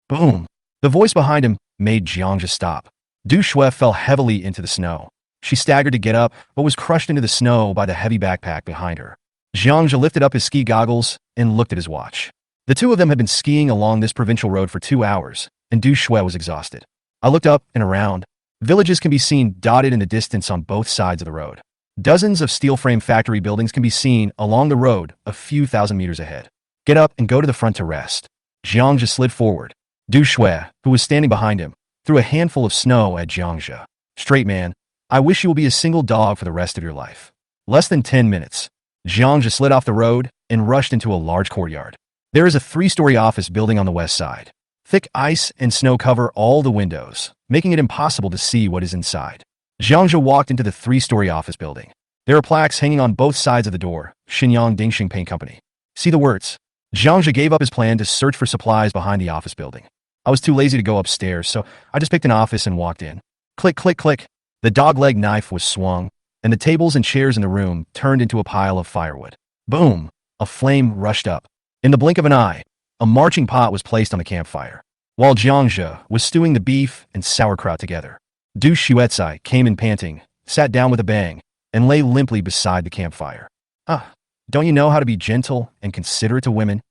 Boom! The voice behind him made Jiangja stop. Du Shui fell heavily into the snow. She staggered to get up, but was crushed into the snow by the heavy backpack behind her. Jiangja lifted up his ski goggles and looked at his watch. The two of them had been skiing along this provincial road for 2 hours, and Du Shui was exhausted. I looked up and around. Villages can be seen dotted in the distance on both sides of the road. Dozens of steel frame factory buildings can be seen along the road a few thousand meters ahead. Get up and go to the front to rest. Jiangja slid forward. Du Shui, who was standing behind him, threw a handful of snow at Jiangja. Straight man, I wish you will be a single dog for the rest of your life. Less than 10 minutes. Jiangja slid off the road and rushed into a large courtyard. There is a 3-story office building on the west side. Thick ice and snow cover all the windows, making it impossible to see what is inside. Jiangja walked into the 3-story office building. There are plaques hanging on both sides of the door. Shenyang Dingxing Paint Company. See the words. Jiangja gave up his plan to search for supplies behind the office building. I was too lazy to go upstairs, so I just picked an office and walked in. Click, click, click. The dog-leg knife was swung, and the tables and chairs in the room turned into a pile of firewood. Boom! A flame rushed up. In the blink of an eye, a marching pot was placed on the campfire. While Jiangja was stewing the beef and sauerkraut together, Du Shuizai came in panting, sat down with a bang, and lay limply beside the campfire. Don't you know how to be gentle and considerate to women?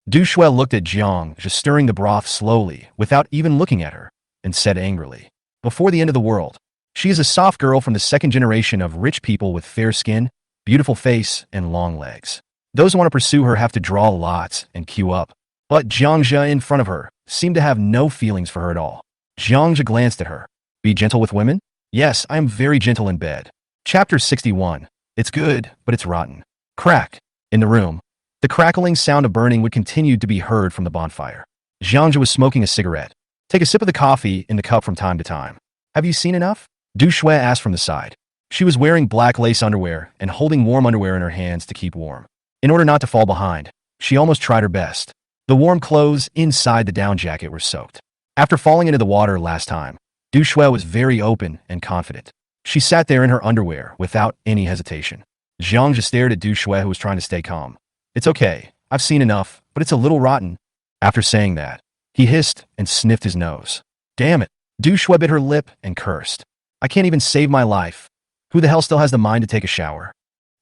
Du Shui looked at Jiangja stirring the broth slowly, without even looking at her, and said angrily, "Before the end of the world, she is a soft girl from the second generation of rich people with fair skin, beautiful face, and long legs. Those who want to pursue her have to draw lots and queue up." But Jiangja in front of her seemed to have no feelings for her at all. Jiangja glanced at her. "Be gentle with women? Yes, I am very gentle in bed." Chapter 61. It's good, but it's rotten. Crack. In the room, the crackling sound of burning would continue to be heard from the bonfire. Jiangja was smoking a cigarette. "Take a sip of the coffee in the cup from time to time. Have you seen enough?" Du Shui asked from the side. She was wearing black lace underwear and holding warm underwear in her hands to keep warm. In order not to fall behind, she almost tried her best. The warm clothes inside the down jacket were soaked. After falling into the water last time, Du Shui was very open and confident. She sat there in her underwear without any hesitation. Jiangja stared at Du Shui, who was trying to stay calm. "It's okay. I've seen enough, but it's a little rotten." After saying that, he hissed and sniffed his nose. "Damn it." Du Shui bit her lip and cursed. "I can't even save my life. Who the hell still has the mind to take a shower?"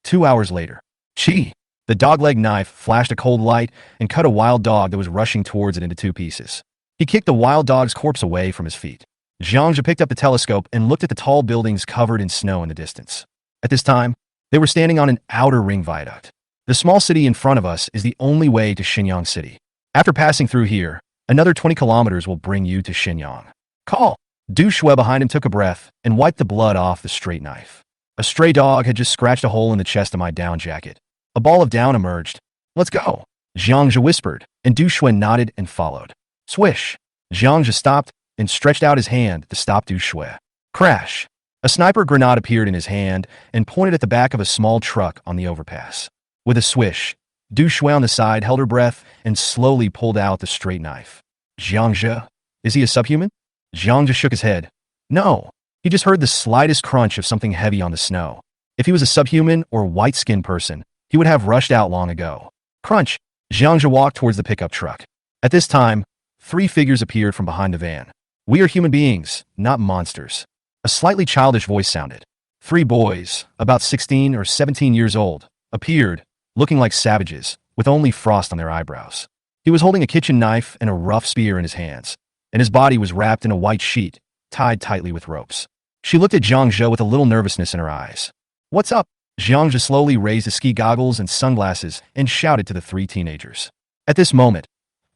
2 hours later. Chi! The dog-leg knife flashed a cold light and cut a wild dog that was rushing towards it into 2 pieces. He kicked the wild dog's corpse away from his feet. Jiangja picked up the telescope and looked at the tall buildings covered in snow in the distance. At this time, they were standing on an outer ring viaduct. The small city in front of us is the only way to Shenyang City. After passing through here, another 20 kilometers will bring you to Shenyang. Call! Du Shui behind him took a breath and wiped the blood off the straight knife. A stray dog had just scratched a hole in the chest of my down jacket. A ball of down emerged. "Let's go," Jiangja whispered, and Du Shui nodded and followed. Swish! Jiangja stopped and stretched out his hand to stop Du Shui. Crash! A sniper grenade appeared in his hand and pointed at the back of a small truck on the overpass. With a swish, Du Shui on the side held her breath and slowly pulled out the straight knife. Jiangja? Is he a subhuman? Jiangja shook his head. No. He just heard the slightest crunch of something heavy on the snow. If he was a subhuman or white-skinned person, he would have rushed out long ago. Crunch! Jiangja walked towards the pickup truck. At this time, 3 figures appeared from behind the van. "We are human beings, not monsters." A slightly childish voice sounded. 3 boys, about 16 or 17 years old, appeared, looking like savages, with only frost on their eyebrows. He was holding a kitchen knife and a rough spear in his hands, and his body was wrapped in a white sheet, tied tightly with ropes. She looked at Jiangja with a little nervousness in her eyes. "What's up?" Jiangja slowly raised his ski goggles and sunglasses and shouted to the 3 teenagers. At this moment,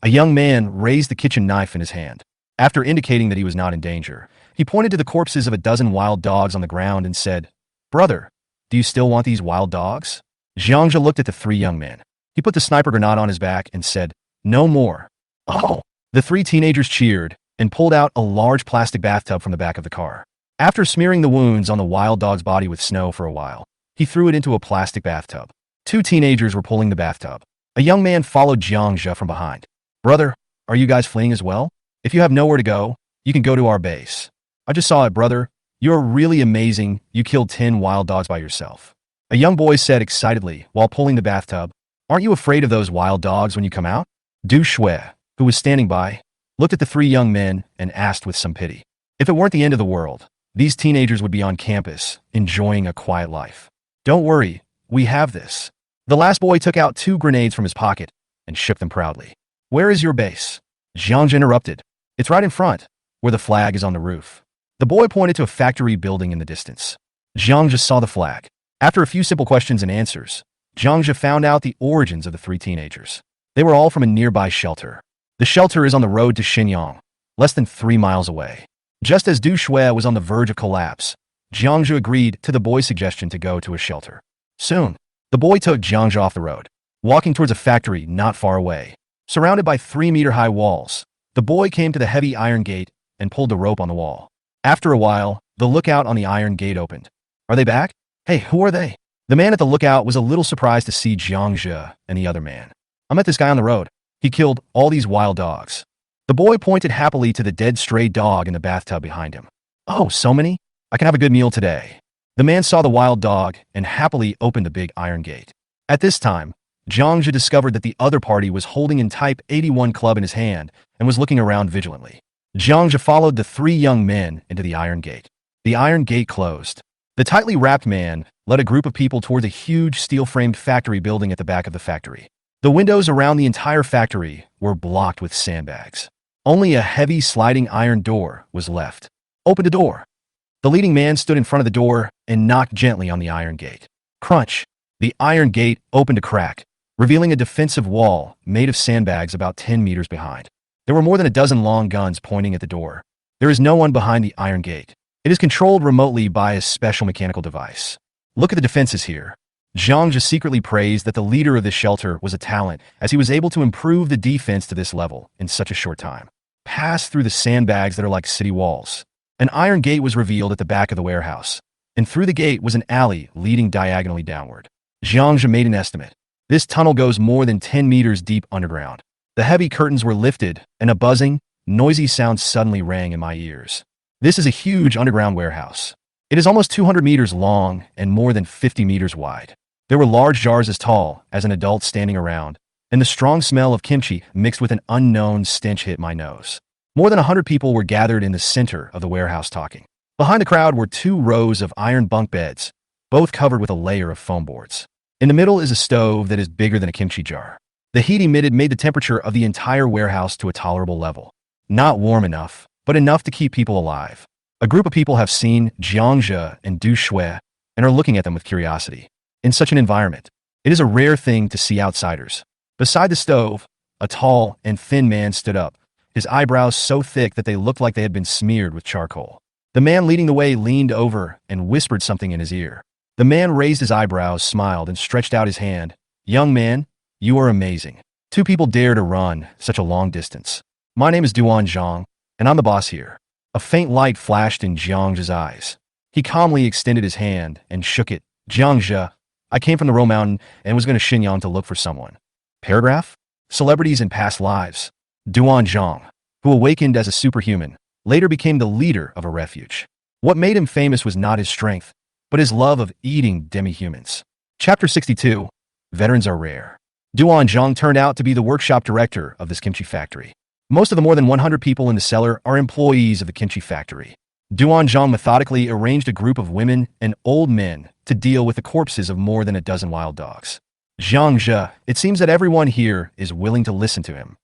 a young man raised the kitchen knife in his hand. After indicating that he was not in danger, he pointed to the corpses of a dozen wild dogs on the ground and said, "Brother, do you still want these wild dogs?" Jiangja looked at the 3 young men. He put the sniper grenade on his back and said, "No more." Oh! The 3 teenagers cheered and pulled out a large plastic bathtub from the back of the car. After smearing the wounds on the wild dog's body with snow for a while, he threw it into a plastic bathtub. 2 teenagers were pulling the bathtub. A young man followed Jiangja from behind. "Brother, are you guys fleeing as well? If you have nowhere to go, you can go to our base." "I just saw it, brother. You're really amazing. You killed 10 wild dogs by yourself." A young boy said excitedly while pulling the bathtub. "Aren't you afraid of those wild dogs when you come out?" Du Shui, who was standing by, looked at the three young men, and asked with some pity. If it weren't the end of the world, these teenagers would be on campus, enjoying a quiet life. Don't worry, we have this. The last boy took out 2 grenades from his pocket and shook them proudly. Where is your base? Zhang interrupted. It's right in front, where the flag is on the roof. The boy pointed to a factory building in the distance. Zhang just saw the flag. After a few simple questions and answers, Zhang found out the origins of the 3 teenagers. They were all from a nearby shelter. The shelter is on the road to Xinyang, less than 3 miles away. Just as Du Shui was on the verge of collapse, Jiangzhu agreed to the boy's suggestion to go to a shelter. Soon, the boy took Jiangzhu off the road, walking towards a factory not far away. Surrounded by 3-meter-high walls, the boy came to the heavy iron gate and pulled the rope on the wall. After a while, the lookout on the iron gate opened. Are they back? Hey, who are they? The man at the lookout was a little surprised to see Jiangzhu and the other man. I met this guy on the road. He killed all these wild dogs. The boy pointed happily to the dead stray dog in the bathtub behind him. Oh, so many? I can have a good meal today. The man saw the wild dog and happily opened the big iron gate. At this time, Jiangzhu discovered that the other party was holding a Type 81 club in his hand and was looking around vigilantly. Jiangzhu followed the 3 young men into the iron gate. The iron gate closed. The tightly wrapped man led a group of people toward a huge steel-framed factory building at the back of the factory. The windows around the entire factory were blocked with sandbags. Only a heavy sliding iron door was left. Open the door. The leading man stood in front of the door and knocked gently on the iron gate. Crunch. The iron gate opened a crack, revealing a defensive wall made of sandbags about 10 meters behind. There were more than a dozen long guns pointing at the door. There is no one behind the iron gate. It is controlled remotely by a special mechanical device. Look at the defenses here. Zhang just secretly praised that the leader of this shelter was a talent, as he was able to improve the defense to this level in such a short time. Pass through the sandbags that are like city walls. An iron gate was revealed at the back of the warehouse, and through the gate was an alley leading diagonally downward. Zhang made an estimate. This tunnel goes more than 10 meters deep underground. The heavy curtains were lifted, and a buzzing, noisy sound suddenly rang in my ears. This is a huge underground warehouse. It is almost 200 meters long and more than 50 meters wide. There were large jars as tall as an adult standing around, and the strong smell of kimchi mixed with an unknown stench hit my nose. More than 100 people were gathered in the center of the warehouse talking. Behind the crowd were 2 rows of iron bunk beds, both covered with a layer of foam boards. In the middle is a stove that is bigger than a kimchi jar. The heat emitted made the temperature of the entire warehouse to a tolerable level. Not warm enough, but enough to keep people alive. A group of people have seen Jiangzhu and Du Shui and are looking at them with curiosity. In such an environment, it is a rare thing to see outsiders. Beside the stove, a tall and thin man stood up, his eyebrows so thick that they looked like they had been smeared with charcoal. The man leading the way leaned over and whispered something in his ear. The man raised his eyebrows, smiled, and stretched out his hand. Young man, you are amazing. 2 people dare to run such a long distance. My name is Duan Zhang, and I'm the boss here. A faint light flashed in Jiangzhu's eyes. He calmly extended his hand and shook it. Jiangzhu, I came from the Ro Mountain and was going to Xinyang to look for someone. Paragraph? Celebrities in past lives. Duan Zhang, who awakened as a superhuman, later became the leader of a refuge. What made him famous was not his strength, but his love of eating demi-humans. Chapter 62. Veterans are rare. Duan Zhang turned out to be the workshop director of this kimchi factory. Most of the more than 100 people in the cellar are employees of the kimchi factory. Duan Zhang methodically arranged a group of women and old men to deal with the corpses of more than a dozen wild dogs. Jiangzhu, it seems that everyone here is willing to listen to him.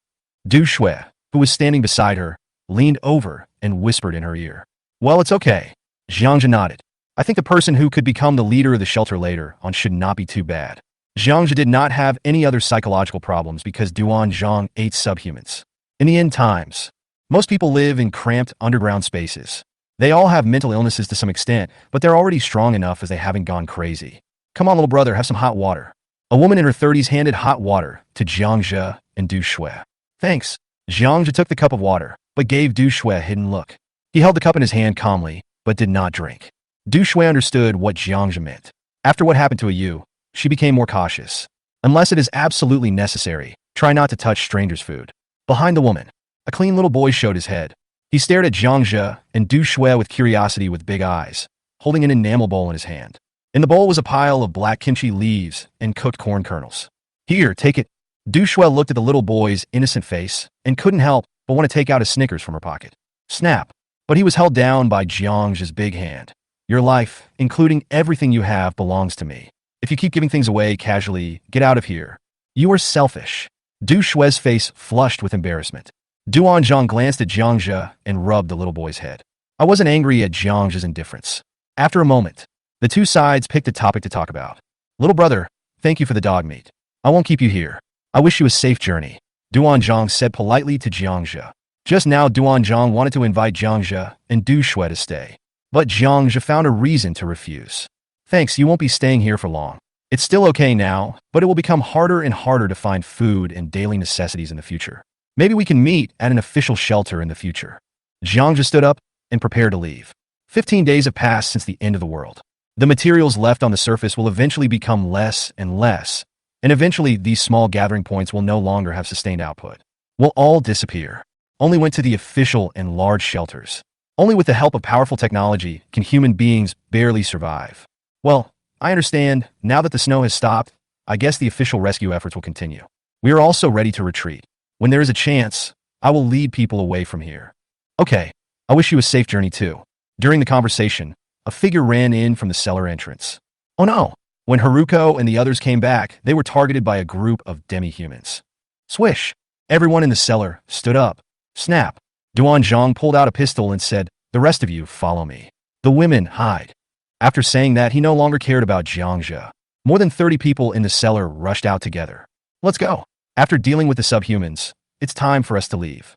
Du Shui, who was standing beside her, leaned over and whispered in her ear. Well, it's okay. Jiangzhu nodded. I think the person who could become the leader of the shelter later on should not be too bad. Jiangzhu did not have any other psychological problems because Duan Zhang ate subhumans. In the end times, most people live in cramped underground spaces. They all have mental illnesses to some extent, but they're already strong enough as they haven't gone crazy. Come on, little brother, have some hot water. A woman in her 30s handed hot water to Jiangzhu and Du Shui. Thanks. Jiangzhu took the cup of water, but gave Du Shui a hidden look. He held the cup in his hand calmly, but did not drink. Du Shui understood what Jiangzhu meant. After what happened to Yu, she became more cautious. Unless it is absolutely necessary, try not to touch strangers' food. Behind the woman, a clean little boy showed his head. He stared at Jiangzhu and Du Shui with curiosity with big eyes, holding an enamel bowl in his hand. In the bowl was a pile of black kimchi leaves and cooked corn kernels. Here, take it. Du Shui looked at the little boy's innocent face and couldn't help but want to take out a Snickers from her pocket. Snap. But he was held down by Jiang's big hand. Your life, including everything you have, belongs to me. If you keep giving things away casually, get out of here. You are selfish. Du Shui's face flushed with embarrassment. Duan Zhang glanced at Jiangzhe and rubbed the little boy's head. I wasn't angry at Jiangzhe's indifference. After a moment, the two sides picked a topic to talk about. Little brother, thank you for the dog meat. I won't keep you here. I wish you a safe journey, Duan Zhang said politely to Jiangzhe. Just now Duan Zhang wanted to invite Jiangzhe and Du Shui to stay. But Jiangzhe found a reason to refuse. Thanks, you won't be staying here for long. It's still okay now, but it will become harder and harder to find food and daily necessities in the future. Maybe we can meet at an official shelter in the future. Jiangzhe stood up and prepared to leave. 15 days have passed since the end of the world. The materials left on the surface will eventually become less and less, and eventually these small gathering points will no longer have sustained output. Will all disappear. Only went to the official and large shelters. Only with the help of powerful technology can human beings barely survive. Well, I understand. Now that the snow has stopped, I guess the official rescue efforts will continue. We are also ready to retreat. When there is a chance, I will lead people away from here. Okay, I wish you a safe journey too. During the conversation, a figure ran in from the cellar entrance. Oh no! When Haruko and the others came back, they were targeted by a group of demi-humans. Swish! Everyone in the cellar stood up. Snap! Duan Zhang pulled out a pistol and said, "The rest of you follow me." The women hide. After saying that, he no longer cared about Jiangzhe. More than 30 people in the cellar rushed out together. Let's go. After dealing with the subhumans, it's time for us to leave.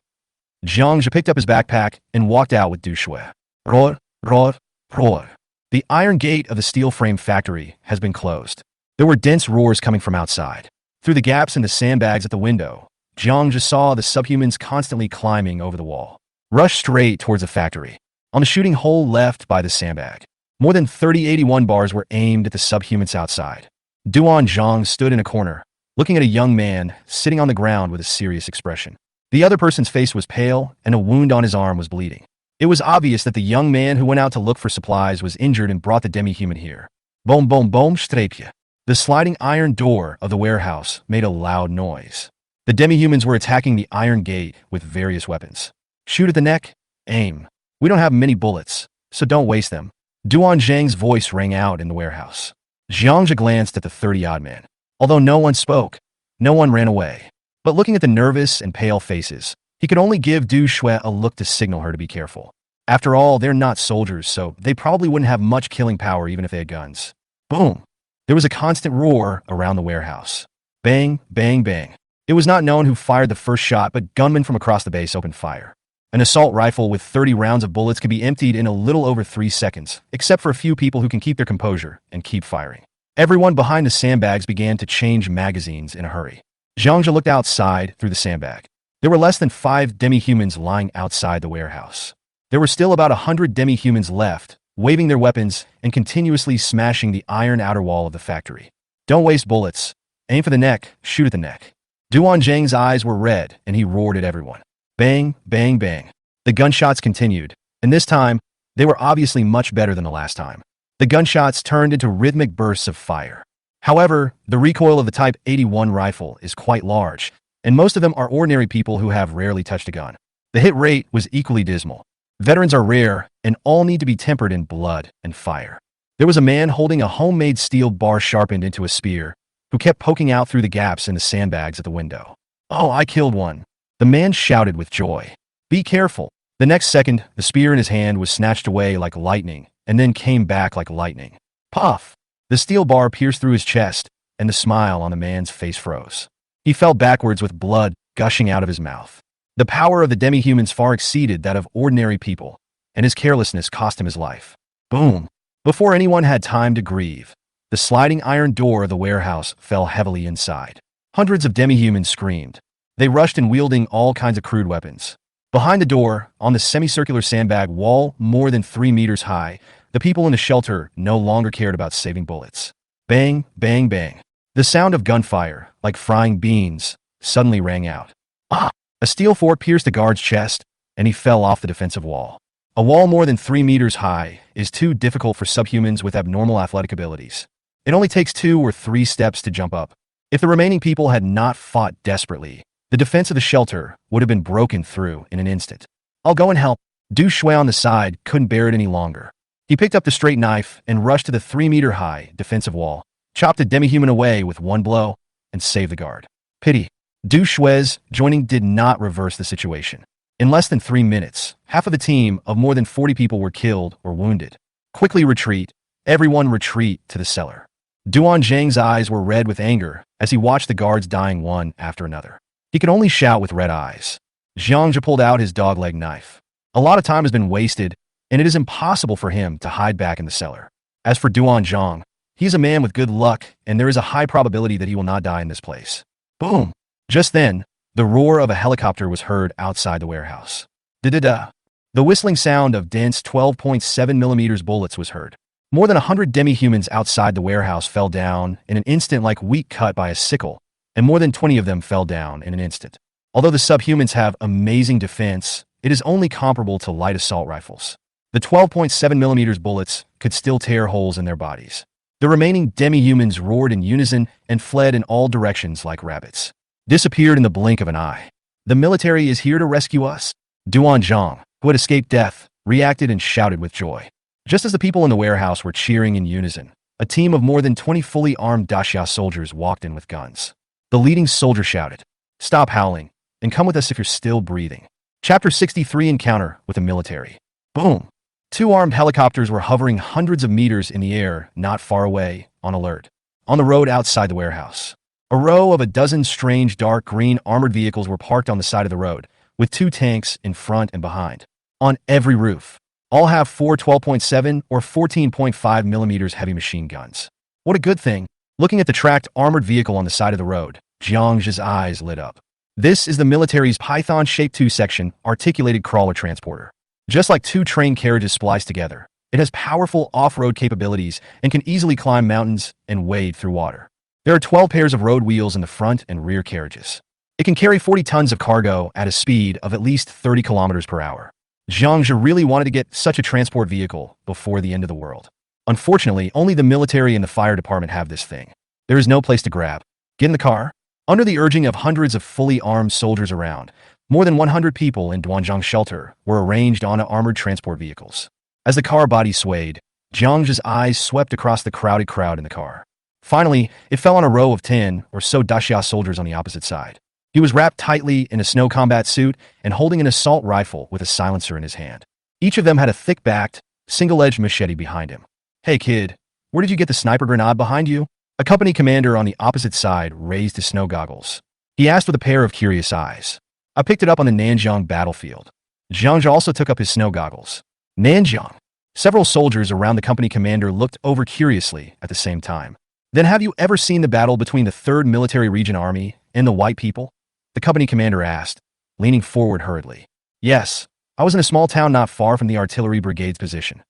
Jiangzhe picked up his backpack and walked out with Du Shui. Roar, roar, roar. The iron gate of the steel frame factory has been closed. There were dense roars coming from outside. Through the gaps in the sandbags at the window, Jiangzhe saw the subhumans constantly climbing over the wall. Rushed straight towards the factory. On the shooting hole left by the sandbag, more than 30 81 bars were aimed at the subhumans outside. Duan Zhang stood in a corner, looking at a young man sitting on the ground with a serious expression. The other person's face was pale, and a wound on his arm was bleeding. It was obvious that the young man who went out to look for supplies was injured and brought the demi-human here. Boom, boom, boom, strepje. The sliding iron door of the warehouse made a loud noise. The demi-humans were attacking the iron gate with various weapons. Shoot at the neck, aim. We don't have many bullets, so don't waste them. Duan Zhang's voice rang out in the warehouse. Jiangzhe glanced at the 30-odd men. Although no one spoke, no one ran away. But looking at the nervous and pale faces, he could only give Du Shui a look to signal her to be careful. After all, they're not soldiers, so they probably wouldn't have much killing power even if they had guns. Boom! There was a constant roar around the warehouse. Bang, bang, bang. It was not known who fired the first shot, but gunmen from across the base opened fire. An assault rifle with 30 rounds of bullets could be emptied in a little over 3 seconds, except for a few people who can keep their composure and keep firing. Everyone behind the sandbags began to change magazines in a hurry. Jiangzhe looked outside through the sandbag. There were less than 5 demi-humans lying outside the warehouse. There were still about 100 demi-humans left, waving their weapons and continuously smashing the iron outer wall of the factory. Don't waste bullets. Aim for the neck, shoot at the neck. Duan Zhang's eyes were red, and he roared at everyone. Bang, bang, bang. The gunshots continued, and this time, they were obviously much better than the last time. The gunshots turned into rhythmic bursts of fire. However, the recoil of the Type 81 rifle is quite large, and most of them are ordinary people who have rarely touched a gun. The hit rate was equally dismal. Veterans are rare, and all need to be tempered in blood and fire. There was a man holding a homemade steel bar sharpened into a spear, who kept poking out through the gaps in the sandbags at the window. Oh, I killed one. The man shouted with joy. Be careful. The next second, the spear in his hand was snatched away like lightning, and then came back like lightning. Puff! The steel bar pierced through his chest, and the smile on the man's face froze. He fell backwards with blood gushing out of his mouth. The power of the demi-humans far exceeded that of ordinary people, and his carelessness cost him his life. Boom! Before anyone had time to grieve, the sliding iron door of the warehouse fell heavily inside. Hundreds of demi-humans screamed. They rushed in wielding all kinds of crude weapons. Behind the door, on the semicircular sandbag wall more than 3 meters high, the people in the shelter no longer cared about saving bullets. Bang, bang, bang. The sound of gunfire, like frying beans, suddenly rang out. Ah! A steel fork pierced the guard's chest, and he fell off the defensive wall. A wall more than 3 meters high is too difficult for subhumans with abnormal athletic abilities. It only takes 2 or 3 steps to jump up. If the remaining people had not fought desperately, the defense of the shelter would have been broken through in an instant. I'll go and help. Du Shui on the side couldn't bear it any longer. He picked up the straight knife and rushed to the 3-meter-high defensive wall, chopped a demi-human away with one blow, and saved the guard. Pity. Du Shui's joining did not reverse the situation. In less than 3 minutes, half of the team of more than 40 people were killed or wounded. Quickly retreat. Everyone retreat to the cellar. Duan Zhang's eyes were red with anger as he watched the guards dying one after another. He could only shout with red eyes. Zhang Zhe pulled out his dog-leg knife. A lot of time has been wasted, and it is impossible for him to hide back in the cellar. As for Duan Zhang, he is a man with good luck, and there is a high probability that he will not die in this place. Boom! Just then, the roar of a helicopter was heard outside the warehouse. Da-da-da. The whistling sound of dense 12.7mm bullets was heard. More than 100 demi-humans outside the warehouse fell down in an instant like wheat cut by a sickle, and more than 20 of them fell down in an instant. Although the subhumans have amazing defense, it is only comparable to light assault rifles. The 12.7mm bullets could still tear holes in their bodies. The remaining demi-humans roared in unison and fled in all directions like rabbits. Disappeared in the blink of an eye. The military is here to rescue us. Duan Zhang, who had escaped death, reacted and shouted with joy. Just as the people in the warehouse were cheering in unison, a team of more than 20 fully armed Daxia soldiers walked in with guns. The leading soldier shouted, "Stop howling, and come with us if you're still breathing." Chapter 63 Encounter with the Military. Boom! 2 armed helicopters were hovering hundreds of meters in the air, not far away, on alert. On the road outside the warehouse, a row of a dozen strange dark green armored vehicles were parked on the side of the road, with 2 tanks in front and behind. On every roof, all have 4 12.7 or 14.5mm heavy machine guns. What a good thing! Looking at the tracked armored vehicle on the side of the road, Jiang Zhe's eyes lit up. This is the military's Python-shaped 2-section articulated crawler transporter. Just like 2 train carriages spliced together, it has powerful off-road capabilities and can easily climb mountains and wade through water. There are 12 pairs of road wheels in the front and rear carriages. It can carry 40 tons of cargo at a speed of at least 30 kilometers per hour. Jiang Zhe really wanted to get such a transport vehicle before the end of the world. Unfortunately, only the military and the fire department have this thing. There is no place to grab. Get in the car. Under the urging of hundreds of fully armed soldiers around, more than 100 people in Duanzhang's shelter were arranged on armored transport vehicles. As the car body swayed, Jiang Zhe's eyes swept across the crowded crowd in the car. Finally, it fell on a row of 10 or so Daxia soldiers on the opposite side. He was wrapped tightly in a snow combat suit and holding an assault rifle with a silencer in his hand. Each of them had a thick-backed, single-edged machete behind him. "Hey kid, where did you get the sniper grenade behind you?" A company commander on the opposite side raised his snow goggles. He asked with a pair of curious eyes. "I picked it up on the Nanjiang battlefield." Jiang Zhe also took up his snow goggles. Nanjiang. Several soldiers around the company commander looked over curiously at the same time. "Then have you ever seen the battle between the 3rd Military Region Army and the White People?" The company commander asked, leaning forward hurriedly. "Yes, I was in a small town not far from the artillery brigade's position."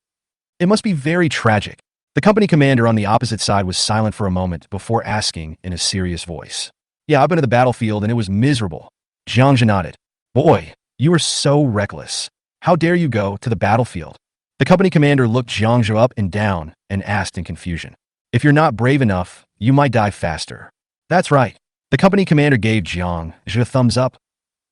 "It must be very tragic." The company commander on the opposite side was silent for a moment before asking in a serious voice. "Yeah, I've been to the battlefield and it was miserable." Jiang Zhe nodded. "Boy, you are so reckless. How dare you go to the battlefield?" The company commander looked Jiang Zhe up and down and asked in confusion. "If you're not brave enough, you might die faster." "That's right." The company commander gave Jiang Zhe a thumbs up.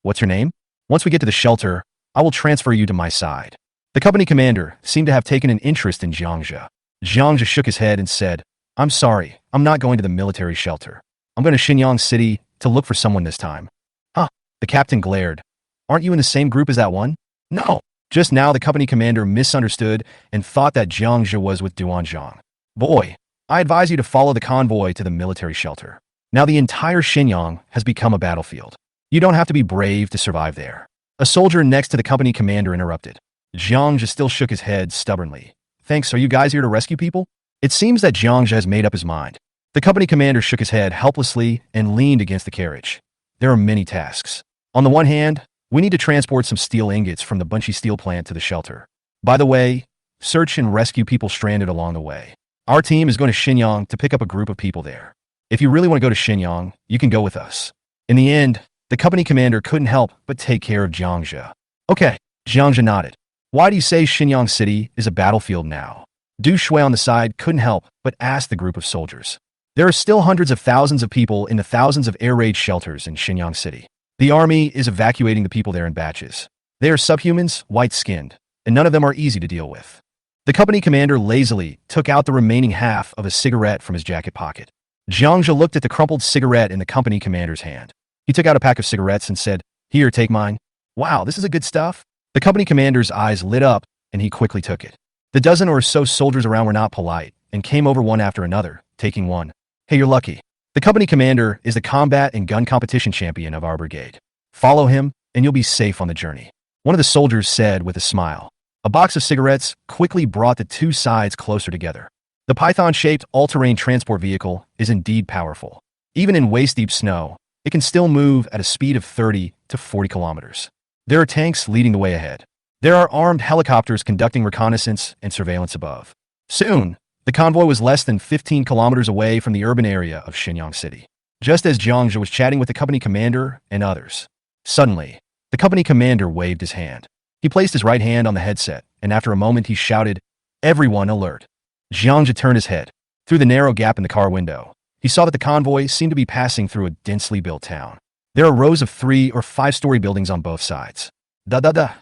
"What's your name? Once we get to the shelter, I will transfer you to my side." The company commander seemed to have taken an interest in Jiang Zhe. Jiang Zhe shook his head and said, "I'm sorry, I'm not going to the military shelter. I'm going to Xinyang City to look for someone this time." "Huh?" The captain glared. "Aren't you in the same group as that one?" "No." Just now the company commander misunderstood and thought that Jiang Zhe was with Duanzhang. "Boy, I advise you to follow the convoy to the military shelter. Now the entire Xinyang has become a battlefield. You don't have to be brave to survive there." A soldier next to the company commander interrupted. Jiang Zhe still shook his head stubbornly. "Thanks, are you guys here to rescue people?" It seems that Jiang Zhe has made up his mind. The company commander shook his head helplessly and leaned against the carriage. "There are many tasks. On the one hand, we need to transport some steel ingots from the Bunchy steel plant to the shelter. By the way, search and rescue people stranded along the way. Our team is going to Xinyang to pick up a group of people there. If you really want to go to Xinyang, you can go with us." In the end, the company commander couldn't help but take care of Jiang Zhe. "Okay," Jiang Zhe nodded. "Why do you say Xinyang City is a battlefield now?" Du Shui on the side couldn't help but ask the group of soldiers. "There are still hundreds of thousands of people in the thousands of air raid shelters in Xinyang City. The army is evacuating the people there in batches. They are subhumans, white-skinned, and none of them are easy to deal with. The company commander lazily took out the remaining half of a cigarette from his jacket pocket. Jiangzhe looked at the crumpled cigarette in the company commander's hand. He took out a pack of cigarettes and said, "Here, take mine." "Wow, this is a good stuff." The company commander's eyes lit up, and he quickly took it. The dozen or so soldiers around were not polite, and came over one after another, taking one. "Hey, you're lucky. The company commander is the combat and gun competition champion of our brigade. Follow him, and you'll be safe on the journey," one of the soldiers said with a smile. A box of cigarettes quickly brought the two sides closer together. The python-shaped all-terrain transport vehicle is indeed powerful. Even in waist-deep snow, it can still move at a speed of 30 to 40 kilometers. There are tanks leading the way ahead. There are armed helicopters conducting reconnaissance and surveillance above. Soon, the convoy was less than 15 kilometers away from the urban area of Shenyang City. Just as Jiangzhe was chatting with the company commander and others, suddenly, the company commander waved his hand. He placed his right hand on the headset, and after a moment he shouted, "Everyone alert." Jiangzhe turned his head. Through the narrow gap in the car window, he saw that the convoy seemed to be passing through a densely built town. There are rows of 3- or 5-story buildings on both sides. Da-da-da.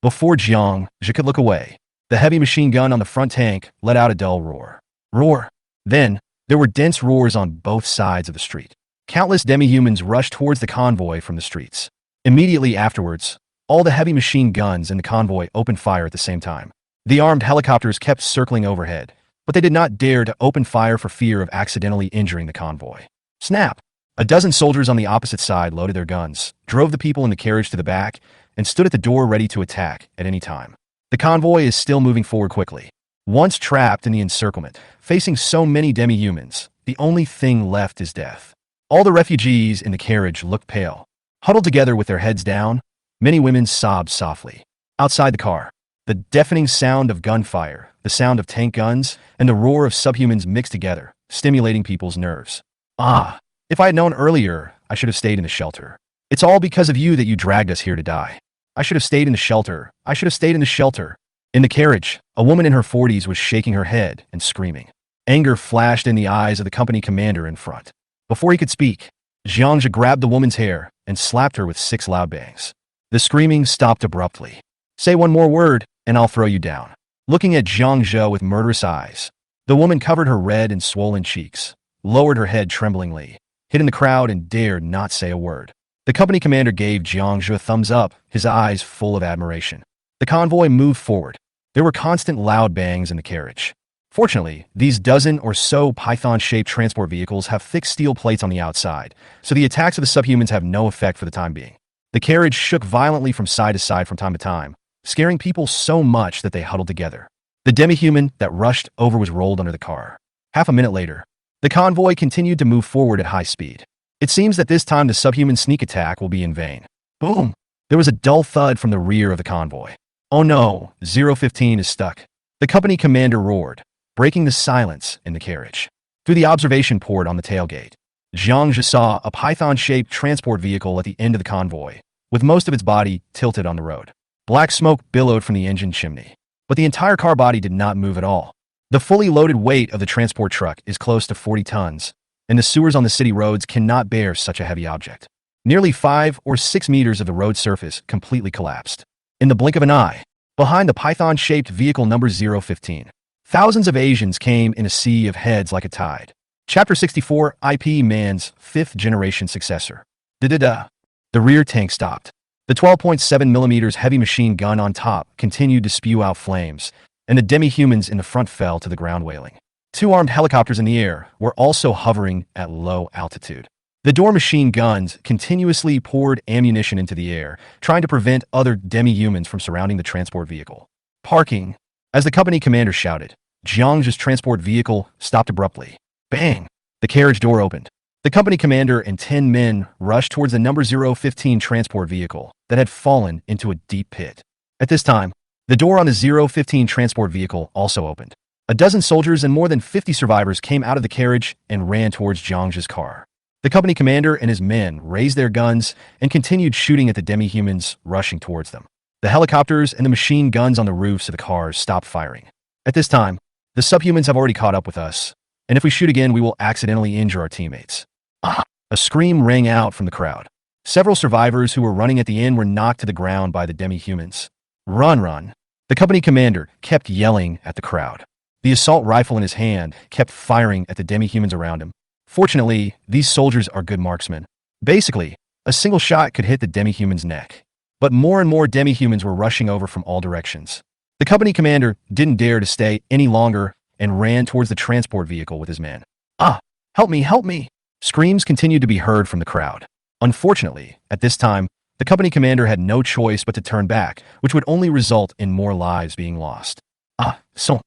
Before Jiangzhe could look away, the heavy machine gun on the front tank let out a dull roar. Roar. Then, there were dense roars on both sides of the street. Countless demi-humans rushed towards the convoy from the streets. Immediately afterwards, all the heavy machine guns in the convoy opened fire at the same time. The armed helicopters kept circling overhead, but they did not dare to open fire for fear of accidentally injuring the convoy. Snap! A dozen soldiers on the opposite side loaded their guns, drove the people in the carriage to the back, and stood at the door ready to attack at any time. The convoy is still moving forward quickly. Once trapped in the encirclement, facing so many demi-humans, the only thing left is death. All the refugees in the carriage looked pale. Huddled together with their heads down, many women sobbed softly. Outside the car, the deafening sound of gunfire, the sound of tank guns, and the roar of subhumans mixed together, stimulating people's nerves. "Ah, if I had known earlier, I should have stayed in the shelter. It's all because of you that you dragged us here to die. I should have stayed in the shelter. I should have stayed in the shelter." In the carriage, a woman in her 40s was shaking her head and screaming. Anger flashed in the eyes of the company commander in front. Before he could speak, Jiangzhe grabbed the woman's hair and slapped her with 6 loud bangs. The screaming stopped abruptly. "Say one more word, and I'll throw you down." Looking at Jiangzhe with murderous eyes, the woman covered her red and swollen cheeks, lowered her head tremblingly, hid in the crowd, and dared not say a word. The company commander gave Jiangzhe a thumbs up, his eyes full of admiration. The convoy moved forward. There were constant loud bangs in the carriage. Fortunately, these dozen or so python-shaped transport vehicles have thick steel plates on the outside, so the attacks of the subhumans have no effect for the time being. The carriage shook violently from side to side from time to time, scaring people so much that they huddled together. The demi-human that rushed over was rolled under the car. Half a minute later, the convoy continued to move forward at high speed. It seems that this time the subhuman sneak attack will be in vain. Boom! There was a dull thud from the rear of the convoy. "Oh no, 015 is stuck," the company commander roared, breaking the silence in the carriage. Through the observation port on the tailgate, Jiangzhe saw a python-shaped transport vehicle at the end of the convoy, with most of its body tilted on the road. Black smoke billowed from the engine chimney, but the entire car body did not move at all. The fully loaded weight of the transport truck is close to 40 tons, and the sewers on the city roads cannot bear such a heavy object. Nearly 5 or 6 meters of the road surface completely collapsed. In the blink of an eye, behind the python-shaped vehicle number 015, thousands of Asians came in a sea of heads like a tide. Chapter 64, IP Man's 5th-generation successor. Da-da-da. The rear tank stopped. The 12.7 millimeters heavy machine gun on top continued to spew out flames, and the demi-humans in the front fell to the ground wailing. 2 armed helicopters in the air were also hovering at low altitude. The door machine guns continuously poured ammunition into the air, trying to prevent other demi-humans from surrounding the transport vehicle. Parking. As the company commander shouted, Jiangzhe's transport vehicle stopped abruptly. Bang! The carriage door opened. The company commander and 10 men rushed towards the number 015 transport vehicle that had fallen into a deep pit. At this time, the door on the 015 transport vehicle also opened. A dozen soldiers and more than 50 survivors came out of the carriage and ran towards Jiangzhe's car. The company commander and his men raised their guns and continued shooting at the demi-humans rushing towards them. The helicopters and the machine guns on the roofs of the cars stopped firing. At this time, the subhumans have already caught up with us, and if we shoot again, we will accidentally injure our teammates. Ah! A scream rang out from the crowd. Several survivors who were running at the end were knocked to the ground by the demi-humans. Run, run. The company commander kept yelling at the crowd. The assault rifle in his hand kept firing at the demi-humans around him. Fortunately, these soldiers are good marksmen. Basically, a single shot could hit the demi-human's neck. But more and more demi-humans were rushing over from all directions. The company commander didn't dare to stay any longer and ran towards the transport vehicle with his men. Ah! Help me, help me! Screams continued to be heard from the crowd. Unfortunately, at this time, the company commander had no choice but to turn back, which would only result in more lives being lost. Ah, so...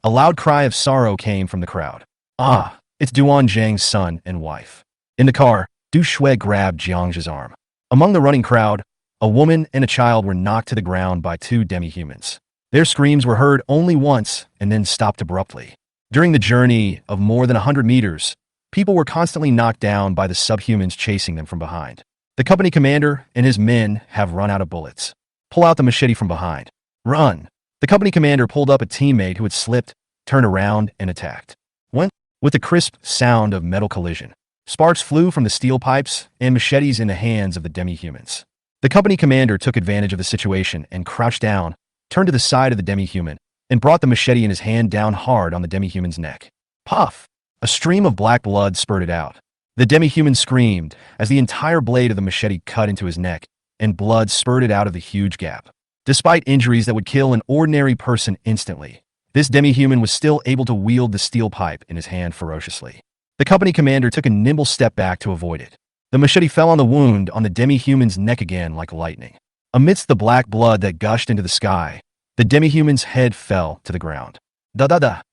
A loud cry of sorrow came from the crowd. Ah, it's Duan Zhang's son and wife. In the car, Du Shui grabbed Jiang's arm. Among the running crowd, a woman and a child were knocked to the ground by two demi-humans. Their screams were heard only once and then stopped abruptly. During the journey of more than 100 meters, people were constantly knocked down by the subhumans chasing them from behind. The company commander and his men have run out of bullets. Pull out the machete from behind. Run! The company commander pulled up a teammate who had slipped, turned around, and attacked. When, with the crisp sound of metal collision, sparks flew from the steel pipes and machetes in the hands of the demi-humans. The company commander took advantage of the situation and crouched down, turned to the side of the demi-human, and brought the machete in his hand down hard on the demi-human's neck. Puff! A stream of black blood spurted out. The demi-human screamed as the entire blade of the machete cut into his neck, and blood spurted out of the huge gap. Despite injuries that would kill an ordinary person instantly, this demi-human was still able to wield the steel pipe in his hand ferociously. The company commander took a nimble step back to avoid it. The machete fell on the wound on the demi-human's neck again like lightning. Amidst the black blood that gushed into the sky, the demi-human's head fell to the ground. Da-da-da!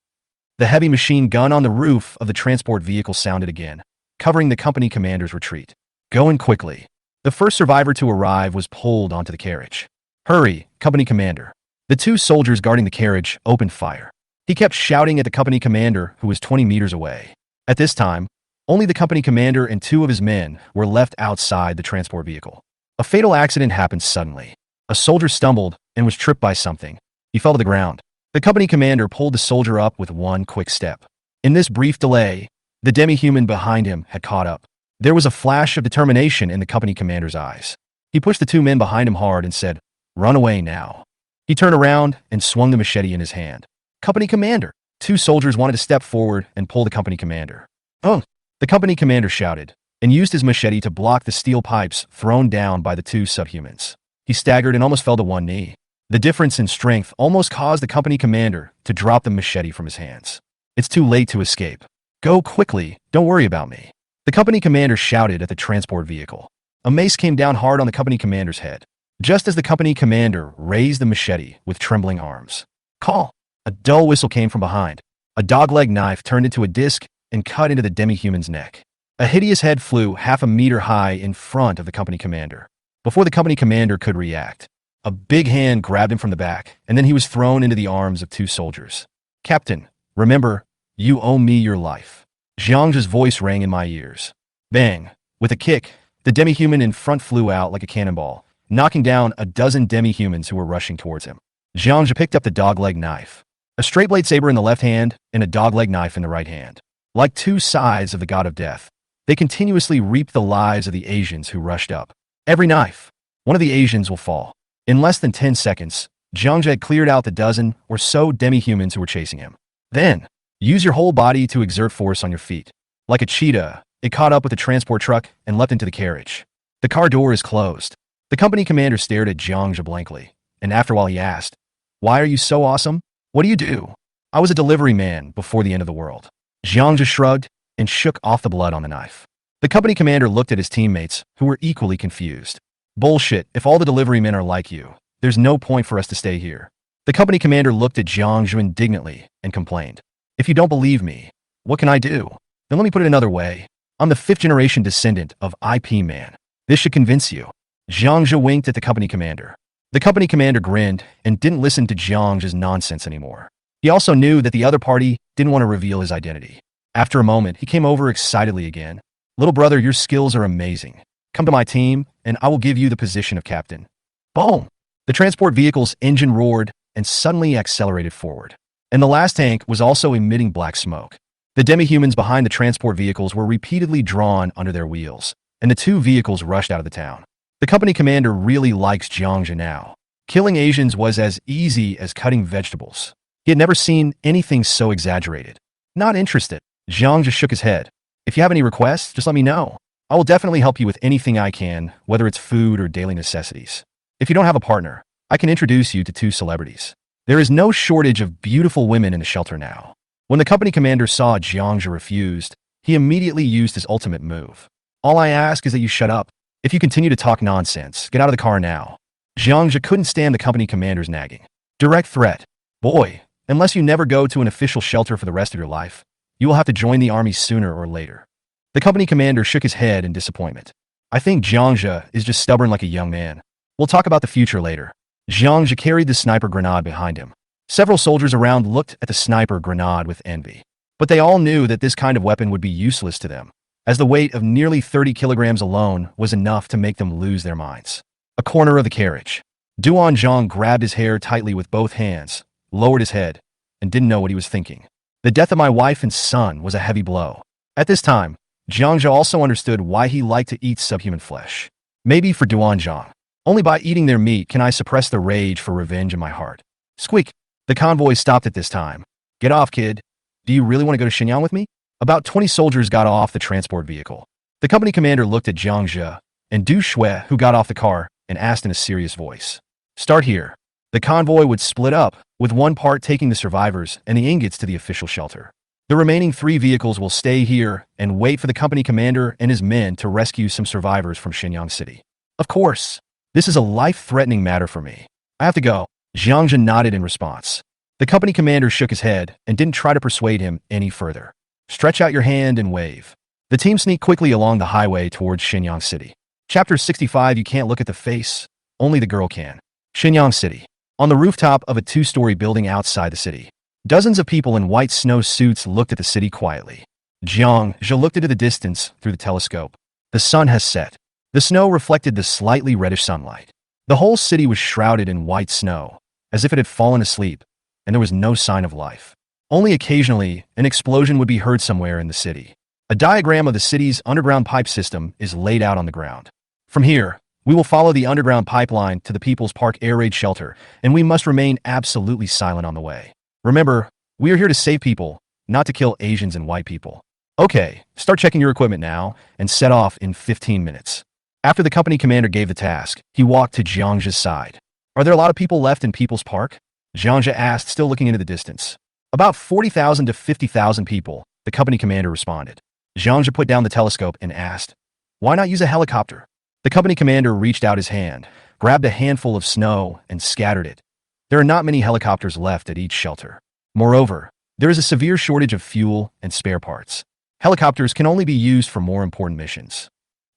The heavy machine gun on the roof of the transport vehicle sounded again, covering the company commander's retreat. Going quickly. The first survivor to arrive was pulled onto the carriage. Hurry, company commander. The two soldiers guarding the carriage opened fire. He kept shouting at the company commander, who was 20 meters away. At this time, only the company commander and two of his men were left outside the transport vehicle. A fatal accident happened suddenly. A soldier stumbled and was tripped by something. He fell to the ground. The company commander pulled the soldier up with one quick step. In this brief delay, the demi-human behind him had caught up. There was a flash of determination in the company commander's eyes. He pushed the two men behind him hard and said, "Run away now." He turned around and swung the machete in his hand. Company commander! Two soldiers wanted to step forward and pull the company commander. Oh! The company commander shouted, and used his machete to block the steel pipes thrown down by the two subhumans. He staggered and almost fell to one knee. The difference in strength almost caused the company commander to drop the machete from his hands. It's too late to escape. Go quickly, don't worry about me. The company commander shouted at the transport vehicle. A mace came down hard on the company commander's head. Just as the company commander raised the machete with trembling arms. Call! A dull whistle came from behind. A dog-leg knife turned into a disc and cut into the demi-human's neck. A hideous head flew half a meter high in front of the company commander. Before the company commander could react, a big hand grabbed him from the back, and then he was thrown into the arms of two soldiers. Captain, remember, you owe me your life. Jiang's voice rang in my ears. Bang! With a kick, the demi-human in front flew out like a cannonball, knocking down a dozen demi-humans who were rushing towards him. Jiang picked up the dog-leg knife. A straight-blade saber in the left hand and a dog-leg knife in the right hand. Like two sides of the god of death, they continuously reaped the lives of the Asians who rushed up. Every knife, one of the Asians will fall. In less than 10 seconds, Jiang had cleared out the dozen or so demi-humans who were chasing him. Then, use your whole body to exert force on your feet. Like a cheetah, it caught up with the transport truck and leapt into the carriage. The car door is closed. The company commander stared at Jiang blankly, and after a while he asked, "Why are you so awesome? What do you do?" "I was a delivery man before the end of the world." Jiang shrugged and shook off the blood on the knife. The company commander looked at his teammates, who were equally confused. "Bullshit, if all the delivery men are like you, there's no point for us to stay here." The company commander looked at Jiang indignantly and complained, "If you don't believe me, what can I do? Then let me put it another way. I'm the fifth-generation descendant of IP Man. This should convince you." Jiang winked at the company commander. The company commander grinned and didn't listen to Jiang's nonsense anymore. He also knew that the other party didn't want to reveal his identity. After a moment, he came over excitedly again. "Little brother, your skills are amazing. Come to my team, and I will give you the position of captain." Boom! The transport vehicle's engine roared and suddenly accelerated forward. And the last tank was also emitting black smoke. The demi-humans behind the transport vehicles were repeatedly drawn under their wheels, and the two vehicles rushed out of the town. The company commander really likes Jiangja now. Killing Asians was as easy as cutting vegetables. He had never seen anything so exaggerated. Not interested. Jiangja shook his head. If you have any requests, just let me know. I will definitely help you with anything I can, whether it's food or daily necessities. If you don't have a partner, I can introduce you to two celebrities. There is no shortage of beautiful women in the shelter now. When the company commander saw Jiangja refused, he immediately used his ultimate move. All I ask is that you shut up. If you continue to talk nonsense, get out of the car now. Jiangja couldn't stand the company commander's nagging. Direct threat. Boy, unless you never go to an official shelter for the rest of your life, you will have to join the army sooner or later. The company commander shook his head in disappointment. I think Jiangja is just stubborn like a young man. We'll talk about the future later. Jiangja carried the sniper grenade behind him. Several soldiers around looked at the sniper grenade with envy. But they all knew that this kind of weapon would be useless to them, as the weight of nearly 30 kilograms alone was enough to make them lose their minds. A corner of the carriage. Duan Zhang grabbed his hair tightly with both hands, lowered his head, and didn't know what he was thinking. The death of my wife and son was a heavy blow. At this time, Jiangja also understood why he liked to eat subhuman flesh. Maybe for Duan Zhang. Only by eating their meat can I suppress the rage for revenge in my heart. Squeak! The convoy stopped at this time. Get off, kid. Do you really want to go to Shenyang with me? About 20 soldiers got off the transport vehicle. The company commander looked at Jiangja and Du Shui, who got off the car, and asked in a serious voice. Start here. The convoy would split up, with one part taking the survivors and the ingots to the official shelter. The remaining 3 vehicles will stay here and wait for the company commander and his men to rescue some survivors from Shenyang City. Of course. This is a life-threatening matter for me. I have to go. Jiangja nodded in response. The company commander shook his head and didn't try to persuade him any further. Stretch out your hand and wave. The team sneaked quickly along the highway towards Shenyang City. Chapter 65. You can't look at the face. Only the girl can. Shenyang City. On the rooftop of a 2-story building outside the city, dozens of people in white snow suits looked at the city quietly. Jiangja looked into the distance through the telescope. The sun has set. The snow reflected the slightly reddish sunlight. The whole city was shrouded in white snow, as if it had fallen asleep, and there was no sign of life. Only occasionally, an explosion would be heard somewhere in the city. A diagram of the city's underground pipe system is laid out on the ground. From here, we will follow the underground pipeline to the People's Park air raid shelter, and we must remain absolutely silent on the way. Remember, we are here to save people, not to kill Asians and white people. Okay, start checking your equipment now, and set off in 15 minutes. After the company commander gave the task, he walked to Jiangja's side. Are there a lot of people left in People's Park? Jiangja asked, still looking into the distance. About 40,000 to 50,000 people, the company commander responded. Jiangja put down the telescope and asked, why not use a helicopter? The company commander reached out his hand, grabbed a handful of snow, and scattered it. There are not many helicopters left at each shelter. Moreover, there is a severe shortage of fuel and spare parts. Helicopters can only be used for more important missions.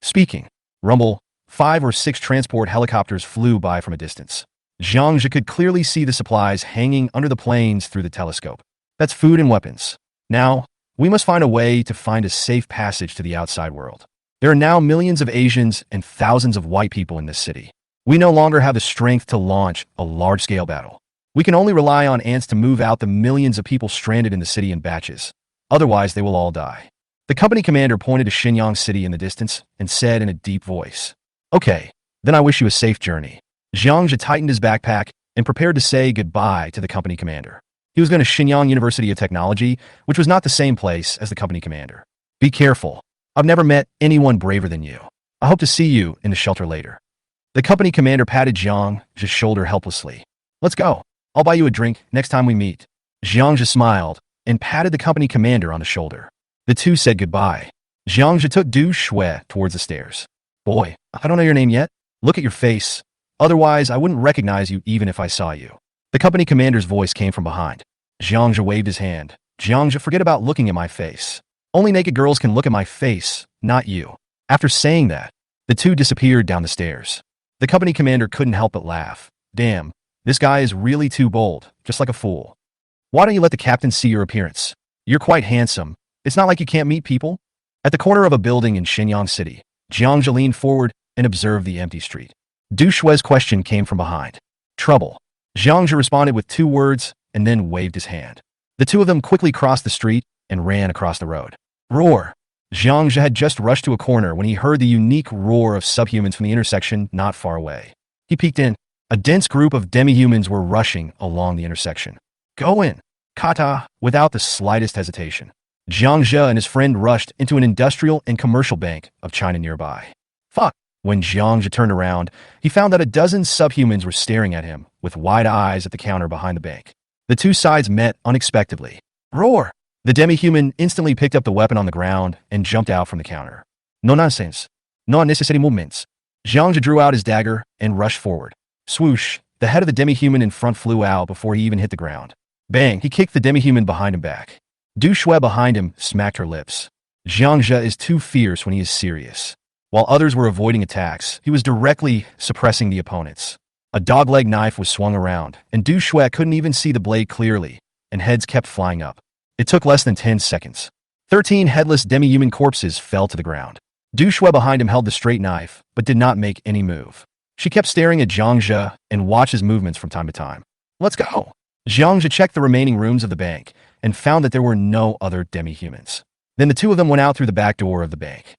Speaking. Rumble, 5 or 6 transport helicopters flew by from a distance. Jiangja could clearly see the supplies hanging under the planes through the telescope. That's food and weapons. Now, we must find a way to find a safe passage to the outside world. There are now millions of Asians and thousands of white people in this city. We no longer have the strength to launch a large-scale battle. We can only rely on ants to move out the millions of people stranded in the city in batches. Otherwise, they will all die. The company commander pointed to Shenyang City in the distance and said in a deep voice, okay, then I wish you a safe journey. Jiangja tightened his backpack and prepared to say goodbye to the company commander. He was going to Shenyang University of Technology, which was not the same place as the company commander. Be careful. I've never met anyone braver than you. I hope to see you in the shelter later. The company commander patted Jiangja's shoulder helplessly. Let's go. I'll buy you a drink next time we meet. Jiangja smiled and patted the company commander on the shoulder. The two said goodbye. Jiangja took Du Shui towards the stairs. Boy, I don't know your name yet. Look at your face. Otherwise, I wouldn't recognize you even if I saw you. The company commander's voice came from behind. Jiangja waved his hand. Jiangja, forget about looking at my face. Only naked girls can look at my face, not you. After saying that, the two disappeared down the stairs. The company commander couldn't help but laugh. Damn, this guy is really too bold, just like a fool. Why don't you let the captain see your appearance? You're quite handsome. It's not like you can't meet people. At the corner of a building in Shenyang City, Jiangja leaned forward and observed the empty street. Du Shui's question came from behind. Trouble. Jiangja responded with 2 words and then waved his hand. The two of them quickly crossed the street and ran across the road. Roar! Jiang Zhe had just rushed to a corner when he heard the unique roar of subhumans from the intersection not far away. He peeked in. A dense group of demi-humans were rushing along the intersection. Go in, Kata, without the slightest hesitation. Jiang Zhe and his friend rushed into an industrial and commercial bank of China nearby. Fuck. When Jiang Zhe turned around, he found that a dozen subhumans were staring at him with wide eyes at the counter behind the bank. The two sides met unexpectedly. Roar! The demi-human instantly picked up the weapon on the ground and jumped out from the counter. No nonsense. No unnecessary movements. Jiang Zhe drew out his dagger and rushed forward. Swoosh! The head of the demi-human in front flew out before he even hit the ground. Bang! He kicked the demi-human behind him back. Du Shui behind him smacked her lips. Jiang Zhe is too fierce when he is serious. While others were avoiding attacks, he was directly suppressing the opponents. A dogleg knife was swung around, and Du Shui couldn't even see the blade clearly, and heads kept flying up. It took less than 10 seconds. 13 headless demi-human corpses fell to the ground. Du Shui behind him held the straight knife, but did not make any move. She kept staring at Jiang Zhe and watched his movements from time to time. Let's go! Jiang Zhe checked the remaining rooms of the bank and found that there were no other demi-humans. Then the two of them went out through the back door of the bank.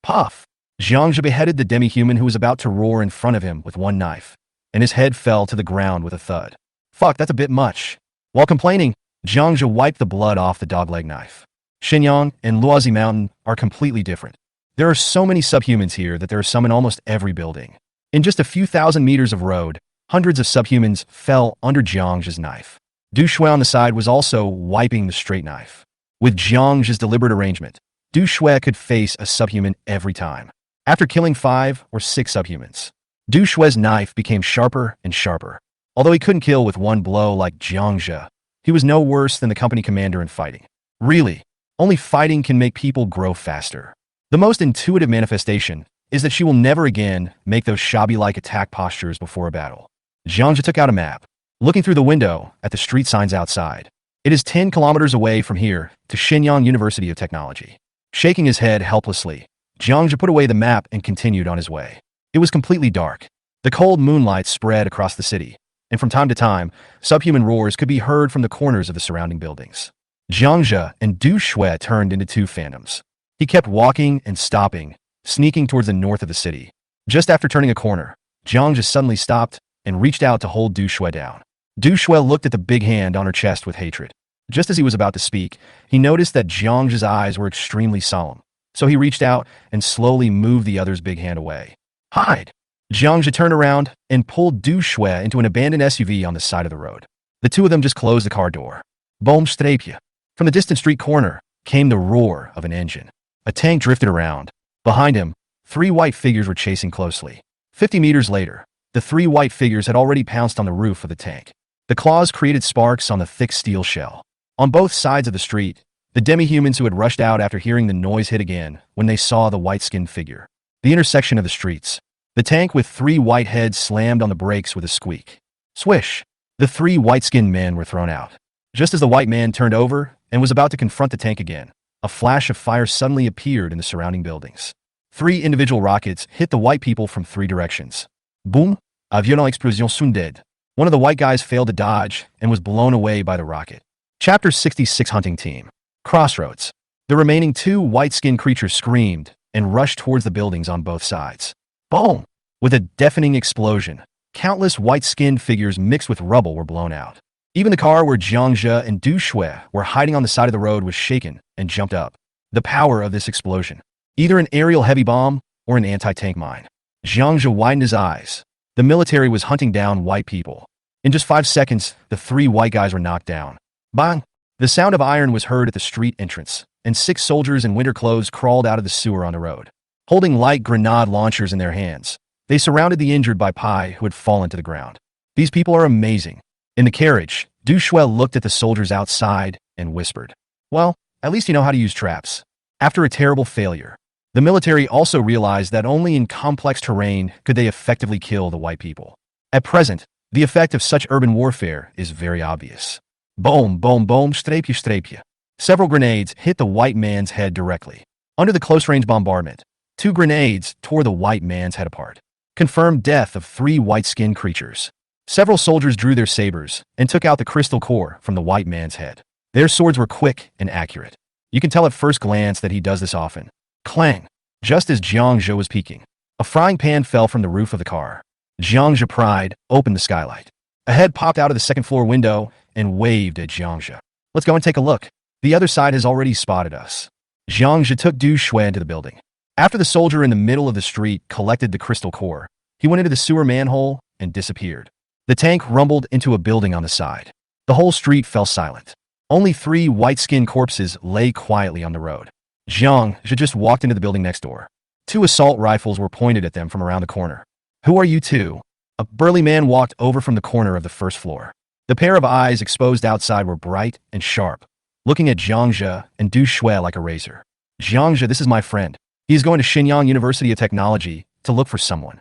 Puff! Jiang Zhe beheaded the demi-human who was about to roar in front of him with one knife, and his head fell to the ground with a thud. Fuck, that's a bit much. While complaining, Jiang Zhe wiped the blood off the dogleg knife. Shenyang and Luozi Mountain are completely different. There are so many subhumans here that there are some in almost every building. In just a few thousand meters of road, hundreds of subhumans fell under Jiang Zhe's knife. Du Shui on the side was also wiping the straight knife. With Jiang Zhe's deliberate arrangement, Du Shui could face a subhuman every time. After killing 5 or 6 subhumans, Du Shui's knife became sharper and sharper. Although he couldn't kill with one blow like Jiang Zhe, he was no worse than the company commander in fighting. Really, only fighting can make people grow faster. The most intuitive manifestation is that she will never again make those shabby-like attack postures before a battle. Jiang Zhe took out a map, looking through the window at the street signs outside. It is 10 kilometers away from here to Shenyang University of Technology. Shaking his head helplessly, Jiang Zhe put away the map and continued on his way. It was completely dark. The cold moonlight spread across the city, and from time to time, subhuman roars could be heard from the corners of the surrounding buildings. Jiang Zhe and Du Shui turned into two phantoms. He kept walking and stopping, sneaking towards the north of the city. Just after turning a corner, Jiang Zhe suddenly stopped and reached out to hold Du Shui down. Du Shui looked at the big hand on her chest with hatred. Just as he was about to speak, he noticed that Jiang Zhe's eyes were extremely solemn. So he reached out and slowly moved the other's big hand away. Hide! Jiang Zhe turned around and pulled Du Shui into an abandoned SUV on the side of the road. The two of them just closed the car door. Boom strapje. From the distant street corner came the roar of an engine. A tank drifted around. Behind him, 3 white figures were chasing closely. 50 meters later, the 3 white figures had already pounced on the roof of the tank. The claws created sparks on the thick steel shell. On both sides of the street, the demi-humans who had rushed out after hearing the noise hit again when they saw the white-skinned figure. The intersection of the streets. The tank with 3 white heads slammed on the brakes with a squeak. Swish! The 3 white-skinned men were thrown out. Just as the white man turned over and was about to confront the tank again, a flash of fire suddenly appeared in the surrounding buildings. 3 individual rockets hit the white people from 3 directions. Boom! A violente explosion sounded. One of the white guys failed to dodge and was blown away by the rocket. Chapter 66 Hunting Team. Crossroads. The remaining 2 white-skinned creatures screamed and rushed towards the buildings on both sides. Boom! With a deafening explosion, countless white-skinned figures mixed with rubble were blown out. Even the car where Jiang Zhe and Du Shui were hiding on the side of the road was shaken and jumped up. The power of this explosion. Either an aerial heavy bomb or an anti-tank mine. Jiang Zhe widened his eyes. The military was hunting down white people. In just 5 seconds, the 3 white guys were knocked down. Bang! The sound of iron was heard at the street entrance, and 6 soldiers in winter clothes crawled out of the sewer on the road. Holding light grenade launchers in their hands, they surrounded the injured by Pai who had fallen to the ground. These people are amazing. In the carriage, Du Shui looked at the soldiers outside and whispered, "Well, at least you know how to use traps." After a terrible failure, the military also realized that only in complex terrain could they effectively kill the white people. At present, the effect of such urban warfare is very obvious. Boom, boom, boom, strapje, strapje. Several grenades hit the white man's head directly. Under the close-range bombardment, 2 grenades tore the white man's head apart. Confirmed death of 3 white-skinned creatures. Several soldiers drew their sabers and took out the crystal core from the white man's head. Their swords were quick and accurate. You can tell at first glance that he does this often. Clang! Just as Jiang Zhe was peeking, a frying pan fell from the roof of the car. Jiang Zhe pried, opened the skylight. A head popped out of the second-floor window and waved at Jiang Zhe. Let's go and take a look. The other side has already spotted us. Jiang Zhe took Du Shui into the building. After the soldier in the middle of the street collected the crystal core, he went into the sewer manhole and disappeared. The tank rumbled into a building on the side. The whole street fell silent. Only 3 white-skinned corpses lay quietly on the road. Jiang Zhe just walked into the building next door. 2 assault rifles were pointed at them from around the corner. Who are you two? A burly man walked over from the corner of the first floor. The pair of eyes exposed outside were bright and sharp, looking at Jiang Zhe and Du Shui like a razor. Jiang Zhe, this is my friend. He is going to Shenyang University of Technology to look for someone.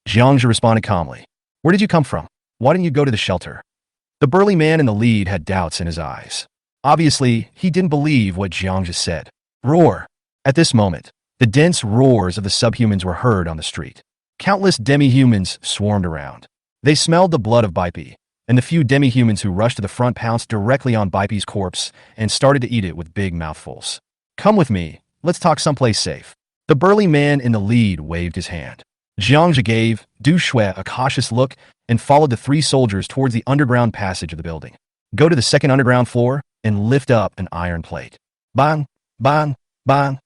Jiang Zhe responded calmly. Where did you come from? Why didn't you go to the shelter? The burly man in the lead had doubts in his eyes. Obviously, he didn't believe what Jiang Zhe said. Roar! At this moment, the dense roars of the subhumans were heard on the street. Countless demi-humans swarmed around. They smelled the blood of Baipi, and the few demi-humans who rushed to the front pounced directly on Baipi's corpse and started to eat it with big mouthfuls. Come with me, let's talk someplace safe. The burly man in the lead waved his hand. Jiang Zhe gave Du Shui a cautious look and followed the 3 soldiers towards the underground passage of the building. Go to the second underground floor and lift up an iron plate. Bang, bang, bang.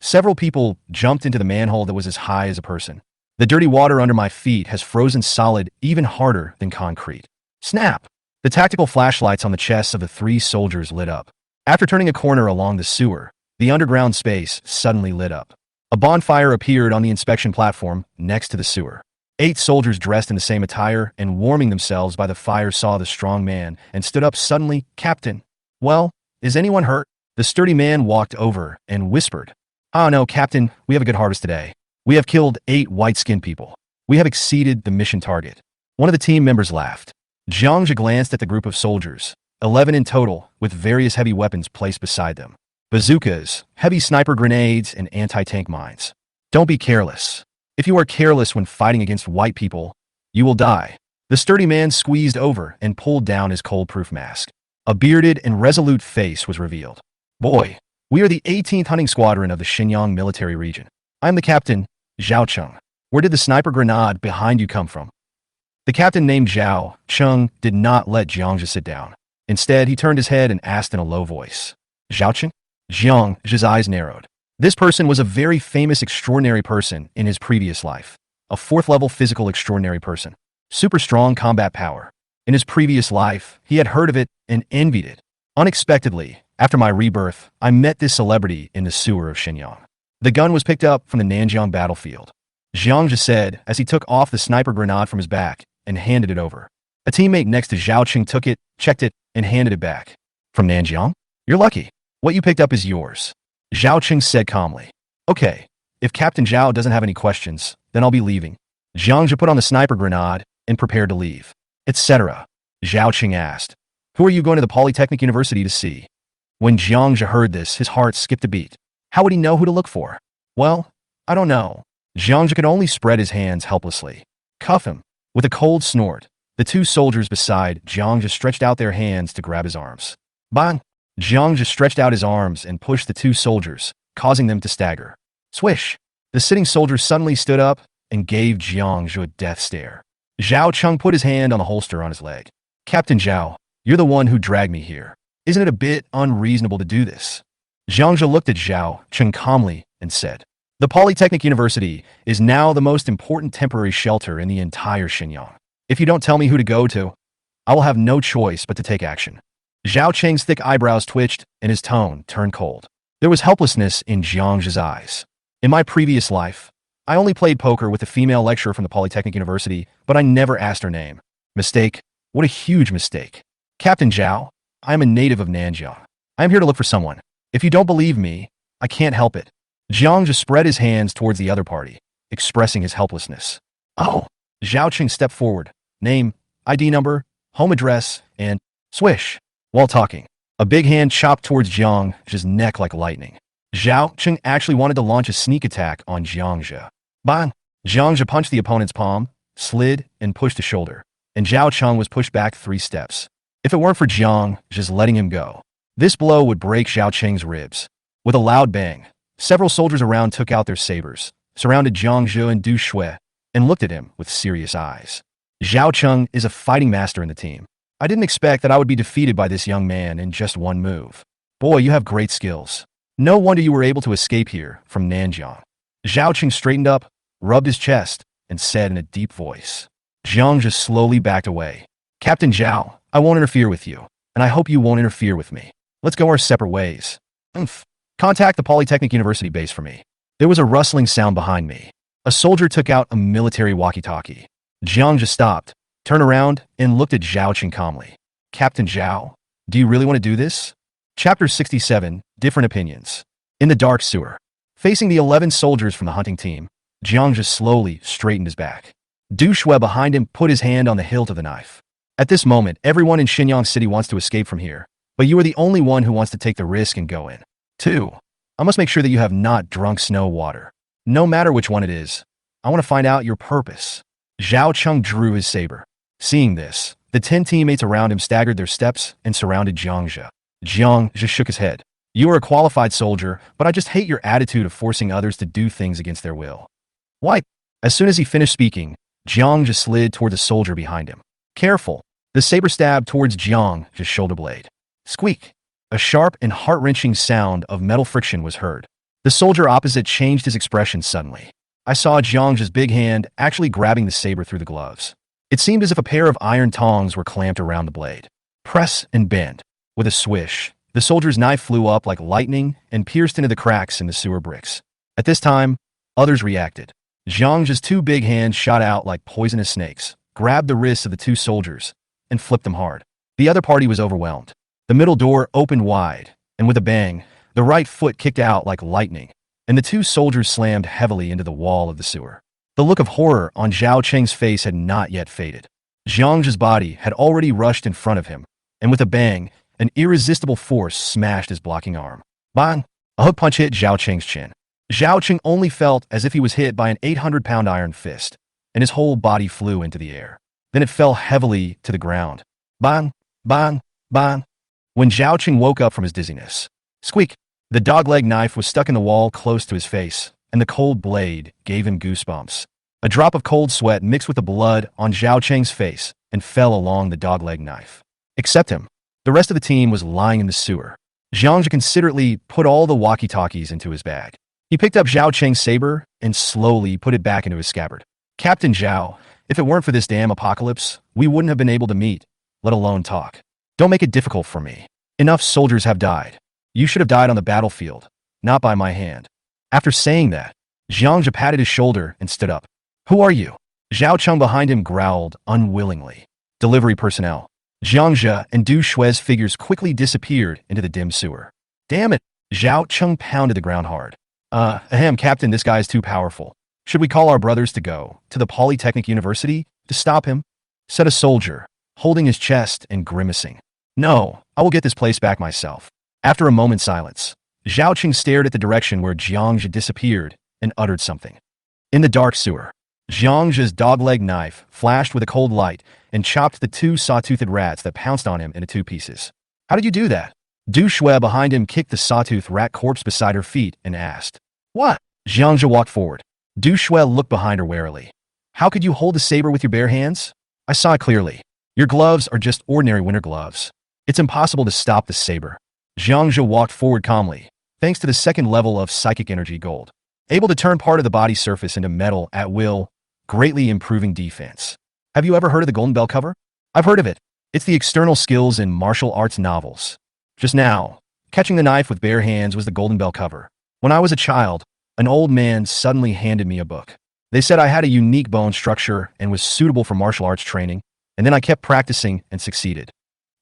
Several people jumped into the manhole that was as high as a person. The dirty water under my feet has frozen solid, even harder than concrete. Snap! The tactical flashlights on the chests of the 3 soldiers lit up. After turning a corner along the sewer, the underground space suddenly lit up. A bonfire appeared on the inspection platform next to the sewer. 8 soldiers dressed in the same attire and warming themselves by the fire saw the strong man and stood up suddenly. Captain, well, is anyone hurt? The sturdy man walked over and whispered. Oh no, Captain, we have a good harvest today. We have killed 8 white-skinned people. We have exceeded the mission target. One of the team members laughed. Jiang Zhe glanced at the group of soldiers, 11 in total, with various heavy weapons placed beside them. Bazookas, heavy sniper grenades, and anti-tank mines. Don't be careless. If you are careless when fighting against white people, you will die. The sturdy man squeezed over and pulled down his cold-proof mask. A bearded and resolute face was revealed. Boy, we are the 18th Hunting Squadron of the Shenyang military region. I'm the captain, Zhao Cheng. Where did the sniper grenade behind you come from? The captain named Zhao Cheng did not let Jiang Zhe sit down. Instead, he turned his head and asked in a low voice. Zhao Cheng? Jiang Zhe's eyes narrowed. This person was a very famous extraordinary person in his previous life. A 4th-level physical extraordinary person. Super strong combat power. In his previous life, he had heard of it and envied it. Unexpectedly, after my rebirth, I met this celebrity in the sewer of Shenyang. The gun was picked up from the Nanjiang battlefield. Jiang Zhe said as he took off the sniper grenade from his back and handed it over. A teammate next to Zhao Cheng took it, checked it, and handed it back. From Nanjiang? You're lucky. What you picked up is yours. Zhao Cheng said calmly. Okay, if Captain Zhao doesn't have any questions, then I'll be leaving. Jiang Zhe put on the sniper grenade and prepared to leave. Etc. Zhao Cheng asked. Who are you going to the Polytechnic University to see? When Jiang Zhe heard this, his heart skipped a beat. How would he know who to look for? Well, I don't know. Jiang Zhe could only spread his hands helplessly. Cuff him. With a cold snort, the 2 soldiers beside Jiang Zhe stretched out their hands to grab his arms. Bang! Jiang Zhe stretched out his arms and pushed the 2 soldiers, causing them to stagger. Swish! The sitting soldier suddenly stood up and gave Jiang Zhe a death stare. Zhao Cheng put his hand on the holster on his leg. Captain Zhao, you're the one who dragged me here. Isn't it a bit unreasonable to do this? Jiang Zhe looked at Zhao Cheng calmly and said, The Polytechnic University is now the most important temporary shelter in the entire Shenyang. If you don't tell me who to go to, I will have no choice but to take action. Zhao Cheng's thick eyebrows twitched and his tone turned cold. There was helplessness in Jiang Zhe's eyes. In my previous life, I only played poker with a female lecturer from the Polytechnic University, but I never asked her name. Mistake? What a huge mistake. Captain Zhao, I am a native of Nanjiang. I am here to look for someone. If you don't believe me, I can't help it. Jiang Zhe spread his hands towards the other party, expressing his helplessness. Oh! Zhao Cheng stepped forward. Name, ID number, home address, and swish. While talking, a big hand chopped towards Jiang Zhe's neck like lightning. Zhao Cheng actually wanted to launch a sneak attack on Jiang Zhe. Bang! Jiang Zhe punched the opponent's palm, slid, and pushed a shoulder, and Zhao Cheng was pushed back 3 steps. If it weren't for Jiang Zhe's letting him go, this blow would break Zhao Cheng's ribs. With a loud bang, several soldiers around took out their sabers, surrounded Jiang Zhe and Du Shui, and looked at him with serious eyes. Zhao Cheng is a fighting master in the team. I didn't expect that I would be defeated by this young man in just one move. Boy, you have great skills. No wonder you were able to escape here from Nanjiang. Zhao Cheng straightened up, rubbed his chest, and said in a deep voice. Jiang just slowly backed away. Captain Zhao, I won't interfere with you, and I hope you won't interfere with me. Let's go our separate ways. Contact the Polytechnic University base for me. There was a rustling sound behind me. A soldier took out a military walkie-talkie. Jiang just stopped, turned around, and looked at Zhao Cheng calmly. Captain Zhao, do you really want to do this? Chapter 67, Different Opinions. In the dark sewer. Facing the 11 soldiers from the hunting team, Jiang just slowly straightened his back. Du Shui behind him put his hand on the hilt of the knife. At this moment, everyone in Xinyang City wants to escape from here, but you are the only one who wants to take the risk and go in. 2. I must make sure that you have not drunk snow water. No matter which one it is, I want to find out your purpose. Zhao Cheng drew his saber. Seeing this, the 10 teammates around him staggered their steps and surrounded Jiang Zhe. Jiang just shook his head. You are a qualified soldier, but I just hate your attitude of forcing others to do things against their will. Why? As soon as he finished speaking, Jiang just slid toward the soldier behind him. Careful. The saber stabbed towards Jiang Zhe's shoulder blade. Squeak. A sharp and heart-wrenching sound of metal friction was heard. The soldier opposite changed his expression suddenly. I saw Jiang Zhe's big hand actually grabbing the saber through the gloves. It seemed as if a pair of iron tongs were clamped around the blade. Press and bend. With a swish, the soldier's knife flew up like lightning and pierced into the cracks in the sewer bricks. At this time, others reacted. Jiang Zhe's 2 big hands shot out like poisonous snakes, grabbed the wrists of the 2 soldiers, and flipped them hard. The other party was overwhelmed. The middle door opened wide, and with a bang, the right foot kicked out like lightning, and the 2 soldiers slammed heavily into the wall of the sewer. The look of horror on Zhao Cheng's face had not yet faded. Jiang Zhe's body had already rushed in front of him, and with a bang, an irresistible force smashed his blocking arm. Bang! A hook punch hit Zhao Cheng's chin. Zhao Cheng only felt as if he was hit by an 800-pound iron fist, and his whole body flew into the air. Then it fell heavily to the ground. Bang! Bang! Bang! When Zhao Cheng woke up from his dizziness. Squeak! The dogleg knife was stuck in the wall close to his face, and the cold blade gave him goosebumps. A drop of cold sweat mixed with the blood on Zhao Cheng's face and fell along the dogleg knife. Except him. The rest of the team was lying in the sewer. Jiang Zhe considerately put all the walkie-talkies into his bag. He picked up Zhao Cheng's saber and slowly put it back into his scabbard. Captain Zhao, if it weren't for this damn apocalypse, we wouldn't have been able to meet, let alone talk. Don't make it difficult for me. Enough soldiers have died. You should have died on the battlefield, not by my hand. After saying that, Jiang Zhe patted his shoulder and stood up. Who are you? Zhao Cheng behind him growled unwillingly. Delivery personnel. Jiang Zhe and Du Shui's figures quickly disappeared into the dim sewer. Damn it! Zhao Cheng pounded the ground hard. Captain, this guy is too powerful. Should we call our brothers to go to the Polytechnic University to stop him? Said a soldier, holding his chest and grimacing. No, I will get this place back myself. After a moment's silence, Zhao Cheng stared at the direction where Jiang Zhe disappeared and uttered something. In the dark sewer, Jiang Zhe's dogleg knife flashed with a cold light and chopped the 2 saw-toothed rats that pounced on him into 2 pieces. How did you do that? Du Shui behind him kicked the saw-toothed rat corpse beside her feet and asked. What? Jiang Zhe walked forward. Du Shui looked behind her warily. How could you hold the saber with your bare hands? I saw it clearly. Your gloves are just ordinary winter gloves. It's impossible to stop the saber. Jiang Zhe walked forward calmly, thanks to the 2nd level of psychic energy gold. Able to turn part of the body surface into metal at will, greatly improving defense. Have you ever heard of the Golden Bell cover? I've heard of it. It's the external skills in martial arts novels. Just now, catching the knife with bare hands was the Golden Bell cover. When I was a child, an old man suddenly handed me a book. They said I had a unique bone structure and was suitable for martial arts training, and then I kept practicing and succeeded.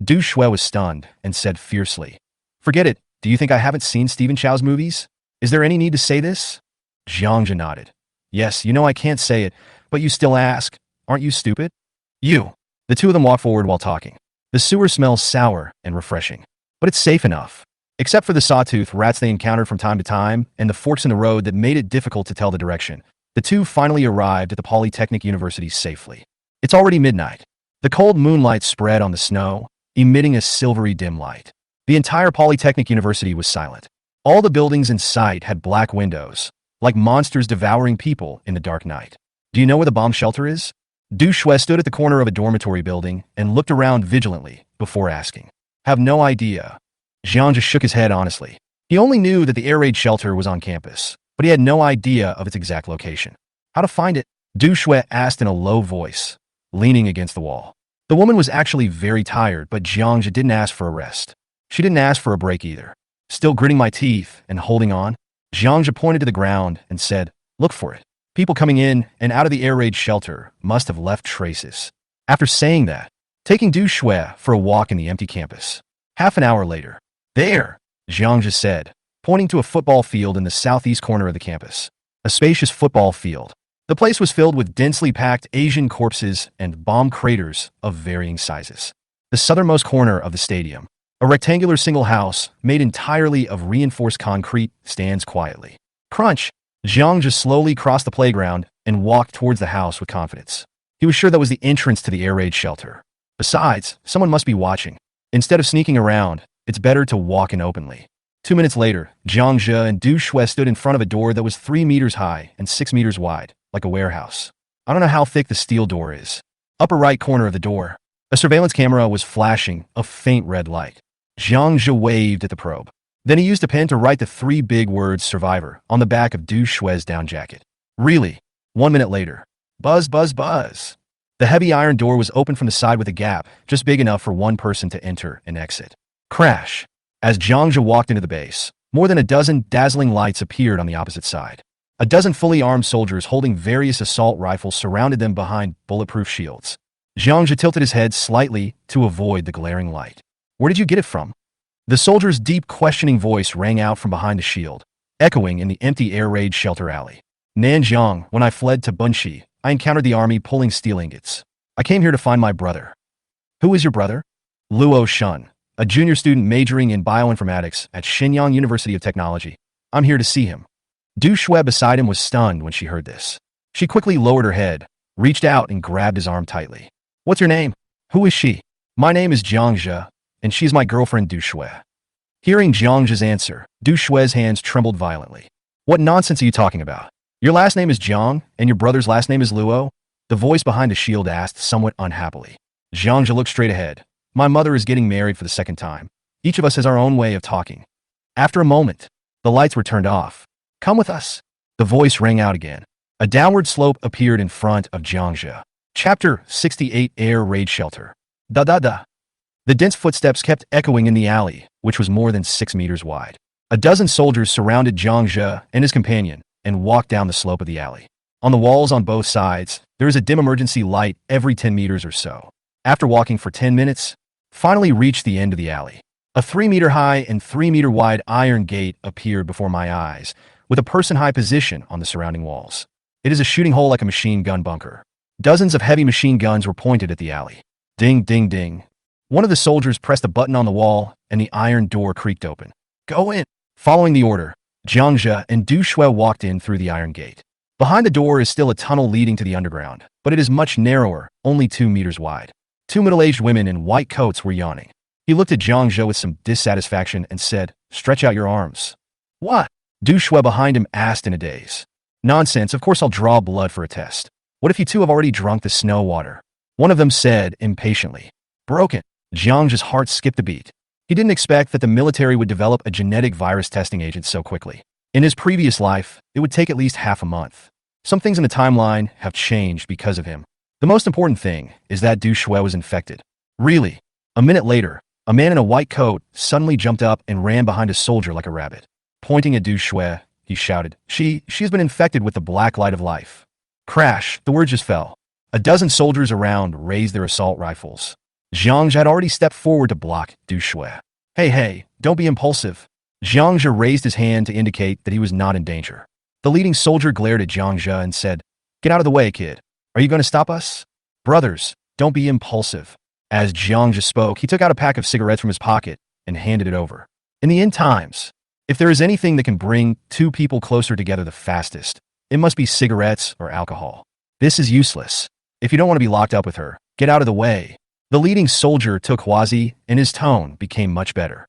Du Shui was stunned and said fiercely, Forget it, do you think I haven't seen Stephen Chow's movies? Is there any need to say this? Jiang Zhe nodded. Yes, you know I can't say it, but you still ask. Aren't you stupid? You. The 2 of them walked forward while talking. The sewer smells sour and refreshing, but it's safe enough. Except for the sawtooth rats they encountered from time to time and the forks in the road that made it difficult to tell the direction, the 2 finally arrived at the Polytechnic University safely. It's already midnight. The cold moonlight spread on the snow, emitting a silvery dim light. The entire Polytechnic University was silent. All the buildings in sight had black windows, like monsters devouring people in the dark night. Do you know where the bomb shelter is? Du Shui stood at the corner of a dormitory building and looked around vigilantly before asking. Have no idea. Jiang just shook his head honestly. He only knew that the air raid shelter was on campus, but he had no idea of its exact location. How to find it? Du Shui asked in a low voice, leaning against the wall. The woman was actually very tired, but Jiang didn't ask for a rest. She didn't ask for a break either. Still gritting my teeth and holding on, Jiang pointed to the ground and said, look for it. People coming in and out of the air raid shelter must have left traces. After saying that, taking Du Shui for a walk in the empty campus. Half an hour later, there, Jiang said, pointing to a football field in the southeast corner of the campus. A spacious football field. The place was filled with densely packed Asian corpses and bomb craters of varying sizes. The southernmost corner of the stadium, a rectangular single house made entirely of reinforced concrete, stands quietly. Crunch! Jiang slowly crossed the playground and walked towards the house with confidence. He was sure that was the entrance to the air raid shelter. Besides, someone must be watching. Instead of sneaking around, it's better to walk in openly. 2 minutes later, Jiang and Du Shui stood in front of a door that was 3 meters high and 6 meters wide, like a warehouse. I don't know how thick the steel door is. Upper right corner of the door, a surveillance camera was flashing a faint red light. Jiang waved at the probe. Then he used a pen to write the 3 big words survivor on the back of Du Shui's down jacket. Really? 1 minute later. Buzz, buzz, buzz. The heavy iron door was opened from the side with a gap, just big enough for one person to enter and exit. Crash. As Jiang walked into the base, more than a dozen dazzling lights appeared on the opposite side. A dozen fully armed soldiers holding various assault rifles surrounded them behind bulletproof shields. Jiang tilted his head slightly to avoid the glaring light. Where did you get it from? The soldier's deep questioning voice rang out from behind the shield, echoing in the empty air raid shelter alley. Nanjiang, when I fled to Bunshi, I encountered the army pulling steel ingots. I came here to find my brother. Who is your brother? Luo Shun, a junior student majoring in bioinformatics at Shenyang University of Technology. I'm here to see him. Du Shui beside him was stunned when she heard this. She quickly lowered her head, reached out and grabbed his arm tightly. What's your name? Who is she? My name is Jiang, and she's my girlfriend Du Shui. Hearing Jiang's answer, Du Shui's hands trembled violently. What nonsense are you talking about? Your last name is Jiang, and your brother's last name is Luo? The voice behind the shield asked somewhat unhappily. Jiang looked straight ahead. My mother is getting married for the second time. Each of us has our own way of talking. After a moment, the lights were turned off. Come with us. The voice rang out again. A downward slope appeared in front of Jiang. Chapter 68 Air Raid Shelter. Da-da-da. The dense footsteps kept echoing in the alley, which was more than 6 meters wide. A dozen soldiers surrounded Jiang and his companion and walked down the slope of the alley. On the walls on both sides, there is a dim emergency light every 10 meters or so. After walking for 10 minutes, finally reached the end of the alley. A 3-meter-high and 3-meter-wide iron gate appeared before my eyes, with a person-high position on the surrounding walls. It is a shooting hole like a machine gun bunker. Dozens of heavy machine guns were pointed at the alley. Ding, ding, ding. One of the soldiers pressed a button on the wall, and the iron door creaked open. Go in. Following the order, Jiang and Du Shui walked in through the iron gate. Behind the door is still a tunnel leading to the underground, but it is much narrower, only 2 meters wide. 2 middle-aged women in white coats were yawning. He looked at Jiang with some dissatisfaction and said, Stretch out your arms. What? Du Shui behind him asked in a daze. Nonsense, of course I'll draw blood for a test. What if you two have already drunk the snow water? One of them said impatiently. Broken. Jiang's heart skipped a beat. He didn't expect that the military would develop a genetic virus testing agent so quickly. In his previous life, it would take at least half a month. Some things in the timeline have changed because of him. The most important thing is that Du Shui was infected. Really? A minute later, a man in a white coat suddenly jumped up and ran behind a soldier like a rabbit. Pointing at Du Shui, he shouted, She's been infected with the black light of life. Crash, the word just fell. A dozen soldiers around raised their assault rifles. Jiang had already stepped forward to block Du Shui. Hey, don't be impulsive. Jiang raised his hand to indicate that he was not in danger. The leading soldier glared at Jiang and said, Get out of the way, kid. Are you going to stop us? Brothers, don't be impulsive. As Jiang spoke, he took out a pack of cigarettes from his pocket and handed it over. In the end times, if there is anything that can bring two people closer together the fastest, it must be cigarettes or alcohol. This is useless. If you don't want to be locked up with her, get out of the way. The leading soldier took Huazi, and his tone became much better.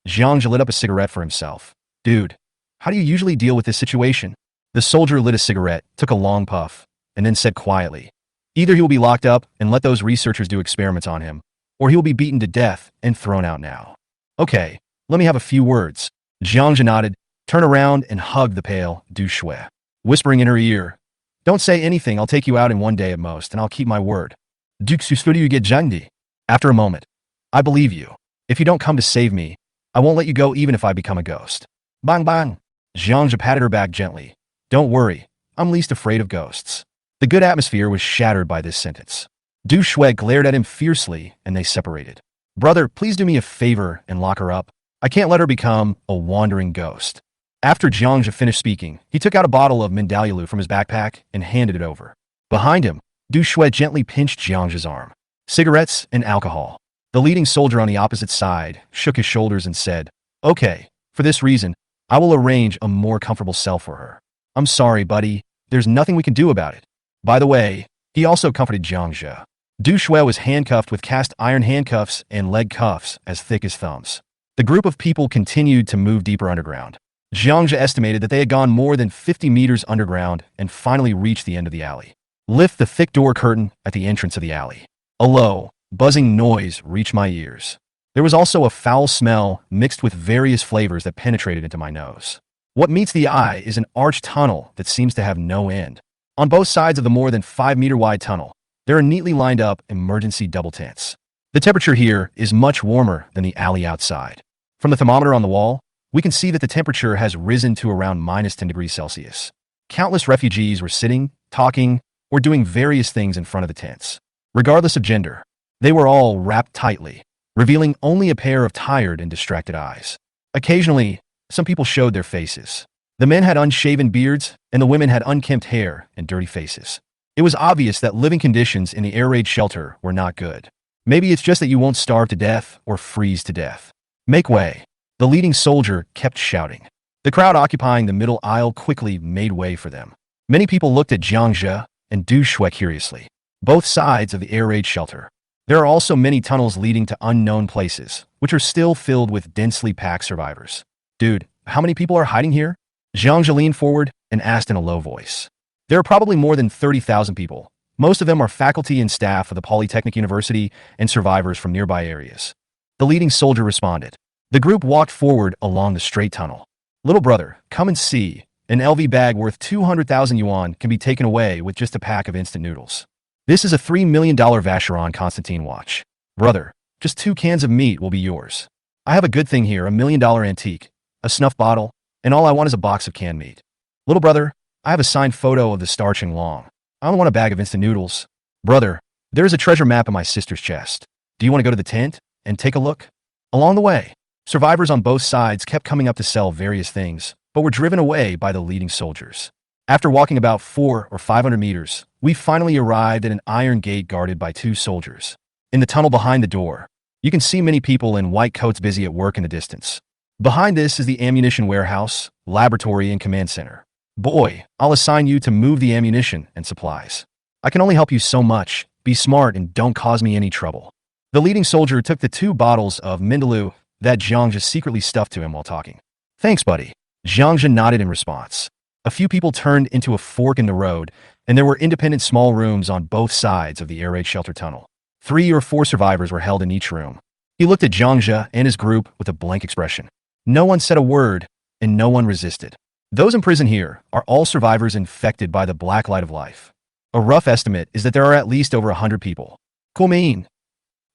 Jiang lit up a cigarette for himself. Dude, how do you usually deal with this situation? The soldier lit a cigarette, took a long puff, and then said quietly, either he will be locked up and let those researchers do experiments on him, or he will be beaten to death and thrown out now. Okay, let me have a few words. Jiang nodded, turned around and hugged the pale Du Shui, whispering in her ear, don't say anything, I'll take you out in one day at most, and I'll keep my word. Duke Sustudio you get Jangdi. After a moment, I believe you. If you don't come to save me, I won't let you go even if I become a ghost. Bang bang. Jiang patted her back gently. Don't worry, I'm least afraid of ghosts. The good atmosphere was shattered by this sentence. Du Shui glared at him fiercely, and they separated. Brother, please do me a favor and lock her up. I can't let her become a wandering ghost. After Jiang finished speaking, he took out a bottle of Mindalulu from his backpack and handed it over. Behind him, Du Shui gently pinched Jiang's arm. Cigarettes and alcohol. The leading soldier on the opposite side shook his shoulders and said, okay, for this reason, I will arrange a more comfortable cell for her. I'm sorry, buddy. There's nothing we can do about it. By the way, he also comforted Jiang. Du Shui was handcuffed with cast iron handcuffs and leg cuffs as thick as thumbs. The group of people continued to move deeper underground. Jiang estimated that they had gone more than 50 meters underground and finally reached the end of the alley. Lift the thick door curtain at the entrance of the alley. A low, buzzing noise reached my ears. There was also a foul smell mixed with various flavors that penetrated into my nose. What meets the eye is an arched tunnel that seems to have no end. On both sides of the more than 5-meter wide tunnel, there are neatly lined up emergency double tents. The temperature here is much warmer than the alley outside. From the thermometer on the wall, we can see that the temperature has risen to around minus 10 degrees Celsius. Countless refugees were sitting, talking, or doing various things in front of the tents. Regardless of gender, they were all wrapped tightly, revealing only a pair of tired and distracted eyes. Occasionally, some people showed their faces. The men had unshaven beards, and the women had unkempt hair and dirty faces. It was obvious that living conditions in the air raid shelter were not good. Maybe it's just that you won't starve to death or freeze to death. Make way. The leading soldier kept shouting. The crowd occupying the middle aisle quickly made way for them. Many people looked at Jiang and Du Shui curiously. Both sides of the air raid shelter. There are also many tunnels leading to unknown places, which are still filled with densely packed survivors. Dude, how many people are hiding here? Jiang leaned forward and asked in a low voice. There are probably more than 30,000 people. Most of them are faculty and staff of the Polytechnic University and survivors from nearby areas. The leading soldier responded. The group walked forward along the straight tunnel. Little brother, come and see. An LV bag worth 200,000 yuan can be taken away with just a pack of instant noodles. This is a $3 million Vacheron Constantine watch. Brother, just 2 cans of meat will be yours. I have a good thing here, $1 million antique, a snuff bottle, and all I want is a box of canned meat. Little brother, I have a signed photo of the Star Ching Long. I only want a bag of instant noodles. Brother, there is a treasure map in my sister's chest. Do you want to go to the tent and take a look? Along the way, survivors on both sides kept coming up to sell various things, but were driven away by the leading soldiers. After walking about 400 or 500 meters, we finally arrived at an iron gate guarded by 2 soldiers. In the tunnel behind the door, you can see many people in white coats busy at work in the distance. Behind this is the ammunition warehouse, laboratory, and command center. Boy, I'll assign you to move the ammunition and supplies. I can only help you so much. Be smart and don't cause me any trouble. The leading soldier took the 2 bottles of Mindaloo that Jiang secretly stuffed to him while talking. Thanks, buddy. Jiang nodded in response. A few people turned into a fork in the road, and there were independent small rooms on both sides of the air raid shelter tunnel. 3 or 4 survivors were held in each room. He looked at Jiang and his group with a blank expression. No one said a word, and no one resisted. Those in prison here are all survivors infected by the black light of life. A rough estimate is that there are at least over 100 people. Kumein.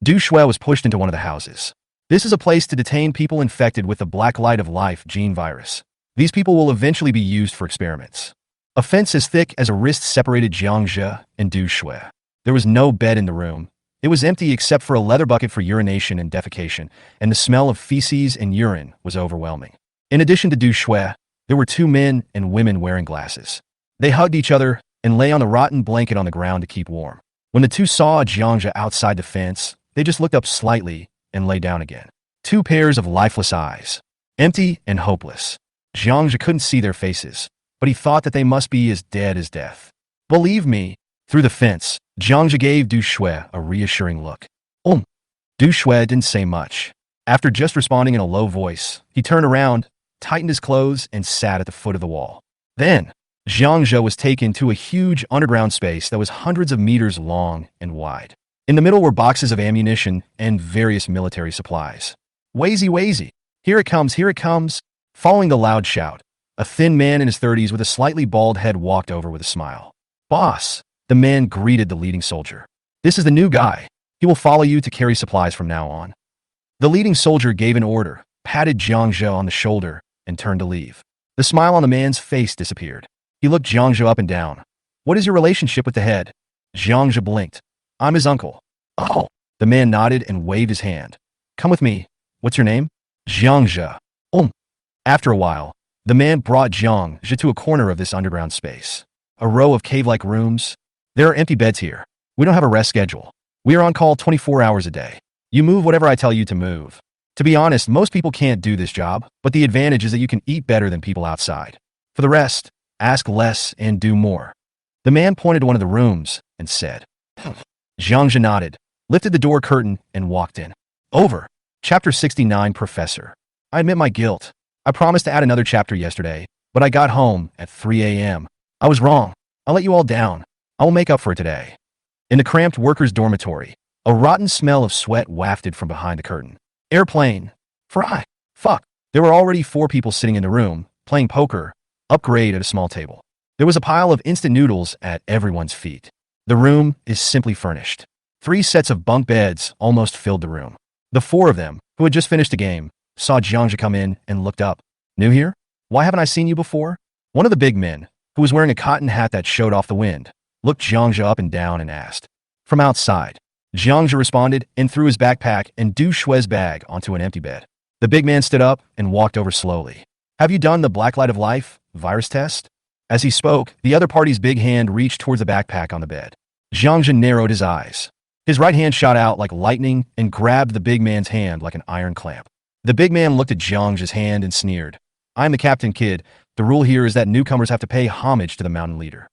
Du Shui was pushed into one of the houses. This is a place to detain people infected with the black light of life gene virus. These people will eventually be used for experiments. A fence as thick as a wrist separated Jiang and Du Shui. There was no bed in the room. It was empty except for a leather bucket for urination and defecation, and the smell of feces and urine was overwhelming. In addition to Du Shui, there were 2 men and women wearing glasses. They hugged each other and lay on the rotten blanket on the ground to keep warm. When the 2 saw Jiang outside the fence, they just looked up slightly and lay down again. 2 pairs of lifeless eyes, empty and hopeless. Jiang couldn't see their faces, but he thought that they must be as dead as death. Believe me, through the fence, Jiang gave Du Shui a reassuring look. Du Shui didn't say much. After just responding in a low voice, he turned around, tightened his clothes, and sat at the foot of the wall. Then, Jiang Zhe was taken to a huge underground space that was hundreds of meters long and wide. In the middle were boxes of ammunition and various military supplies. Wazy, wazy! Here it comes, here it comes! Following the loud shout, a thin man in his 30s with a slightly bald head walked over with a smile. Boss, the man greeted the leading soldier. This is the new guy. He will follow you to carry supplies from now on. The leading soldier gave an order, patted Jiang Zhe on the shoulder, and turned to leave. The smile on the man's face disappeared. He looked Jiang Zhe up and down. What is your relationship with the head? Jiang Zhe blinked. I'm his uncle. Oh. The man nodded and waved his hand. Come with me. What's your name? Jiang Zhe. After a while, the man brought Jiang Zhe to a corner of this underground space. A row of cave-like rooms. There are empty beds here. We don't have a rest schedule. We are on call 24 hours a day. You move whatever I tell you to move. To be honest, most people can't do this job, but the advantage is that you can eat better than people outside. For the rest, ask less and do more. The man pointed to one of the rooms and said. Jiang Zhe nodded, lifted the door curtain, and walked in. Over. Chapter 69, Professor. I admit my guilt. I promised to add another chapter yesterday, but I got home at 3 a.m. I was wrong. I'll let you all down. I will make up for it today. In the cramped workers' dormitory, a rotten smell of sweat wafted from behind the curtain. Airplane. Fry. Fuck. There were already 4 people sitting in the room, playing poker, upgrade at a small table. There was a pile of instant noodles at everyone's feet. The room is simply furnished. 3 sets of bunk beds almost filled the room. The 4 of them, who had just finished the game, saw Jiang Zhe come in and looked up. New here? Why haven't I seen you before? One of the big men, who was wearing a cotton hat that showed off the wind, looked Jiang Zhe up and down and asked. From outside, Jiang Zhe responded and threw his backpack and Du Shui's bag onto an empty bed. The big man stood up and walked over slowly. Have you done the Black Light of Life virus test? As he spoke, the other party's big hand reached towards the backpack on the bed. Jiang Zhe narrowed his eyes. His right hand shot out like lightning and grabbed the big man's hand like an iron clamp. The big man looked at Jiang Zhe's hand and sneered. I'm the captain, kid. The rule here is that newcomers have to pay homage to the mountain leader.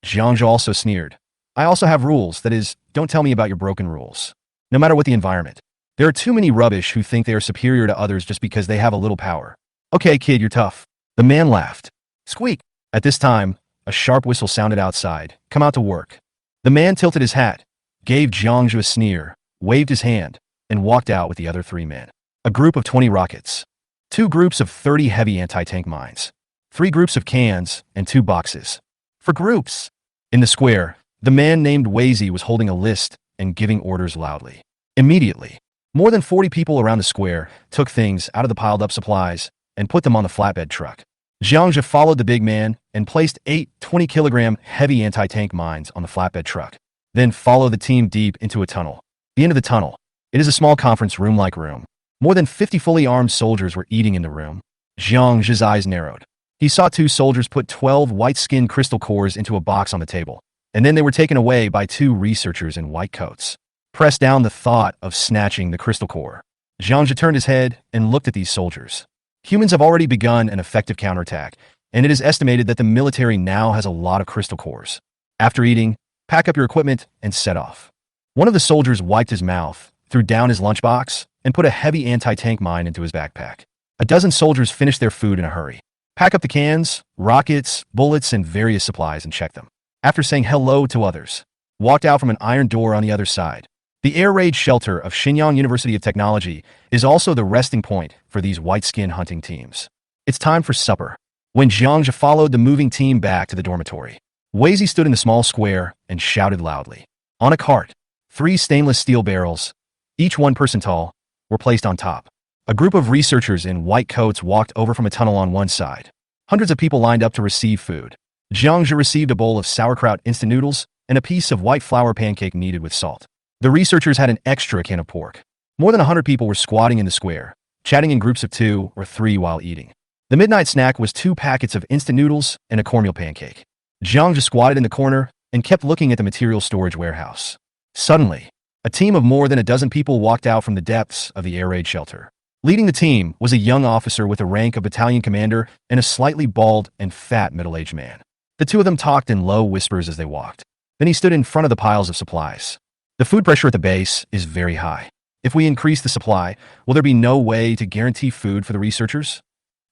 Jiang Zhe also sneered. I also have rules, that is, don't tell me about your broken rules. No matter what the environment. There are too many rubbish who think they are superior to others just because they have a little power. Okay, kid, you're tough. The man laughed. Squeak. At this time, a sharp whistle sounded outside. Come out to work. The man tilted his hat, gave Jiang Zhe a sneer, waved his hand, and walked out with the other 3 men. A group of 20 rockets. 2 groups of 30 heavy anti-tank mines. 3 groups of cans, and 2 boxes. For groups. In the square, the man named Wazy was holding a list and giving orders loudly. Immediately, more than 40 people around the square took things out of the piled-up supplies and put them on the flatbed truck. Jiang Zhe followed the big man and placed 8 20-kilogram heavy anti-tank mines on the flatbed truck. Then followed the team deep into a tunnel. The end of the tunnel. It is a small conference room-like room. More than 50 fully armed soldiers were eating in the room. Jiang Zhe's eyes narrowed. He saw 2 soldiers put 12 white-skinned crystal cores into a box on the table, and then they were taken away by 2 researchers in white coats. Pressed down the thought of snatching the crystal core. Jiang Zhe turned his head and looked at these soldiers. Humans have already begun an effective counterattack, and it is estimated that the military now has a lot of crystal cores. After eating, pack up your equipment and set off. One of the soldiers wiped his mouth, threw down his lunchbox, and put a heavy anti-tank mine into his backpack. A dozen soldiers finished their food in a hurry. Pack up the cans, rockets, bullets, and various supplies and check them. After saying hello to others, walked out from an iron door on the other side. The air raid shelter of Shenyang University of Technology is also the resting point for these white-skin hunting teams. It's time for supper. When Jiang Zhe followed the moving team back to the dormitory, Wazy stood in the small square and shouted loudly. On a cart, 3 stainless steel barrels, each 1 person tall, were placed on top. A group of researchers in white coats walked over from a tunnel on one side. Hundreds of people lined up to receive food. Jiang Zhe received a bowl of sauerkraut instant noodles and a piece of white flour pancake kneaded with salt. The researchers had an extra can of pork. More than 100 people were squatting in the square, chatting in groups of 2 or 3 while eating. The midnight snack was 2 packets of instant noodles and a cornmeal pancake. Jiang Zhe squatted in the corner and kept looking at the material storage warehouse. Suddenly, a team of more than a dozen people walked out from the depths of the air raid shelter. Leading the team was a young officer with the rank of battalion commander and a slightly bald and fat middle-aged man. The 2 of them talked in low whispers as they walked. Then he stood in front of the piles of supplies. The food pressure at the base is very high. If we increase the supply, will there be no way to guarantee food for the researchers?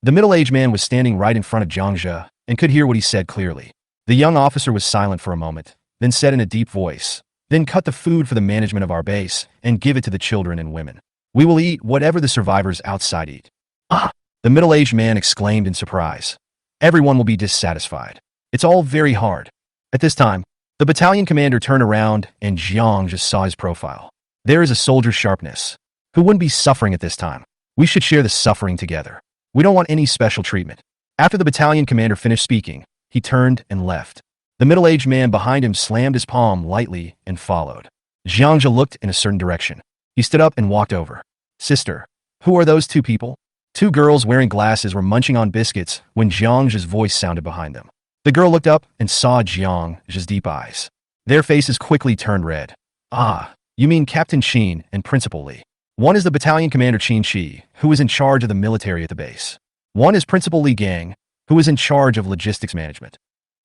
The middle-aged man was standing right in front of Jiangzhe and could hear what he said clearly. The young officer was silent for a moment, then said in a deep voice, "Then cut the food for the management of our base and give it to the children and women. We will eat whatever the survivors outside eat." "Ah!" the middle-aged man exclaimed in surprise. "Everyone will be dissatisfied. It's all very hard." At this time, the battalion commander turned around and Jiang just saw his profile. There is a soldier's sharpness. Who wouldn't be suffering at this time? We should share the suffering together. We don't want any special treatment. After the battalion commander finished speaking, he turned and left. The middle-aged man behind him slammed his palm lightly and followed. Jiangzhe looked in a certain direction. He stood up and walked over. "Sister, who are those two people?" Two girls wearing glasses were munching on biscuits when Jiangzhe's voice sounded behind them. The girl looked up and saw Jiangzhe's deep eyes. Their faces quickly turned red. "Ah, you mean Captain Qin and Principal Li. One is the battalion commander Qin Shi, who is in charge of the military at the base. One is Principal Li Gang, who is in charge of logistics management."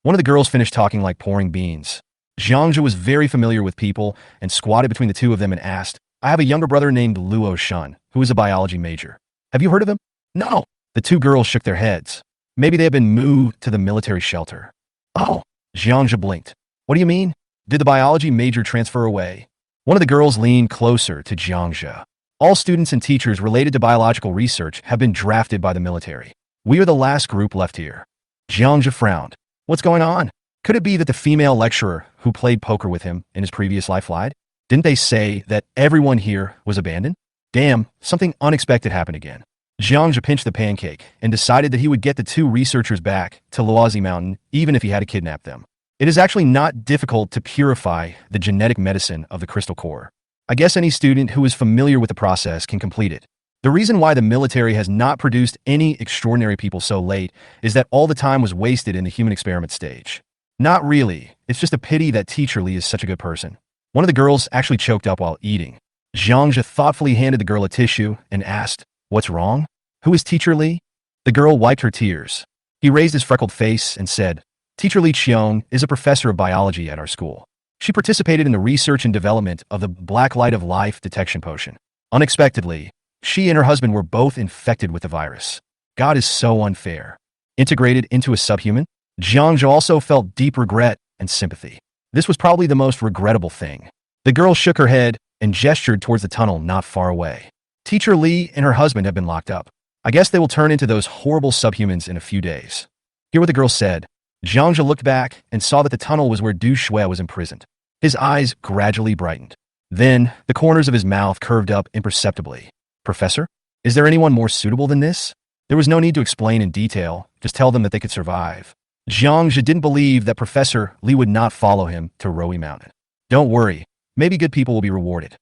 One of the girls finished talking like pouring beans. Jiangzhe was very familiar with people and squatted between the two of them and asked, "I have a younger brother named Luo Shun, who is a biology major. Have you heard of him?" "No." The two girls shook their heads. "Maybe they have been moved to the military shelter." "Oh." Jiangzhe blinked. "What do you mean? Did the biology major transfer away?" One of the girls leaned closer to Jiangzhe. "All students and teachers related to biological research have been drafted by the military. We are the last group left here." Jiangzhe frowned. "What's going on? Could it be that the female lecturer who played poker with him in his previous life lied? Didn't they say that everyone here was abandoned? Damn, something unexpected happened again." Jiangzhe pinched the pancake and decided that he would get the two researchers back to Luozi Mountain even if he had to kidnap them. It is actually not difficult to purify the genetic medicine of the crystal core. I guess any student who is familiar with the process can complete it. The reason why the military has not produced any extraordinary people so late is that all the time was wasted in the human experiment stage. Not really, it's just a pity that Teacher Li is such a good person. One of the girls actually choked up while eating. Jiangzhe thoughtfully handed the girl a tissue and asked, "What's wrong? Who is Teacher Li?" The girl wiped her tears. He raised his freckled face and said, "Teacher Li Qiong is a professor of biology at our school. She participated in the research and development of the Black Light of Life detection potion. Unexpectedly, she and her husband were both infected with the virus. God is so unfair." Integrated into a subhuman, Jiangzhe also felt deep regret and sympathy. This was probably the most regrettable thing. The girl shook her head and gestured towards the tunnel not far away. "Teacher Li and her husband have been locked up. I guess they will turn into those horrible subhumans in a few days." Hear what the girl said. Jiangzhe looked back and saw that the tunnel was where Du Shui was imprisoned. His eyes gradually brightened. Then, the corners of his mouth curved up imperceptibly. "Professor, is there anyone more suitable than this?" There was no need to explain in detail, just tell them that they could survive. Jiangzhe didn't believe that Professor Li would not follow him to Roi Mountain. "Don't worry, maybe good people will be rewarded."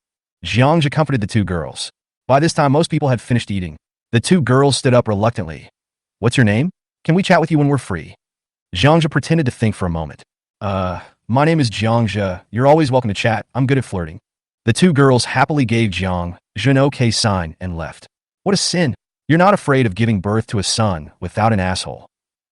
Jiangzhe comforted the two girls. By this time, most people had finished eating. The two girls stood up reluctantly. "What's your name? Can we chat with you when we're free?" Jiangzhe pretended to think for a moment. My name is Jiangzhe. You're always welcome to chat. I'm good at flirting." The two girls happily gave Jiangzhe an okay sign and left. What a sin. You're not afraid of giving birth to a son without an asshole.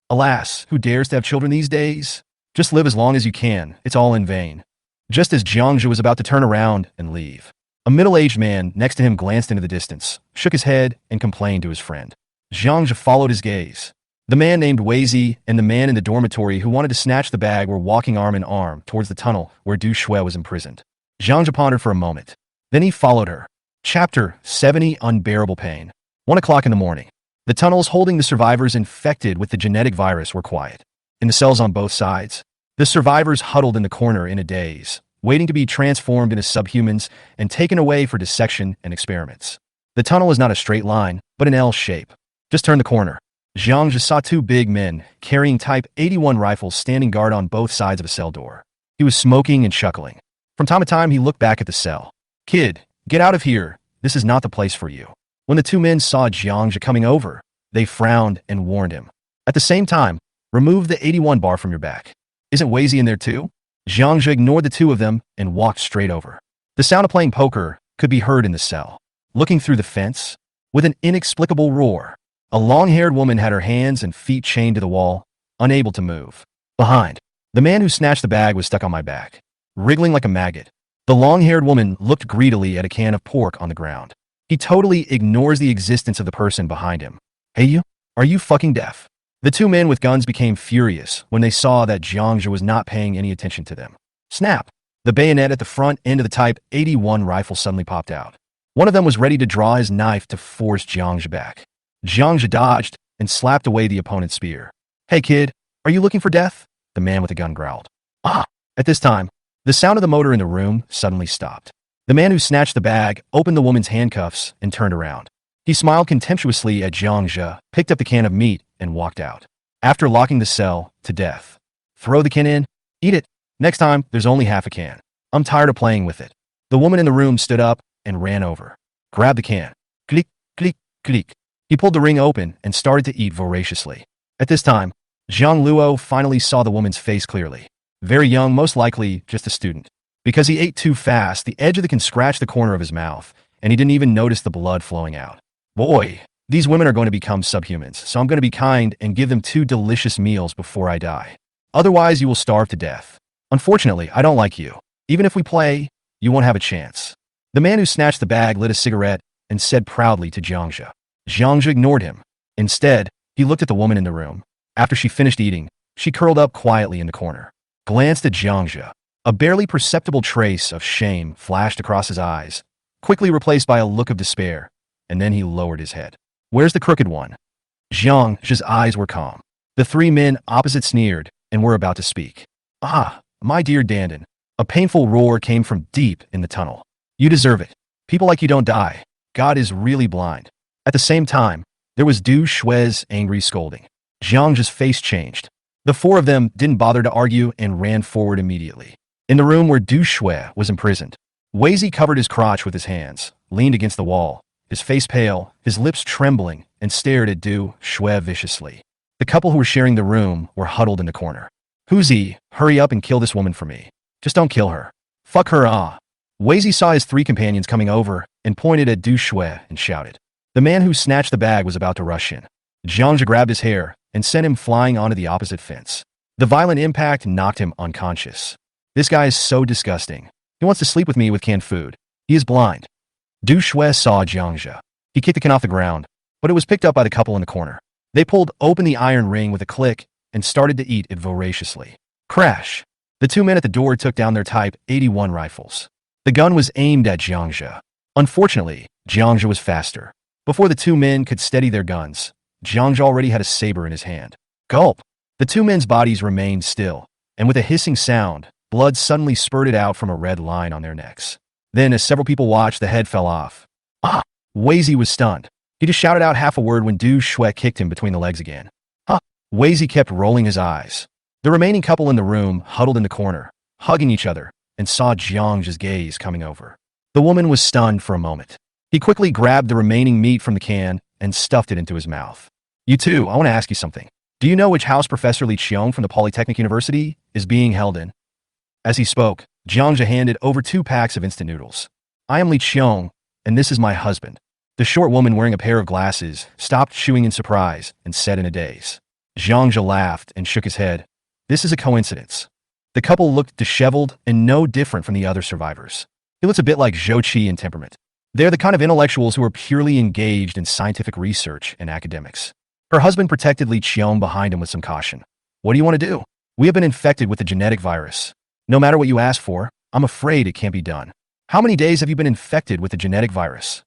Alas, who dares to have children these days? Just live as long as you can. It's all in vain. Just as Jiangzhe was about to turn around and leave, a middle-aged man next to him glanced into the distance, shook his head, and complained to his friend. Jiangzhe followed his gaze. The man named Weizi and the man in the dormitory who wanted to snatch the bag were walking arm in arm towards the tunnel where Du Shui was imprisoned. Jiangzhe pondered for a moment. Then he followed her. Chapter 70 Unbearable Pain. 1 o'clock in the morning. The tunnels holding the survivors infected with the genetic virus were quiet. In the cells on both sides, the survivors huddled in the corner in a daze, waiting to be transformed into subhumans and taken away for dissection and experiments. The tunnel is not a straight line, but an L shape. Just turn the corner. Jiangzhe saw two big men carrying Type 81 rifles standing guard on both sides of a cell door. He was smoking and chuckling. From time to time, he looked back at the cell. "Kid, get out of here. This is not the place for you." When the two men saw Jiangzhe coming over, they frowned and warned him. At the same time, remove the 81 bar from your back. Isn't Weizi in there too? Jiangzhe ignored the two of them and walked straight over. The sound of playing poker could be heard in the cell. Looking through the fence, with an inexplicable roar, a long-haired woman had her hands and feet chained to the wall, unable to move. Behind, the man who snatched the bag was stuck on my back, wriggling like a maggot. The long-haired woman looked greedily at a can of pork on the ground. He totally ignores the existence of the person behind him. Hey you? Are you fucking deaf? The two men with guns became furious when they saw that Jiangzhe was not paying any attention to them. Snap! The bayonet at the front end of the Type 81 rifle suddenly popped out. One of them was ready to draw his knife to force Jiangzhe back. Jiangzhe dodged and slapped away the opponent's spear. Hey kid, are you looking for death? The man with the gun growled. Ah! At this time, the sound of the motor in the room suddenly stopped. The man who snatched the bag opened the woman's handcuffs and turned around. He smiled contemptuously at Jiangzhe, picked up the can of meat, and walked out. After locking the cell to death. Throw the can in, eat it. Next time, there's only half a can. I'm tired of playing with it. The woman in the room stood up and ran over. Grabbed the can. Click, click, click. He pulled the ring open and started to eat voraciously. At this time, Zhang Luo finally saw the woman's face clearly. Very young, most likely just a student. Because he ate too fast, the edge of the can scratched the corner of his mouth, and he didn't even notice the blood flowing out. Boy, these women are going to become subhumans, so I'm going to be kind and give them 2 delicious meals before I die. Otherwise, you will starve to death. Unfortunately, I don't like you. Even if we play, you won't have a chance. The man who snatched the bag lit a cigarette and said proudly to Jiangzhe. Jiangzhe ignored him. Instead, he looked at the woman in the room. After she finished eating, she curled up quietly in the corner. Glanced at Jiangzhe. A barely perceptible trace of shame flashed across his eyes, quickly replaced by a look of despair, and then he lowered his head. Where's the crooked one? Jiangzhe's eyes were calm. The 3 men opposite sneered and were about to speak. Ah, my dear Dandan. A painful roar came from deep in the tunnel. You deserve it. People like you don't die. God is really blind. At the same time, there was Du Shui's angry scolding. Jiangzhe's face changed. The 4 of them didn't bother to argue and ran forward immediately. In the room where Du Shui was imprisoned, Weizi covered his crotch with his hands, leaned against the wall, his face pale, his lips trembling, and stared at Du Shui viciously. The couple who were sharing the room were huddled in the corner. Huzi, hurry up and kill this woman for me. Just don't kill her. Fuck her, ah. Weizi saw his 3 companions coming over and pointed at Du Shui and shouted. The man who snatched the bag was about to rush in. Jiangzhe grabbed his hair and sent him flying onto the opposite fence. The violent impact knocked him unconscious. This guy is so disgusting. He wants to sleep with me with canned food. He is blind. Du Shui saw Jiangzhe. He kicked the can off the ground, but it was picked up by the couple in the corner. They pulled open the iron ring with a click and started to eat it voraciously. Crash! The 2 men at the door took down their Type 81 rifles. The gun was aimed at Jiangzhe. Unfortunately, Jiangzhe was faster. Before the 2 men could steady their guns, Jiangzhe already had a saber in his hand. Gulp! The 2 men's bodies remained still, and with a hissing sound, blood suddenly spurted out from a red line on their necks. Then, as several people watched, the head fell off. Ah! Weizi was stunned. He just shouted out half a word when Du Shui kicked him between the legs again. Huh! Weizi kept rolling his eyes. The remaining couple in the room huddled in the corner, hugging each other, and saw Jiangzhe's gaze coming over. The woman was stunned for a moment. He quickly grabbed the remaining meat from the can and stuffed it into his mouth. You two, I want to ask you something. Do you know which house Professor Li Qiong from the Polytechnic University is being held in? As he spoke, Jiangzhe handed over 2 packs of instant noodles. I am Li Qiong, and this is my husband. The short woman wearing a pair of glasses stopped chewing in surprise and said in a daze. Jiangzhe laughed and shook his head. This is a coincidence. The couple looked disheveled and no different from the other survivors. He looks a bit like Zhou Qi in temperament. They're the kind of intellectuals who are purely engaged in scientific research and academics. Her husband protected Li Qiong behind him with some caution. What do you want to do? We have been infected with the genetic virus. No matter what you ask for, I'm afraid it can't be done. How many days have you been infected with the genetic virus?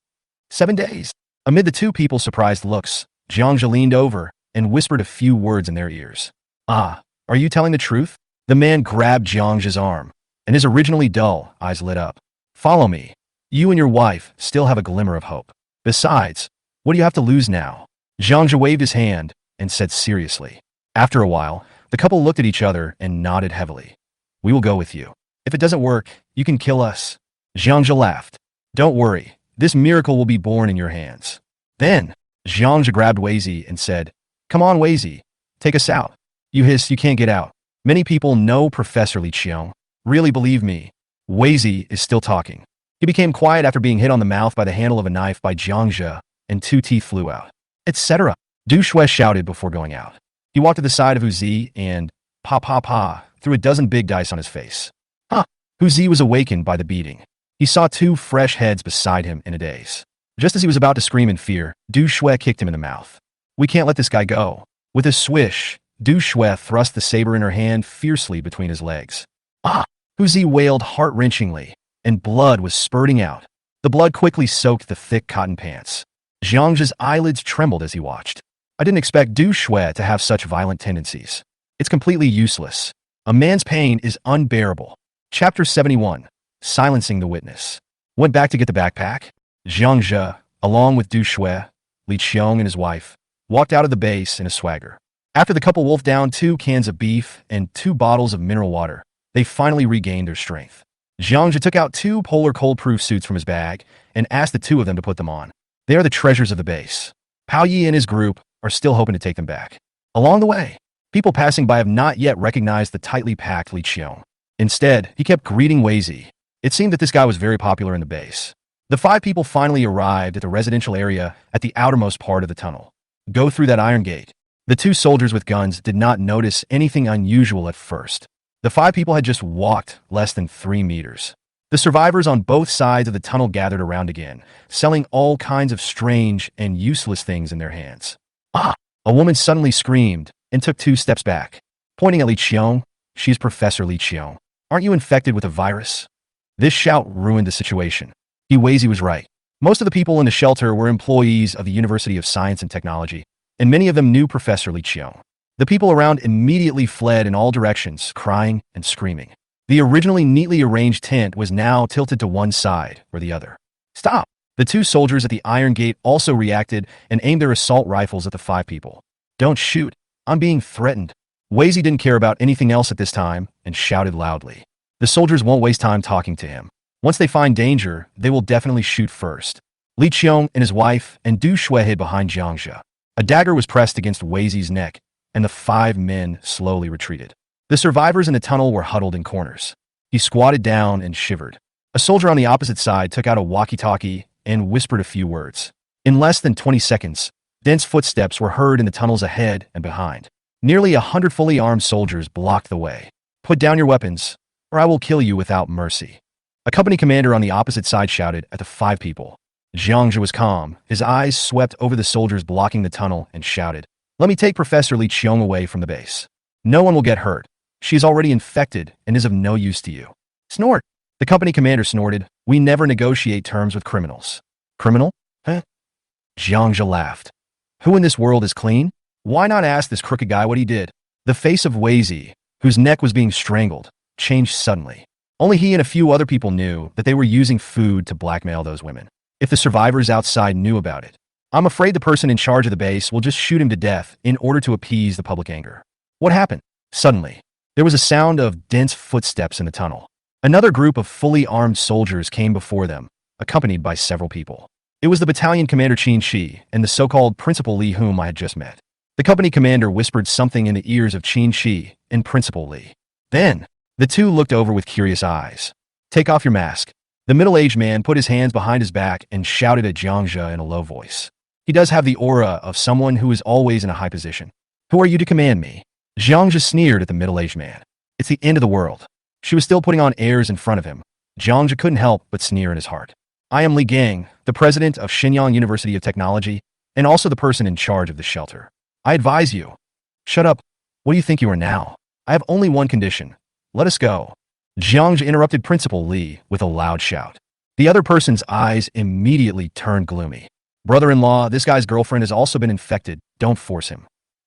7 days. Amid the 2 people's surprised looks, Jiangzhe leaned over and whispered a few words in their ears. Ah, are you telling the truth? The man grabbed Jiangzhe's arm, and his originally dull eyes lit up. Follow me. You and your wife still have a glimmer of hope. Besides, what do you have to lose now? Jiangzhe waved his hand and said seriously. After a while, the couple looked at each other and nodded heavily. We will go with you. If it doesn't work, you can kill us. Jiangzhe laughed. Don't worry, this miracle will be born in your hands. Then, Jiangzhe grabbed Weizi and said, Come on, Weizi, take us out. You hiss, you can't get out. Many people know Professor Li Qiong. Really believe me. Weizi is still talking. He became quiet after being hit on the mouth by the handle of a knife by Jiangzhe, and 2 teeth flew out. Etc. Du Shui shouted before going out. He walked to the side of Uzi and, pa pa pa, threw a dozen big dice on his face. Huh. Hu Zi was awakened by the beating. He saw two fresh heads beside him in a daze. Just as he was about to scream in fear, Du Shui kicked him in the mouth. We can't let this guy go. With a swish, Du Shui thrust the saber in her hand fiercely between his legs. Ah! Hu Zi wailed heart-wrenchingly, and blood was spurting out. The blood quickly soaked the thick cotton pants. Jiang's eyelids trembled as he watched. I didn't expect Du Shui to have such violent tendencies. It's completely useless. A man's pain is unbearable. Chapter 71. Silencing the Witness. Went back to get the backpack. Jiang Zhe, along with Du Shui, Li Qiong and his wife, walked out of the base in a swagger. After the couple wolfed down 2 cans of beef and 2 bottles of mineral water, they finally regained their strength. Jiang Zhe took out 2 polar cold-proof suits from his bag and asked the 2 of them to put them on. They are the treasures of the base. Pao Yi and his group are still hoping to take them back. Along the way, people passing by have not yet recognized the tightly packed Li Qiong. Instead, he kept greeting Wei Zi. It seemed that this guy was very popular in the base. The 5 people finally arrived at the residential area at the outermost part of the tunnel. Go through that iron gate. The 2 soldiers with guns did not notice anything unusual at first. The 5 people had just walked less than 3 meters. The survivors on both sides of the tunnel gathered around again, selling all kinds of strange and useless things in their hands. Ah! A woman suddenly screamed and took 2 steps back. Pointing at Li Qiong, she's Professor Li Qiong. Aren't you infected with a virus? This shout ruined the situation. Wei Zi was right. Most of the people in the shelter were employees of the University of Science and Technology, and many of them knew Professor Li Qiong. The people around immediately fled in all directions, crying and screaming. The originally neatly arranged tent was now tilted to one side or the other. Stop! The 2 soldiers at the iron gate also reacted and aimed their assault rifles at the 5 people. Don't shoot. I'm being threatened. Wei Zi didn't care about anything else at this time and shouted loudly. The soldiers won't waste time talking to him. Once they find danger, they will definitely shoot first. Li Qiong and his wife and Du Shui hid behind Jiang Zhe. A dagger was pressed against Wei Zi's neck, and the 5 men slowly retreated. The survivors in the tunnel were huddled in corners. He squatted down and shivered. A soldier on the opposite side took out a walkie-talkie and whispered a few words. In less than 20 seconds, dense footsteps were heard in the tunnels ahead and behind. Nearly 100 fully armed soldiers blocked the way. Put down your weapons, or I will kill you without mercy. A company commander on the opposite side shouted at the 5 people. Jiang Zhe was calm. His eyes swept over the soldiers blocking the tunnel and shouted, "Let me take Professor Li Qiong away from the base. No one will get hurt. She is already infected and is of no use to you." Snort! The company commander snorted. "We never negotiate terms with criminals." Criminal? Huh? Jiang Zhe laughed. Who in this world is clean? Why not ask this crooked guy what he did? The face of Wei Zi, whose neck was being strangled, changed suddenly. Only he and a few other people knew that they were using food to blackmail those women. If the survivors outside knew about it, I'm afraid the person in charge of the base will just shoot him to death in order to appease the public anger. What happened? Suddenly, there was a sound of dense footsteps in the tunnel. Another group of fully armed soldiers came before them, accompanied by several people. It was the battalion commander Qin Shi and the so-called Principal Li whom I had just met. The company commander whispered something in the ears of Qin Shi and Principal Li. Then, the 2 looked over with curious eyes. Take off your mask. The middle-aged man put his hands behind his back and shouted at Jiang Zhe in a low voice. He does have the aura of someone who is always in a high position. Who are you to command me? Jiang Zhe sneered at the middle-aged man. It's the end of the world. She was still putting on airs in front of him. Jiang Zhe couldn't help but sneer in his heart. I am Li Gang, the president of Shenyang University of Technology, and also the person in charge of the shelter. I advise you. Shut up. What do you think you are now? I have only one condition. Let us go. Jiang Zhe interrupted Principal Li with a loud shout. The other person's eyes immediately turned gloomy. Brother-in-law, this guy's girlfriend has also been infected. Don't force him.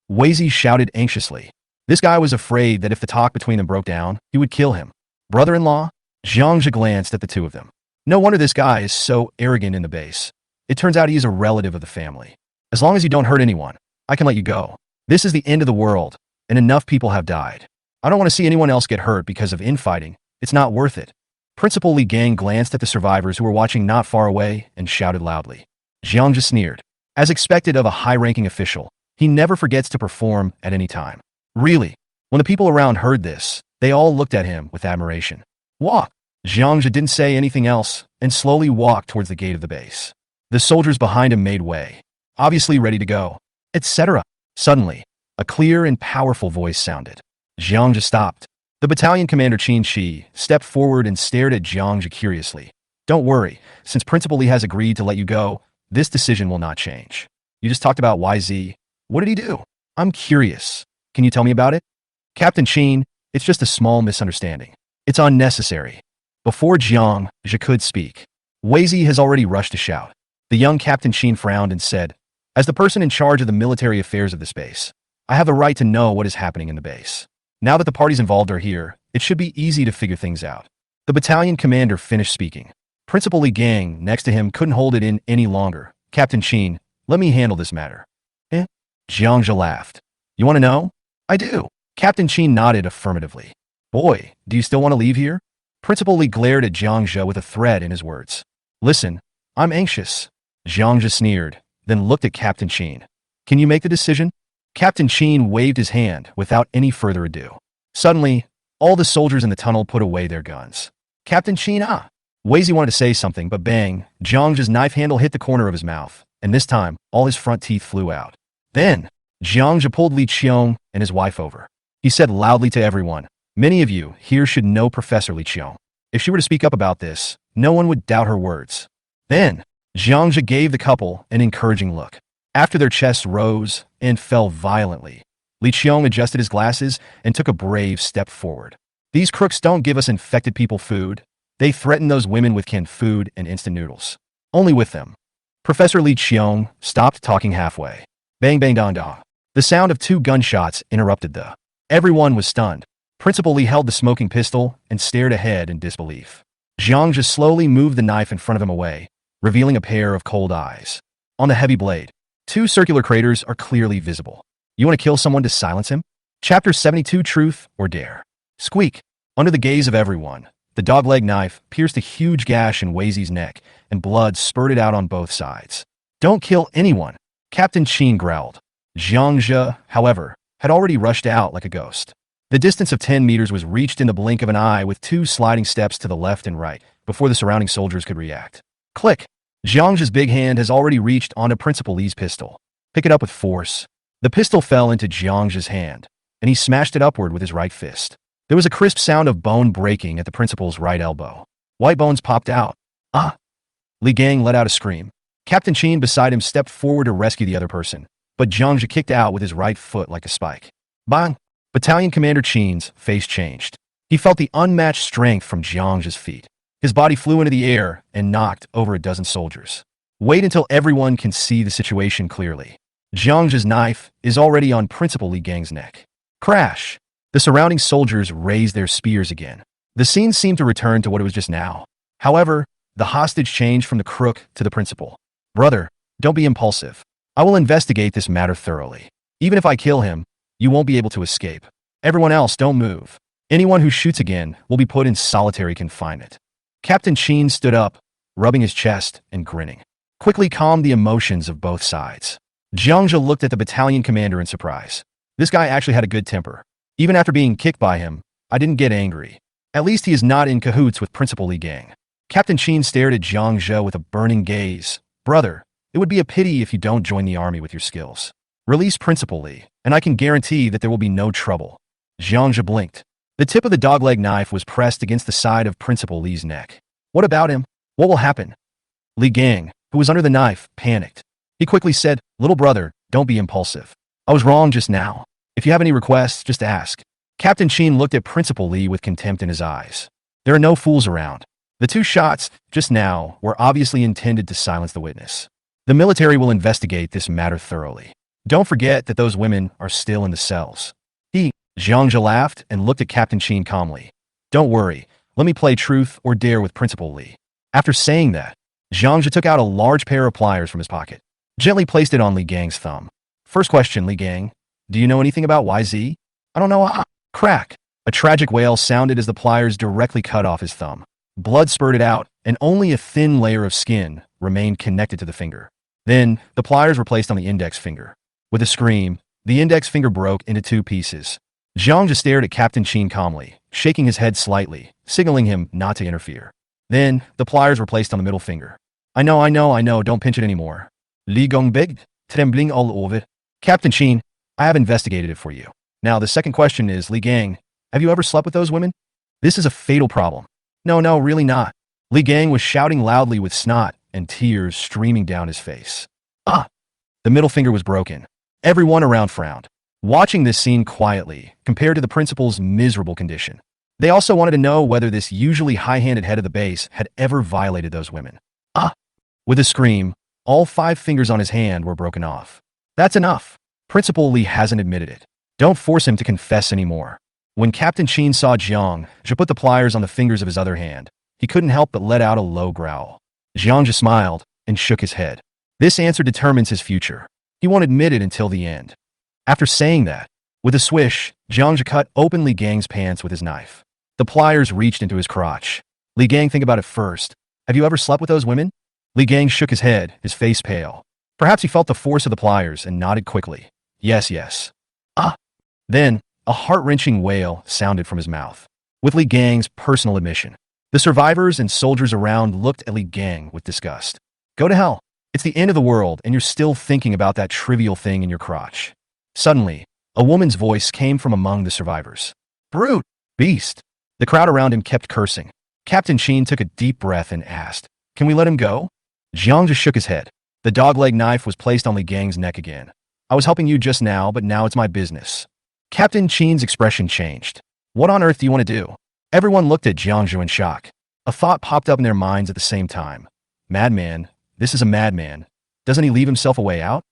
Wei Zi shouted anxiously. This guy was afraid that if the talk between them broke down, he would kill him. Brother-in-law? Jiang Zhe glanced at the 2 of them. No wonder this guy is so arrogant in the base. It turns out he is a relative of the family. As long as you don't hurt anyone, I can let you go. This is the end of the world, and enough people have died. I don't want to see anyone else get hurt because of infighting. It's not worth it. Principal Li Gang glanced at the survivors who were watching not far away and shouted loudly. Jiang Zhe sneered. As expected of a high-ranking official, he never forgets to perform at any time. Really? When the people around heard this, they all looked at him with admiration. Walk! Jiang Zhe didn't say anything else and slowly walked towards the gate of the base. The soldiers behind him made way, obviously ready to go, etc. Suddenly, a clear and powerful voice sounded. Jiang Zhe stopped. The battalion commander Qin Shi stepped forward and stared at Jiang Zhe curiously. Don't worry, since Principal Li has agreed to let you go, this decision will not change. You just talked about YZ. What did he do? I'm curious. Can you tell me about it? Captain Qin, it's just a small misunderstanding. It's unnecessary. Before Jiang Zhe could speak, Wei has already rushed to shout. The young Captain Qin frowned and said, as the person in charge of the military affairs of this base, I have the right to know what is happening in the base. Now that the parties involved are here, it should be easy to figure things out. The battalion commander finished speaking. Principal Li Gang next to him couldn't hold it in any longer. Captain Qin, let me handle this matter. Eh? Jiang Zhe laughed. You want to know? I do. Captain Qin nodded affirmatively. Boy, do you still want to leave here? Principal Li glared at Jiang Zhe with a threat in his words. Listen, I'm anxious. Jiang Zhe sneered, then looked at Captain Qin. Can you make the decision? Captain Qin waved his hand without any further ado. Suddenly, all the soldiers in the tunnel put away their guns. Captain Qin, Wei wanted to say something, but bang, Jiang Zhe's knife handle hit the corner of his mouth, and this time, all his front teeth flew out. Then, Jiang Zhe pulled Li Qiong and his wife over. He said loudly to everyone, many of you here should know Professor Li Qiong. If she were to speak up about this, no one would doubt her words. Then, Jiang Zhe gave the couple an encouraging look. After their chests rose and fell violently, Li Qiong adjusted his glasses and took a brave step forward. These crooks don't give us infected people food. They threaten those women with canned food and instant noodles. Only with them. Professor Li Qiong stopped talking halfway. Bang bang dong dong. The sound of 2 gunshots interrupted the. Everyone was stunned. Principal Li held the smoking pistol and stared ahead in disbelief. Jiang Zhe slowly moved the knife in front of him away, revealing a pair of cold eyes. On the heavy blade, 2 circular craters are clearly visible. You want to kill someone to silence him? Chapter 72 Truth or Dare. Squeak. Under the gaze of everyone, the dogleg knife pierced a huge gash in Weizi's neck, and blood spurted out on both sides. Don't kill anyone, Captain Qin growled. Jiang Zhe, however, had already rushed out like a ghost. The distance of 10 meters was reached in the blink of an eye with 2 sliding steps to the left and right before the surrounding soldiers could react. Click! Jiang Zhe's big hand has already reached onto Principal Li's pistol. Pick it up with force. The pistol fell into Jiang Zhe's hand, and he smashed it upward with his right fist. There was a crisp sound of bone breaking at the principal's right elbow. White bones popped out. Ah! Li Gang let out a scream. Captain Qin beside him stepped forward to rescue the other person, but Jiang Zhe kicked out with his right foot like a spike. Bang! Battalion Commander Qin's face changed. He felt the unmatched strength from Jiang Zhe's feet. His body flew into the air and knocked over a dozen soldiers. Wait until everyone can see the situation clearly. Jiang Zhe's knife is already on Principal Li Gang's neck. Crash! The surrounding soldiers raised their spears again. The scene seemed to return to what it was just now. However, the hostage changed from the crook to the principal. Brother, don't be impulsive. I will investigate this matter thoroughly. Even if I kill him, you won't be able to escape. Everyone else, don't move. Anyone who shoots again will be put in solitary confinement. Captain Qin stood up, rubbing his chest and grinning. Quickly calmed the emotions of both sides. Jiang Zhe looked at the battalion commander in surprise. This guy actually had a good temper. Even after being kicked by him, I didn't get angry. At least he is not in cahoots with Principal Li Gang. Captain Qin stared at Jiang Zhe with a burning gaze. Brother, it would be a pity if you don't join the army with your skills. Release Principal Li, and I can guarantee that there will be no trouble. Jiang Zhe blinked. The tip of the dogleg knife was pressed against the side of Principal Li's neck. What about him? What will happen? Li Gang, who was under the knife, panicked. He quickly said, little brother, don't be impulsive. I was wrong just now. If you have any requests, just ask. Captain Qin looked at Principal Li with contempt in his eyes. There are no fools around. The 2 shots, just now, were obviously intended to silence the witness. The military will investigate this matter thoroughly. Don't forget that those women are still in the cells. Jiang Zhe laughed and looked at Captain Qin calmly. Don't worry, let me play truth or dare with Principal Li. After saying that, Jiang Zhe took out a large pair of pliers from his pocket. Gently placed it on Li Gang's thumb. First question, Li Gang. Do you know anything about YZ? I don't know. Crack. A tragic wail sounded as the pliers directly cut off his thumb. Blood spurted out, and only a thin layer of skin remained connected to the finger. Then, the pliers were placed on the index finger. With a scream, the index finger broke into 2 pieces. Jiang Zhe stared at Captain Qin calmly, shaking his head slightly, signaling him not to interfere. Then, the pliers were placed on the middle finger. I know, don't pinch it anymore. Li Gong begged, trembling all over. Captain Qin, I have investigated it for you. Now, the second question is, Li Gang, Have you ever slept with those women? This is a fatal problem. No, really not. Li Gang was shouting loudly with snot and tears streaming down his face. Ah! The middle finger was broken. Everyone around frowned, watching this scene quietly, compared to the principal's miserable condition. They also wanted to know whether this usually high-handed head of the base had ever violated those women. Ah! With a scream, all 5 fingers on his hand were broken off. That's enough. Principal Li hasn't admitted it. Don't force him to confess anymore. When Captain Qin saw Jiang put the pliers on the fingers of his other hand, he couldn't help but let out a low growl. Jiang smiled and shook his head. This answer determines his future. He won't admit it until the end. After saying that, with a swish, Jiang cut open Li Gang's pants with his knife. The pliers reached into his crotch. Li Gang, think about it first. Have you ever slept with those women? Li Gang shook his head, his face pale. Perhaps he felt the force of the pliers and nodded quickly. Yes. Ah! Then, a heart-wrenching wail sounded from his mouth. With Li Gang's personal admission, the survivors and soldiers around looked at Li Gang with disgust. Go to hell. It's the end of the world, and you're still thinking about that trivial thing in your crotch. Suddenly, a woman's voice came from among the survivors. Brute! Beast! The crowd around him kept cursing. Captain Qin took a deep breath and asked, Can we let him go? Jiang shook his head. The dogleg knife was placed on Li Gang's neck again. I was helping you just now, but now it's my business. Captain Qin's expression changed. What on earth do you want to do? Everyone looked at Jiang in shock. A thought popped up in their minds at the same time. Madman. This is a madman. Doesn't he leave himself a way out?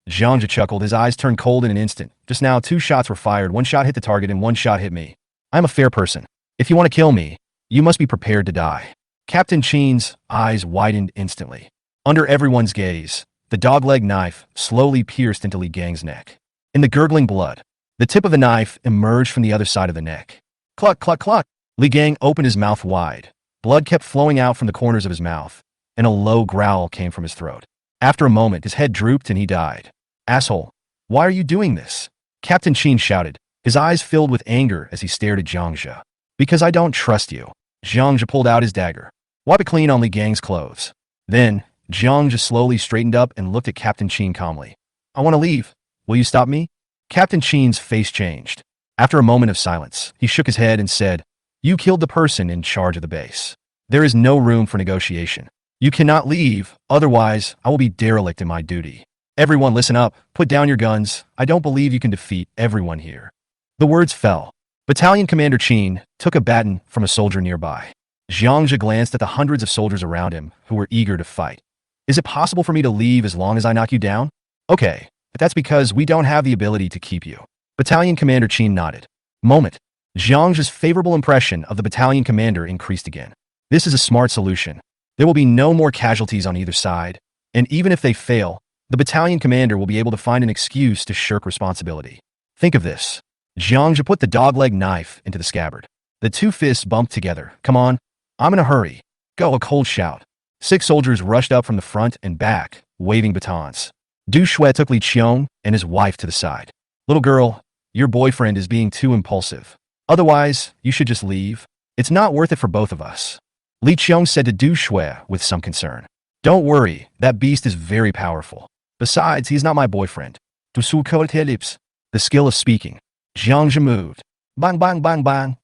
Jiang chuckled, his eyes turned cold in an instant. Just now, 2 shots were fired, 1 shot hit the target and 1 shot hit me. I'm a fair person. If you want to kill me, you must be prepared to die. Captain Qin's eyes widened instantly. Under everyone's gaze, the dogleg knife slowly pierced into Li Gang's neck. In the gurgling blood, the tip of the knife emerged from the other side of the neck. Cluck, cluck, cluck. Li Gang opened his mouth wide. Blood kept flowing out from the corners of his mouth, and a low growl came from his throat. After a moment, his head drooped and he died. Asshole, why are you doing this? Captain Qin shouted, his eyes filled with anger as he stared at Jiang. Because I don't trust you. Jiang pulled out his dagger. Wipe it clean on Li Gang's clothes. Then, Jiang slowly straightened up and looked at Captain Qin calmly. I want to leave. Will you stop me? Captain Qin's face changed. After a moment of silence, he shook his head and said, You killed the person in charge of the base. There is no room for negotiation. You cannot leave, otherwise I will be derelict in my duty. Everyone listen up, put down your guns. I don't believe you can defeat everyone here. The words fell. Battalion Commander Qin took a baton from a soldier nearby. Jiang glanced at the hundreds of soldiers around him who were eager to fight. Is it possible for me to leave as long as I knock you down? Okay, but that's because we don't have the ability to keep you. Battalion Commander Qin nodded. Moment. Jiang's favorable impression of the battalion commander increased again. This is a smart solution. There will be no more casualties on either side, and even if they fail, the battalion commander will be able to find an excuse to shirk responsibility. Think of this. Jiang put the dogleg knife into the scabbard. The 2 fists bumped together. Come on. I'm in a hurry. Go, a cold shout. 6 soldiers rushed up from the front and back, waving batons. Du Shui took Li Qiong and his wife to the side. Little girl, your boyfriend is being too impulsive. Otherwise, you should just leave. It's not worth it for both of us. Li Qiong said to Du Shui with some concern. Don't worry, that beast is very powerful. Besides, he's not my boyfriend. Du Shui coded his lips. The skill of speaking. Jiang moved. Bang, bang, bang, bang.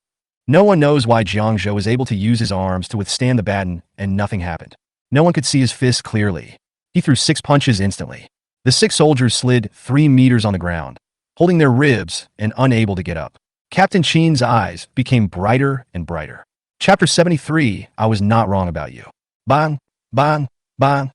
No one knows why Jiang was able to use his arms to withstand the baton, and nothing happened. No one could see his fists clearly. He threw 6 punches instantly. The 6 soldiers slid 3 meters on the ground, holding their ribs and unable to get up. Captain Qin's eyes became brighter and brighter. Chapter 73, I was not wrong about you. Bang, bang, bang.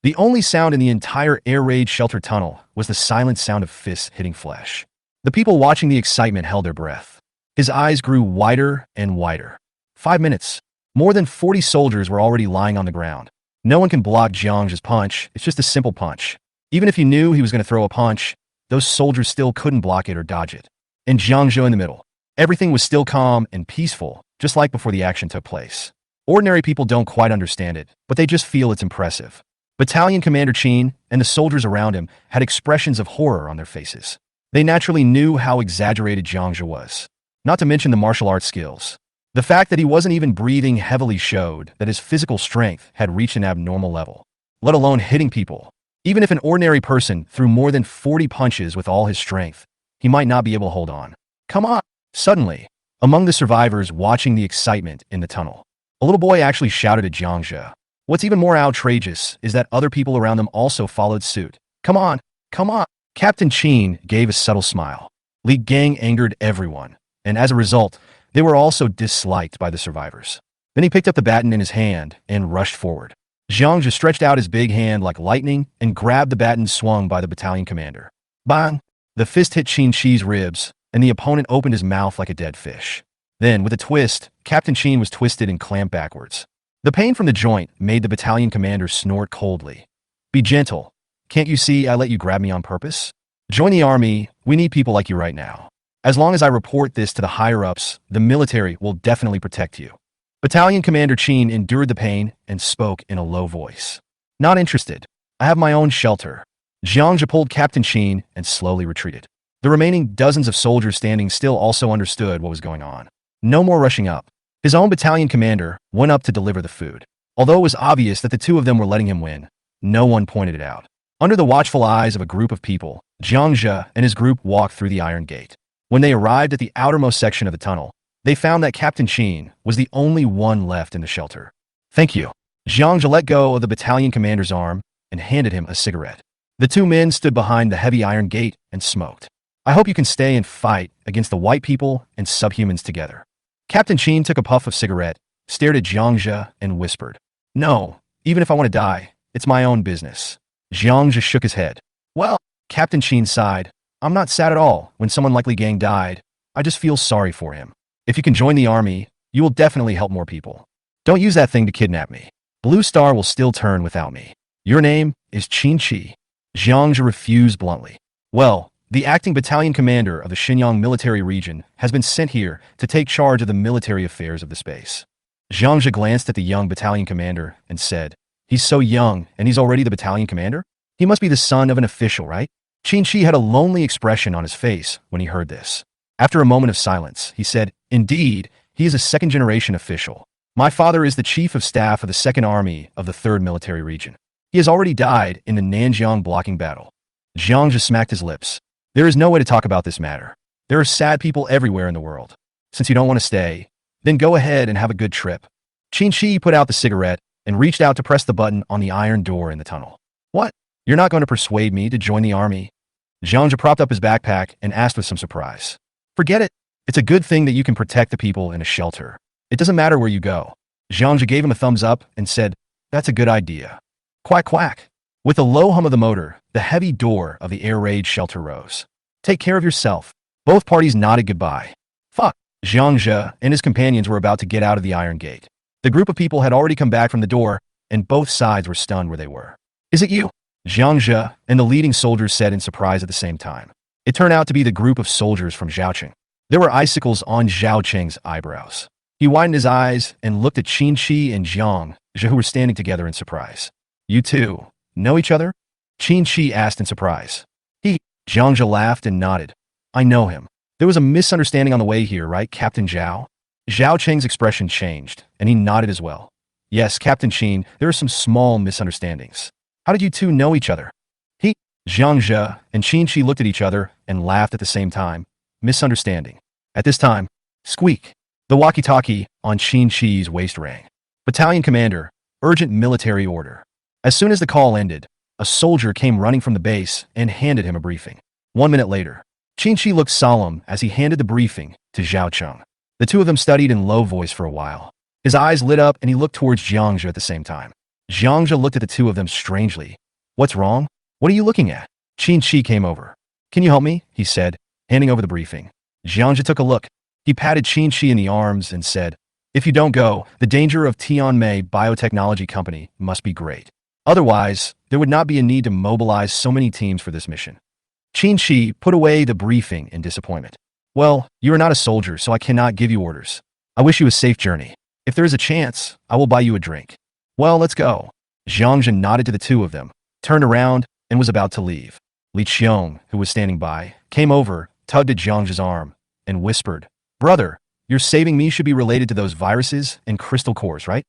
The only sound in the entire air raid shelter tunnel was the silent sound of fists hitting flesh. The people watching the excitement held their breath. His eyes grew wider and wider. 5 minutes. More than 40 soldiers were already lying on the ground. No one can block Jiang's punch. It's just a simple punch. Even if you knew he was going to throw a punch, those soldiers still couldn't block it or dodge it. And Jiang in the middle. Everything was still calm and peaceful, just like before the action took place. Ordinary people don't quite understand it, but they just feel it's impressive. Battalion Commander Qin and the soldiers around him had expressions of horror on their faces. They naturally knew how exaggerated Jiang was, not to mention the martial arts skills. The fact that he wasn't even breathing heavily showed that his physical strength had reached an abnormal level, let alone hitting people. Even if an ordinary person threw more than 40 punches with all his strength, he might not be able to hold on. Come on! Suddenly, among the survivors watching the excitement in the tunnel. A little boy actually shouted at Jiangzhe. What's even more outrageous is that other people around them also followed suit. Come on, come on. Captain Qin gave a subtle smile. Li Gang angered everyone, and as a result, they were also disliked by the survivors. Then he picked up the baton in his hand and rushed forward. Jiangzhe stretched out his big hand like lightning and grabbed the baton swung by the battalion commander. Bang! The fist hit Qin Chi's ribs, and the opponent opened his mouth like a dead fish. Then, with a twist, Captain Qin was twisted and clamped backwards. The pain from the joint made the battalion commander snort coldly. Be gentle. Can't you see I let you grab me on purpose? Join the army. We need people like you right now. As long as I report this to the higher-ups, the military will definitely protect you. Battalion Commander Qin endured the pain and spoke in a low voice. Not interested. I have my own shelter. Jiangzhe pulled Captain Qin and slowly retreated. The remaining dozens of soldiers standing still also understood what was going on. No more rushing up. His own battalion commander went up to deliver the food. Although it was obvious that the two of them were letting him win, no one pointed it out. Under the watchful eyes of a group of people, Jiangzhe and his group walked through the iron gate. When they arrived at the outermost section of the tunnel, they found that Captain Qin was the only one left in the shelter. Thank you. Jiangzhe let go of the battalion commander's arm and handed him a cigarette. The two men stood behind the heavy iron gate and smoked. I hope you can stay and fight against the white people and subhumans together. Captain Qin took a puff of cigarette, stared at Jiangzhe, and whispered, No, even if I want to die, it's my own business. Jiangzhe shook his head. Well, Captain Qin sighed. I'm not sad at all when someone like Li Gang died. I just feel sorry for him. If you can join the army, you will definitely help more people. Don't use that thing to kidnap me. Blue Star will still turn without me. Your name is Qin Chi. Jiangzhe refused bluntly. Well, the acting battalion commander of the Xinjiang military region has been sent here to take charge of the military affairs of the space. Jiangzhe glanced at the young battalion commander and said, He's so young and he's already the battalion commander? He must be the son of an official, right? Qin Chi had a lonely expression on his face when he heard this. After a moment of silence, he said, Indeed, he is a second-generation official. My father is the chief of staff of the 2nd Army of the 3rd Military Region. He has already died in the Nanjiang blocking battle. Jiangzhe smacked his lips. There is no way to talk about this matter. There are sad people everywhere in the world. Since you don't want to stay, then go ahead and have a good trip. Qin Chi put out the cigarette and reached out to press the button on the iron door in the tunnel. What? You're not going to persuade me to join the army? Jiangzhe propped up his backpack and asked with some surprise. Forget it. It's a good thing that you can protect the people in a shelter. It doesn't matter where you go. Jiangzhe gave him a thumbs up and said, That's a good idea. Quack quack. With a low hum of the motor, the heavy door of the air raid shelter rose. Take care of yourself. Both parties nodded goodbye. Fuck. Jiangzhe and his companions were about to get out of the iron gate. The group of people had already come back from the door, and both sides were stunned where they were. Is it you? Jiangzhe and the leading soldiers said in surprise at the same time. It turned out to be the group of soldiers from Zhaocheng. There were icicles on Zhao Cheng's eyebrows. He widened his eyes and looked at Qin Chi and Jiangzhe, who were standing together in surprise. You two know each other? Qin Chi asked in surprise. Jiangzhe laughed and nodded. I know him. There was a misunderstanding on the way here, right, Captain Zhao? Zhao Cheng's expression changed, and he nodded as well. Yes, Captain Qin, there are some small misunderstandings. How did you two know each other? Jiangzhe and Qin Chi looked at each other and laughed at the same time. Misunderstanding. At this time, squeak. The walkie-talkie on Qin Chi's waist rang. Battalion Commander, urgent military order. As soon as the call ended, a soldier came running from the base and handed him a briefing. 1 minute later, Qin Chi looked solemn as he handed the briefing to Zhao Cheng. The two of them studied in low voice for a while. His eyes lit up and he looked towards Jiangzhe at the same time. Jiangzhe looked at the two of them strangely. What's wrong? What are you looking at? Qin Chi came over. Can you help me? He said, handing over the briefing. Jiangzhe took a look. He patted Qin Chi in the arms and said, If you don't go, the danger of Tianmei Biotechnology Company must be great. Otherwise, there would not be a need to mobilize so many teams for this mission. Qin Chi put away the briefing in disappointment. Well, you are not a soldier, so I cannot give you orders. I wish you a safe journey. If there is a chance, I will buy you a drink. Well, let's go. Jiangzhe nodded to the two of them, turned around, and was about to leave. Li Qiong, who was standing by, came over, tugged at Jiangzhe's arm, and whispered, Brother, your saving me should be related to those viruses and crystal cores, right?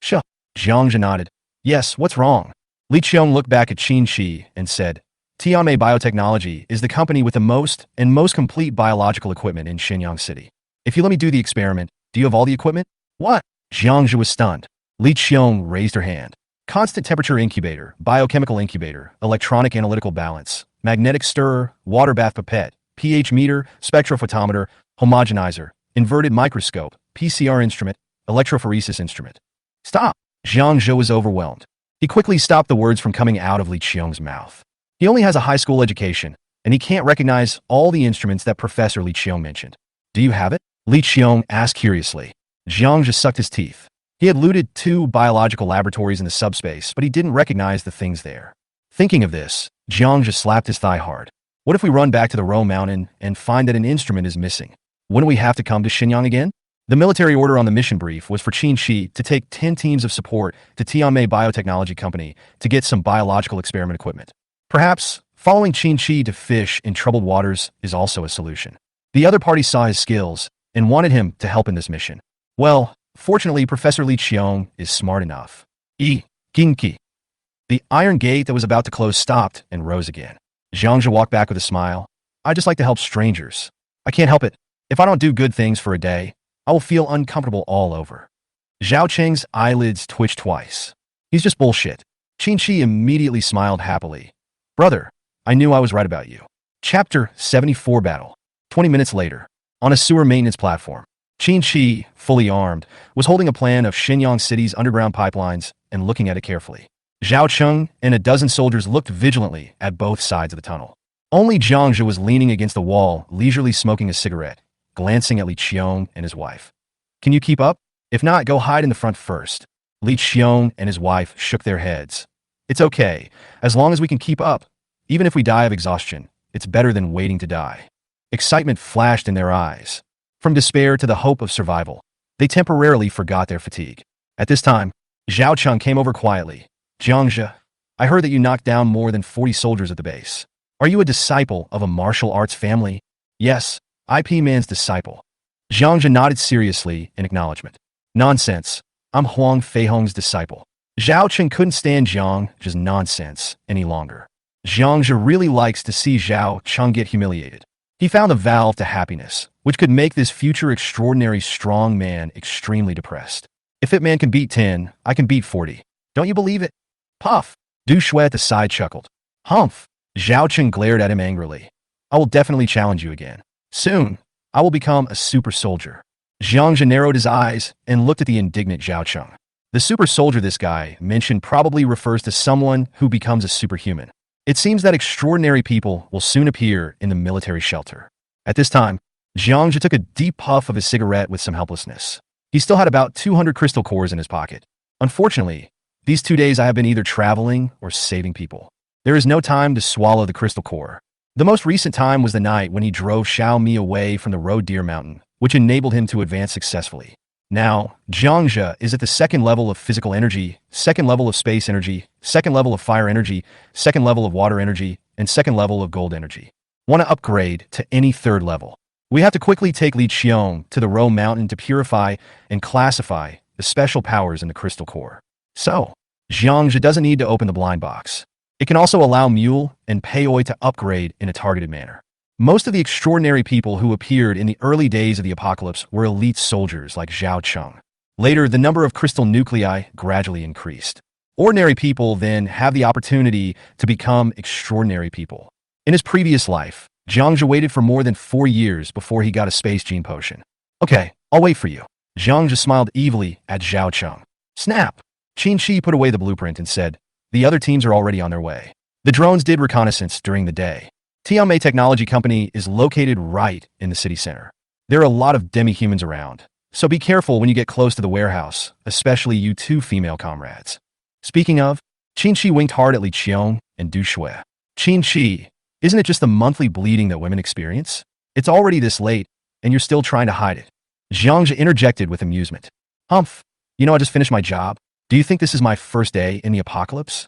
Sure. Jiangzhe nodded. Yes, what's wrong? Li Qiong looked back at Qin Chi and said, Tianmei Biotechnology is the company with the most complete biological equipment in Xinjiang City. If you let me do the experiment, do you have all the equipment? What? Jiangzhe was stunned. Li Qiong raised her hand. Constant temperature incubator, biochemical incubator, electronic analytical balance, magnetic stirrer, water bath pipette, pH meter, spectrophotometer, homogenizer, inverted microscope, PCR instrument, electrophoresis instrument. Stop! Jiangzhe was overwhelmed. He quickly stopped the words from coming out of Li Qiong's mouth. He only has a high school education, and he can't recognize all the instruments that Professor Li Qiong mentioned. Do you have it? Li Qiong asked curiously. Jiangzhe sucked his teeth. He had looted 2 biological laboratories in the subspace, but he didn't recognize the things there. Thinking of this, Jiangzhe slapped his thigh hard. What if we run back to the Rome Mountain and find that an instrument is missing? Wouldn't we have to come to Shenyang again? The military order on the mission brief was for Qin Shi to take 10 teams of support to Tianmei Biotechnology Company to get some biological experiment equipment. Perhaps following Qin Shi to fish in troubled waters is also a solution. The other party saw his skills and wanted him to help in this mission. Well, fortunately, Professor Li Qiong is smart enough. Ginki. The iron gate that was about to close stopped and rose again. Jiangzhe walked back with a smile. I just like to help strangers. I can't help it. If I don't do good things for a day, I will feel uncomfortable all over. Zhao Cheng's eyelids twitched twice. He's just bullshit. Qin Shi immediately smiled happily. Brother, I knew I was right about you. Chapter 74 Battle. 20 minutes later, on a sewer maintenance platform, Qin Shi, fully armed, was holding a plan of Shenyang City's underground pipelines and looking at it carefully. Zhao Cheng and a dozen soldiers looked vigilantly at both sides of the tunnel. Only Jiangzhe was leaning against the wall, leisurely smoking a cigarette, glancing at Li Qiong and his wife. Can you keep up? If not, go hide in the front first. Li Qiong and his wife shook their heads. It's okay, as long as we can keep up. Even if we die of exhaustion, it's better than waiting to die. Excitement flashed in their eyes. From despair to the hope of survival, they temporarily forgot their fatigue. At this time, Zhao Cheng came over quietly. Jiangzhe, I heard that you knocked down more than 40 soldiers at the base. Are you a disciple of a martial arts family? Yes, IP Man's disciple. Jiangzhe nodded seriously in acknowledgement. Nonsense. I'm Huang Feihong's disciple. Zhao Cheng couldn't stand Jiangzhe's nonsense any longer. Jiangzhe really likes to see Zhao Cheng get humiliated. He found a valve to happiness, which could make this future extraordinary strong man extremely depressed. If Ip Man can beat 10, I can beat 40. Don't you believe it? Puff. Du Shui at the side chuckled. Humph. Zhao Cheng glared at him angrily. I will definitely challenge you again. Soon, I will become a super soldier. Jiangzhe narrowed his eyes and looked at the indignant Zhao Cheng. The super soldier this guy mentioned probably refers to someone who becomes a superhuman. It seems that extraordinary people will soon appear in the military shelter. At this time, Jiangzhe took a deep puff of his cigarette with some helplessness. He still had about 200 crystal cores in his pocket. Unfortunately, these 2 days I have been either traveling or saving people. There is no time to swallow the crystal core. The most recent time was the night when he drove Xiao Mi away from the Road Deer Mountain, which enabled him to advance successfully. Now, Jiangzhe is at the 2nd level of physical energy, 2nd level of space energy, 2nd level of fire energy, 2nd level of water energy, and 2nd level of gold energy. Want to upgrade to any 3rd level? We have to quickly take Li Qiong to the Rome Mountain to purify and classify the special powers in the crystal core. So, Jiangzhe doesn't need to open the blind box. It can also allow Mule and Peoi to upgrade in a targeted manner. Most of the extraordinary people who appeared in the early days of the apocalypse were elite soldiers like Zhao Cheng. Later, the number of crystal nuclei gradually increased. Ordinary people then have the opportunity to become extraordinary people. In his previous life, Jiangzhe waited for more than 4 years before he got a space gene potion. Okay, I'll wait for you. Jiangzhe smiled evilly at Zhao Cheng. Snap! Qin Shi put away the blueprint and said, the other teams are already on their way. The drones did reconnaissance during the day. Tianmei Technology Company is located right in the city center. There are a lot of demi-humans around, so be careful when you get close to the warehouse, especially you 2 female comrades. Speaking of, Qin Shi winked hard at Li Qiong and Du Shui. Qin Shi, isn't it just the monthly bleeding that women experience? It's already this late, and you're still trying to hide it. Jiangzhe interjected with amusement. Humph, you know I just finished my job. Do you think this is my first day in the apocalypse?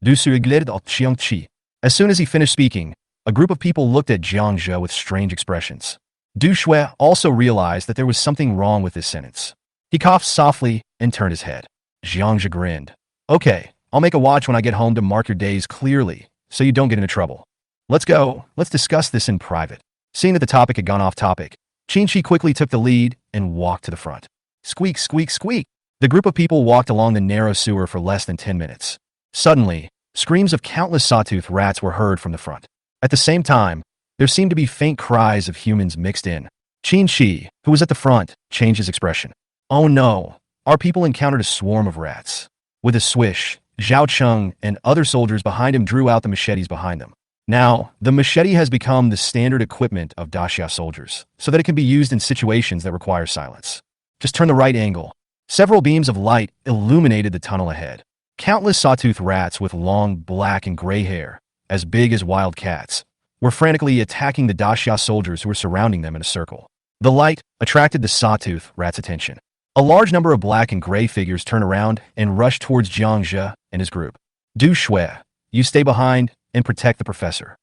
Du Shui glared at Qiang Qi. As soon as he finished speaking, a group of people looked at Jiangzhe with strange expressions. Du Shui also realized that there was something wrong with this sentence. He coughed softly and turned his head. Jiangzhe grinned. Okay, I'll make a watch when I get home to mark your days clearly, so you don't get into trouble. Let's go. Let's discuss this in private. Seeing that the topic had gone off topic, Qin quickly took the lead and walked to the front. Squeak, squeak, squeak. The group of people walked along the narrow sewer for less than 10 minutes. Suddenly, screams of countless sawtooth rats were heard from the front. At the same time, there seemed to be faint cries of humans mixed in. Qin, who was at the front, changed his expression. Oh no, our people encountered a swarm of rats. With a swish, Zhao Cheng and other soldiers behind him drew out the machetes behind them. Now, the machete has become the standard equipment of Daxia soldiers, so that it can be used in situations that require silence. Just turn the right angle. Several beams of light illuminated the tunnel ahead. Countless sawtooth rats with long black and gray hair, as big as wild cats, were frantically attacking the Daxia soldiers who were surrounding them in a circle. The light attracted the sawtooth rats' attention. A large number of black and gray figures turned around and rushed towards Jiangzhe and his group. Du Shui, you stay behind and protect the professor.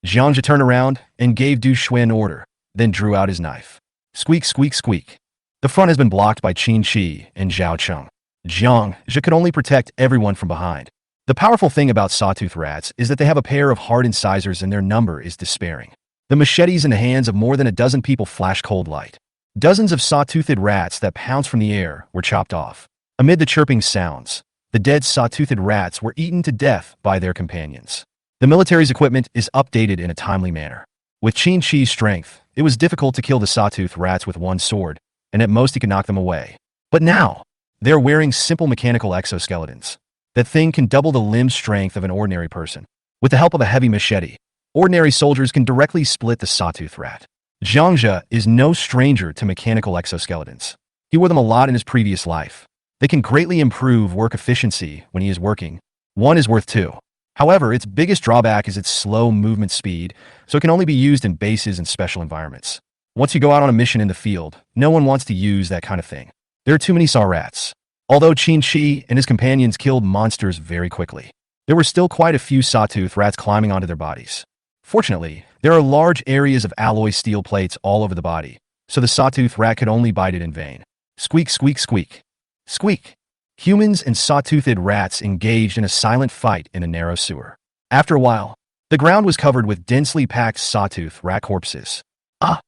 Jiangzhe turned around and gave Du Shui an order, then drew out his knife. Squeak, squeak, squeak. The front has been blocked by Qin and Zhao Cheng. Jiangzhe could only protect everyone from behind. The powerful thing about sawtooth rats is that they have a pair of hard incisors and their number is despairing. The machetes in the hands of more than a dozen people flash cold light. Dozens of saw-toothed rats that pounced from the air were chopped off. Amid the chirping sounds, the dead saw-toothed rats were eaten to death by their companions. The military's equipment is updated in a timely manner. With Qin's strength, it was difficult to kill the sawtooth rats with one sword, and at most he could knock them away. But now, they're wearing simple mechanical exoskeletons. That thing can double the limb strength of an ordinary person. With the help of a heavy machete, ordinary soldiers can directly split the sawtooth rat. Jiangzhe is no stranger to mechanical exoskeletons. He wore them a lot in his previous life. They can greatly improve work efficiency when he is working. One is worth two. However, its biggest drawback is its slow movement speed, so it can only be used in bases and special environments. Once you go out on a mission in the field, no one wants to use that kind of thing. There are too many saw rats. Although Qin and his companions killed monsters very quickly, there were still quite a few sawtooth rats climbing onto their bodies. Fortunately, there are large areas of alloy steel plates all over the body, so the sawtooth rat could only bite it in vain. Squeak, squeak, squeak. Squeak. Humans and saw-toothed rats engaged in a silent fight in a narrow sewer. After a while, the ground was covered with densely packed sawtooth rat corpses. Ah!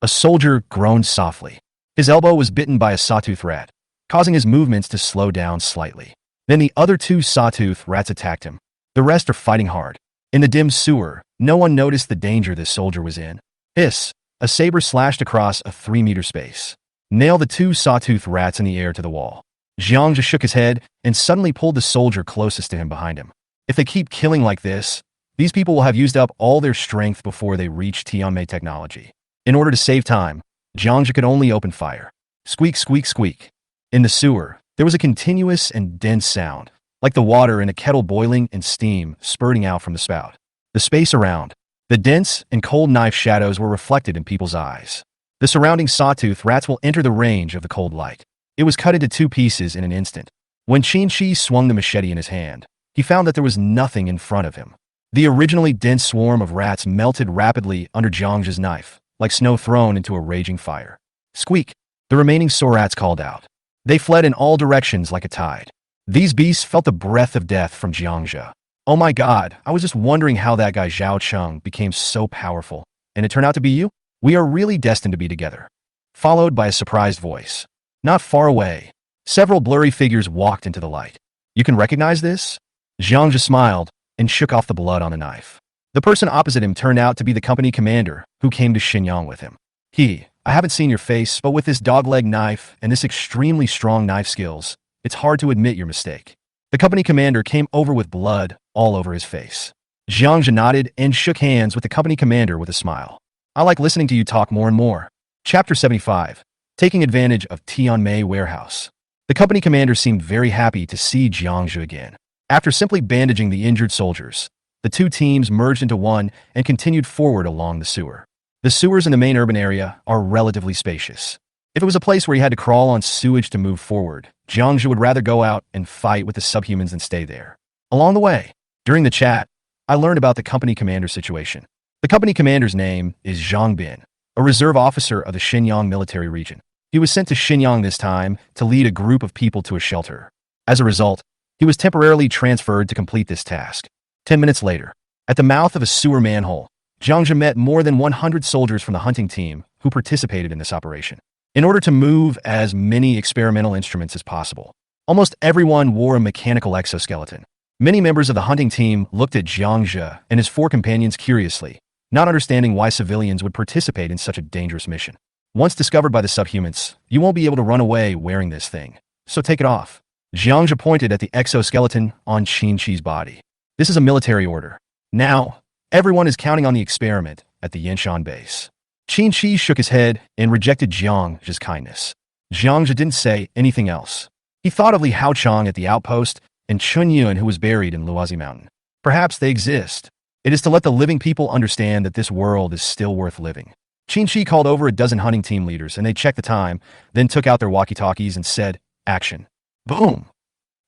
A soldier groaned softly. His elbow was bitten by a sawtooth rat, causing his movements to slow down slightly. Then the other two sawtooth rats attacked him. The rest are fighting hard. In the dim sewer, no one noticed the danger this soldier was in. Hiss! A saber slashed across a 3-meter space. Nailed the two sawtooth rats in the air to the wall. Jiangzhe shook his head and suddenly pulled the soldier closest to him behind him. If they keep killing like this, these people will have used up all their strength before they reach Tianmei technology. In order to save time, Jiangzhe could only open fire. Squeak, squeak, squeak. In the sewer, there was a continuous and dense sound, like the water in a kettle boiling and steam spurting out from the spout. The space around, the dense and cold knife shadows were reflected in people's eyes. The surrounding sawtooth rats will enter the range of the cold light. It was cut into 2 pieces in an instant. When Qin swung the machete in his hand, he found that there was nothing in front of him. The originally dense swarm of rats melted rapidly under Jiangzhe's knife, like snow thrown into a raging fire. Squeak! The remaining saw rats called out. They fled in all directions like a tide. These beasts felt the breath of death from Jiangzhe. Oh my god, I was just wondering how that guy Zhao Cheng became so powerful. And it turned out to be you? We are really destined to be together. Followed by a surprised voice. Not far away, several blurry figures walked into the light. You can recognize this? Jiangzhe smiled and shook off the blood on the knife. The person opposite him turned out to be the company commander who came to Shenyang with him. I haven't seen your face, but with this dogleg knife and this extremely strong knife skills, it's hard to admit your mistake. The company commander came over with blood all over his face. Jiangzhe nodded and shook hands with the company commander with a smile. I like listening to you talk more and more. Chapter 75. Taking advantage of Tianmei warehouse. The company commander seemed very happy to see Jiangzhe again. After simply bandaging the injured soldiers, the two teams merged into one and continued forward along the sewer. The sewers in the main urban area are relatively spacious. If it was a place where you had to crawl on sewage to move forward, Jiangzhe would rather go out and fight with the subhumans than stay there. Along the way, during the chat, I learned about the company commander's situation. The company commander's name is Zhang Bin, a reserve officer of the Shenyang military region. He was sent to Shenyang this time to lead a group of people to a shelter. As a result, he was temporarily transferred to complete this task. 10 minutes later, at the mouth of a sewer manhole, Jiangzhe met more than 100 soldiers from the hunting team who who participated in this operation. In order to move as many experimental instruments as possible, almost everyone wore a mechanical exoskeleton. Many members of the hunting team looked at Jiangzhe and his 4 companions curiously, not understanding why civilians would participate in such a dangerous mission. Once discovered by the subhumans, you won't be able to run away wearing this thing, so take it off. Jiangzhe pointed at the exoskeleton on Qin Shi's body. This is a military order. Now, everyone is counting on the experiment at the Yanshan base. Qin Shi shook his head and rejected Jiangzhe's kindness. Jiangzhe didn't say anything else. He thought of Li Haochang at the outpost and Chun Yun, who was buried in Luozi Mountain. Perhaps they exist. It is to let the living people understand that this world is still worth living. Qin Shi called over a dozen hunting team leaders, and they checked the time, then took out their walkie-talkies and said, "Action." Boom!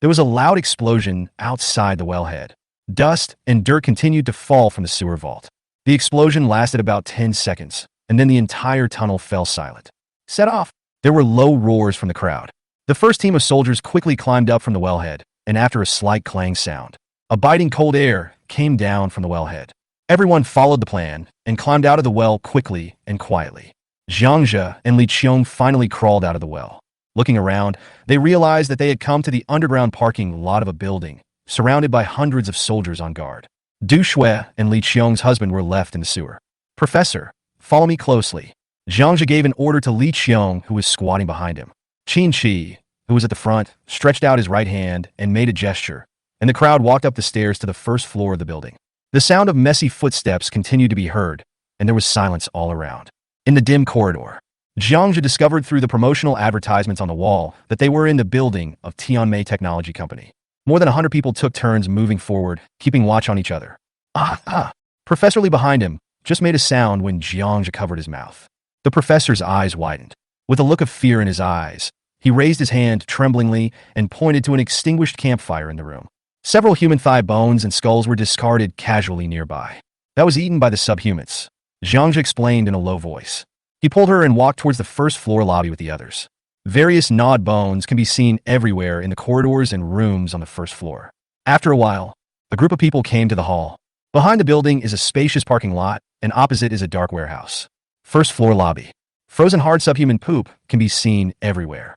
There was a loud explosion outside the wellhead. Dust and dirt continued to fall from the sewer vault. The explosion lasted about 10 seconds, and then the entire tunnel fell silent. Set off! There were low roars from the crowd. The first team of soldiers quickly climbed up from the wellhead, and after a slight clang sound, a biting cold air came down from the wellhead. Everyone followed the plan and climbed out of the well quickly and quietly. Jiangzhe and Li Qiong finally crawled out of the well. Looking around, they realized that they had come to the underground parking lot of a building, surrounded by hundreds of soldiers on guard. Du Shui and Li Qiong's husband were left in the sewer. "Professor, follow me closely." Jiangzhe gave an order to Li Qiong, who was squatting behind him. Qin Shi, who was at the front, stretched out his right hand and made a gesture, and the crowd walked up the stairs to the first floor of the building. The sound of messy footsteps continued to be heard, and there was silence all around. In the dim corridor, Jiangzhe discovered through the promotional advertisements on the wall that they were in the building of Tianmei Technology Company. More than 100 people took turns moving forward, keeping watch on each other. Professor Li behind him just made a sound when Jiangzhe covered his mouth. The professor's eyes widened. With a look of fear in his eyes, he raised his hand tremblingly and pointed to an extinguished campfire in the room. Several human thigh bones and skulls were discarded casually nearby. That was eaten by the subhumans. Jiangzhe explained in a low voice. He pulled her and walked towards the first floor lobby with the others. Various gnawed bones can be seen everywhere in the corridors and rooms on the first floor. After a while, a group of people came to the hall. Behind the building is a spacious parking lot, and opposite is a dark warehouse. First floor lobby. Frozen hard subhuman poop can be seen everywhere.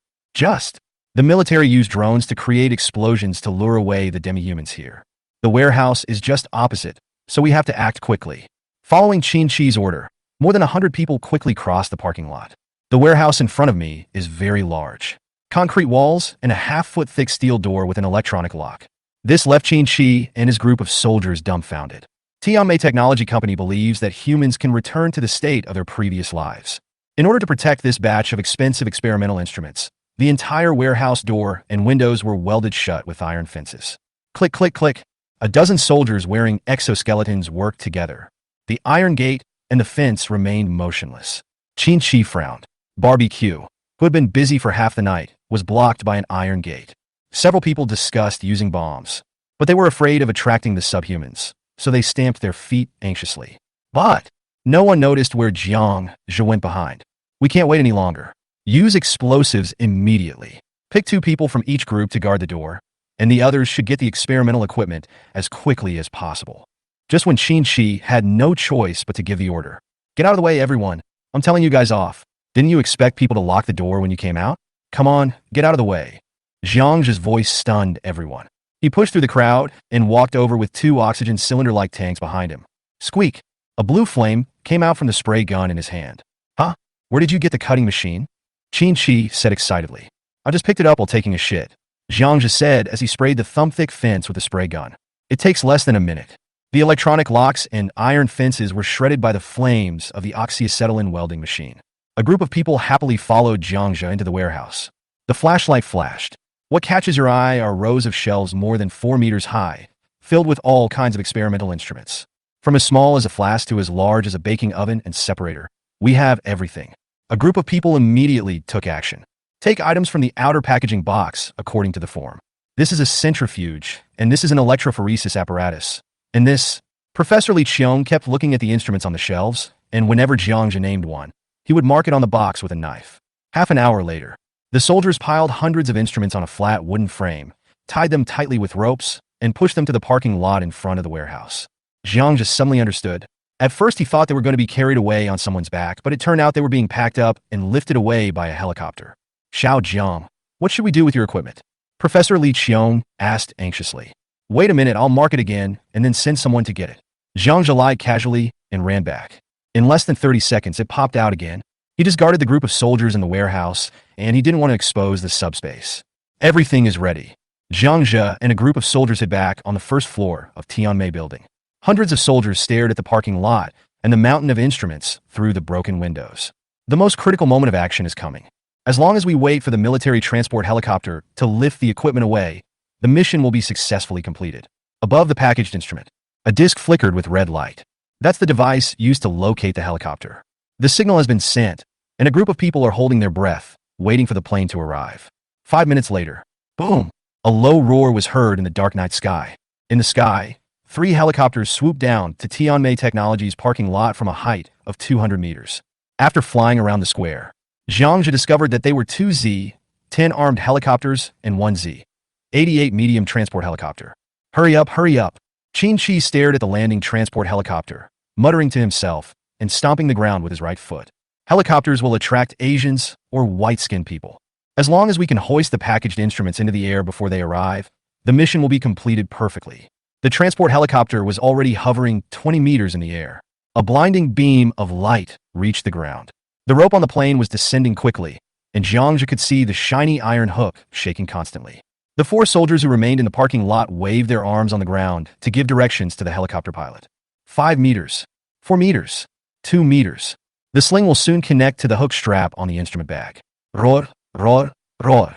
The military used drones to create explosions to lure away the demi-humans here. The warehouse is just opposite, so we have to act quickly. Following Qin Shi's order, more than 100 people quickly crossed the parking lot. The warehouse in front of me is very large. Concrete walls and a half-foot thick steel door with an electronic lock. This left Qin Shi and his group of soldiers dumbfounded. Tianmei Technology Company believes that humans can return to the state of their previous lives. In order to protect this batch of expensive experimental instruments, the entire warehouse door and windows were welded shut with iron fences. Click, click, click. A dozen soldiers wearing exoskeletons worked together. The iron gate and the fence remained motionless. Qin Shi frowned. Barbecue, who had been busy for half the night, was blocked by an iron gate. Several people discussed using bombs, but they were afraid of attracting the subhumans, so they stamped their feet anxiously. But no one noticed where Jiangzhe went behind. "We can't wait any longer. Use explosives immediately. Pick 2 people from each group to guard the door, and the others should get the experimental equipment as quickly as possible." Just when Qin Shi had no choice but to give the order. "Get out of the way, everyone. I'm telling you guys off. Didn't you expect people to lock the door when you came out? Come on, get out of the way." Jiangzhe's voice stunned everyone. He pushed through the crowd and walked over with 2 oxygen cylinder-like tanks behind him. Squeak! A blue flame came out from the spray gun in his hand. "Huh? Where did you get the cutting machine?" Qin Shi said excitedly. "I just picked it up while taking a shit," Jiangzhe said as he sprayed the thumb-thick fence with a spray gun. "It takes less than a minute." The electronic locks and iron fences were shredded by the flames of the oxyacetylene welding machine. A group of people happily followed Jiangzhe into the warehouse. The flashlight flashed. What catches your eye are rows of shelves more than 4 meters high, filled with all kinds of experimental instruments. From as small as a flask to as large as a baking oven and separator, we have everything. A group of people immediately took action. Take items from the outer packaging box, according to the form. This is a centrifuge, and this is an electrophoresis apparatus. And this, Professor Li Qiong kept looking at the instruments on the shelves, and whenever Jiangzhe named one, he would mark it on the box with a knife. Half an hour later, the soldiers piled hundreds of instruments on a flat wooden frame, tied them tightly with ropes, and pushed them to the parking lot in front of the warehouse. Jiangzhe suddenly understood. At first, he thought they were going to be carried away on someone's back, but it turned out they were being packed up and lifted away by a helicopter. Xiao Jiang, what should we do with your equipment? Professor Li Qiong asked anxiously. Wait a minute, I'll mark it again and then send someone to get it. Zhang Zhe lied casually and ran back. In less than 30 seconds, it popped out again. He discarded the group of soldiers in the warehouse, and he didn't want to expose the subspace. Everything is ready. Zhang Zhe and a group of soldiers hid back on the first floor of Tianmei building. Hundreds of soldiers stared at the parking lot and the mountain of instruments through the broken windows. The most critical moment of action is coming. As long as we wait for the military transport helicopter to lift the equipment away, the mission will be successfully completed. Above the packaged instrument, a disc flickered with red light. That's the device used to locate the helicopter. The signal has been sent, and a group of people are holding their breath, waiting for the plane to arrive. 5 minutes later, boom! A low roar was heard in the dark night sky. In the sky, 3 helicopters swooped down to Tianmei Technologies' parking lot from a height of 200 meters. After flying around the square, Zhang Zhe discovered that they were 2 Z-10 armed helicopters and 1 Z-88 medium transport helicopter. Hurry up, hurry up! Qin Shi stared at the landing transport helicopter, muttering to himself and stomping the ground with his right foot. Helicopters will attract Asians or white-skinned people. As long as we can hoist the packaged instruments into the air before they arrive, the mission will be completed perfectly. The transport helicopter was already hovering 20 meters in the air. A blinding beam of light reached the ground. The rope on the plane was descending quickly, and Zhang Zhe could see the shiny iron hook shaking constantly. The 4 soldiers who remained in the parking lot waved their arms on the ground to give directions to the helicopter pilot. 5 meters, 4 meters, 2 meters. The sling will soon connect to the hook strap on the instrument bag. Roar, roar, roar.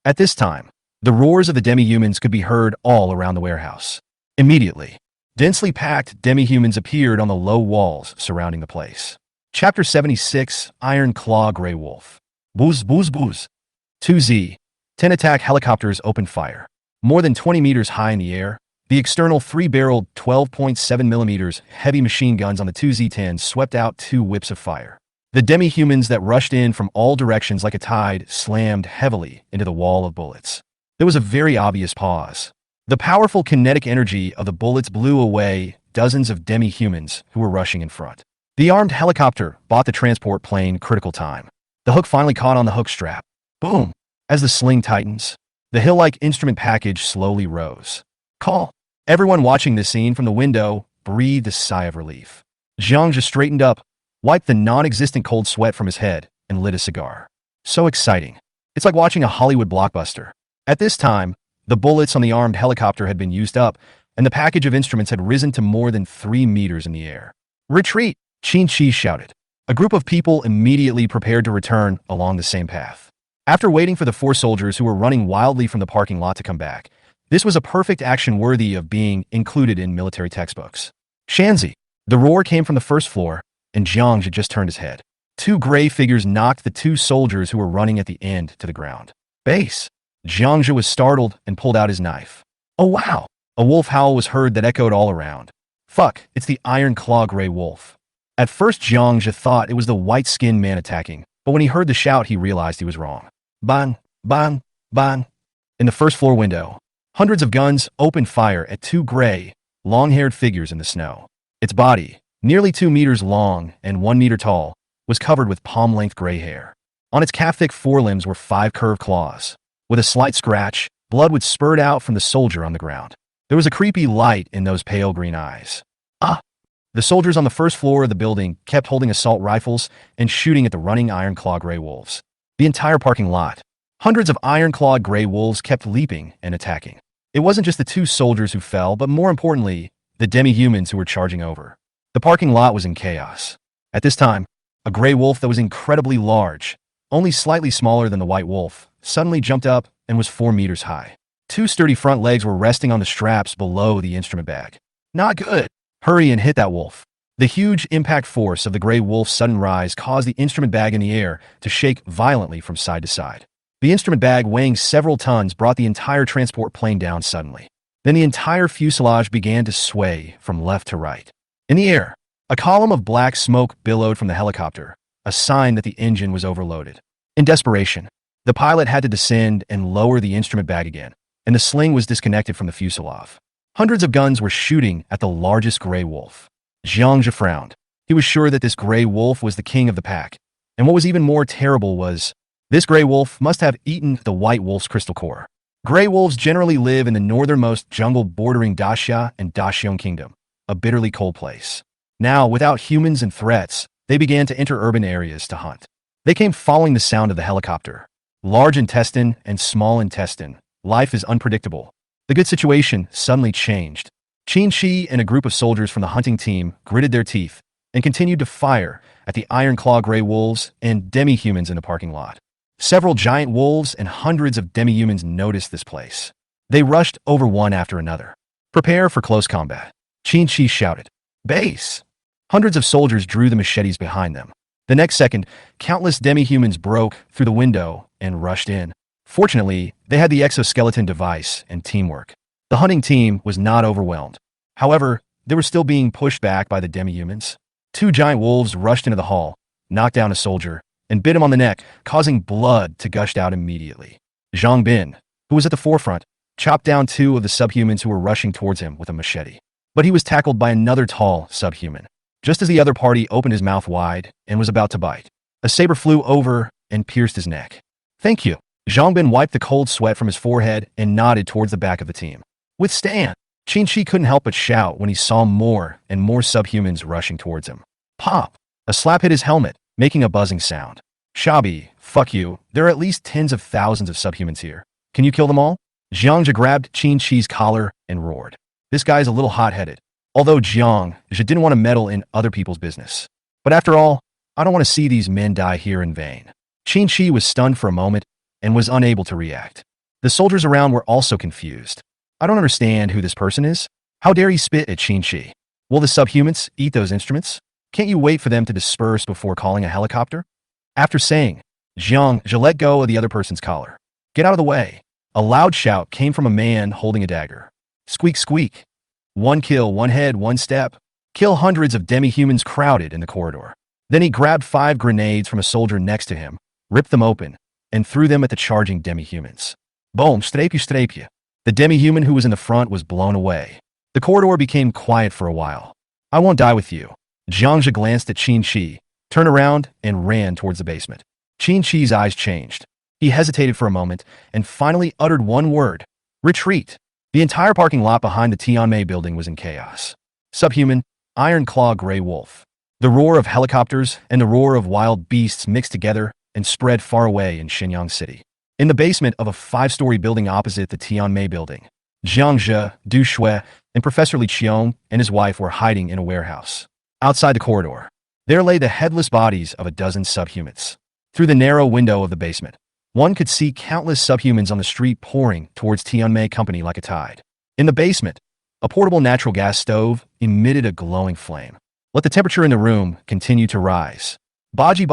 At this time, the roars of the demi-humans could be heard all around the warehouse. Immediately, densely packed demi-humans appeared on the low walls surrounding the place. Chapter 76, Iron Claw Grey Wolf. Booz, booz, booz. 2Z. 10 attack helicopters opened fire. More than 20 meters high in the air, the external 3-barreled 12.7 millimeters heavy machine guns on the 2Z-10 swept out 2 whips of fire. The demi-humans that rushed in from all directions like a tide slammed heavily into the wall of bullets. There was a very obvious pause. The powerful kinetic energy of the bullets blew away dozens of demi-humans who were rushing in front. The armed helicopter bought the transport plane critical time. The hook finally caught on the hook strap. Boom! As the sling tightens, the hill-like instrument package slowly rose. Call! Everyone watching this scene from the window breathed a sigh of relief. Zhang Zhe straightened up, wiped the non-existent cold sweat from his head, and lit a cigar. So exciting. It's like watching a Hollywood blockbuster. At this time, the bullets on the armed helicopter had been used up, and the package of instruments had risen to more than 3 meters in the air. Retreat! Qin Shi shouted. A group of people immediately prepared to return along the same path. After waiting for the 4 soldiers who were running wildly from the parking lot to come back, this was a perfect action worthy of being included in military textbooks. Shanzi! The roar came from the first floor, and Zhang Zhe just turned his head. 2 gray figures knocked the 2 soldiers who were running at the end to the ground. Base! Zhang Zhe was startled and pulled out his knife. Oh wow! A wolf howl was heard that echoed all around. Fuck, it's the Iron Claw Grey Wolf. At first Zhang Zhe thought it was the white-skinned man attacking, but when he heard the shout he realized he was wrong. Ban, ban, ban. In the first floor window, hundreds of guns opened fire at 2 gray, long-haired figures in the snow. Its body, nearly 2 meters long and 1 meter tall, was covered with palm-length gray hair. On its calf-thick forelimbs were 5 curved claws. With a slight scratch, blood would spurt out from the soldier on the ground. There was a creepy light in those pale green eyes. Ah! The soldiers on the first floor of the building kept holding assault rifles and shooting at the running Iron Claw Grey Wolves. The entire parking lot. Hundreds of iron-clawed gray wolves kept leaping and attacking. It wasn't just the 2 soldiers who fell, but more importantly, the demi-humans who were charging over. The parking lot was in chaos. At this time, a gray wolf that was incredibly large, only slightly smaller than the white wolf, suddenly jumped up and was 4 meters high. 2 sturdy front legs were resting on the straps below the instrument bag. Not good. Hurry and hit that wolf. The huge impact force of the gray wolf's sudden rise caused the instrument bag in the air to shake violently from side to side. The instrument bag, weighing several tons, brought the entire transport plane down suddenly. Then the entire fuselage began to sway from left to right. In the air, a column of black smoke billowed from the helicopter, a sign that the engine was overloaded. In desperation, the pilot had to descend and lower the instrument bag again, and the sling was disconnected from the fuselage. Hundreds of guns were shooting at the largest gray wolf. Jiangzhe frowned. He was sure that this gray wolf was the king of the pack. And what was even more terrible was, this gray wolf must have eaten the white wolf's crystal core. Gray wolves generally live in the northernmost jungle bordering Daxia and Daxiong Kingdom, a bitterly cold place. Now, without humans and threats, they began to enter urban areas to hunt. They came following the sound of the helicopter. Large intestine and small intestine. Life is unpredictable. The good situation suddenly changed. Qin Shi and a group of soldiers from the hunting team gritted their teeth and continued to fire at the iron claw gray wolves and demi-humans in the parking lot. Several giant wolves and hundreds of demi-humans noticed this place. They rushed over one after another. Prepare for close combat. Qin Shi shouted. Base! Hundreds of soldiers drew the machetes behind them. The next second, countless demi-humans broke through the window and rushed in. Fortunately, they had the exoskeleton device and teamwork. The hunting team was not overwhelmed. However, they were still being pushed back by the demi-humans. Two giant wolves rushed into the hall, knocked down a soldier, and bit him on the neck, causing blood to gush out immediately. Zhang Bin, who was at the forefront, chopped down two of the subhumans who were rushing towards him with a machete. But he was tackled by another tall subhuman. Just as the other party opened his mouth wide and was about to bite, a saber flew over and pierced his neck. Thank you. Zhang Bin wiped the cold sweat from his forehead and nodded towards the back of the team. Withstand! Qin Shi couldn't help but shout when he saw more and more subhumans rushing towards him. Pop! A slap hit his helmet, making a buzzing sound. Shabi, fuck you, there are at least tens of thousands of subhumans here. Can you kill them all? Jiangzhe grabbed Qin Shi's collar and roared. This guy's a little hot-headed. Although Jiangzhe didn't want to meddle in other people's business. But after all, I don't want to see these men die here in vain. Qin Shi was stunned for a moment and was unable to react. The soldiers around were also confused. I don't understand who this person is. How dare he spit at Qin Shi? Will the subhumans eat those instruments? Can't you wait for them to disperse before calling a helicopter? After saying, Jiangzhe let go of the other person's collar. Get out of the way. A loud shout came from a man holding a dagger. Squeak, squeak. One kill, one head, one step. Kill hundreds of demi-humans crowded in the corridor. Then he grabbed 5 grenades from a soldier next to him, ripped them open, and threw them at the charging demi-humans. Boom, strapje. The demi-human who was in the front was blown away. The corridor became quiet for a while. I won't die with you. Jiangzhe glanced at Qin Shi, turned around, and ran towards the basement. Qin Shi's eyes changed. He hesitated for a moment and finally uttered one word. Retreat. The entire parking lot behind the Tianmei building was in chaos. Subhuman, iron claw gray wolf. The roar of helicopters and the roar of wild beasts mixed together and spread far away in Shenyang City. In the basement of a 5-story building opposite the Tianmei building, Jiangzhe, Du Shui, and Professor Li Qiong and his wife were hiding in a warehouse. Outside the corridor, there lay the headless bodies of a dozen subhumans. Through the narrow window of the basement, one could see countless subhumans on the street pouring towards Tianmei Company like a tide. In the basement, a portable natural gas stove emitted a glowing flame. Let the temperature in the room continue to rise. Baji.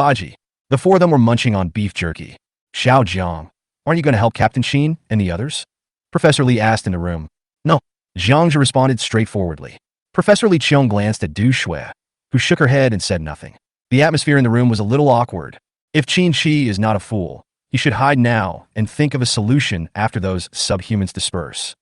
The 4 of them were munching on beef jerky. Xiao Jiang, aren't you going to help Captain Xin and the others? Professor Li asked in the room. No. Jiangzhe responded straightforwardly. Professor Li Qiong glanced at Du Shui, who shook her head and said nothing. The atmosphere in the room was a little awkward. If Qin Shi is not a fool, he should hide now and think of a solution after those subhumans disperse.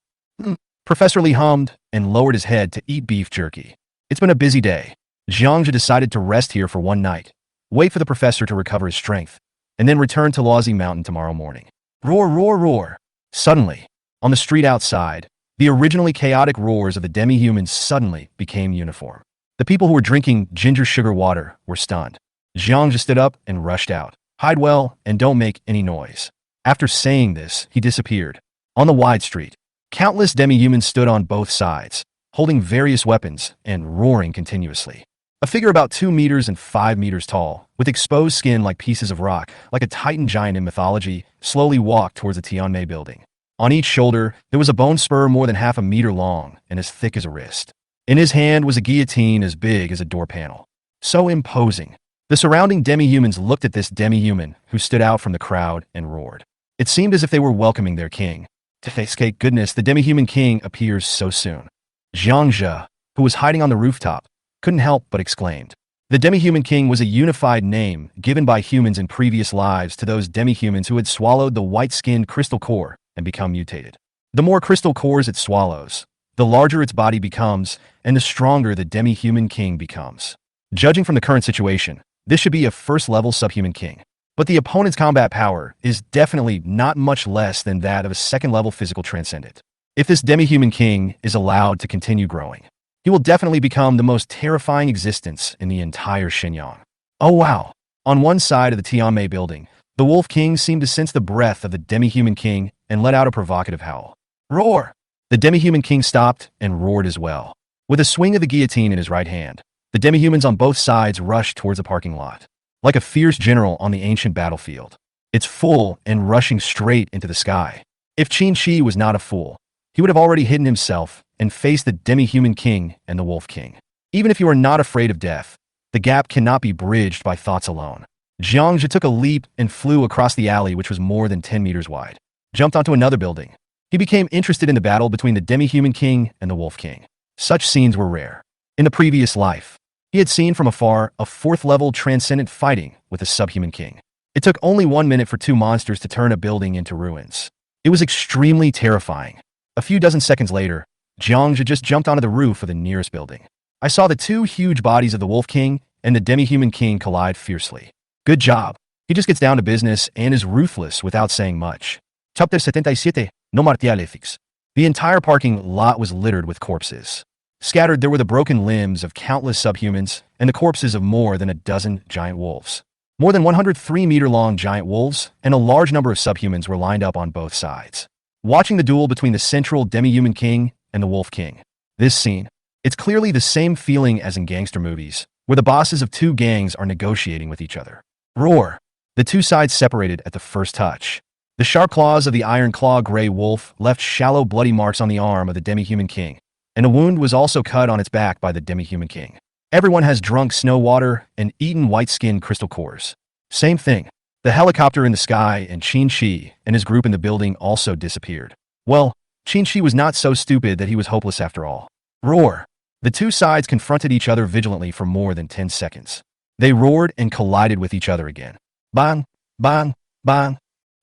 Professor Li hummed and lowered his head to eat beef jerky. It's been a busy day. Jiangzhe decided to rest here for one night, wait for the professor to recover his strength, and then return to Luozi Mountain tomorrow morning. Roar. Suddenly, on the street outside, the originally chaotic roars of the demi-humans suddenly became uniform. The people who were drinking ginger sugar water were stunned. Jiangzhe stood up and rushed out. Hide well and don't make any noise. After saying this, he disappeared. On the wide street, countless demi-humans stood on both sides, holding various weapons and roaring continuously. A figure about 2 meters and 5 meters tall, with exposed skin like pieces of rock, like a titan giant in mythology, slowly walked towards the Tianmei building. On each shoulder, there was a bone spur more than half a meter long and as thick as a wrist. In his hand was a guillotine as big as a door panel. So imposing. The surrounding demi-humans looked at this demi-human who stood out from the crowd and roared. It seemed as if they were welcoming their king. Thank goodness the demi-human king appears so soon. Jiangzhe, who was hiding on the rooftop, couldn't help but exclaimed. The demi-human king was a unified name given by humans in previous lives to those demi-humans who had swallowed the white-skinned crystal core and become mutated. The more crystal cores it swallows, the larger its body becomes and the stronger the demi-human king becomes. Judging from the current situation, this should be a first-level subhuman king. But the opponent's combat power is definitely not much less than that of a second-level physical transcendent. If this demi-human king is allowed to continue growing, he will definitely become the most terrifying existence in the entire Shenyang. Oh wow! On one side of the Tianmei building, the Wolf King seemed to sense the breath of the demi-human king and let out a provocative howl. Roar! The demi-human king stopped and roared as well. With a swing of the guillotine in his right hand, the demi-humans on both sides rushed towards the parking lot. Like a fierce general on the ancient battlefield. It's full and rushing straight into the sky. If Qin Shi was not a fool, he would have already hidden himself and faced the demi-human king and the Wolf King. Even if you are not afraid of death, the gap cannot be bridged by thoughts alone. Jiangzhe took a leap and flew across the alley, which was more than 10 meters wide. Jumped onto another building. He became interested in the battle between the demi-human king and the Wolf King. Such scenes were rare. In the previous life, he had seen from afar a fourth-level transcendent fighting with a subhuman king. It took only 1 minute for two monsters to turn a building into ruins. It was extremely terrifying. A few dozen seconds later, Jiangzhe just jumped onto the roof of the nearest building. I saw the two huge bodies of the Wolf King and the demi-human king collide fiercely. Good job. He just gets down to business and is ruthless without saying much. Chapter 77, No Martial. The entire parking lot was littered with corpses. Scattered there were the broken limbs of countless subhumans and the corpses of more than a dozen giant wolves. More than 103-meter-long giant wolves and a large number of subhumans were lined up on both sides, watching the duel between the central demi-human king and the Wolf King. This scene, it's clearly the same feeling as in gangster movies, where the bosses of two gangs are negotiating with each other. Roar! The two sides separated at the first touch. The sharp claws of the iron claw gray wolf left shallow bloody marks on the arm of the demi-human king, and a wound was also cut on its back by the demi-human king. Everyone has drunk snow water and eaten white-skinned crystal cores. Same thing. The helicopter in the sky and Qin Shi and his group in the building also disappeared. Well, Qin Shi was not so stupid that he was hopeless after all. Roar! The two sides confronted each other vigilantly for more than 10 seconds. They roared and collided with each other again. Bang! Bang! Bang!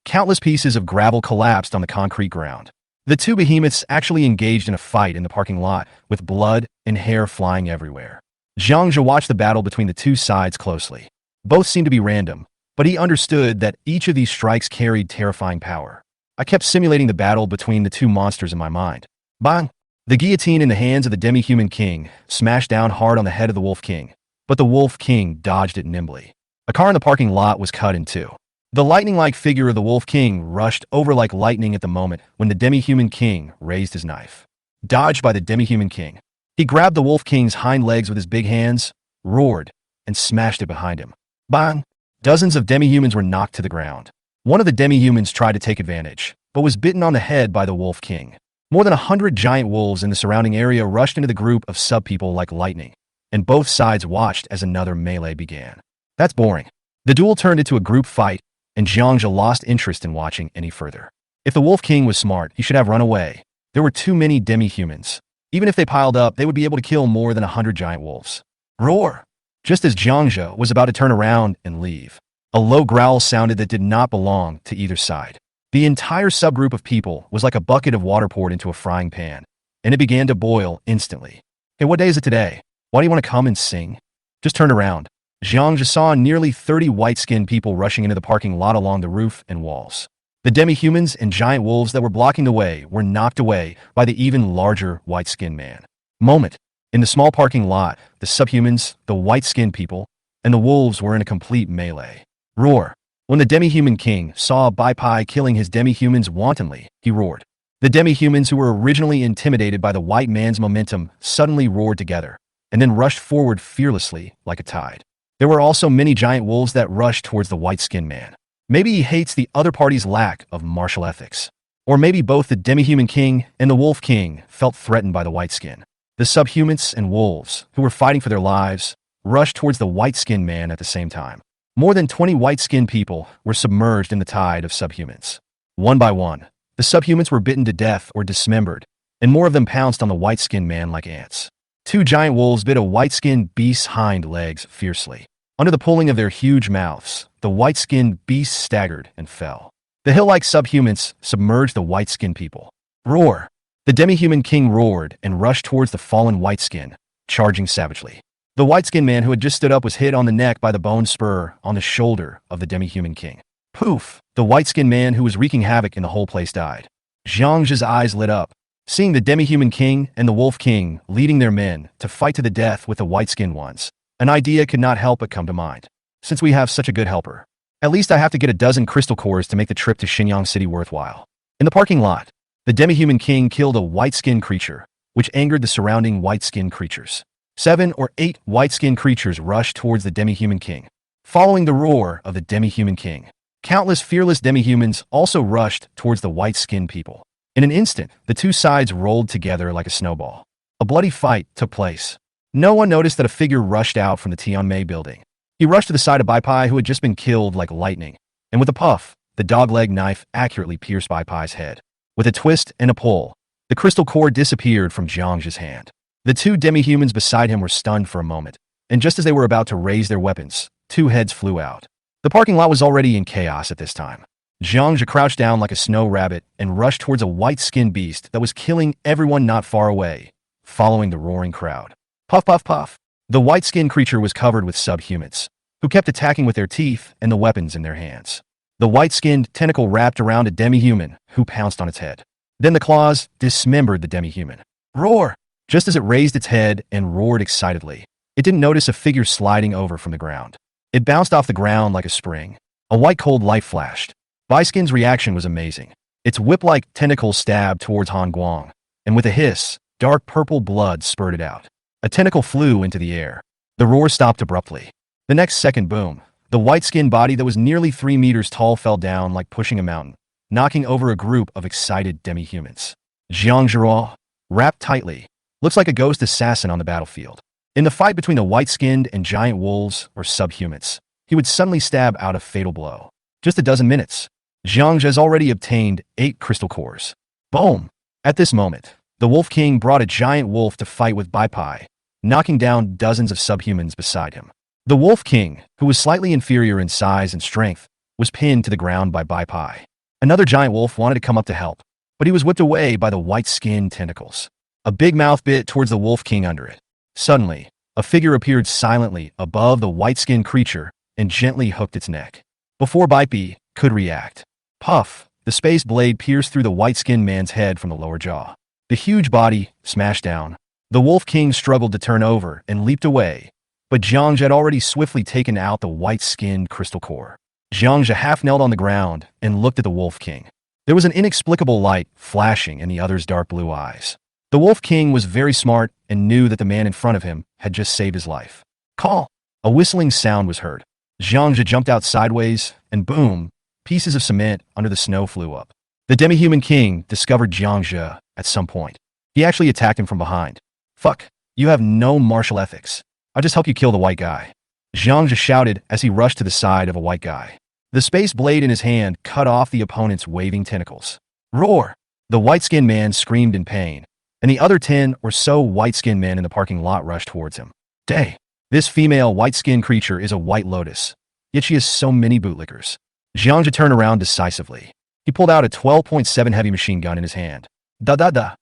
Countless pieces of gravel collapsed on the concrete ground. The two behemoths actually engaged in a fight in the parking lot, with blood and hair flying everywhere. Jiangzhe watched the battle between the two sides closely. Both seemed to be random, but he understood that each of these strikes carried terrifying power. I kept simulating the battle between the two monsters in my mind. Bang! The guillotine in the hands of the demi-human king smashed down hard on the head of the Wolf King, but the Wolf King dodged it nimbly. A car in the parking lot was cut in two. The lightning-like figure of the Wolf King rushed over like lightning at the moment when the demi-human king raised his knife. Dodged by the demi-human king. He grabbed the Wolf King's hind legs with his big hands, roared, and smashed it behind him. Bang! Dozens of demi-humans were knocked to the ground. One of the demi-humans tried to take advantage, but was bitten on the head by the Wolf King. More than 100 giant wolves in the surrounding area rushed into the group of sub-people like lightning, and both sides watched as another melee began. That's boring. The duel turned into a group fight, and Jiangzhe lost interest in watching any further. If the Wolf King was smart, he should have run away. There were too many demi-humans. Even if they piled up, they would be able to kill more than 100 giant wolves. Roar! Just as Jiangzhe was about to turn around and leave, a low growl sounded that did not belong to either side. The entire subgroup of people was like a bucket of water poured into a frying pan, and it began to boil instantly. Hey, what day is it today? Why do you want to come and sing? Just turn around. Jiangzhe saw nearly 30 white-skinned people rushing into the parking lot along the roof and walls. The demi-humans and giant wolves that were blocking the way were knocked away by the even larger white-skinned man. Moment. In the small parking lot, the subhumans, the white-skinned people, and the wolves were in a complete melee. Roar. When the demi-human king saw Bai Pai killing his demi-humans wantonly, he roared. The demi-humans who were originally intimidated by the white man's momentum suddenly roared together, and then rushed forward fearlessly like a tide. There were also many giant wolves that rushed towards the white-skinned man. Maybe he hates the other party's lack of martial ethics. Or maybe both the demi-human king and the Wolf King felt threatened by the white skin. The subhumans and wolves, who were fighting for their lives, rushed towards the white-skinned man at the same time. More than 20 white-skinned people were submerged in the tide of subhumans. One by one, the subhumans were bitten to death or dismembered, and more of them pounced on the white-skinned man like ants. Two giant wolves bit a white-skinned beast's hind legs fiercely. Under the pulling of their huge mouths, the white-skinned beast staggered and fell. The hill-like subhumans submerged the white-skinned people. Roar! The demi-human king roared and rushed towards the fallen white-skin, charging savagely. The white-skinned man who had just stood up was hit on the neck by the bone spur on the shoulder of the demi-human king. Poof! The white-skinned man who was wreaking havoc in the whole place died. Zhang Zhe's eyes lit up, seeing the demi-human king and the wolf king leading their men to fight to the death with the white-skinned ones. An idea could not help but come to mind. Since we have such a good helper, at least I have to get a dozen crystal cores to make the trip to Xinyang City worthwhile. In the parking lot, the demi-human king killed a white-skinned creature, which angered the surrounding white-skinned creatures. 7 or 8 white-skinned creatures rushed towards the demi-human king. Following the roar of the demi-human king, countless fearless demi-humans also rushed towards the white-skinned people. In an instant, the two sides rolled together like a snowball. A bloody fight took place. No one noticed that a figure rushed out from the Tianmei building. He rushed to the side of Bai Pai, who had just been killed like lightning, and with a puff, the dog-leg knife accurately pierced Bai Pai's head. With a twist and a pull, the crystal core disappeared from Zhang Zhe's hand. The two demi-humans beside him were stunned for a moment, and just as they were about to raise their weapons, 2 heads flew out. The parking lot was already in chaos at this time. Zhang Zhe crouched down like a snow rabbit and rushed towards a white-skinned beast that was killing everyone not far away, following the roaring crowd. Puff, puff, puff. The white-skinned creature was covered with subhumans, who kept attacking with their teeth and the weapons in their hands. The white-skinned tentacle wrapped around a demi-human, who pounced on its head. Then the claws dismembered the demi-human. Roar! Just as it raised its head and roared excitedly, it didn't notice a figure sliding over from the ground. It bounced off the ground like a spring. A white cold light flashed. Baiskin's reaction was amazing. Its whip-like tentacles stabbed towards Han Guang, and with a hiss, dark purple blood spurted out. A tentacle flew into the air. The roar stopped abruptly. The next second, boom, the white-skinned body that was nearly 3 meters tall fell down like pushing a mountain, knocking over a group of excited demi-humans. Zhang Zhe, wrapped tightly, looks like a ghost assassin on the battlefield. In the fight between the white-skinned and giant wolves or subhumans, he would suddenly stab out a fatal blow. Just a dozen minutes, Zhang Zhe has already obtained 8 crystal cores. Boom! At this moment, the Wolf King brought a giant wolf to fight with Bai Pai, knocking down dozens of subhumans beside him. The Wolf King, who was slightly inferior in size and strength, was pinned to the ground by Bai Pai. Another giant wolf wanted to come up to help, but he was whipped away by the white-skinned tentacles. A big mouth bit towards the Wolf King under it. Suddenly, a figure appeared silently above the white-skinned creature and gently hooked its neck. Before Bai Pai could react, puff, the space blade pierced through the white-skinned man's head from the lower jaw. The huge body smashed down. The Wolf King struggled to turn over and leaped away, but Zhang Zhe had already swiftly taken out the white-skinned crystal core. Zhang Zhe half knelt on the ground and looked at the Wolf King. There was an inexplicable light flashing in the other's dark blue eyes. The Wolf King was very smart and knew that the man in front of him had just saved his life. Call! A whistling sound was heard. Zhang Zhe jumped out sideways, and boom, pieces of cement under the snow flew up. The demi-human king discovered Zhang Zhe at some point. He actually attacked him from behind. Fuck, you have no martial ethics. I'll just help you kill the white guy. Zhang Zhe shouted as he rushed to the side of a white guy. The space blade in his hand cut off the opponent's waving tentacles. Roar! The white-skinned man screamed in pain, and the other 10 or so white-skinned men in the parking lot rushed towards him. Day! This female white-skinned creature is a white lotus, yet she has so many bootlickers. Zhang Zhe turned around decisively. He pulled out a 12.7 heavy machine gun in his hand. Da-da-da!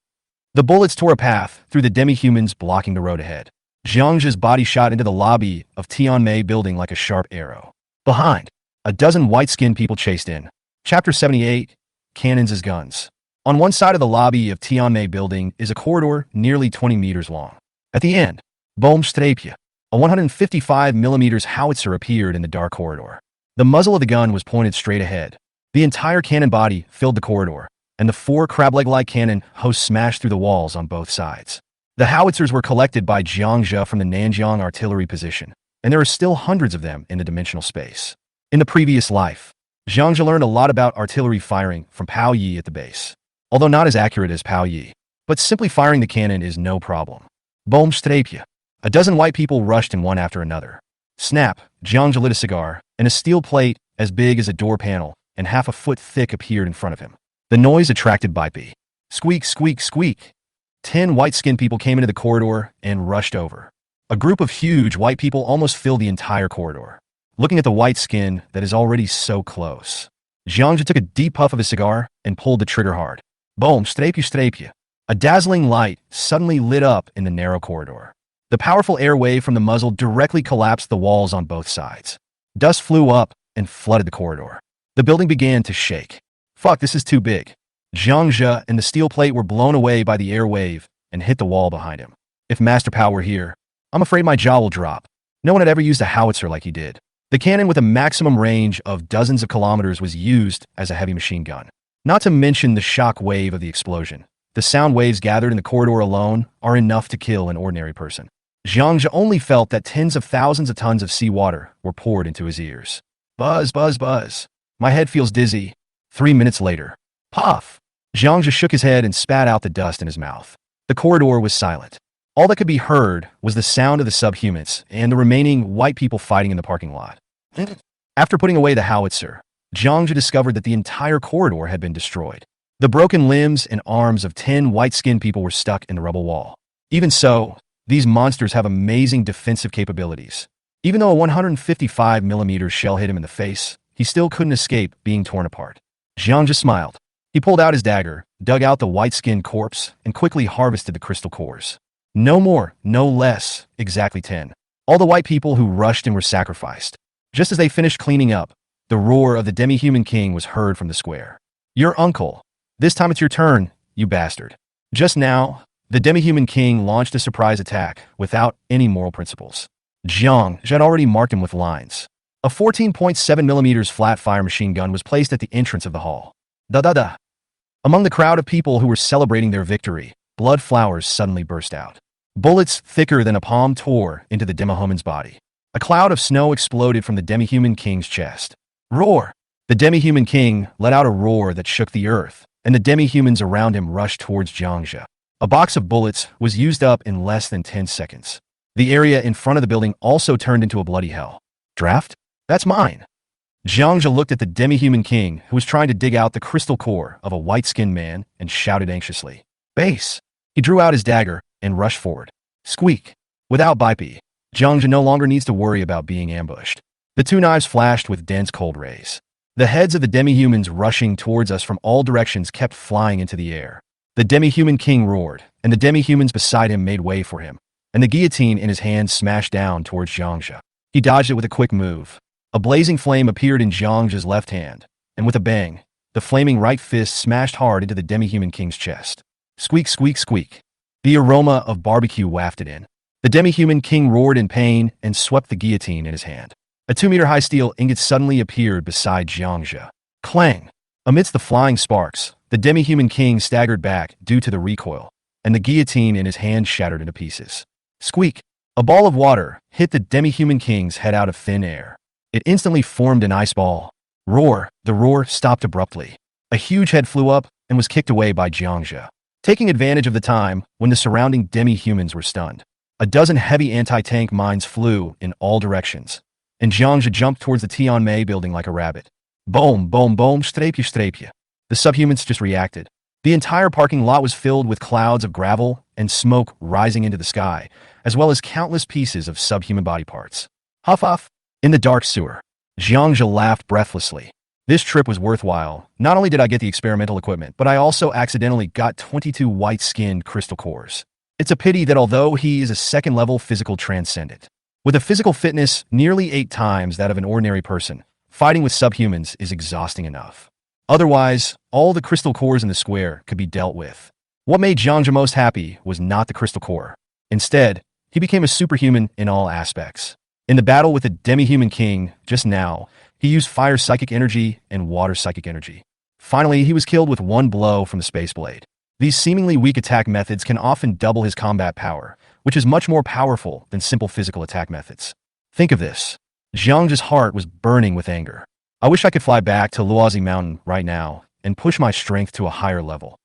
The bullets tore a path through the demi-humans blocking the road ahead. Zhang Zhe's body shot into the lobby of Tianmei building like a sharp arrow. Behind, a dozen white-skinned people chased in. Chapter 78, Cannons as Guns. On one side of the lobby of Tianmei building is a corridor nearly 20 meters long. At the end, Bombstrapia, a 155mm howitzer appeared in the dark corridor. The muzzle of the gun was pointed straight ahead. The entire cannon body filled the corridor, and the 4 crab-leg-like cannon hosts smashed through the walls on both sides. The howitzers were collected by Zhang Zhe from the Nanjiang artillery position, and there are still hundreds of them in the dimensional space. In the previous life, Zhang Zhe learned a lot about artillery firing from Pao Yi at the base. Although not as accurate as Pao Yi, but simply firing the cannon is no problem. Bombstrapia. A dozen white people rushed in one after another. Snap, Zhang Zhe lit a cigar, and a steel plate as big as a door panel and half a foot thick appeared in front of him. The noise attracted Bai Pai. Squeak, squeak, squeak. 10 white-skinned people came into the corridor and rushed over. A group of huge white people almost filled the entire corridor. Looking at the white skin that is already so close, Zhang Zhe took a deep puff of his cigar and pulled the trigger hard. Boom, strapia. A dazzling light suddenly lit up in the narrow corridor. The powerful air wave from the muzzle directly collapsed the walls on both sides. Dust flew up and flooded the corridor. The building began to shake. Fuck, this is too big. Jiang Zhe and the steel plate were blown away by the air wave and hit the wall behind him. If Master Pao were here, I'm afraid my jaw will drop. No one had ever used a howitzer like he did. The cannon with a maximum range of dozens of kilometers was used as a heavy machine gun. Not to mention the shock wave of the explosion. The sound waves gathered in the corridor alone are enough to kill an ordinary person. Jiang Zhe only felt that tens of thousands of tons of seawater were poured into his ears. Buzz, buzz, buzz. My head feels dizzy. 3 minutes later. Puff! Jiang Zhe shook his head and spat out the dust in his mouth. The corridor was silent. All that could be heard was the sound of the subhumans and the remaining white people fighting in the parking lot. After putting away the howitzer, Jiang Zhe discovered that the entire corridor had been destroyed. The broken limbs and arms of 10 white-skinned people were stuck in the rubble wall. Even so, these monsters have amazing defensive capabilities. Even though a 155mm shell hit him in the face, he still couldn't escape being torn apart. Jiang Zhe smiled. He pulled out his dagger, dug out the white-skinned corpse, and quickly harvested the crystal cores. No more, no less, exactly 10. All the white people who rushed and were sacrificed. Just as they finished cleaning up, the roar of the demi-human king was heard from the square. Your uncle. This time it's your turn, you bastard. Just now, the demi-human king launched a surprise attack without any moral principles. Jiang Zhe had already marked him with lines. A 14.7mm flat-fire machine gun was placed at the entrance of the hall. Da-da-da. Among the crowd of people who were celebrating their victory, blood flowers suddenly burst out. Bullets thicker than a palm tore into the demi-human's body. A cloud of snow exploded from the demi-human king's chest. Roar! The demi-human king let out a roar that shook the earth, and the demi-humans around him rushed towards Jiang Zhe. A box of bullets was used up in less than 10 seconds. The area in front of the building also turned into a bloody hell. Draft? That's mine. Jiang Zhe looked at the demi-human king, who was trying to dig out the crystal core of a white-skinned man, and shouted anxiously. Base! He drew out his dagger and rushed forward. Squeak! Without Bipe, Jiang Zhe no longer needs to worry about being ambushed. The two knives flashed with dense cold rays. The heads of the demi-humans rushing towards us from all directions kept flying into the air. The demi-human king roared, and the demi-humans beside him made way for him, and the guillotine in his hand smashed down towards Jiang Zhe. He dodged it with a quick move. A blazing flame appeared in Jiang Zhe's left hand, and with a bang, the flaming right fist smashed hard into the demi-human king's chest. Squeak, squeak, squeak. The aroma of barbecue wafted in. The demi-human king roared in pain and swept the guillotine in his hand. A 2-meter-high steel ingot suddenly appeared beside Jiang Zhe. Clang! Amidst the flying sparks, the demi-human king staggered back due to the recoil, and the guillotine in his hand shattered into pieces. Squeak! A ball of water hit the demi-human king's head out of thin air. It instantly formed an ice ball. Roar! The roar stopped abruptly. A huge head flew up and was kicked away by Jiang Zhe, taking advantage of the time when the surrounding demi-humans were stunned. A dozen heavy anti-tank mines flew in all directions, and Jiang Zhe jumped towards the Tianmei building like a rabbit. Boom, boom, boom, streepje, streepje. The subhumans just reacted. The entire parking lot was filled with clouds of gravel and smoke rising into the sky, as well as countless pieces of subhuman body parts. Huff, huff. In the dark sewer, Jiang Zhe laughed breathlessly. This trip was worthwhile. Not only did I get the experimental equipment, but I also accidentally got 22 white-skinned crystal cores. It's a pity that although he is a second-level physical transcendent, with a physical fitness nearly 8 times that of an ordinary person, fighting with subhumans is exhausting enough. Otherwise, all the crystal cores in the square could be dealt with. What made Jiang Zhe most happy was not the crystal core. Instead, he became a superhuman in all aspects. In the battle with the demi-human king, just now, he used fire psychic energy and water psychic energy. Finally, he was killed with one blow from the space blade. These seemingly weak attack methods can often double his combat power, which is much more powerful than simple physical attack methods. Think of this. Jiang Zhe's heart was burning with anger. I wish I could fly back to Luozi Mountain right now and push my strength to a higher level.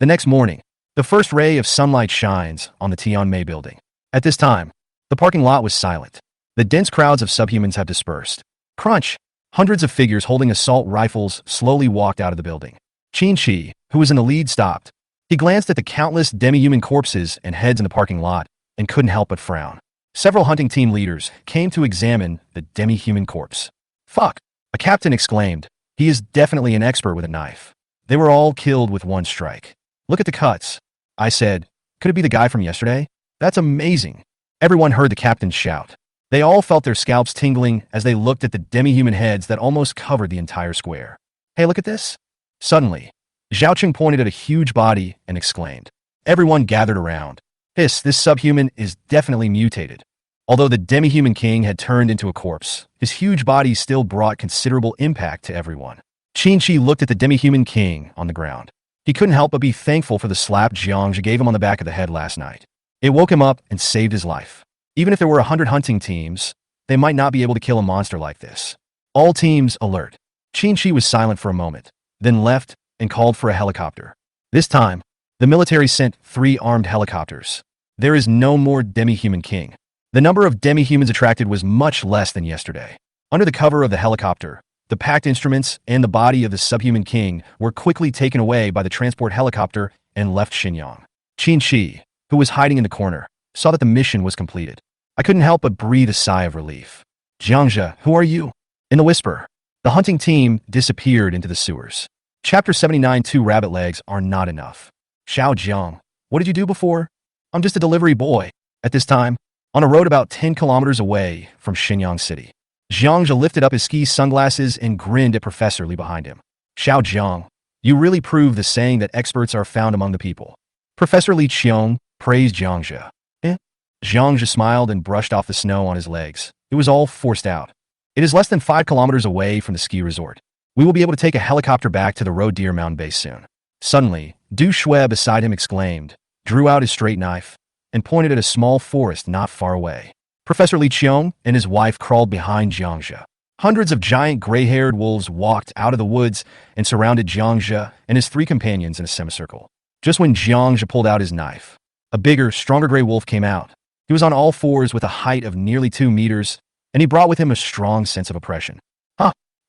The next morning, the first ray of sunlight shines on the Tianmei building. At this time, the parking lot was silent. The dense crowds of subhumans have dispersed. Crunch! Hundreds of figures holding assault rifles slowly walked out of the building. Qin Shi, who was in the lead, stopped. He glanced at the countless demi-human corpses and heads in the parking lot and couldn't help but frown. Several hunting team leaders came to examine the demi-human corpse. Fuck! A captain exclaimed. He is definitely an expert with a knife. They were all killed with one strike. Look at the cuts. I said, could it be the guy from yesterday? That's amazing. Everyone heard the captain shout. They all felt their scalps tingling as they looked at the demi-human heads that almost covered the entire square. Hey, look at this. Suddenly, Zhaoqing pointed at a huge body and exclaimed. Everyone gathered around. This subhuman is definitely mutated. Although the demi-human king had turned into a corpse, his huge body still brought considerable impact to everyone. Qin looked at the demi-human king on the ground. He couldn't help but be thankful for the slap Jiangzhe gave him on the back of the head last night. It woke him up and saved his life. Even if there were 100 hunting teams, they might not be able to kill a monster like this. All teams alert. Qin was silent for a moment, then left and called for a helicopter. This time, the military sent 3 armed helicopters. There is no more demi-human king. The number of demi-humans attracted was much less than yesterday. Under the cover of the helicopter, the packed instruments and the body of the subhuman king were quickly taken away by the transport helicopter and left Xinyang. Qin, who was hiding in the corner, saw that the mission was completed. I couldn't help but breathe a sigh of relief. Jiangzhe, who are you? In a whisper, the hunting team disappeared into the sewers. Chapter 79. 2 rabbit legs are not enough. Xiao Jiang, what did you do before? I'm just a delivery boy. At this time, on a road about 10 kilometers away from Xinyang City. Jiangzhe lifted up his ski sunglasses and grinned at Professor Li behind him. Xiao Jiang, you really prove the saying that experts are found among the people. Professor Li Qiong praised Jiangzhe. Jiangzhe smiled and brushed off the snow on his legs. It was all forced out. It is less than 5 kilometers away from the ski resort. We will be able to take a helicopter back to the Road Deer Mountain base soon. Suddenly, Du Shui beside him exclaimed, drew out his straight knife, and pointed at a small forest not far away. Professor Li Qiong and his wife crawled behind Jiangzhe. Hundreds of giant gray-haired wolves walked out of the woods and surrounded Jiangzhe and his 3 companions in a semicircle. Just when Jiangzhe pulled out his knife, a bigger, stronger gray wolf came out. He was on all fours with a height of nearly 2 meters, and he brought with him a strong sense of oppression.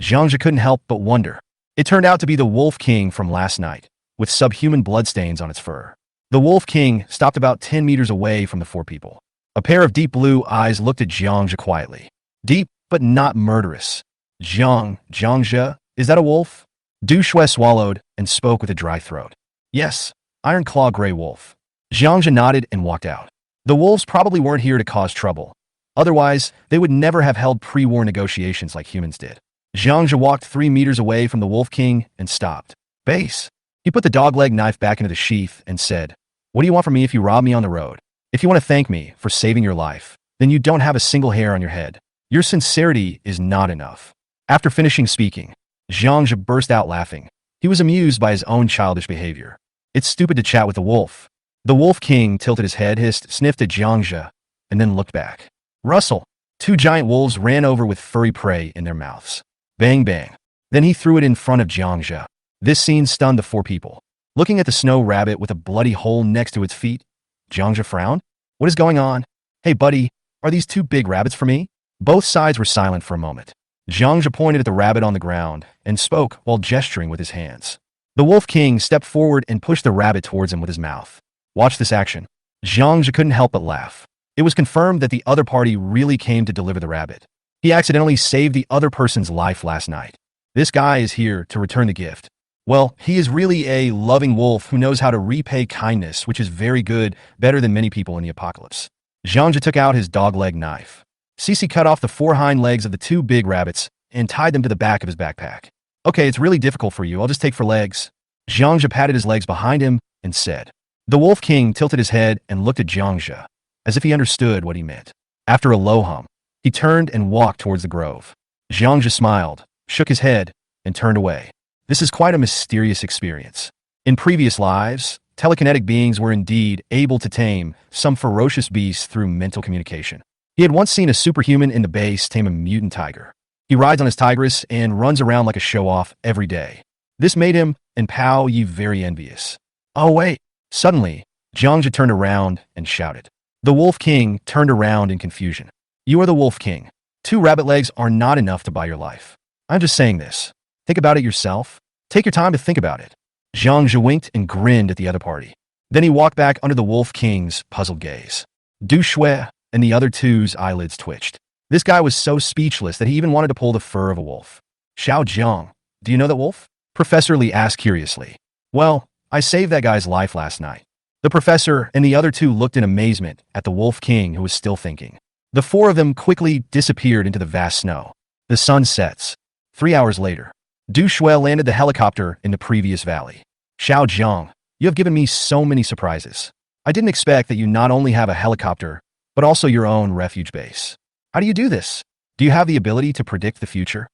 Jiangzhe couldn't help but wonder. It turned out to be the Wolf King from last night, with subhuman bloodstains on its fur. The Wolf King stopped about 10 meters away from the 4 people. A pair of deep blue eyes looked at Jiangzhe quietly. Deep, but not murderous. Jiangzhe, is that a wolf? Du Shui swallowed and spoke with a dry throat. Yes, Iron Claw Gray Wolf. Jiangzhe nodded and walked out. The wolves probably weren't here to cause trouble. Otherwise, they would never have held pre-war negotiations like humans did. Jiangzhe walked 3 meters away from the Wolf King and stopped. Base. He put the dogleg knife back into the sheath and said, what do you want from me if you rob me on the road? If you want to thank me for saving your life, then you don't have a single hair on your head. Your sincerity is not enough. After finishing speaking, Jiangzhe burst out laughing. He was amused by his own childish behavior. It's stupid to chat with the wolf. The Wolf King tilted his head, hissed, sniffed at Jiangzhe, and then looked back. Rustle. 2 giant wolves ran over with furry prey in their mouths. Bang bang. Then he threw it in front of Jiangzhe. This scene stunned the 4 people. Looking at the snow rabbit with a bloody hole next to its feet, Jiangzhe frowned. What is going on? Hey buddy, are these 2 big rabbits for me? Both sides were silent for a moment. Jiangzhe pointed at the rabbit on the ground and spoke while gesturing with his hands. The Wolf King stepped forward and pushed the rabbit towards him with his mouth. Watch this action. Jiangzhe couldn't help but laugh. It was confirmed that the other party really came to deliver the rabbit. He accidentally saved the other person's life last night. This guy is here to return the gift. Well, he is really a loving wolf who knows how to repay kindness, which is very good, better than many people in the apocalypse. Jiangzhe took out his dogleg knife. Cece cut off the 4 hind legs of the 2 big rabbits and tied them to the back of his backpack. Okay, it's really difficult for you. I'll just take for legs. Jiangzhe patted his legs behind him and said. The Wolf King tilted his head and looked at Jiangzhe, as if he understood what he meant. After a low hum, he turned and walked towards the grove. Jiangzhe smiled, shook his head, and turned away. This is quite a mysterious experience. In previous lives, telekinetic beings were indeed able to tame some ferocious beasts through mental communication. He had once seen a superhuman in the base tame a mutant tiger. He rides on his tigress and runs around like a show-off every day. This made him and Pao Yi very envious. Oh wait! Suddenly, Jiangzhe turned around and shouted. The Wolf King turned around in confusion. You are the Wolf King. 2 rabbit legs are not enough to buy your life. I'm just saying this. Think about it yourself. Take your time to think about it. Jiangzhe winked and grinned at the other party. Then he walked back under the Wolf King's puzzled gaze. Du Shui and the other 2's eyelids twitched. This guy was so speechless that he even wanted to pull the fur of a wolf. Xiao Jiang, do you know that wolf? Professor Li asked curiously. Well, I saved that guy's life last night. The professor and the other two looked in amazement at the Wolf King, who was still thinking. The four of them quickly disappeared into the vast snow. The sun sets. 3 hours later, Du Shui landed the helicopter in the previous valley. Xiao Zhang, you have given me so many surprises. I didn't expect that you not only have a helicopter, but also your own refuge base. How do you do this? Do you have the ability to predict the future?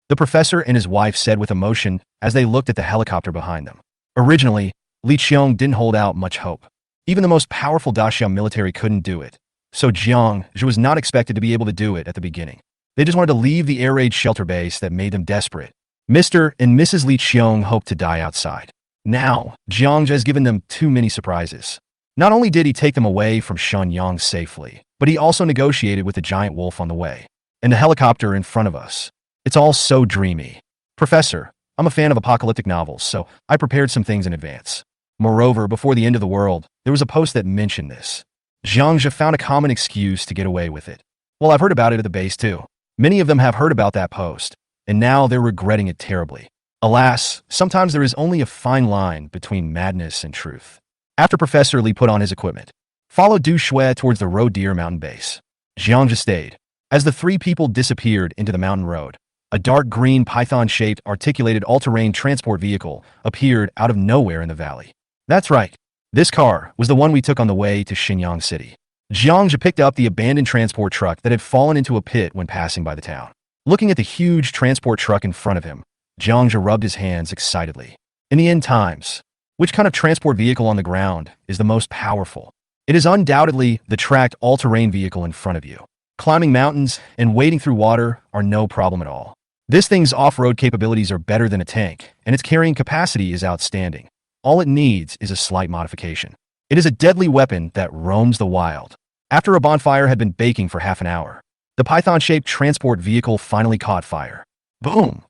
The professor and his wife said with emotion as they looked at the helicopter behind them. Originally, Li Qiong didn't hold out much hope. Even the most powerful Daxiao military couldn't do it. So Jiang Zhu was not expected to be able to do it at the beginning. They just wanted to leave the air raid shelter base that made them desperate. Mr. and Mrs. Li Qiong hoped to die outside. Now, Jiang Zhu has given them too many surprises. Not only did he take them away from Shenyang safely, but he also negotiated with the giant wolf on the way. And the helicopter in front of us. It's all so dreamy. Professor, I'm a fan of apocalyptic novels, so I prepared some things in advance. Moreover, before the end of the world, there was a post that mentioned this. Jiang Zhu found a common excuse to get away with it. Well, I've heard about it at the base too. Many of them have heard about that post, and now they're regretting it terribly. Alas, sometimes there is only a fine line between madness and truth. After Professor Li put on his equipment, followed Du Shui towards the Road Deer Mountain base. Jiang Zhu stayed. As the three people disappeared into the mountain road, a dark green python-shaped articulated all-terrain transport vehicle appeared out of nowhere in the valley. That's right. This car was the one we took on the way to Shenyang City. Jiang Zhu picked up the abandoned transport truck that had fallen into a pit when passing by the town. Looking at the huge transport truck in front of him, Jiang Zhu rubbed his hands excitedly. In the end times, which kind of transport vehicle on the ground is the most powerful? It is undoubtedly the tracked all-terrain vehicle in front of you. Climbing mountains and wading through water are no problem at all. This thing's off-road capabilities are better than a tank, and its carrying capacity is outstanding. All it needs is a slight modification. It is a deadly weapon that roams the wild. After a bonfire had been baking for half an hour, the python-shaped transport vehicle finally caught fire. Boom!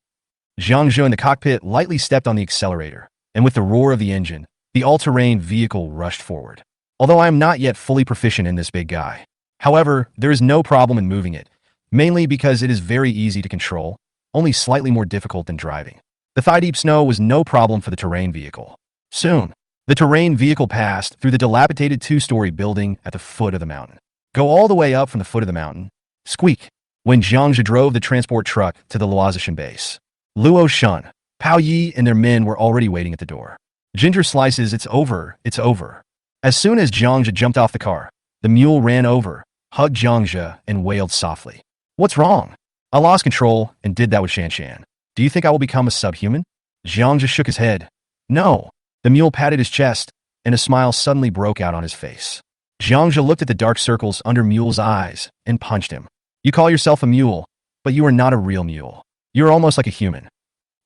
Jiang Zhu in the cockpit lightly stepped on the accelerator, and with the roar of the engine, the all-terrain vehicle rushed forward. Although I am not yet fully proficient in this big guy. However, there is no problem in moving it, mainly because it is very easy to control, only slightly more difficult than driving. The thigh-deep snow was no problem for the terrain vehicle. Soon, the terrain vehicle passed through the dilapidated two-story building at the foot of the mountain. Go all the way up from the foot of the mountain. Squeak. When Jiang Zhu drove the transport truck to the Luozishan base, Luo Shun, Pao Yi, and their men were already waiting at the door. Ginger slices, it's over, it's over. As soon as Jiang Zhu jumped off the car, the mule ran over, hugged Jiang Zhu, and wailed softly. What's wrong? I lost control and did that with Shan Shan. Do you think I will become a subhuman? Jiang Zhu shook his head. No. The mule patted his chest, and a smile suddenly broke out on his face. Jiang Zhu looked at the dark circles under Mule's eyes and punched him. You call yourself a mule, but you are not a real mule. You're almost like a human.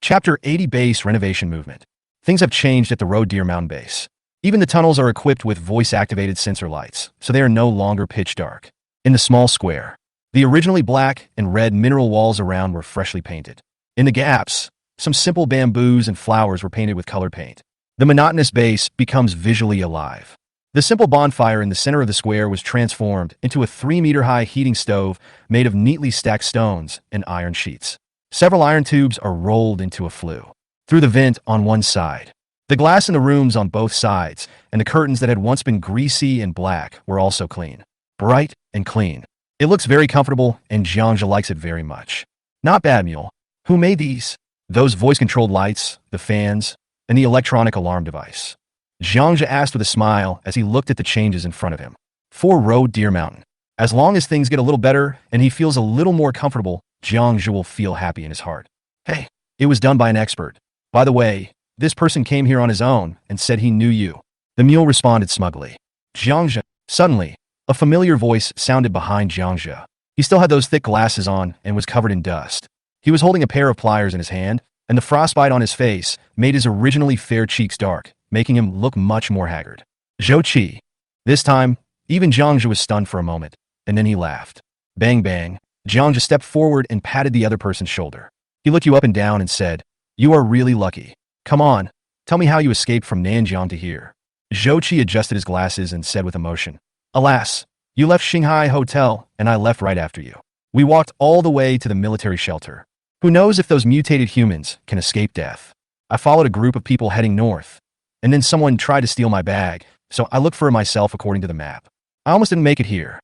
Chapter 80 Base Renovation Movement. Things have changed at the Road Deer Mountain base. Even the tunnels are equipped with voice-activated sensor lights, so they are no longer pitch dark. In the small square, the originally black and red mineral walls around were freshly painted. In the gaps, some simple bamboos and flowers were painted with colored paint. The monotonous base becomes visually alive. The simple bonfire in the center of the square was transformed into a 3-meter-high heating stove made of neatly stacked stones and iron sheets. Several iron tubes are rolled into a flue through the vent on one side. The glass in the rooms on both sides and the curtains that had once been greasy and black were also clean. Bright and clean. It looks very comfortable, and Jiang Zhu likes it very much. Not bad, mule. Who made these? Those voice-controlled lights, the fans, and the electronic alarm device. Jiang Zhu asked with a smile as he looked at the changes in front of him. For Road Deer Mountain. As long as things get a little better and he feels a little more comfortable, Jiang Zhu will feel happy in his heart. Hey, it was done by an expert. By the way, this person came here on his own and said he knew you. The mule responded smugly. Jiang Zhu. Suddenly, a familiar voice sounded behind Jiang Zhu. He still had those thick glasses on and was covered in dust. He was holding a pair of pliers in his hand, and the frostbite on his face made his originally fair cheeks dark, making him look much more haggard. Zhou Qi. This time, even Jiang Zhu was stunned for a moment, and then he laughed. Bang bang, Jiang Zhu stepped forward and patted the other person's shoulder. He looked you up and down and said, "You are really lucky. Come on, tell me how you escaped from Nanjiang to here." Zhou Qi adjusted his glasses and said with emotion, "Alas, you left Shanghai Hotel, and I left right after you. We walked all the way to the military shelter. Who knows if those mutated humans can escape death? I followed a group of people heading north, and then someone tried to steal my bag, so I looked for it myself according to the map. I almost didn't make it here.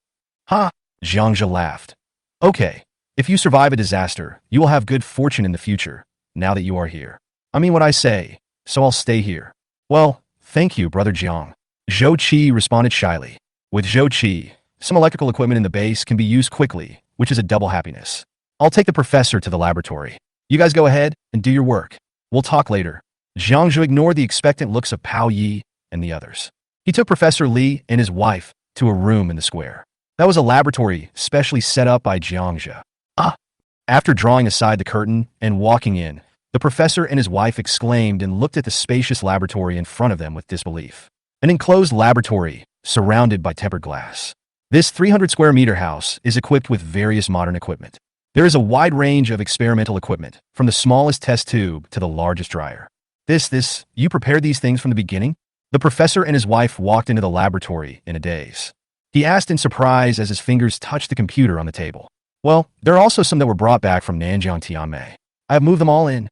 Ha! Jiangzhe laughed. Okay, if you survive a disaster, you will have good fortune in the future, now that you are here. I mean what I say, so I'll stay here. Well, thank you, Brother Jiang. Zhou Qi responded shyly. With Zhou Qi, some electrical equipment in the base can be used quickly, which is a double happiness. I'll take the professor to the laboratory. You guys go ahead and do your work. We'll talk later. Jiangzhe ignored the expectant looks of Pao Yi and the others. He took Professor Li and his wife to a room in the square. That was a laboratory specially set up by Jiangzhe. After drawing aside the curtain and walking in, the professor and his wife exclaimed and looked at the spacious laboratory in front of them with disbelief. An enclosed laboratory, surrounded by tempered glass. This 300 square meter house is equipped with various modern equipment. There is a wide range of experimental equipment, from the smallest test tube to the largest dryer. You prepared these things from the beginning? The professor and his wife walked into the laboratory in a daze. He asked in surprise as his fingers touched the computer on the table. Well, there are also some that were brought back from Nanjiang Tianmei. I have moved them all in.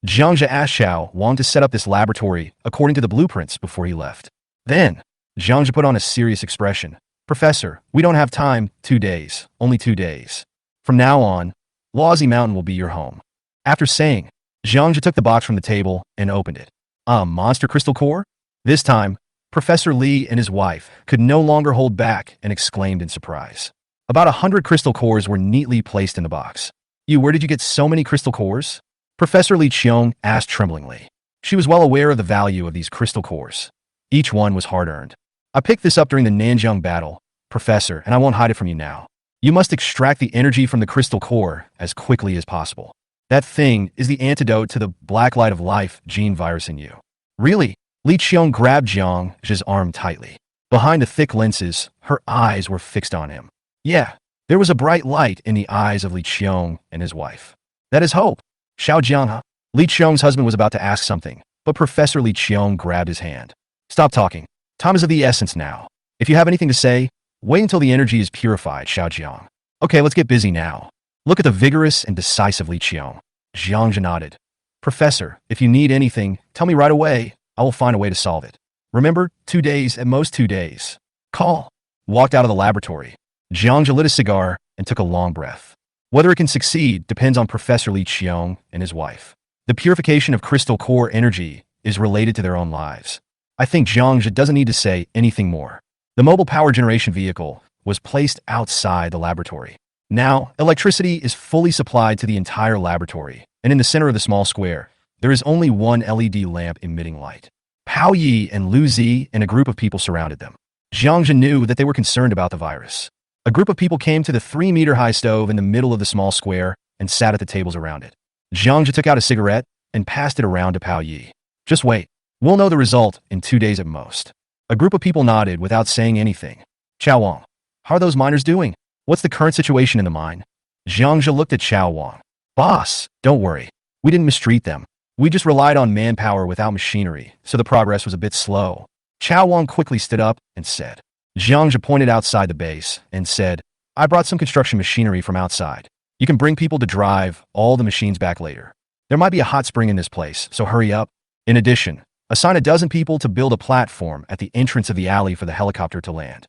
Jiangzhe asked Xiao Wang to set up this laboratory according to the blueprints before he left. Then, Jiangzhe put on a serious expression. Professor, we don't have time. 2 days. Only 2 days. From now on, Luozi Mountain will be your home. After saying, Jiangzhe took the box from the table and opened it. A monster crystal core? This time, Professor Li and his wife could no longer hold back and exclaimed in surprise. About 100 crystal cores were neatly placed in the box. Where did you get so many crystal cores? Professor Li Qiong asked tremblingly. She was well aware of the value of these crystal cores. Each one was hard-earned. I picked this up during the Nanjiang battle, Professor, and I won't hide it from you now. You must extract the energy from the crystal core as quickly as possible. That thing is the antidote to the black light of life gene virus in you. Really? Li Qiong grabbed Jiangzhe's arm tightly. Behind the thick lenses, her eyes were fixed on him. Yeah, there was a bright light in the eyes of Li Qiong and his wife. That is hope. Xiao Jianghe. Li Qiong's husband was about to ask something, but Professor Li Qiong grabbed his hand. Stop talking. Time is of the essence now. If you have anything to say, wait until the energy is purified, Xiao Jiang. Okay, let's get busy now. Look at the vigorous and decisive Li Qiong. Jiangzhe nodded. Professor, if you need anything, tell me right away. I will find a way to solve it. Remember, 2 days, at most 2 days. Call. Walked out of the laboratory. Jiangzhe lit a cigar and took a long breath. Whether it can succeed depends on Professor Li Qiong and his wife. The purification of crystal core energy is related to their own lives. I think Jiangzhe doesn't need to say anything more. The mobile power generation vehicle was placed outside the laboratory. Now, electricity is fully supplied to the entire laboratory, and in the center of the small square, there is only one LED lamp emitting light. Pao Yi and Lu Zi and a group of people surrounded them. Jiangzhe knew that they were concerned about the virus. A group of people came to the 3-meter-high stove in the middle of the small square and sat at the tables around it. Jiangzhe took out a cigarette and passed it around to Pao Yi. Just wait. We'll know the result in 2 days at most. A group of people nodded without saying anything. Xiao Wang, how are those miners doing? What's the current situation in the mine? Jiangzhe looked at Xiao Wang. Boss, don't worry. We didn't mistreat them. We just relied on manpower without machinery, so the progress was a bit slow. Xiao Wang quickly stood up and said. Jiangzhe pointed outside the base and said, I brought some construction machinery from outside. You can bring people to drive all the machines back later. There might be a hot spring in this place, so hurry up. In addition, assign a dozen people to build a platform at the entrance of the alley for the helicopter to land.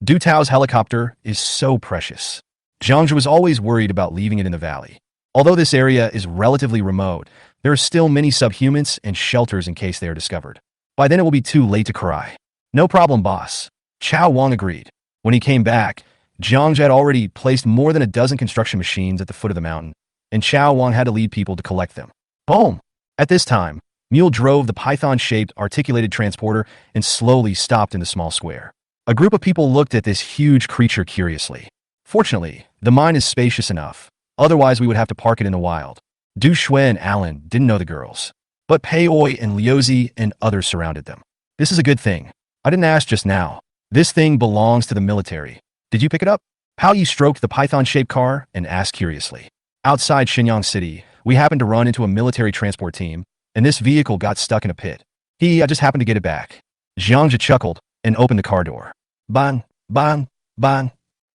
Du Tao's helicopter is so precious. Jiangzhe was always worried about leaving it in the valley. Although this area is relatively remote, there are still many subhumans and shelters in case they are discovered. By then it will be too late to cry. No problem, boss. Xiao Wang agreed. When he came back, Jiangzhe had already placed more than a dozen construction machines at the foot of the mountain, and Xiao Wang had to lead people to collect them. Boom! At this time, Mule drove the python-shaped articulated transporter and slowly stopped in the small square. A group of people looked at this huge creature curiously. Fortunately, the mine is spacious enough. Otherwise, we would have to park it in the wild. Du Shui and Alan didn't know the girls, but Pei Oi and Liuzi and others surrounded them. This is a good thing. I didn't ask just now. This thing belongs to the military. Did you pick it up? Pao Yi stroked the python-shaped car and asked curiously. Outside Shenyang City, we happened to run into a military transport team, and this vehicle got stuck in a pit. I just happened to get it back. Jiangzhe chuckled and opened the car door. Ban, ban, ban.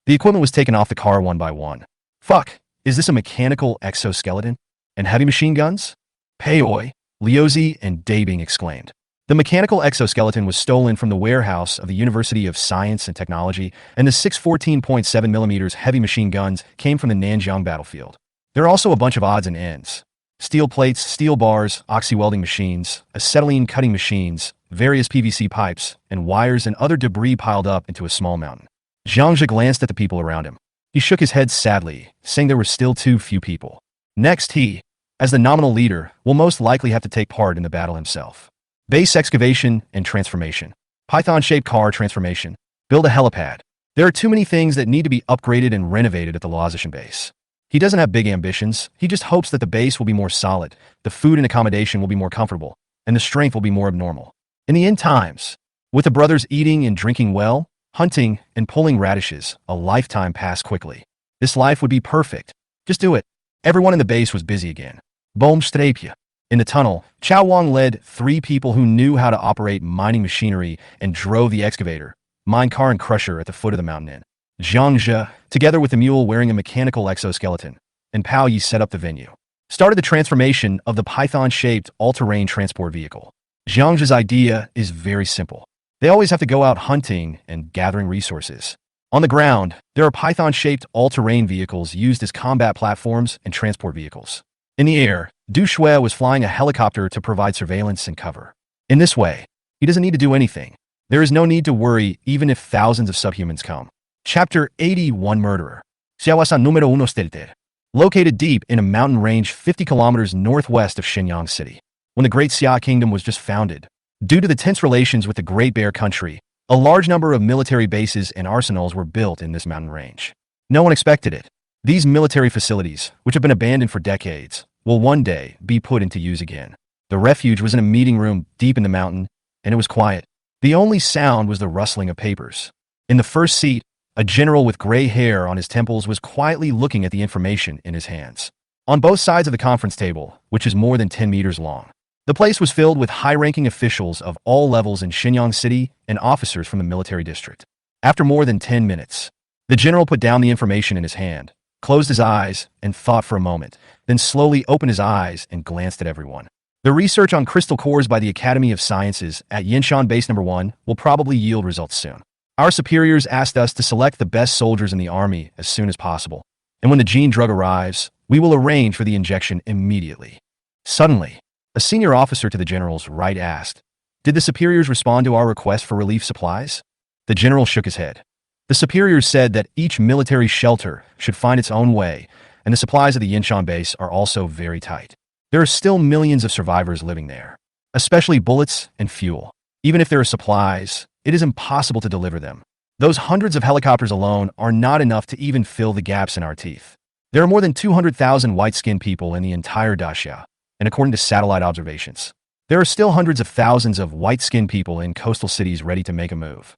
The equipment was taken off the car one by one. Fuck, is this a mechanical exoskeleton? And heavy machine guns? Pei Oi, Liuzi, and Dabing exclaimed. The mechanical exoskeleton was stolen from the warehouse of the University of Science and Technology, and the 6 14.7mm heavy machine guns came from the Nanjing battlefield. There are also a bunch of odds and ends. Steel plates, steel bars, oxy-welding machines, acetylene cutting machines, various PVC pipes, and wires and other debris piled up into a small mountain. Zhang Zhe glanced at the people around him. He shook his head sadly, saying there were still too few people. Next he, as the nominal leader, will most likely have to take part in the battle himself. Base excavation and transformation. Python-shaped car transformation. Build a helipad. There are too many things that need to be upgraded and renovated at the Lauzitian base. He doesn't have big ambitions. He just hopes that the base will be more solid, the food and accommodation will be more comfortable, and the strength will be more abnormal. In the end times, with the brothers eating and drinking well, hunting and pulling radishes, a lifetime passed quickly. This life would be perfect. Just do it. Everyone in the base was busy again. Boomstrapje. In the tunnel, Chao Wang led 3 people who knew how to operate mining machinery and drove the excavator, minecar and crusher at the foot of the mountain in. Zhang Zhe, together with the mule wearing a mechanical exoskeleton, and Pao Yi set up the venue. Started the transformation of the python-shaped all-terrain transport vehicle. Zhang Zhe's idea is very simple. They always have to go out hunting and gathering resources. On the ground, there are python-shaped all-terrain vehicles used as combat platforms and transport vehicles. In the air, Du Shui was flying a helicopter to provide surveillance and cover. In this way, he doesn't need to do anything. There is no need to worry even if thousands of subhumans come. Chapter 81 Murderer. Xiaowasan número 1 Stelter. Located deep in a mountain range 50 kilometers northwest of Shenyang City. When the Great Xia Kingdom was just founded, due to the tense relations with the Great Bear Country, a large number of military bases and arsenals were built in this mountain range. No one expected it. These military facilities, which have been abandoned for decades, will one day be put into use again. The refuge was in a meeting room deep in the mountain, and it was quiet. The only sound was the rustling of papers. In the first seat, a general with gray hair on his temples was quietly looking at the information in his hands. On both sides of the conference table, which is more than 10 meters long, the place was filled with high-ranking officials of all levels in Shenyang City and officers from the military district. After more than 10 minutes, the general put down the information in his hand, closed his eyes, and thought for a moment, then slowly opened his eyes and glanced at everyone. The research on crystal cores by the Academy of Sciences at Yinshan Base No. 1 will probably yield results soon. Our superiors asked us to select the best soldiers in the army as soon as possible, and when the gene drug arrives, we will arrange for the injection immediately. Suddenly, a senior officer to the general's right asked, "Did the superiors respond to our request for relief supplies?" The general shook his head. The superiors said that each military shelter should find its own way, and the supplies of the Yinshan base are also very tight. There are still millions of survivors living there, especially bullets and fuel. Even if there are supplies, it is impossible to deliver them. Those hundreds of helicopters alone are not enough to even fill the gaps in our teeth. There are more than 200,000 white-skinned people in the entire Daxia, and according to satellite observations, there are still hundreds of thousands of white-skinned people in coastal cities ready to make a move.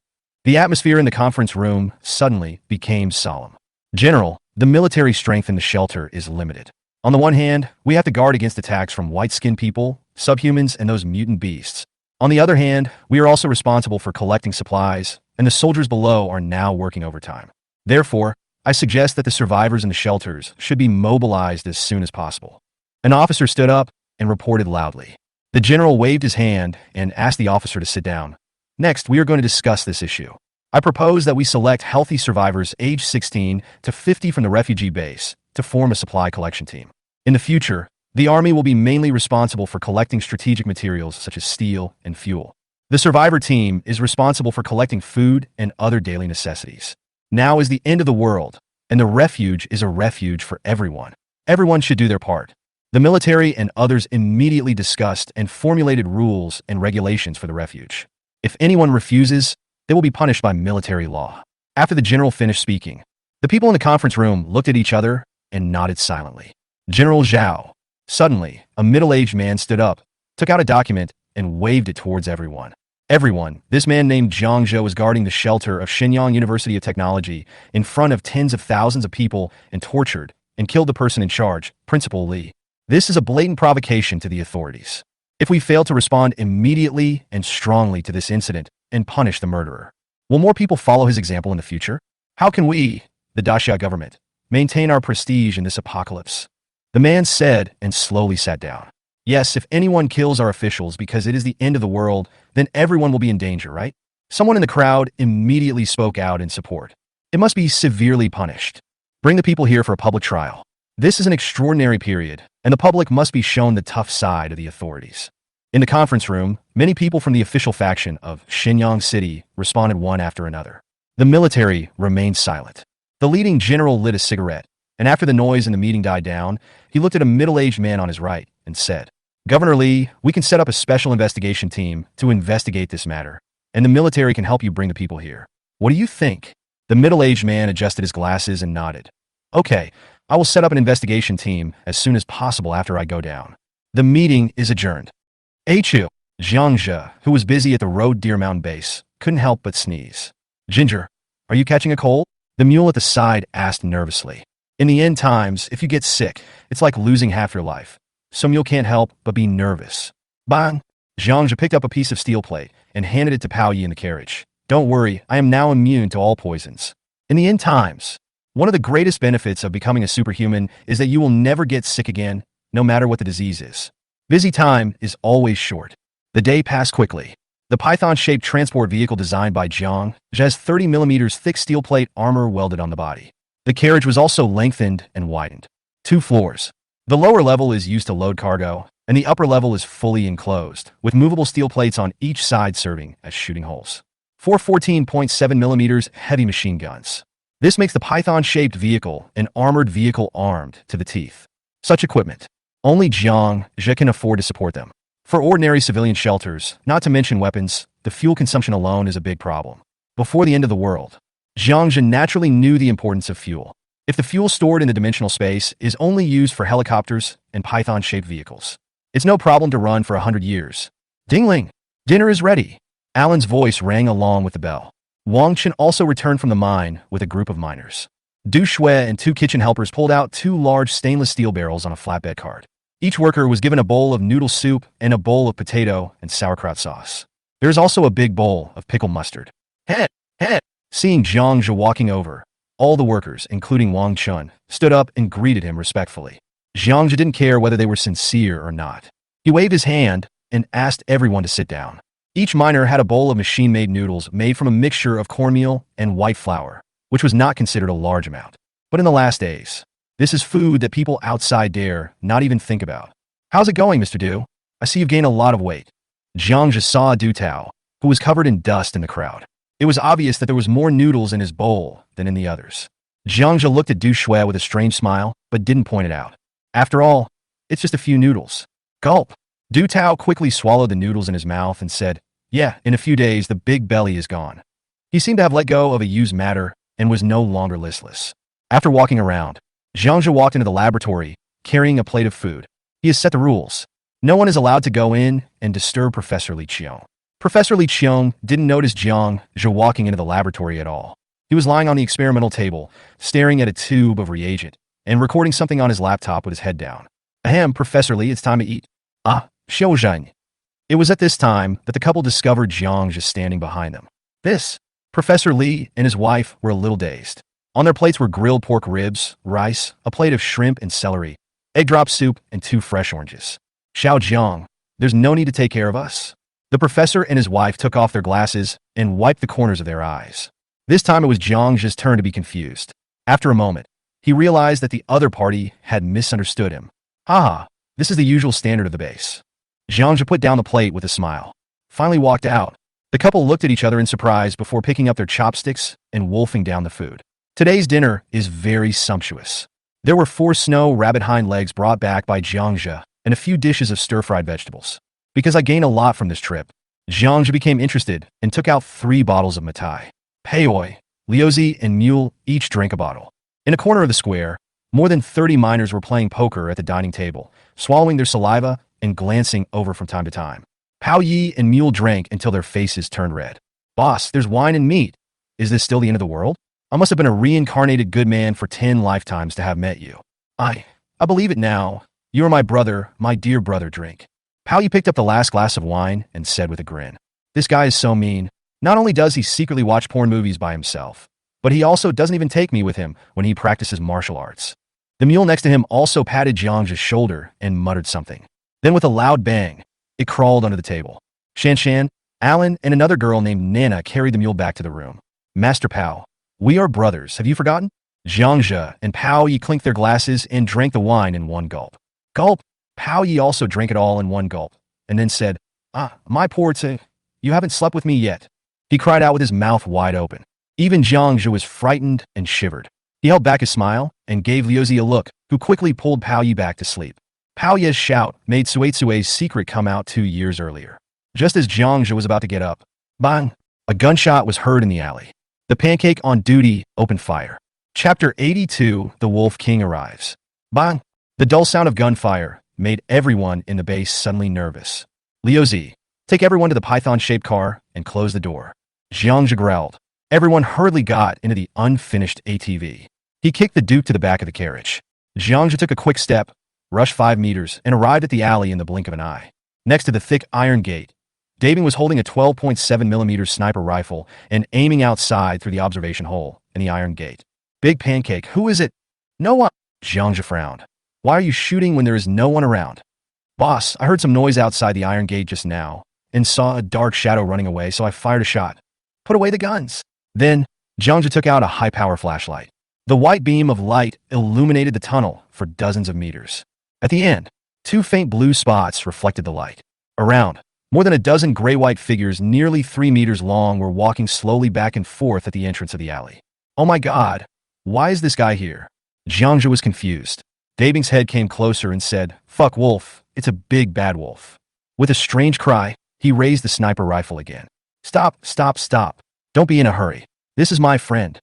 The atmosphere in the conference room suddenly became solemn. General, the military strength in the shelter is limited. On the one hand, we have to guard against attacks from white-skinned people, subhumans, and those mutant beasts. On the other hand, we are also responsible for collecting supplies, and the soldiers below are now working overtime. Therefore, I suggest that the survivors in the shelters should be mobilized as soon as possible. An officer stood up and reported loudly. The general waved his hand and asked the officer to sit down. Next, we are going to discuss this issue. I propose that we select healthy survivors aged 16 to 50 from the refugee base to form a supply collection team. In the future, the army will be mainly responsible for collecting strategic materials such as steel and fuel. The survivor team is responsible for collecting food and other daily necessities. Now is the end of the world, and the refuge is a refuge for everyone. Everyone should do their part. The military and others immediately discussed and formulated rules and regulations for the refuge. If anyone refuses, they will be punished by military law. After the general finished speaking, the people in the conference room looked at each other and nodded silently. General Zhao. Suddenly, a middle-aged man stood up, took out a document, and waved it towards everyone. Everyone, this man named Zhang Zhe was guarding the shelter of Shenyang University of Technology in front of tens of thousands of people and tortured and killed the person in charge, Principal Li. This is a blatant provocation to the authorities. If we fail to respond immediately and strongly to this incident and punish the murderer, will more people follow his example in the future? How can we, the Daxia government, maintain our prestige in this apocalypse? The man said and slowly sat down. Yes, if anyone kills our officials because it is the end of the world, then everyone will be in danger, right? Someone in the crowd immediately spoke out in support. It must be severely punished. Bring the people here for a public trial. This is an extraordinary period, and the public must be shown the tough side of the authorities. In the conference room, many people from the official faction of Shenyang City responded one after another. The military remained silent. The leading general lit a cigarette, and after the noise in the meeting died down, he looked at a middle-aged man on his right and said, "Governor Li, we can set up a special investigation team to investigate this matter, and the military can help you bring the people here. What do you think?" The middle-aged man adjusted his glasses and nodded. "Okay, I will set up an investigation team as soon as possible after I go down." The meeting is adjourned. Chu Jiangzhe, who was busy at the Road Deer Mountain base, couldn't help but sneeze. "Ginger, are you catching a cold?" The mule at the side asked nervously. In the end times, if you get sick, it's like losing half your life. So mule can't help but be nervous. Bang! Jiangzhe picked up a piece of steel plate and handed it to Pao Yi in the carriage. "Don't worry, I am now immune to all poisons." In the end times, one of the greatest benefits of becoming a superhuman is that you will never get sick again, no matter what the disease is. Busy time is always short. The day passed quickly. The python-shaped transport vehicle designed by Jiang has 30mm thick steel plate armor welded on the body. The carriage was also lengthened and widened. 2 floors. The lower level is used to load cargo, and the upper level is fully enclosed, with movable steel plates on each side serving as shooting holes. 4 14.7mm heavy machine guns. This makes the python-shaped vehicle an armored vehicle armed to the teeth. Such equipment, only Jiangzhe can afford to support them. For ordinary civilian shelters, not to mention weapons, the fuel consumption alone is a big problem. Before the end of the world, Jiangzhe naturally knew the importance of fuel. If the fuel stored in the dimensional space is only used for helicopters and python-shaped vehicles, it's no problem to run for 100 years. Dingling! Dinner is ready! Alan's voice rang along with the bell. Wang Chen also returned from the mine with a group of miners. Du Shui and 2 kitchen helpers pulled out 2 large stainless steel barrels on a flatbed cart. Each worker was given a bowl of noodle soup and a bowl of potato and sauerkraut sauce. There is also a big bowl of pickled mustard. Head! Seeing Jiangzhe walking over, all the workers, including Wang Chun, stood up and greeted him respectfully. Jiangzhe didn't care whether they were sincere or not. He waved his hand and asked everyone to sit down. Each miner had a bowl of machine-made noodles made from a mixture of cornmeal and white flour, which was not considered a large amount. But in the last days, this is food that people outside dare not even think about. "How's it going, Mr. Du? I see you've gained a lot of weight." Jiangzhe saw Du Tao, who was covered in dust in the crowd. It was obvious that there was more noodles in his bowl than in the others. Jiangzhe looked at Du Shui with a strange smile, but didn't point it out. After all, it's just a few noodles. Gulp! Du Tao quickly swallowed the noodles in his mouth and said, "Yeah, in a few days the big belly is gone." He seemed to have let go of a used matter and was no longer listless. After walking around, Jiangzhe walked into the laboratory, carrying a plate of food. He has set the rules. No one is allowed to go in and disturb Professor Li Qiong. Professor Li Qiong didn't notice Jiangzhe walking into the laboratory at all. He was lying on the experimental table, staring at a tube of reagent, and recording something on his laptop with his head down. "Ahem, Professor Li, it's time to eat." "Ah, Xiaozhen." It was at this time that the couple discovered Jiangzhe standing behind them. Professor Li and his wife were a little dazed. On their plates were grilled pork ribs, rice, a plate of shrimp and celery, egg drop soup, and 2 fresh oranges. "Xiao Jiang, there's no need to take care of us." The professor and his wife took off their glasses and wiped the corners of their eyes. This time it was Jiangzhe's turn to be confused. After a moment, he realized that the other party had misunderstood him. "Haha, this is the usual standard of the base." Jiangzhe put down the plate with a smile, finally walked out. The couple looked at each other in surprise before picking up their chopsticks and wolfing down the food. Today's dinner is very sumptuous. There were 4 snow rabbit hind legs brought back by Jiangzhe and a few dishes of stir-fried vegetables. Because I gained a lot from this trip, Jiangzhe became interested and took out 3 bottles of Matai. Payoi, Liuzi, and Mule each drank a bottle. In a corner of the square, more than 30 miners were playing poker at the dining table, swallowing their saliva and glancing over from time to time. Pao Yi and Mule drank until their faces turned red. "Boss, there's wine and meat. Is this still the end of the world? I must have been a reincarnated good man for 10 lifetimes to have met you. I believe it now. You are my brother, my dear brother, drink." Pao Yi picked up the last glass of wine and said with a grin, "This guy is so mean. Not only does he secretly watch porn movies by himself, but he also doesn't even take me with him when he practices martial arts." The mule next to him also patted Jiangzhe's shoulder and muttered something. Then with a loud bang, it crawled under the table. "Shan Shan, Alan and another girl named Nana carried the mule back to the room. Master Pao, we are brothers, have you forgotten? Jiangja and Pao Yi clinked their glasses and drank the wine in one gulp. Gulp! Pao Yi also drank it all in one gulp, and then said, my poor Tse, you haven't slept with me yet. He cried out with his mouth wide open. Even Jiangja was frightened and shivered. He held back his smile and gave Liuzi a look, who quickly pulled Pao Yi back to sleep. Pao Yi's shout made Suetsue's secret come out 2 years earlier. Just as Jiangja was about to get up, bang! A gunshot was heard in the alley. The pancake on duty opened fire. Chapter 82, The Wolf King Arrives. Bang! The dull sound of gunfire made everyone in the base suddenly nervous. Liuzi, take everyone to the python-shaped car and close the door. Jiangja growled. Everyone hurriedly got into the unfinished ATV. He kicked the Duke to the back of the carriage. Jiangja took a quick step, rushed 5 meters, and arrived at the alley in the blink of an eye. Next to the thick iron gate, Daving was holding a 12.7mm sniper rifle and aiming outside through the observation hole in the iron gate. Big Pancake, who is it? No one. Jiangja frowned. Why are you shooting when there is no one around? Boss, I heard some noise outside the iron gate just now and saw a dark shadow running away, so I fired a shot. Put away the guns. Then, Jiangja took out a high-power flashlight. The white beam of light illuminated the tunnel for dozens of meters. At the end, 2 faint blue spots reflected the light. Around, more than a dozen gray-white figures nearly 3 meters long were walking slowly back and forth at the entrance of the alley. Oh my god, why is this guy here? Jiangja was confused. Dabing's head came closer and said, fuck wolf, it's a big bad wolf. With a strange cry, he raised the sniper rifle again. Stop, stop, stop. Don't be in a hurry. This is my friend.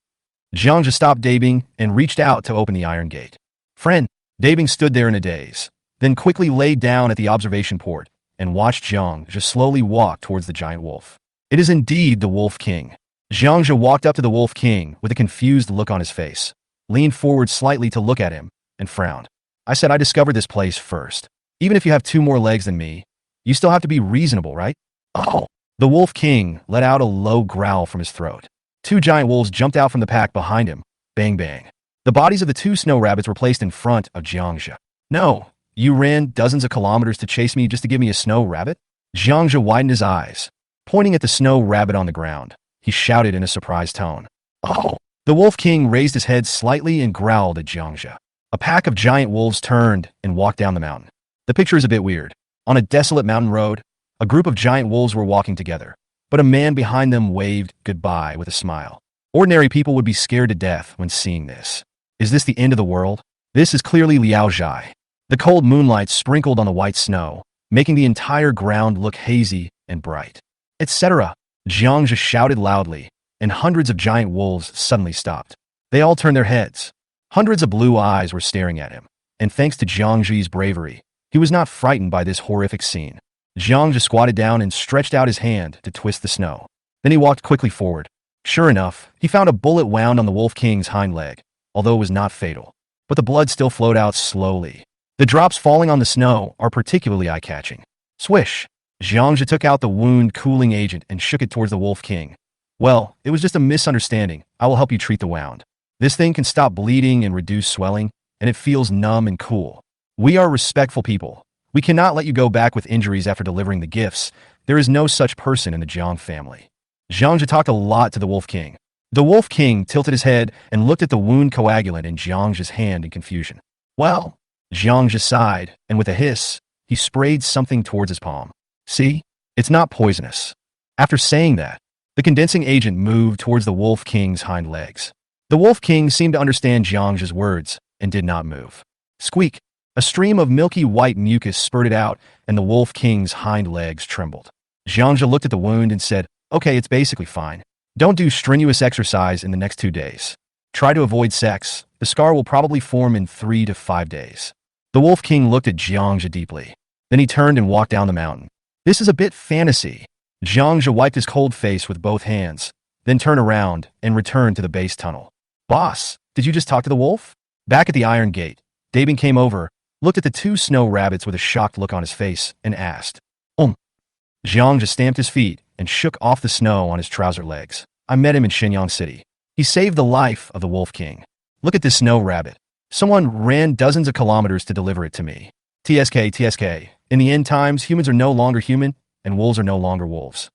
Jiangja stopped Dabing and reached out to open the iron gate. Friend, Dabing stood there in a daze, then quickly laid down at the observation port and watched Jiangja slowly walk towards the giant wolf. It is indeed the Wolf King. Jiangja walked up to the Wolf King with a confused look on his face, leaned forward slightly to look at him, and frowned. I said I discovered this place first. Even if you have 2 more legs than me, you still have to be reasonable, right? Oh! The Wolf King let out a low growl from his throat. 2 giant wolves jumped out from the pack behind him. Bang bang. The bodies of the 2 snow rabbits were placed in front of Jiangja. No, you ran dozens of kilometers to chase me just to give me a snow rabbit? Jiangja widened his eyes. Pointing at the snow rabbit on the ground, he shouted in a surprised tone. Oh! The Wolf King raised his head slightly and growled at Jiangja. A pack of giant wolves turned and walked down the mountain. The picture is a bit weird. On a desolate mountain road, a group of giant wolves were walking together, but a man behind them waved goodbye with a smile. Ordinary people would be scared to death when seeing this. Is this the end of the world? This is clearly Liao Zhai. The cold moonlight sprinkled on the white snow, making the entire ground look hazy and bright. Etc. Jiangja shouted loudly, and hundreds of giant wolves suddenly stopped. They all turned their heads. Hundreds of blue eyes were staring at him, and thanks to Jiangji's bravery, he was not frightened by this horrific scene. Jiangja squatted down and stretched out his hand to twist the snow. Then he walked quickly forward. Sure enough, he found a bullet wound on the Wolf King's hind leg, although it was not fatal. But the blood still flowed out slowly. The drops falling on the snow are particularly eye-catching. Swish! Jiangja took out the wound-cooling agent and shook it towards the Wolf King. Well, it was just a misunderstanding. I will help you treat the wound. This thing can stop bleeding and reduce swelling, and it feels numb and cool. We are respectful people. We cannot let you go back with injuries after delivering the gifts. There is no such person in the Jiang family. Jiangja talked a lot to the Wolf King. The Wolf King tilted his head and looked at the wound coagulant in Jiangja's hand in confusion. Well, Jiangja sighed, and with a hiss, he sprayed something towards his palm. See? It's not poisonous. After saying that, the condensing agent moved towards the Wolf King's hind legs. The Wolf King seemed to understand Jiangja's words and did not move. Squeak! A stream of milky white mucus spurted out, and the Wolf King's hind legs trembled. Jiangja looked at the wound and said, okay, it's basically fine. Don't do strenuous exercise in the next 2 days. Try to avoid sex. The scar will probably form in 3 to 5 days. The Wolf King looked at Jiangja deeply. Then he turned and walked down the mountain. This is a bit fantasy. Jiangja wiped his cold face with both hands, then turned around and returned to the base tunnel. Boss, did you just talk to the wolf? Back at the iron gate, Dabing came over, looked at the 2 snow rabbits with a shocked look on his face, and asked, Jiangja stamped his feet and shook off the snow on his trouser legs. I met him in Shenyang City. He saved the life of the Wolf King. Look at this snow rabbit. Someone ran dozens of kilometers to deliver it to me. TSK, TSK. In the end times, humans are no longer human, and wolves are no longer wolves.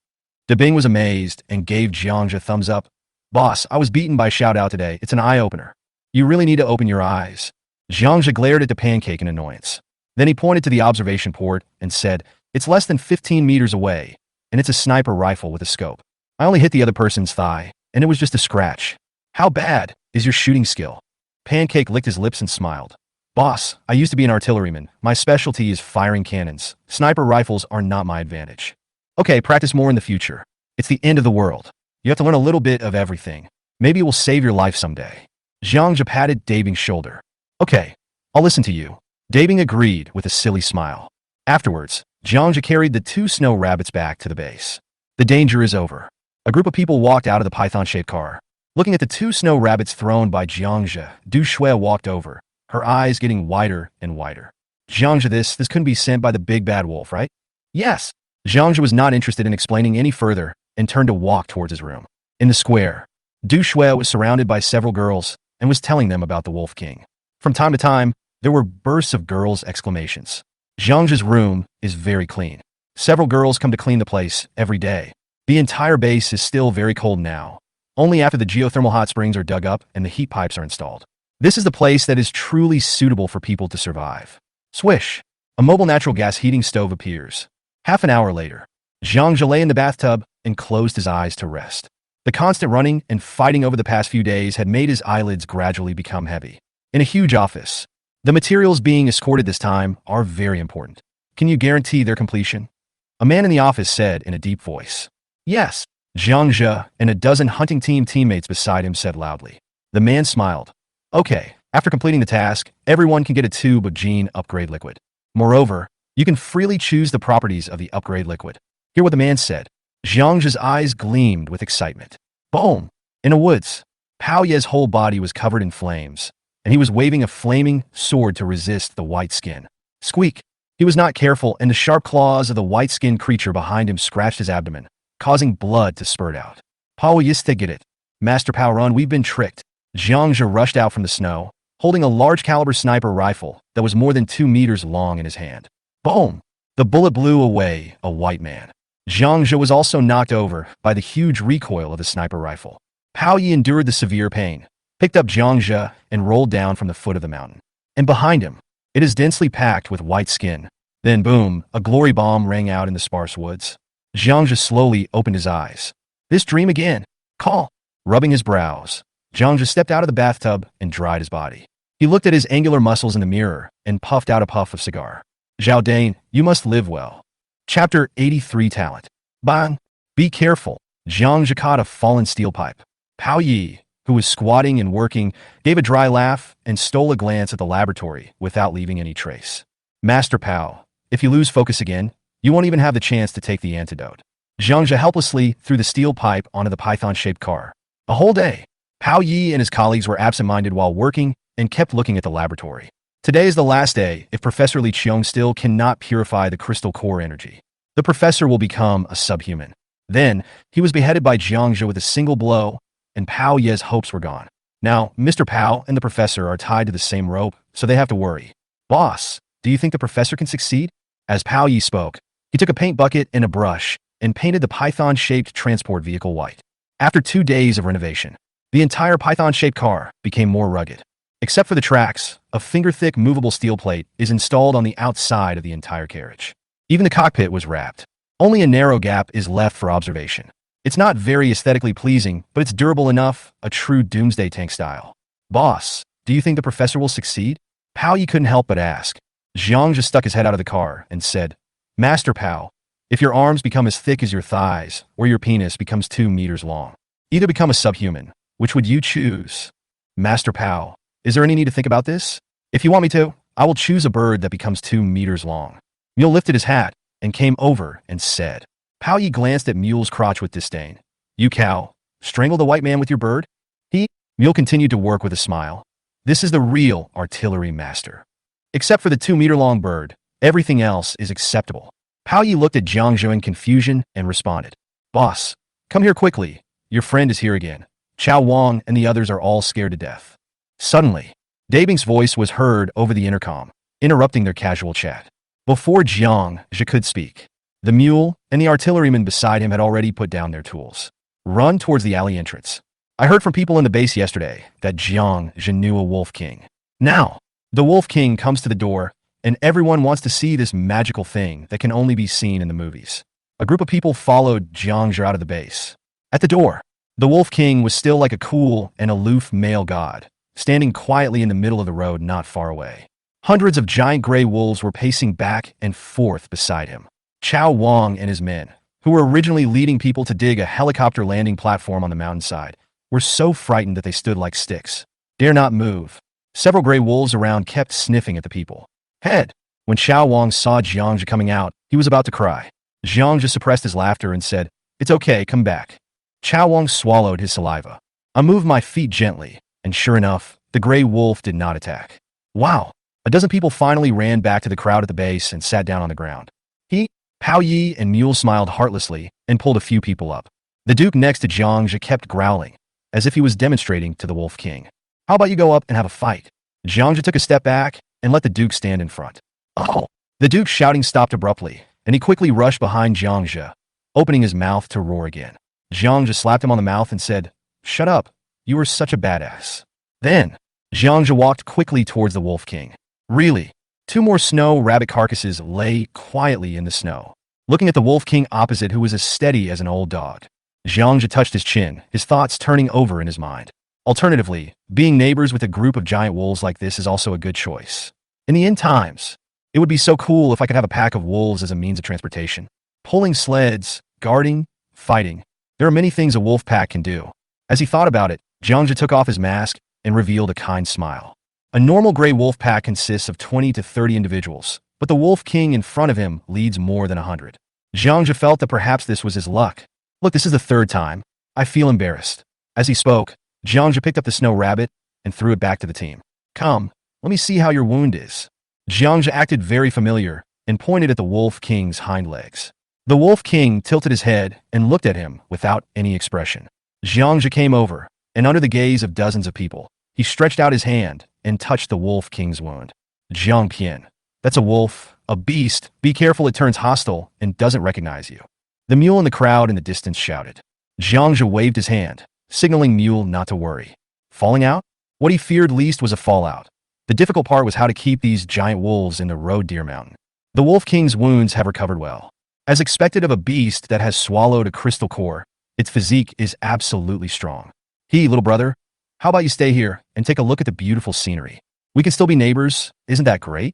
Dabing was amazed and gave Jiang a thumbs up. Boss, I was beaten by Shout Out today. It's an eye-opener. You really need to open your eyes. Jiang glared at the pancake in annoyance. Then he pointed to the observation port and said, it's less than 15 meters away, and it's a sniper rifle with a scope. I only hit the other person's thigh, and it was just a scratch. How bad is your shooting skill? Pancake licked his lips and smiled. Boss, I used to be an artilleryman. My specialty is firing cannons. Sniper rifles are not my advantage. Okay, practice more in the future. It's the end of the world. You have to learn a little bit of everything. Maybe it will save your life someday. Jiang patted Dabing's shoulder. Okay, I'll listen to you. Dabing agreed with a silly smile. Afterwards, Jiang carried the 2 snow rabbits back to the base. The danger is over. A group of people walked out of the python-shaped car. Looking at the 2 snow rabbits thrown by Jiang, Du Shui walked over, her eyes getting wider and wider. Jiang, this couldn't be sent by the big bad wolf, right? Yes. Jiang was not interested in explaining any further and turned to walk towards his room. In the square, Du Shui was surrounded by several girls and was telling them about the Wolf King. From time to time, there were bursts of girls' exclamations. Jiang's room is very clean. Several girls come to clean the place every day. The entire base is still very cold now, only after the geothermal hot springs are dug up and the heat pipes are installed. This is the place that is truly suitable for people to survive. Swish! A mobile natural gas heating stove appears. Half an hour later, Jiang lay in the bathtub and closed his eyes to rest. The constant running and fighting over the past few days had made his eyelids gradually become heavy. In a huge office, the materials being escorted this time are very important. Can you guarantee their completion? A man in the office said in a deep voice. Yes, Jiang and a dozen hunting team teammates beside him said loudly. The man smiled. Okay, after completing the task, everyone can get a tube of gene upgrade liquid. Moreover, you can freely choose the properties of the upgrade liquid. Hear what the man said. Jiang's eyes gleamed with excitement. Boom! In a woods, Pao Ye's whole body was covered in flames, and he was waving a flaming sword to resist the white skin. Squeak! He was not careful, and the sharp claws of the white-skinned creature behind him scratched his abdomen, causing blood to spurt out. Pao Yiste get it. Master Pao Run, we've been tricked. Jiang rushed out from the snow, holding a large-caliber sniper rifle that was more than 2 meters long in his hand. Boom! The bullet blew away a white man. Jiang was also knocked over by the huge recoil of the sniper rifle. Pao Yi endured the severe pain, picked up Jiang and rolled down from the foot of the mountain. And behind him, it is densely packed with white skin. Then boom, a glory bomb rang out in the sparse woods. Jiang slowly opened his eyes. This dream again. Call. Rubbing his brows, Jiang stepped out of the bathtub and dried his body. He looked at his angular muscles in the mirror and puffed out a puff of cigar. Zhao Dane, you must live well. Chapter 83 Talent. Bang! Be careful. Jiang caught a fallen steel pipe. Pao Yi, who was squatting and working, gave a dry laugh and stole a glance at the laboratory without leaving any trace. Master Pao, if you lose focus again, you won't even have the chance to take the antidote. Jiang helplessly threw the steel pipe onto the python-shaped car. A whole day, Pao Yi and his colleagues were absent-minded while working and kept looking at the laboratory. Today is the last day if Professor Li Qiong still cannot purify the crystal core energy. The professor will become a subhuman. Then, he was beheaded by Jiang with a single blow, and Pao Ye's hopes were gone. Now, Mr. Pao and the professor are tied to the same rope, so they have to worry. Boss, do you think the professor can succeed? As Pao Yi spoke, he took a paint bucket and a brush and painted the python-shaped transport vehicle white. After 2 days of renovation, the entire python-shaped car became more rugged. Except for the tracks, a finger-thick movable steel plate is installed on the outside of the entire carriage. Even the cockpit was wrapped. Only a narrow gap is left for observation. It's not very aesthetically pleasing, but it's durable enough, a true doomsday tank style. Boss, do you think the professor will succeed? Pao Yi couldn't help but ask. Jiang stuck his head out of the car and said, Master Pao, if your arms become as thick as your thighs, or your penis becomes 2 meters long, either become a subhuman. Which would you choose? Master Pao, is there any need to think about this? If you want me to, I will choose a bird that becomes 2 meters long. Mule lifted his hat and came over and said. Pao Yi glanced at Mule's crotch with disdain. You cow, strangle the white man with your bird? Mule continued to work with a smile. This is the real artillery master. Except for the 2-meter-long bird, everything else is acceptable. Pao Yi looked at Jiang in confusion and responded. Boss, come here quickly. Your friend is here again. Chao Wang and the others are all scared to death. Suddenly, Dabing's voice was heard over the intercom, interrupting their casual chat. Before Jiang could speak, The mule and the artilleryman beside him had already put down their tools. Run towards the alley entrance. I heard from people in the base yesterday that Jiang knew a Wolf King. Now, the Wolf King comes to the door, and everyone wants to see this magical thing that can only be seen in the movies. A group of people followed Jiang out of the base. At the door, the Wolf King was still like a cool and aloof male god, standing quietly in the middle of the road not far away. Hundreds of giant gray wolves were pacing back and forth beside him. Chao Wang and his men, who were originally leading people to dig a helicopter landing platform on the mountainside, were so frightened that they stood like sticks. Dare not move. Several gray wolves around kept sniffing at the people. Head. When Chao Wang saw Jiangja coming out, he was about to cry. Jiangja suppressed his laughter and said, "It's okay, come back." Chao Wang swallowed his saliva. I moved my feet gently, and sure enough, the gray wolf did not attack. Wow! A dozen people finally ran back to the crowd at the base and sat down on the ground. Pao Yi and Mule smiled heartlessly and pulled a few people up. The Duke next to Jiangja kept growling, as if he was demonstrating to the Wolf King. How about you go up and have a fight? Jiangja took a step back and let the Duke stand in front. Oh! The Duke's shouting stopped abruptly, and he quickly rushed behind Jiangja, opening his mouth to roar again. Jiangja slapped him on the mouth and said, "Shut up, you are such a badass." Then, Jiangja walked quickly towards the Wolf King. Really? 2 more snow rabbit carcasses lay quietly in the snow, looking at the Wolf King opposite, who was as steady as an old dog. Jiangja touched his chin, his thoughts turning over in his mind. Alternatively, being neighbors with a group of giant wolves like this is also a good choice. In the end times, it would be so cool if I could have a pack of wolves as a means of transportation. Pulling sleds, guarding, fighting. There are many things a wolf pack can do. As he thought about it, Jiangja took off his mask and revealed a kind smile. A normal gray wolf pack consists of 20 to 30 individuals, but the Wolf King in front of him leads more than 100. Jiangja felt that perhaps this was his luck. Look, this is the 3rd time. I feel embarrassed. As he spoke, Jiangja picked up the snow rabbit and threw it back to the team. Come, let me see how your wound is. Jiangja acted very familiar and pointed at the Wolf King's hind legs. The Wolf King tilted his head and looked at him without any expression. Jiangja came over, and under the gaze of dozens of people, he stretched out his hand and touched the Wolf King's wound. Jiang Pian. That's a wolf, a beast. Be careful, it turns hostile and doesn't recognize you. The mule in the crowd in the distance shouted. Jiangja waved his hand, signaling Mule not to worry. Falling out? What he feared least was a fallout. The difficult part was how to keep these giant wolves in the road Deer Mountain. The Wolf King's wounds have recovered well. As expected of a beast that has swallowed a crystal core, its physique is absolutely strong. Little brother, how about you stay here and take a look at the beautiful scenery? We can still be neighbors, isn't that great?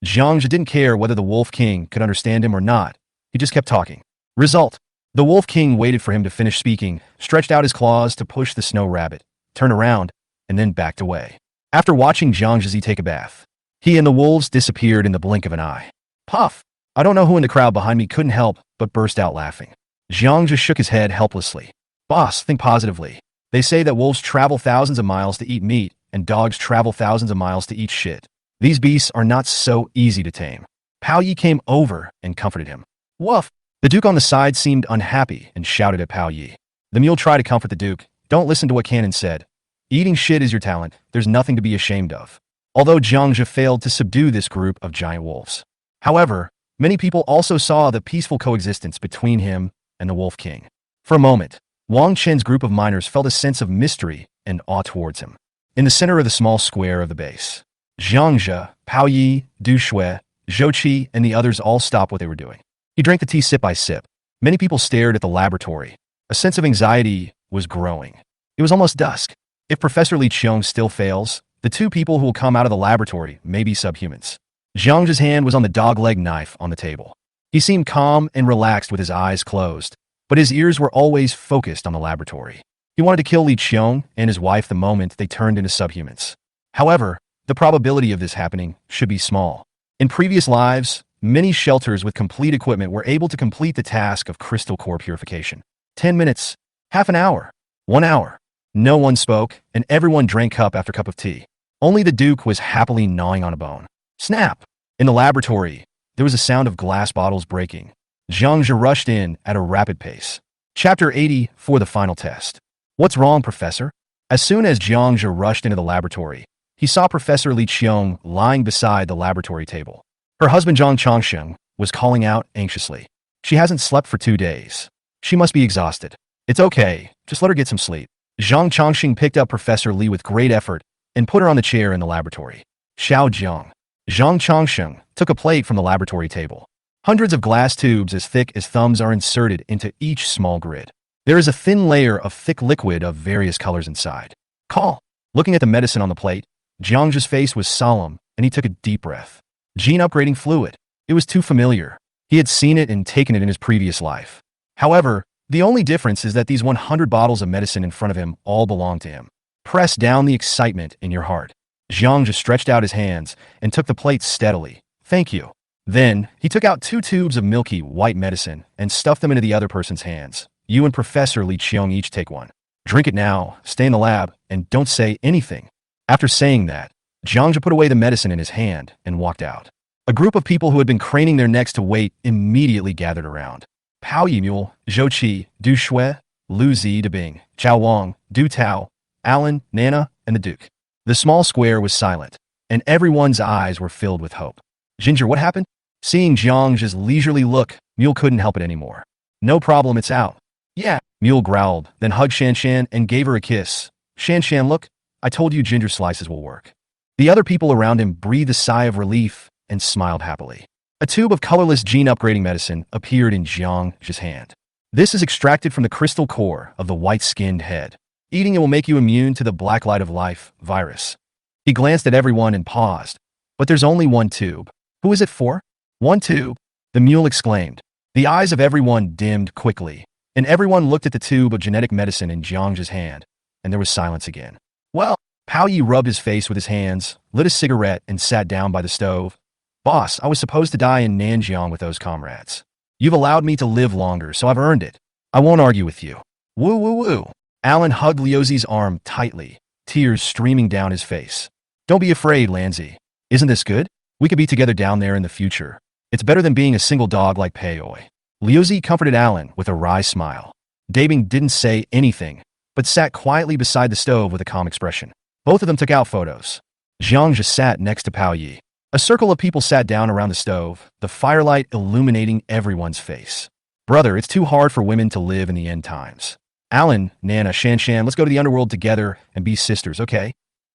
Jiangja didn't care whether the Wolf King could understand him or not. He just kept talking. Result. The Wolf King waited for him to finish speaking, stretched out his claws to push the snow rabbit, turned around, and then backed away. After watching Jiangja take a bath, he and the wolves disappeared in the blink of an eye. Puff! I don't know who in the crowd behind me couldn't help but burst out laughing. Jiangja shook his head helplessly. Boss, think positively. They say that wolves travel thousands of miles to eat meat, and dogs travel thousands of miles to eat shit. These beasts are not so easy to tame. Pao Yi came over and comforted him. Woof! The Duke on the side seemed unhappy and shouted at Pao Yi. The mule tried to comfort the Duke. Don't listen to what Cannon said. Eating shit is your talent. There's nothing to be ashamed of. Although Jiangja failed to subdue this group of giant wolves. However, many people also saw the peaceful coexistence between him and the Wolf King. For a moment, Wang Chen's group of miners felt a sense of mystery and awe towards him. In the center of the small square of the base, Jiangja, Pao Yi, Du Shui, Zhou Qi, and the others all stopped what they were doing. He drank the tea sip by sip. Many people stared at the laboratory. A sense of anxiety was growing. It was almost dusk. If Professor Li Qiong still fails, the 2 people who will come out of the laboratory may be subhumans. Jiangja's hand was on the dog-leg knife on the table. He seemed calm and relaxed with his eyes closed, but his ears were always focused on the laboratory. He wanted to kill Li Qiong and his wife the moment they turned into subhumans. However, the probability of this happening should be small. In previous lives, many shelters with complete equipment were able to complete the task of crystal core purification. 10 minutes, half an hour, 1 hour. No one spoke, and everyone drank cup after cup of tea. Only the Duke was happily gnawing on a bone. Snap! In the laboratory, there was a sound of glass bottles breaking. Jiangja rushed in at a rapid pace. Chapter 80 for the final test. What's wrong, Professor? As soon as Jiangja rushed into the laboratory, he saw Professor Li Qiong lying beside the laboratory table. Her husband Zhang Chongsheng was calling out anxiously. She hasn't slept for 2 days. She must be exhausted. It's okay. Just let her get some sleep. Zhang Chongqing picked up Professor Li with great effort and put her on the chair in the laboratory. Xiao Jiang. Zhang Chongqing took a plate from the laboratory table. Hundreds of glass tubes as thick as thumbs are inserted into each small grid. There is a thin layer of thick liquid of various colors inside. Call. Looking at the medicine on the plate, Jiang's face was solemn, and he took a deep breath. Gene upgrading fluid. It was too familiar. He had seen it and taken it in his previous life. However, the only difference is that these 100 bottles of medicine in front of him all belong to him. Press down the excitement in your heart. Jiang just stretched out his hands and took the plate steadily. Thank you. Then, he took out 2 tubes of milky white medicine and stuffed them into the other person's hands. You and Professor Li Qiong each take one. Drink it now, stay in the lab, and don't say anything. After saying that, Jiang put away the medicine in his hand and walked out. A group of people who had been craning their necks to wait immediately gathered around. Pao Yimule, Zhou Qi, Du Shui, Lu Zi Debing, Chao Wang, Du Tao, Alan, Nana, and the Duke. The small square was silent, and everyone's eyes were filled with hope. Ginger, what happened? Seeing Jiang's leisurely look, Mule couldn't help it anymore. No problem, it's out. Yeah, Mule growled, then hugged Shanshan and gave her a kiss. Shanshan, look, I told you ginger slices will work. The other people around him breathed a sigh of relief and smiled happily. A tube of colorless gene-upgrading medicine appeared in Jiang's hand. This is extracted from the crystal core of the white-skinned head. Eating it will make you immune to the black light of life virus. He glanced at everyone and paused. But there's only one tube. Who is it for? One tube, the mule exclaimed. The eyes of everyone dimmed quickly, and everyone looked at the tube of genetic medicine in Jiang's hand, and there was silence again. Well, Pao Yi rubbed his face with his hands, lit a cigarette, and sat down by the stove. Boss, I was supposed to die in Nanjiang with those comrades. You've allowed me to live longer, so I've earned it. I won't argue with you. Woo woo woo. Alan hugged Liuzi's arm tightly, tears streaming down his face. Don't be afraid, Lanzi. Isn't this good? We could be together down there in the future. It's better than being a single dog like Peiyoi. Liuzi comforted Alan with a wry smile. Dabing didn't say anything, but sat quietly beside the stove with a calm expression. Both of them took out photos. Jiang just sat next to Pao Yi. A circle of people sat down around the stove, the firelight illuminating everyone's face. Brother, it's too hard for women to live in the end times. Alan, Nana, Shanshan, let's go to the underworld together and be sisters, okay?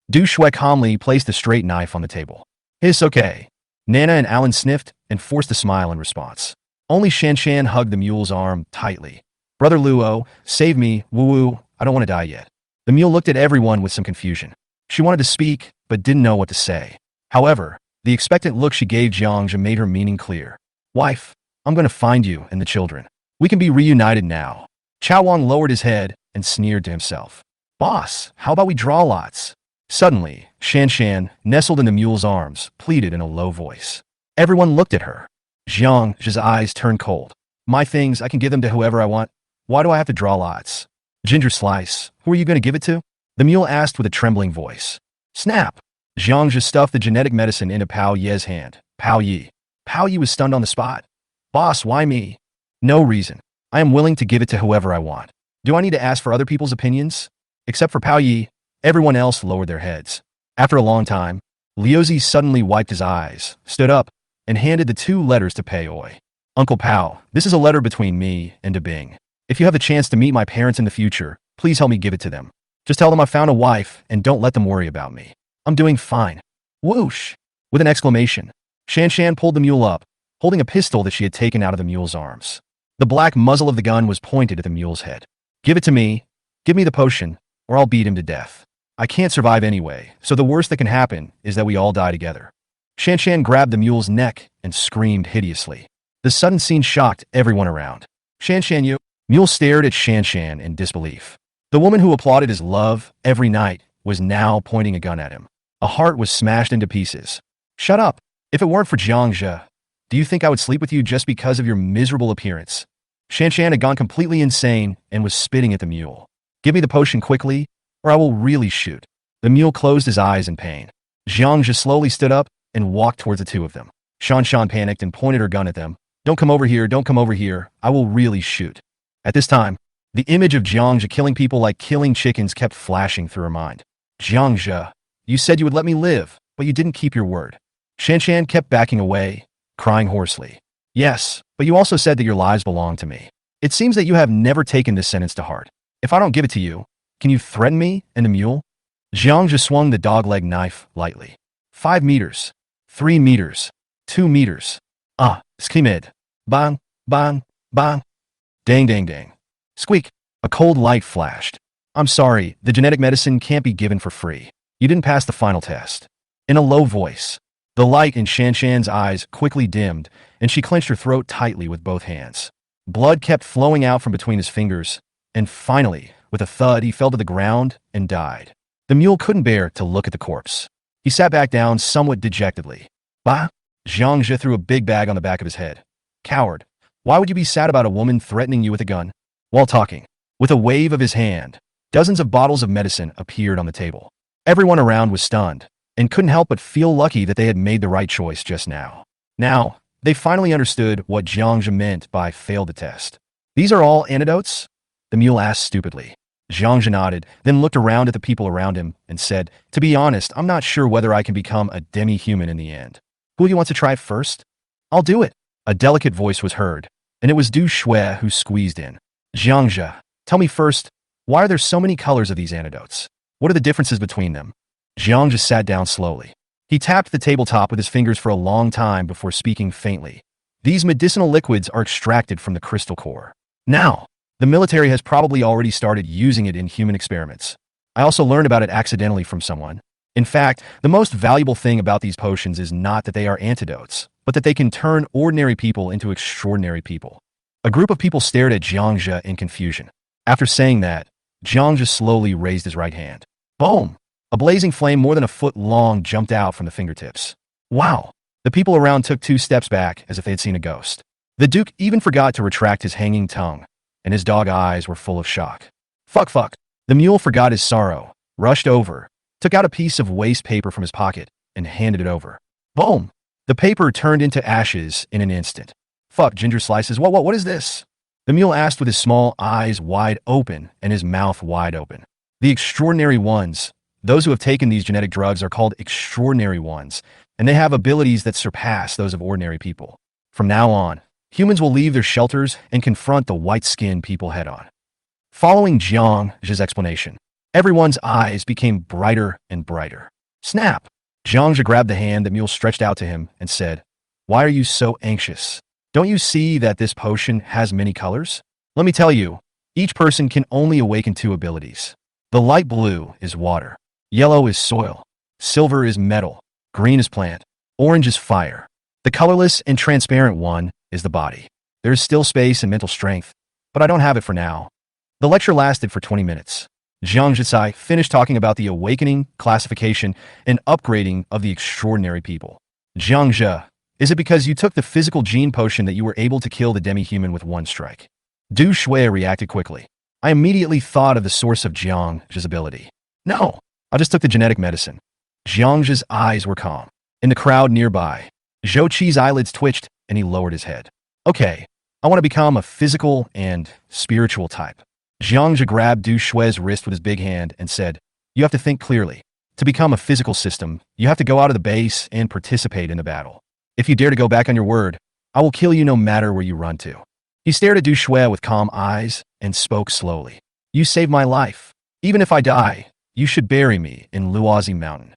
Du Shui calmly placed a straight knife on the table. It's okay. Nana and Alan sniffed and forced a smile in response. Only Shanshan hugged the mule's arm tightly. Brother Luo, save me, woo-woo, I don't want to die yet. The mule looked at everyone with some confusion. She wanted to speak, but didn't know what to say. However, the expectant look she gave Jiang made her meaning clear. Wife, I'm going to find you and the children. We can be reunited now. Chao Wang lowered his head and sneered to himself. Boss, how about we draw lots? Suddenly, Shanshan, nestled in the mule's arms, pleaded in a low voice. Everyone looked at her. Jiang's eyes turned cold. My things, I can give them to whoever I want. Why do I have to draw lots? Ginger Slice, who are you going to give it to? The mule asked with a trembling voice. Snap! Jiang just stuffed the genetic medicine into Pao Ye's hand. Pao Yi. Pao Yi was stunned on the spot. Boss, why me? No reason. I am willing to give it to whoever I want. Do I need to ask for other people's opinions? Except for Pao Yi, everyone else lowered their heads. After a long time, Liuzi suddenly wiped his eyes, stood up, and handed the 2 letters to Peiyoi. Uncle Pao, this is a letter between me and Debing. If you have the chance to meet my parents in the future, please help me give it to them. Just tell them I found a wife and don't let them worry about me. I'm doing fine. Whoosh! With an exclamation, Shanshan pulled the mule up, holding a pistol that she had taken out of the mule's arms. The black muzzle of the gun was pointed at the mule's head. Give it to me. Give me the potion, or I'll beat him to death. I can't survive anyway, so the worst that can happen is that we all die together. Shanshan grabbed the mule's neck and screamed hideously. The sudden scene shocked everyone around. Shanshan, you... Mule stared at Shanshan in disbelief. The woman who applauded his love every night was now pointing a gun at him. A heart was smashed into pieces. Shut up. If it weren't for Jiangzhe, do you think I would sleep with you just because of your miserable appearance? Shanshan had gone completely insane and was spitting at the mule. Give me the potion quickly, or I will really shoot. The mule closed his eyes in pain. Jiangzhe slowly stood up and walked towards the 2 of them. Shanshan panicked and pointed her gun at them. Don't come over here, don't come over here. I will really shoot. At this time, the image of Jiangzhe killing people like killing chickens kept flashing through her mind. Jiangzhe, you said you would let me live, but you didn't keep your word. Shanshan kept backing away, crying hoarsely. Yes, but you also said that your lives belong to me. It seems that you have never taken this sentence to heart. If I don't give it to you, can you threaten me and the mule? Jiang just swung the dogleg knife lightly. 5 meters. 3 meters. 2 meters. Skimid. Bang, bang, bang. Dang, dang, dang. Squeak. A cold light flashed. I'm sorry, the genetic medicine can't be given for free. You didn't pass the final test. In a low voice, the light in Shanshan's eyes quickly dimmed, and she clenched her throat tightly with both hands. Blood kept flowing out from between his fingers, and finally, with a thud, he fell to the ground and died. The mule couldn't bear to look at the corpse. He sat back down somewhat dejectedly. Bah! Zhang Zhe threw a big bag on the back of his head. Coward, why would you be sad about a woman threatening you with a gun? While talking, with a wave of his hand, dozens of bottles of medicine appeared on the table. Everyone around was stunned, and couldn't help but feel lucky that they had made the right choice just now. Now, they finally understood what Zhang Zhe meant by failed the test. These are all antidotes? The mule asked stupidly. Zhang Zhe nodded, then looked around at the people around him and said, to be honest, I'm not sure whether I can become a demi-human in the end. Who of you wants to try it first? I'll do it. A delicate voice was heard, and it was Du Shui who squeezed in. Zhang Zhe, tell me first, why are there so many colors of these antidotes? What are the differences between them? Zhang Zhe sat down slowly. He tapped the tabletop with his fingers for a long time before speaking faintly. These medicinal liquids are extracted from the crystal core. Now, the military has probably already started using it in human experiments. I also learned about it accidentally from someone. In fact, the most valuable thing about these potions is not that they are antidotes, but that they can turn ordinary people into extraordinary people. A group of people stared at Zhang Zhe in confusion. After saying that, Zhang Zhe slowly raised his right hand. Boom! A blazing flame more than a foot long jumped out from the fingertips. Wow! The people around took 2 steps back as if they had seen a ghost. The Duke even forgot to retract his hanging tongue, and his dog eyes were full of shock. Fuck. The mule forgot his sorrow, rushed over, took out a piece of waste paper from his pocket, and handed it over. Boom! The paper turned into ashes in an instant. Fuck, ginger slices, what is this? The mule asked with his small eyes wide open and his mouth wide open. The extraordinary ones, those who have taken these genetic drugs are called extraordinary ones, and they have abilities that surpass those of ordinary people. From now on, humans will leave their shelters and confront the white-skinned people head-on. Following Zhang Zhe's explanation, everyone's eyes became brighter and brighter. Snap! Zhang Zhe grabbed the hand the mule stretched out to him and said, why are you so anxious? Don't you see that this potion has many colors? Let me tell you, each person can only awaken 2 abilities. The light blue is water. Yellow is soil. Silver is metal. Green is plant. Orange is fire. The colorless and transparent one is the body. There is still space and mental strength, but I don't have it for now. The lecture lasted for 20 minutes. Zhang Zhicai finished talking about the awakening, classification, and upgrading of the extraordinary people. Zhang Zhe, is it because you took the physical gene potion that you were able to kill the demi-human with 1 strike? Du Shui reacted quickly. I immediately thought of the source of Zhang Zhe's ability. No, I just took the genetic medicine. Zhang Zhe's eyes were calm. In the crowd nearby, Zhou Qi's eyelids twitched and he lowered his head. Okay, I want to become a physical and spiritual type. Zhang Zhe grabbed Du Shui's wrist with his big hand and said, you have to think clearly. To become a physical system, you have to go out of the base and participate in the battle. If you dare to go back on your word, I will kill you no matter where you run to. He stared at Du Shui with calm eyes and spoke slowly. You saved my life. Even if I die, you should bury me in Luozi Mountain.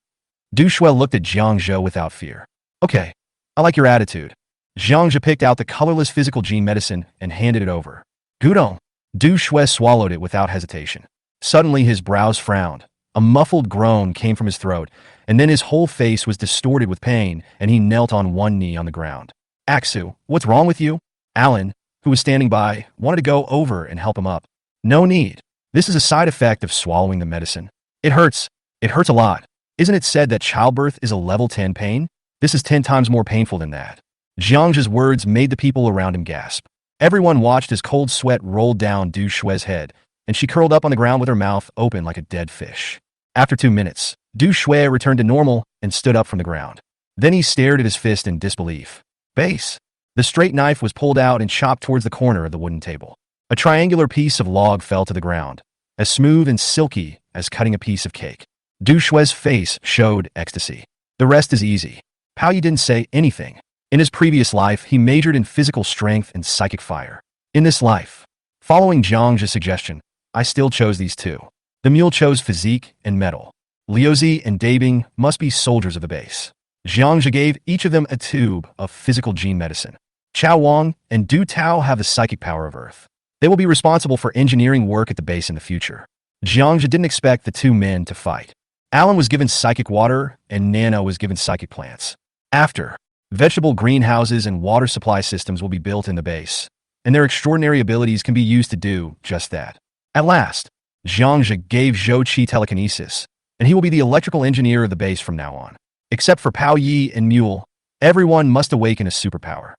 Du Shui looked at Zhang Zhe without fear. Okay, I like your attitude. Zhang Zhe picked out the colorless physical gene medicine and handed it over. Gudong. Du Shui swallowed it without hesitation. Suddenly his brows frowned. A muffled groan came from his throat, and then his whole face was distorted with pain, and he knelt on 1 knee on the ground. Aksu, what's wrong with you? Alan, who was standing by, wanted to go over and help him up. No need. This is a side effect of swallowing the medicine. It hurts. It hurts a lot. Isn't it said that childbirth is a level 10 pain? This is 10 times more painful than that. Zhang Zhe's words made the people around him gasp. Everyone watched as cold sweat rolled down Du Shui's head, and she curled up on the ground with her mouth open like a dead fish. After 2 minutes, Du Shui returned to normal and stood up from the ground. Then he stared at his fist in disbelief. Base. The straight knife was pulled out and chopped towards the corner of the wooden table. A triangular piece of log fell to the ground, as smooth and silky as cutting a piece of cake. Du Shui's face showed ecstasy. The rest is easy. Pao Yi didn't say anything. In his previous life, he majored in physical strength and psychic fire. In this life, following Jiang's suggestion, I still chose these two. The mule chose physique and metal. Liuzi and Dabing must be soldiers of the base. Jiang gave each of them a tube of physical gene medicine. Chao Wang and Du Tao have the psychic power of Earth. They will be responsible for engineering work at the base in the future. Jiang didn't expect the two men to fight. Alan was given psychic water, and Nana was given psychic plants. After, vegetable greenhouses and water supply systems will be built in the base, and their extraordinary abilities can be used to do just that. At last, Jiang gave Zhou Qi telekinesis, and he will be the electrical engineer of the base from now on. Except for Pao Yi and Mule, everyone must awaken a superpower.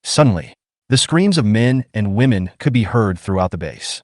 Suddenly, the screams of men and women could be heard throughout the base.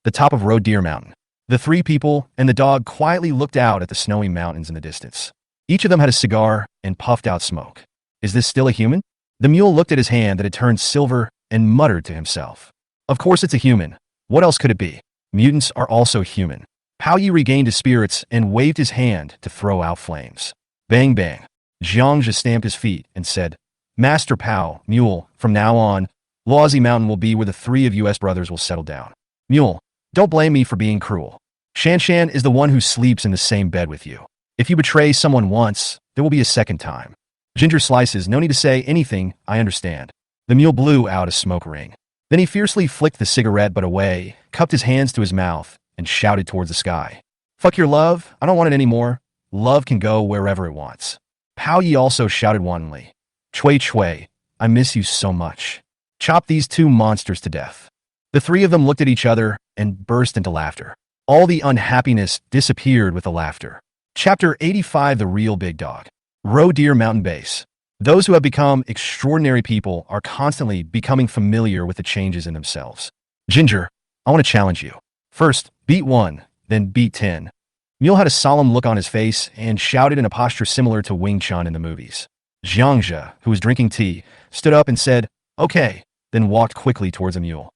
The top of Reborn Mountain. The three people and the dog quietly looked out at the snowy mountains in the distance. Each of them had a cigar and puffed out smoke. Is this still a human? The mule looked at his hand that had turned silver and muttered to himself. Of course it's a human. What else could it be? Mutants are also human. Pao Yi regained his spirits and waved his hand to throw out flames. Bang bang. Jiang stamped his feet and said, Master Pao, Mule, from now on, Luozi Mountain will be where the three of US brothers will settle down. Mule, don't blame me for being cruel. Shan is the one who sleeps in the same bed with you. If you betray someone once, there will be a second time. Ginger slices, no need to say anything, I understand. The mule blew out a smoke ring. Then he fiercely flicked the cigarette butt away, cupped his hands to his mouth, and shouted towards the sky. Fuck your love, I don't want it anymore. Love can go wherever it wants. Pao Yi also shouted wantonly. Chui, I miss you so much. Chop these two monsters to death. The three of them looked at each other and burst into laughter. All the unhappiness disappeared with the laughter. Chapter 85 The Real Big Dog. Reborn Mountain Base. Those who have become extraordinary people are constantly becoming familiar with the changes in themselves. Ginger, I want to challenge you. First, beat 1, then beat 10. Mule had a solemn look on his face and shouted in a posture similar to Wing Chun in the movies. Jiangja, who was drinking tea, stood up and said, okay, then walked quickly towards the mule.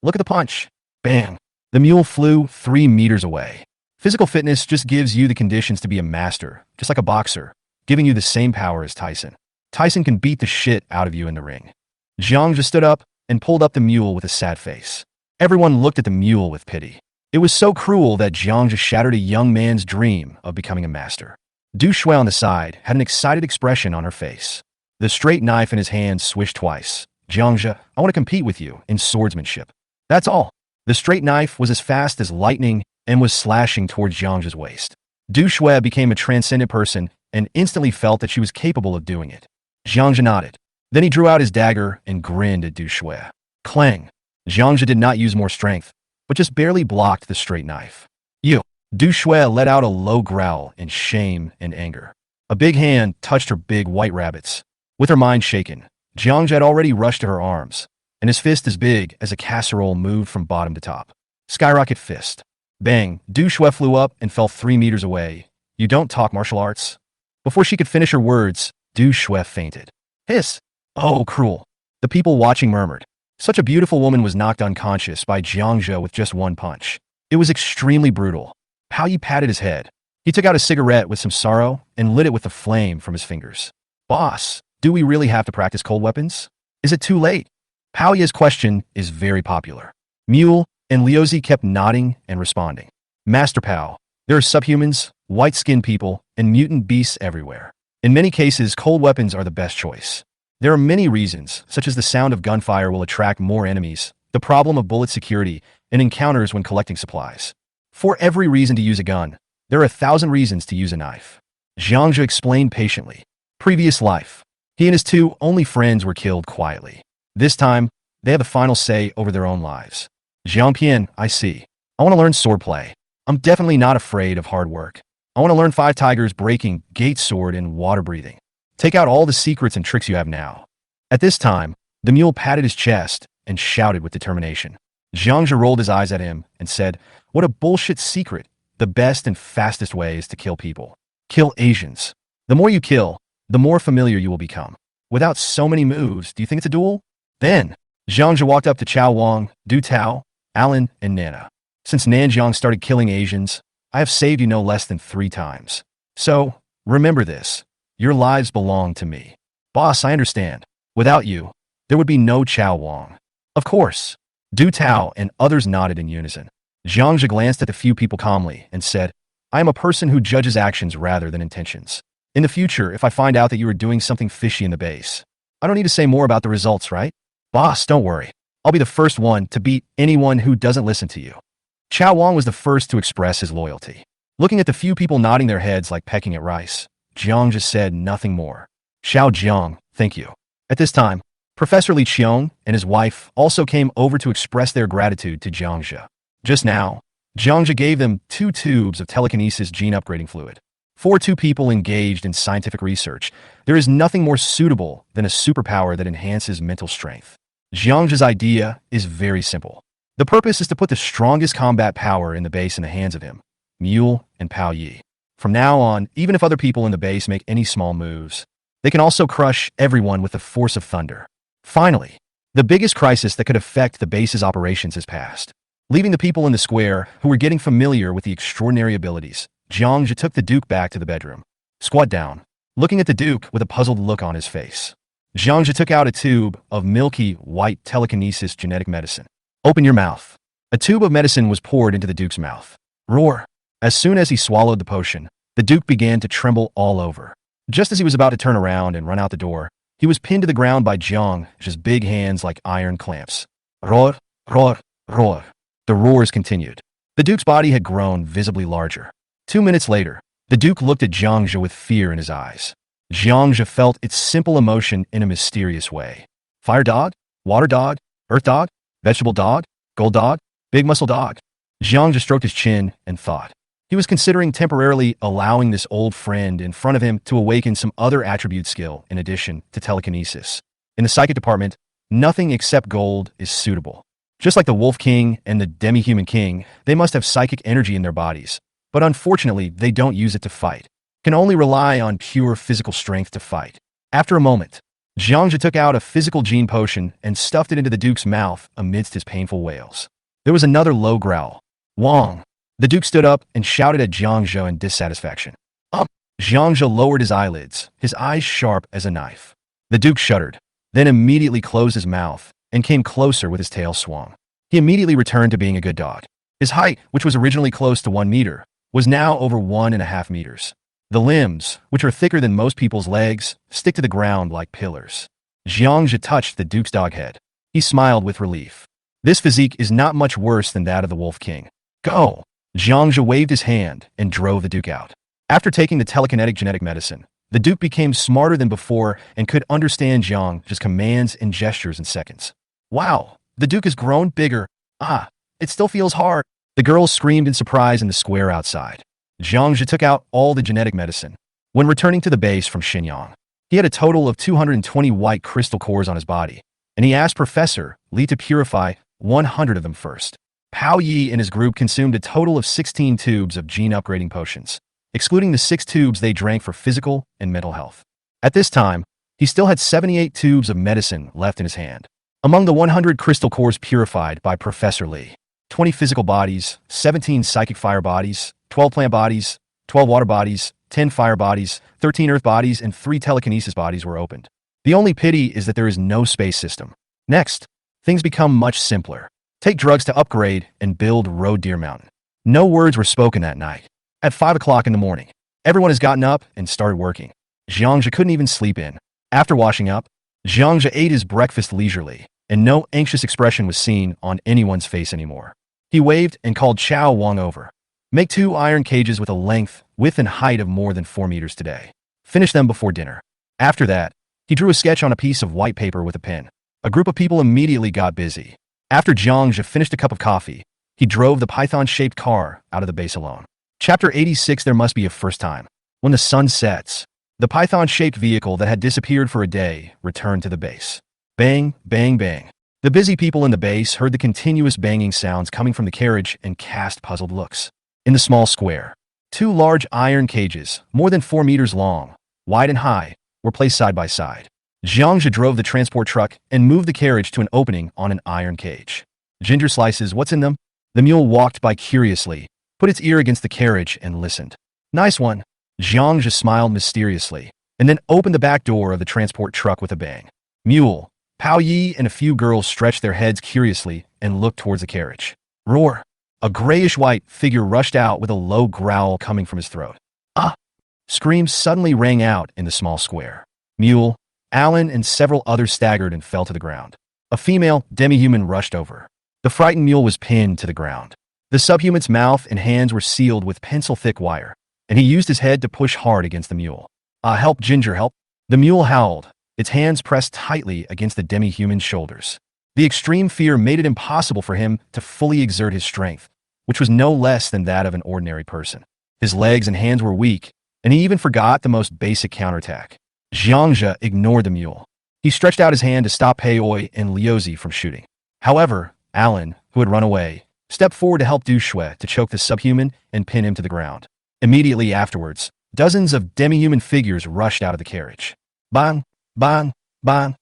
Look at the punch. Bang. The mule flew 3 meters away. Physical fitness just gives you the conditions to be a master, just like a boxer, giving you the same power as Tyson. Tyson can beat the shit out of you in the ring. Jiang stood up and pulled up the mule with a sad face. Everyone looked at the mule with pity. It was so cruel that Jiang shattered a young man's dream of becoming a master. Du Shui on the side had an excited expression on her face. The straight knife in his hand swished twice. Jiang, I want to compete with you in swordsmanship. That's all. The straight knife was as fast as lightning and was slashing towards Jiang's waist. Du Shui became a transcendent person and instantly felt that she was capable of doing it. Jiang nodded. Then he drew out his dagger and grinned at Du Shui. Clang. Jiang did not use more strength, but just barely blocked the straight knife. You. Du Shui let out a low growl in shame and anger. A big hand touched her big white rabbits. With her mind shaken, Jiang had already rushed to her arms, and his fist as big as a casserole moved from bottom to top. Skyrocket fist. Bang, Du Shui flew up and fell 3 meters away. You don't talk martial arts? Before she could finish her words, Du Shui fainted. Hiss. Oh, cruel. The people watching murmured. Such a beautiful woman was knocked unconscious by Jiang with just one punch. It was extremely brutal. Pao Yi patted his head. He took out a cigarette with some sorrow and lit it with the flame from his fingers. Boss, do we really have to practice cold weapons? Is it too late? Pao Yi's question is very popular. Mule and Liuzi kept nodding and responding. Master Pao, there are subhumans, white-skinned people, and mutant beasts everywhere. In many cases, cold weapons are the best choice. There are many reasons, such as the sound of gunfire will attract more enemies, the problem of bullet security, and encounters when collecting supplies. For every reason to use a gun, there are 1,000 reasons to use a knife. Jiang explained patiently. Previous life. He and his 2 only friends were killed quietly. This time, they have the final say over their own lives. Jiangpian, I see. I want to learn swordplay. I'm definitely not afraid of hard work. I want to learn 5 tigers breaking, gate sword, and water breathing. Take out all the secrets and tricks you have now. At this time, the mule patted his chest and shouted with determination. Jiang rolled his eyes at him and said, what a bullshit secret. The best and fastest way is to kill people. Kill Asians. The more you kill, the more familiar you will become. Without so many moves, do you think it's a duel? Then, Jiang walked up to Chao Wang, Du Tao, Alan, and Nana. Since Nanjiang started killing Asians, I have saved you no less than 3 times. So, remember this. Your lives belong to me. Boss, I understand. Without you, there would be no Chao Wang. Of course. Du Tao and others nodded in unison. Zhang Zhe glanced at the few people calmly and said, I am a person who judges actions rather than intentions. In the future, if I find out that you are doing something fishy in the base, I don't need to say more about the results, right? Boss, don't worry. I'll be the first one to beat anyone who doesn't listen to you. Chao Wang was the first to express his loyalty. Looking at the few people nodding their heads like pecking at rice, Zhang just said nothing more. Xiao Jiang, thank you. At this time, Professor Li Qiong and his wife also came over to express their gratitude to Zhang Zhe. Just now, Zhang Zhe gave them 2 tubes of telekinesis gene upgrading fluid. For 2 people engaged in scientific research, there is nothing more suitable than a superpower that enhances mental strength. Zhang Zhe's idea is very simple. The purpose is to put the strongest combat power in the base in the hands of him, Mule and Pao Yi. From now on, even if other people in the base make any small moves, they can also crush everyone with the force of thunder. Finally, the biggest crisis that could affect the base's operations has passed. Leaving the people in the square who were getting familiar with the extraordinary abilities, Zhang Zhe took the Duke back to the bedroom. Squat down, looking at the Duke with a puzzled look on his face. Zhang Zhe took out a tube of milky, white telekinesis genetic medicine. Open your mouth. A tube of medicine was poured into the Duke's mouth. Roar. As soon as he swallowed the potion, the Duke began to tremble all over. Just as he was about to turn around and run out the door, he was pinned to the ground by Zhang Zhe's big hands like iron clamps. Roar, roar, roar. The roars continued. The Duke's body had grown visibly larger. 2 minutes later, the Duke looked at Zhang Zhe with fear in his eyes. Zhang Zhe felt its simple emotion in a mysterious way. Fire dog? Water dog? Earth dog? Vegetable dog? Gold dog? Big muscle dog? Zhang Zhe stroked his chin and thought. He was considering temporarily allowing this old friend in front of him to awaken some other attribute skill in addition to telekinesis. In the psychic department, nothing except gold is suitable. Just like the Wolf King and the Demi-Human King, they must have psychic energy in their bodies. But unfortunately, they don't use it to fight. Can only rely on pure physical strength to fight. After a moment, Zhang Zhe took out a physical gene potion and stuffed it into the Duke's mouth amidst his painful wails. There was another low growl. Wang. The Duke stood up and shouted at Zhang Zhe in dissatisfaction. Zhang Zhe lowered his eyelids, his eyes sharp as a knife. The Duke shuddered, then immediately closed his mouth and came closer with his tail swung. He immediately returned to being a good dog. His height, which was originally close to 1 meter, was now over 1.5 meters. The limbs, which are thicker than most people's legs, stick to the ground like pillars. Zhang Zhe touched the Duke's dog head. He smiled with relief. This physique is not much worse than that of the Wolf King. Go! Zhang Zhe waved his hand and drove the Duke out. After taking the telekinetic genetic medicine, the Duke became smarter than before and could understand Zhang Zhe's commands and gestures in seconds. Wow, the Duke has grown bigger. It still feels hard. The girls screamed in surprise in the square outside. Zhang Zhe took out all the genetic medicine. When returning to the base from Xinyang, he had a total of 220 white crystal cores on his body, and he asked Professor Li to purify 100 of them first. Pao Yi and his group consumed a total of 16 tubes of gene upgrading potions, excluding the 6 tubes they drank for physical and mental health. At this time, he still had 78 tubes of medicine left in his hand. Among the 100 crystal cores purified by Professor Li, 20 physical bodies, 17 psychic fire bodies, 12 plant bodies, 12 water bodies, 10 fire bodies, 13 earth bodies, and 3 telekinesis bodies were opened. The only pity is that there is no space system. Next, things become much simpler. Take drugs to upgrade and build Road Deer Mountain. No words were spoken that night. At 5 o'clock in the morning, everyone has gotten up and started working. Zhang Zhe couldn't even sleep in. After washing up, Zhang Zhe ate his breakfast leisurely, and no anxious expression was seen on anyone's face anymore. He waved and called Chao Wang over. Make 2 iron cages with a length, width, and height of more than 4 meters today. Finish them before dinner. After that, he drew a sketch on a piece of white paper with a pen. A group of people immediately got busy. After Zhang Zhe finished a cup of coffee, he drove the python-shaped car out of the base alone. Chapter 86. There must be a first time. When the sun sets, the python-shaped vehicle that had disappeared for a day returned to the base. Bang, bang, bang. The busy people in the base heard the continuous banging sounds coming from the carriage and cast puzzled looks. In the small square, 2 large iron cages, more than 4 meters long, wide and high, were placed side by side. Zhang Zhe drove the transport truck and moved the carriage to an opening on an iron cage. Ginger slices, what's in them? The mule walked by curiously, put its ear against the carriage and listened. Nice one. Zhang Zhe smiled mysteriously. and then opened the back door of the transport truck with a bang. Mule, Pao Yi, and a few girls stretched their heads curiously and looked towards the carriage. Roar! A grayish-white figure rushed out with a low growl coming from his throat. Ah! Screams suddenly rang out in the small square. Mule, Alan, and several others staggered and fell to the ground. A female demi-human rushed over. The frightened mule was pinned to the ground. The subhuman's mouth and hands were sealed with pencil-thick wire, and he used his head to push hard against the mule. Help, Ginger, help! The mule howled, its hands pressed tightly against the demi-human's shoulders. The extreme fear made it impossible for him to fully exert his strength, which was no less than that of an ordinary person. His legs and hands were weak, and he even forgot the most basic counterattack. Jiangzhe ignored the mule. He stretched out his hand to stop Peiyou and Liuzi from shooting. However, Alan, who had run away, stepped forward to help Du Shui to choke the subhuman and pin him to the ground. Immediately afterwards, dozens of demi-human figures rushed out of the carriage. Bang! Bang! Bang!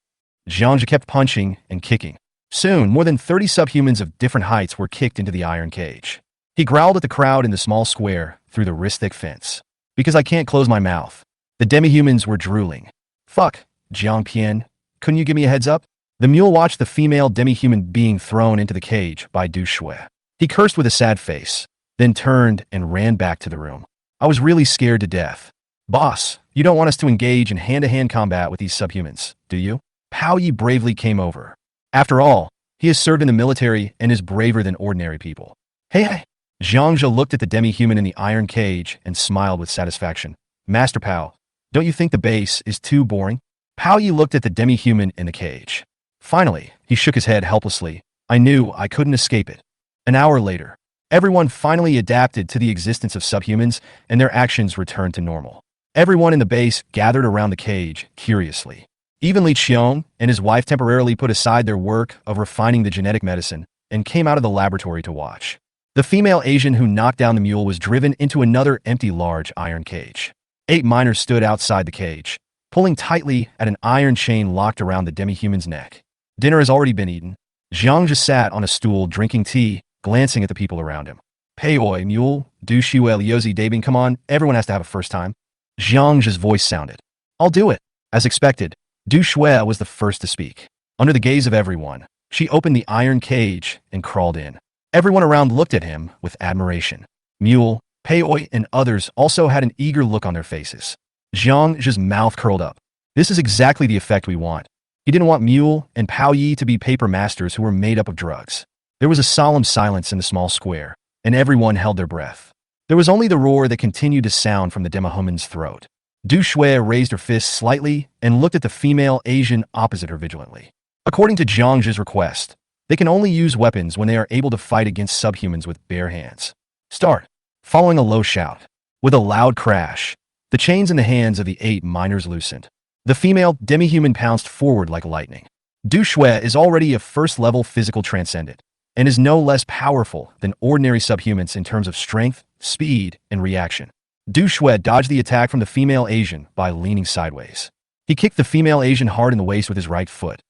Jiangzhe kept punching and kicking. Soon, more than 30 subhumans of different heights were kicked into the iron cage. He growled at the crowd in the small square through the wrist-thick fence. Because I can't close my mouth. The demi-humans were drooling. Fuck, Jiang Pian, couldn't you give me a heads up? The mule watched the female demi-human being thrown into the cage by Du Shui. He cursed with a sad face, then turned and ran back to the room. I was really scared to death. Boss, you don't want us to engage in hand-to-hand combat with these subhumans, do you? Pao Yi bravely came over. After all, he has served in the military and is braver than ordinary people. Hey! Jiangzhe looked at the demi-human in the iron cage and smiled with satisfaction. Master Pao, don't you think the base is too boring? Pao Yi looked at the demi-human in the cage. Finally, he shook his head helplessly. I knew I couldn't escape it. An hour later, everyone finally adapted to the existence of subhumans and their actions returned to normal. Everyone in the base gathered around the cage, curiously. Even Li Qiong and his wife temporarily put aside their work of refining the genetic medicine and came out of the laboratory to watch. The female Asian who knocked down the mule was driven into another empty large iron cage. 8 miners stood outside the cage, pulling tightly at an iron chain locked around the demi-human's neck. Dinner has already been eaten. Jiang just sat on a stool drinking tea, glancing at the people around him. Peiyou, Mule, Du Shui, Liuzi, Dabing, come on, everyone has to have a first time. Jiang's voice sounded. I'll do it. As expected, Du Shui was the first to speak. Under the gaze of everyone, she opened the iron cage and crawled in. Everyone around looked at him with admiration. Mule, Peiyou, and others also had an eager look on their faces. Jiang's mouth curled up. This is exactly the effect we want. He didn't want Mule and Pao Yi to be paper masters who were made up of drugs. There was a solemn silence in the small square, and everyone held their breath. There was only the roar that continued to sound from the demi-human's throat. Du Shui raised her fist slightly and looked at the female Asian opposite her vigilantly. According to Jiang's request, they can only use weapons when they are able to fight against subhumans with bare hands. Start. Following a low shout. With a loud crash, the chains in the hands of the 8 miners loosened. The female demi-human pounced forward like lightning. Du Shui is already a first-level physical transcendent, and is no less powerful than ordinary subhumans in terms of strength, speed, and reaction. Du Shui dodged the attack from the female Asian by leaning sideways. He kicked the female Asian hard in the waist with his right foot.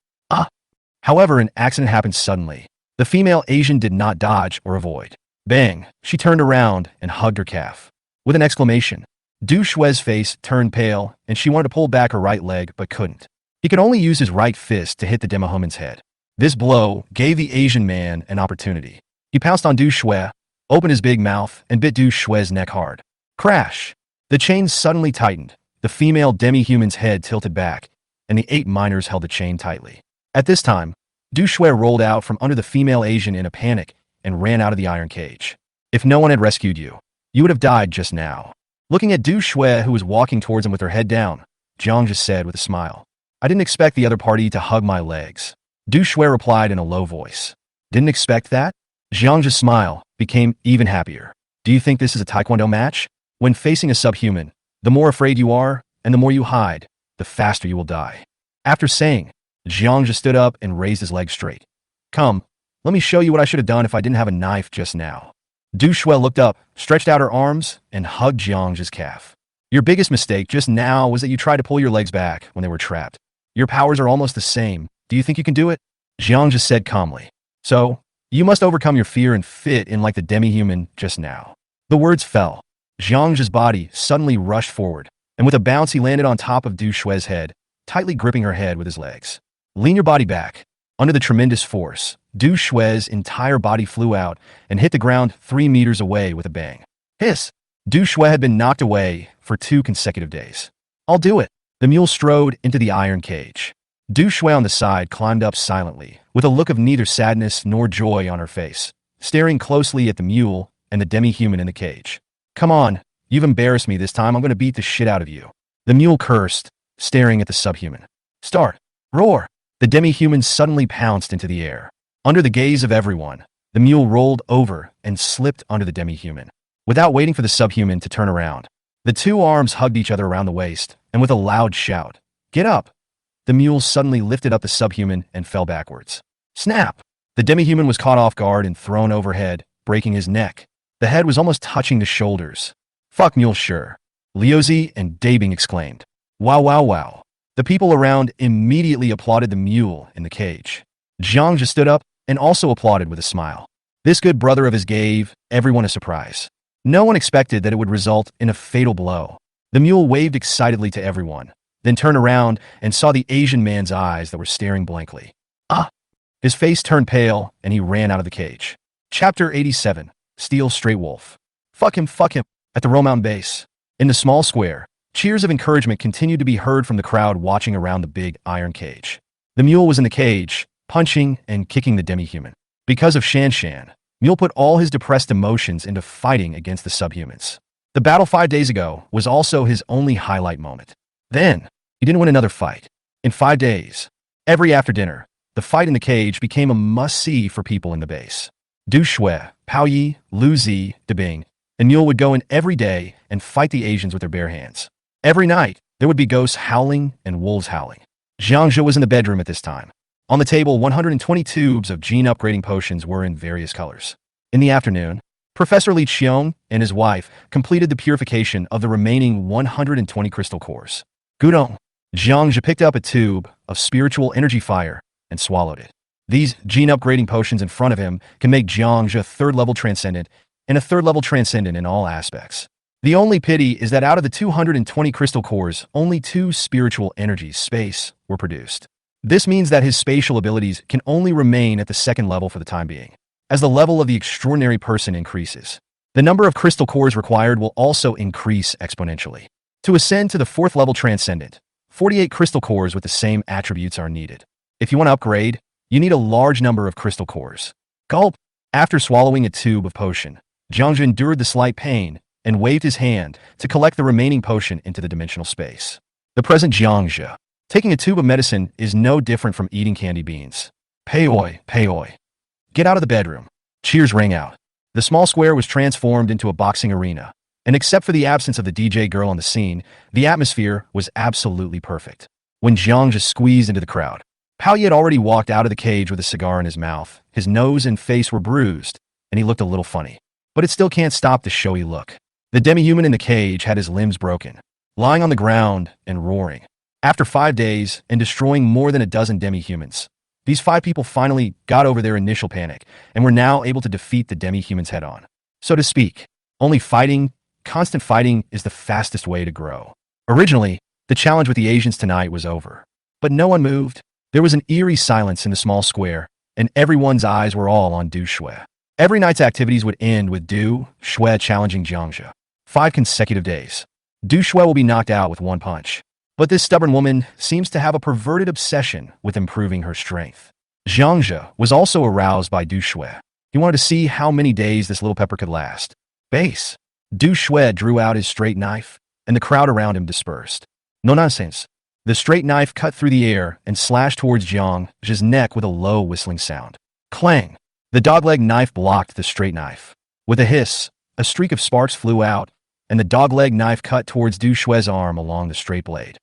However, an accident happened suddenly. The female Asian did not dodge or avoid. Bang! She turned around and hugged her calf. With an exclamation, Du Shui's face turned pale, and she wanted to pull back her right leg but couldn't. He could only use his right fist to hit the demi-human's head. This blow gave the Asian man an opportunity. He pounced on Du Shui, opened his big mouth, and bit Du Shui's neck hard. Crash! The chain suddenly tightened. The female demi-human's head tilted back, and the 8 miners held the chain tightly. At this time, Du Shui rolled out from under the female Asian in a panic and ran out of the iron cage. If no one had rescued you, you would have died just now. Looking at Du Shui, who was walking towards him with her head down, Jiang just said with a smile, I didn't expect the other party to hug my legs. Du Shui replied in a low voice. Didn't expect that? Jiang's smile became even happier. Do you think this is a taekwondo match? When facing a subhuman, the more afraid you are, and the more you hide, the faster you will die. After saying, Jiang just stood up and raised his leg straight. Come, let me show you what I should have done if I didn't have a knife just now. Du Shui looked up, stretched out her arms, and hugged Jiang's calf. Your biggest mistake just now was that you tried to pull your legs back when they were trapped. Your powers are almost the same. Do you think you can do it? Jiang just said calmly. So, you must overcome your fear and fit in like the demi-human just now. The words fell. Jiang's body suddenly rushed forward, and with a bounce he landed on top of Du Shue's head, tightly gripping her head with his legs. Lean your body back. Under the tremendous force, Du Shue's entire body flew out and hit the ground 3 meters away with a bang. Hiss! Du Shue had been knocked away for 2 consecutive days. I'll do it. The mule strode into the iron cage. Du Shue on the side climbed up silently, with a look of neither sadness nor joy on her face, staring closely at the mule and the demi-human in the cage. Come on, you've embarrassed me this time. I'm going to beat the shit out of you. The mule cursed, staring at the subhuman. Start. Roar. The demi-human suddenly pounced into the air. Under the gaze of everyone, the mule rolled over and slipped under the demi-human. Without waiting for the subhuman to turn around, the 2 arms hugged each other around the waist, and with a loud shout, "Get up!" the mule suddenly lifted up the subhuman and fell backwards. Snap! The demi-human was caught off guard and thrown overhead, breaking his neck. The head was almost touching the shoulders. Fuck mule sure. Liuzi and Dabing exclaimed. Wow wow wow. The people around immediately applauded the mule in the cage. Zhang just stood up and also applauded with a smile. This good brother of his gave everyone a surprise. No one expected that it would result in a fatal blow. The mule waved excitedly to everyone, then turned around and saw the Asian man's eyes that were staring blankly. Ah! His face turned pale and he ran out of the cage. Chapter 87. Steel Stray Wolf. Fuck him. At the Roll Mountain base. In the small square, cheers of encouragement continued to be heard from the crowd watching around the big iron cage. The mule was in the cage, punching and kicking the demi-human. Because of Shan Shan, Mule put all his depressed emotions into fighting against the subhumans. The battle 5 days ago was also his only highlight moment. Then, he didn't win another fight. In 5 days, every after dinner, the fight in the cage became a must-see for people in the base. Du Shui, Pao Yi, Lu Zi, Debing, and Mule would go in every day and fight the Asians with their bare hands. Every night, there would be ghosts howling and wolves howling. Zhangzhe was in the bedroom at this time. On the table, 120 tubes of gene upgrading potions were in various colors. In the afternoon, Professor Li Qiong and his wife completed the purification of the remaining 120 crystal cores. Gudong, Zhangzhe picked up a tube of spiritual energy fire and swallowed it. These gene upgrading potions in front of him can make Zhangzhe 3rd level transcendent and a 3rd level transcendent in all aspects. The only pity is that out of the 220 crystal cores, only 2 spiritual energies space were produced. This means that his spatial abilities can only remain at the 2nd level for the time being. As the level of the extraordinary person increases, the number of crystal cores required will also increase exponentially. To ascend to the 4th level transcendent, 48 crystal cores with the same attributes are needed. If you want to upgrade, you need a large number of crystal cores. Gulp! After swallowing a tube of potion, Zhangzhe endured the slight pain and waved his hand to collect the remaining potion into the dimensional space. The present Zhangzhe, taking a tube of medicine, is no different from eating candy beans. Payoi, payoi. Get out of the bedroom. Cheers rang out. The small square was transformed into a boxing arena, and except for the absence of the DJ girl on the scene, the atmosphere was absolutely perfect. When Zhangzhe squeezed into the crowd, Pao Yi had already walked out of the cage with a cigar in his mouth. His nose and face were bruised, and he looked a little funny. But it still can't stop the showy look. The demi-human in the cage had his limbs broken, lying on the ground and roaring. After 5 days and destroying more than a dozen demi-humans, these 5 people finally got over their initial panic and were now able to defeat the demi-humans head-on. So to speak, only fighting, constant fighting is the fastest way to grow. Originally, the challenge with the Asians tonight was over. But no one moved. There was an eerie silence in the small square, and everyone's eyes were all on Du Shui. Every night's activities would end with Du Shui challenging Zhangzhe. 5 consecutive days. Du Shui will be knocked out with 1 punch. But this stubborn woman seems to have a perverted obsession with improving her strength. Zhangzhe was also aroused by Du Shui. He wanted to see how many days this little pepper could last. Base. Du Shui drew out his straight knife, and the crowd around him dispersed. No nonsense. The straight knife cut through the air and slashed towards Zhangzhe's neck with a low whistling sound. Clang! The dogleg knife blocked the straight knife. With a hiss, a streak of sparks flew out, and the dogleg knife cut towards Du Shui's arm along the straight blade.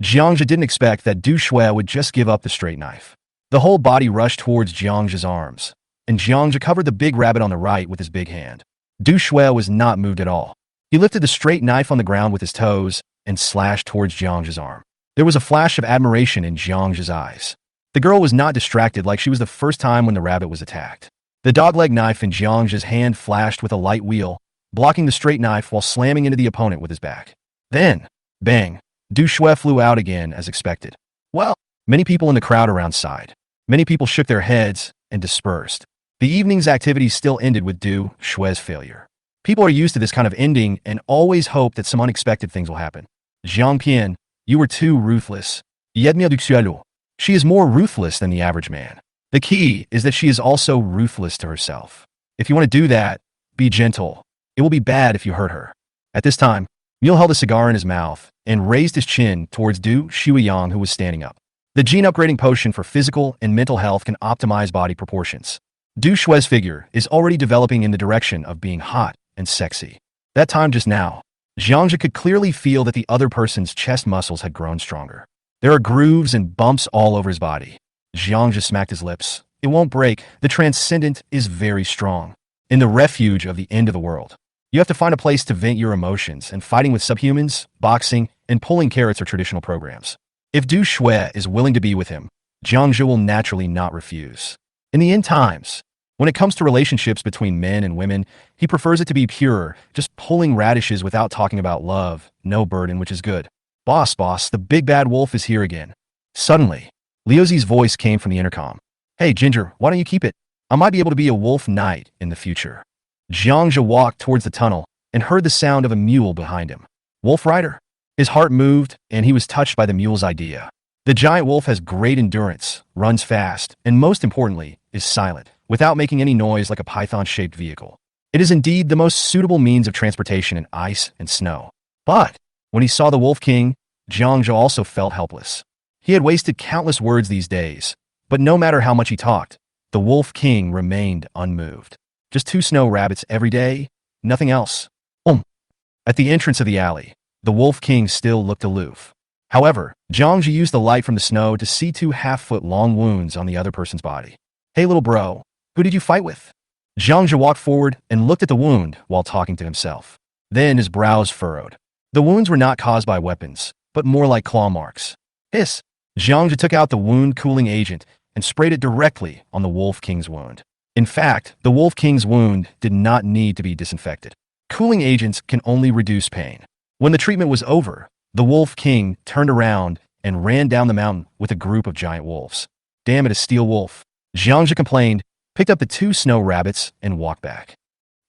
Zhangzhe didn't expect that Du Shui would just give up the straight knife. The whole body rushed towards Zhangzhe's arms, and Zhangzhe covered the big rabbit on the right with his big hand. Du Shui was not moved at all. He lifted the straight knife on the ground with his toes and slashed towards Zhangzhe's arm. There was a flash of admiration in Zhangzhe's eyes. The girl was not distracted like she was the first time when the rabbit was attacked. The dogleg knife in Zhangzhe's hand flashed with a light wheel, blocking the straight knife while slamming into the opponent with his back. Then, Bang! Du Shui flew out again as expected. Well, many people in the crowd around sighed. Many people shook their heads and dispersed. The evening's activities still ended with Du Shui's failure. People are used to this kind of ending and always hope that some unexpected things will happen. Jiang Pian, you were too ruthless. She is more ruthless than the average man. The key is that she is also ruthless to herself. If you want to do that, be gentle. It will be bad if you hurt her. At this time, Mule held a cigar in his mouth and raised his chin towards Du Shuiyang, who was standing up. The gene upgrading potion for physical and mental health can optimize body proportions. Du Shui's figure is already developing in the direction of being hot and sexy. That time just now, Jiangja could clearly feel that the other person's chest muscles had grown stronger. There are grooves and bumps all over his body. Jiangja smacked his lips. It won't break. The transcendent is very strong. In the refuge of the end of the world, you have to find a place to vent your emotions, and fighting with subhumans, boxing, and pulling carrots are traditional programs. If Du Shui is willing to be with him, Jiangja will naturally not refuse. In the end times, when it comes to relationships between men and women, he prefers it to be pure, just pulling radishes without talking about love, no burden, which is good. Boss, the big bad wolf is here again. Suddenly, Liuzi's voice came from the intercom. Hey, Ginger, why don't you keep it? I might be able to be a wolf knight in the future. Jiangja walked towards the tunnel and heard the sound of a mule behind him. Wolf Rider? His heart moved, and he was touched by the mule's idea. The giant wolf has great endurance, runs fast, and most importantly, is silent, without making any noise like a python-shaped vehicle. It is indeed the most suitable means of transportation in ice and snow. But when he saw the Wolf King, Jiangja also felt helpless. He had wasted countless words these days, but no matter how much he talked, the Wolf King remained unmoved. Just 2 snow rabbits every day, nothing else. At the entrance of the alley, the Wolf King still looked aloof. However, Jiangja used the light from the snow to see 2 half-foot-long wounds on the other person's body. Hey, little bro, who did you fight with? Jiangja walked forward and looked at the wound while talking to himself. Then his brows furrowed. The wounds were not caused by weapons, but more like claw marks. Hiss! Jiangja took out the wound-cooling agent and sprayed it directly on the Wolf King's wound. In fact, the Wolf King's wound did not need to be disinfected. Cooling agents can only reduce pain. When the treatment was over, the Wolf King turned around and ran down the mountain with a group of giant wolves. Damn it, a steel wolf. Jiangja complained, picked up the 2 snow rabbits, and walked back.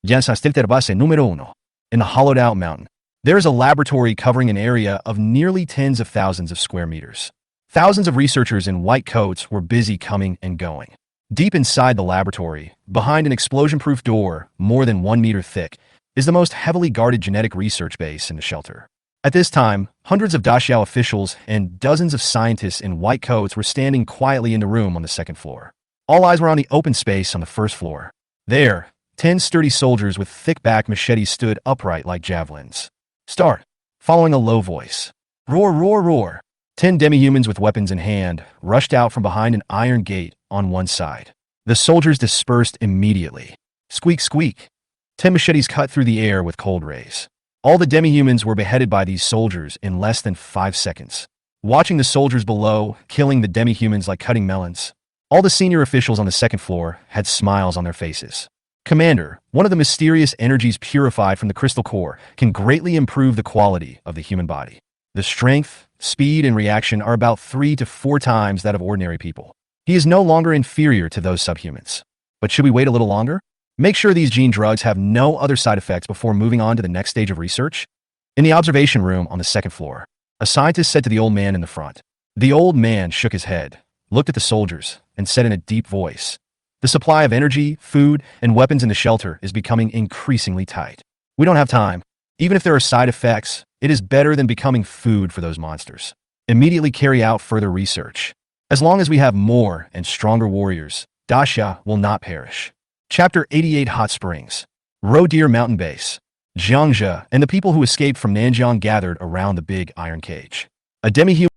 In the hollowed-out mountain, there is a laboratory covering an area of nearly tens of thousands of square meters. Thousands of researchers in white coats were busy coming and going. Deep inside the laboratory, behind an explosion-proof door more than 1 meter thick, is the most heavily guarded genetic research base in the shelter. At this time, hundreds of Daxiao officials and dozens of scientists in white coats were standing quietly in the room on the 2nd floor. All eyes were on the open space on the 1st floor. There, 10 sturdy soldiers with thick-backed machetes stood upright like javelins. Start, following a low voice. Roar, roar, roar. 10 demi-humans with weapons in hand rushed out from behind an iron gate on one side. The soldiers dispersed immediately. Squeak, squeak. 10 machetes cut through the air with cold rays. All the demi-humans were beheaded by these soldiers in less than 5 seconds. Watching the soldiers below, killing the demi-humans like cutting melons, all the senior officials on the 2nd floor had smiles on their faces. Commander, one of the mysterious energies purified from the crystal core can greatly improve the quality of the human body. The strength, speed, and reaction are about 3 to 4 times that of ordinary people. He is no longer inferior to those subhumans. But should we wait a little longer? Make sure these gene drugs have no other side effects before moving on to the next stage of research. In the observation room on the 2nd floor, a scientist said to the old man in the front. The old man shook his head, looked at the soldiers, and said in a deep voice, "The supply of energy, food, and weapons in the shelter is becoming increasingly tight. We don't have time. Even if there are side effects, it is better than becoming food for those monsters. Immediately carry out further research. As long as we have more and stronger warriors, Daxia will not perish." Chapter 88 Hot Springs. Rodeer Mountain Base. Jiangja and the people who escaped from Nanjiang gathered around the big iron cage. A demi-human